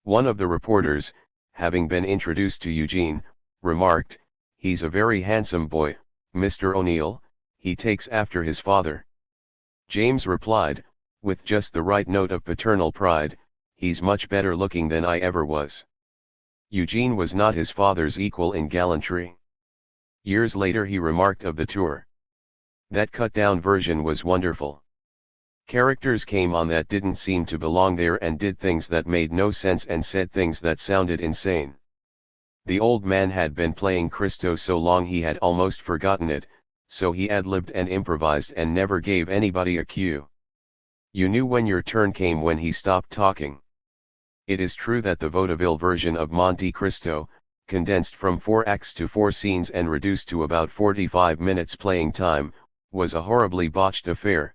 One of the reporters, having been introduced to Eugene, remarked, "He's a very handsome boy, Mr. O'Neill, he takes after his father." James replied, with just the right note of paternal pride, "He's much better looking than I ever was." Eugene was not his father's equal in gallantry. Years later he remarked of the tour, "That cut-down version was wonderful. Characters came on that didn't seem to belong there and did things that made no sense and said things that sounded insane. The old man had been playing Christo so long he had almost forgotten it, so he ad-libbed and improvised and never gave anybody a cue. You knew when your turn came when he stopped talking." It is true that the vaudeville version of Monte Cristo, condensed from 4 acts to 4 scenes and reduced to about 45 minutes playing time, was a horribly botched affair.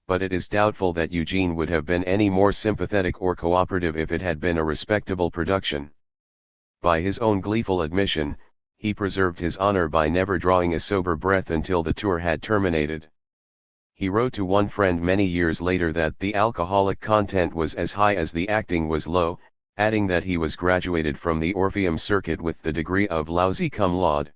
But it is doubtful that Eugene would have been any more sympathetic or cooperative if it had been a respectable production. By his own gleeful admission, he preserved his honor by never drawing a sober breath until the tour had terminated. He wrote to one friend many years later that the alcoholic content was as high as the acting was low, adding that he was graduated from the Orpheum circuit with the degree of lousy cum laude.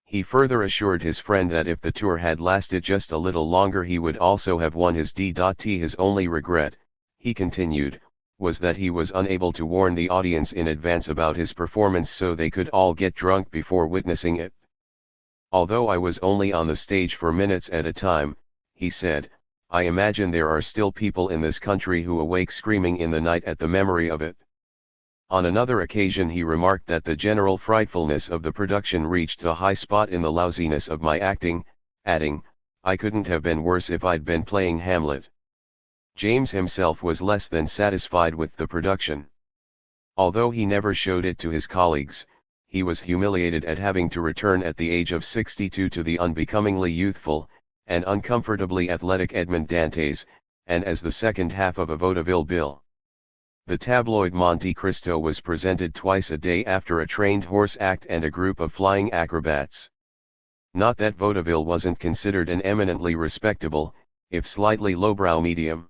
He further assured his friend that if the tour had lasted just a little longer he would also have won his D.T. His only regret, he continued, was that he was unable to warn the audience in advance about his performance so they could all get drunk before witnessing it. "Although I was only on the stage for minutes at a time," he said, "I imagine there are still people in this country who awake screaming in the night at the memory of it." On another occasion he remarked that the general frightfulness of the production reached a high spot in the lousiness of my acting, adding, "I couldn't have been worse if I'd been playing Hamlet." James himself was less than satisfied with the production. Although he never showed it to his colleagues, he was humiliated at having to return at the age of 62 to the unbecomingly youthful, and uncomfortably athletic Edmond Dantes, and as the second half of a vaudeville bill. The tabloid Monte Cristo was presented twice a day after a trained horse act and a group of flying acrobats. Not that vaudeville wasn't considered an eminently respectable, if slightly lowbrow medium.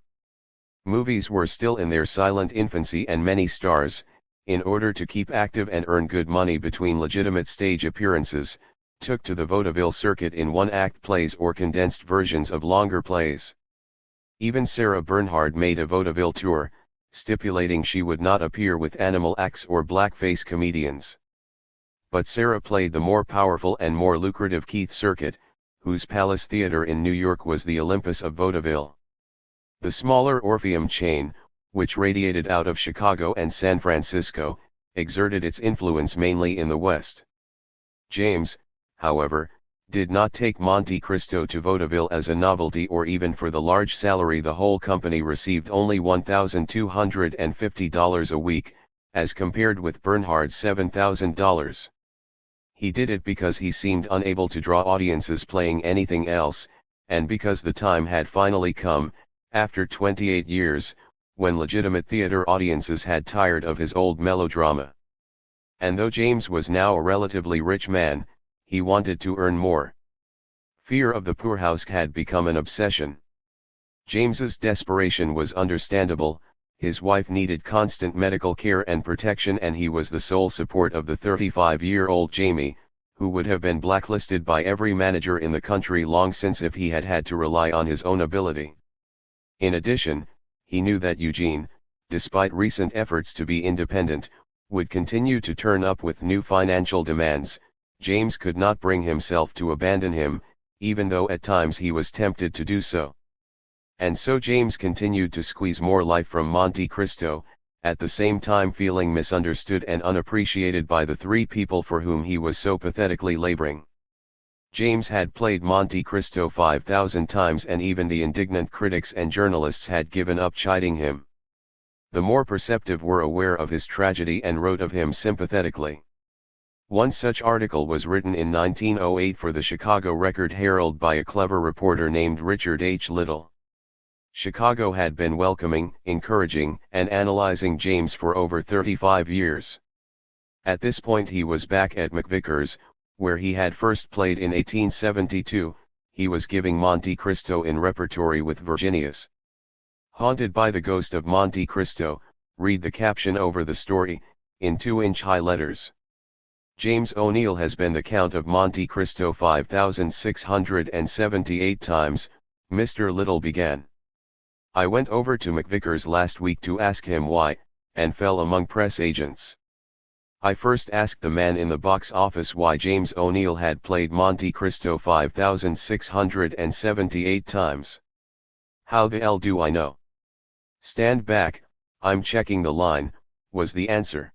Movies were still in their silent infancy and many stars, in order to keep active and earn good money between legitimate stage appearances, took to the vaudeville circuit in one-act plays or condensed versions of longer plays. Even Sarah Bernhardt made a vaudeville tour, stipulating she would not appear with animal acts or blackface comedians. But Sarah played the more powerful and more lucrative Keith Circuit, whose Palace Theater in New York was the Olympus of vaudeville. The smaller Orpheum chain, which radiated out of Chicago and San Francisco, exerted its influence mainly in the West. James, however, did not take Monte Cristo to vaudeville as a novelty or even for the large salary the whole company received, only $1,250 a week, as compared with Bernhardt's $7,000. He did it because he seemed unable to draw audiences playing anything else, and because the time had finally come, after 28 years, when legitimate theater audiences had tired of his old melodrama. And though James was now a relatively rich man, he wanted to earn more. Fear of the poorhouse had become an obsession. James's desperation was understandable. His wife needed constant medical care and protection, and he was the sole support of the 35-year-old Jamie, who would have been blacklisted by every manager in the country long since if he had had to rely on his own ability. In addition, he knew that Eugene, despite recent efforts to be independent, would continue to turn up with new financial demands, James could not bring himself to abandon him, even though at times he was tempted to do so. And so James continued to squeeze more life from Monte Cristo, at the same time feeling misunderstood and unappreciated by the three people for whom he was so pathetically laboring. James had played Monte Cristo 5,000 times, and even the indignant critics and journalists had given up chiding him. The more perceptive were aware of his tragedy and wrote of him sympathetically. One such article was written in 1908 for the Chicago Record-Herald by a clever reporter named Richard H. Little. Chicago had been welcoming, encouraging, and analyzing James for over 35 years. At this point he was back at McVickers, where he had first played in 1872, he was giving Monte Cristo in repertory with Virginius. Haunted by the ghost of Monte Cristo, read the caption over the story, in 2-inch high letters. James O'Neill has been the Count of Monte Cristo 5,678 times, Mr. Little began. I went over to McVickers last week to ask him why, and fell among press agents. I first asked the man in the box office why James O'Neill had played Monte Cristo 5,678 times. How the hell do I know? Stand back, I'm checking the line, was the answer.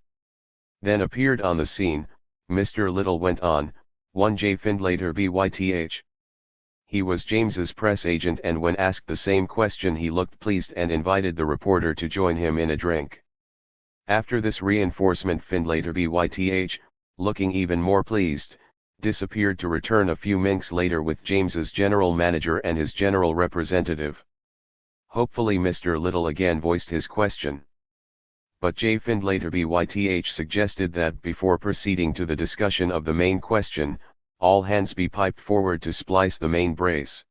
Then appeared on the scene, Mr. Little went on, one J. Findlater Byth. He was James's press agent, and when asked the same question he looked pleased and invited the reporter to join him in a drink. After this reinforcement Findlater Byth, looking even more pleased, disappeared to return a few minutes later with James's general manager and his general representative. Hopefully Mr. Little again voiced his question. But J. Findlater Byth suggested that before proceeding to the discussion of the main question, all hands be piped forward to splice the main brace.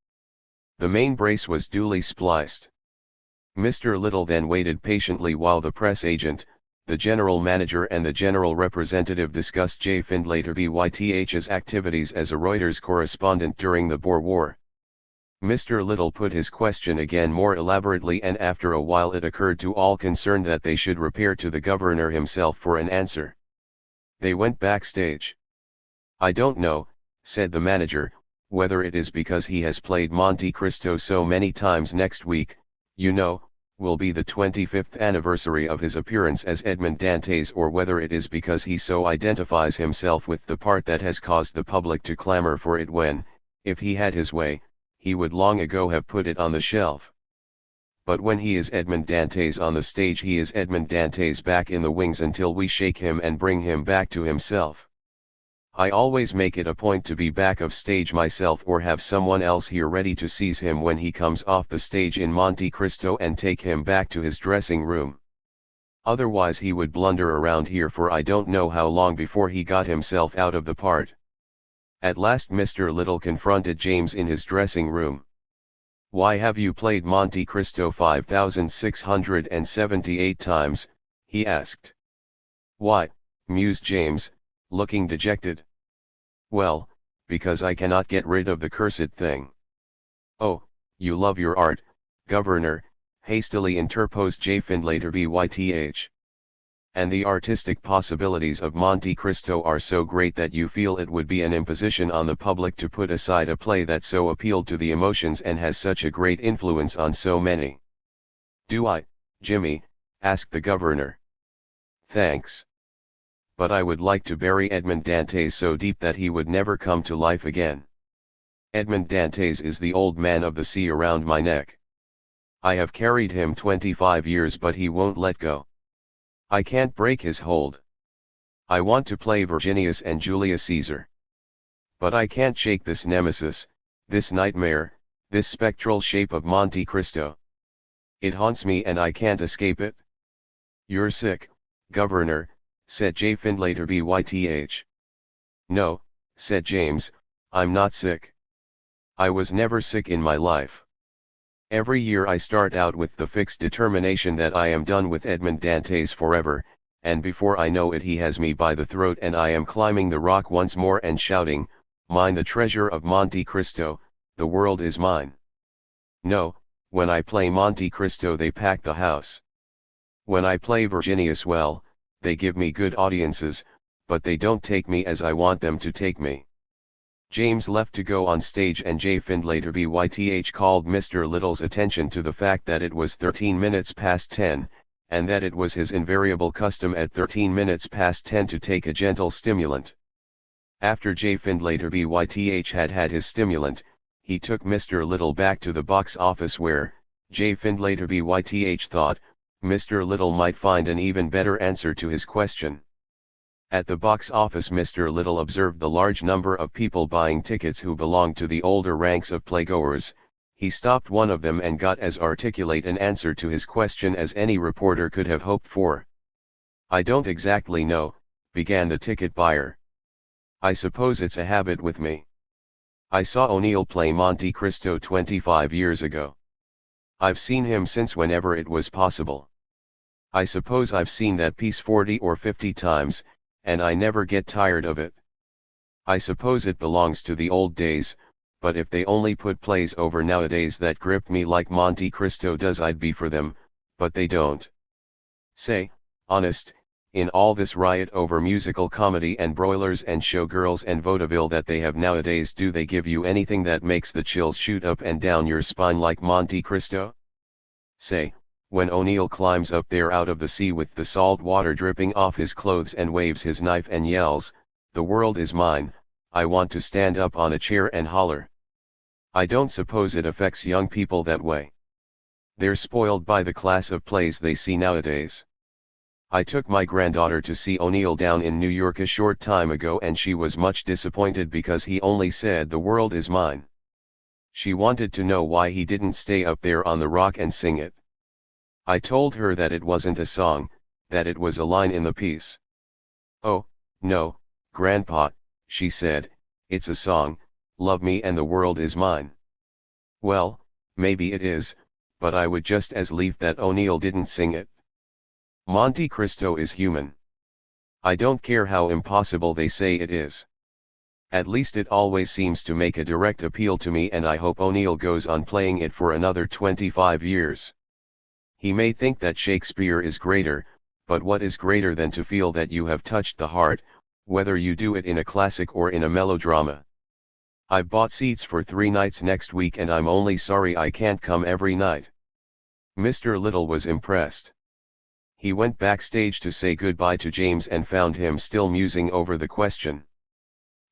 The main brace was duly spliced. Mr. Little then waited patiently while the press agent, the general manager and the general representative discussed J. Findlater Byth's activities as a Reuters correspondent during the Boer War. Mr. Little put his question again more elaborately, and after a while it occurred to all concerned that they should repair to the governor himself for an answer. They went backstage. I don't know, said the manager, whether it is because he has played Monte Cristo so many times. Next week, you know, will be the 25th anniversary of his appearance as Edmond Dantes, or whether it is because he so identifies himself with the part that has caused the public to clamor for it when, if he had his way, he would long ago have put it on the shelf. But when he is Edmond Dantes on the stage, he is Edmond Dantes back in the wings until we shake him and bring him back to himself. I always make it a point to be back of stage myself, or have someone else here ready to seize him when he comes off the stage in Monte Cristo and take him back to his dressing room. Otherwise he would blunder around here for I don't know how long before he got himself out of the part. At last Mr. Little confronted James in his dressing room. Why have you played Monte Cristo 5,678 times, he asked. Why, mused James, looking dejected. Well, because I cannot get rid of the cursed thing. Oh, you love your art, Governor, hastily interposed J. Findlater Byth. And the artistic possibilities of Monte Cristo are so great that you feel it would be an imposition on the public to put aside a play that so appealed to the emotions and has such a great influence on so many. Do I, Jimmy? Asked the governor. Thanks. But I would like to bury Edmond Dantes so deep that he would never come to life again. Edmond Dantes is the old man of the sea around my neck. I have carried him 25 years, but he won't let go. I can't break his hold. I want to play Virginius and Julius Caesar. But I can't shake this nemesis, this nightmare, this spectral shape of Monte Cristo. It haunts me and I can't escape it. You're sick, Governor, said J. Findlater Byth. No, said James, I'm not sick. I was never sick in my life. Every year I start out with the fixed determination that I am done with Edmond Dantes forever, and before I know it he has me by the throat and I am climbing the rock once more and shouting, mine the treasure of Monte Cristo, the world is mine. No, when I play Monte Cristo they pack the house. When I play Virginius, well, they give me good audiences, but they don't take me as I want them to take me. James left to go on stage and J. THIRD-WORLDISM called Mr. Little's attention to the fact that it was 13 minutes past 10, and that it was his invariable custom at 13 minutes past 10 to take a gentle stimulant. After J. THIRD-WORLDISM had his stimulant, he took Mr. Little back to the box office where, J. THIRD-WORLDISM thought, Mr. Little might find an even better answer to his question. At the box office Mr. Little observed the large number of people buying tickets who belonged to the older ranks of playgoers. He stopped one of them and got as articulate an answer to his question as any reporter could have hoped for. "I don't exactly know," began the ticket buyer. "I suppose it's a habit with me. I saw O'Neill play Monte Cristo 25 years ago. I've seen him since whenever it was possible. I suppose I've seen that piece 40 or 50 times, and I never get tired of it. I suppose it belongs to the old days, but if they only put plays over nowadays that grip me like Monte Cristo does I'd be for them, but they don't. Say, honest, in all this riot over musical comedy and broilers and showgirls and vaudeville that they have nowadays, do they give you anything that makes the chills shoot up and down your spine like Monte Cristo? Say, when O'Neill climbs up there out of the sea with the salt water dripping off his clothes and waves his knife and yells, 'The world is mine,' I want to stand up on a chair and holler. I don't suppose it affects young people that way. They're spoiled by the class of plays they see nowadays. I took my granddaughter to see O'Neill down in New York a short time ago and she was much disappointed because he only said 'The world is mine.' She wanted to know why he didn't stay up there on the rock and sing it. I told her that it wasn't a song, that it was a line in the piece. 'Oh, no, Grandpa,' she said, 'it's a song, love me and the world is mine.' Well, maybe it is, but I would just as lief that O'Neill didn't sing it. Monte Cristo is human. I don't care how impossible they say it is. At least it always seems to make a direct appeal to me and I hope O'Neill goes on playing it for another 25 years. He may think that Shakespeare is greater, but what is greater than to feel that you have touched the heart, whether you do it in a classic or in a melodrama? I've bought seats for 3 nights next week and I'm only sorry I can't come every night." Mr. Little was impressed. He went backstage to say goodbye to James and found him still musing over the question.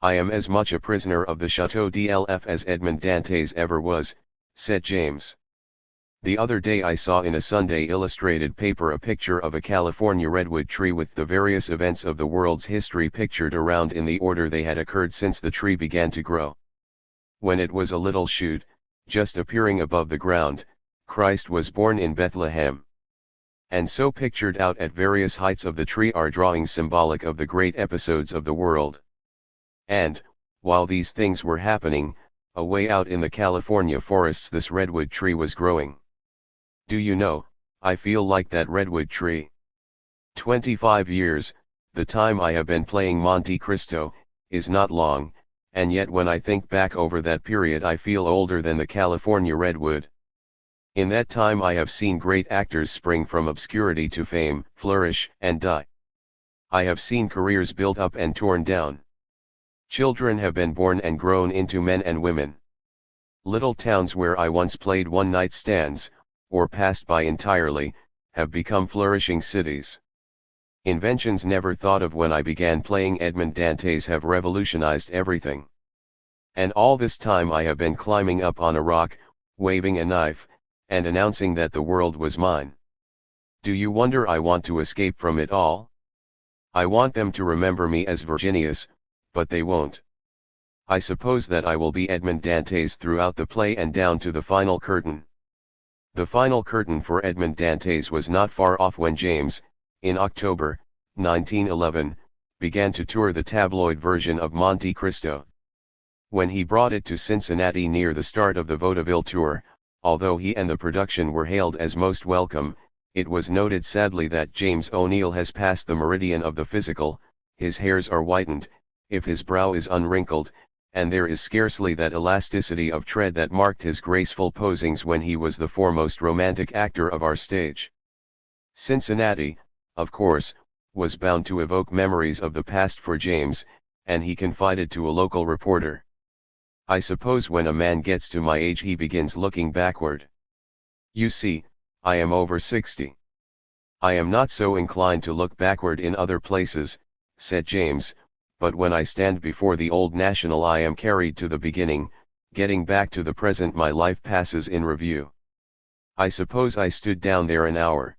"I am as much a prisoner of the Chateau d'Elf as Edmond Dantes ever was," said James. "The other day I saw in a Sunday illustrated paper a picture of a California redwood tree with the various events of the world's history pictured around in the order they had occurred since the tree began to grow. When it was a little shoot, just appearing above the ground, Christ was born in Bethlehem. And so pictured out at various heights of the tree are drawings symbolic of the great episodes of the world. And, while these things were happening, away out in the California forests this redwood tree was growing. Do you know, I feel like that redwood tree. 25 years, the time I have been playing Monte Cristo, is not long, and yet when I think back over that period I feel older than the California redwood. In that time I have seen great actors spring from obscurity to fame, flourish and die. I have seen careers built up and torn down. Children have been born and grown into men and women. Little towns where I once played one-night stands, or passed by entirely, have become flourishing cities. Inventions never thought of when I began playing Edmond Dantes have revolutionized everything. And all this time I have been climbing up on a rock, waving a knife, and announcing that the world was mine. Do you wonder I want to escape from it all? I want them to remember me as Virginius, but they won't. I suppose that I will be Edmond Dantes throughout the play and down to the final curtain. The final curtain for Edmond Dantes was not far off when James, in October, 1911, began to tour the tabloid version of Monte Cristo. When he brought it to Cincinnati near the start of the vaudeville tour, although he and the production were hailed as most welcome, it was noted sadly that James O'Neill has passed the meridian of the physical, his hairs are whitened, if his brow is unwrinkled, and there is scarcely that elasticity of tread that marked his graceful posings when he was the foremost romantic actor of our stage. Cincinnati, of course, was bound to evoke memories of the past for James, and he confided to a local reporter. "I suppose when a man gets to my age he begins looking backward. You see, I am over 60. I am not so inclined to look backward in other places," said James, "but when I stand before the Old National I am carried to the beginning, getting back to the present my life passes in review. I suppose I stood down there an hour.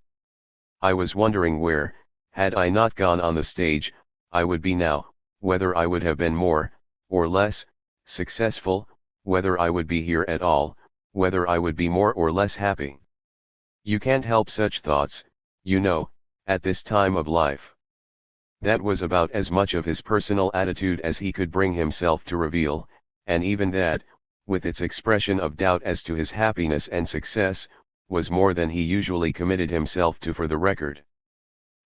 I was wondering where, had I not gone on the stage, I would be now, whether I would have been more, or less, successful, whether I would be here at all, whether I would be more or less happy. You can't help such thoughts, you know, at this time of life." That was about as much of his personal attitude as he could bring himself to reveal, and even that, with its expression of doubt as to his happiness and success, was more than he usually committed himself to for the record.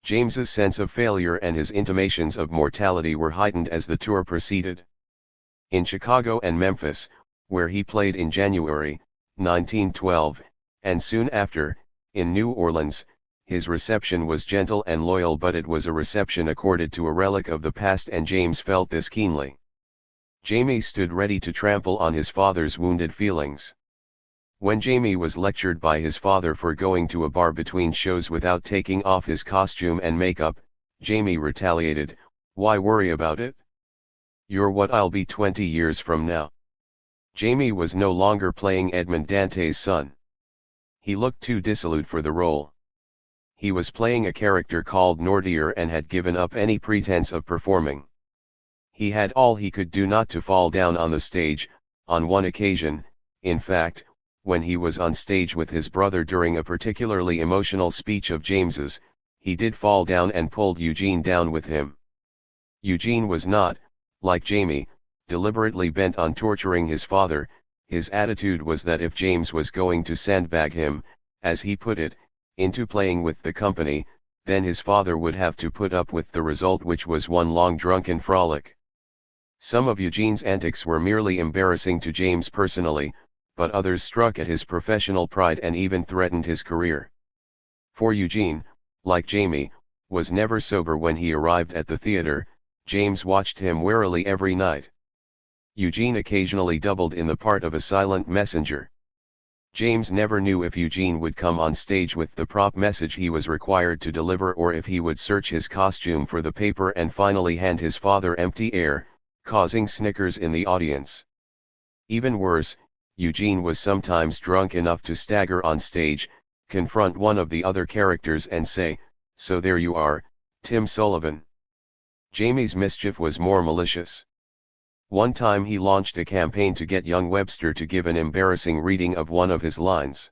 James's sense of failure and his intimations of mortality were heightened as the tour proceeded. In Chicago and Memphis, where he played in January, 1912, and soon after, in New Orleans, his reception was gentle and loyal, but it was a reception accorded to a relic of the past, and James felt this keenly. Jamie stood ready to trample on his father's wounded feelings. When Jamie was lectured by his father for going to a bar between shows without taking off his costume and makeup, Jamie retaliated, "Why worry about it? You're what I'll be 20 years from now." Jamie was no longer playing Edmond Dante's son. He looked too dissolute for the role. He was playing a character called Nortier and had given up any pretense of performing. He had all he could do not to fall down on the stage. On one occasion, in fact, when he was on stage with his brother during a particularly emotional speech of James's, he did fall down and pulled Eugene down with him. Eugene was not, like Jamie, deliberately bent on torturing his father. His attitude was that if James was going to sandbag him, as he put it, into playing with the company, then his father would have to put up with the result, which was one long drunken frolic. Some of Eugene's antics were merely embarrassing to James personally, but others struck at his professional pride and even threatened his career. For Eugene, like Jamie, was never sober when he arrived at the theater. James watched him warily every night. Eugene occasionally doubled in the part of a silent messenger. James never knew if Eugene would come on stage with the prop message he was required to deliver, or if he would search his costume for the paper and finally hand his father empty air, causing snickers in the audience. Even worse, Eugene was sometimes drunk enough to stagger on stage, confront one of the other characters and say, "So there you are, Tim Sullivan." Jamie's mischief was more malicious. One time he launched a campaign to get young Webster to give an embarrassing reading of one of his lines.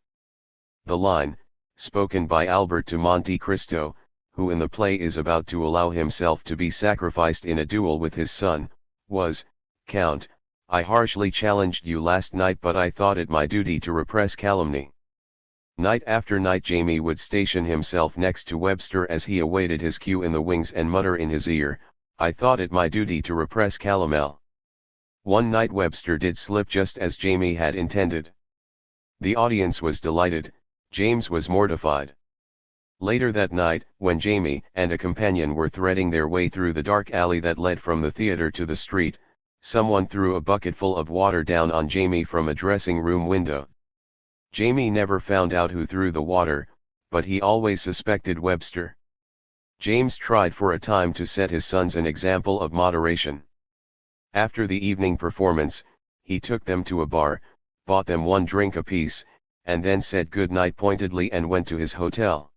The line, spoken by Albert to Monte Cristo, who in the play is about to allow himself to be sacrificed in a duel with his son, was, "Count, I harshly challenged you last night, but I thought it my duty to repress calumny." Night after night Jamie would station himself next to Webster as he awaited his cue in the wings and mutter in his ear, "I thought it my duty to repress calomel." One night Webster did slip just as Jamie had intended. The audience was delighted, James was mortified. Later that night, when Jamie and a companion were threading their way through the dark alley that led from the theater to the street, someone threw a bucketful of water down on Jamie from a dressing room window. Jamie never found out who threw the water, but he always suspected Webster. James tried for a time to set his sons an example of moderation. After the evening performance, he took them to a bar, bought them one drink apiece, and then said good night pointedly and went to his hotel.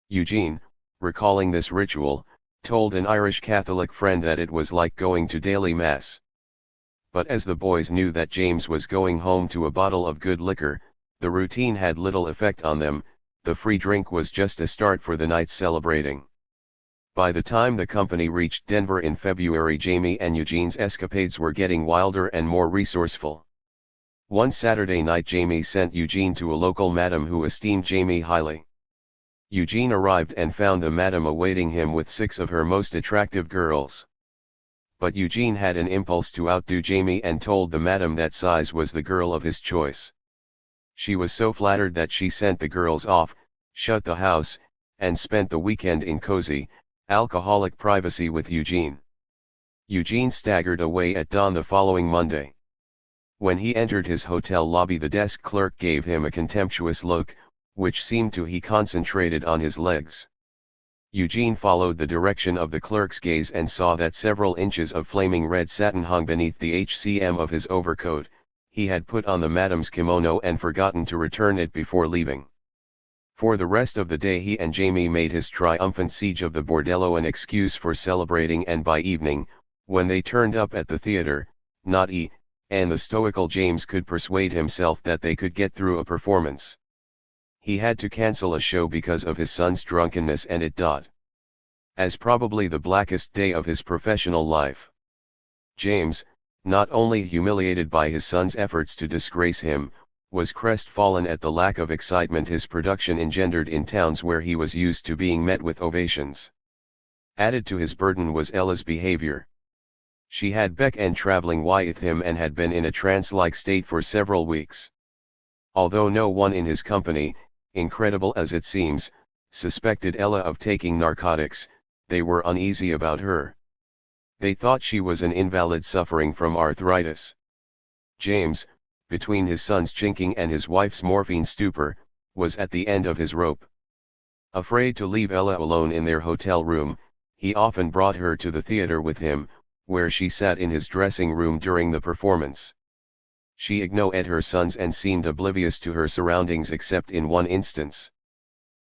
Eugene, recalling this ritual, told an Irish Catholic friend that it was like going to daily mass. But as the boys knew that James was going home to a bottle of good liquor, the routine had little effect on them. The free drink was just a start for the night's celebrating. By the time the company reached Denver in February, Jamie and Eugene's escapades were getting wilder and more resourceful. One Saturday night Jamie sent Eugene to a local madam who esteemed Jamie highly. Eugene arrived and found the madam awaiting him with 6 of her most attractive girls. But Eugene had an impulse to outdo Jamie and told the madam that Size was the girl of his choice. She was so flattered that she sent the girls off, shut the house, and spent the weekend in cozy, Alcoholic privacy with Eugene. Eugene staggered away at dawn the following Monday. When he entered his hotel lobby, the desk clerk gave him a contemptuous look, which seemed to he concentrated on his legs. Eugene followed the direction of the clerk's gaze and saw that several inches of flaming red satin hung beneath the HCM of his overcoat. He had put on the madam's kimono and forgotten to return it before leaving. For the rest of the day he and Jamie made his triumphant siege of the bordello an excuse for celebrating, and by evening, when they turned up at the theater, not E. and the stoical James could persuade himself that they could get through a performance. He had to cancel a show because of his son's drunkenness, and it as probably the blackest day of his professional life. James, not only humiliated by his son's efforts to disgrace him, was crestfallen at the lack of excitement his production engendered in towns where he was used to being met with ovations. Added to his burden was Ella's behavior. She had begun traveling with him and had been in a trance-like state for several weeks. Although no one in his company, incredible as it seems, suspected Ella of taking narcotics, they were uneasy about her. They thought she was an invalid suffering from arthritis. James, between his son's chinking and his wife's morphine stupor, was at the end of his rope. Afraid to leave Ella alone in their hotel room, he often brought her to the theater with him, where she sat in his dressing room during the performance. She ignored her sons and seemed oblivious to her surroundings except in one instance.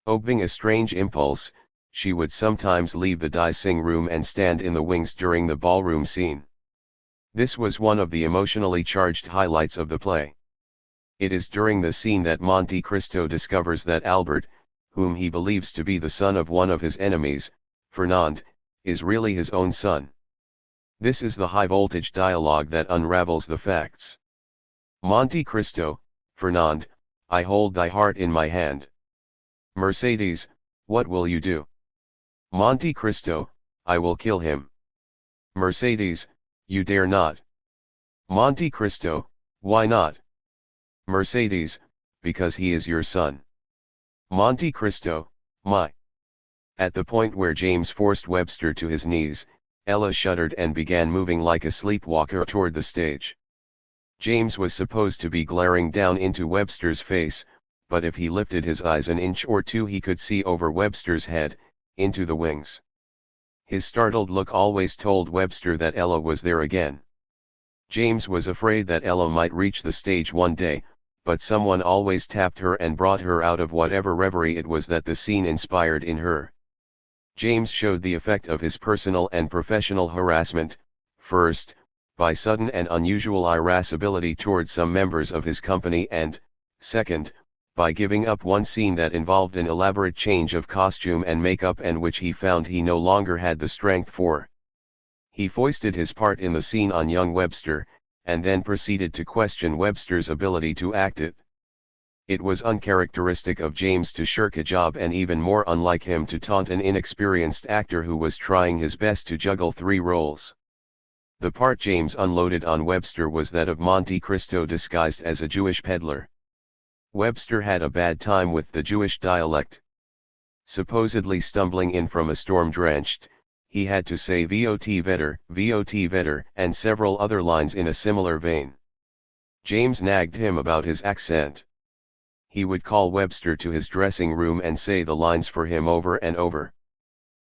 Obeying a strange impulse, she would sometimes leave the dancing room and stand in the wings during the ballroom scene. This was one of the emotionally charged highlights of the play. It is during the scene that Monte Cristo discovers that Albert, whom he believes to be the son of one of his enemies, Fernand, is really his own son. This is the high-voltage dialogue that unravels the facts. Monte Cristo, Fernand, I hold thy heart in my hand. Mercedes, what will you do? Monte Cristo, I will kill him. Mercedes, you dare not. Monte Cristo, why not? Mercedes, because he is your son. Monte Cristo, my. At the point where James forced Webster to his knees, Ella shuddered and began moving like a sleepwalker toward the stage. James was supposed to be glaring down into Webster's face, but if he lifted his eyes an inch or two he could see over Webster's head, into the wings. His startled look always told Webster that Ella was there again. James was afraid that Ella might reach the stage one day, but someone always tapped her and brought her out of whatever reverie it was that the scene inspired in her. James showed the effect of his personal and professional harassment, first, by sudden and unusual irascibility toward some members of his company, and, second, by giving up one scene that involved an elaborate change of costume and makeup and which he found he no longer had the strength for. He foisted his part in the scene on young Webster, and then proceeded to question Webster's ability to act it. It was uncharacteristic of James to shirk a job, and even more unlike him to taunt an inexperienced actor who was trying his best to juggle 3 roles. The part James unloaded on Webster was that of Monte Cristo disguised as a Jewish peddler. Webster had a bad time with the Jewish dialect. Supposedly stumbling in from a storm drenched, he had to say VOT Vetter, and several other lines in a similar vein. James nagged him about his accent. He would call Webster to his dressing room and say the lines for him over and over.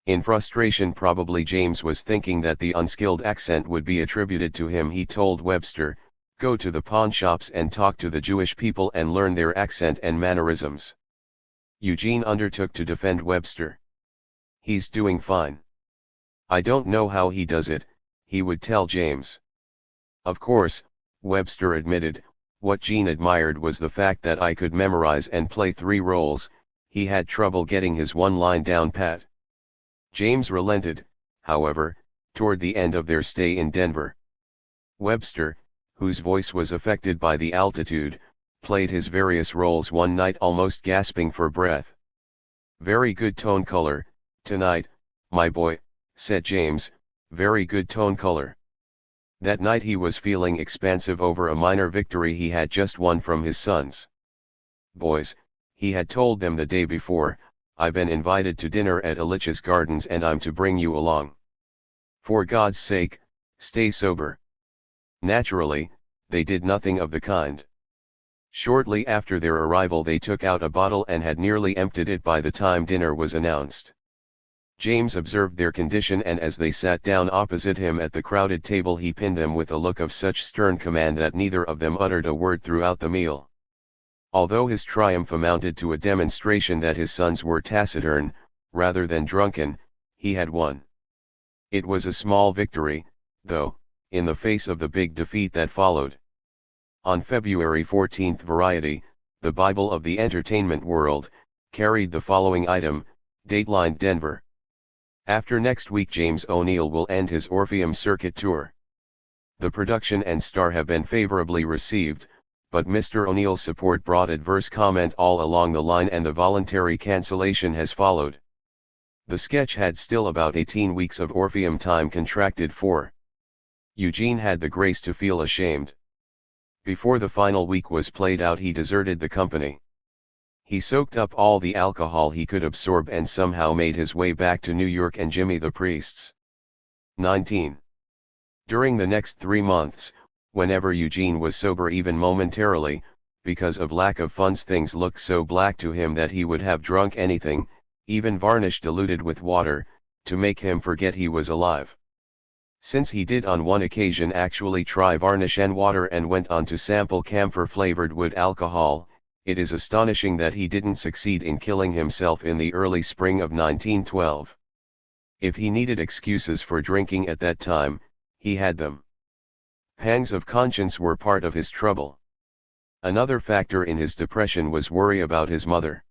In frustration, probably James was thinking that the unskilled accent would be attributed to him, he told Webster, go to the pawn shops and talk to the Jewish people and learn their accent and mannerisms. Eugene undertook to defend Webster. He's doing fine. I don't know how he does it, he would tell James. Of course, Webster admitted, what Gene admired was the fact that I could memorize and play 3 roles. He had trouble getting his one line down pat. James relented, however, toward the end of their stay in Denver. Webster, whose voice was affected by the altitude, played his various roles one night almost gasping for breath. Very good tone color, tonight, my boy, said James, very good tone color. That night he was feeling expansive over a minor victory he had just won from his sons. Boys, he had told them the day before, "I've been invited to dinner at Ilich's Gardens and I'm to bring you along. For God's sake, stay sober." Naturally, they did nothing of the kind. Shortly after their arrival they took out a bottle and had nearly emptied it by the time dinner was announced. James observed their condition, and as they sat down opposite him at the crowded table he pinned them with a look of such stern command that neither of them uttered a word throughout the meal. Although his triumph amounted to a demonstration that his sons were taciturn, rather than drunken, he had won. It was a small victory, though, in the face of the big defeat that followed. On February 14, Variety, the Bible of the entertainment world, carried the following item, dateline Denver. "After next week James O'Neill will end his Orpheum Circuit tour. The production and star have been favorably received, but Mr. O'Neill's support brought adverse comment all along the line and the voluntary cancellation has followed." The sketch had still about 18 weeks of Orpheum time contracted for. Eugene had the grace to feel ashamed. Before the final week was played out he deserted the company. He soaked up all the alcohol he could absorb and somehow made his way back to New York and Jimmy the Priest's. 19. During the next 3 months, whenever Eugene was sober even momentarily, because of lack of funds things looked so black to him that he would have drunk anything, even varnish diluted with water, to make him forget he was alive. Since he did on one occasion actually try varnish and water and went on to sample camphor-flavored wood alcohol, it is astonishing that he didn't succeed in killing himself in the early spring of 1912. If he needed excuses for drinking at that time, he had them. Pangs of conscience were part of his trouble. Another factor in his depression was worry about his mother.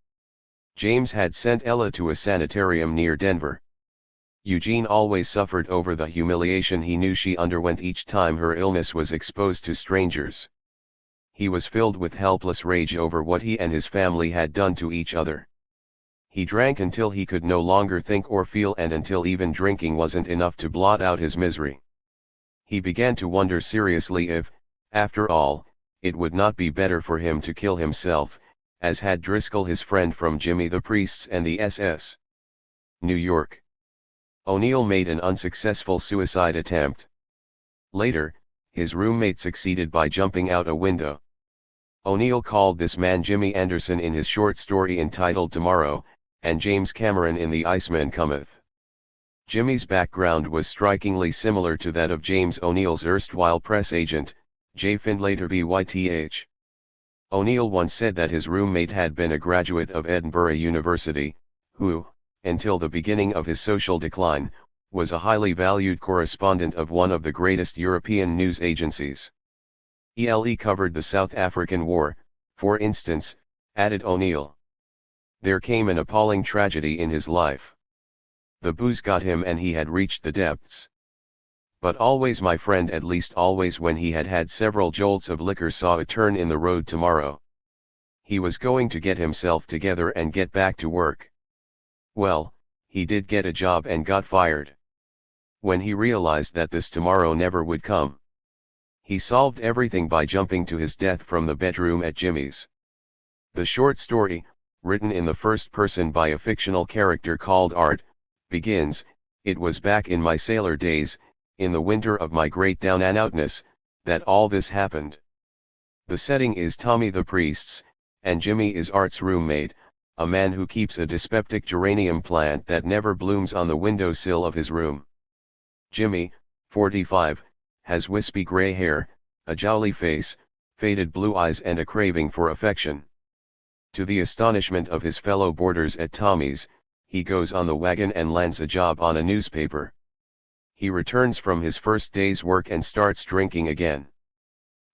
James had sent Ella to a sanitarium near Denver. Eugene always suffered over the humiliation he knew she underwent each time her illness was exposed to strangers. He was filled with helpless rage over what he and his family had done to each other. He drank until he could no longer think or feel, and until even drinking wasn't enough to blot out his misery. He began to wonder seriously if, after all, it would not be better for him to kill himself, as had Driscoll, his friend from Jimmy the Priest's and the SS. New York. O'Neill made an unsuccessful suicide attempt. Later, his roommate succeeded by jumping out a window. O'Neill called this man Jimmy Anderson in his short story entitled Tomorrow, and James Cameron in The Iceman Cometh. Jimmy's background was strikingly similar to that of James O'Neill's erstwhile press agent, J. Findlater Byth. O'Neill once said that his roommate had been a graduate of Edinburgh University, who, until the beginning of his social decline, was a highly valued correspondent of one of the greatest European news agencies. "Ele covered the South African War, for instance," added O'Neill. "There came an appalling tragedy in his life. The booze got him and he had reached the depths. But always, my friend, at least always, when he had had several jolts of liquor, saw a turn in the road tomorrow. He was going to get himself together and get back to work. Well, he did get a job and got fired. When he realized that this tomorrow never would come, he solved everything by jumping to his death from the bedroom at Jimmy's." The short story, written in the first person by a fictional character called Art, begins, "It was back in my sailor days, in the winter of my great down and outness, that all this happened." The setting is Tommy the Priest's, and Jimmy is Art's roommate, a man who keeps a dyspeptic geranium plant that never blooms on the windowsill of his room. Jimmy, 45, has wispy gray hair, a jowly face, faded blue eyes and a craving for affection. To the astonishment of his fellow boarders at Tommy's, he goes on the wagon and lands a job on a newspaper. He returns from his first day's work and starts drinking again.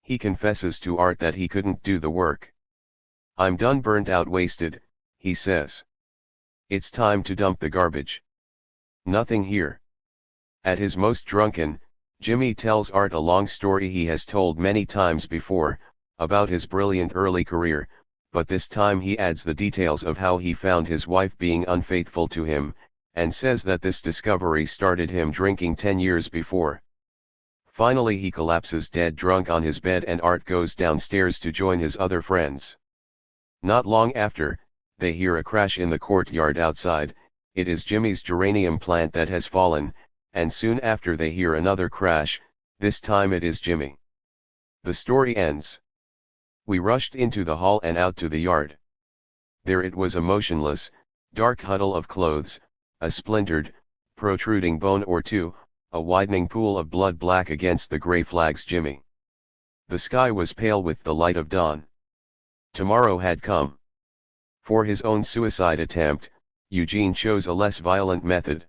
He confesses to Art that he couldn't do the work. "I'm done, burnt out, wasted," he says. "It's time to dump the garbage. Nothing here." At his most drunken, Jimmy tells Art a long story he has told many times before, about his brilliant early career, but this time he adds the details of how he found his wife being unfaithful to him, and says that this discovery started him drinking 10 years before. Finally he collapses dead drunk on his bed and Art goes downstairs to join his other friends. Not long after, they hear a crash in the courtyard outside. It is Jimmy's geranium plant that has fallen, and soon after they hear another crash, this time it is Jimmy. The story ends. We rushed into the hall and out to the yard. There it was, a motionless, dark huddle of clothes, a splintered, protruding bone or two, a widening pool of blood black against the gray flags. Jimmy. The sky was pale with the light of dawn. Tomorrow had come. For his own suicide attempt, Eugene chose a less violent method.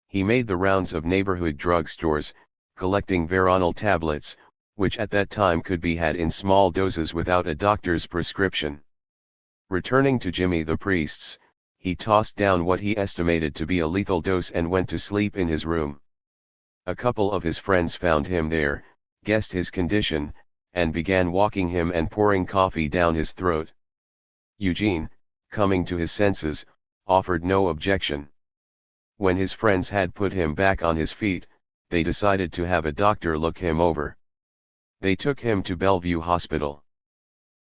He made the rounds of neighborhood drugstores, collecting veronal tablets, which at that time could be had in small doses without a doctor's prescription. Returning to Jimmy the priest's, he tossed down what he estimated to be a lethal dose and went to sleep in his room. A couple of his friends found him there, guessed his condition, and began walking him and pouring coffee down his throat. Eugene, coming to his senses, offered no objection. When his friends had put him back on his feet, they decided to have a doctor look him over. They took him to Bellevue Hospital.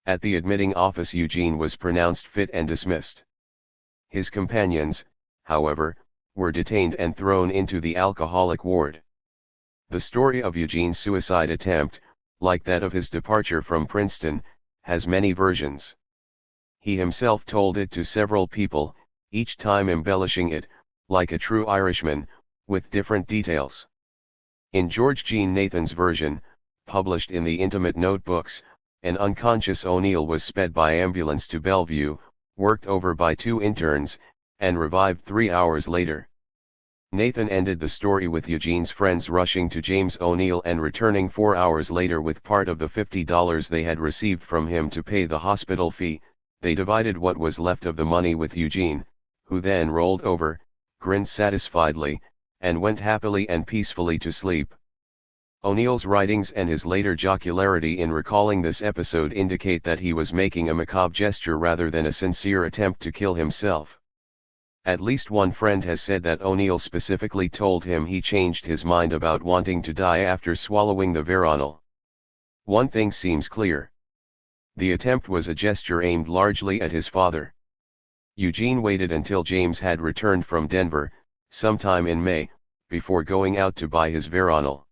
At the admitting office, Eugene was pronounced fit and dismissed. His companions, however, were detained and thrown into the alcoholic ward. The story of Eugene's suicide attempt, like that of his departure from Princeton, has many versions. He himself told it to several people, each time embellishing it, like a true Irishman, with different details. In George Jean Nathan's version, published in the Intimate Notebooks, an unconscious O'Neill was sped by ambulance to Bellevue, worked over by 2 interns, and revived 3 hours later. Nathan ended the story with Eugene's friends rushing to James O'Neill and returning 4 hours later with part of the $50 they had received from him to pay the hospital fee. They divided what was left of the money with Eugene, who then rolled over, grinned satisfiedly, and went happily and peacefully to sleep. O'Neill's writings and his later jocularity in recalling this episode indicate that he was making a macabre gesture rather than a sincere attempt to kill himself. At least one friend has said that O'Neill specifically told him he changed his mind about wanting to die after swallowing the veronal. One thing seems clear. The attempt was a gesture aimed largely at his father. Eugene waited until James had returned from Denver, sometime in May, before going out to buy his veronal.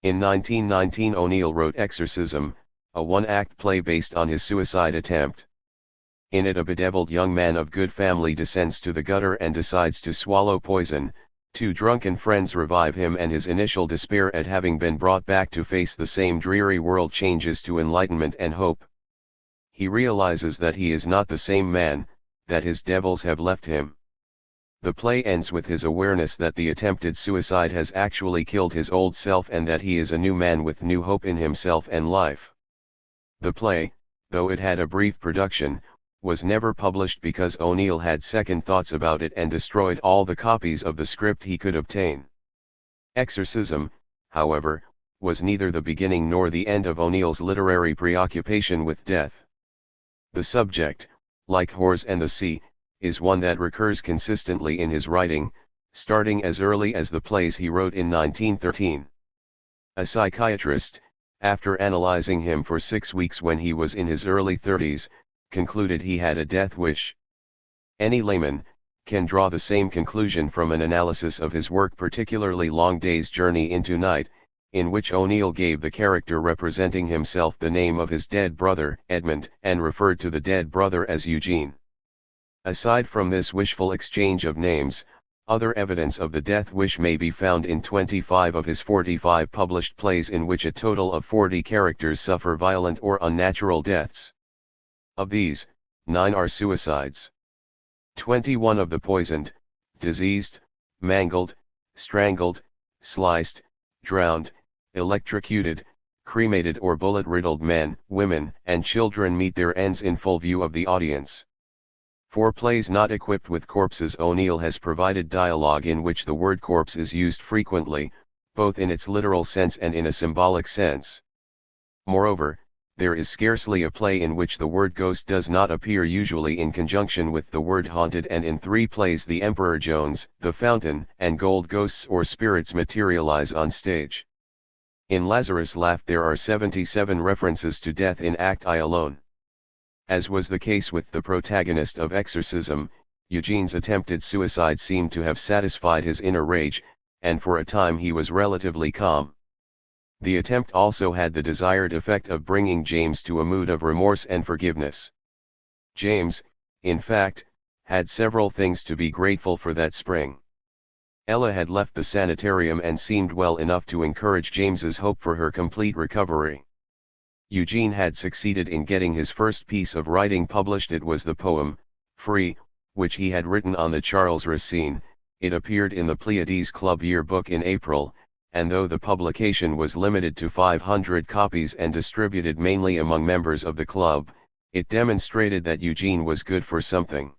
In 1919 O'Neill wrote Exorcism, a one-act play based on his suicide attempt. In it a bedeviled young man of good family descends to the gutter and decides to swallow poison. 2 drunken friends revive him, and his initial despair at having been brought back to face the same dreary world changes to enlightenment and hope. He realizes that he is not the same man, that his devils have left him. The play ends with his awareness that the attempted suicide has actually killed his old self and that he is a new man with new hope in himself and life. The play, though it had a brief production, was never published because O'Neill had second thoughts about it and destroyed all the copies of the script he could obtain. Exorcism, however, was neither the beginning nor the end of O'Neill's literary preoccupation with death. The subject, like whores and the sea, is one that recurs consistently in his writing, starting as early as the plays he wrote in 1913. A psychiatrist, after analyzing him for 6 weeks when he was in his early 30s, concluded he had a death wish. Any layman can draw the same conclusion from an analysis of his work, particularly Long Day's Journey into Night, in which O'Neill gave the character representing himself the name of his dead brother, Edmund, and referred to the dead brother as Eugene. Aside from this wishful exchange of names, other evidence of the death wish may be found in 25 of his 45 published plays, in which a total of 40 characters suffer violent or unnatural deaths. Of these, 9 are suicides. 21 of the poisoned, diseased, mangled, strangled, sliced, drowned, electrocuted, cremated or bullet-riddled men, women, and children meet their ends in full view of the audience. For plays not equipped with corpses, O'Neill has provided dialogue in which the word corpse is used frequently, both in its literal sense and in a symbolic sense. Moreover, there is scarcely a play in which the word ghost does not appear, usually in conjunction with the word haunted, and in 3 plays The Emperor Jones, The Fountain, and Gold ghosts or spirits materialize on stage. In Lazarus Laughed there are 77 references to death in Act I alone. As was the case with the protagonist of Exorcism, Eugene's attempted suicide seemed to have satisfied his inner rage, and for a time he was relatively calm. The attempt also had the desired effect of bringing James to a mood of remorse and forgiveness. James, in fact, had several things to be grateful for that spring. Ella had left the sanitarium and seemed well enough to encourage James's hope for her complete recovery. Eugene had succeeded in getting his first piece of writing published. It was the poem, Free, which he had written on the Charles Racine. It appeared in the Pleiades Club yearbook in April, and though the publication was limited to 500 copies and distributed mainly among members of the club, it demonstrated that Eugene was good for something.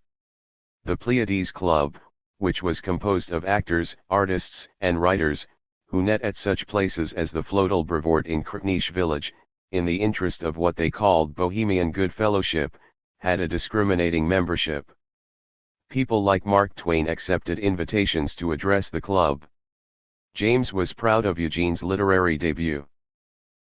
The Pleiades Club, which was composed of actors, artists, and writers, who met at such places as the Floatel Brevoort in Krtnish village, in the interest of what they called Bohemian good fellowship, had a discriminating membership. People like Mark Twain accepted invitations to address the club. James was proud of Eugene's literary debut.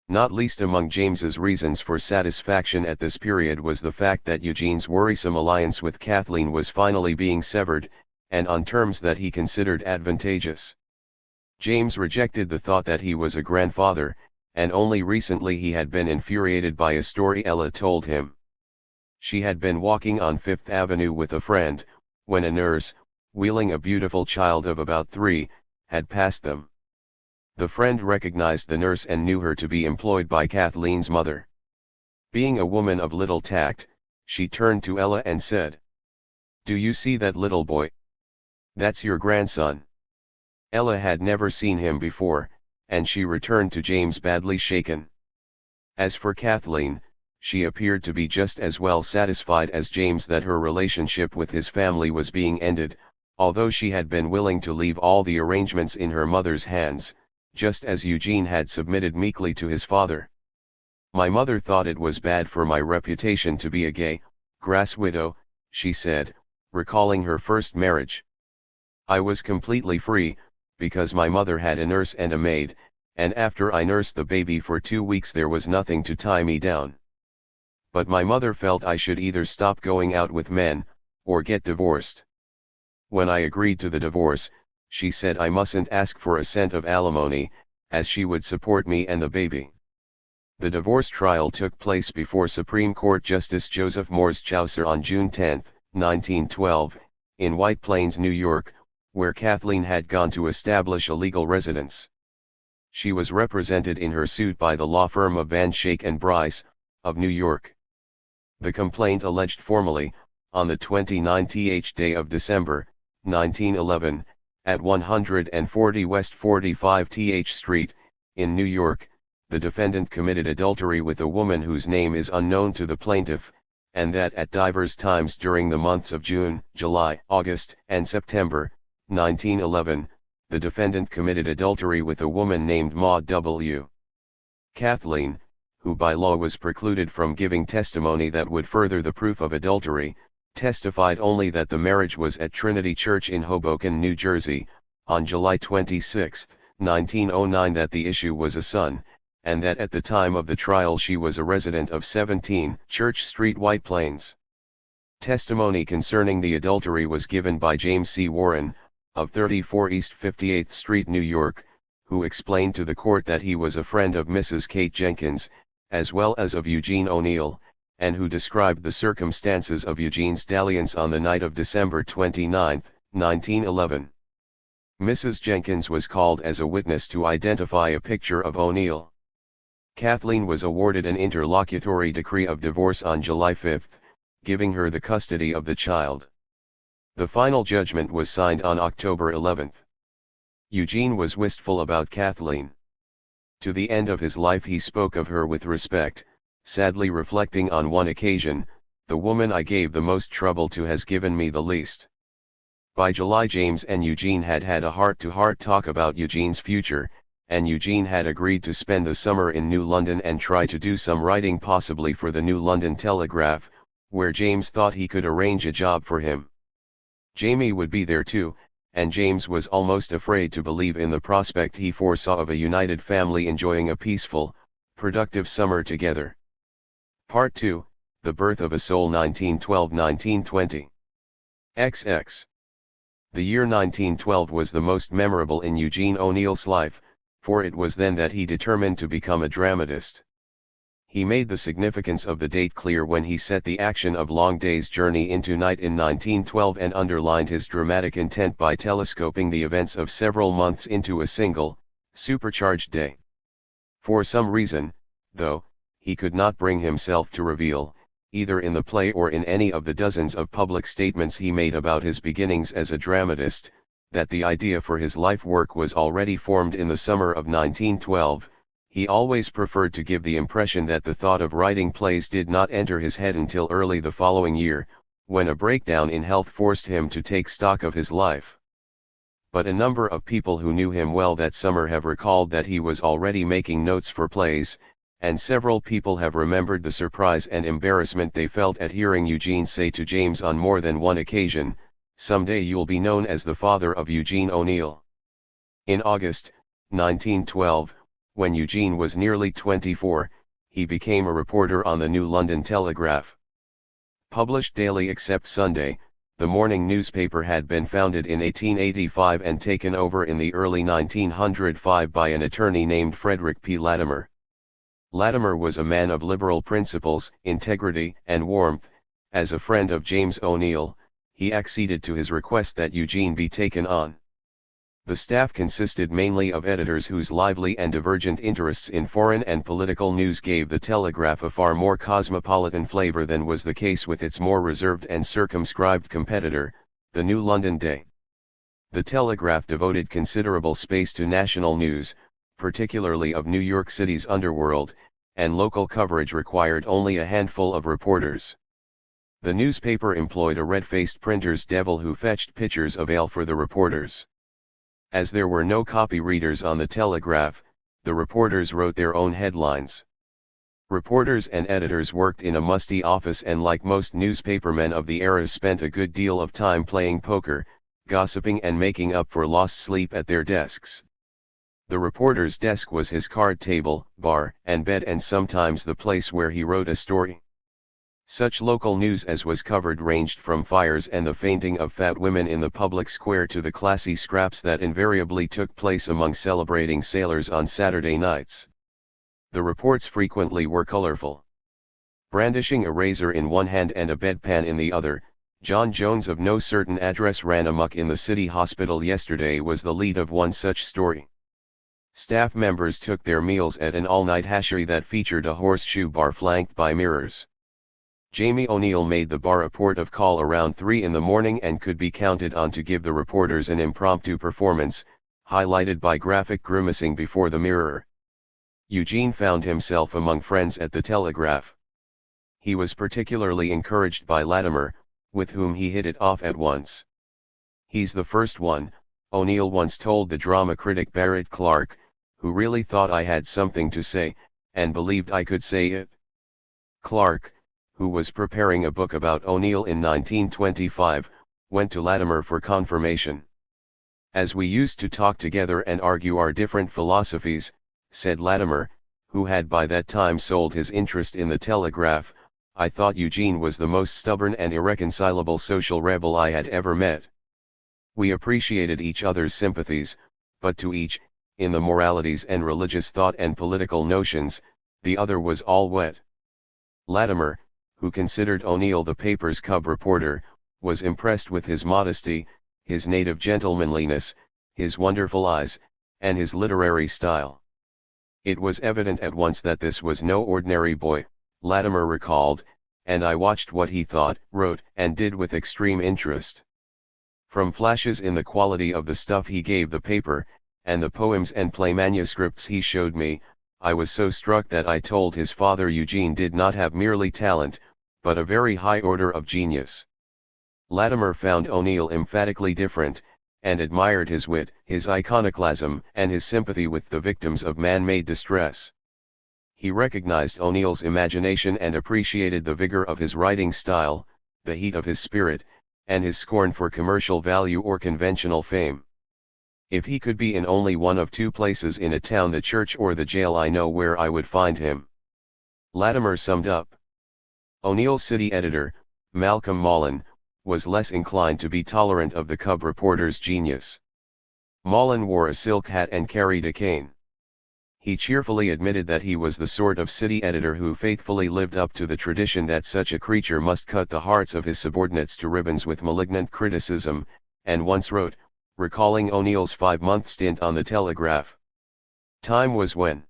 Not least among James's reasons for satisfaction at this period was the fact that Eugene's worrisome alliance with Kathleen was finally being severed, and on terms that he considered advantageous. James rejected the thought that he was a grandfather, and only recently he had been infuriated by a story Ella told him. She had been walking on Fifth Avenue with a friend, when a nurse, wheeling a beautiful child of about 3, had passed them. The friend recognized the nurse and knew her to be employed by Kathleen's mother. Being a woman of little tact, she turned to Ella and said, "Do you see that little boy? That's your grandson." Ella had never seen him before, and she returned to James badly shaken. As for Kathleen, she appeared to be just as well satisfied as James that her relationship with his family was being ended, although she had been willing to leave all the arrangements in her mother's hands, just as Eugene had submitted meekly to his father. "My mother thought it was bad for my reputation to be a gay, grass widow," she said, recalling her first marriage. "I was completely free, because my mother had a nurse and a maid, and after I nursed the baby for 2 weeks there was nothing to tie me down. But my mother felt I should either stop going out with men, or get divorced. When I agreed to the divorce, she said I mustn't ask for a cent of alimony, as she would support me and the baby." The divorce trial took place before Supreme Court Justice Joseph Morse Chaucer on June 10, 1912, in White Plains, New York, where Kathleen had gone to establish a legal residence. She was represented in her suit by the law firm of Van Schaik and Bryce, of New York. The complaint alleged formally, on the 29th day of December, 1911, at 140 West 45th Street, in New York, the defendant committed adultery with a woman whose name is unknown to the plaintiff, and that at divers times during the months of June, July, August, and September, 1911, the defendant committed adultery with a woman named Maud W. Kathleen, who by law was precluded from giving testimony that would further the proof of adultery, testified only that the marriage was at Trinity Church in Hoboken, New Jersey, on July 26, 1909, that the issue was a son, and that at the time of the trial she was a resident of 17 Church Street, White Plains. Testimony concerning the adultery was given by James C. Warren, of 34 East 58th Street, New York, who explained to the court that he was a friend of Mrs. Kate Jenkins, as well as of Eugene O'Neill, and who described the circumstances of Eugene's dalliance on the night of December 29, 1911. Mrs. Jenkins was called as a witness to identify a picture of O'Neill. Kathleen was awarded an interlocutory decree of divorce on July 5, giving her the custody of the child. The final judgment was signed on October 11. Eugene was wistful about Kathleen. To the end of his life he spoke of her with respect, sadly reflecting on one occasion, "The woman I gave the most trouble to has given me the least." By July James and Eugene had had a heart-to-heart talk about Eugene's future, and Eugene had agreed to spend the summer in New London and try to do some writing, possibly for the New London Telegraph, where James thought he could arrange a job for him. Jamie would be there too, and James was almost afraid to believe in the prospect he foresaw of a united family enjoying a peaceful, productive summer together. Part 2, The Birth of a Soul 1912-1920. XX. The year 1912 was the most memorable in Eugene O'Neill's life, for it was then that he determined to become a dramatist. He made the significance of the date clear when he set the action of Long Day's Journey into Night in 1912 and underlined his dramatic intent by telescoping the events of several months into a single, supercharged day. For some reason, though, he could not bring himself to reveal, either in the play or in any of the dozens of public statements he made about his beginnings as a dramatist, that the idea for his life work was already formed in the summer of 1912. He always preferred to give the impression that the thought of writing plays did not enter his head until early the following year, when a breakdown in health forced him to take stock of his life. But a number of people who knew him well that summer have recalled that he was already making notes for plays, and several people have remembered the surprise and embarrassment they felt at hearing Eugene say to James on more than one occasion, "Someday you'll be known as the father of Eugene O'Neill." In August, 1912, when Eugene was nearly 24, he became a reporter on the New London Telegraph. Published daily except Sunday, the morning newspaper had been founded in 1885 and taken over in the early 1905 by an attorney named Frederick P. Latimer. Latimer was a man of liberal principles, integrity, and warmth. As a friend of James O'Neill, he acceded to his request that Eugene be taken on. The staff consisted mainly of editors whose lively and divergent interests in foreign and political news gave the Telegraph a far more cosmopolitan flavor than was the case with its more reserved and circumscribed competitor, the New London Day. The Telegraph devoted considerable space to national news, particularly of New York City's underworld, and local coverage required only a handful of reporters. The newspaper employed a red-faced printer's devil who fetched pitchers of ale for the reporters. As there were no copy readers on the Telegraph, the reporters wrote their own headlines. Reporters and editors worked in a musty office and, like most newspapermen of the era, spent a good deal of time playing poker, gossiping and making up for lost sleep at their desks. The reporter's desk was his card table, bar, and bed, and sometimes the place where he wrote a story. Such local news as was covered ranged from fires and the fainting of fat women in the public square to the classy scraps that invariably took place among celebrating sailors on Saturday nights. The reports frequently were colorful. Brandishing a razor in one hand and a bedpan in the other, "John Jones of no certain address ran amok in the city hospital yesterday" was the lead of one such story. Staff members took their meals at an all-night hashery that featured a horseshoe bar flanked by mirrors. Jamie O'Neill made the bar a port of call around 3 in the morning and could be counted on to give the reporters an impromptu performance, highlighted by graphic grimacing before the mirror. Eugene found himself among friends at the Telegraph. He was particularly encouraged by Latimer, with whom he hit it off at once. "He's the first one," O'Neill once told the drama critic Barrett Clark, "who really thought I had something to say, and believed I could say it." Clark, who was preparing a book about O'Neill in 1925, went to Latimer for confirmation. "As we used to talk together and argue our different philosophies," said Latimer, who had by that time sold his interest in the Telegraph, "I thought Eugene was the most stubborn and irreconcilable social rebel I had ever met. We appreciated each other's sympathies, but to each, in the moralities and religious thought and political notions, the other was all wet." Latimer, who considered O'Neill the paper's cub reporter, was impressed with his modesty, his native gentlemanliness, his wonderful eyes, and his literary style. "It was evident at once that this was no ordinary boy," Latimer recalled, "and I watched what he thought, wrote, and did with extreme interest. From flashes in the quality of the stuff he gave the paper, and the poems and play manuscripts he showed me, I was so struck that I told his father Eugene did not have merely talent, but a very high order of genius." Latimer found O'Neill emphatically different, and admired his wit, his iconoclasm, and his sympathy with the victims of man-made distress. He recognized O'Neill's imagination and appreciated the vigor of his writing style, the heat of his spirit, and his scorn for commercial value or conventional fame. "If he could be in only one of two places in a town, the church or the jail, I know where I would find him," Latimer summed up. O'Neill's city editor, Malcolm Mullen, was less inclined to be tolerant of the cub reporter's genius. Mullen wore a silk hat and carried a cane. He cheerfully admitted that he was the sort of city editor who faithfully lived up to the tradition that such a creature must cut the hearts of his subordinates to ribbons with malignant criticism, and once wrote, recalling O'Neill's 5-month stint on the Telegraph. Time was when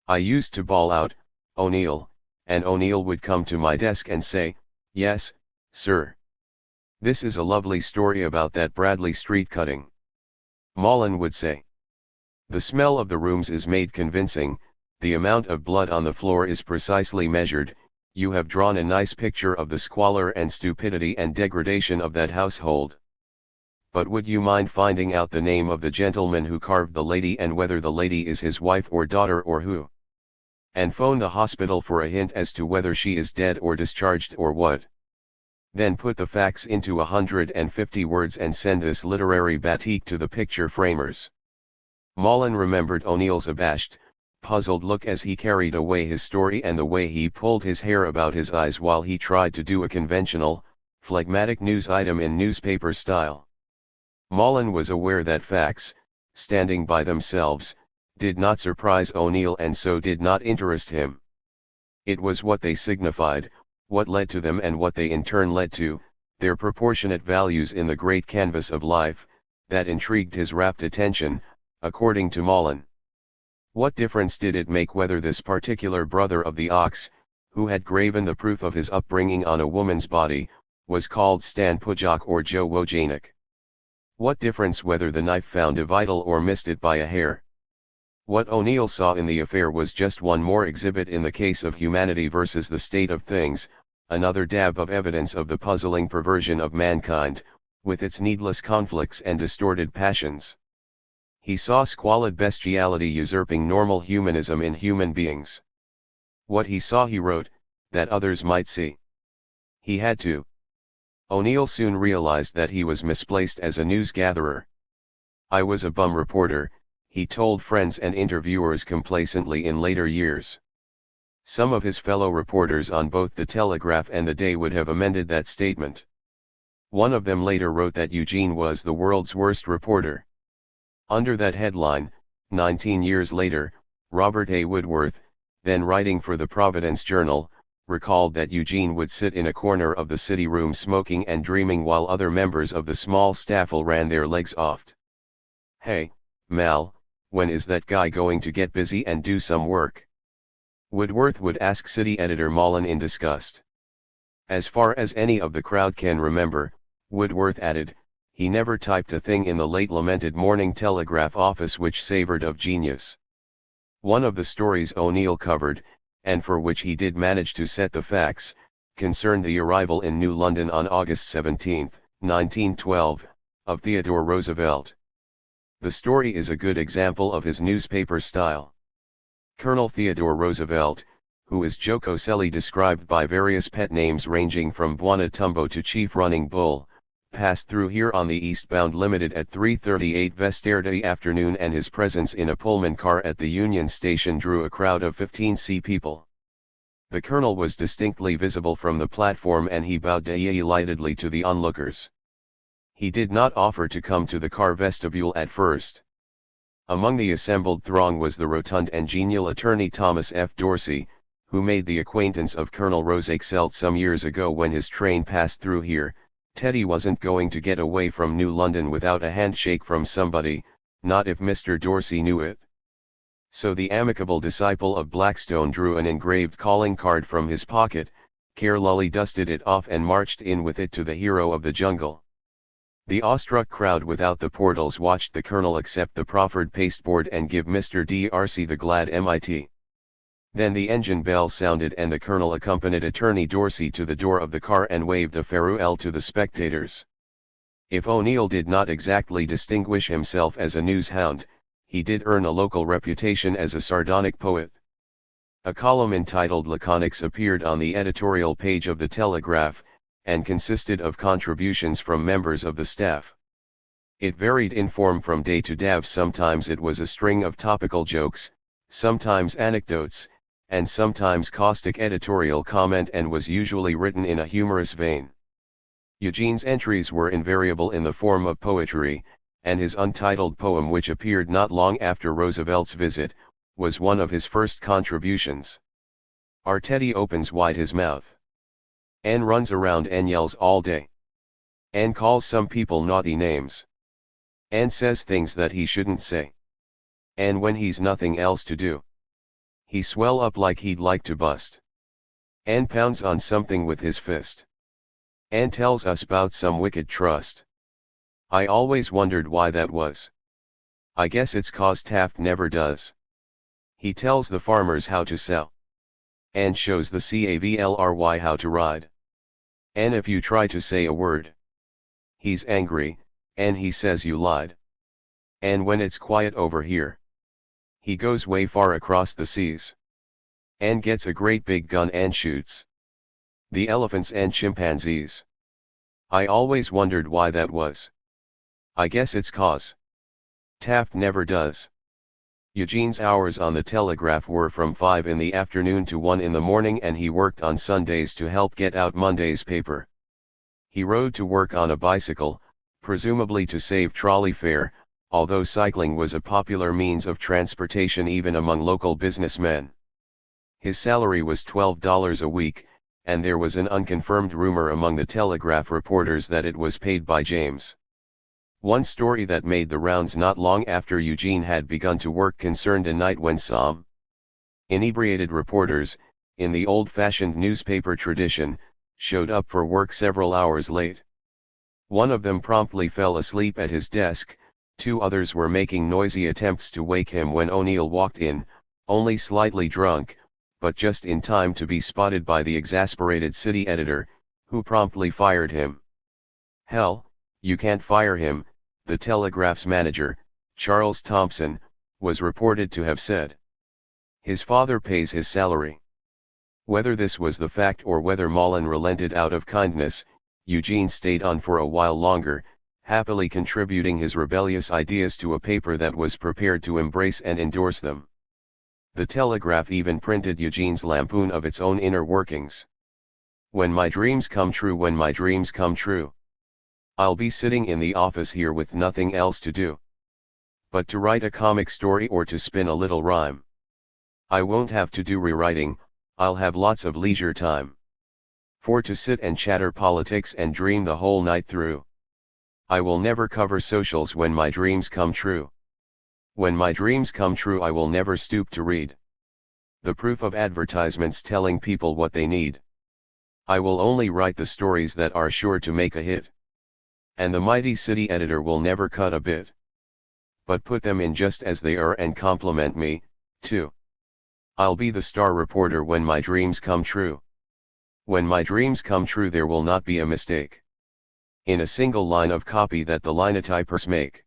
I used to bawl out, "O'Neill," and O'Neill would come to my desk and say, "Yes, sir. This is a lovely story about that Bradley Street cutting." Mullen would say, "The smell of the rooms is made convincing, the amount of blood on the floor is precisely measured, you have drawn a nice picture of the squalor and stupidity and degradation of that household. But would you mind finding out the name of the gentleman who carved the lady and whether the lady is his wife or daughter or who? And phone the hospital for a hint as to whether she is dead or discharged or what. Then put the facts into 150 words and send this literary batik to the picture framers." Mullen remembered O'Neill's abashed, puzzled look as he carried away his story and the way he pulled his hair about his eyes while he tried to do a conventional, phlegmatic news item in newspaper style. Mullen was aware that facts, standing by themselves, did not surprise O'Neill and so did not interest him. It was what they signified, what led to them and what they in turn led to, their proportionate values in the great canvas of life, that intrigued his rapt attention, according to Mullen. What difference did it make whether this particular brother of the ox, who had graven the proof of his upbringing on a woman's body, was called Stan Pujok or Joe Wojciech? What difference whether the knife found a vital or missed it by a hair? What O'Neill saw in the affair was just one more exhibit in the case of humanity versus the state of things, another dab of evidence of the puzzling perversion of mankind, with its needless conflicts and distorted passions. He saw squalid bestiality usurping normal humanism in human beings. What he saw he wrote, that others might see. He had to. O'Neill soon realized that he was misplaced as a news gatherer. "I was a bum reporter," he told friends and interviewers complacently in later years. Some of his fellow reporters on both the Telegraph and the Day would have amended that statement. One of them later wrote that Eugene was the world's worst reporter. Under that headline, 19 years later, Robert A. Woodworth, then writing for the Providence Journal, recalled that Eugene would sit in a corner of the city room smoking and dreaming while other members of the small staffle ran their legs off. "Hey, Mal, when is that guy going to get busy and do some work?" Woodworth would ask city editor Mullen in disgust. As far as any of the crowd can remember, Woodworth added, he never typed a thing in the late lamented Morning Telegraph office which savored of genius. One of the stories O'Neill covered, and for which he did manage to set the facts, concerned the arrival in New London on August 17, 1912, of Theodore Roosevelt. The story is a good example of his newspaper style. Colonel Theodore Roosevelt, who is jocosely described by various pet names ranging from Bwana Tumbo to Chief Running Bull, passed through here on the eastbound limited at 3:38 Vesterday afternoon, and his presence in a Pullman car at the Union Station drew a crowd of 15 people. The colonel was distinctly visible from the platform and he bowed delightedly to the onlookers. He did not offer to come to the car vestibule at first. Among the assembled throng was the rotund and genial attorney Thomas F. Dorsey, who made the acquaintance of Colonel Roosevelt some years ago when his train passed through here. Teddy wasn't going to get away from New London without a handshake from somebody, not if Mr. Dorsey knew it. So the amicable disciple of Blackstone drew an engraved calling card from his pocket, carelessly dusted it off and marched in with it to the hero of the jungle. The awestruck crowd without the portals watched the colonel accept the proffered pasteboard and give Mr. Darcy the glad MIT. Then the engine bell sounded and the colonel accompanied attorney Dorsey to the door of the car and waved a farewell to the spectators. If O'Neill did not exactly distinguish himself as a news hound, he did earn a local reputation as a sardonic poet. A column entitled Laconics appeared on the editorial page of the Telegraph, and consisted of contributions from members of the staff. It varied in form from day to day. Sometimes it was a string of topical jokes, sometimes anecdotes, and sometimes caustic editorial comment, and was usually written in a humorous vein. Eugene's entries were invariable in the form of poetry, and his untitled poem, which appeared not long after Roosevelt's visit, was one of his first contributions. Our Teddy opens wide his mouth, and runs around and yells all day, and calls some people naughty names, and says things that he shouldn't say. And when he's nothing else to do, he swell up like he'd like to bust, and pounds on something with his fist, and tells us 'bout some wicked trust. I always wondered why that was. I guess it's 'cause Taft never does. He tells the farmers how to sow, and shows the cavalry how to ride. And if you try to say a word, he's angry, and he says you lied. And when it's quiet over here, he goes way far across the seas, and gets a great big gun and shoots the elephants and chimpanzees. I always wondered why that was. I guess it's 'cause Taft never does. Eugene's hours on the telegraph were from 5 in the afternoon to 1 in the morning, and he worked on Sundays to help get out Monday's paper. He rode to work on a bicycle, presumably to save trolley fare, although cycling was a popular means of transportation even among local businessmen. His salary was $12 a week, and there was an unconfirmed rumor among the telegraph reporters that it was paid by James. One story that made the rounds not long after Eugene had begun to work concerned a night when some inebriated reporters, in the old-fashioned newspaper tradition, showed up for work several hours late. One of them promptly fell asleep at his desk. 2 others were making noisy attempts to wake him when O'Neill walked in, only slightly drunk, but just in time to be spotted by the exasperated city editor, who promptly fired him. "Hell, you can't fire him," the Telegraph's manager, Charles Thompson, was reported to have said. "His father pays his salary." Whether this was the fact or whether Mullen relented out of kindness, Eugene stayed on for a while longer, happily contributing his rebellious ideas to a paper that was prepared to embrace and endorse them. The Telegraph even printed Eugene's lampoon of its own inner workings. "When my dreams come true, when my dreams come true. I'll be sitting in the office here with nothing else to do but to write a comic story or to spin a little rhyme. I won't have to do rewriting, I'll have lots of leisure time for to sit and chatter politics and dream the whole night through. I will never cover socials when my dreams come true. When my dreams come true, I will never stoop to read the proof of advertisements telling people what they need. I will only write the stories that are sure to make a hit. And the mighty city editor will never cut a bit, but put them in just as they are and compliment me, too. I'll be the star reporter when my dreams come true. When my dreams come true, there will not be a mistake in a single line of copy that the linotypers make.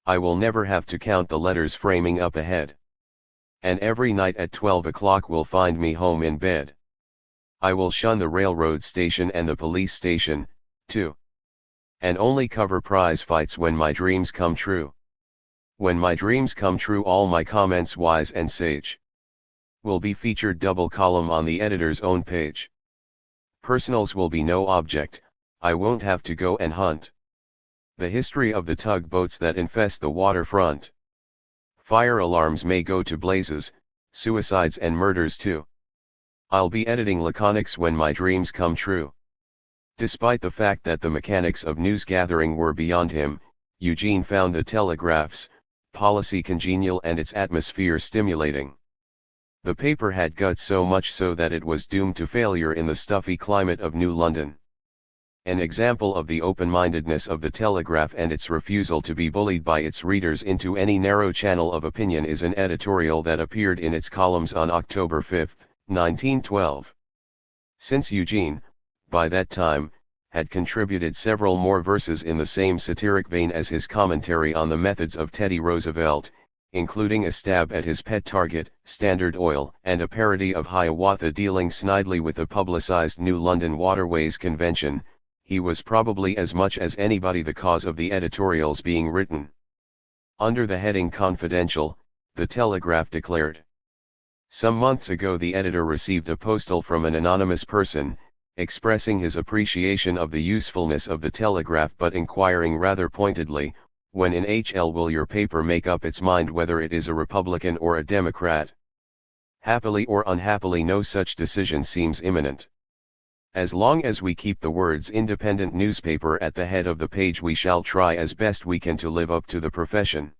I will never have to count the letters framing up ahead. And every night at 12 o'clock will find me home in bed. I will shun the railroad station and the police station, too. And only cover prize fights when my dreams come true. When my dreams come true, all my comments wise and sage will be featured double column on the editor's own page. Personals will be no object, I won't have to go and hunt the history of the tugboats that infest the waterfront. Fire alarms may go to blazes, suicides and murders too. I'll be editing laconics when my dreams come true. Despite the fact that the mechanics of news gathering were beyond him, Eugene found the Telegraph's policy congenial and its atmosphere stimulating. The paper had guts, so much so that it was doomed to failure in the stuffy climate of New London. An example of the open-mindedness of the Telegraph and its refusal to be bullied by its readers into any narrow channel of opinion is an editorial that appeared in its columns on October 5, 1912. Since Eugene, by that time, had contributed several more verses in the same satiric vein as his commentary on the methods of Teddy Roosevelt, including a stab at his pet target, Standard Oil, and a parody of Hiawatha dealing snidely with the publicized New London Waterways Convention, he was probably as much as anybody the cause of the editorials being written. Under the heading Confidential, the Telegraph declared, Some months ago the editor received a postal from an anonymous person, expressing his appreciation of the usefulness of the Telegraph but inquiring rather pointedly, when in HL will your paper make up its mind whether it is a Republican or a Democrat? Happily or unhappily no such decision seems imminent. As long as we keep the words independent newspaper at the head of the page we shall try as best we can to live up to the profession.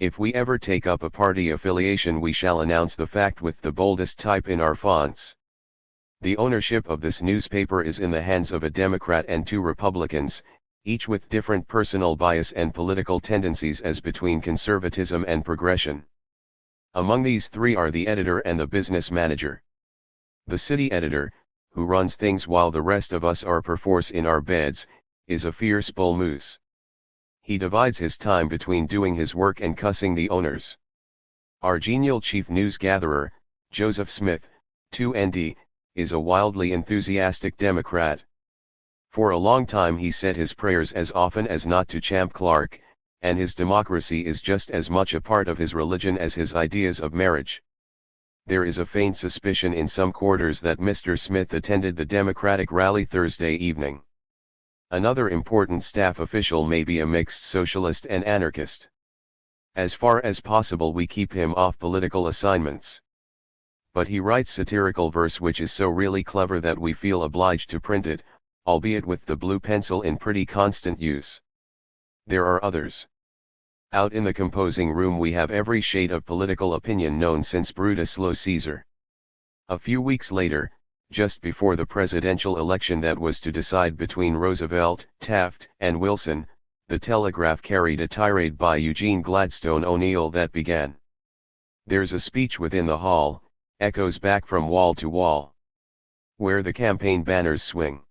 If we ever take up a party affiliation we shall announce the fact with the boldest type in our fonts. The ownership of this newspaper is in the hands of a Democrat and 2 Republicans, each with different personal bias and political tendencies as between conservatism and progression. Among these 3 are the editor and the business manager. The city editor, who runs things while the rest of us are perforce in our beds, is a fierce bull moose. He divides his time between doing his work and cussing the owners. Our genial chief news gatherer, Joseph Smith, 2ND, is a wildly enthusiastic Democrat. For a long time he said his prayers as often as not to Champ Clark, and his democracy is just as much a part of his religion as his ideas of marriage. There is a faint suspicion in some quarters that Mr. Smith attended the Democratic rally Thursday evening. Another important staff official may be a mixed socialist and anarchist. As far as possible we keep him off political assignments. But he writes satirical verse which is so really clever that we feel obliged to print it, albeit with the blue pencil in pretty constant use. There are others. Out in the composing room we have every shade of political opinion known since Brutus Lo Caesar. A few weeks later, just before the presidential election that was to decide between Roosevelt, Taft, and Wilson, the Telegraph carried a tirade by Eugene Gladstone O'Neill that began. There's a speech within the hall, echoes back from wall to wall, where the campaign banners swing.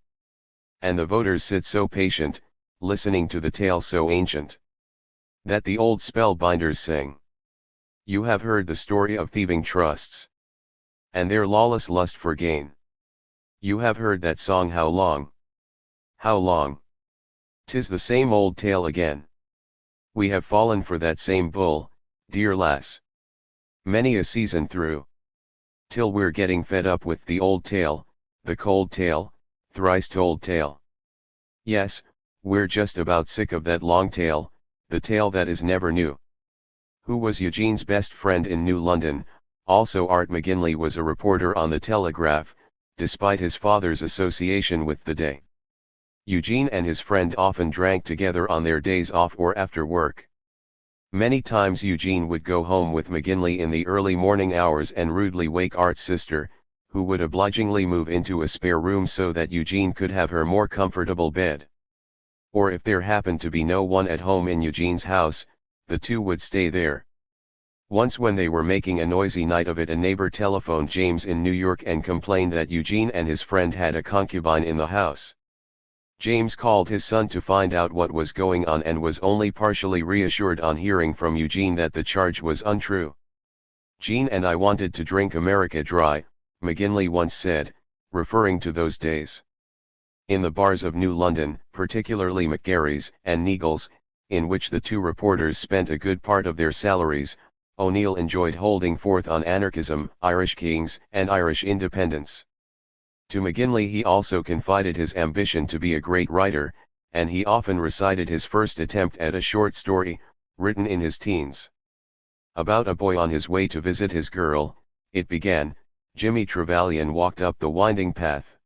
And the voters sit so patient, listening to the tale so ancient, that the old spellbinders sing. You have heard the story of thieving trusts, and their lawless lust for gain. You have heard that song how long? How long? 'Tis the same old tale again. We have fallen for that same bull, dear lass. Many a season through. Till we're getting fed up with the old tale, the cold tale, thrice told tale. Yes, we're just about sick of that long tale, the tale that is never new. Who was Eugene's best friend in New London? Also Art McGinley was a reporter on the Telegraph, despite his father's association with the day. Eugene and his friend often drank together on their days off or after work. Many times Eugene would go home with McGinley in the early morning hours and rudely wake Art's sister, who would obligingly move into a spare room so that Eugene could have her more comfortable bed. Or if there happened to be no one at home in Eugene's house, the 2 would stay there. Once when they were making a noisy night of it a neighbor telephoned James in New York and complained that Eugene and his friend had a concubine in the house. James called his son to find out what was going on and was only partially reassured on hearing from Eugene that the charge was untrue. Gene and I wanted to drink America dry, McGinley once said, referring to those days. In the bars of New London, particularly McGarry's and Neill's, in which the 2 reporters spent a good part of their salaries, O'Neill enjoyed holding forth on anarchism, Irish kings, and Irish independence. To McGinley he also confided his ambition to be a great writer, and he often recited his first attempt at a short story, written in his teens. About a boy on his way to visit his girl, it began, Jimmy Trevelyan walked up the winding path.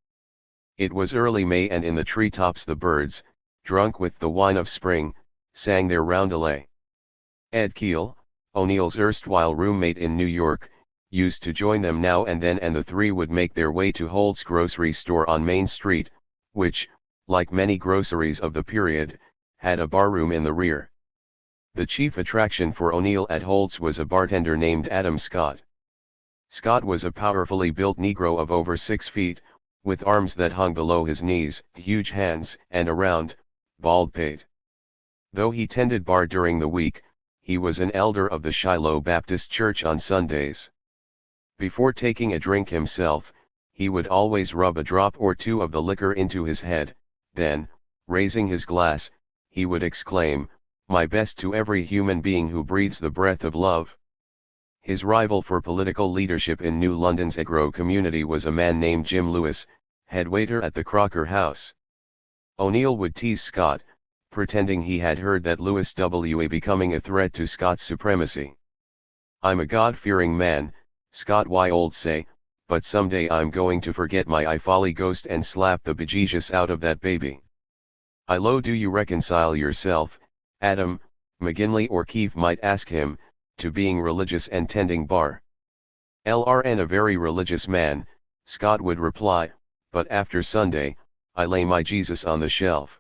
It was early May and in the treetops the birds, drunk with the wine of spring, sang their roundelay. Ed Keel, O'Neill's erstwhile roommate in New York, used to join them now and then and the 3 would make their way to Holt's grocery store on Main Street, which, like many groceries of the period, had a barroom in the rear. The chief attraction for O'Neill at Holt's was a bartender named Adam Scott. Scott was a powerfully built Negro of over 6 feet, with arms that hung below his knees, huge hands, and a round, bald pate. Though he tended bar during the week, he was an elder of the Shiloh Baptist Church on Sundays. Before taking a drink himself, he would always rub a drop or 2 of the liquor into his head, then, raising his glass, he would exclaim, "My best to every human being who breathes the breath of love." His rival for political leadership in New London's Agro community was a man named Jim Lewis, head waiter at the Crocker House. O'Neill would tease Scott, pretending he had heard that Lewis was becoming a threat to Scott's supremacy. "I'm a God-fearing man," Scott would say, "but someday I'm going to forget my I folly ghost and slap the bejesus out of that baby." Do you reconcile yourself, Adam, McGinley or Keefe might ask him, to being religious and tending bar? "Lrn a very religious man," Scott would reply, "but after Sunday, I lay my Jesus on the shelf."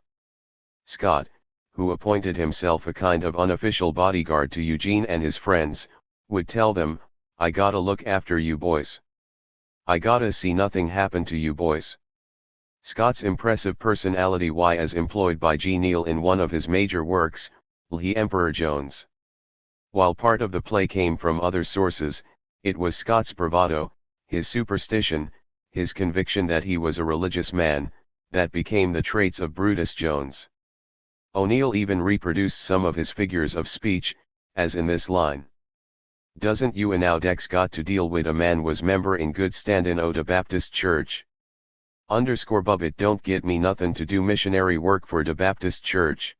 Scott, who appointed himself a kind of unofficial bodyguard to Eugene and his friends, would tell them, "I gotta look after you boys. I gotta see nothing happen to you boys." Scott's impressive personality was employed by Neill in one of his major works, The Emperor Jones. While part of the play came from other sources, it was Scott's bravado, his superstition, his conviction that he was a religious man, that became the traits of Brutus Jones. O'Neill even reproduced some of his figures of speech, as in this line: "Doesn't you now Dex got to deal wid a man was member in good standin' o' de Baptist Church? Bub it don't get me nothin' to do missionary work for de Baptist Church.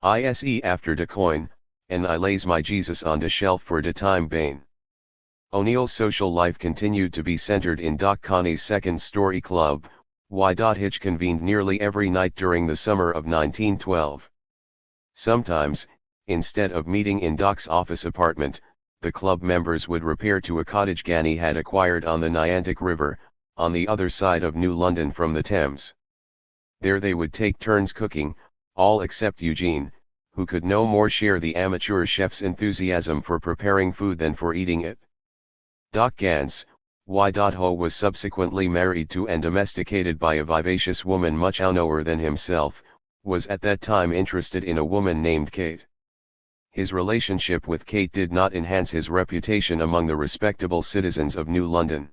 Ise after de coin, and I lays my Jesus on de shelf for de time bane." O'Neill's social life continued to be centered in Doc Connie's Second Story Club, which convened nearly every night during the summer of 1912. Sometimes, instead of meeting in Doc's office apartment, the club members would repair to a cottage Ganny had acquired on the Niantic River, on the other side of New London from the Thames. There they would take turns cooking, all except Eugene, who could no more share the amateur chef's enthusiasm for preparing food than for eating it. Doc Gans, who was subsequently married to and domesticated by a vivacious woman much younger than himself, was at that time interested in a woman named Kate. His relationship with Kate did not enhance his reputation among the respectable citizens of New London.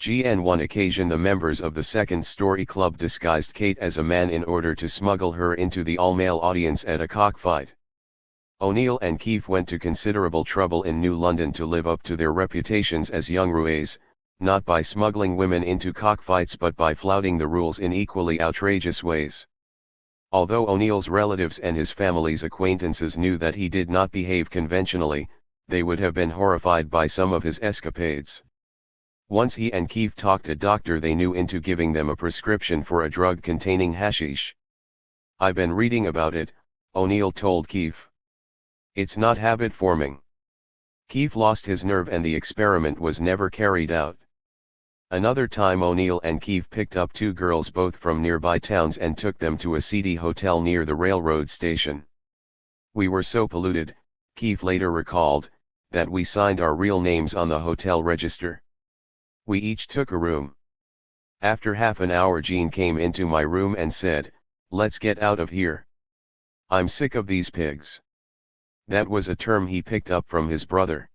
On one occasion the members of the Second Story Club disguised Kate as a man in order to smuggle her into the all-male audience at a cockfight. O'Neill and Keefe went to considerable trouble in New London to live up to their reputations as young roués, not by smuggling women into cockfights but by flouting the rules in equally outrageous ways. Although O'Neill's relatives and his family's acquaintances knew that he did not behave conventionally, they would have been horrified by some of his escapades. Once he and Keefe talked a doctor they knew into giving them a prescription for a drug containing hashish. "I've been reading about it," O'Neill told Keefe. "It's not habit-forming." Keefe lost his nerve and the experiment was never carried out. Another time O'Neill and Keefe picked up two girls both from nearby towns and took them to a seedy hotel near the railroad station. "We were so polluted," Keefe later recalled, "that we signed our real names on the hotel register. We each took a room. After half an hour Jean came into my room and said, 'Let's get out of here. I'm sick of these pigs.' That was a term he picked up from his brother.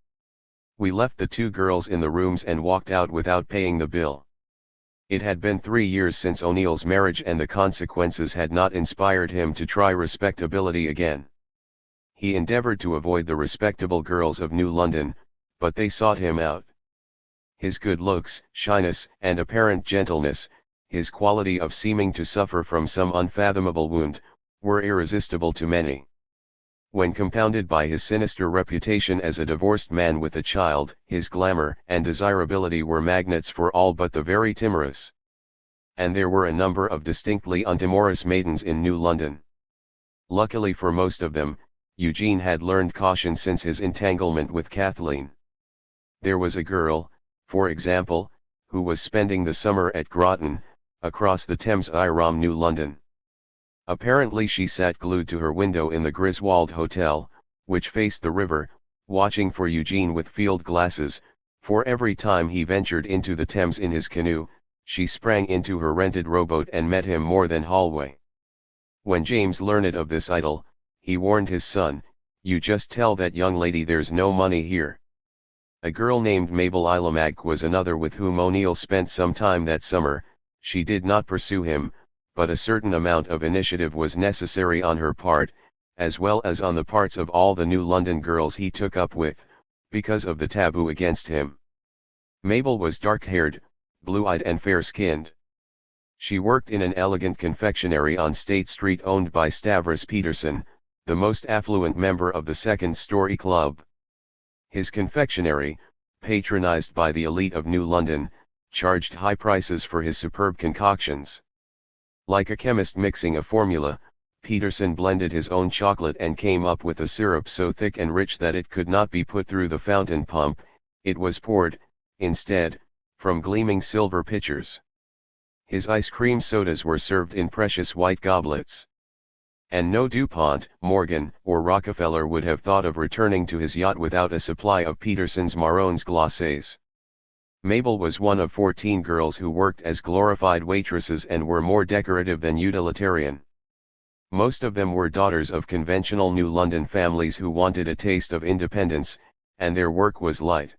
We left the two girls in the rooms and walked out without paying the bill. It had been 3 years since O'Neill's marriage and the consequences had not inspired him to try respectability again. He endeavored to avoid the respectable girls of New London, but they sought him out. His good looks, shyness, and apparent gentleness, his quality of seeming to suffer from some unfathomable wound, were irresistible to many. When compounded by his sinister reputation as a divorced man with a child, his glamour and desirability were magnets for all but the very timorous. And there were a number of distinctly untimorous maidens in New London. Luckily for most of them, Eugene had learned caution since his entanglement with Kathleen. There was a girl, for example, who was spending the summer at Groton, across the Thames from New London. Apparently she sat glued to her window in the Griswold Hotel, which faced the river, watching for Eugene with field glasses, for every time he ventured into the Thames in his canoe, she sprang into her rented rowboat and met him more than halfway. When James learned of this idyll, he warned his son, "You just tell that young lady there's no money here." A girl named Mabel Ilamag was another with whom O'Neill spent some time that summer. She did not pursue him, but a certain amount of initiative was necessary on her part, as well as on the parts of all the New London girls he took up with, because of the taboo against him. Mabel was dark-haired, blue-eyed and fair-skinned. She worked in an elegant confectionery on State Street owned by Stavros Peterson, the most affluent member of the Second Story Club. His confectionery, patronized by the elite of New London, charged high prices for his superb concoctions. Like a chemist mixing a formula, Peterson blended his own chocolate and came up with a syrup so thick and rich that it could not be put through the fountain pump. It was poured, instead, from gleaming silver pitchers. His ice cream sodas were served in precious white goblets. And no DuPont, Morgan, or Rockefeller would have thought of returning to his yacht without a supply of Peterson's marrons glacés. Mabel was one of 14 girls who worked as glorified waitresses and were more decorative than utilitarian. Most of them were daughters of conventional New London families who wanted a taste of independence, and their work was light.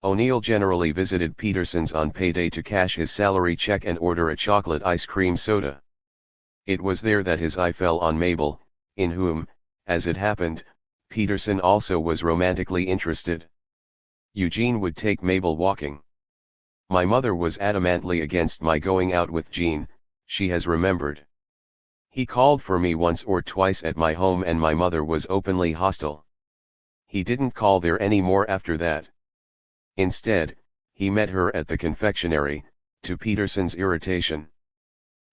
O'Neill generally visited Peterson's on payday to cash his salary check and order a chocolate ice cream soda. It was there that his eye fell on Mabel, in whom, as it happened, Peterson also was romantically interested. Eugene would take Mabel walking. "My mother was adamantly against my going out with Jean," she has remembered. "He called for me once or twice at my home and my mother was openly hostile. He didn't call there any more after that. Instead, he met her at the confectionery, to Peterson's irritation.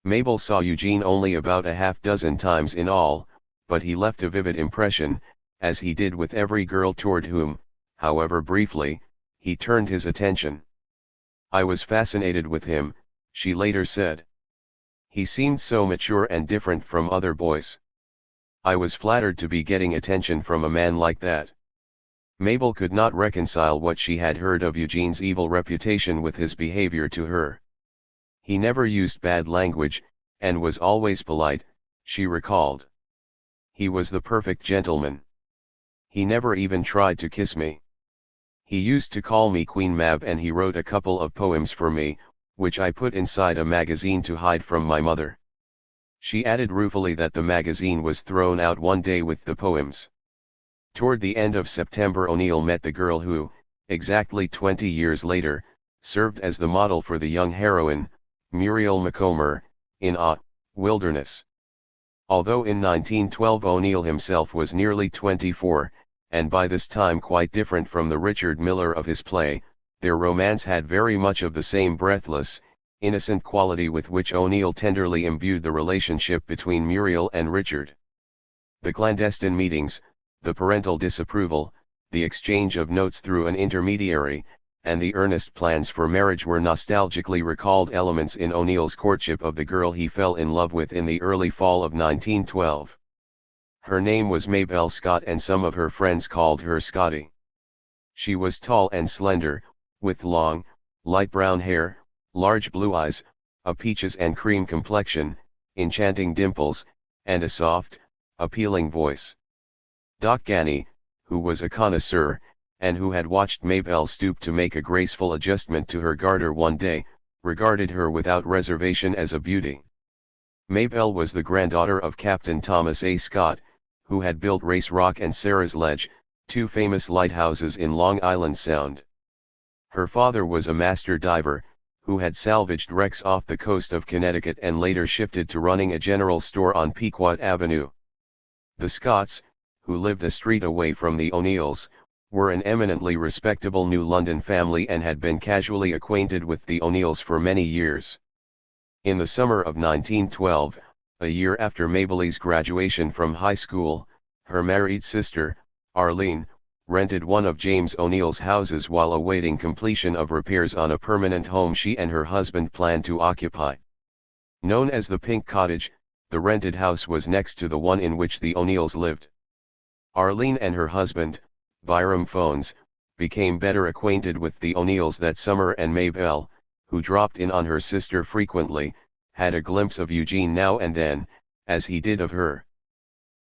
Mabel saw Eugene only about a half-dozen times in all, but he left a vivid impression, as he did with every girl toward whom, however briefly, he turned his attention. I was fascinated with him," she later said. "He seemed so mature and different from other boys. I was flattered to be getting attention from a man like that." Mabel could not reconcile what she had heard of Eugene's evil reputation with his behavior to her. "He never used bad language, and was always polite," she recalled. "He was the perfect gentleman. He never even tried to kiss me. He used to call me Queen Mab and he wrote a couple of poems for me, which I put inside a magazine to hide from my mother." She added ruefully that the magazine was thrown out one day with the poems. Toward the end of September O'Neill met the girl who, exactly 20 years later, served as the model for the young heroine, Muriel Macomber, in Wilderness. Although in 1912 O'Neill himself was nearly 24, and by this time quite different from the Richard Miller of his play, their romance had very much of the same breathless, innocent quality with which O'Neill tenderly imbued the relationship between Muriel and Richard. The clandestine meetings, the parental disapproval, the exchange of notes through an intermediary, and the earnest plans for marriage were nostalgically recalled elements in O'Neill's courtship of the girl he fell in love with in the early fall of 1912. Her name was Mabel Scott and some of her friends called her Scotty. She was tall and slender, with long, light brown hair, large blue eyes, a peaches and cream complexion, enchanting dimples, and a soft, appealing voice. Doc Ganny, who was a connoisseur, and who had watched Mabel stoop to make a graceful adjustment to her garter one day, regarded her without reservation as a beauty. Mabel was the granddaughter of Captain Thomas A. Scott, who had built Race Rock and Sarah's Ledge, two famous lighthouses in Long Island Sound. Her father was a master diver, who had salvaged wrecks off the coast of Connecticut and later shifted to running a general store on Pequot Avenue. The Scotts, who lived a street away from the O'Neills, were an eminently respectable New London family and had been casually acquainted with the O'Neills for many years. In the summer of 1912, a year after Mabel's graduation from high school, her married sister, Arlene, rented one of James O'Neill's houses while awaiting completion of repairs on a permanent home she and her husband planned to occupy. Known as the Pink Cottage, the rented house was next to the one in which the O'Neills lived. Arlene and her husband, Byram Phones, became better acquainted with the O'Neills that summer and Mabel, who dropped in on her sister frequently, had a glimpse of Eugene now and then, as he did of her.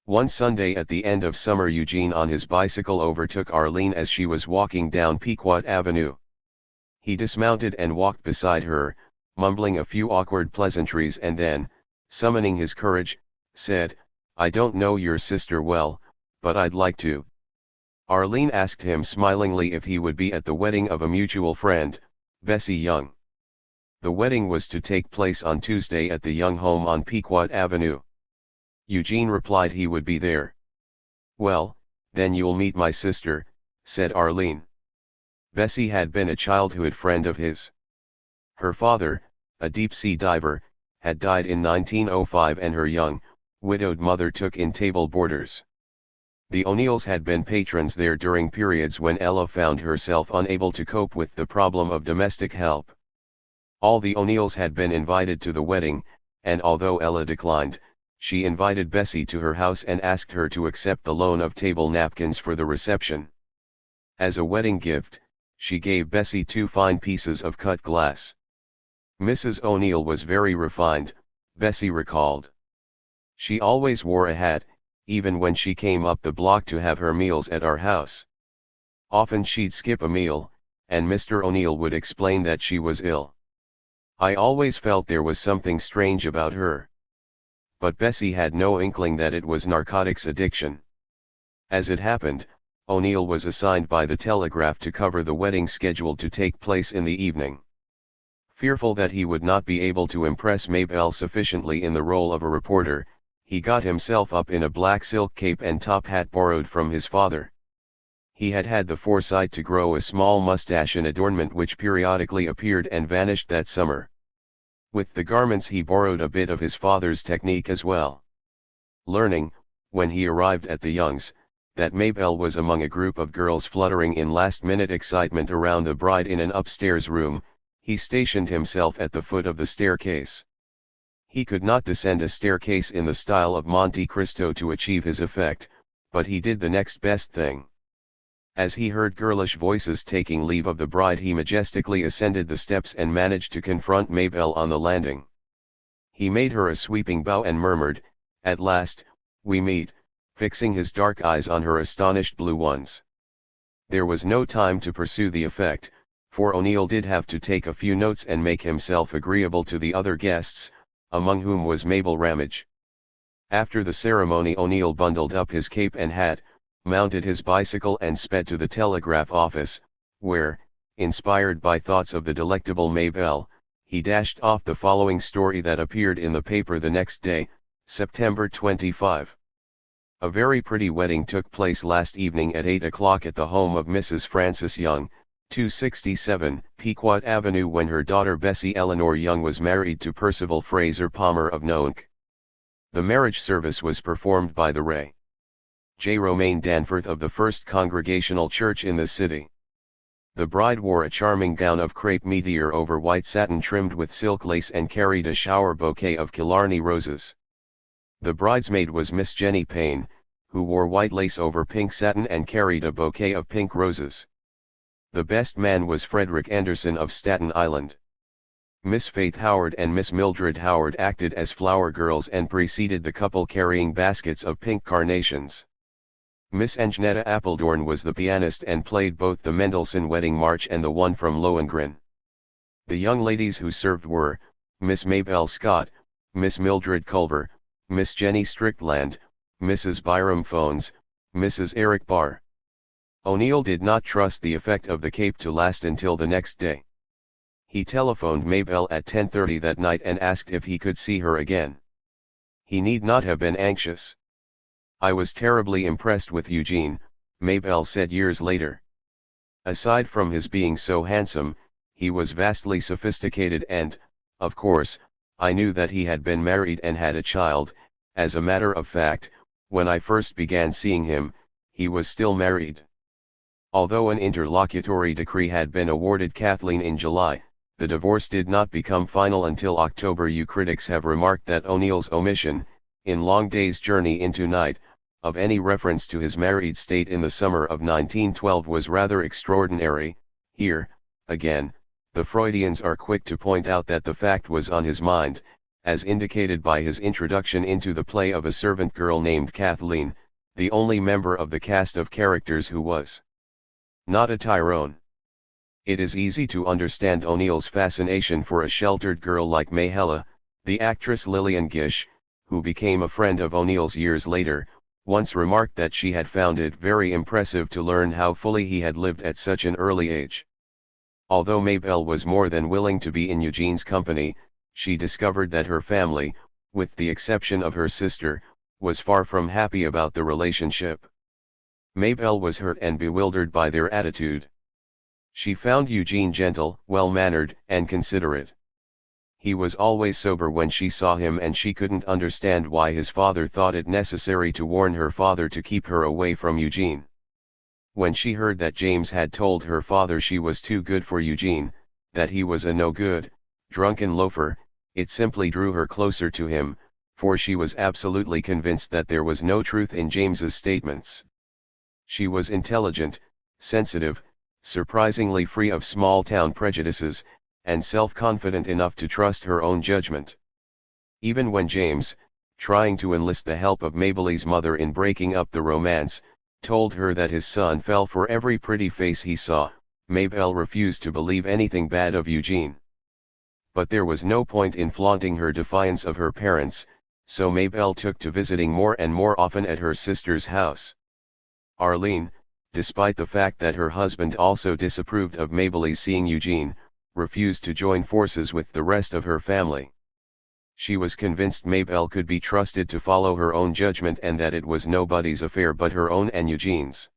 One Sunday at the end of summer Eugene on his bicycle overtook Arlene as she was walking down Pequot Avenue. He dismounted and walked beside her, mumbling a few awkward pleasantries and then, summoning his courage, said, "I don't know your sister well, but I'd like to." Arlene asked him smilingly if he would be at the wedding of a mutual friend, Bessie Young. The wedding was to take place on Tuesday at the Young home on Pequot Avenue. Eugene replied he would be there. "Well, then you'll meet my sister," said Arlene. Bessie had been a childhood friend of his. Her father, a deep-sea diver, had died in 1905 and her young, widowed mother took in table boarders. The O'Neills had been patrons there during periods when Ella found herself unable to cope with the problem of domestic help. All the O'Neills had been invited to the wedding, and although Ella declined, she invited Bessie to her house and asked her to accept the loan of table napkins for the reception. As a wedding gift, she gave Bessie 2 fine pieces of cut glass. Mrs. O'Neill was very refined, Bessie recalled. She always wore a hat, even when she came up the block to have her meals at our house. Often she'd skip a meal, and Mr. O'Neill would explain that she was ill. I always felt there was something strange about her. But Bessie had no inkling that it was narcotics addiction. As it happened, O'Neill was assigned by the Telegraph to cover the wedding scheduled to take place in the evening. Fearful that he would not be able to impress Mabel sufficiently in the role of a reporter, he got himself up in a black silk cape and top hat borrowed from his father. He had had the foresight to grow a small mustache, an adornment which periodically appeared and vanished that summer. With the garments he borrowed a bit of his father's technique as well. Learning, when he arrived at the Youngs, that Mabel was among a group of girls fluttering in last-minute excitement around the bride in an upstairs room, he stationed himself at the foot of the staircase. He could not descend a staircase in the style of Monte Cristo to achieve his effect, but he did the next best thing. As he heard girlish voices taking leave of the bride, he majestically ascended the steps and managed to confront Mabel on the landing. He made her a sweeping bow and murmured, "At last, we meet," fixing his dark eyes on her astonished blue ones. There was no time to pursue the effect, for O'Neill did have to take a few notes and make himself agreeable to the other guests, among whom was Mabel Ramage. After the ceremony, O'Neill bundled up his cape and hat, mounted his bicycle and sped to the Telegraph office, where, inspired by thoughts of the delectable Mabel, he dashed off the following story that appeared in the paper the next day, September 25. A very pretty wedding took place last evening at 8 o'clock at the home of Mrs. Frances Young, 267 Pequot Avenue, when her daughter Bessie Eleanor Young was married to Percival Fraser Palmer of Noank. The marriage service was performed by the Rev. J. Romaine Danforth of the First Congregational Church in the city. The bride wore a charming gown of crepe meteor over white satin trimmed with silk lace and carried a shower bouquet of Killarney roses. The bridesmaid was Miss Jenny Payne, who wore white lace over pink satin and carried a bouquet of pink roses. The best man was Frederick Anderson of Staten Island. Miss Faith Howard and Miss Mildred Howard acted as flower girls and preceded the couple carrying baskets of pink carnations. Miss Anjanetta Appledorn was the pianist and played both the Mendelssohn Wedding March and the one from Lohengrin. The young ladies who served were, Miss Mabel Scott, Miss Mildred Culver, Miss Jenny Strickland, Mrs. Byram Phones, Mrs. Eric Barr. O'Neill did not trust the effect of the cape to last until the next day. He telephoned Mabel at 10:30 that night and asked if he could see her again. He need not have been anxious. "I was terribly impressed with Eugene," Mabel said years later. "Aside from his being so handsome, he was vastly sophisticated and, of course, I knew that he had been married and had a child. As a matter of fact, when I first began seeing him, he was still married." Although an interlocutory decree had been awarded Kathleen in July, the divorce did not become final until October. Critics have remarked that O'Neill's omission, in Long Day's Journey into Night, of any reference to his married state in the summer of 1912 was rather extraordinary. Here, again, the Freudians are quick to point out that the fact was on his mind, as indicated by his introduction into the play of a servant girl named Kathleen, the only member of the cast of characters who was not a Tyrone. It is easy to understand O'Neill's fascination for a sheltered girl like Mayhella, the actress Lillian Gish, who became a friend of O'Neill's years later, once remarked that she had found it very impressive to learn how fully he had lived at such an early age. Although Mabel was more than willing to be in Eugene's company, she discovered that her family, with the exception of her sister, was far from happy about the relationship. Mabel was hurt and bewildered by their attitude. She found Eugene gentle, well-mannered, and considerate. He was always sober when she saw him, and she couldn't understand why his father thought it necessary to warn her father to keep her away from Eugene. When she heard that James had told her father she was too good for Eugene, that he was a no-good, drunken loafer, it simply drew her closer to him, for she was absolutely convinced that there was no truth in James's statements. She was intelligent, sensitive, surprisingly free of small-town prejudices, and self-confident enough to trust her own judgment. Even when James, trying to enlist the help of Mabel's mother in breaking up the romance, told her that his son fell for every pretty face he saw, Mabel refused to believe anything bad of Eugene. But there was no point in flaunting her defiance of her parents, so Mabel took to visiting more and more often at her sister's house. Arlene, despite the fact that her husband also disapproved of Mabel's seeing Eugene, refused to join forces with the rest of her family. She was convinced Mabel could be trusted to follow her own judgment and that it was nobody's affair but her own and Eugene's.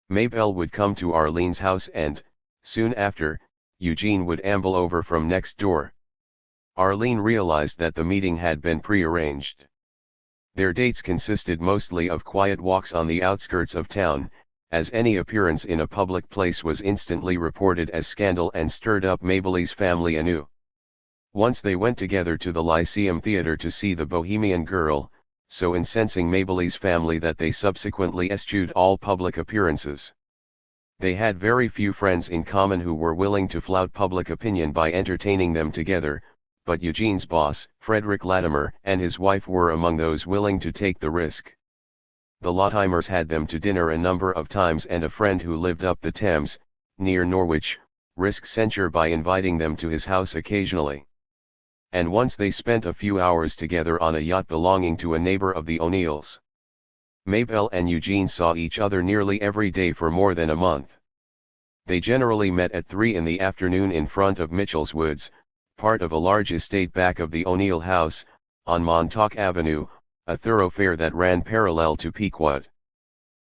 Mabel would come to Arlene's house and, soon after, Eugene would amble over from next door. Arlene realized that the meeting had been prearranged. Their dates consisted mostly of quiet walks on the outskirts of town, as any appearance in a public place was instantly reported as scandal and stirred up Mabel's family anew. Once they went together to the Lyceum Theatre to see The Bohemian Girl, so incensing Mabel's family that they subsequently eschewed all public appearances. They had very few friends in common who were willing to flout public opinion by entertaining them together, but Eugene's boss, Frederick Latimer, and his wife were among those willing to take the risk. The Latimers had them to dinner a number of times, and a friend who lived up the Thames, near Norwich, risked censure by inviting them to his house occasionally. And once they spent a few hours together on a yacht belonging to a neighbor of the O'Neills. Mabel and Eugene saw each other nearly every day for more than a month. They generally met at 3 in the afternoon in front of Mitchell's Woods, part of a large estate back of the O'Neill house, on Montauk Avenue, a thoroughfare that ran parallel to Pequot.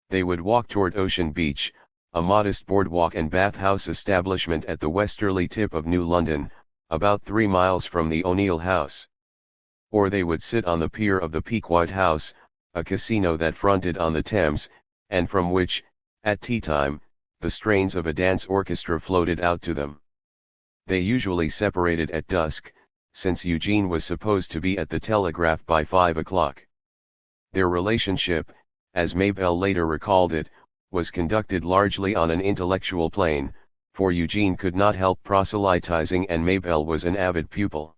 They would walk toward Ocean Beach, a modest boardwalk and bathhouse establishment at the westerly tip of New London, about 3 miles from the O'Neill house. Or they would sit on the pier of the Pequot House, a casino that fronted on the Thames, and from which, at tea time, the strains of a dance orchestra floated out to them. They usually separated at dusk, since Eugene was supposed to be at the Telegraph by 5 o'clock. Their relationship, as Mabel later recalled it, was conducted largely on an intellectual plane, for Eugene could not help proselytizing and Mabel was an avid pupil.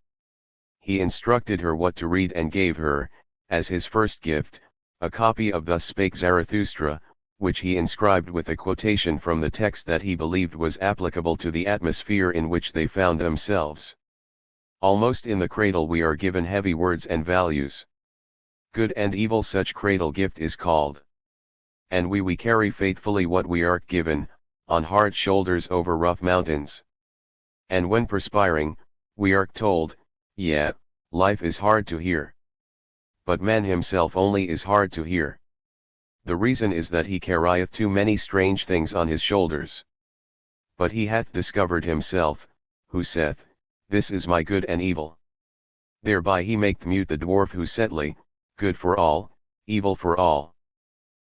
He instructed her what to read and gave her, as his first gift, a copy of Thus Spake Zarathustra, which he inscribed with a quotation from the text that he believed was applicable to the atmosphere in which they found themselves. Almost in the cradle we are given heavy words and values. Good and evil such cradle gift is called. And we carry faithfully what we are given, on hard shoulders over rough mountains. And when perspiring, we are told, yeah, life is hard to hear. But man himself only is hard to hear. The reason is that he carrieth too many strange things on his shoulders. But he hath discovered himself, who saith, This is my good and evil. Thereby he maketh mute the dwarf who saidly, good for all, evil for all.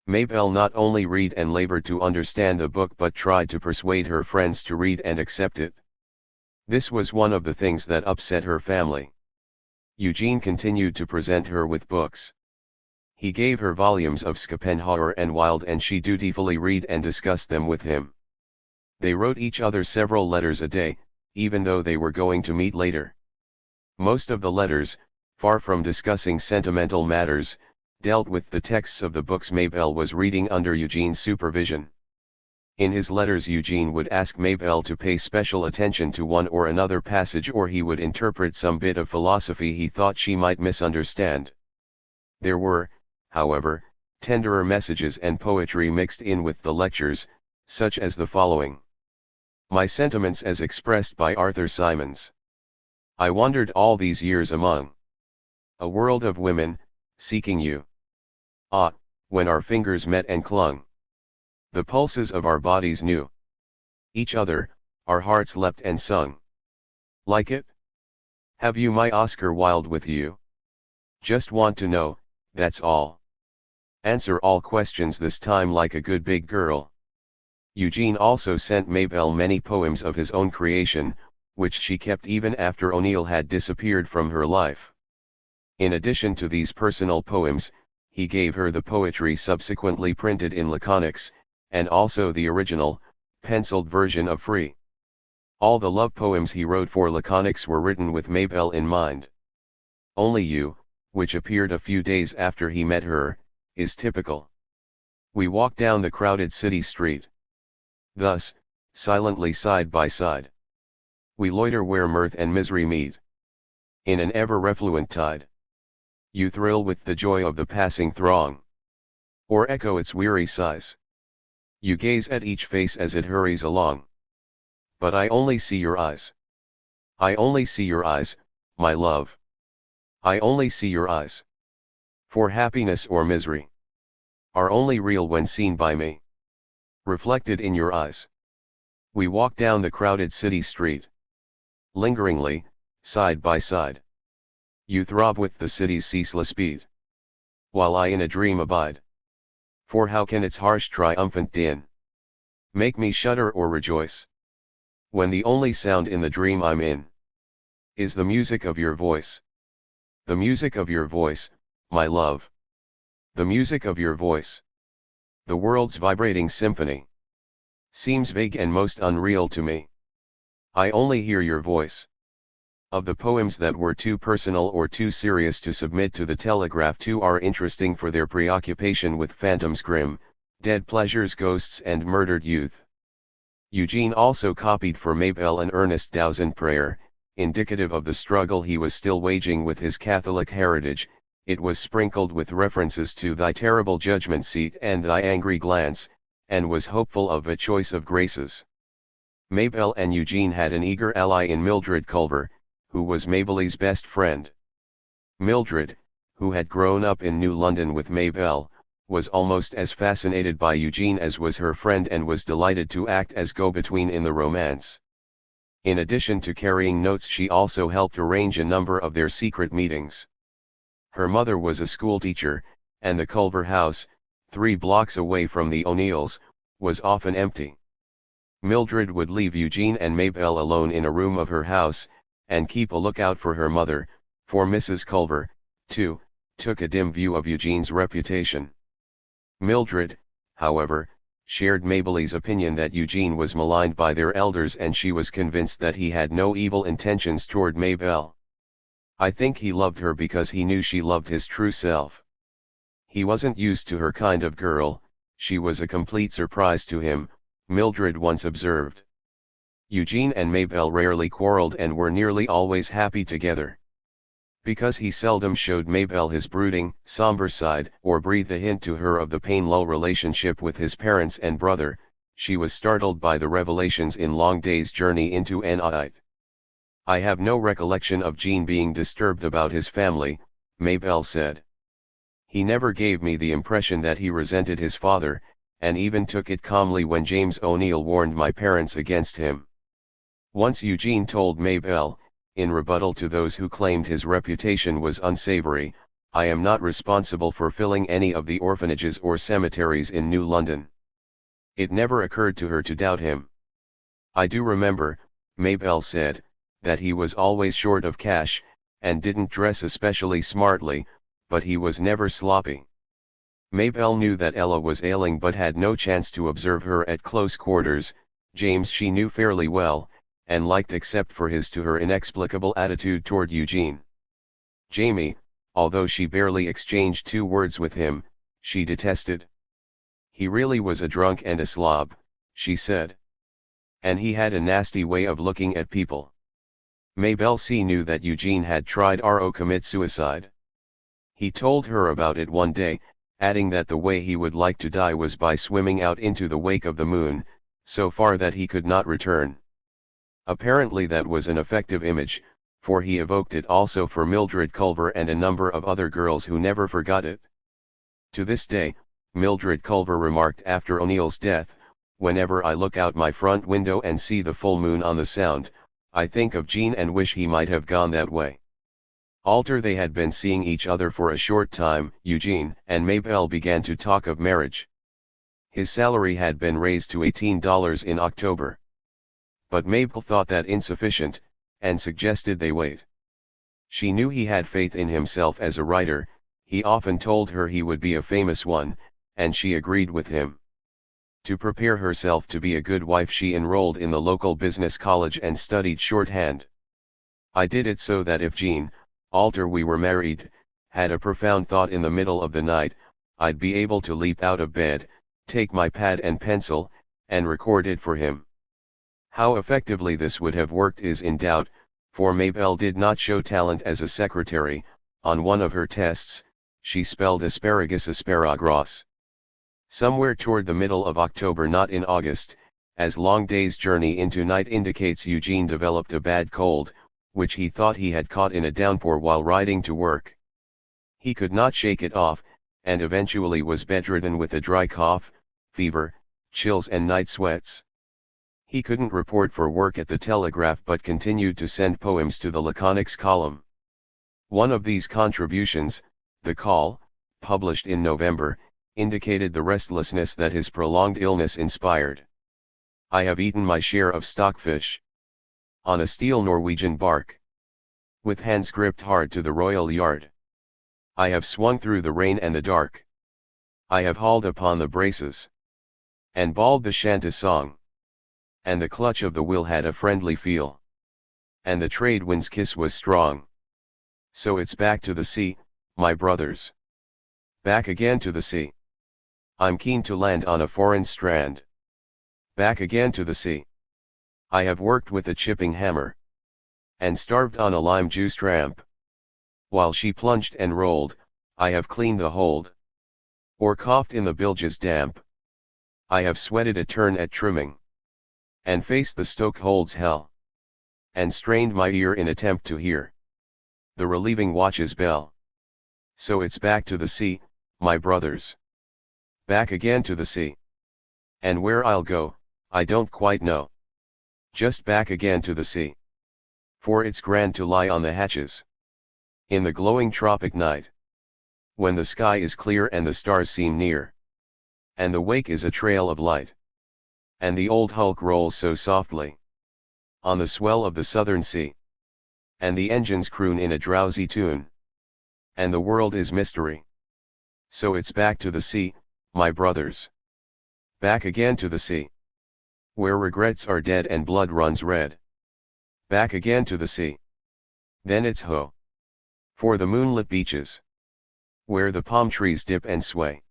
Mabel not only read and labored to understand the book but tried to persuade her friends to read and accept it. This was one of the things that upset her family. Eugene continued to present her with books. He gave her volumes of Schopenhauer and Wilde and she dutifully read and discussed them with him. They wrote each other several letters a day, even though they were going to meet later. Most of the letters, far from discussing sentimental matters, dealt with the texts of the books Mabel was reading under Eugene's supervision. In his letters Eugene would ask Mabel to pay special attention to one or another passage, or he would interpret some bit of philosophy he thought she might misunderstand. There were, however, tenderer messages and poetry mixed in with the lectures, such as the following. My sentiments as expressed by Arthur Symons. I wandered all these years among a world of women, seeking you. Ah, when our fingers met and clung, the pulses of our bodies knew each other, our hearts leapt and sung. Like it? Have you my Oscar Wilde with you? Just want to know, that's all. Answer all questions this time like a good big girl. Eugene also sent Mabel many poems of his own creation, which she kept even after O'Neill had disappeared from her life. In addition to these personal poems, he gave her the poetry subsequently printed in laconics, and also the original, penciled version of Free. All the love poems he wrote for laconics were written with Mabel in mind. Only You, which appeared a few days after he met her, is typical. We walk down the crowded city street. Thus, silently side by side. We loiter where mirth and misery meet. In an ever-refluent tide. You thrill with the joy of the passing throng. Or echo its weary sighs. You gaze at each face as it hurries along. But I only see your eyes. I only see your eyes, my love. I only see your eyes. For happiness or misery are only real when seen by me. Reflected in your eyes. We walk down the crowded city street. Lingeringly, side by side. You throb with the city's ceaseless beat. While I in a dream abide. For how can its harsh triumphant din make me shudder or rejoice? When the only sound in the dream I'm in is the music of your voice. The music of your voice, my love. The music of your voice. The world's vibrating symphony seems vague and most unreal to me. I only hear your voice. Of the poems that were too personal or too serious to submit to the telegraph, two are interesting for their preoccupation with phantoms grim, dead pleasures, ghosts and murdered youth. Eugene also copied for Mabel an earnest Towsand prayer, indicative of the struggle he was still waging with his Catholic heritage. It was sprinkled with references to thy terrible judgment seat and thy angry glance, and was hopeful of a choice of graces. Mabel and Eugene had an eager ally in Mildred Culver, who was Mabel's best friend. Mildred, who had grown up in New London with Mabel, was almost as fascinated by Eugene as was her friend and was delighted to act as go-between in the romance. In addition to carrying notes, she also helped arrange a number of their secret meetings. Her mother was a schoolteacher, and the Culver house, 3 blocks away from the O'Neills, was often empty. Mildred would leave Eugene and Mabel alone in a room of her house, and keep a lookout for her mother, for Mrs. Culver, too, took a dim view of Eugene's reputation. Mildred, however, shared Mabel's opinion that Eugene was maligned by their elders, and she was convinced that he had no evil intentions toward Mabel. I think he loved her because he knew she loved his true self. He wasn't used to her kind of girl, she was a complete surprise to him, Mildred once observed. Eugene and Mabel rarely quarreled and were nearly always happy together. Because he seldom showed Mabel his brooding, somber side, or breathed a hint to her of the pain-lull relationship with his parents and brother, she was startled by the revelations in Long Day's Journey into Night. I have no recollection of Gene being disturbed about his family, Mabel said. He never gave me the impression that he resented his father, and even took it calmly when James O'Neill warned my parents against him. Once Eugene told Mabel, in rebuttal to those who claimed his reputation was unsavory, I am not responsible for filling any of the orphanages or cemeteries in New London. It never occurred to her to doubt him. I do remember, Mabel said, that he was always short of cash, and didn't dress especially smartly, but he was never sloppy. Mabel knew that Ella was ailing but had no chance to observe her at close quarters. James she knew fairly well, and liked except for his to her inexplicable attitude toward Eugene. Jamie, although she barely exchanged 2 words with him, she detested. He really was a drunk and a slob, she said. And he had a nasty way of looking at people. Mabel C. knew that Eugene had tried to commit suicide. He told her about it one day, adding that the way he would like to die was by swimming out into the wake of the moon, so far that he could not return. Apparently that was an effective image, for he evoked it also for Mildred Culver and a number of other girls who never forgot it. To this day, Mildred Culver remarked after O'Neill's death, "Whenever I look out my front window and see the full moon on the Sound, I think of Gene and wish he might have gone that way." After they had been seeing each other for a short time, Eugene and Mabel began to talk of marriage. His salary had been raised to $18 in October. But Mabel thought that insufficient, and suggested they wait. She knew he had faith in himself as a writer, he often told her he would be a famous one, and she agreed with him. To prepare herself to be a good wife she enrolled in the local business college and studied shorthand. "I did it so that if Gene, after we were married, had a profound thought in the middle of the night, I'd be able to leap out of bed, take my pad and pencil, and record it for him." How effectively this would have worked is in doubt, for Mabel did not show talent as a secretary. On one of her tests, she spelled asparagus asparagus. Somewhere toward the middle of October, not in August, as long day's journey into night indicates, Eugene developed a bad cold, which he thought he had caught in a downpour while riding to work. He could not shake it off, and eventually was bedridden with a dry cough, fever, chills and night sweats. He couldn't report for work at the Telegraph but continued to send poems to the Laconics column. One of these contributions, The Call, published in November, indicated the restlessness that his prolonged illness inspired. "I have eaten my share of stockfish. On a steel Norwegian bark. With hands gripped hard to the royal yard. I have swung through the rain and the dark. I have hauled upon the braces. And bawled the shanty song. And the clutch of the will had a friendly feel. And the trade wind's kiss was strong. So it's back to the sea, my brothers. Back again to the sea. I'm keen to land on a foreign strand. Back again to the sea. I have worked with a chipping hammer. And starved on a lime juice tramp. While she plunged and rolled, I have cleaned the hold. Or coughed in the bilge's damp. I have sweated a turn at trimming. And faced the stokehold's hell. And strained my ear in attempt to hear the relieving watch's bell. So it's back to the sea, my brothers. Back again to the sea. And where I'll go, I don't quite know. Just back again to the sea. For it's grand to lie on the hatches. In the glowing tropic night. When the sky is clear and the stars seem near. And the wake is a trail of light. And the old hulk rolls so softly. On the swell of the southern sea. And the engines croon in a drowsy tune. And the world is mystery. So it's back to the sea, my brothers. Back again to the sea. Where regrets are dead and blood runs red. Back again to the sea. Then it's ho! For the moonlit beaches. Where the palm trees dip and sway.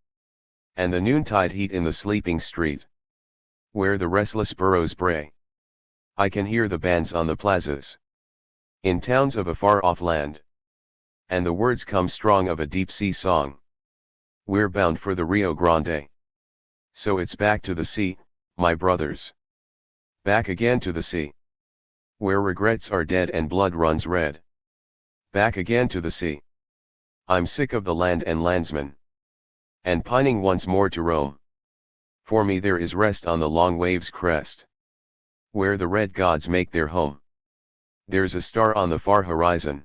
And the noontide heat in the sleeping street. Where the restless burros bray. I can hear the bands on the plazas. In towns of a far-off land. And the words come strong of a deep-sea song. We're bound for the Rio Grande. So it's back to the sea, my brothers. Back again to the sea. Where regrets are dead and blood runs red. Back again to the sea. I'm sick of the land and landsmen. And pining once more to roam. For me there is rest on the long wave's crest. Where the red gods make their home. There's a star on the far horizon.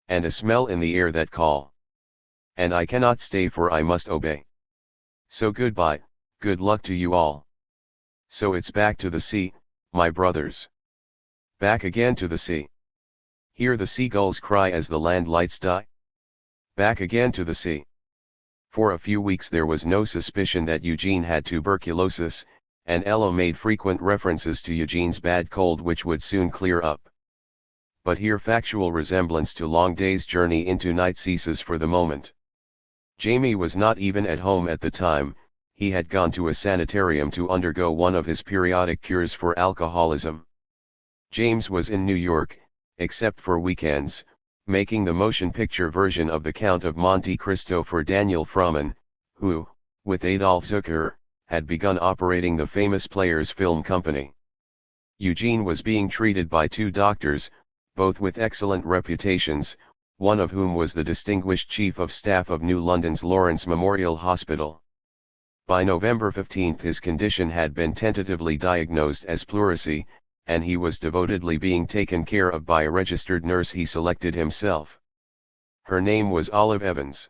And a smell in the air that call. And I cannot stay for I must obey. So goodbye, good luck to you all. So it's back to the sea, my brothers. Back again to the sea. Hear the seagulls cry as the land lights die. Back again to the sea. For a few weeks there was no suspicion that Eugene had tuberculosis, and Ella made frequent references to Eugene's bad cold which would soon clear up. But here factual resemblance to long day's journey into night ceases for the moment. Jamie was not even at home at the time, he had gone to a sanitarium to undergo one of his periodic cures for alcoholism. James was in New York, except for weekends, making the motion picture version of The Count of Monte Cristo for Daniel Frohman, who, with Adolf Zucker, had begun operating the famous Players Film Company. Eugene was being treated by two doctors, both with excellent reputations, one of whom was the distinguished Chief of Staff of New London's Lawrence Memorial Hospital. By November 15 his condition had been tentatively diagnosed as pleurisy, and he was devotedly being taken care of by a registered nurse he selected himself. Her name was Olive Evans.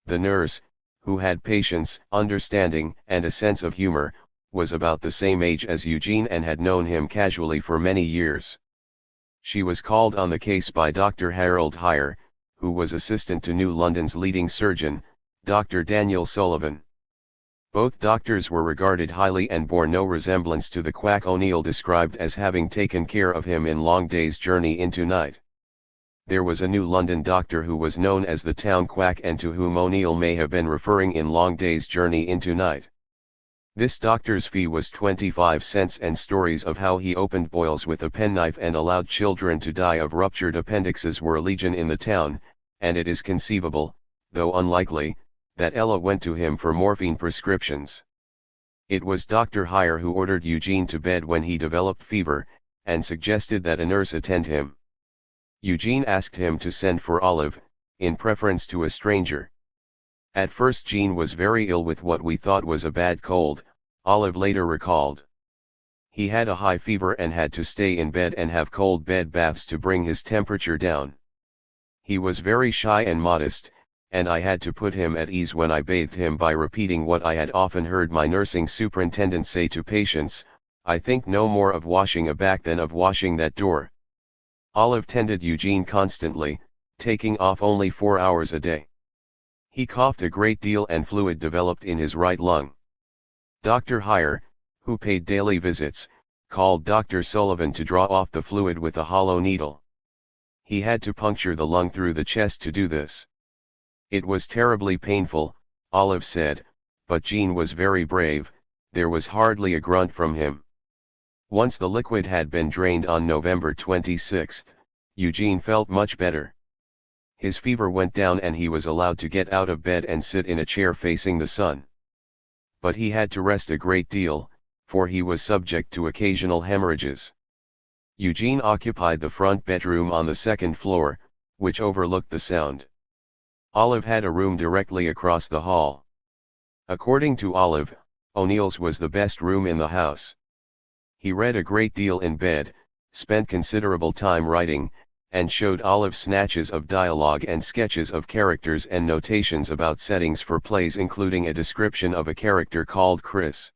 The nurse, who had patience, understanding, and a sense of humor, was about the same age as Eugene and had known him casually for many years. She was called on the case by Dr. Harold Heyer, who was assistant to New London's leading surgeon, Dr. Daniel Sullivan. Both doctors were regarded highly and bore no resemblance to the quack O'Neill described as having taken care of him in Long Day's Journey into Night. There was a New London doctor who was known as the town quack and to whom O'Neill may have been referring in Long Day's Journey into Night. This doctor's fee was 25 cents, and stories of how he opened boils with a penknife and allowed children to die of ruptured appendixes were legion in the town, and it is conceivable, though unlikely, that Ella went to him for morphine prescriptions. It was Dr. Heyer who ordered Eugene to bed when he developed fever, and suggested that a nurse attend him. Eugene asked him to send for Olive, in preference to a stranger. At first Jean was very ill with what we thought was a bad cold, Olive later recalled. He had a high fever and had to stay in bed and have cold bed baths to bring his temperature down. He was very shy and modest, and I had to put him at ease when I bathed him by repeating what I had often heard my nursing superintendent say to patients: "I think no more of washing a back than of washing that door." Olive tended Eugene constantly, taking off only 4 hours a day. He coughed a great deal and fluid developed in his right lung. Dr. Heyer, who paid daily visits, called Dr. Sullivan to draw off the fluid with a hollow needle. He had to puncture the lung through the chest to do this. It was terribly painful, Olive said, but Jean was very brave, there was hardly a grunt from him. Once the liquid had been drained on November 26, Eugene felt much better. His fever went down and he was allowed to get out of bed and sit in a chair facing the sun. But he had to rest a great deal, for he was subject to occasional hemorrhages. Eugene occupied the front bedroom on the second floor, which overlooked the Sound. Olive had a room directly across the hall. According to Olive, O'Neill's was the best room in the house. He read a great deal in bed, spent considerable time writing, and showed Olive snatches of dialogue and sketches of characters and notations about settings for plays, including a description of a character called Chris.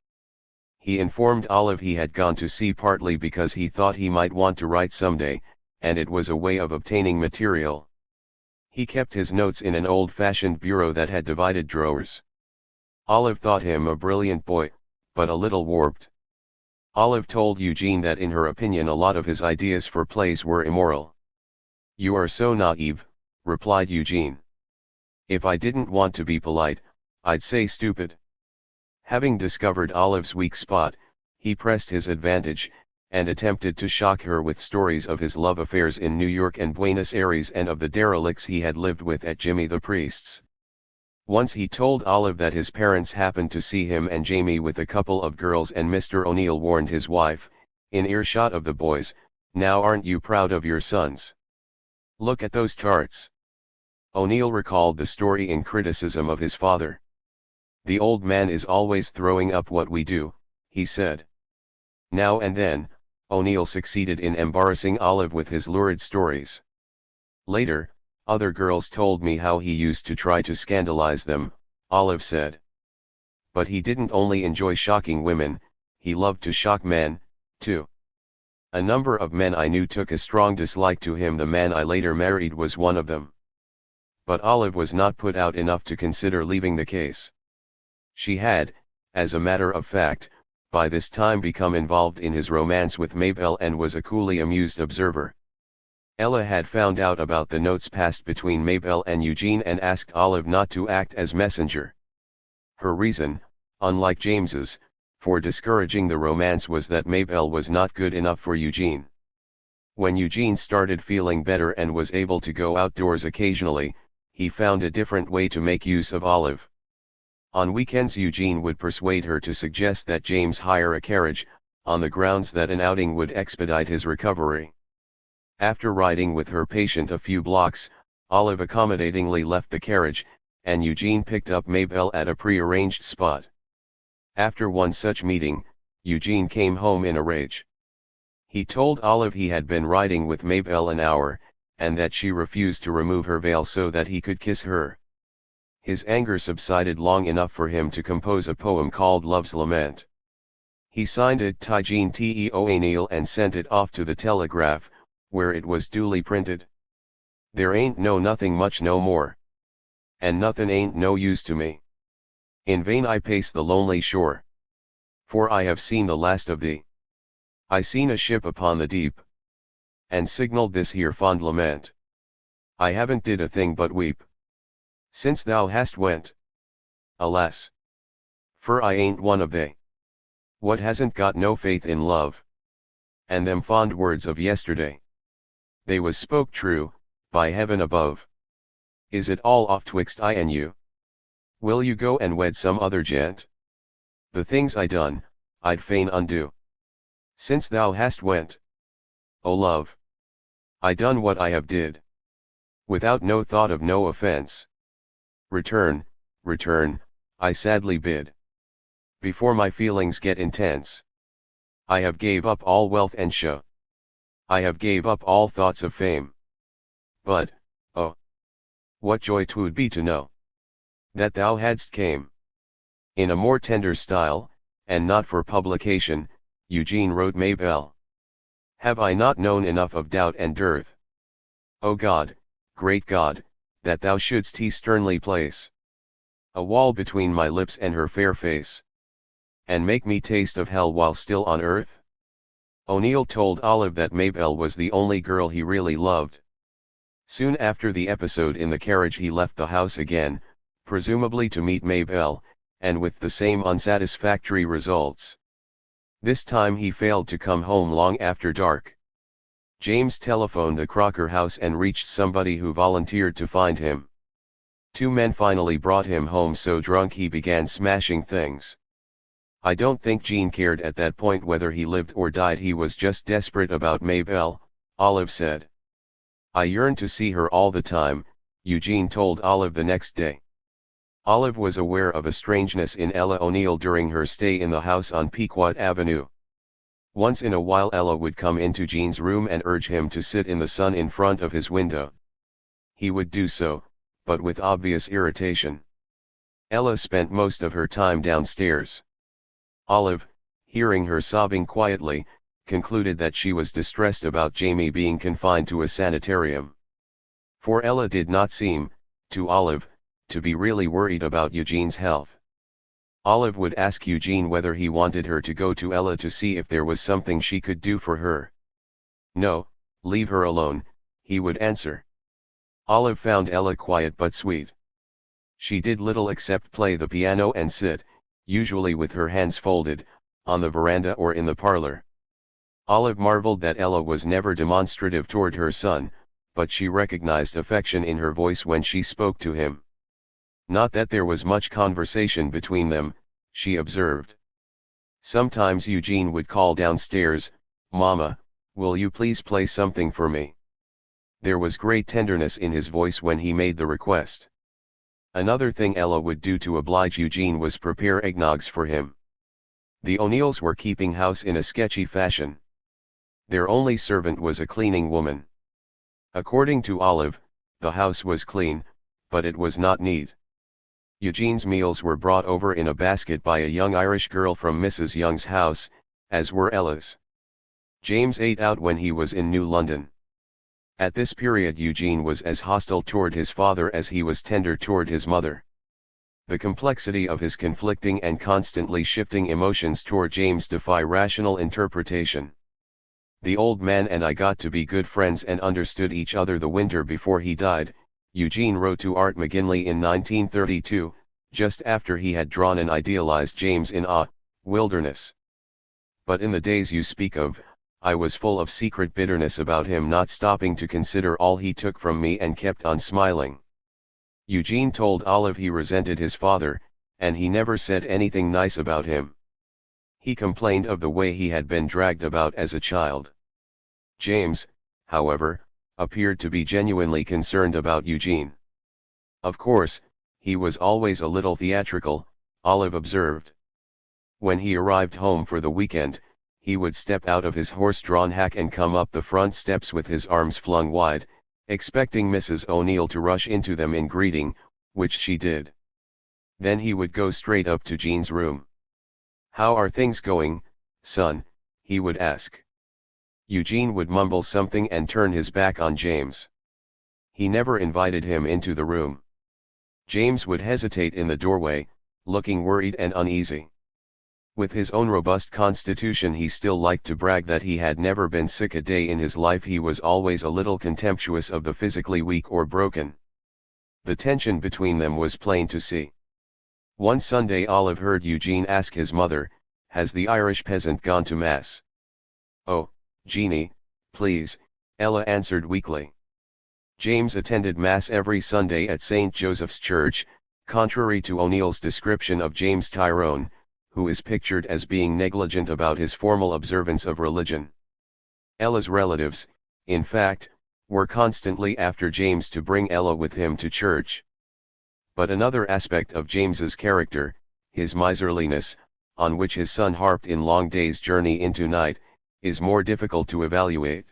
He informed Olive he had gone to sea partly because he thought he might want to write someday, and it was a way of obtaining material. He kept his notes in an old-fashioned bureau that had divided drawers. Olive thought him a brilliant boy, but a little warped. Olive told Eugene that in her opinion a lot of his ideas for plays were immoral. "You are so naive," replied Eugene. "If I didn't want to be polite, I'd say stupid." Having discovered Olive's weak spot, he pressed his advantage, and attempted to shock her with stories of his love affairs in New York and Buenos Aires and of the derelicts he had lived with at Jimmy the Priest's. Once he told Olive that his parents happened to see him and Jamie with a couple of girls, and Mr. O'Neill warned his wife, in earshot of the boys, "Now aren't you proud of your sons? Look at those tarts." O'Neill recalled the story in criticism of his father. "The old man is always throwing up what we do," he said. Now and then, O'Neill succeeded in embarrassing Olive with his lurid stories. Later, other girls told me how he used to try to scandalize them, Olive said. But he didn't only enjoy shocking women, he loved to shock men, too. A number of men I knew took a strong dislike to him. The man I later married was one of them. But Olive was not put out enough to consider leaving the case. She had, as a matter of fact, by this time become involved in his romance with Mabel and was a coolly amused observer. Ella had found out about the notes passed between Mabel and Eugene and asked Olive not to act as messenger. Her reason, unlike James's, for discouraging the romance was that Mabel was not good enough for Eugene. When Eugene started feeling better and was able to go outdoors occasionally, he found a different way to make use of Olive. On weekends Eugene would persuade her to suggest that James hire a carriage, on the grounds that an outing would expedite his recovery. After riding with her patient a few blocks, Olive accommodatingly left the carriage, and Eugene picked up Mabel at a pre-arranged spot. After one such meeting, Eugene came home in a rage. He told Olive he had been riding with Mabel an hour, and that she refused to remove her veil so that he could kiss her. His anger subsided long enough for him to compose a poem called Love's Lament. He signed it Tygene Teo and sent it off to the Telegraph, where it was duly printed. There ain't no nothing much no more. And nothin' ain't no use to me. In vain I pace the lonely shore. For I have seen the last of thee. I seen a ship upon the deep. And signaled this here fond lament. I haven't did a thing but weep. Since thou hast went. Alas! For I ain't one of they. What hasn't got no faith in love? And them fond words of yesterday. They was spoke true, by heaven above. Is it all off twixt I and you? Will you go and wed some other gent? The things I done, I'd fain undo. Since thou hast went. O love! I done what I have did. Without no thought of no offense. Return, return, I sadly bid. Before my feelings get intense. I have gave up all wealth and show. I have gave up all thoughts of fame. But, oh, what joy 'twould be to know that thou hadst came. In a more tender style, and not for publication, Eugene wrote Mabel. Have I not known enough of doubt and dearth? O God, great God, that thou shouldst he sternly place a wall between my lips and her fair face, and make me taste of hell while still on earth? O'Neill told Olive that Mabel was the only girl he really loved. Soon after the episode in the carriage he left the house again, presumably to meet Mabel, and with the same unsatisfactory results. This time he failed to come home long after dark. James telephoned the Crocker house and reached somebody who volunteered to find him. Two men finally brought him home so drunk he began smashing things. I don't think Gene cared at that point whether he lived or died, he was just desperate about Mabel, Olive said. I yearned to see her all the time, Eugene told Olive the next day. Olive was aware of a strangeness in Ella O'Neill during her stay in the house on Pequot Avenue. Once in a while Ella would come into Gene's room and urge him to sit in the sun in front of his window. He would do so, but with obvious irritation. Ella spent most of her time downstairs. Olive, hearing her sobbing quietly, concluded that she was distressed about Jamie being confined to a sanitarium. For Ella did not seem, to Olive, to be really worried about Eugene's health. Olive would ask Eugene whether he wanted her to go to Ella to see if there was something she could do for her. No, leave her alone, he would answer. Olive found Ella quiet but sweet. She did little except play the piano and sit, usually with her hands folded, on the veranda or in the parlor. Olive marveled that Ella was never demonstrative toward her son, but she recognized affection in her voice when she spoke to him. Not that there was much conversation between them, she observed. Sometimes Eugene would call downstairs, "Mama, will you please play something for me?" There was great tenderness in his voice when he made the request. Another thing Ella would do to oblige Eugene was prepare eggnogs for him. The O'Neills were keeping house in a sketchy fashion. Their only servant was a cleaning woman. According to Olive, the house was clean, but it was not neat. Eugene's meals were brought over in a basket by a young Irish girl from Mrs. Young's house, as were Ella's. James ate out when he was in New London. At this period Eugene was as hostile toward his father as he was tender toward his mother. The complexity of his conflicting and constantly shifting emotions toward James defy rational interpretation. The old man and I got to be good friends and understood each other the winter before he died, Eugene wrote to Art McGinley in 1932, just after he had drawn and idealized James in A Wilderness. But in the days you speak of, I was full of secret bitterness about him not stopping to consider all he took from me and kept on smiling. Eugene told Olive he resented his father, and he never said anything nice about him. He complained of the way he had been dragged about as a child. James, however, appeared to be genuinely concerned about Eugene. Of course, he was always a little theatrical, Olive observed. When he arrived home for the weekend, he would step out of his horse-drawn hack and come up the front steps with his arms flung wide, expecting Mrs. O'Neill to rush into them in greeting, which she did. Then he would go straight up to Jean's room. "How are things going, son?" he would ask. Eugene would mumble something and turn his back on James. He never invited him into the room. James would hesitate in the doorway, looking worried and uneasy. With his own robust constitution, he still liked to brag that he had never been sick a day in his life. He was always a little contemptuous of the physically weak or broken. The tension between them was plain to see. One Sunday Olive heard Eugene ask his mother, "Has the Irish peasant gone to Mass?" "Oh, Jeannie, please," Ella answered weakly. James attended Mass every Sunday at St. Joseph's Church, contrary to O'Neill's description of James Tyrone, who is pictured as being negligent about his formal observance of religion. Ella's relatives, in fact, were constantly after James to bring Ella with him to church. But another aspect of James's character, his miserliness, on which his son harped in Long Day's Journey into Night, is more difficult to evaluate.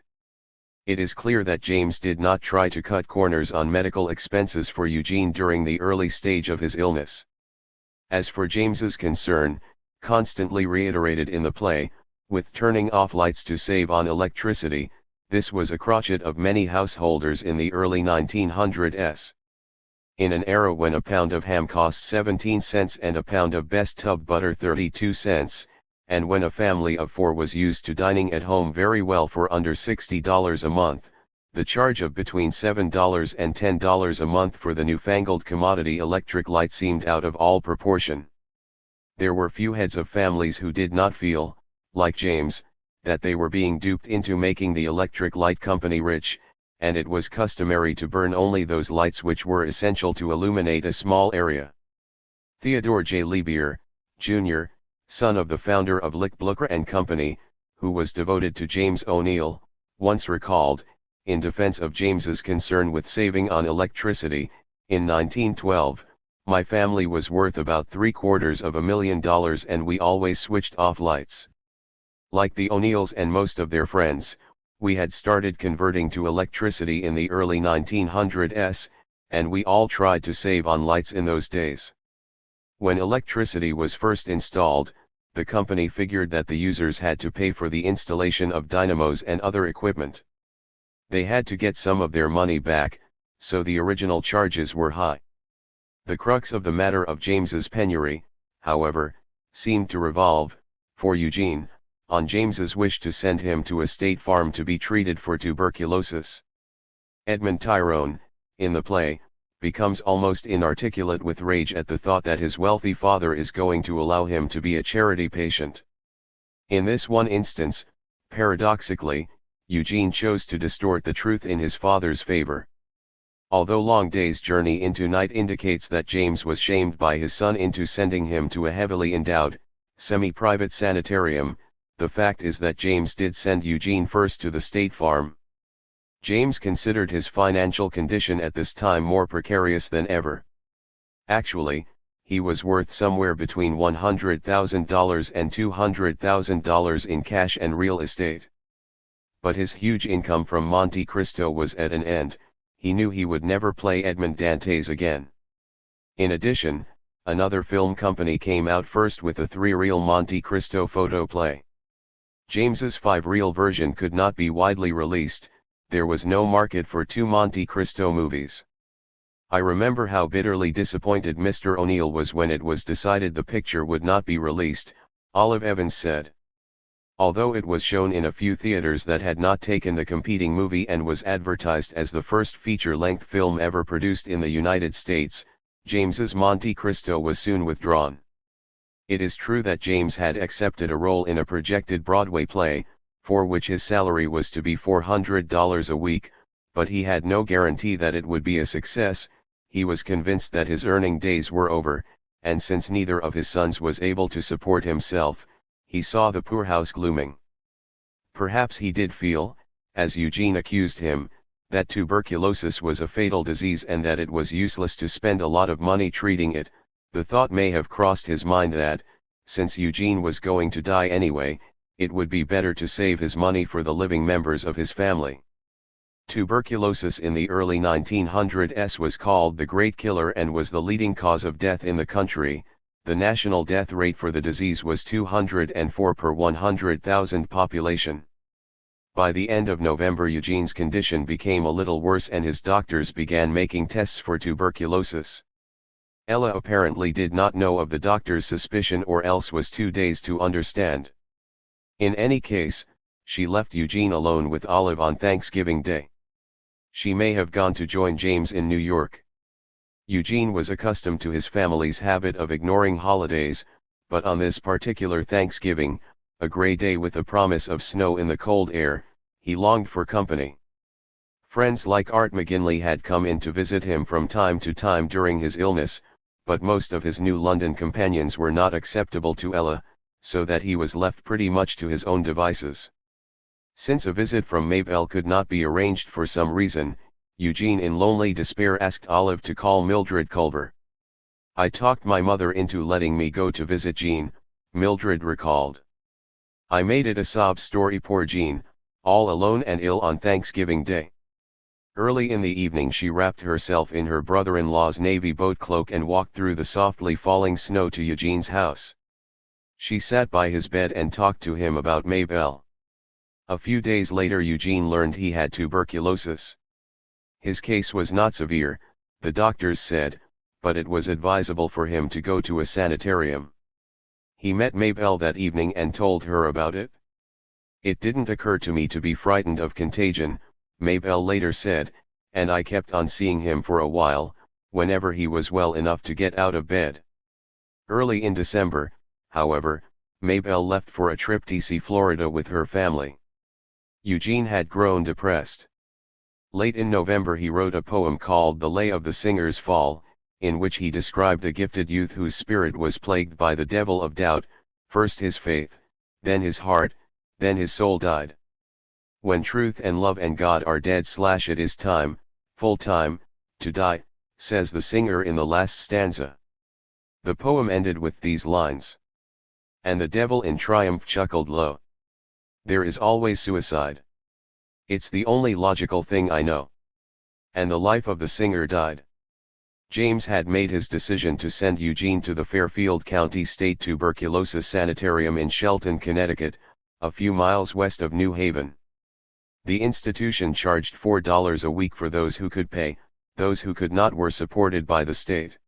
It is clear that James did not try to cut corners on medical expenses for Eugene during the early stage of his illness. As for James's concern, constantly reiterated in the play, with turning off lights to save on electricity, this was a crotchet of many householders in the early 1900s. In an era when a pound of ham cost 17 cents and a pound of best tub butter 32 cents, and when a family of 4 was used to dining at home very well for under $60 a month, the charge of between $7 and $10 a month for the newfangled commodity electric light seemed out of all proportion. There were few heads of families who did not feel, like James, that they were being duped into making the electric light company rich, and it was customary to burn only those lights which were essential to illuminate a small area. Theodore J. Lebeer, Jr., son of the founder of Lickblicker and Company, who was devoted to James O'Neill, once recalled, in defense of James's concern with saving on electricity, in 1912, "My family was worth about $750,000 and we always switched off lights." Like the O'Neills and most of their friends, we had started converting to electricity in the early 1900s, and we all tried to save on lights in those days. When electricity was first installed, the company figured that the users had to pay for the installation of dynamos and other equipment. They had to get some of their money back, so the original charges were high. The crux of the matter of James's penury, however, seemed to revolve, for Eugene, on James's wish to send him to a state farm to be treated for tuberculosis. Edmund Tyrone, in the play, becomes almost inarticulate with rage at the thought that his wealthy father is going to allow him to be a charity patient. In this one instance, paradoxically, Eugene chose to distort the truth in his father's favor. Although Long Day's Journey into Night indicates that James was shamed by his son into sending him to a heavily endowed, semi-private sanitarium, the fact is that James did send Eugene first to the state farm. James considered his financial condition at this time more precarious than ever. Actually, he was worth somewhere between $100,000 and $200,000 in cash and real estate. But his huge income from Monte Cristo was at an end. He knew he would never play Edmond Dantes again. In addition, another film company came out first with a 3-reel Monte Cristo photoplay. James's 5-reel version could not be widely released. There was no market for 2 Monte Cristo movies. "I remember how bitterly disappointed Mr. O'Neill was when it was decided the picture would not be released," Olive Evans said. Although it was shown in a few theaters that had not taken the competing movie and was advertised as the first feature-length film ever produced in the United States, James's Monte Cristo was soon withdrawn. It is true that James had accepted a role in a projected Broadway play, for which his salary was to be $400 a week, but he had no guarantee that it would be a success. He was convinced that his earning days were over, and since neither of his sons was able to support himself, he saw the poorhouse glooming. Perhaps he did feel, as Eugene accused him, that tuberculosis was a fatal disease and that it was useless to spend a lot of money treating it. The thought may have crossed his mind that, since Eugene was going to die anyway, it would be better to save his money for the living members of his family. Tuberculosis in the early 1900s was called the Great Killer and was the leading cause of death in the country. The national death rate for the disease was 204 per 100,000 population. By the end of November, Eugene's condition became a little worse and his doctors began making tests for tuberculosis. Ella apparently did not know of the doctor's suspicion or else was too dazed to understand. In any case, she left Eugene alone with Olive on Thanksgiving Day. She may have gone to join James in New York. Eugene was accustomed to his family's habit of ignoring holidays, but on this particular Thanksgiving, a gray day with a promise of snow in the cold air, he longed for company. Friends like Art McGinley had come in to visit him from time to time during his illness, but most of his new London companions were not acceptable to Ella, so that he was left pretty much to his own devices. Since a visit from Mabel could not be arranged for some reason, Eugene in lonely despair asked Olive to call Mildred Culver. "I talked my mother into letting me go to visit Jean," Mildred recalled. "I made it a sob story, poor Jean, all alone and ill on Thanksgiving Day." Early in the evening she wrapped herself in her brother-in-law's navy boat cloak and walked through the softly falling snow to Eugene's house. She sat by his bed and talked to him about Mabel. A few days later Eugene learned he had tuberculosis. His case was not severe, the doctors said, but it was advisable for him to go to a sanitarium. He met Mabel that evening and told her about it. "It didn't occur to me to be frightened of contagion," Mabel later said, "and I kept on seeing him for a while, whenever he was well enough to get out of bed." Early in December, however, Mabel left for a trip to Florida with her family. Eugene had grown depressed. Late in November he wrote a poem called The Lay of the Singer's Fall, in which he described a gifted youth whose spirit was plagued by the devil of doubt, first his faith, then his heart, then his soul died. "When truth and love and God are dead / it is time, full time, to die," says the singer in the last stanza. The poem ended with these lines. "And the devil in triumph chuckled low. There is always suicide. It's the only logical thing I know." And the life of the singer died. James had made his decision to send Eugene to the Fairfield County State Tuberculosis Sanitarium in Shelton, Connecticut, a few miles west of New Haven. The institution charged $4 a week for those who could pay, those who could not were supported by the state.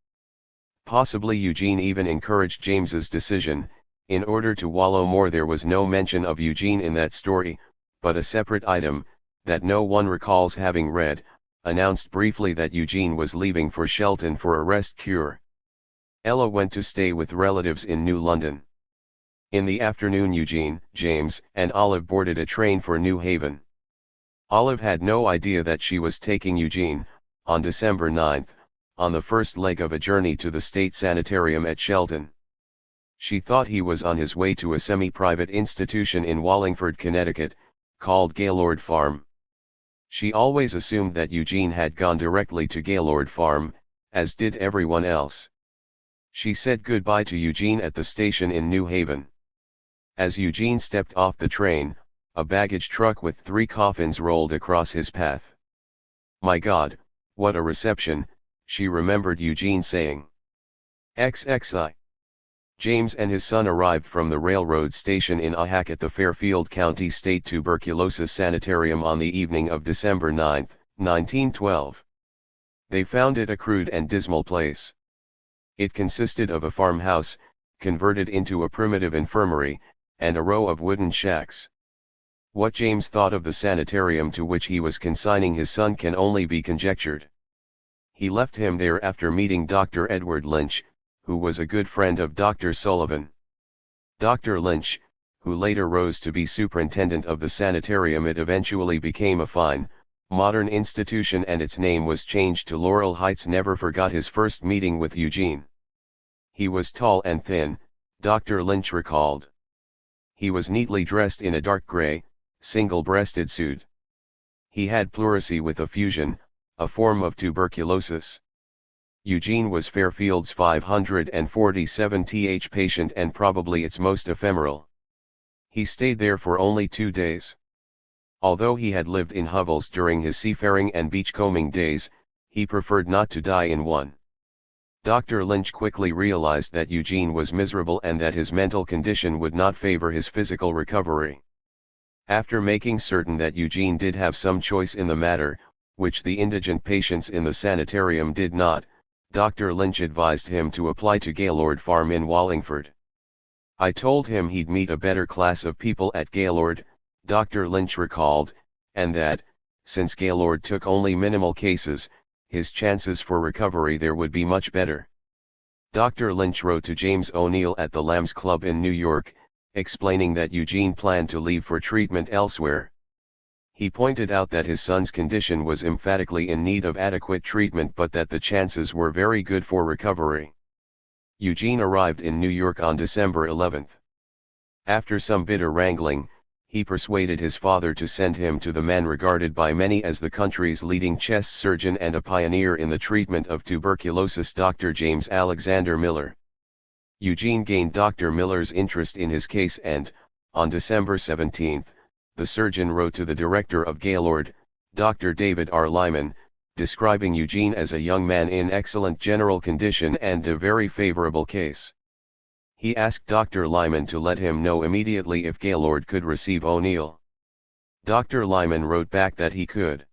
Possibly Eugene even encouraged James's decision. In order to wallow more, there was no mention of Eugene in that story, but a separate item, that no one recalls having read, announced briefly that Eugene was leaving for Shelton for a rest cure. Ella went to stay with relatives in New London. In the afternoon Eugene, James, and Olive boarded a train for New Haven. Olive had no idea that she was taking Eugene, on December 9, on the first leg of a journey to the state sanitarium at Shelton. She thought he was on his way to a semi-private institution in Wallingford, Connecticut, called Gaylord Farm. She always assumed that Eugene had gone directly to Gaylord Farm, as did everyone else. She said goodbye to Eugene at the station in New Haven. As Eugene stepped off the train, a baggage truck with 3 coffins rolled across his path. "My God, what a reception," she remembered Eugene saying. XXI. James and his son arrived from the railroad station in Ahack at the Fairfield County State Tuberculosis Sanitarium on the evening of December 9, 1912. They found it a crude and dismal place. It consisted of a farmhouse, converted into a primitive infirmary, and a row of wooden shacks. What James thought of the sanitarium to which he was consigning his son can only be conjectured. He left him there after meeting Dr. Edward Lynch, who was a good friend of Dr. Sullivan. Dr. Lynch, who later rose to be superintendent of the sanitarium, it eventually became a fine, modern institution and its name was changed to Laurel Heights, never forgot his first meeting with Eugene. He was tall and thin, Dr. Lynch recalled. He was neatly dressed in a dark gray, single-breasted suit. He had pleurisy with effusion, a form of tuberculosis. Eugene was Fairfield's 547th patient and probably its most ephemeral. He stayed there for only 2 days. Although he had lived in hovels during his seafaring and beachcombing days, he preferred not to die in one. Dr. Lynch quickly realized that Eugene was miserable and that his mental condition would not favor his physical recovery. After making certain that Eugene did have some choice in the matter, which the indigent patients in the sanitarium did not, Dr. Lynch advised him to apply to Gaylord Farm in Wallingford. I told him he'd meet a better class of people at Gaylord, Dr. Lynch recalled, and that, since Gaylord took only minimal cases, his chances for recovery there would be much better. Dr. Lynch wrote to James O'Neill at the Lambs Club in New York, explaining that Eugene planned to leave for treatment elsewhere. He pointed out that his son's condition was emphatically in need of adequate treatment but that the chances were very good for recovery. Eugene arrived in New York on December 11. After some bitter wrangling, he persuaded his father to send him to the man regarded by many as the country's leading chest surgeon and a pioneer in the treatment of tuberculosis, Dr. James Alexander Miller. Eugene gained Dr. Miller's interest in his case and, on December 17, the surgeon wrote to the director of Gaylord, Dr. David R. Lyman, describing Eugene as a young man in excellent general condition and a very favorable case. He asked Dr. Lyman to let him know immediately if Gaylord could receive O'Neill. Dr. Lyman wrote back that he could.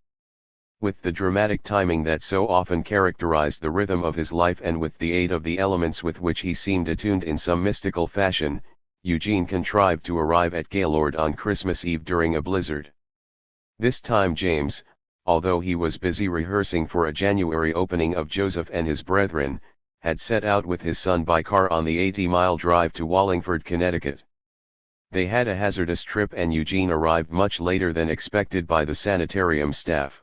With the dramatic timing that so often characterized the rhythm of his life and with the aid of the elements with which he seemed attuned in some mystical fashion, Eugene contrived to arrive at Gaylord on Christmas Eve during a blizzard. This time James, although he was busy rehearsing for a January opening of Joseph and His Brethren, had set out with his son by car on the 80-mile drive to Wallingford, Connecticut. They had a hazardous trip and Eugene arrived much later than expected by the sanitarium staff.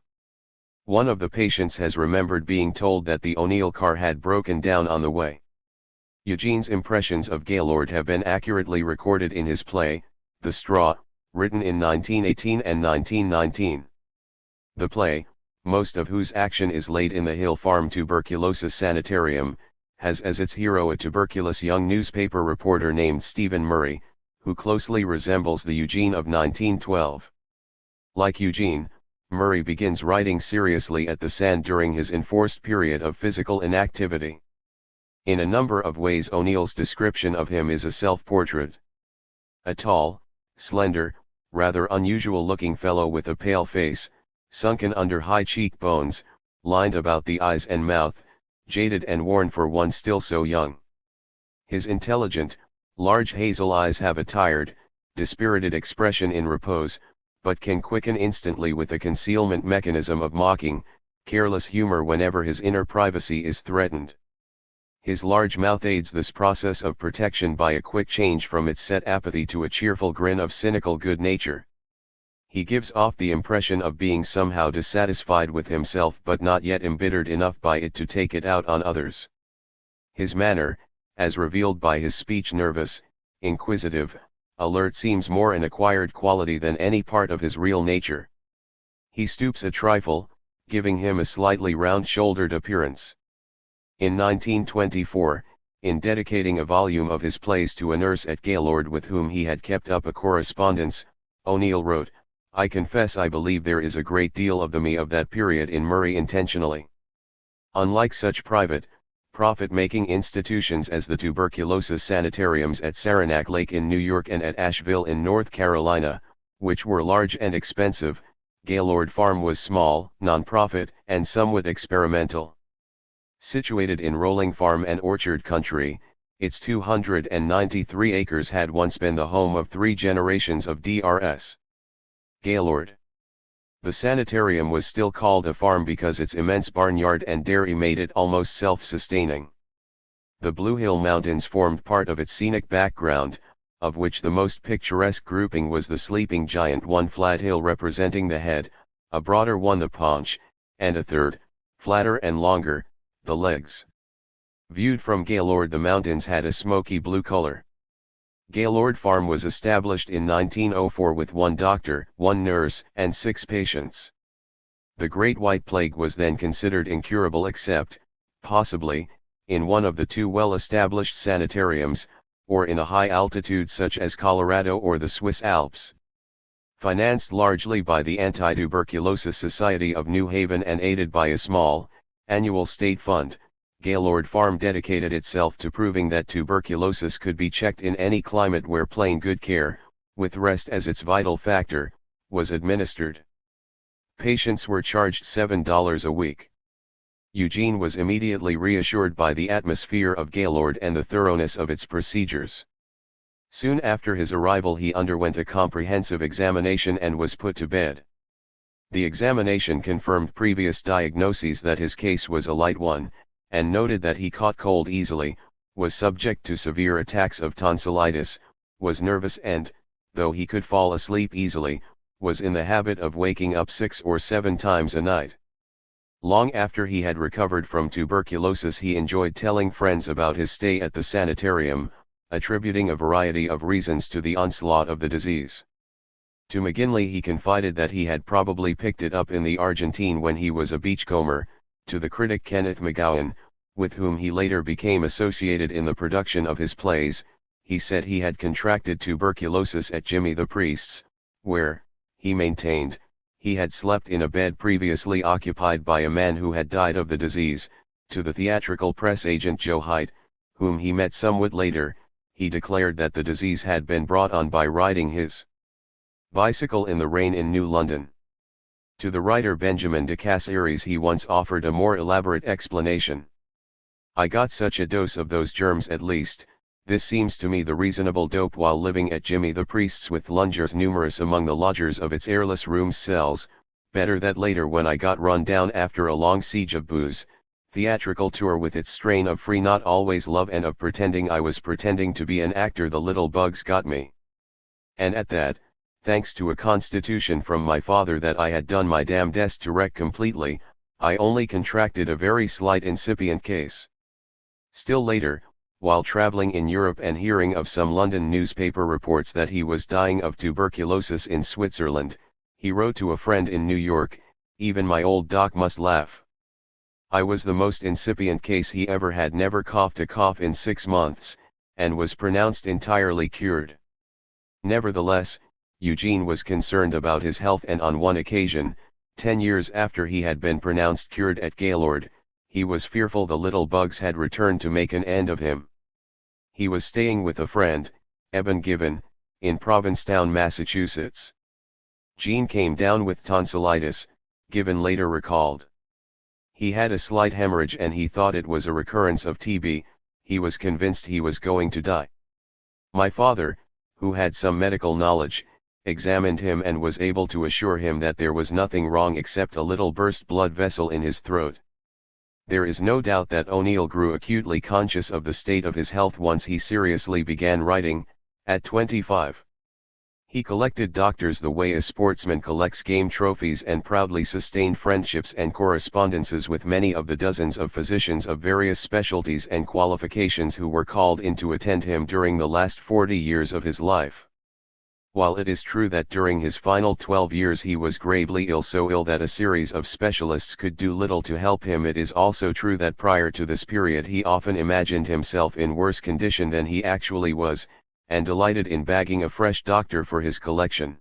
One of the patients has remembered being told that the O'Neill car had broken down on the way. Eugene's impressions of Gaylord have been accurately recorded in his play, The Straw, written in 1918 and 1919. The play, most of whose action is laid in the Hill Farm Tuberculosis Sanitarium, has as its hero a tuberculous young newspaper reporter named Stephen Murray, who closely resembles the Eugene of 1912. Like Eugene, Murray begins writing seriously at the Sand during his enforced period of physical inactivity. In a number of ways O'Neill's description of him is a self-portrait. A tall, slender, rather unusual-looking fellow with a pale face, sunken under high cheekbones, lined about the eyes and mouth, jaded and worn for one still so young. His intelligent, large hazel eyes have a tired, dispirited expression in repose, but can quicken instantly with a concealment mechanism of mocking, careless humor whenever his inner privacy is threatened. His large mouth aids this process of protection by a quick change from its set apathy to a cheerful grin of cynical good nature. He gives off the impression of being somehow dissatisfied with himself but not yet embittered enough by it to take it out on others. His manner, as revealed by his speech, nervous, inquisitive, alert, seems more an acquired quality than any part of his real nature. He stoops a trifle, giving him a slightly round-shouldered appearance. In 1924, in dedicating a volume of his plays to a nurse at Gaylord with whom he had kept up a correspondence, O'Neill wrote, "I confess I believe there is a great deal of the me of that period in Murray intentionally. Unlike such private, profit-making institutions as the tuberculosis sanitariums at Saranac Lake in New York and at Asheville in North Carolina, which were large and expensive, Gaylord Farm was small, non-profit, and somewhat experimental. Situated in rolling farm and orchard country, its 293 acres had once been the home of 3 generations of Drs. Gaylord. The sanitarium was still called a farm because its immense barnyard and dairy made it almost self-sustaining. The Blue Hill Mountains formed part of its scenic background, of which the most picturesque grouping was the sleeping giant, one flat hill representing the head, a broader one the paunch, and a third, flatter and longer, the legs. Viewed from Gaylord, the mountains had a smoky blue color. Gaylord Farm was established in 1904 with 1 doctor, 1 nurse, and 6 patients. The Great White Plague was then considered incurable except, possibly, in one of the 2 well-established sanitariums, or in a high altitude such as Colorado or the Swiss Alps. Financed largely by the Anti-Tuberculosis Society of New Haven and aided by a small, annual state fund, Gaylord Farm dedicated itself to proving that tuberculosis could be checked in any climate where plain good care, with rest as its vital factor, was administered. Patients were charged $7 a week. Eugene was immediately reassured by the atmosphere of Gaylord and the thoroughness of its procedures. Soon after his arrival he underwent a comprehensive examination and was put to bed. The examination confirmed previous diagnoses that his case was a light one, and noted that he caught cold easily, was subject to severe attacks of tonsillitis, was nervous and, though he could fall asleep easily, was in the habit of waking up 6 or 7 times a night. Long after he had recovered from tuberculosis he enjoyed telling friends about his stay at the sanitarium, attributing a variety of reasons to the onslaught of the disease. To McGinley he confided that he had probably picked it up in the Argentine when he was a beachcomber. To the critic Kenneth McGowan, with whom he later became associated in the production of his plays, he said he had contracted tuberculosis at Jimmy the Priest's, where, he maintained, he had slept in a bed previously occupied by a man who had died of the disease. To the theatrical press agent Joe Height, whom he met somewhat later, he declared that the disease had been brought on by riding his bicycle in the rain in New London. To the writer Benjamin de Caceres he once offered a more elaborate explanation. "I got such a dose of those germs at least, this seems to me the reasonable dope while living at Jimmy the Priest's with lungers numerous among the lodgers of its airless rooms cells, better that later when I got run down after a long siege of booze, theatrical tour with its strain of free not always love and of pretending I was pretending to be an actor the little bugs got me. And at that, thanks to a constitution from my father that I had done my damnedest to wreck completely, I only contracted a very slight incipient case." Still later, while traveling in Europe and hearing of some London newspaper reports that he was dying of tuberculosis in Switzerland, he wrote to a friend in New York, "Even my old doc must laugh. I was the most incipient case he ever had, never coughed a cough in 6 months, and was pronounced entirely cured." Nevertheless, Eugene was concerned about his health and on one occasion, 10 years after he had been pronounced cured at Gaylord, he was fearful the little bugs had returned to make an end of him. He was staying with a friend, Eben Given, in Provincetown, Massachusetts. Gene came down with tonsillitis, Given later recalled. He had a slight hemorrhage and he thought it was a recurrence of TB, he was convinced he was going to die. My father, who had some medical knowledge, examined him and was able to assure him that there was nothing wrong except a little burst blood vessel in his throat. There is no doubt that O'Neill grew acutely conscious of the state of his health once he seriously began writing, at 25. He collected doctors the way a sportsman collects game trophies and proudly sustained friendships and correspondences with many of the dozens of physicians of various specialties and qualifications who were called in to attend him during the last 40 years of his life. While it is true that during his final 12 years he was gravely ill, so ill that a series of specialists could do little to help him, it is also true that prior to this period he often imagined himself in worse condition than he actually was, and delighted in bagging a fresh doctor for his collection.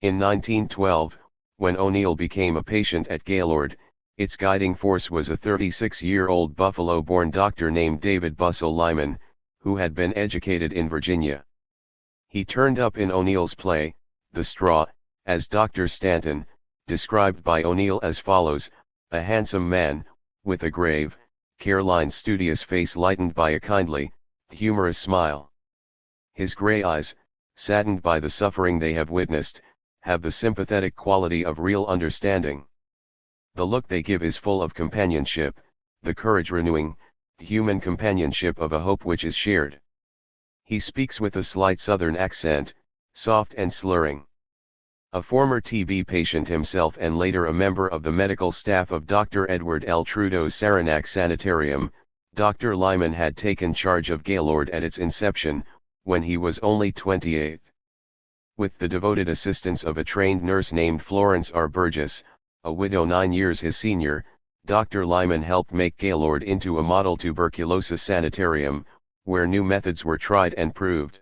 In 1912, when O'Neill became a patient at Gaylord, its guiding force was a 36-year-old Buffalo-born doctor named David Bussell Lyman, who had been educated in Virginia. He turned up in O'Neill's play, The Straw, as Dr. Stanton, described by O'Neill as follows: "A handsome man, with a grave, care-lined studious face lightened by a kindly, humorous smile. His gray eyes, saddened by the suffering they have witnessed, have the sympathetic quality of real understanding. The look they give is full of companionship, the courage-renewing, human companionship of a hope which is shared. He speaks with a slight southern accent, soft and slurring." A former TB patient himself and later a member of the medical staff of Dr. Edward L. Trudeau's Saranac Sanitarium, Dr. Lyman had taken charge of Gaylord at its inception, when he was only 28. With the devoted assistance of a trained nurse named Florence R. Burgess, a widow 9 years his senior, Dr. Lyman helped make Gaylord into a model tuberculosis sanitarium, where new methods were tried and proved.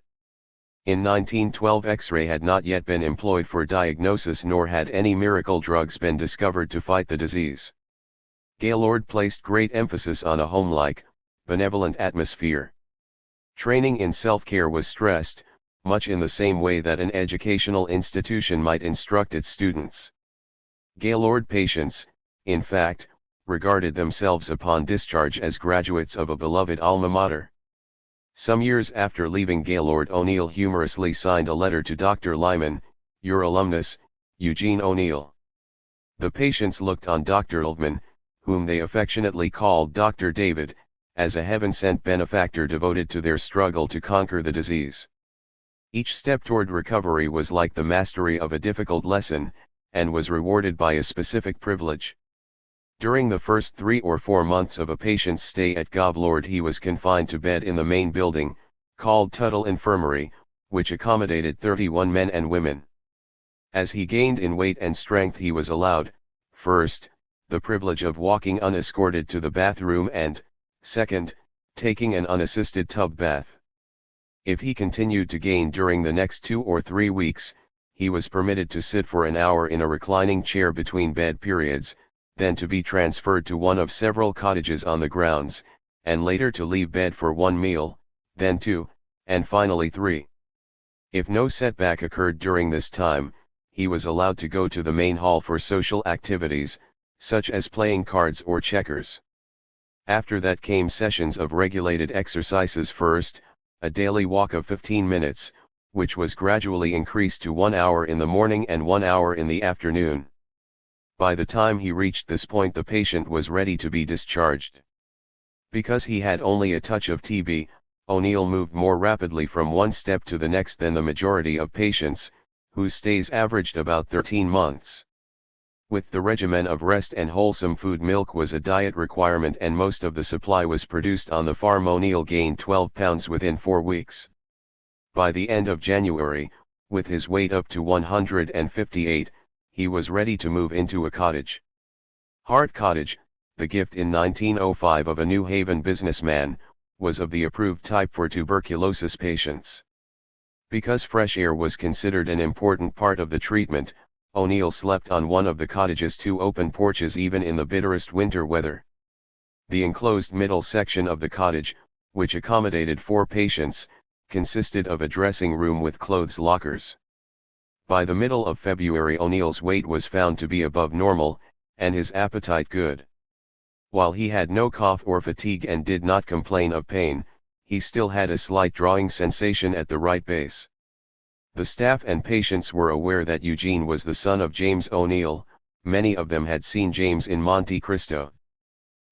In 1912 X-ray had not yet been employed for diagnosis, nor had any miracle drugs been discovered to fight the disease. Gaylord placed great emphasis on a home-like, benevolent atmosphere. Training in self-care was stressed, much in the same way that an educational institution might instruct its students. Gaylord patients, in fact, regarded themselves upon discharge as graduates of a beloved alma mater. Some years after leaving Gaylord, O'Neill humorously signed a letter to Dr. Lyman, "Your alumnus, Eugene O'Neill." The patients looked on Dr. Lyman, whom they affectionately called Dr. David, as a heaven-sent benefactor devoted to their struggle to conquer the disease. Each step toward recovery was like the mastery of a difficult lesson, and was rewarded by a specific privilege. During the first 3 or 4 months of a patient's stay at Gaylord, he was confined to bed in the main building, called Tuttle Infirmary, which accommodated 31 men and women. As he gained in weight and strength, he was allowed, first, the privilege of walking unescorted to the bathroom and, second, taking an unassisted tub bath. If he continued to gain during the next 2 or 3 weeks, he was permitted to sit for an hour in a reclining chair between bed periods, then to be transferred to one of several cottages on the grounds, and later to leave bed for 1 meal, then 2, and finally 3. If no setback occurred during this time, he was allowed to go to the main hall for social activities, such as playing cards or checkers. After that came sessions of regulated exercises, first, a daily walk of 15 minutes, which was gradually increased to 1 hour in the morning and 1 hour in the afternoon. By the time he reached this point, the patient was ready to be discharged. Because he had only a touch of TB, O'Neill moved more rapidly from one step to the next than the majority of patients, whose stays averaged about 13 months. With the regimen of rest and wholesome food, milk was a diet requirement, and most of the supply was produced on the farm. O'Neill gained 12 pounds within 4 weeks. By the end of January, with his weight up to 158, he was ready to move into a cottage. Hart Cottage, the gift in 1905 of a New Haven businessman, was of the approved type for tuberculosis patients. Because fresh air was considered an important part of the treatment, O'Neill slept on one of the cottage's 2 open porches even in the bitterest winter weather. The enclosed middle section of the cottage, which accommodated 4 patients, consisted of a dressing room with clothes lockers. By the middle of February, O'Neill's weight was found to be above normal, and his appetite good. While he had no cough or fatigue and did not complain of pain, he still had a slight drawing sensation at the right base. The staff and patients were aware that Eugene was the son of James O'Neill. Many of them had seen James in Monte Cristo.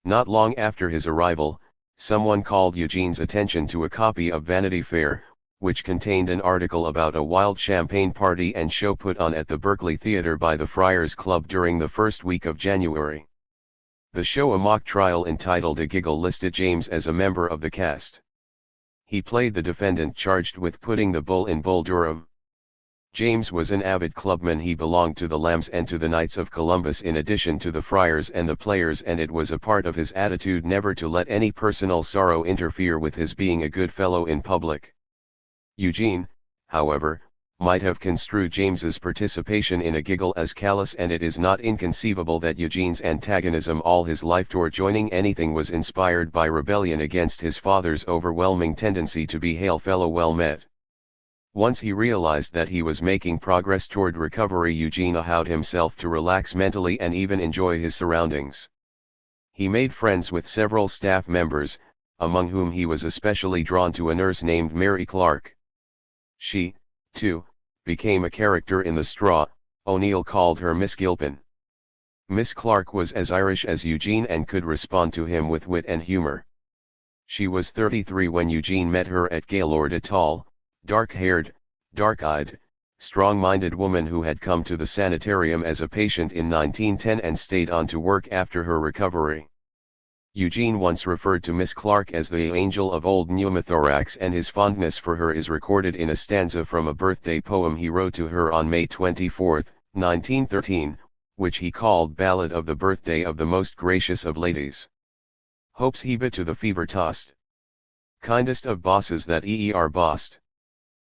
Not long after his arrival, someone called Eugene's attention to a copy of Vanity Fair, which contained an article about a wild champagne party and show put on at the Berkeley Theater by the Friars Club during the first week of January. The show, a mock trial entitled A Giggle, listed James as a member of the cast. He played the defendant charged with putting the bull in Bull Durham. James was an avid clubman. He belonged to the Lambs and to the Knights of Columbus in addition to the Friars and the Players, and it was a part of his attitude never to let any personal sorrow interfere with his being a good fellow in public. Eugene, however, might have construed James's participation in a giggle as callous, and it is not inconceivable that Eugene's antagonism all his life toward joining anything was inspired by rebellion against his father's overwhelming tendency to be hail fellow well met. Once he realized that he was making progress toward recovery, Eugene allowed himself to relax mentally and even enjoy his surroundings. He made friends with several staff members, among whom he was especially drawn to a nurse named Mary Clark. She, too, became a character in the straw. O'Neill called her Miss Gilpin. Miss Clark was as Irish as Eugene and could respond to him with wit and humor. She was 33 when Eugene met her at Gaylord, a tall, dark-haired, dark-eyed, strong-minded woman who had come to the sanitarium as a patient in 1910 and stayed on to work after her recovery. Eugene once referred to Miss Clark as the angel of old pneumothorax, and his fondness for her is recorded in a stanza from a birthday poem he wrote to her on May 24, 1913, which he called Ballad of the Birthday of the Most Gracious of Ladies. Hopes hebe to the fever tossed. Kindest of bosses that are bossed.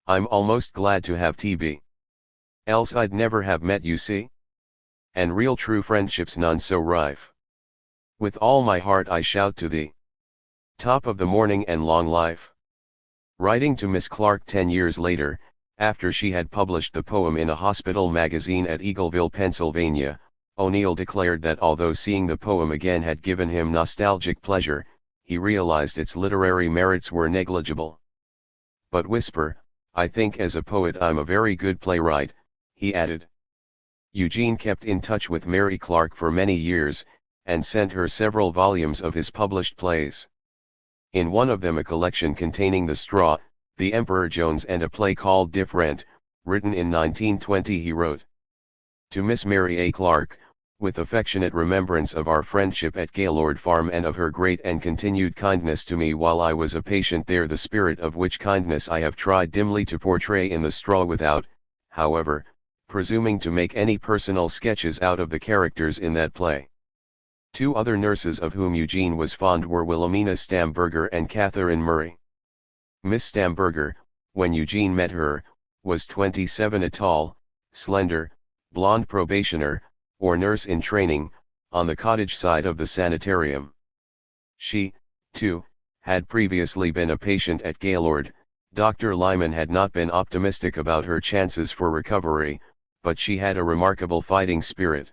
I'm almost glad to have TB. Else I'd never have met you, see? And real true friendship's none so rife. With all my heart I shout to thee. Top of the morning and long life. Writing to Miss Clark 10 years later, after she had published the poem in a hospital magazine at Eagleville, Pennsylvania, O'Neill declared that although seeing the poem again had given him nostalgic pleasure, he realized its literary merits were negligible. But whisper, I think as a poet I'm a very good playwright, he added. Eugene kept in touch with Mary Clark for many years, and sent her several volumes of his published plays. In one of them, a collection containing The Straw, The Emperor Jones, and a play called Different, written in 1920, he wrote, To Miss Mary A. Clark, with affectionate remembrance of our friendship at Gaylord Farm and of her great and continued kindness to me while I was a patient there, the spirit of which kindness I have tried dimly to portray in The Straw without, however, presuming to make any personal sketches out of the characters in that play. Two other nurses of whom Eugene was fond were Wilhelmina Stamberger and Catherine Murray. Miss Stamberger, when Eugene met her, was 27, a tall, slender, blonde probationer, or nurse in training, on the cottage side of the sanitarium. She, too, had previously been a patient at Gaylord. Dr. Lyman had not been optimistic about her chances for recovery, but she had a remarkable fighting spirit.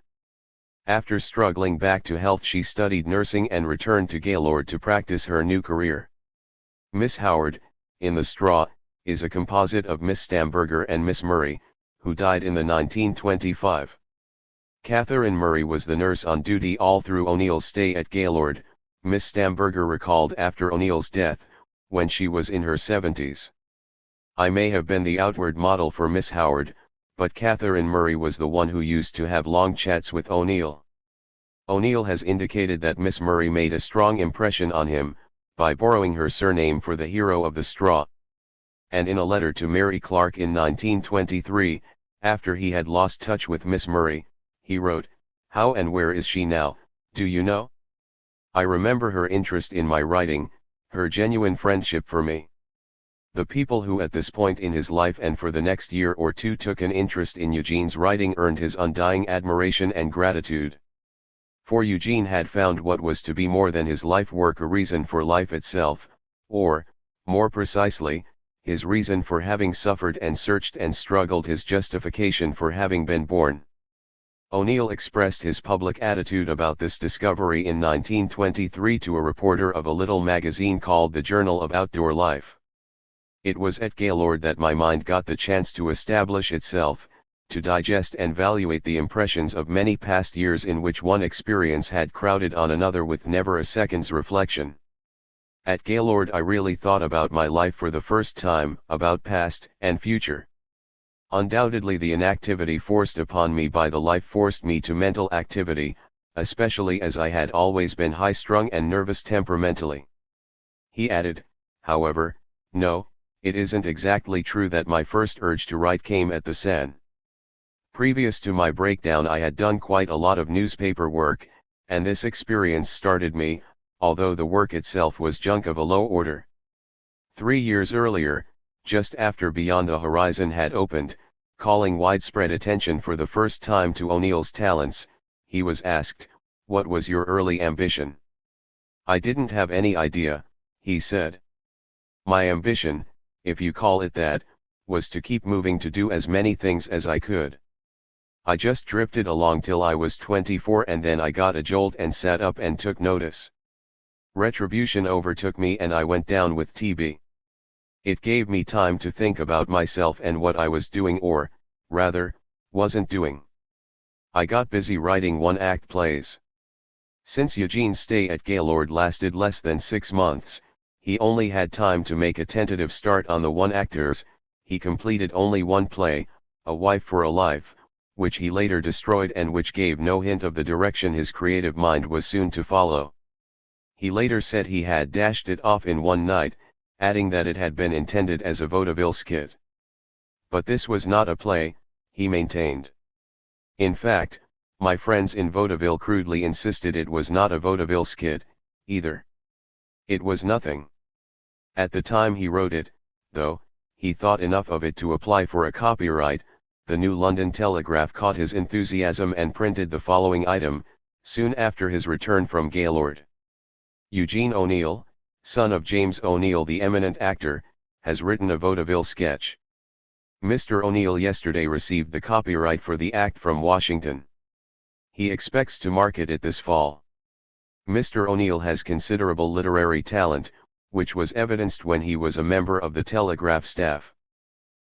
After struggling back to health, she studied nursing and returned to Gaylord to practice her new career. Miss Howard, in The Straw, is a composite of Miss Stamberger and Miss Murray, who died in the 1925. Catherine Murray was the nurse on duty all through O'Neill's stay at Gaylord, Miss Stamberger recalled after O'Neill's death, when she was in her 70s. I may have been the outward model for Miss Howard, but Catherine Murray was the one who used to have long chats with O'Neill. O'Neill has indicated that Miss Murray made a strong impression on him, by borrowing her surname for the hero of The Straw. And in a letter to Mary Clark in 1923, after he had lost touch with Miss Murray, he wrote, How and where is she now, do you know? I remember her interest in my writing, her genuine friendship for me. The people who at this point in his life and for the next year or two took an interest in Eugene's writing earned his undying admiration and gratitude. For Eugene had found what was to be more than his life work, a reason for life itself, or, more precisely, his reason for having suffered and searched and struggled, his justification for having been born. O'Neill expressed his public attitude about this discovery in 1923 to a reporter of a little magazine called the Journal of Outdoor Life. It was at Gaylord that my mind got the chance to establish itself, to digest and evaluate the impressions of many past years in which one experience had crowded on another with never a second's reflection. At Gaylord I really thought about my life for the first time, about past and future. Undoubtedly the inactivity forced upon me by the life forced me to mental activity, especially as I had always been high-strung and nervous temperamentally. He added, however, no, it isn't exactly true that my first urge to write came at the San. Previous to my breakdown I had done quite a lot of newspaper work, and this experience started me, although the work itself was junk of a low order. 3 years earlier, just after Beyond the Horizon had opened, calling widespread attention for the first time to O'Neill's talents, he was asked, "What was your early ambition?" "I didn't have any idea," he said. "My ambition, if you call it that, was to keep moving, to do as many things as I could. I just drifted along till I was 24, and then I got a jolt and sat up and took notice. Retribution overtook me and I went down with TB. It gave me time to think about myself and what I was doing, or, rather, wasn't doing. I got busy writing one-act plays. Since Eugene's stay at Gaylord lasted less than 6 months, he only had time to make a tentative start on the one-actors. He completed only one play, A Wife for a Life, which he later destroyed and which gave no hint of the direction his creative mind was soon to follow. He later said he had dashed it off in one night, adding that it had been intended as a vaudeville skit. But this was not a play, he maintained. In fact, my friends in vaudeville crudely insisted it was not a vaudeville skit, either. It was nothing. At the time he wrote it, though, he thought enough of it to apply for a copyright. The New London Telegraph caught his enthusiasm and printed the following item, soon after his return from Gaylord. Eugene O'Neill, son of James O'Neill the eminent actor, has written a vaudeville sketch. Mr. O'Neill yesterday received the copyright for the act from Washington. He expects to market it this fall. Mr. O'Neill has considerable literary talent, which was evidenced when he was a member of the Telegraph staff.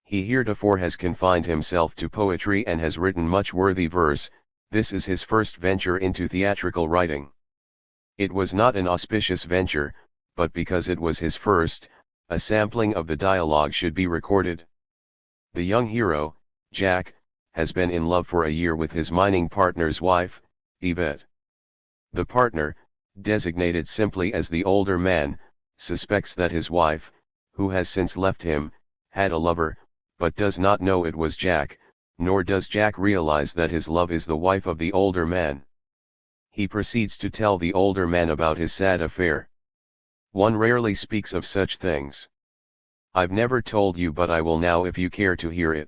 He heretofore has confined himself to poetry and has written much worthy verse. This is his first venture into theatrical writing. It was not an auspicious venture, but because it was his first, a sampling of the dialogue should be recorded. The young hero, Jack, has been in love for a year with his mining partner's wife, Yvette. The partner, designated simply as the older man, suspects that his wife, who has since left him, had a lover, but does not know it was Jack, nor does Jack realize that his love is the wife of the older man. He proceeds to tell the older man about his sad affair. One rarely speaks of such things. I've never told you, but I will now if you care to hear it.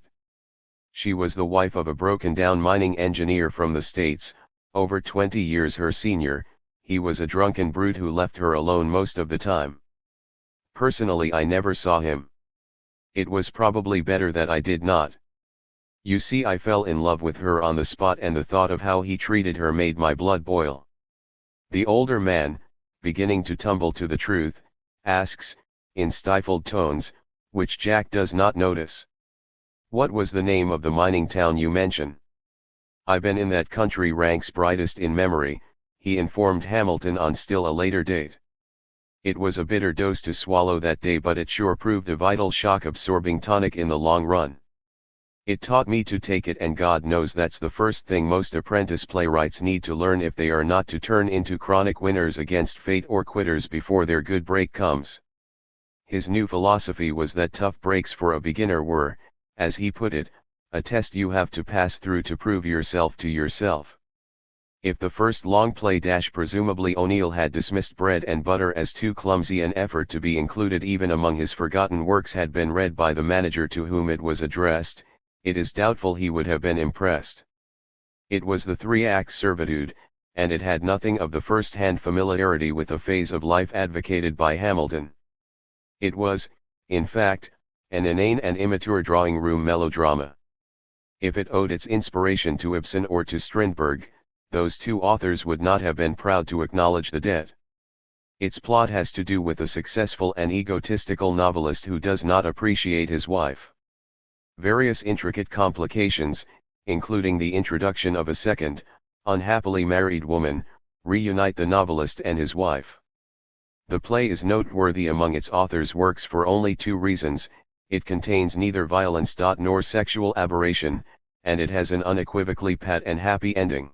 She was the wife of a broken-down mining engineer from the States, over 20 years her senior. He was a drunken brute who left her alone most of the time. Personally, I never saw him. It was probably better that I did not. You see, I fell in love with her on the spot, and the thought of how he treated her made my blood boil. The older man, beginning to tumble to the truth, asks, in stifled tones, which Jack does not notice, "What was the name of the mining town you mention?" "I've been in that country ranks brightest in memory," he informed Hamilton on still a later date. "It was a bitter dose to swallow that day, but it sure proved a vital shock-absorbing tonic in the long run. It taught me to take it, and God knows that's the first thing most apprentice playwrights need to learn if they are not to turn into chronic winners against fate or quitters before their good break comes." His new philosophy was that tough breaks for a beginner were, as he put it, a test you have to pass through to prove yourself to yourself. If the first long play presumably O'Neill had dismissed Bread and Butter as too clumsy an effort to be included even among his forgotten works had been read by the manager to whom it was addressed, it is doubtful he would have been impressed. It was the three-act servitude, and it had nothing of the first-hand familiarity with a phase of life advocated by Hamilton. It was, in fact, an inane and immature drawing-room melodrama. If it owed its inspiration to Ibsen or to Strindberg, those two authors would not have been proud to acknowledge the debt. Its plot has to do with a successful and egotistical novelist who does not appreciate his wife. Various intricate complications, including the introduction of a second, unhappily married woman, reunite the novelist and his wife. The play is noteworthy among its author's works for only two reasons: it contains neither violence nor sexual aberration, and it has an unequivocally pat and happy ending.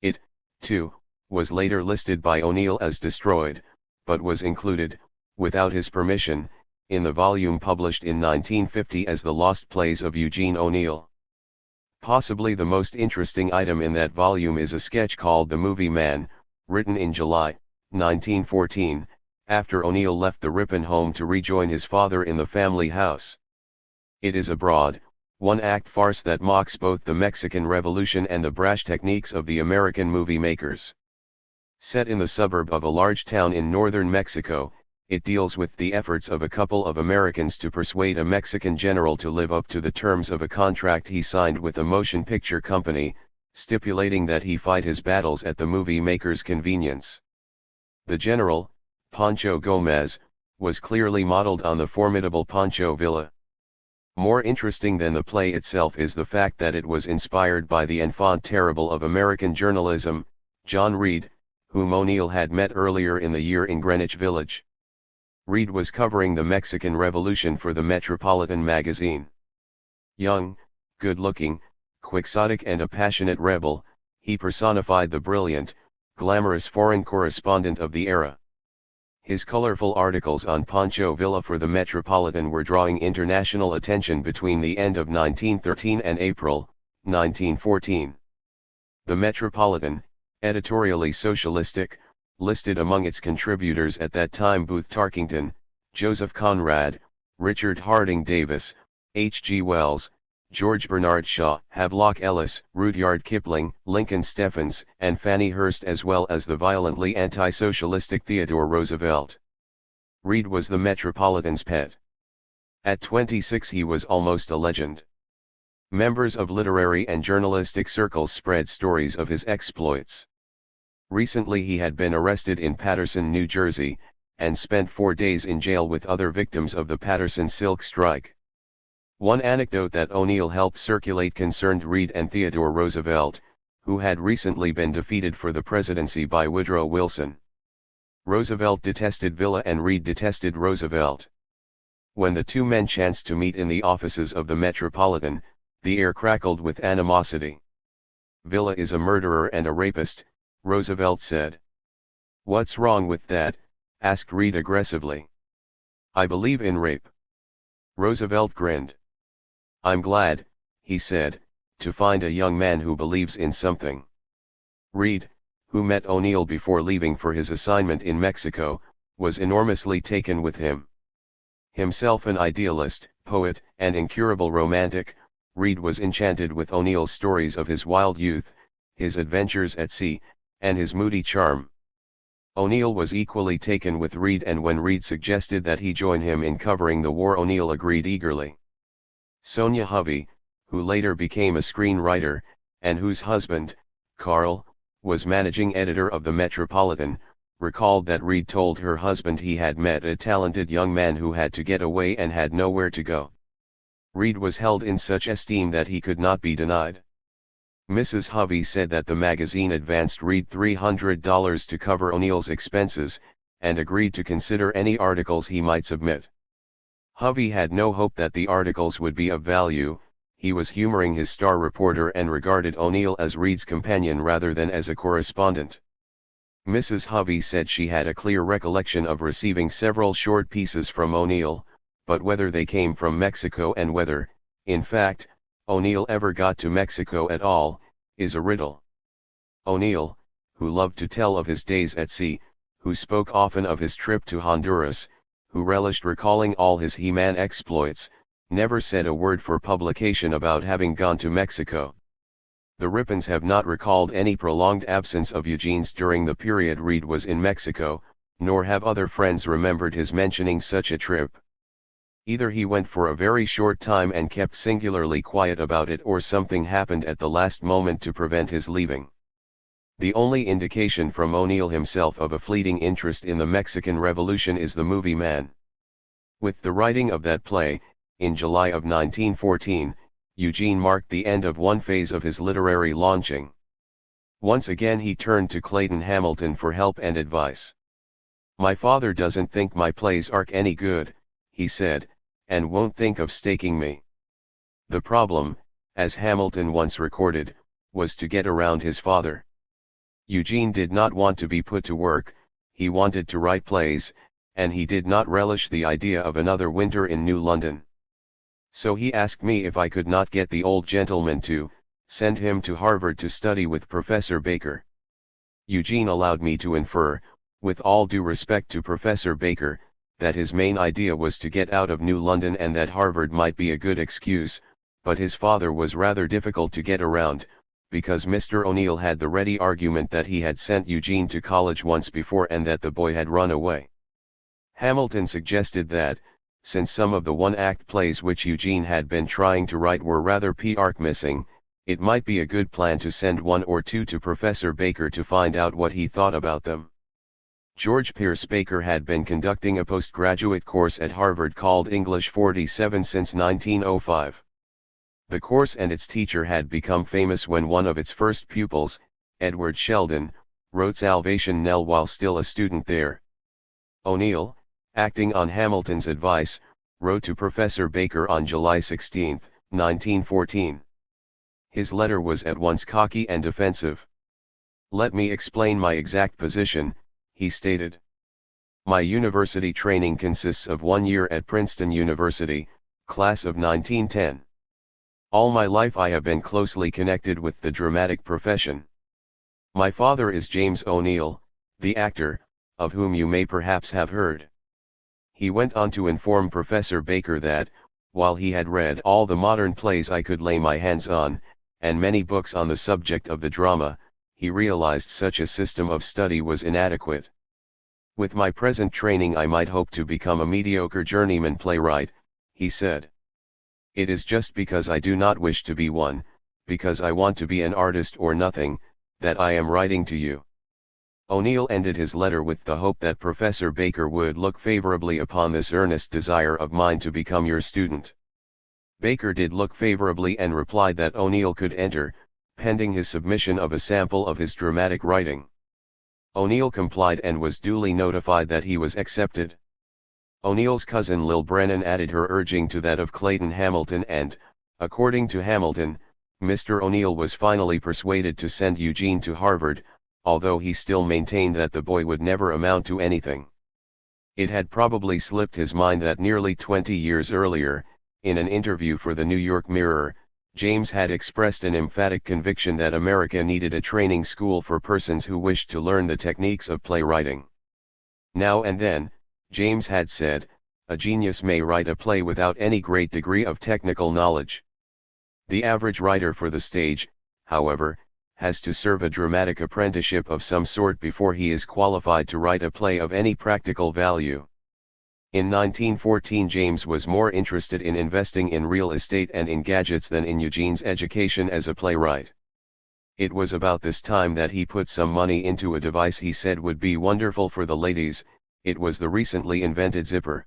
It, too, was later listed by O'Neill as destroyed, but was included, without his permission, in the volume published in 1950 as The Lost Plays of Eugene O'Neill. Possibly the most interesting item in that volume is a sketch called The Movie Man, written in July 1914, after O'Neill left the Ripon home to rejoin his father in the family house. It is a broad, one-act farce that mocks both the Mexican Revolution and the brash techniques of the American movie makers. Set in the suburb of a large town in northern Mexico, it deals with the efforts of a couple of Americans to persuade a Mexican general to live up to the terms of a contract he signed with a motion picture company, stipulating that he fight his battles at the movie maker's convenience. The general, Pancho Gomez, was clearly modeled on the formidable Pancho Villa. More interesting than the play itself is the fact that it was inspired by the enfant terrible of American journalism, John Reed, whom O'Neill had met earlier in the year in Greenwich Village. Reed was covering the Mexican Revolution for the Metropolitan magazine. Young, good-looking, quixotic and a passionate rebel, he personified the brilliant, glamorous foreign correspondent of the era. His colorful articles on Pancho Villa for the Metropolitan were drawing international attention between the end of 1913 and April 1914. The Metropolitan, editorially socialistic, listed among its contributors at that time Booth Tarkington, Joseph Conrad, Richard Harding Davis, H. G. Wells, George Bernard Shaw, Havelock Ellis, Rudyard Kipling, Lincoln Steffens, and Fannie Hurst, as well as the violently anti-socialistic Theodore Roosevelt. Reed was the Metropolitan's pet. At 26 he was almost a legend. Members of literary and journalistic circles spread stories of his exploits. Recently he had been arrested in Paterson, New Jersey, and spent 4 days in jail with other victims of the Paterson Silk Strike. One anecdote that O'Neill helped circulate concerned Reed and Theodore Roosevelt, who had recently been defeated for the presidency by Woodrow Wilson. Roosevelt detested Villa and Reed detested Roosevelt. When the two men chanced to meet in the offices of the Metropolitan, the air crackled with animosity. "Villa is a murderer and a rapist," Roosevelt said. "What's wrong with that?" asked Reed aggressively. "I believe in rape." Roosevelt grinned. "I'm glad," he said, "to find a young man who believes in something." Reed, who met O'Neill before leaving for his assignment in Mexico, was enormously taken with him. Himself an idealist, poet, and incurable romantic, Reed was enchanted with O'Neill's stories of his wild youth, his adventures at sea, and his moody charm. O'Neill was equally taken with Reed, and when Reed suggested that he join him in covering the war, O'Neill agreed eagerly. Sonia Hovey, who later became a screenwriter, and whose husband, Carl, was managing editor of the Metropolitan, recalled that Reed told her husband he had met a talented young man who had to get away and had nowhere to go. Reed was held in such esteem that he could not be denied. Mrs. Hovey said that the magazine advanced Reed $300 to cover O'Neill's expenses, and agreed to consider any articles he might submit. Hovey had no hope that the articles would be of value. He was humoring his star reporter and regarded O'Neill as Reed's companion rather than as a correspondent. Mrs. Hovey said she had a clear recollection of receiving several short pieces from O'Neill, but whether they came from Mexico and whether, in fact, O'Neill ever got to Mexico at all, is a riddle. O'Neill, who loved to tell of his days at sea, who spoke often of his trip to Honduras, who relished recalling all his He-Man exploits, never said a word for publication about having gone to Mexico. The Rippons have not recalled any prolonged absence of Eugene's during the period Reed was in Mexico, nor have other friends remembered his mentioning such a trip. Either he went for a very short time and kept singularly quiet about it, or something happened at the last moment to prevent his leaving. The only indication from O'Neill himself of a fleeting interest in the Mexican Revolution is the movie Man. With the writing of that play, in July of 1914, Eugene marked the end of one phase of his literary launching. Once again he turned to Clayton Hamilton for help and advice. "My father doesn't think my plays are any good," he said, "and won't think of staking me." The problem, as Hamilton once recorded, was to get around his father. Eugene did not want to be put to work, he wanted to write plays, and he did not relish the idea of another winter in New London. So he asked me if I could not get the old gentleman to send him to Harvard to study with Professor Baker. Eugene allowed me to infer, with all due respect to Professor Baker, that his main idea was to get out of New London and that Harvard might be a good excuse, but his father was rather difficult to get around, because Mr. O'Neill had the ready argument that he had sent Eugene to college once before and that the boy had run away. Hamilton suggested that, since some of the one-act plays which Eugene had been trying to write were rather p-arc missing, it might be a good plan to send one or two to Professor Baker to find out what he thought about them. George Pierce Baker had been conducting a postgraduate course at Harvard called English 47 since 1905. The course and its teacher had become famous when one of its first pupils, Edward Sheldon, wrote Salvation Nell while still a student there. O'Neill, acting on Hamilton's advice, wrote to Professor Baker on July 16, 1914. His letter was at once cocky and defensive. "Let me explain my exact position," he stated. "My university training consists of 1 year at Princeton University, class of 1910. All my life I have been closely connected with the dramatic profession. My father is James O'Neill, the actor, of whom you may perhaps have heard." He went on to inform Professor Baker that, while he had read all the modern plays I could lay my hands on, and many books on the subject of the drama, he realized such a system of study was inadequate. "With my present training I might hope to become a mediocre journeyman playwright," he said. "It is just because I do not wish to be one, because I want to be an artist or nothing, that I am writing to you." O'Neill ended his letter with the hope that Professor Baker would look favorably upon this earnest desire of mine to become your student. Baker did look favorably and replied that O'Neill could enter, pending his submission of a sample of his dramatic writing. O'Neill complied and was duly notified that he was accepted. O'Neill's cousin Lil Brennan added her urging to that of Clayton Hamilton and, according to Hamilton, Mr. O'Neill was finally persuaded to send Eugene to Harvard, although he still maintained that the boy would never amount to anything. It had probably slipped his mind that nearly 20 years earlier, in an interview for the New York Mirror, James had expressed an emphatic conviction that America needed a training school for persons who wished to learn the techniques of playwriting. Now and then, James had said, a genius may write a play without any great degree of technical knowledge. The average writer for the stage, however, has to serve a dramatic apprenticeship of some sort before he is qualified to write a play of any practical value. In 1914 James was more interested in investing in real estate and in gadgets than in Eugene's education as a playwright. It was about this time that he put some money into a device he said would be wonderful for the ladies. It was the recently invented zipper.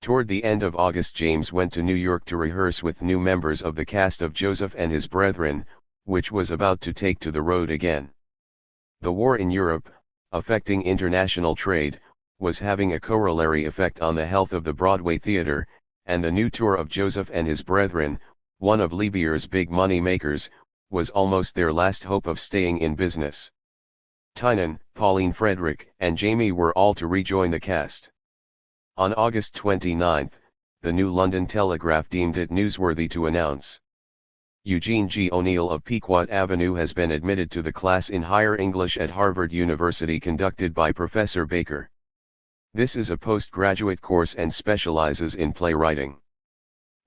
Toward the end of August James went to New York to rehearse with new members of the cast of Joseph and His Brethren, which was about to take to the road again. The war in Europe, affecting international trade, was having a corollary effect on the health of the Broadway theater, and the new tour of Joseph and His Brethren, one of Lebier's big money makers, was almost their last hope of staying in business. Tynan, Pauline Frederick, and Jamie were all to rejoin the cast. On August 29, the New London Telegraph deemed it newsworthy to announce, Eugene G. O'Neill of Pequot Avenue has been admitted to the class in Higher English at Harvard University conducted by Professor Baker. This is a postgraduate course and specializes in playwriting.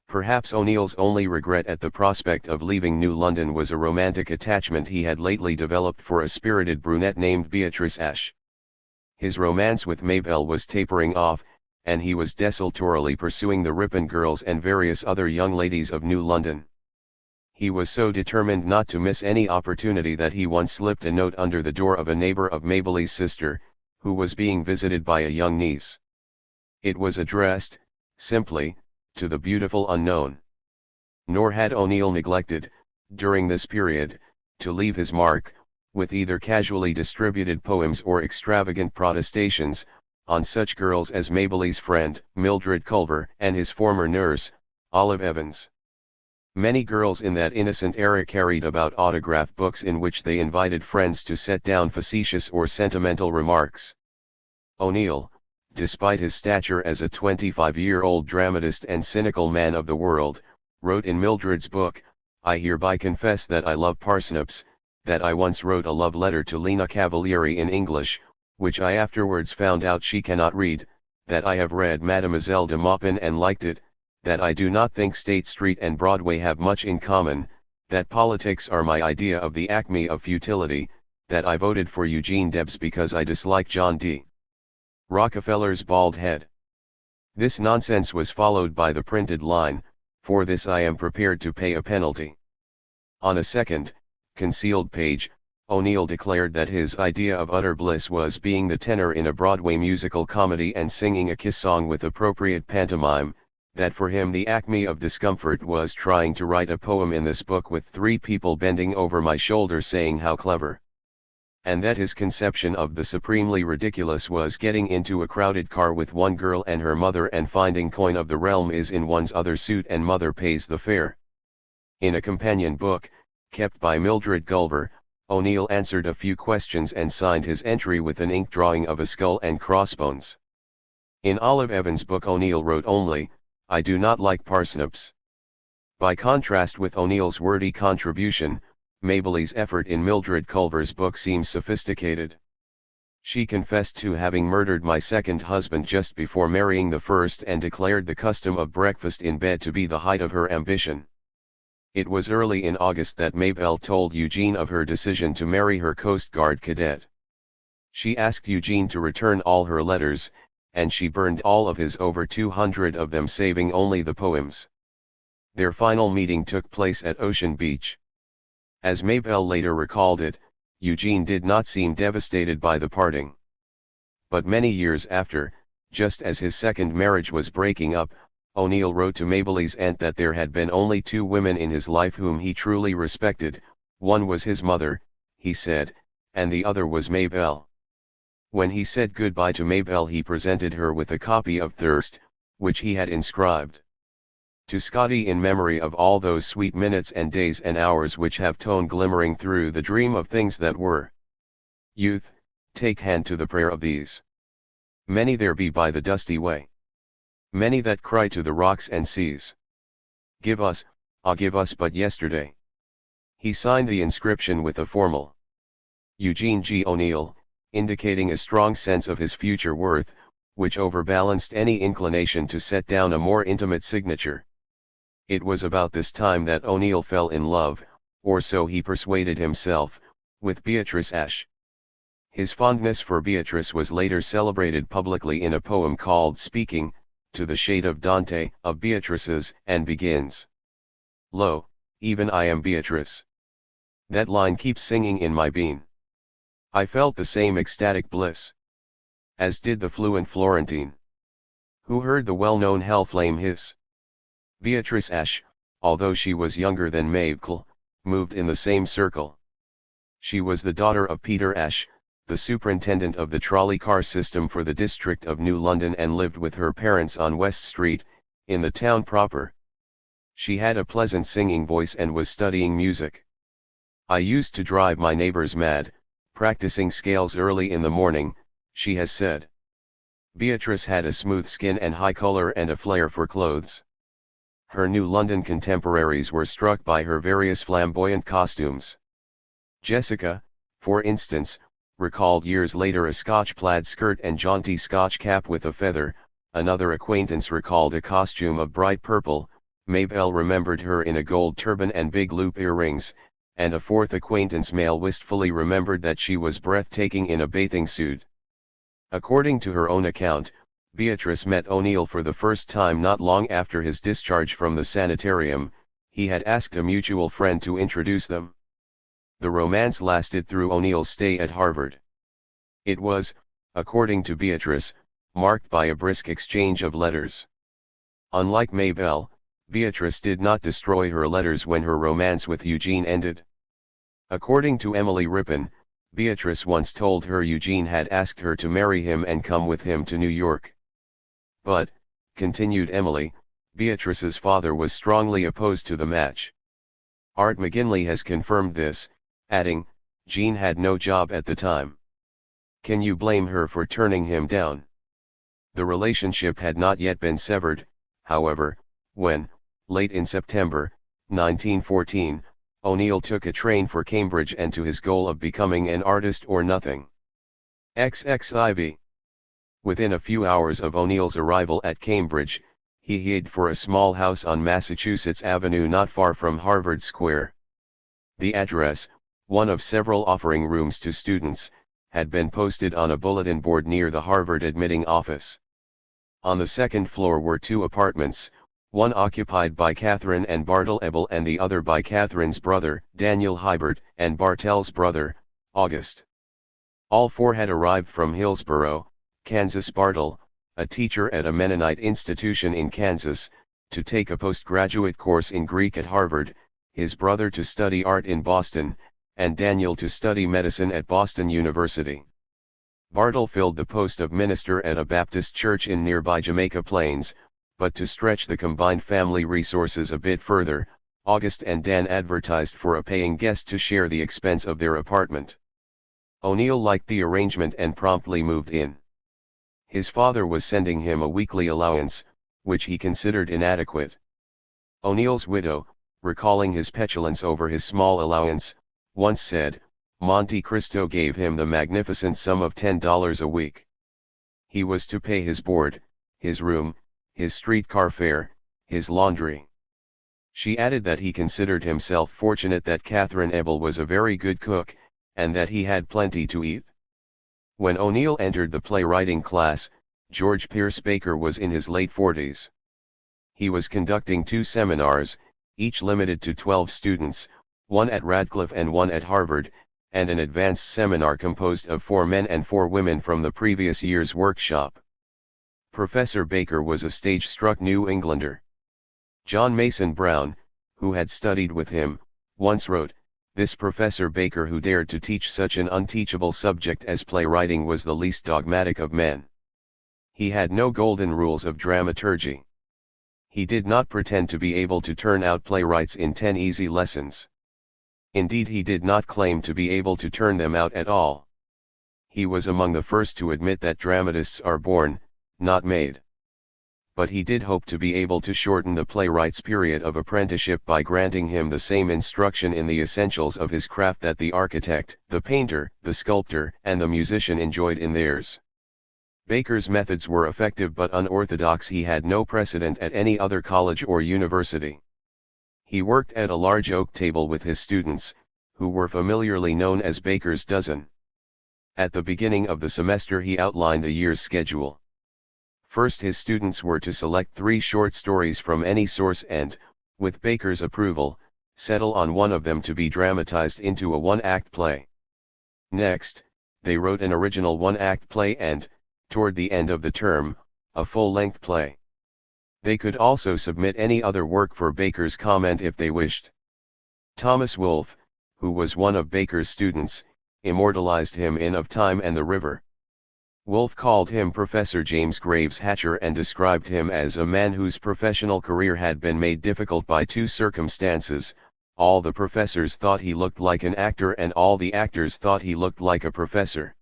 Perhaps O'Neill's only regret at the prospect of leaving New London was a romantic attachment he had lately developed for a spirited brunette named Beatrice Ashe. His romance with Mabel was tapering off, and he was desultorily pursuing the Ripon girls and various other young ladies of New London. He was so determined not to miss any opportunity that he once slipped a note under the door of a neighbor of Mabel's sister, who was being visited by a young niece. It was addressed, simply, to the beautiful unknown. Nor had O'Neill neglected, during this period, to leave his mark, with either casually distributed poems or extravagant protestations, on such girls as Mabel's friend, Mildred Culver, and his former nurse, Olive Evans. Many girls in that innocent era carried about autograph books in which they invited friends to set down facetious or sentimental remarks. O'Neill, despite his stature as a 25-year-old dramatist and cynical man of the world, wrote in Mildred's book, I hereby confess that I love parsnips, that I once wrote a love letter to Lena Cavalieri in English, which I afterwards found out she cannot read, that I have read Mademoiselle de Maupin and liked it, that I do not think State Street and Broadway have much in common, that politics are my idea of the acme of futility, that I voted for Eugene Debs because I dislike John D. Rockefeller's bald head. This nonsense was followed by the printed line, for this I am prepared to pay a penalty. On a second, concealed page, O'Neill declared that his idea of utter bliss was being the tenor in a Broadway musical comedy and singing a kiss song with appropriate pantomime, that for him the acme of discomfort was trying to write a poem in this book with 3 people bending over my shoulder saying how clever. And that his conception of the supremely ridiculous was getting into a crowded car with one girl and her mother and finding coin of the realm is in one's other suit and mother pays the fare. In a companion book, kept by Mildred Culver, O'Neill answered a few questions and signed his entry with an ink drawing of a skull and crossbones. In Olive Evans' book O'Neill wrote only, "I do not like parsnips." By contrast with O'Neill's wordy contribution, Mabelie's effort in Mildred Culver's book seems sophisticated. She confessed to having murdered my second husband just before marrying the first and declared the custom of breakfast in bed to be the height of her ambition. It was early in August that Mabel told Eugene of her decision to marry her Coast Guard cadet. She asked Eugene to return all her letters, and she burned all of his over 200 of them, saving only the poems. Their final meeting took place at Ocean Beach. As Mabel later recalled it, Eugene did not seem devastated by the parting. But many years after, just as his second marriage was breaking up, O'Neill wrote to Mabelie's aunt that there had been only two women in his life whom he truly respected. One was his mother, he said, and the other was Mabel. When he said goodbye to Mabel, he presented her with a copy of Thirst, which he had inscribed, "To Scotty, in memory of all those sweet minutes and days and hours which have tone glimmering through the dream of things that were. Youth, take hand to the prayer of these. Many there be by the dusty way. Many that cry to the rocks and seas. Give us, ah give us but yesterday." He signed the inscription with a formal Eugene G. O'Neill, indicating a strong sense of his future worth, which overbalanced any inclination to set down a more intimate signature. It was about this time that O'Neill fell in love, or so he persuaded himself, with Beatrice Ashe. His fondness for Beatrice was later celebrated publicly in a poem called Speaking, to the Shade of Dante, of Beatrice's, and begins, "Lo, even I am Beatrice." That line keeps singing in my being. I felt the same ecstatic bliss, as did the fluent Florentine, who heard the well-known hell flame hiss. Beatrice Ashe, although she was younger than Mabel, moved in the same circle. She was the daughter of Peter Ashe, the superintendent of the trolley car system for the district of New London, and lived with her parents on West Street, in the town proper. She had a pleasant singing voice and was studying music. "I used to drive my neighbors mad, practicing scales early in the morning," she has said. Beatrice had a smooth skin and high color and a flair for clothes. Her New London contemporaries were struck by her various flamboyant costumes. Jessica, for instance, recalled years later a Scotch plaid skirt and jaunty Scotch cap with a feather. Another acquaintance recalled a costume of bright purple. Mabel remembered her in a gold turban and big loop earrings, and a fourth acquaintance male wistfully remembered that she was breathtaking in a bathing suit. According to her own account, Beatrice met O'Neill for the first time not long after his discharge from the sanitarium. He had asked a mutual friend to introduce them. The romance lasted through O'Neill's stay at Harvard. It was, according to Beatrice, marked by a brisk exchange of letters. Unlike Mabel, Beatrice did not destroy her letters when her romance with Eugene ended. According to Emily Rippon, Beatrice once told her Eugene had asked her to marry him and come with him to New York. But, continued Emily, Beatrice's father was strongly opposed to the match. Art McGinley has confirmed this, adding, "Gene had no job at the time. Can you blame her for turning him down?" The relationship had not yet been severed, however, when, late in September, 1914, O'Neill took a train for Cambridge and to his goal of becoming an artist or nothing. XXIV. Within a few hours of O'Neill's arrival at Cambridge, he hid for a small house on Massachusetts Avenue not far from Harvard Square. The address, one of several offering rooms to students, had been posted on a bulletin board near the Harvard admitting office. On the second floor were two apartments, one occupied by Catherine and Bartle Ebel and the other by Catherine's brother, Daniel Hibert, and Bartell's brother, August. All four had arrived from Hillsborough, Kansas. Bartle, a teacher at a Mennonite institution in Kansas, to take a postgraduate course in Greek at Harvard, his brother to study art in Boston, and Daniel to study medicine at Boston University. Bartle filled the post of minister at a Baptist church in nearby Jamaica Plains, but to stretch the combined family resources a bit further, August and Dan advertised for a paying guest to share the expense of their apartment. O'Neill liked the arrangement and promptly moved in. His father was sending him a weekly allowance, which he considered inadequate. O'Neill's widow, recalling his petulance over his small allowance, once said, Monte Cristo gave him the magnificent sum of $10 a week. He was to pay his board, his room, his streetcar fare, his laundry. She added that he considered himself fortunate that Catherine Ebel was a very good cook, and that he had plenty to eat. When O'Neill entered the playwriting class, George Pierce Baker was in his late 40s. He was conducting 2 seminars, each limited to 12 students, one at Radcliffe and one at Harvard, and an advanced seminar composed of 4 men and 4 women from the previous year's workshop. Professor Baker was a stage-struck New Englander. John Mason Brown, who had studied with him, once wrote, "This Professor Baker who dared to teach such an unteachable subject as playwriting was the least dogmatic of men. He had no golden rules of dramaturgy. He did not pretend to be able to turn out playwrights in 10 easy lessons. Indeed, he did not claim to be able to turn them out at all. He was among the first to admit that dramatists are born, not made. But he did hope to be able to shorten the playwright's period of apprenticeship by granting him the same instruction in the essentials of his craft that the architect, the painter, the sculptor, and the musician enjoyed in theirs." Baker's methods were effective but unorthodox. He had no precedent at any other college or university. He worked at a large oak table with his students, who were familiarly known as Baker's dozen. At the beginning of the semester he outlined the year's schedule. First, his students were to select 3 short stories from any source and, with Baker's approval, settle on one of them to be dramatized into a 1-act play. Next, they wrote an original 1-act play and, toward the end of the term, a full-length play. They could also submit any other work for Baker's comment if they wished. Thomas Wolfe, who was one of Baker's students, immortalized him in Of Time and the River. Wolfe called him Professor James Graves Hatcher and described him as a man whose professional career had been made difficult by 2 circumstances: all the professors thought he looked like an actor and all the actors thought he looked like a professor.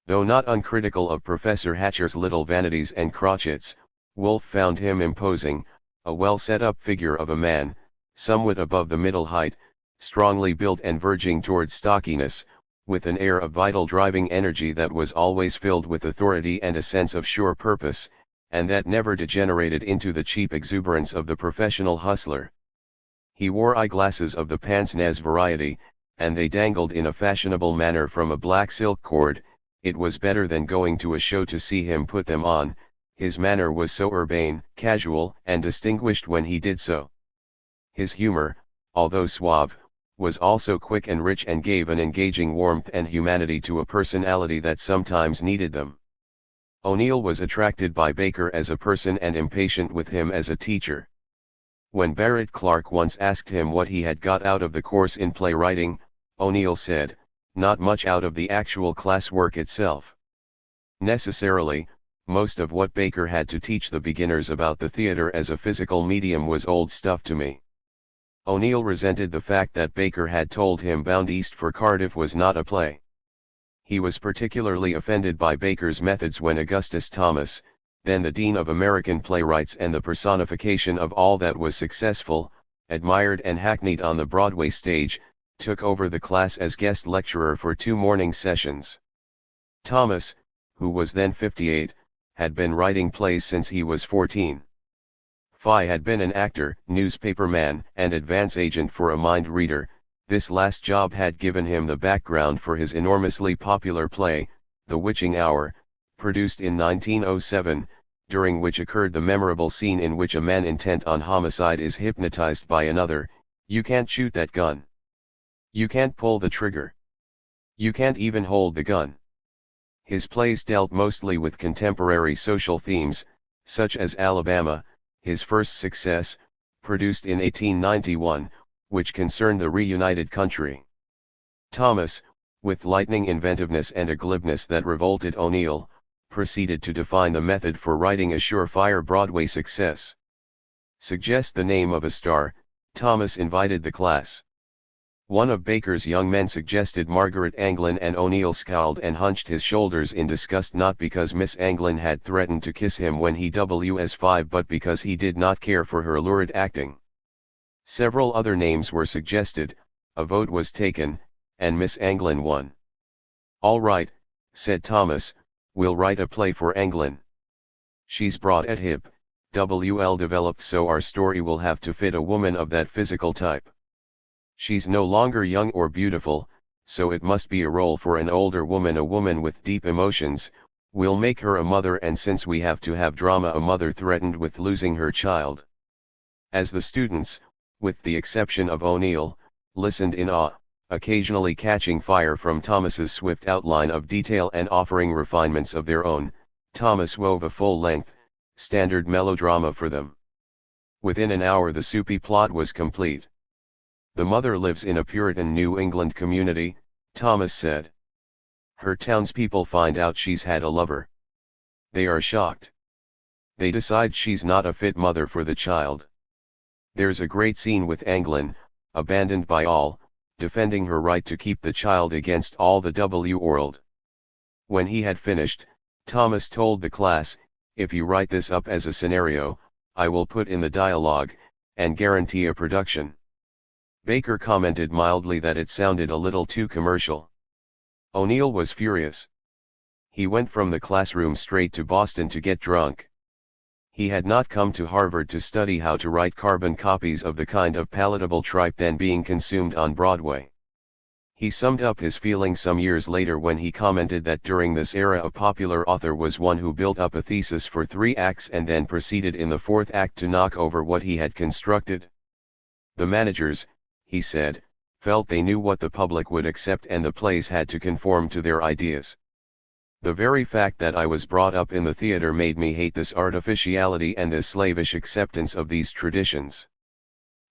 Though not uncritical of Professor Hatcher's little vanities and crotchets, Wolfe found him imposing, a well-set-up figure of a man, somewhat above the middle height, strongly built and verging toward stockiness, with an air of vital driving energy that was always filled with authority and a sense of sure purpose, and that never degenerated into the cheap exuberance of the professional hustler. He wore eyeglasses of the pince-nez variety, and they dangled in a fashionable manner from a black silk cord. It was better than going to a show to see him put them on. His manner was so urbane, casual, and distinguished when he did so. His humor, although suave, was also quick and rich and gave an engaging warmth and humanity to a personality that sometimes needed them. O'Neill was attracted by Baker as a person and impatient with him as a teacher. When Barrett Clark once asked him what he had got out of the course in playwriting, O'Neill said, "Not much out of the actual class work itself. Necessarily, most of what Baker had to teach the beginners about the theater as a physical medium was old stuff to me." O'Neill resented the fact that Baker had told him Bound East for Cardiff was not a play. He was particularly offended by Baker's methods when Augustus Thomas, then the Dean of American Playwrights and the personification of all that was successful, admired and hackneyed on the Broadway stage, took over the class as guest lecturer for 2 morning sessions. Thomas, who was then 58, had been writing plays since he was 14. Phi had been an actor, newspaperman, and advance agent for a mind reader. This last job had given him the background for his enormously popular play, The Witching Hour, produced in 1907, during which occurred the memorable scene in which a man intent on homicide is hypnotized by another. "You can't shoot that gun. You can't pull the trigger. You can't even hold the gun." His plays dealt mostly with contemporary social themes, such as Alabama, his first success, produced in 1891, which concerned the reunited country. Thomas, with lightning inventiveness and a glibness that revolted O'Neill, proceeded to define the method for writing a surefire Broadway success. "Suggest the name of a star, Thomas invited the class. One of Baker's young men suggested Margaret Anglin, and O'Neill scowled and hunched his shoulders in disgust, not because Miss Anglin had threatened to kiss him when he was 5, but because he did not care for her lurid acting. Several other names were suggested, a vote was taken, and Miss Anglin won. "All right," said Thomas, "we'll write a play for Anglin. She's broad at hip, developed, so our story will have to fit a woman of that physical type. She's no longer young or beautiful, so it must be a role for an older woman, a woman with deep emotions. We'll make her a mother, and since we have to have drama, a mother threatened with losing her child." As the students, with the exception of O'Neill, listened in awe, occasionally catching fire from Thomas's swift outline of detail and offering refinements of their own, Thomas wove a full-length, standard melodrama for them. Within an hour the soupy plot was complete. "The mother lives in a Puritan New England community," Thomas said. "Her townspeople find out she's had a lover. They are shocked. They decide she's not a fit mother for the child. There's a great scene with Anglin, abandoned by all, defending her right to keep the child against all the world." When he had finished, Thomas told the class, "If you write this up as a scenario, I will put in the dialogue, and guarantee a production." Baker commented mildly that it sounded a little too commercial. O'Neill was furious. He went from the classroom straight to Boston to get drunk. He had not come to Harvard to study how to write carbon copies of the kind of palatable tripe then being consumed on Broadway. He summed up his feelings some years later when he commented that during this era a popular author was one who built up a thesis for 3 acts and then proceeded in the 4th act to knock over what he had constructed. "The managers," he said, "felt they knew what the public would accept, and the plays had to conform to their ideas. The very fact that I was brought up in the theater made me hate this artificiality and this slavish acceptance of these traditions."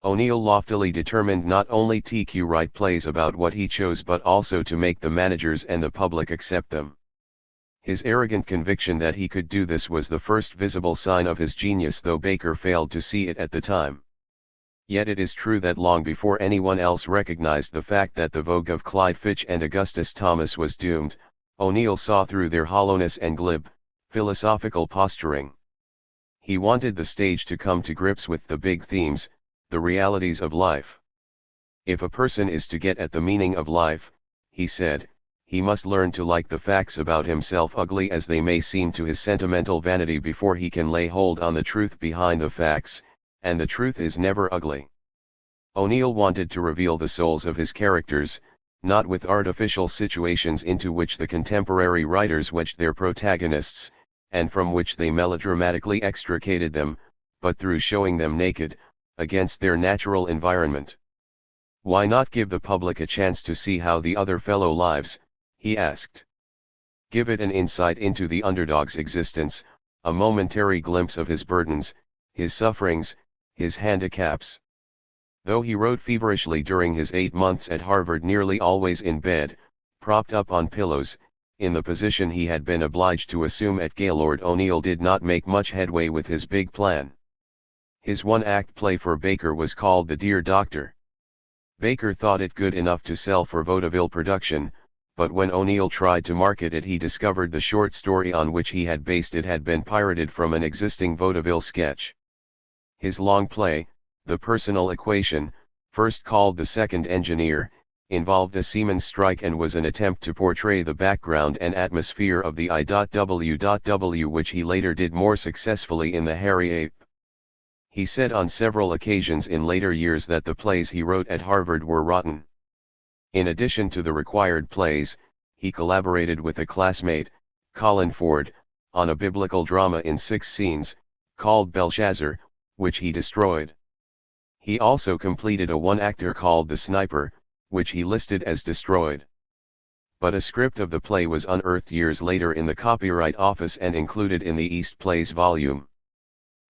O'Neill loftily determined not only to write plays about what he chose but also to make the managers and the public accept them. His arrogant conviction that he could do this was the first visible sign of his genius, though Baker failed to see it at the time. Yet it is true that long before anyone else recognized the fact that the vogue of Clyde Fitch and Augustus Thomas was doomed, O'Neill saw through their hollowness and glib, philosophical posturing. He wanted the stage to come to grips with the big themes, the realities of life. "If a person is to get at the meaning of life," he said, "he must learn to like the facts about himself, ugly as they may seem to his sentimental vanity, before he can lay hold on the truth behind the facts, and the truth is never ugly." O'Neill wanted to reveal the souls of his characters, not with artificial situations into which the contemporary writers wedged their protagonists, and from which they melodramatically extricated them, but through showing them naked, against their natural environment. "Why not give the public a chance to see how the other fellow lives?" he asked. "Give it an insight into the underdog's existence, a momentary glimpse of his burdens, his sufferings, his handicaps." Though he wrote feverishly during his 8 months at Harvard, nearly always in bed, propped up on pillows, in the position he had been obliged to assume at Gaylord, O'Neill did not make much headway with his big plan. His one-act play for Baker was called The Dear Doctor. Baker thought it good enough to sell for vaudeville production, but when O'Neill tried to market it, he discovered the short story on which he had based it had been pirated from an existing vaudeville sketch. His long play, The Personal Equation, first called The Second Engineer, involved a seamen's strike and was an attempt to portray the background and atmosphere of the I.W., which he later did more successfully in The Hairy Ape. He said on several occasions in later years that the plays he wrote at Harvard were rotten. In addition to the required plays, he collaborated with a classmate, Colin Ford, on a biblical drama in 6 scenes, called Belshazzar, which he destroyed. He also completed a one-acter called The Sniper, which he listed as destroyed. But a script of the play was unearthed years later in the Copyright Office and included in the East Plays volume.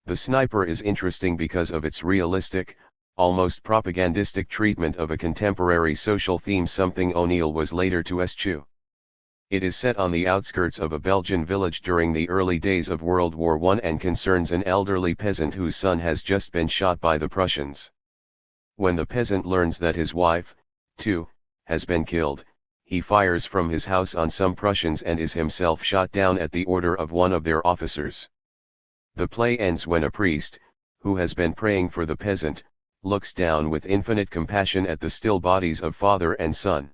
The Sniper is interesting because of its realistic, almost propagandistic treatment of a contemporary social theme, something O'Neill was later to eschew. It is set on the outskirts of a Belgian village during the early days of World War I and concerns an elderly peasant whose son has just been shot by the Prussians. When the peasant learns that his wife, too, has been killed, he fires from his house on some Prussians and is himself shot down at the order of one of their officers. The play ends when a priest, who has been praying for the peasant, looks down with infinite compassion at the still bodies of father and son.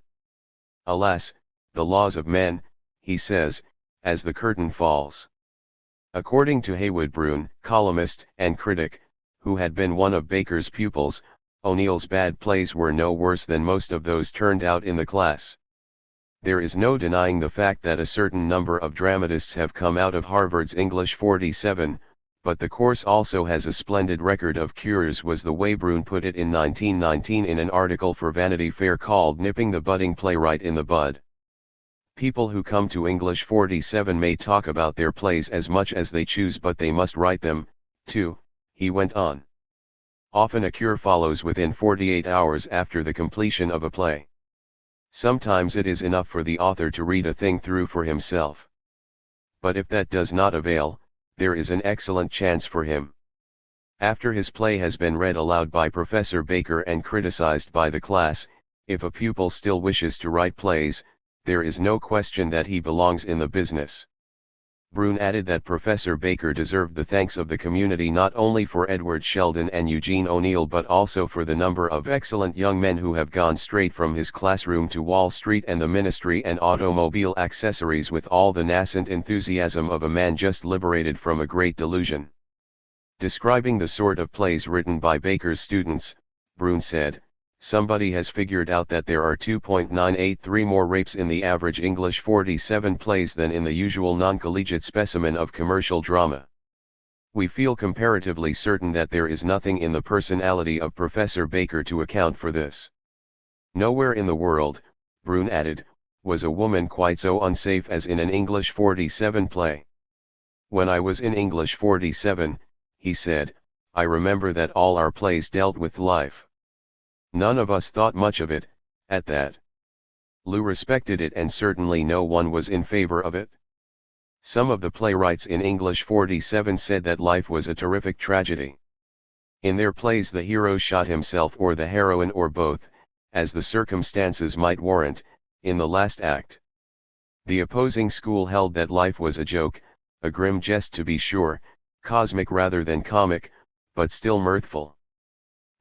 Alas, the laws of men, he says, as the curtain falls. According to Heywood Broun, columnist and critic, who had been one of Baker's pupils, O'Neill's bad plays were no worse than most of those turned out in the class. There is no denying the fact that a certain number of dramatists have come out of Harvard's English 47, but the course also has a splendid record of cures, was the way Broun put it in 1919 in an article for Vanity Fair called "Nipping the Budding Playwright in the Bud." People who come to English 47 may talk about their plays as much as they choose, but they must write them, too, he went on. Often a cure follows within 48 hours after the completion of a play. Sometimes it is enough for the author to read a thing through for himself. But if that does not avail, there is an excellent chance for him. After his play has been read aloud by Professor Baker and criticized by the class, if a pupil still wishes to write plays, there is no question that he belongs in the business. Broun added that Professor Baker deserved the thanks of the community not only for Edward Sheldon and Eugene O'Neill but also for the number of excellent young men who have gone straight from his classroom to Wall Street and the ministry and automobile accessories with all the nascent enthusiasm of a man just liberated from a great delusion. Describing the sort of plays written by Baker's students, Broun said, "Somebody has figured out that there are 2.983 more rapes in the average English 47 plays than in the usual non-collegiate specimen of commercial drama. We feel comparatively certain that there is nothing in the personality of Professor Baker to account for this. Nowhere in the world," Broun added, "was a woman quite so unsafe as in an English 47 play. When I was in English 47, he said, I remember that all our plays dealt with life. None of us thought much of it, at that. Lou respected it and certainly no one was in favor of it. Some of the playwrights in English 47 said that life was a terrific tragedy. In their plays the hero shot himself or the heroine or both, as the circumstances might warrant, in the last act. The opposing school held that life was a joke, a grim jest to be sure, cosmic rather than comic, but still mirthful.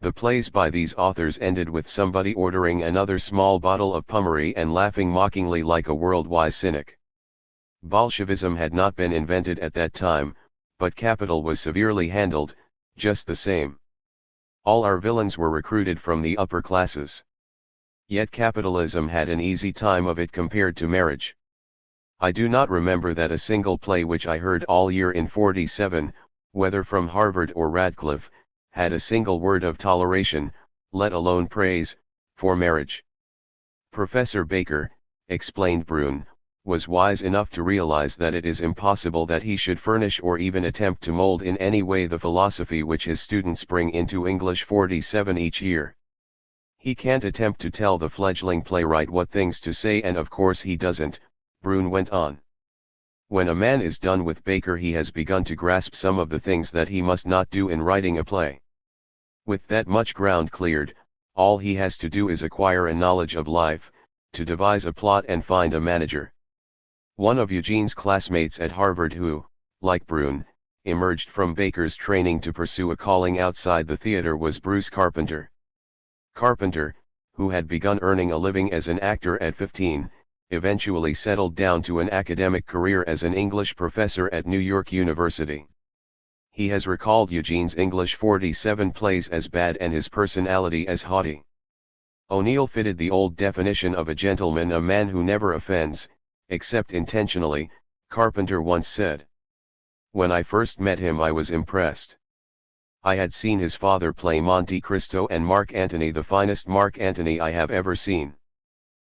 The plays by these authors ended with somebody ordering another small bottle of Pommery and laughing mockingly like a world-wise cynic. Bolshevism had not been invented at that time, but capital was severely handled, just the same. All our villains were recruited from the upper classes. Yet capitalism had an easy time of it compared to marriage. I do not remember that a single play which I heard all year in 47, whether from Harvard or Radcliffe, had a single word of toleration, let alone praise, for marriage. Professor Baker, explained Broun, was wise enough to realize that it is impossible that he should furnish or even attempt to mold in any way the philosophy which his students bring into English 47 each year. He can't attempt to tell the fledgling playwright what things to say, and of course he doesn't, Broun went on. When a man is done with Baker he has begun to grasp some of the things that he must not do in writing a play. With that much ground cleared, all he has to do is acquire a knowledge of life, to devise a plot and find a manager. One of Eugene's classmates at Harvard who, like Broun, emerged from Baker's training to pursue a calling outside the theater was Bruce Carpenter. Carpenter, who had begun earning a living as an actor at 15, eventually settled down to an academic career as an English professor at New York University. He has recalled Eugene's English 47 plays as bad and his personality as haughty. O'Neill fitted the old definition of a gentleman, a man who never offends, except intentionally, Carpenter once said. When I first met him I was impressed. I had seen his father play Monte Cristo and Mark Antony, the finest Mark Antony I have ever seen.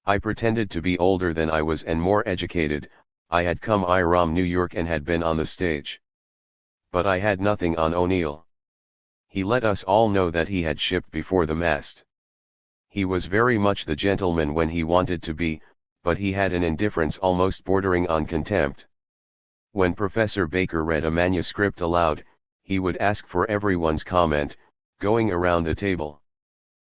I pretended to be older than I was and more educated. I had come from New York and had been on the stage. But I had nothing on O'Neill. He let us all know that he had shipped before the mast. He was very much the gentleman when he wanted to be, but he had an indifference almost bordering on contempt. When Professor Baker read a manuscript aloud, he would ask for everyone's comment, going around the table.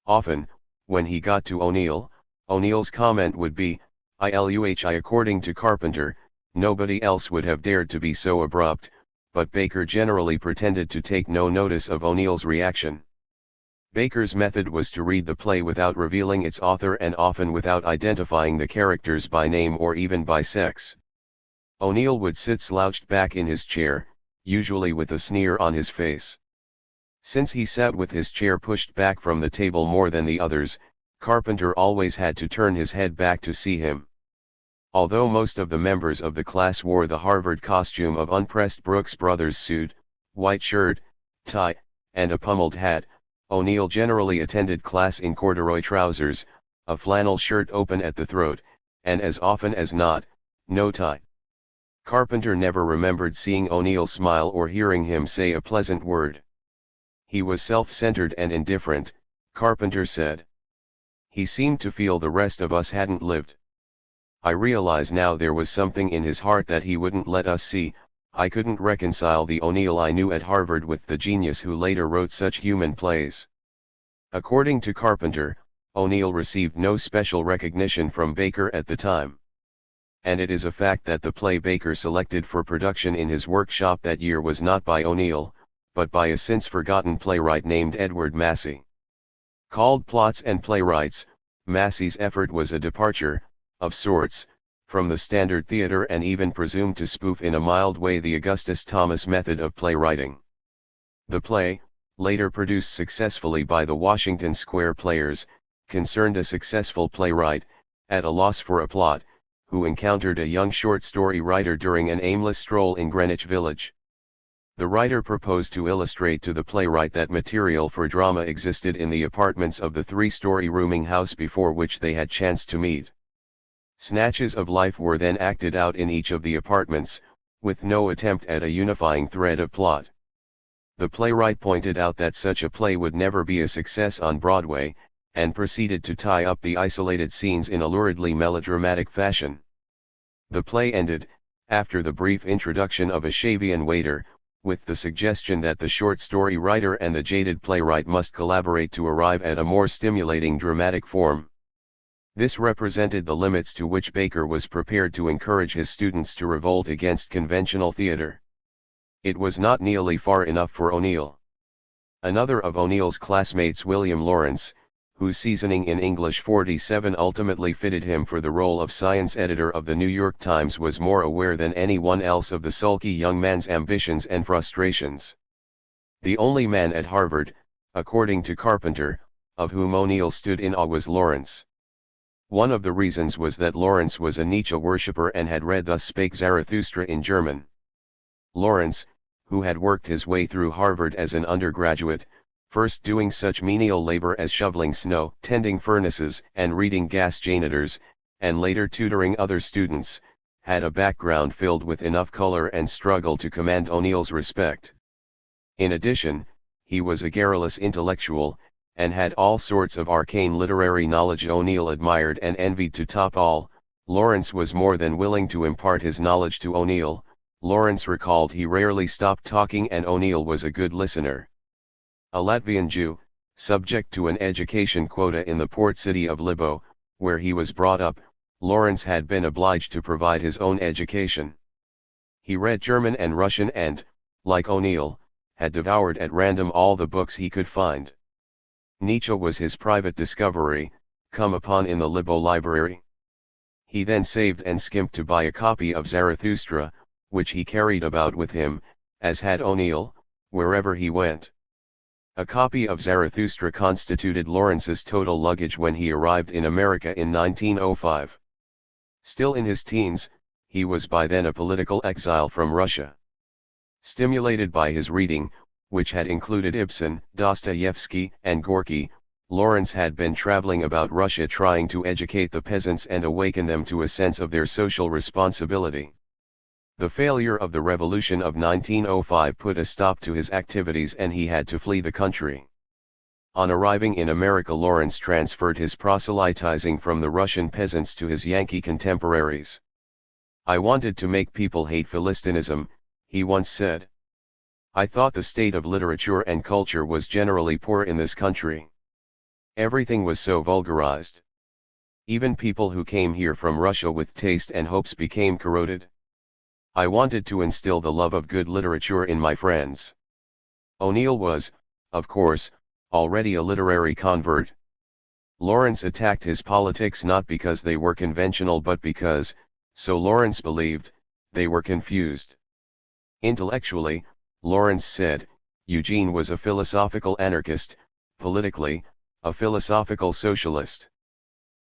Often, when he got to O'Neill, O'Neill's comment would be, "ILUHI." According to Carpenter, nobody else would have dared to be so abrupt, but Baker generally pretended to take no notice of O'Neill's reaction. Baker's method was to read the play without revealing its author and often without identifying the characters by name or even by sex. O'Neill would sit slouched back in his chair, usually with a sneer on his face. Since he sat with his chair pushed back from the table more than the others, Carpenter always had to turn his head back to see him. Although most of the members of the class wore the Harvard costume of unpressed Brooks Brothers suit, white shirt, tie, and a pummeled hat, O'Neill generally attended class in corduroy trousers, a flannel shirt open at the throat, and as often as not, no tie. Carpenter never remembered seeing O'Neill smile or hearing him say a pleasant word. He was self-centered and indifferent, Carpenter said. He seemed to feel the rest of us hadn't lived. I realize now there was something in his heart that he wouldn't let us see. I couldn't reconcile the O'Neill I knew at Harvard with the genius who later wrote such human plays. According to Carpenter, O'Neill received no special recognition from Baker at the time. And it is a fact that the play Baker selected for production in his workshop that year was not by O'Neill, but by a since-forgotten playwright named Edward Massey. Called Plots and Playwrights, Massey's effort was a departure, of sorts, from the standard theater and even presumed to spoof in a mild way the Augustus Thomas method of playwriting. The play, later produced successfully by the Washington Square Players, concerned a successful playwright, at a loss for a plot, who encountered a young short story writer during an aimless stroll in Greenwich Village. The writer proposed to illustrate to the playwright that material for drama existed in the apartments of the three-story rooming house before which they had chanced to meet. Snatches of life were then acted out in each of the apartments, with no attempt at a unifying thread of plot. The playwright pointed out that such a play would never be a success on Broadway, and proceeded to tie up the isolated scenes in a luridly melodramatic fashion. The play ended, after the brief introduction of a Shavian waiter, with the suggestion that the short story writer and the jaded playwright must collaborate to arrive at a more stimulating dramatic form. This represented the limits to which Baker was prepared to encourage his students to revolt against conventional theater. It was not nearly far enough for O'Neill. Another of O'Neill's classmates, William Lawrence, whose seasoning in English 47 ultimately fitted him for the role of science editor of the New York Times, was more aware than anyone else of the sulky young man's ambitions and frustrations. The only man at Harvard, according to Carpenter, of whom O'Neill stood in awe was Lawrence. One of the reasons was that Lawrence was a Nietzsche worshipper and had read Thus Spake Zarathustra in German. Lawrence, who had worked his way through Harvard as an undergraduate, first doing such menial labor as shoveling snow, tending furnaces, and reading gas janitors, and later tutoring other students, had a background filled with enough color and struggle to command O'Neill's respect. In addition, he was a garrulous intellectual, and had all sorts of arcane literary knowledge O'Neill admired and envied. To top all, Lawrence was more than willing to impart his knowledge to O'Neill. Lawrence recalled he rarely stopped talking and O'Neill was a good listener. A Latvian Jew, subject to an education quota in the port city of Libo, where he was brought up, Lawrence had been obliged to provide his own education. He read German and Russian and, like O'Neill, had devoured at random all the books he could find. Nietzsche was his private discovery, come upon in the Libo library. He then saved and skimped to buy a copy of Zarathustra, which he carried about with him, as had O'Neill, wherever he went. A copy of Zarathustra constituted Lawrence's total luggage when he arrived in America in 1905. Still in his teens, he was by then a political exile from Russia. Stimulated by his reading, which had included Ibsen, Dostoevsky, and Gorky, Lawrence had been traveling about Russia trying to educate the peasants and awaken them to a sense of their social responsibility. The failure of the revolution of 1905 put a stop to his activities and he had to flee the country. On arriving in America, Lawrence transferred his proselytizing from the Russian peasants to his Yankee contemporaries. "I wanted to make people hate Philistinism," he once said. "I thought the state of literature and culture was generally poor in this country. Everything was so vulgarized. Even people who came here from Russia with taste and hopes became corroded. I wanted to instill the love of good literature in my friends. O'Neill was, of course, already a literary convert. Lawrence attacked his politics not because they were conventional but because, so Lawrence believed, they were confused. Intellectually, Lawrence said, Eugene was a philosophical anarchist, politically, a philosophical socialist.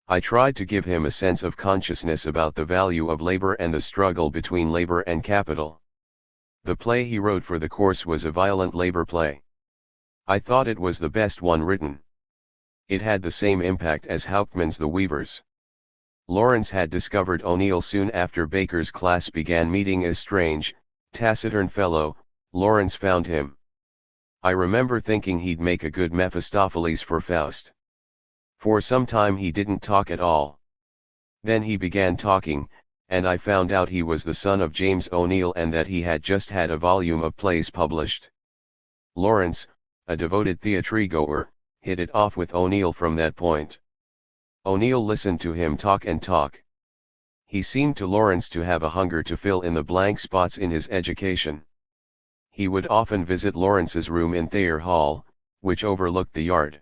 I tried to give him a sense of consciousness about the value of labor and the struggle between labor and capital. The play he wrote for the course was a violent labor play. I thought it was the best one written. It had the same impact as Hauptmann's The Weavers. Lawrence had discovered O'Neill soon after Baker's class began meeting as strange, taciturn fellow. Lawrence found him. I remember thinking he'd make a good Mephistopheles for Faust. For some time he didn't talk at all. Then he began talking, and I found out he was the son of James O'Neill and that he had just had a volume of plays published. Lawrence, a devoted theatre-goer, hit it off with O'Neill from that point. O'Neill listened to him talk and talk. He seemed to Lawrence to have a hunger to fill in the blank spots in his education. He would often visit Lawrence's room in Thayer Hall, which overlooked the yard.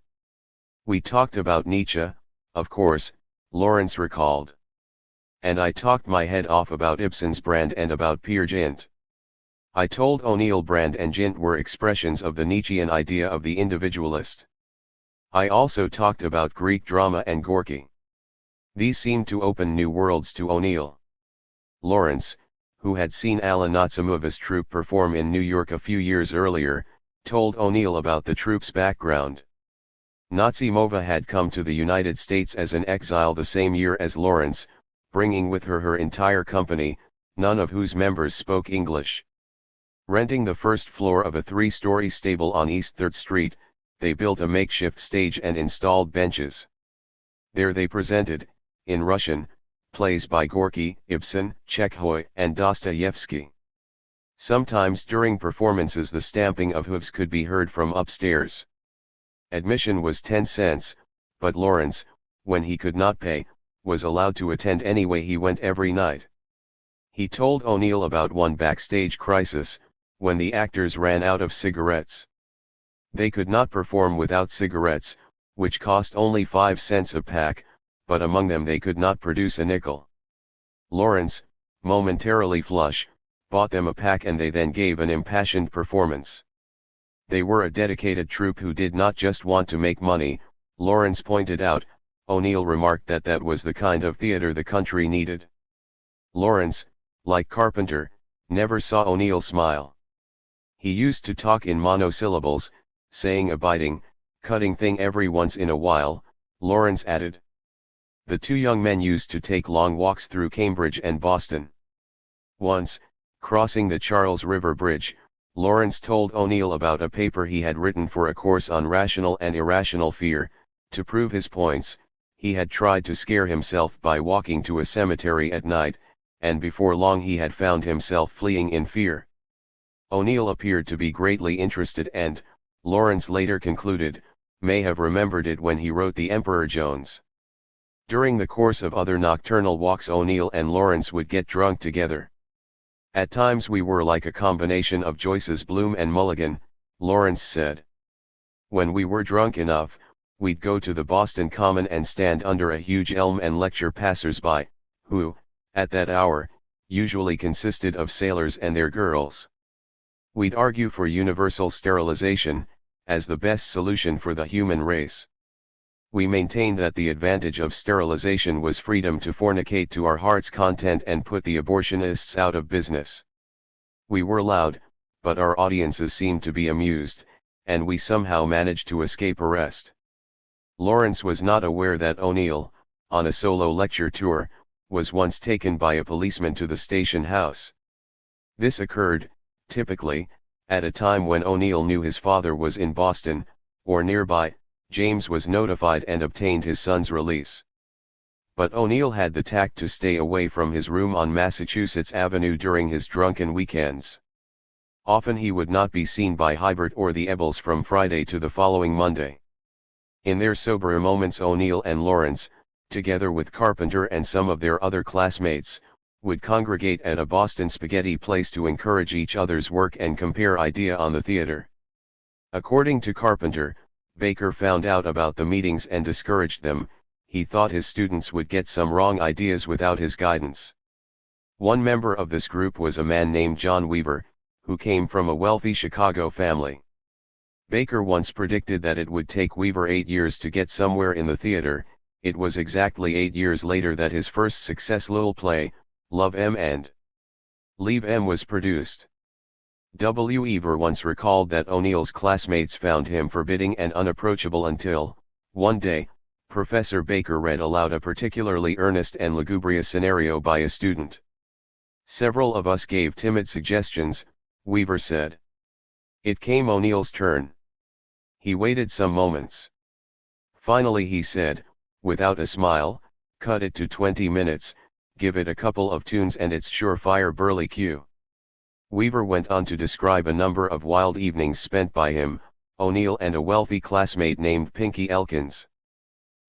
We talked about Nietzsche, of course, Lawrence recalled. And I talked my head off about Ibsen's Brand and about Peer Gynt. I told O'Neill Brand and Gynt were expressions of the Nietzschean idea of the individualist. I also talked about Greek drama and Gorky. These seemed to open new worlds to O'Neill. Lawrence, who had seen Alla Natsumova's troupe perform in New York a few years earlier, told O'Neill about the troupe's background. Natsimova had come to the United States as an exile the same year as Lawrence, bringing with her her entire company, none of whose members spoke English. Renting the first floor of a 3-story stable on East 3rd Street, they built a makeshift stage and installed benches. There they presented, in Russian, plays by Gorky, Ibsen, Chekhov, and Dostoevsky. Sometimes during performances the stamping of hooves could be heard from upstairs. Admission was 10 cents, but Lawrence, when he could not pay, was allowed to attend anyway. He went every night. He told O'Neill about one backstage crisis, when the actors ran out of cigarettes. They could not perform without cigarettes, which cost only 5 cents a pack, but among them they could not produce a nickel. Lawrence, momentarily flush, bought them a pack and they then gave an impassioned performance. They were a dedicated troupe who did not just want to make money, Lawrence pointed out. O'Neill remarked that that was the kind of theater the country needed. Lawrence, like Carpenter, never saw O'Neill smile. He used to talk in monosyllables, saying a biting, cutting thing every once in a while. Lawrence added. The two young men used to take long walks through Cambridge and Boston. Once, crossing the Charles River Bridge, Lawrence told O'Neill about a paper he had written for a course on rational and irrational fear. To prove his points, he had tried to scare himself by walking to a cemetery at night, and before long he had found himself fleeing in fear. O'Neill appeared to be greatly interested and, Lawrence later concluded, may have remembered it when he wrote The Emperor Jones. During the course of other nocturnal walks O'Neill and Lawrence would get drunk together. At times we were like a combination of Joyce's Bloom and Mulligan, Lawrence said. When we were drunk enough, we'd go to the Boston Common and stand under a huge elm and lecture passers-by, who, at that hour, usually consisted of sailors and their girls. We'd argue for universal sterilization, as the best solution for the human race. We maintained that the advantage of sterilization was freedom to fornicate to our heart's content and put the abortionists out of business. We were loud, but our audiences seemed to be amused, and we somehow managed to escape arrest. Lawrence was not aware that O'Neill, on a solo lecture tour, was once taken by a policeman to the station house. This occurred, typically, at a time when O'Neill knew his father was in Boston, or nearby. James was notified and obtained his son's release. But O'Neill had the tact to stay away from his room on Massachusetts Avenue during his drunken weekends. Often he would not be seen by Hybert or the Ebels from Friday to the following Monday. In their soberer moments O'Neill and Lawrence, together with Carpenter and some of their other classmates, would congregate at a Boston spaghetti place to encourage each other's work and compare idea on the theater. According to Carpenter, Baker found out about the meetings and discouraged them. He thought his students would get some wrong ideas without his guidance. One member of this group was a man named John Weaver, who came from a wealthy Chicago family. Baker once predicted that it would take Weaver 8 years to get somewhere in the theater. It was exactly 8 years later that his first successful play, Love M and Leave M, was produced. Weaver once recalled that O'Neill's classmates found him forbidding and unapproachable until, one day, Professor Baker read aloud a particularly earnest and lugubrious scenario by a student. Several of us gave timid suggestions, Weaver said. It came O'Neill's turn. He waited some moments. Finally he said, without a smile, cut it to 20 minutes, give it a couple of tunes and it's surefire burly cue. Weaver went on to describe a number of wild evenings spent by him, O'Neill and a wealthy classmate named Pinky Elkins.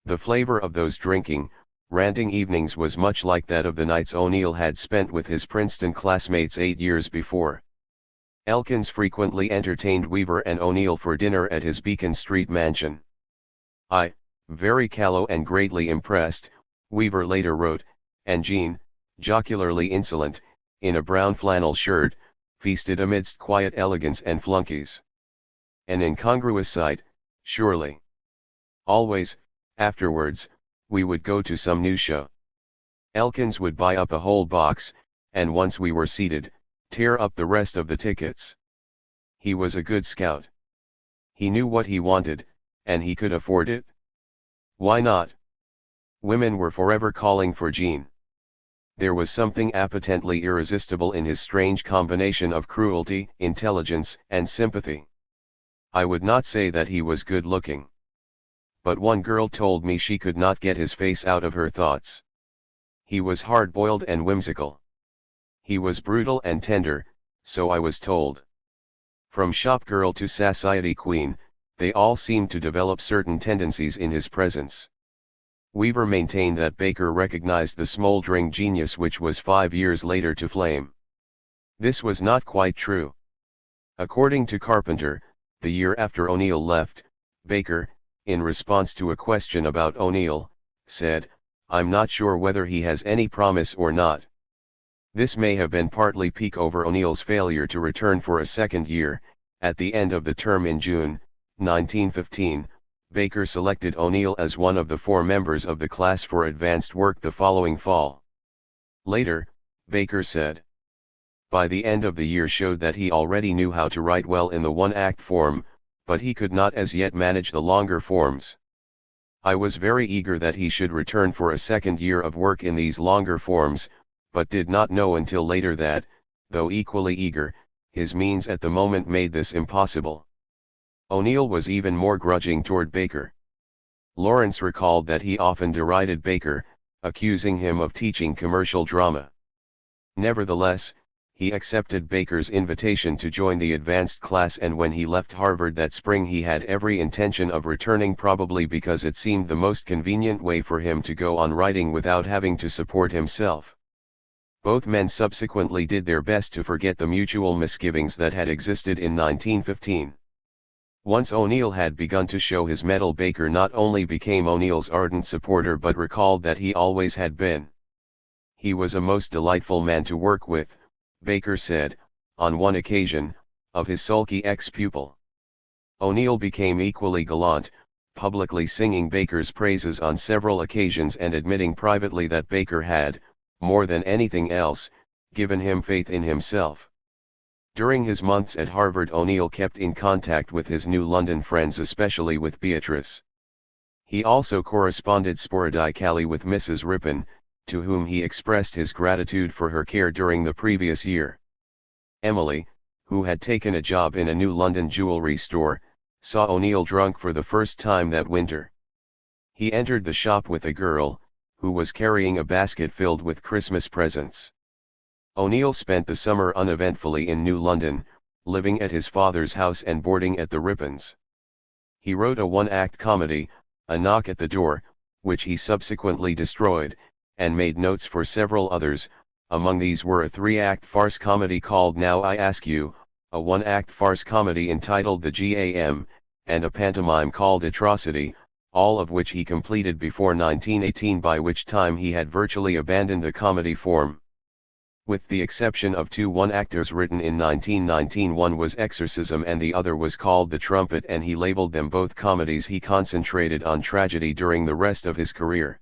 The flavor of those drinking, ranting evenings was much like that of the nights O'Neill had spent with his Princeton classmates 8 years before. Elkins frequently entertained Weaver and O'Neill for dinner at his Beacon Street mansion. I, very callow and greatly impressed, Weaver later wrote, and Jean, jocularly insolent, in a brown flannel shirt, feasted amidst quiet elegance and flunkies. An incongruous sight, surely. Always, afterwards, we would go to some new show. Elkins would buy up a whole box, and once we were seated, tear up the rest of the tickets. He was a good scout. He knew what he wanted, and he could afford it. Why not? Women were forever calling for Jean. There was something appetently irresistible in his strange combination of cruelty, intelligence, and sympathy. I would not say that he was good-looking. But one girl told me she could not get his face out of her thoughts. He was hard-boiled and whimsical. He was brutal and tender, so I was told. From shop girl to society queen, they all seemed to develop certain tendencies in his presence. Weaver maintained that Baker recognized the smoldering genius which was 5 years later to flame. This was not quite true. According to Carpenter, the year after O'Neill left, Baker, in response to a question about O'Neill, said, "I'm not sure whether he has any promise or not." This may have been partly pique over O'Neill's failure to return for a second year. At the end of the term in June, 1915, Baker selected O'Neill as one of the 4 members of the class for advanced work the following fall. Later, Baker said, "By the end of the year showed that he already knew how to write well in the one-act form, but he could not as yet manage the longer forms. I was very eager that he should return for a second year of work in these longer forms, but did not know until later that, though equally eager, his means at the moment made this impossible." O'Neill was even more grudging toward Baker. Lawrence recalled that he often derided Baker, accusing him of teaching commercial drama. Nevertheless, he accepted Baker's invitation to join the advanced class, and when he left Harvard that spring he had every intention of returning, probably because it seemed the most convenient way for him to go on writing without having to support himself. Both men subsequently did their best to forget the mutual misgivings that had existed in 1915. Once O'Neill had begun to show his mettle, Baker not only became O'Neill's ardent supporter but recalled that he always had been. "He was a most delightful man to work with," Baker said, on one occasion, of his sulky ex-pupil. O'Neill became equally gallant, publicly singing Baker's praises on several occasions and admitting privately that Baker had, more than anything else, given him faith in himself. During his months at Harvard, O'Neill kept in contact with his New London friends, especially with Beatrice. He also corresponded sporadically with Mrs. Ripon, to whom he expressed his gratitude for her care during the previous year. Emily, who had taken a job in a New London jewelry store, saw O'Neill drunk for the first time that winter. He entered the shop with a girl, who was carrying a basket filled with Christmas presents. O'Neill spent the summer uneventfully in New London, living at his father's house and boarding at the Ripons. He wrote a one-act comedy, A Knock at the Door, which he subsequently destroyed, and made notes for several others. Among these were a 3-act farce comedy called Now I Ask You, a 1-act farce comedy entitled The GAM, and a pantomime called Atrocity, all of which he completed before 1918, by which time he had virtually abandoned the comedy form. With the exception of 2 one-acters written in 1919, one was Exorcism and the other was called The Trumpet, and he labeled them both comedies. He concentrated on tragedy during the rest of his career.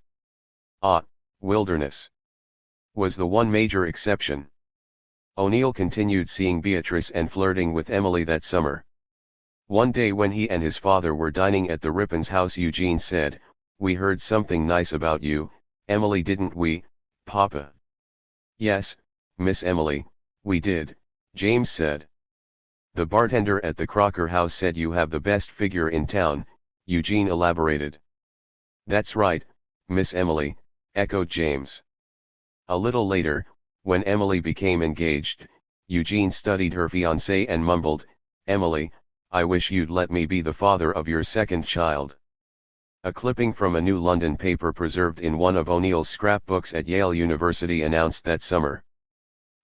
Wilderness was the one major exception. O'Neill continued seeing Beatrice and flirting with Emily that summer. One day when he and his father were dining at the Rippons' house, Eugene said, "We heard something nice about you, Emily, didn't we, Papa?" "Yes, Miss Emily, we did," James said. "The bartender at the Crocker house said you have the best figure in town," Eugene elaborated. "That's right, Miss Emily," echoed James. A little later, when Emily became engaged, Eugene studied her fiancé and mumbled, "Emily, I wish you'd let me be the father of your second child." A clipping from a New London paper preserved in one of O'Neill's scrapbooks at Yale University announced that summer,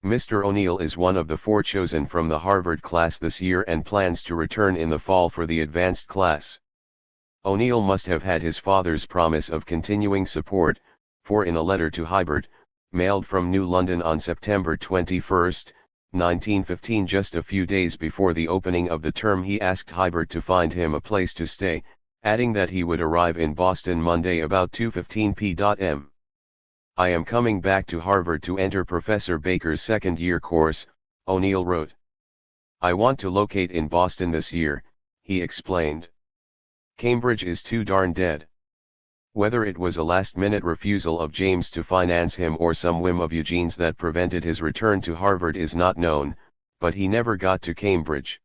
"Mr. O'Neill is one of the 4 chosen from the Harvard class this year and plans to return in the fall for the advanced class." O'Neill must have had his father's promise of continuing support, for in a letter to Hibbert, mailed from New London on September 21, 1915, just a few days before the opening of the term, he asked Hibbert to find him a place to stay, adding that he would arrive in Boston Monday about 2:15 p.m. "I am coming back to Harvard to enter Professor Baker's second-year course," O'Neill wrote. "I want to locate in Boston this year," he explained. "Cambridge is too darn dead." Whether it was a last-minute refusal of James to finance him or some whim of Eugene's that prevented his return to Harvard is not known, but he never got to Cambridge.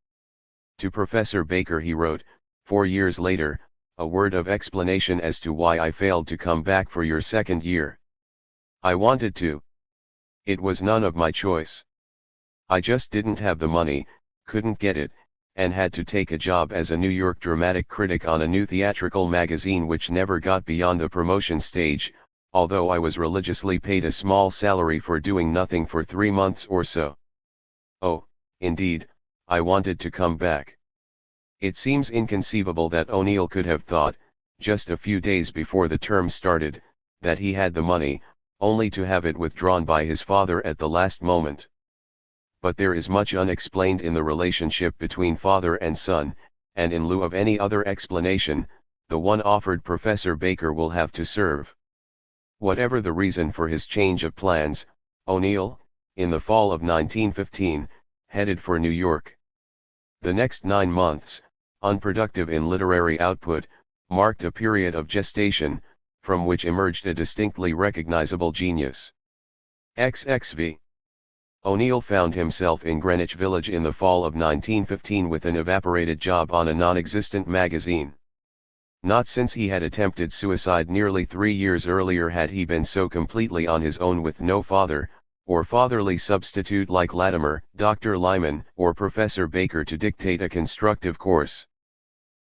To Professor Baker he wrote, 4 years later, "A word of explanation as to why I failed to come back for your second year. I wanted to. It was none of my choice. I just didn't have the money, couldn't get it, and had to take a job as a New York dramatic critic on a new theatrical magazine which never got beyond the promotion stage, although I was religiously paid a small salary for doing nothing for 3 months or so. Oh, indeed, I wanted to come back." It seems inconceivable that O'Neill could have thought, just a few days before the term started, that he had the money, only to have it withdrawn by his father at the last moment. But there is much unexplained in the relationship between father and son, and in lieu of any other explanation, the one offered Professor Baker will have to serve. Whatever the reason for his change of plans, O'Neill, in the fall of 1915, headed for New York. The next 9 months, unproductive in literary output, marked a period of gestation, from which emerged a distinctly recognizable genius. XXV. O'Neill found himself in Greenwich Village in the fall of 1915 with an evaporated job on a non-existent magazine. Not since he had attempted suicide nearly 3 years earlier had he been so completely on his own with no father, or fatherly substitute like Latimer, Dr. Lyman, or Professor Baker to dictate a constructive course.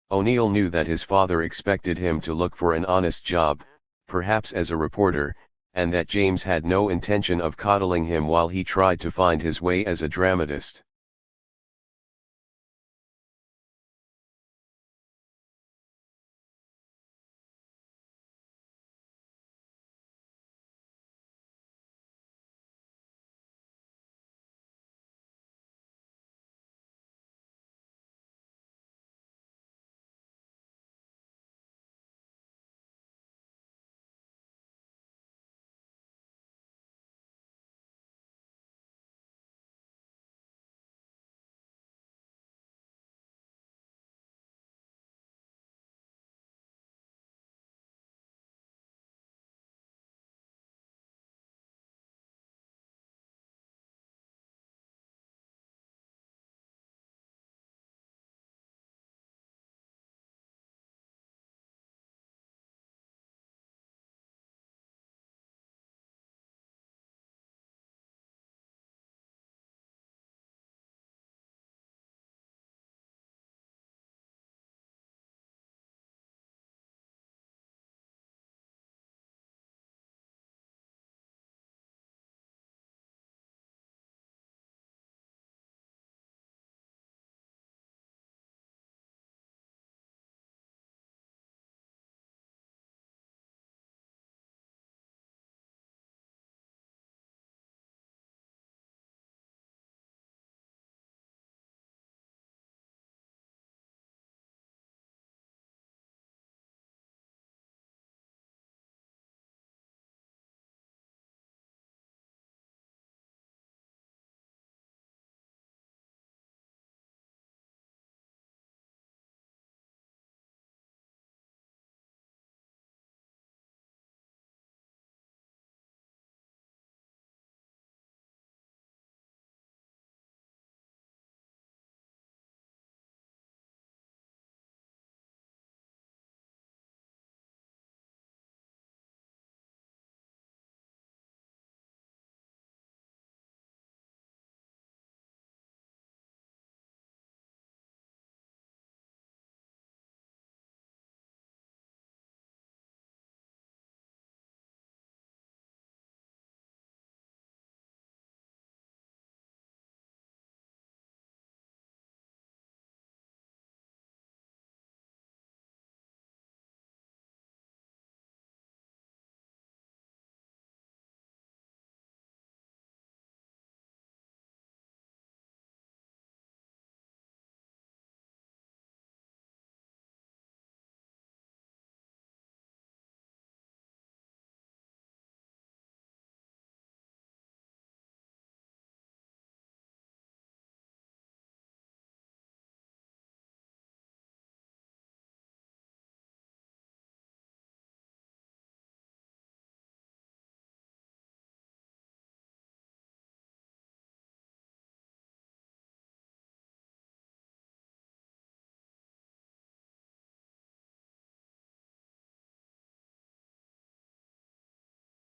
O'Neill knew that his father expected him to look for an honest job, perhaps as a reporter, and that James had no intention of coddling him while he tried to find his way as a dramatist.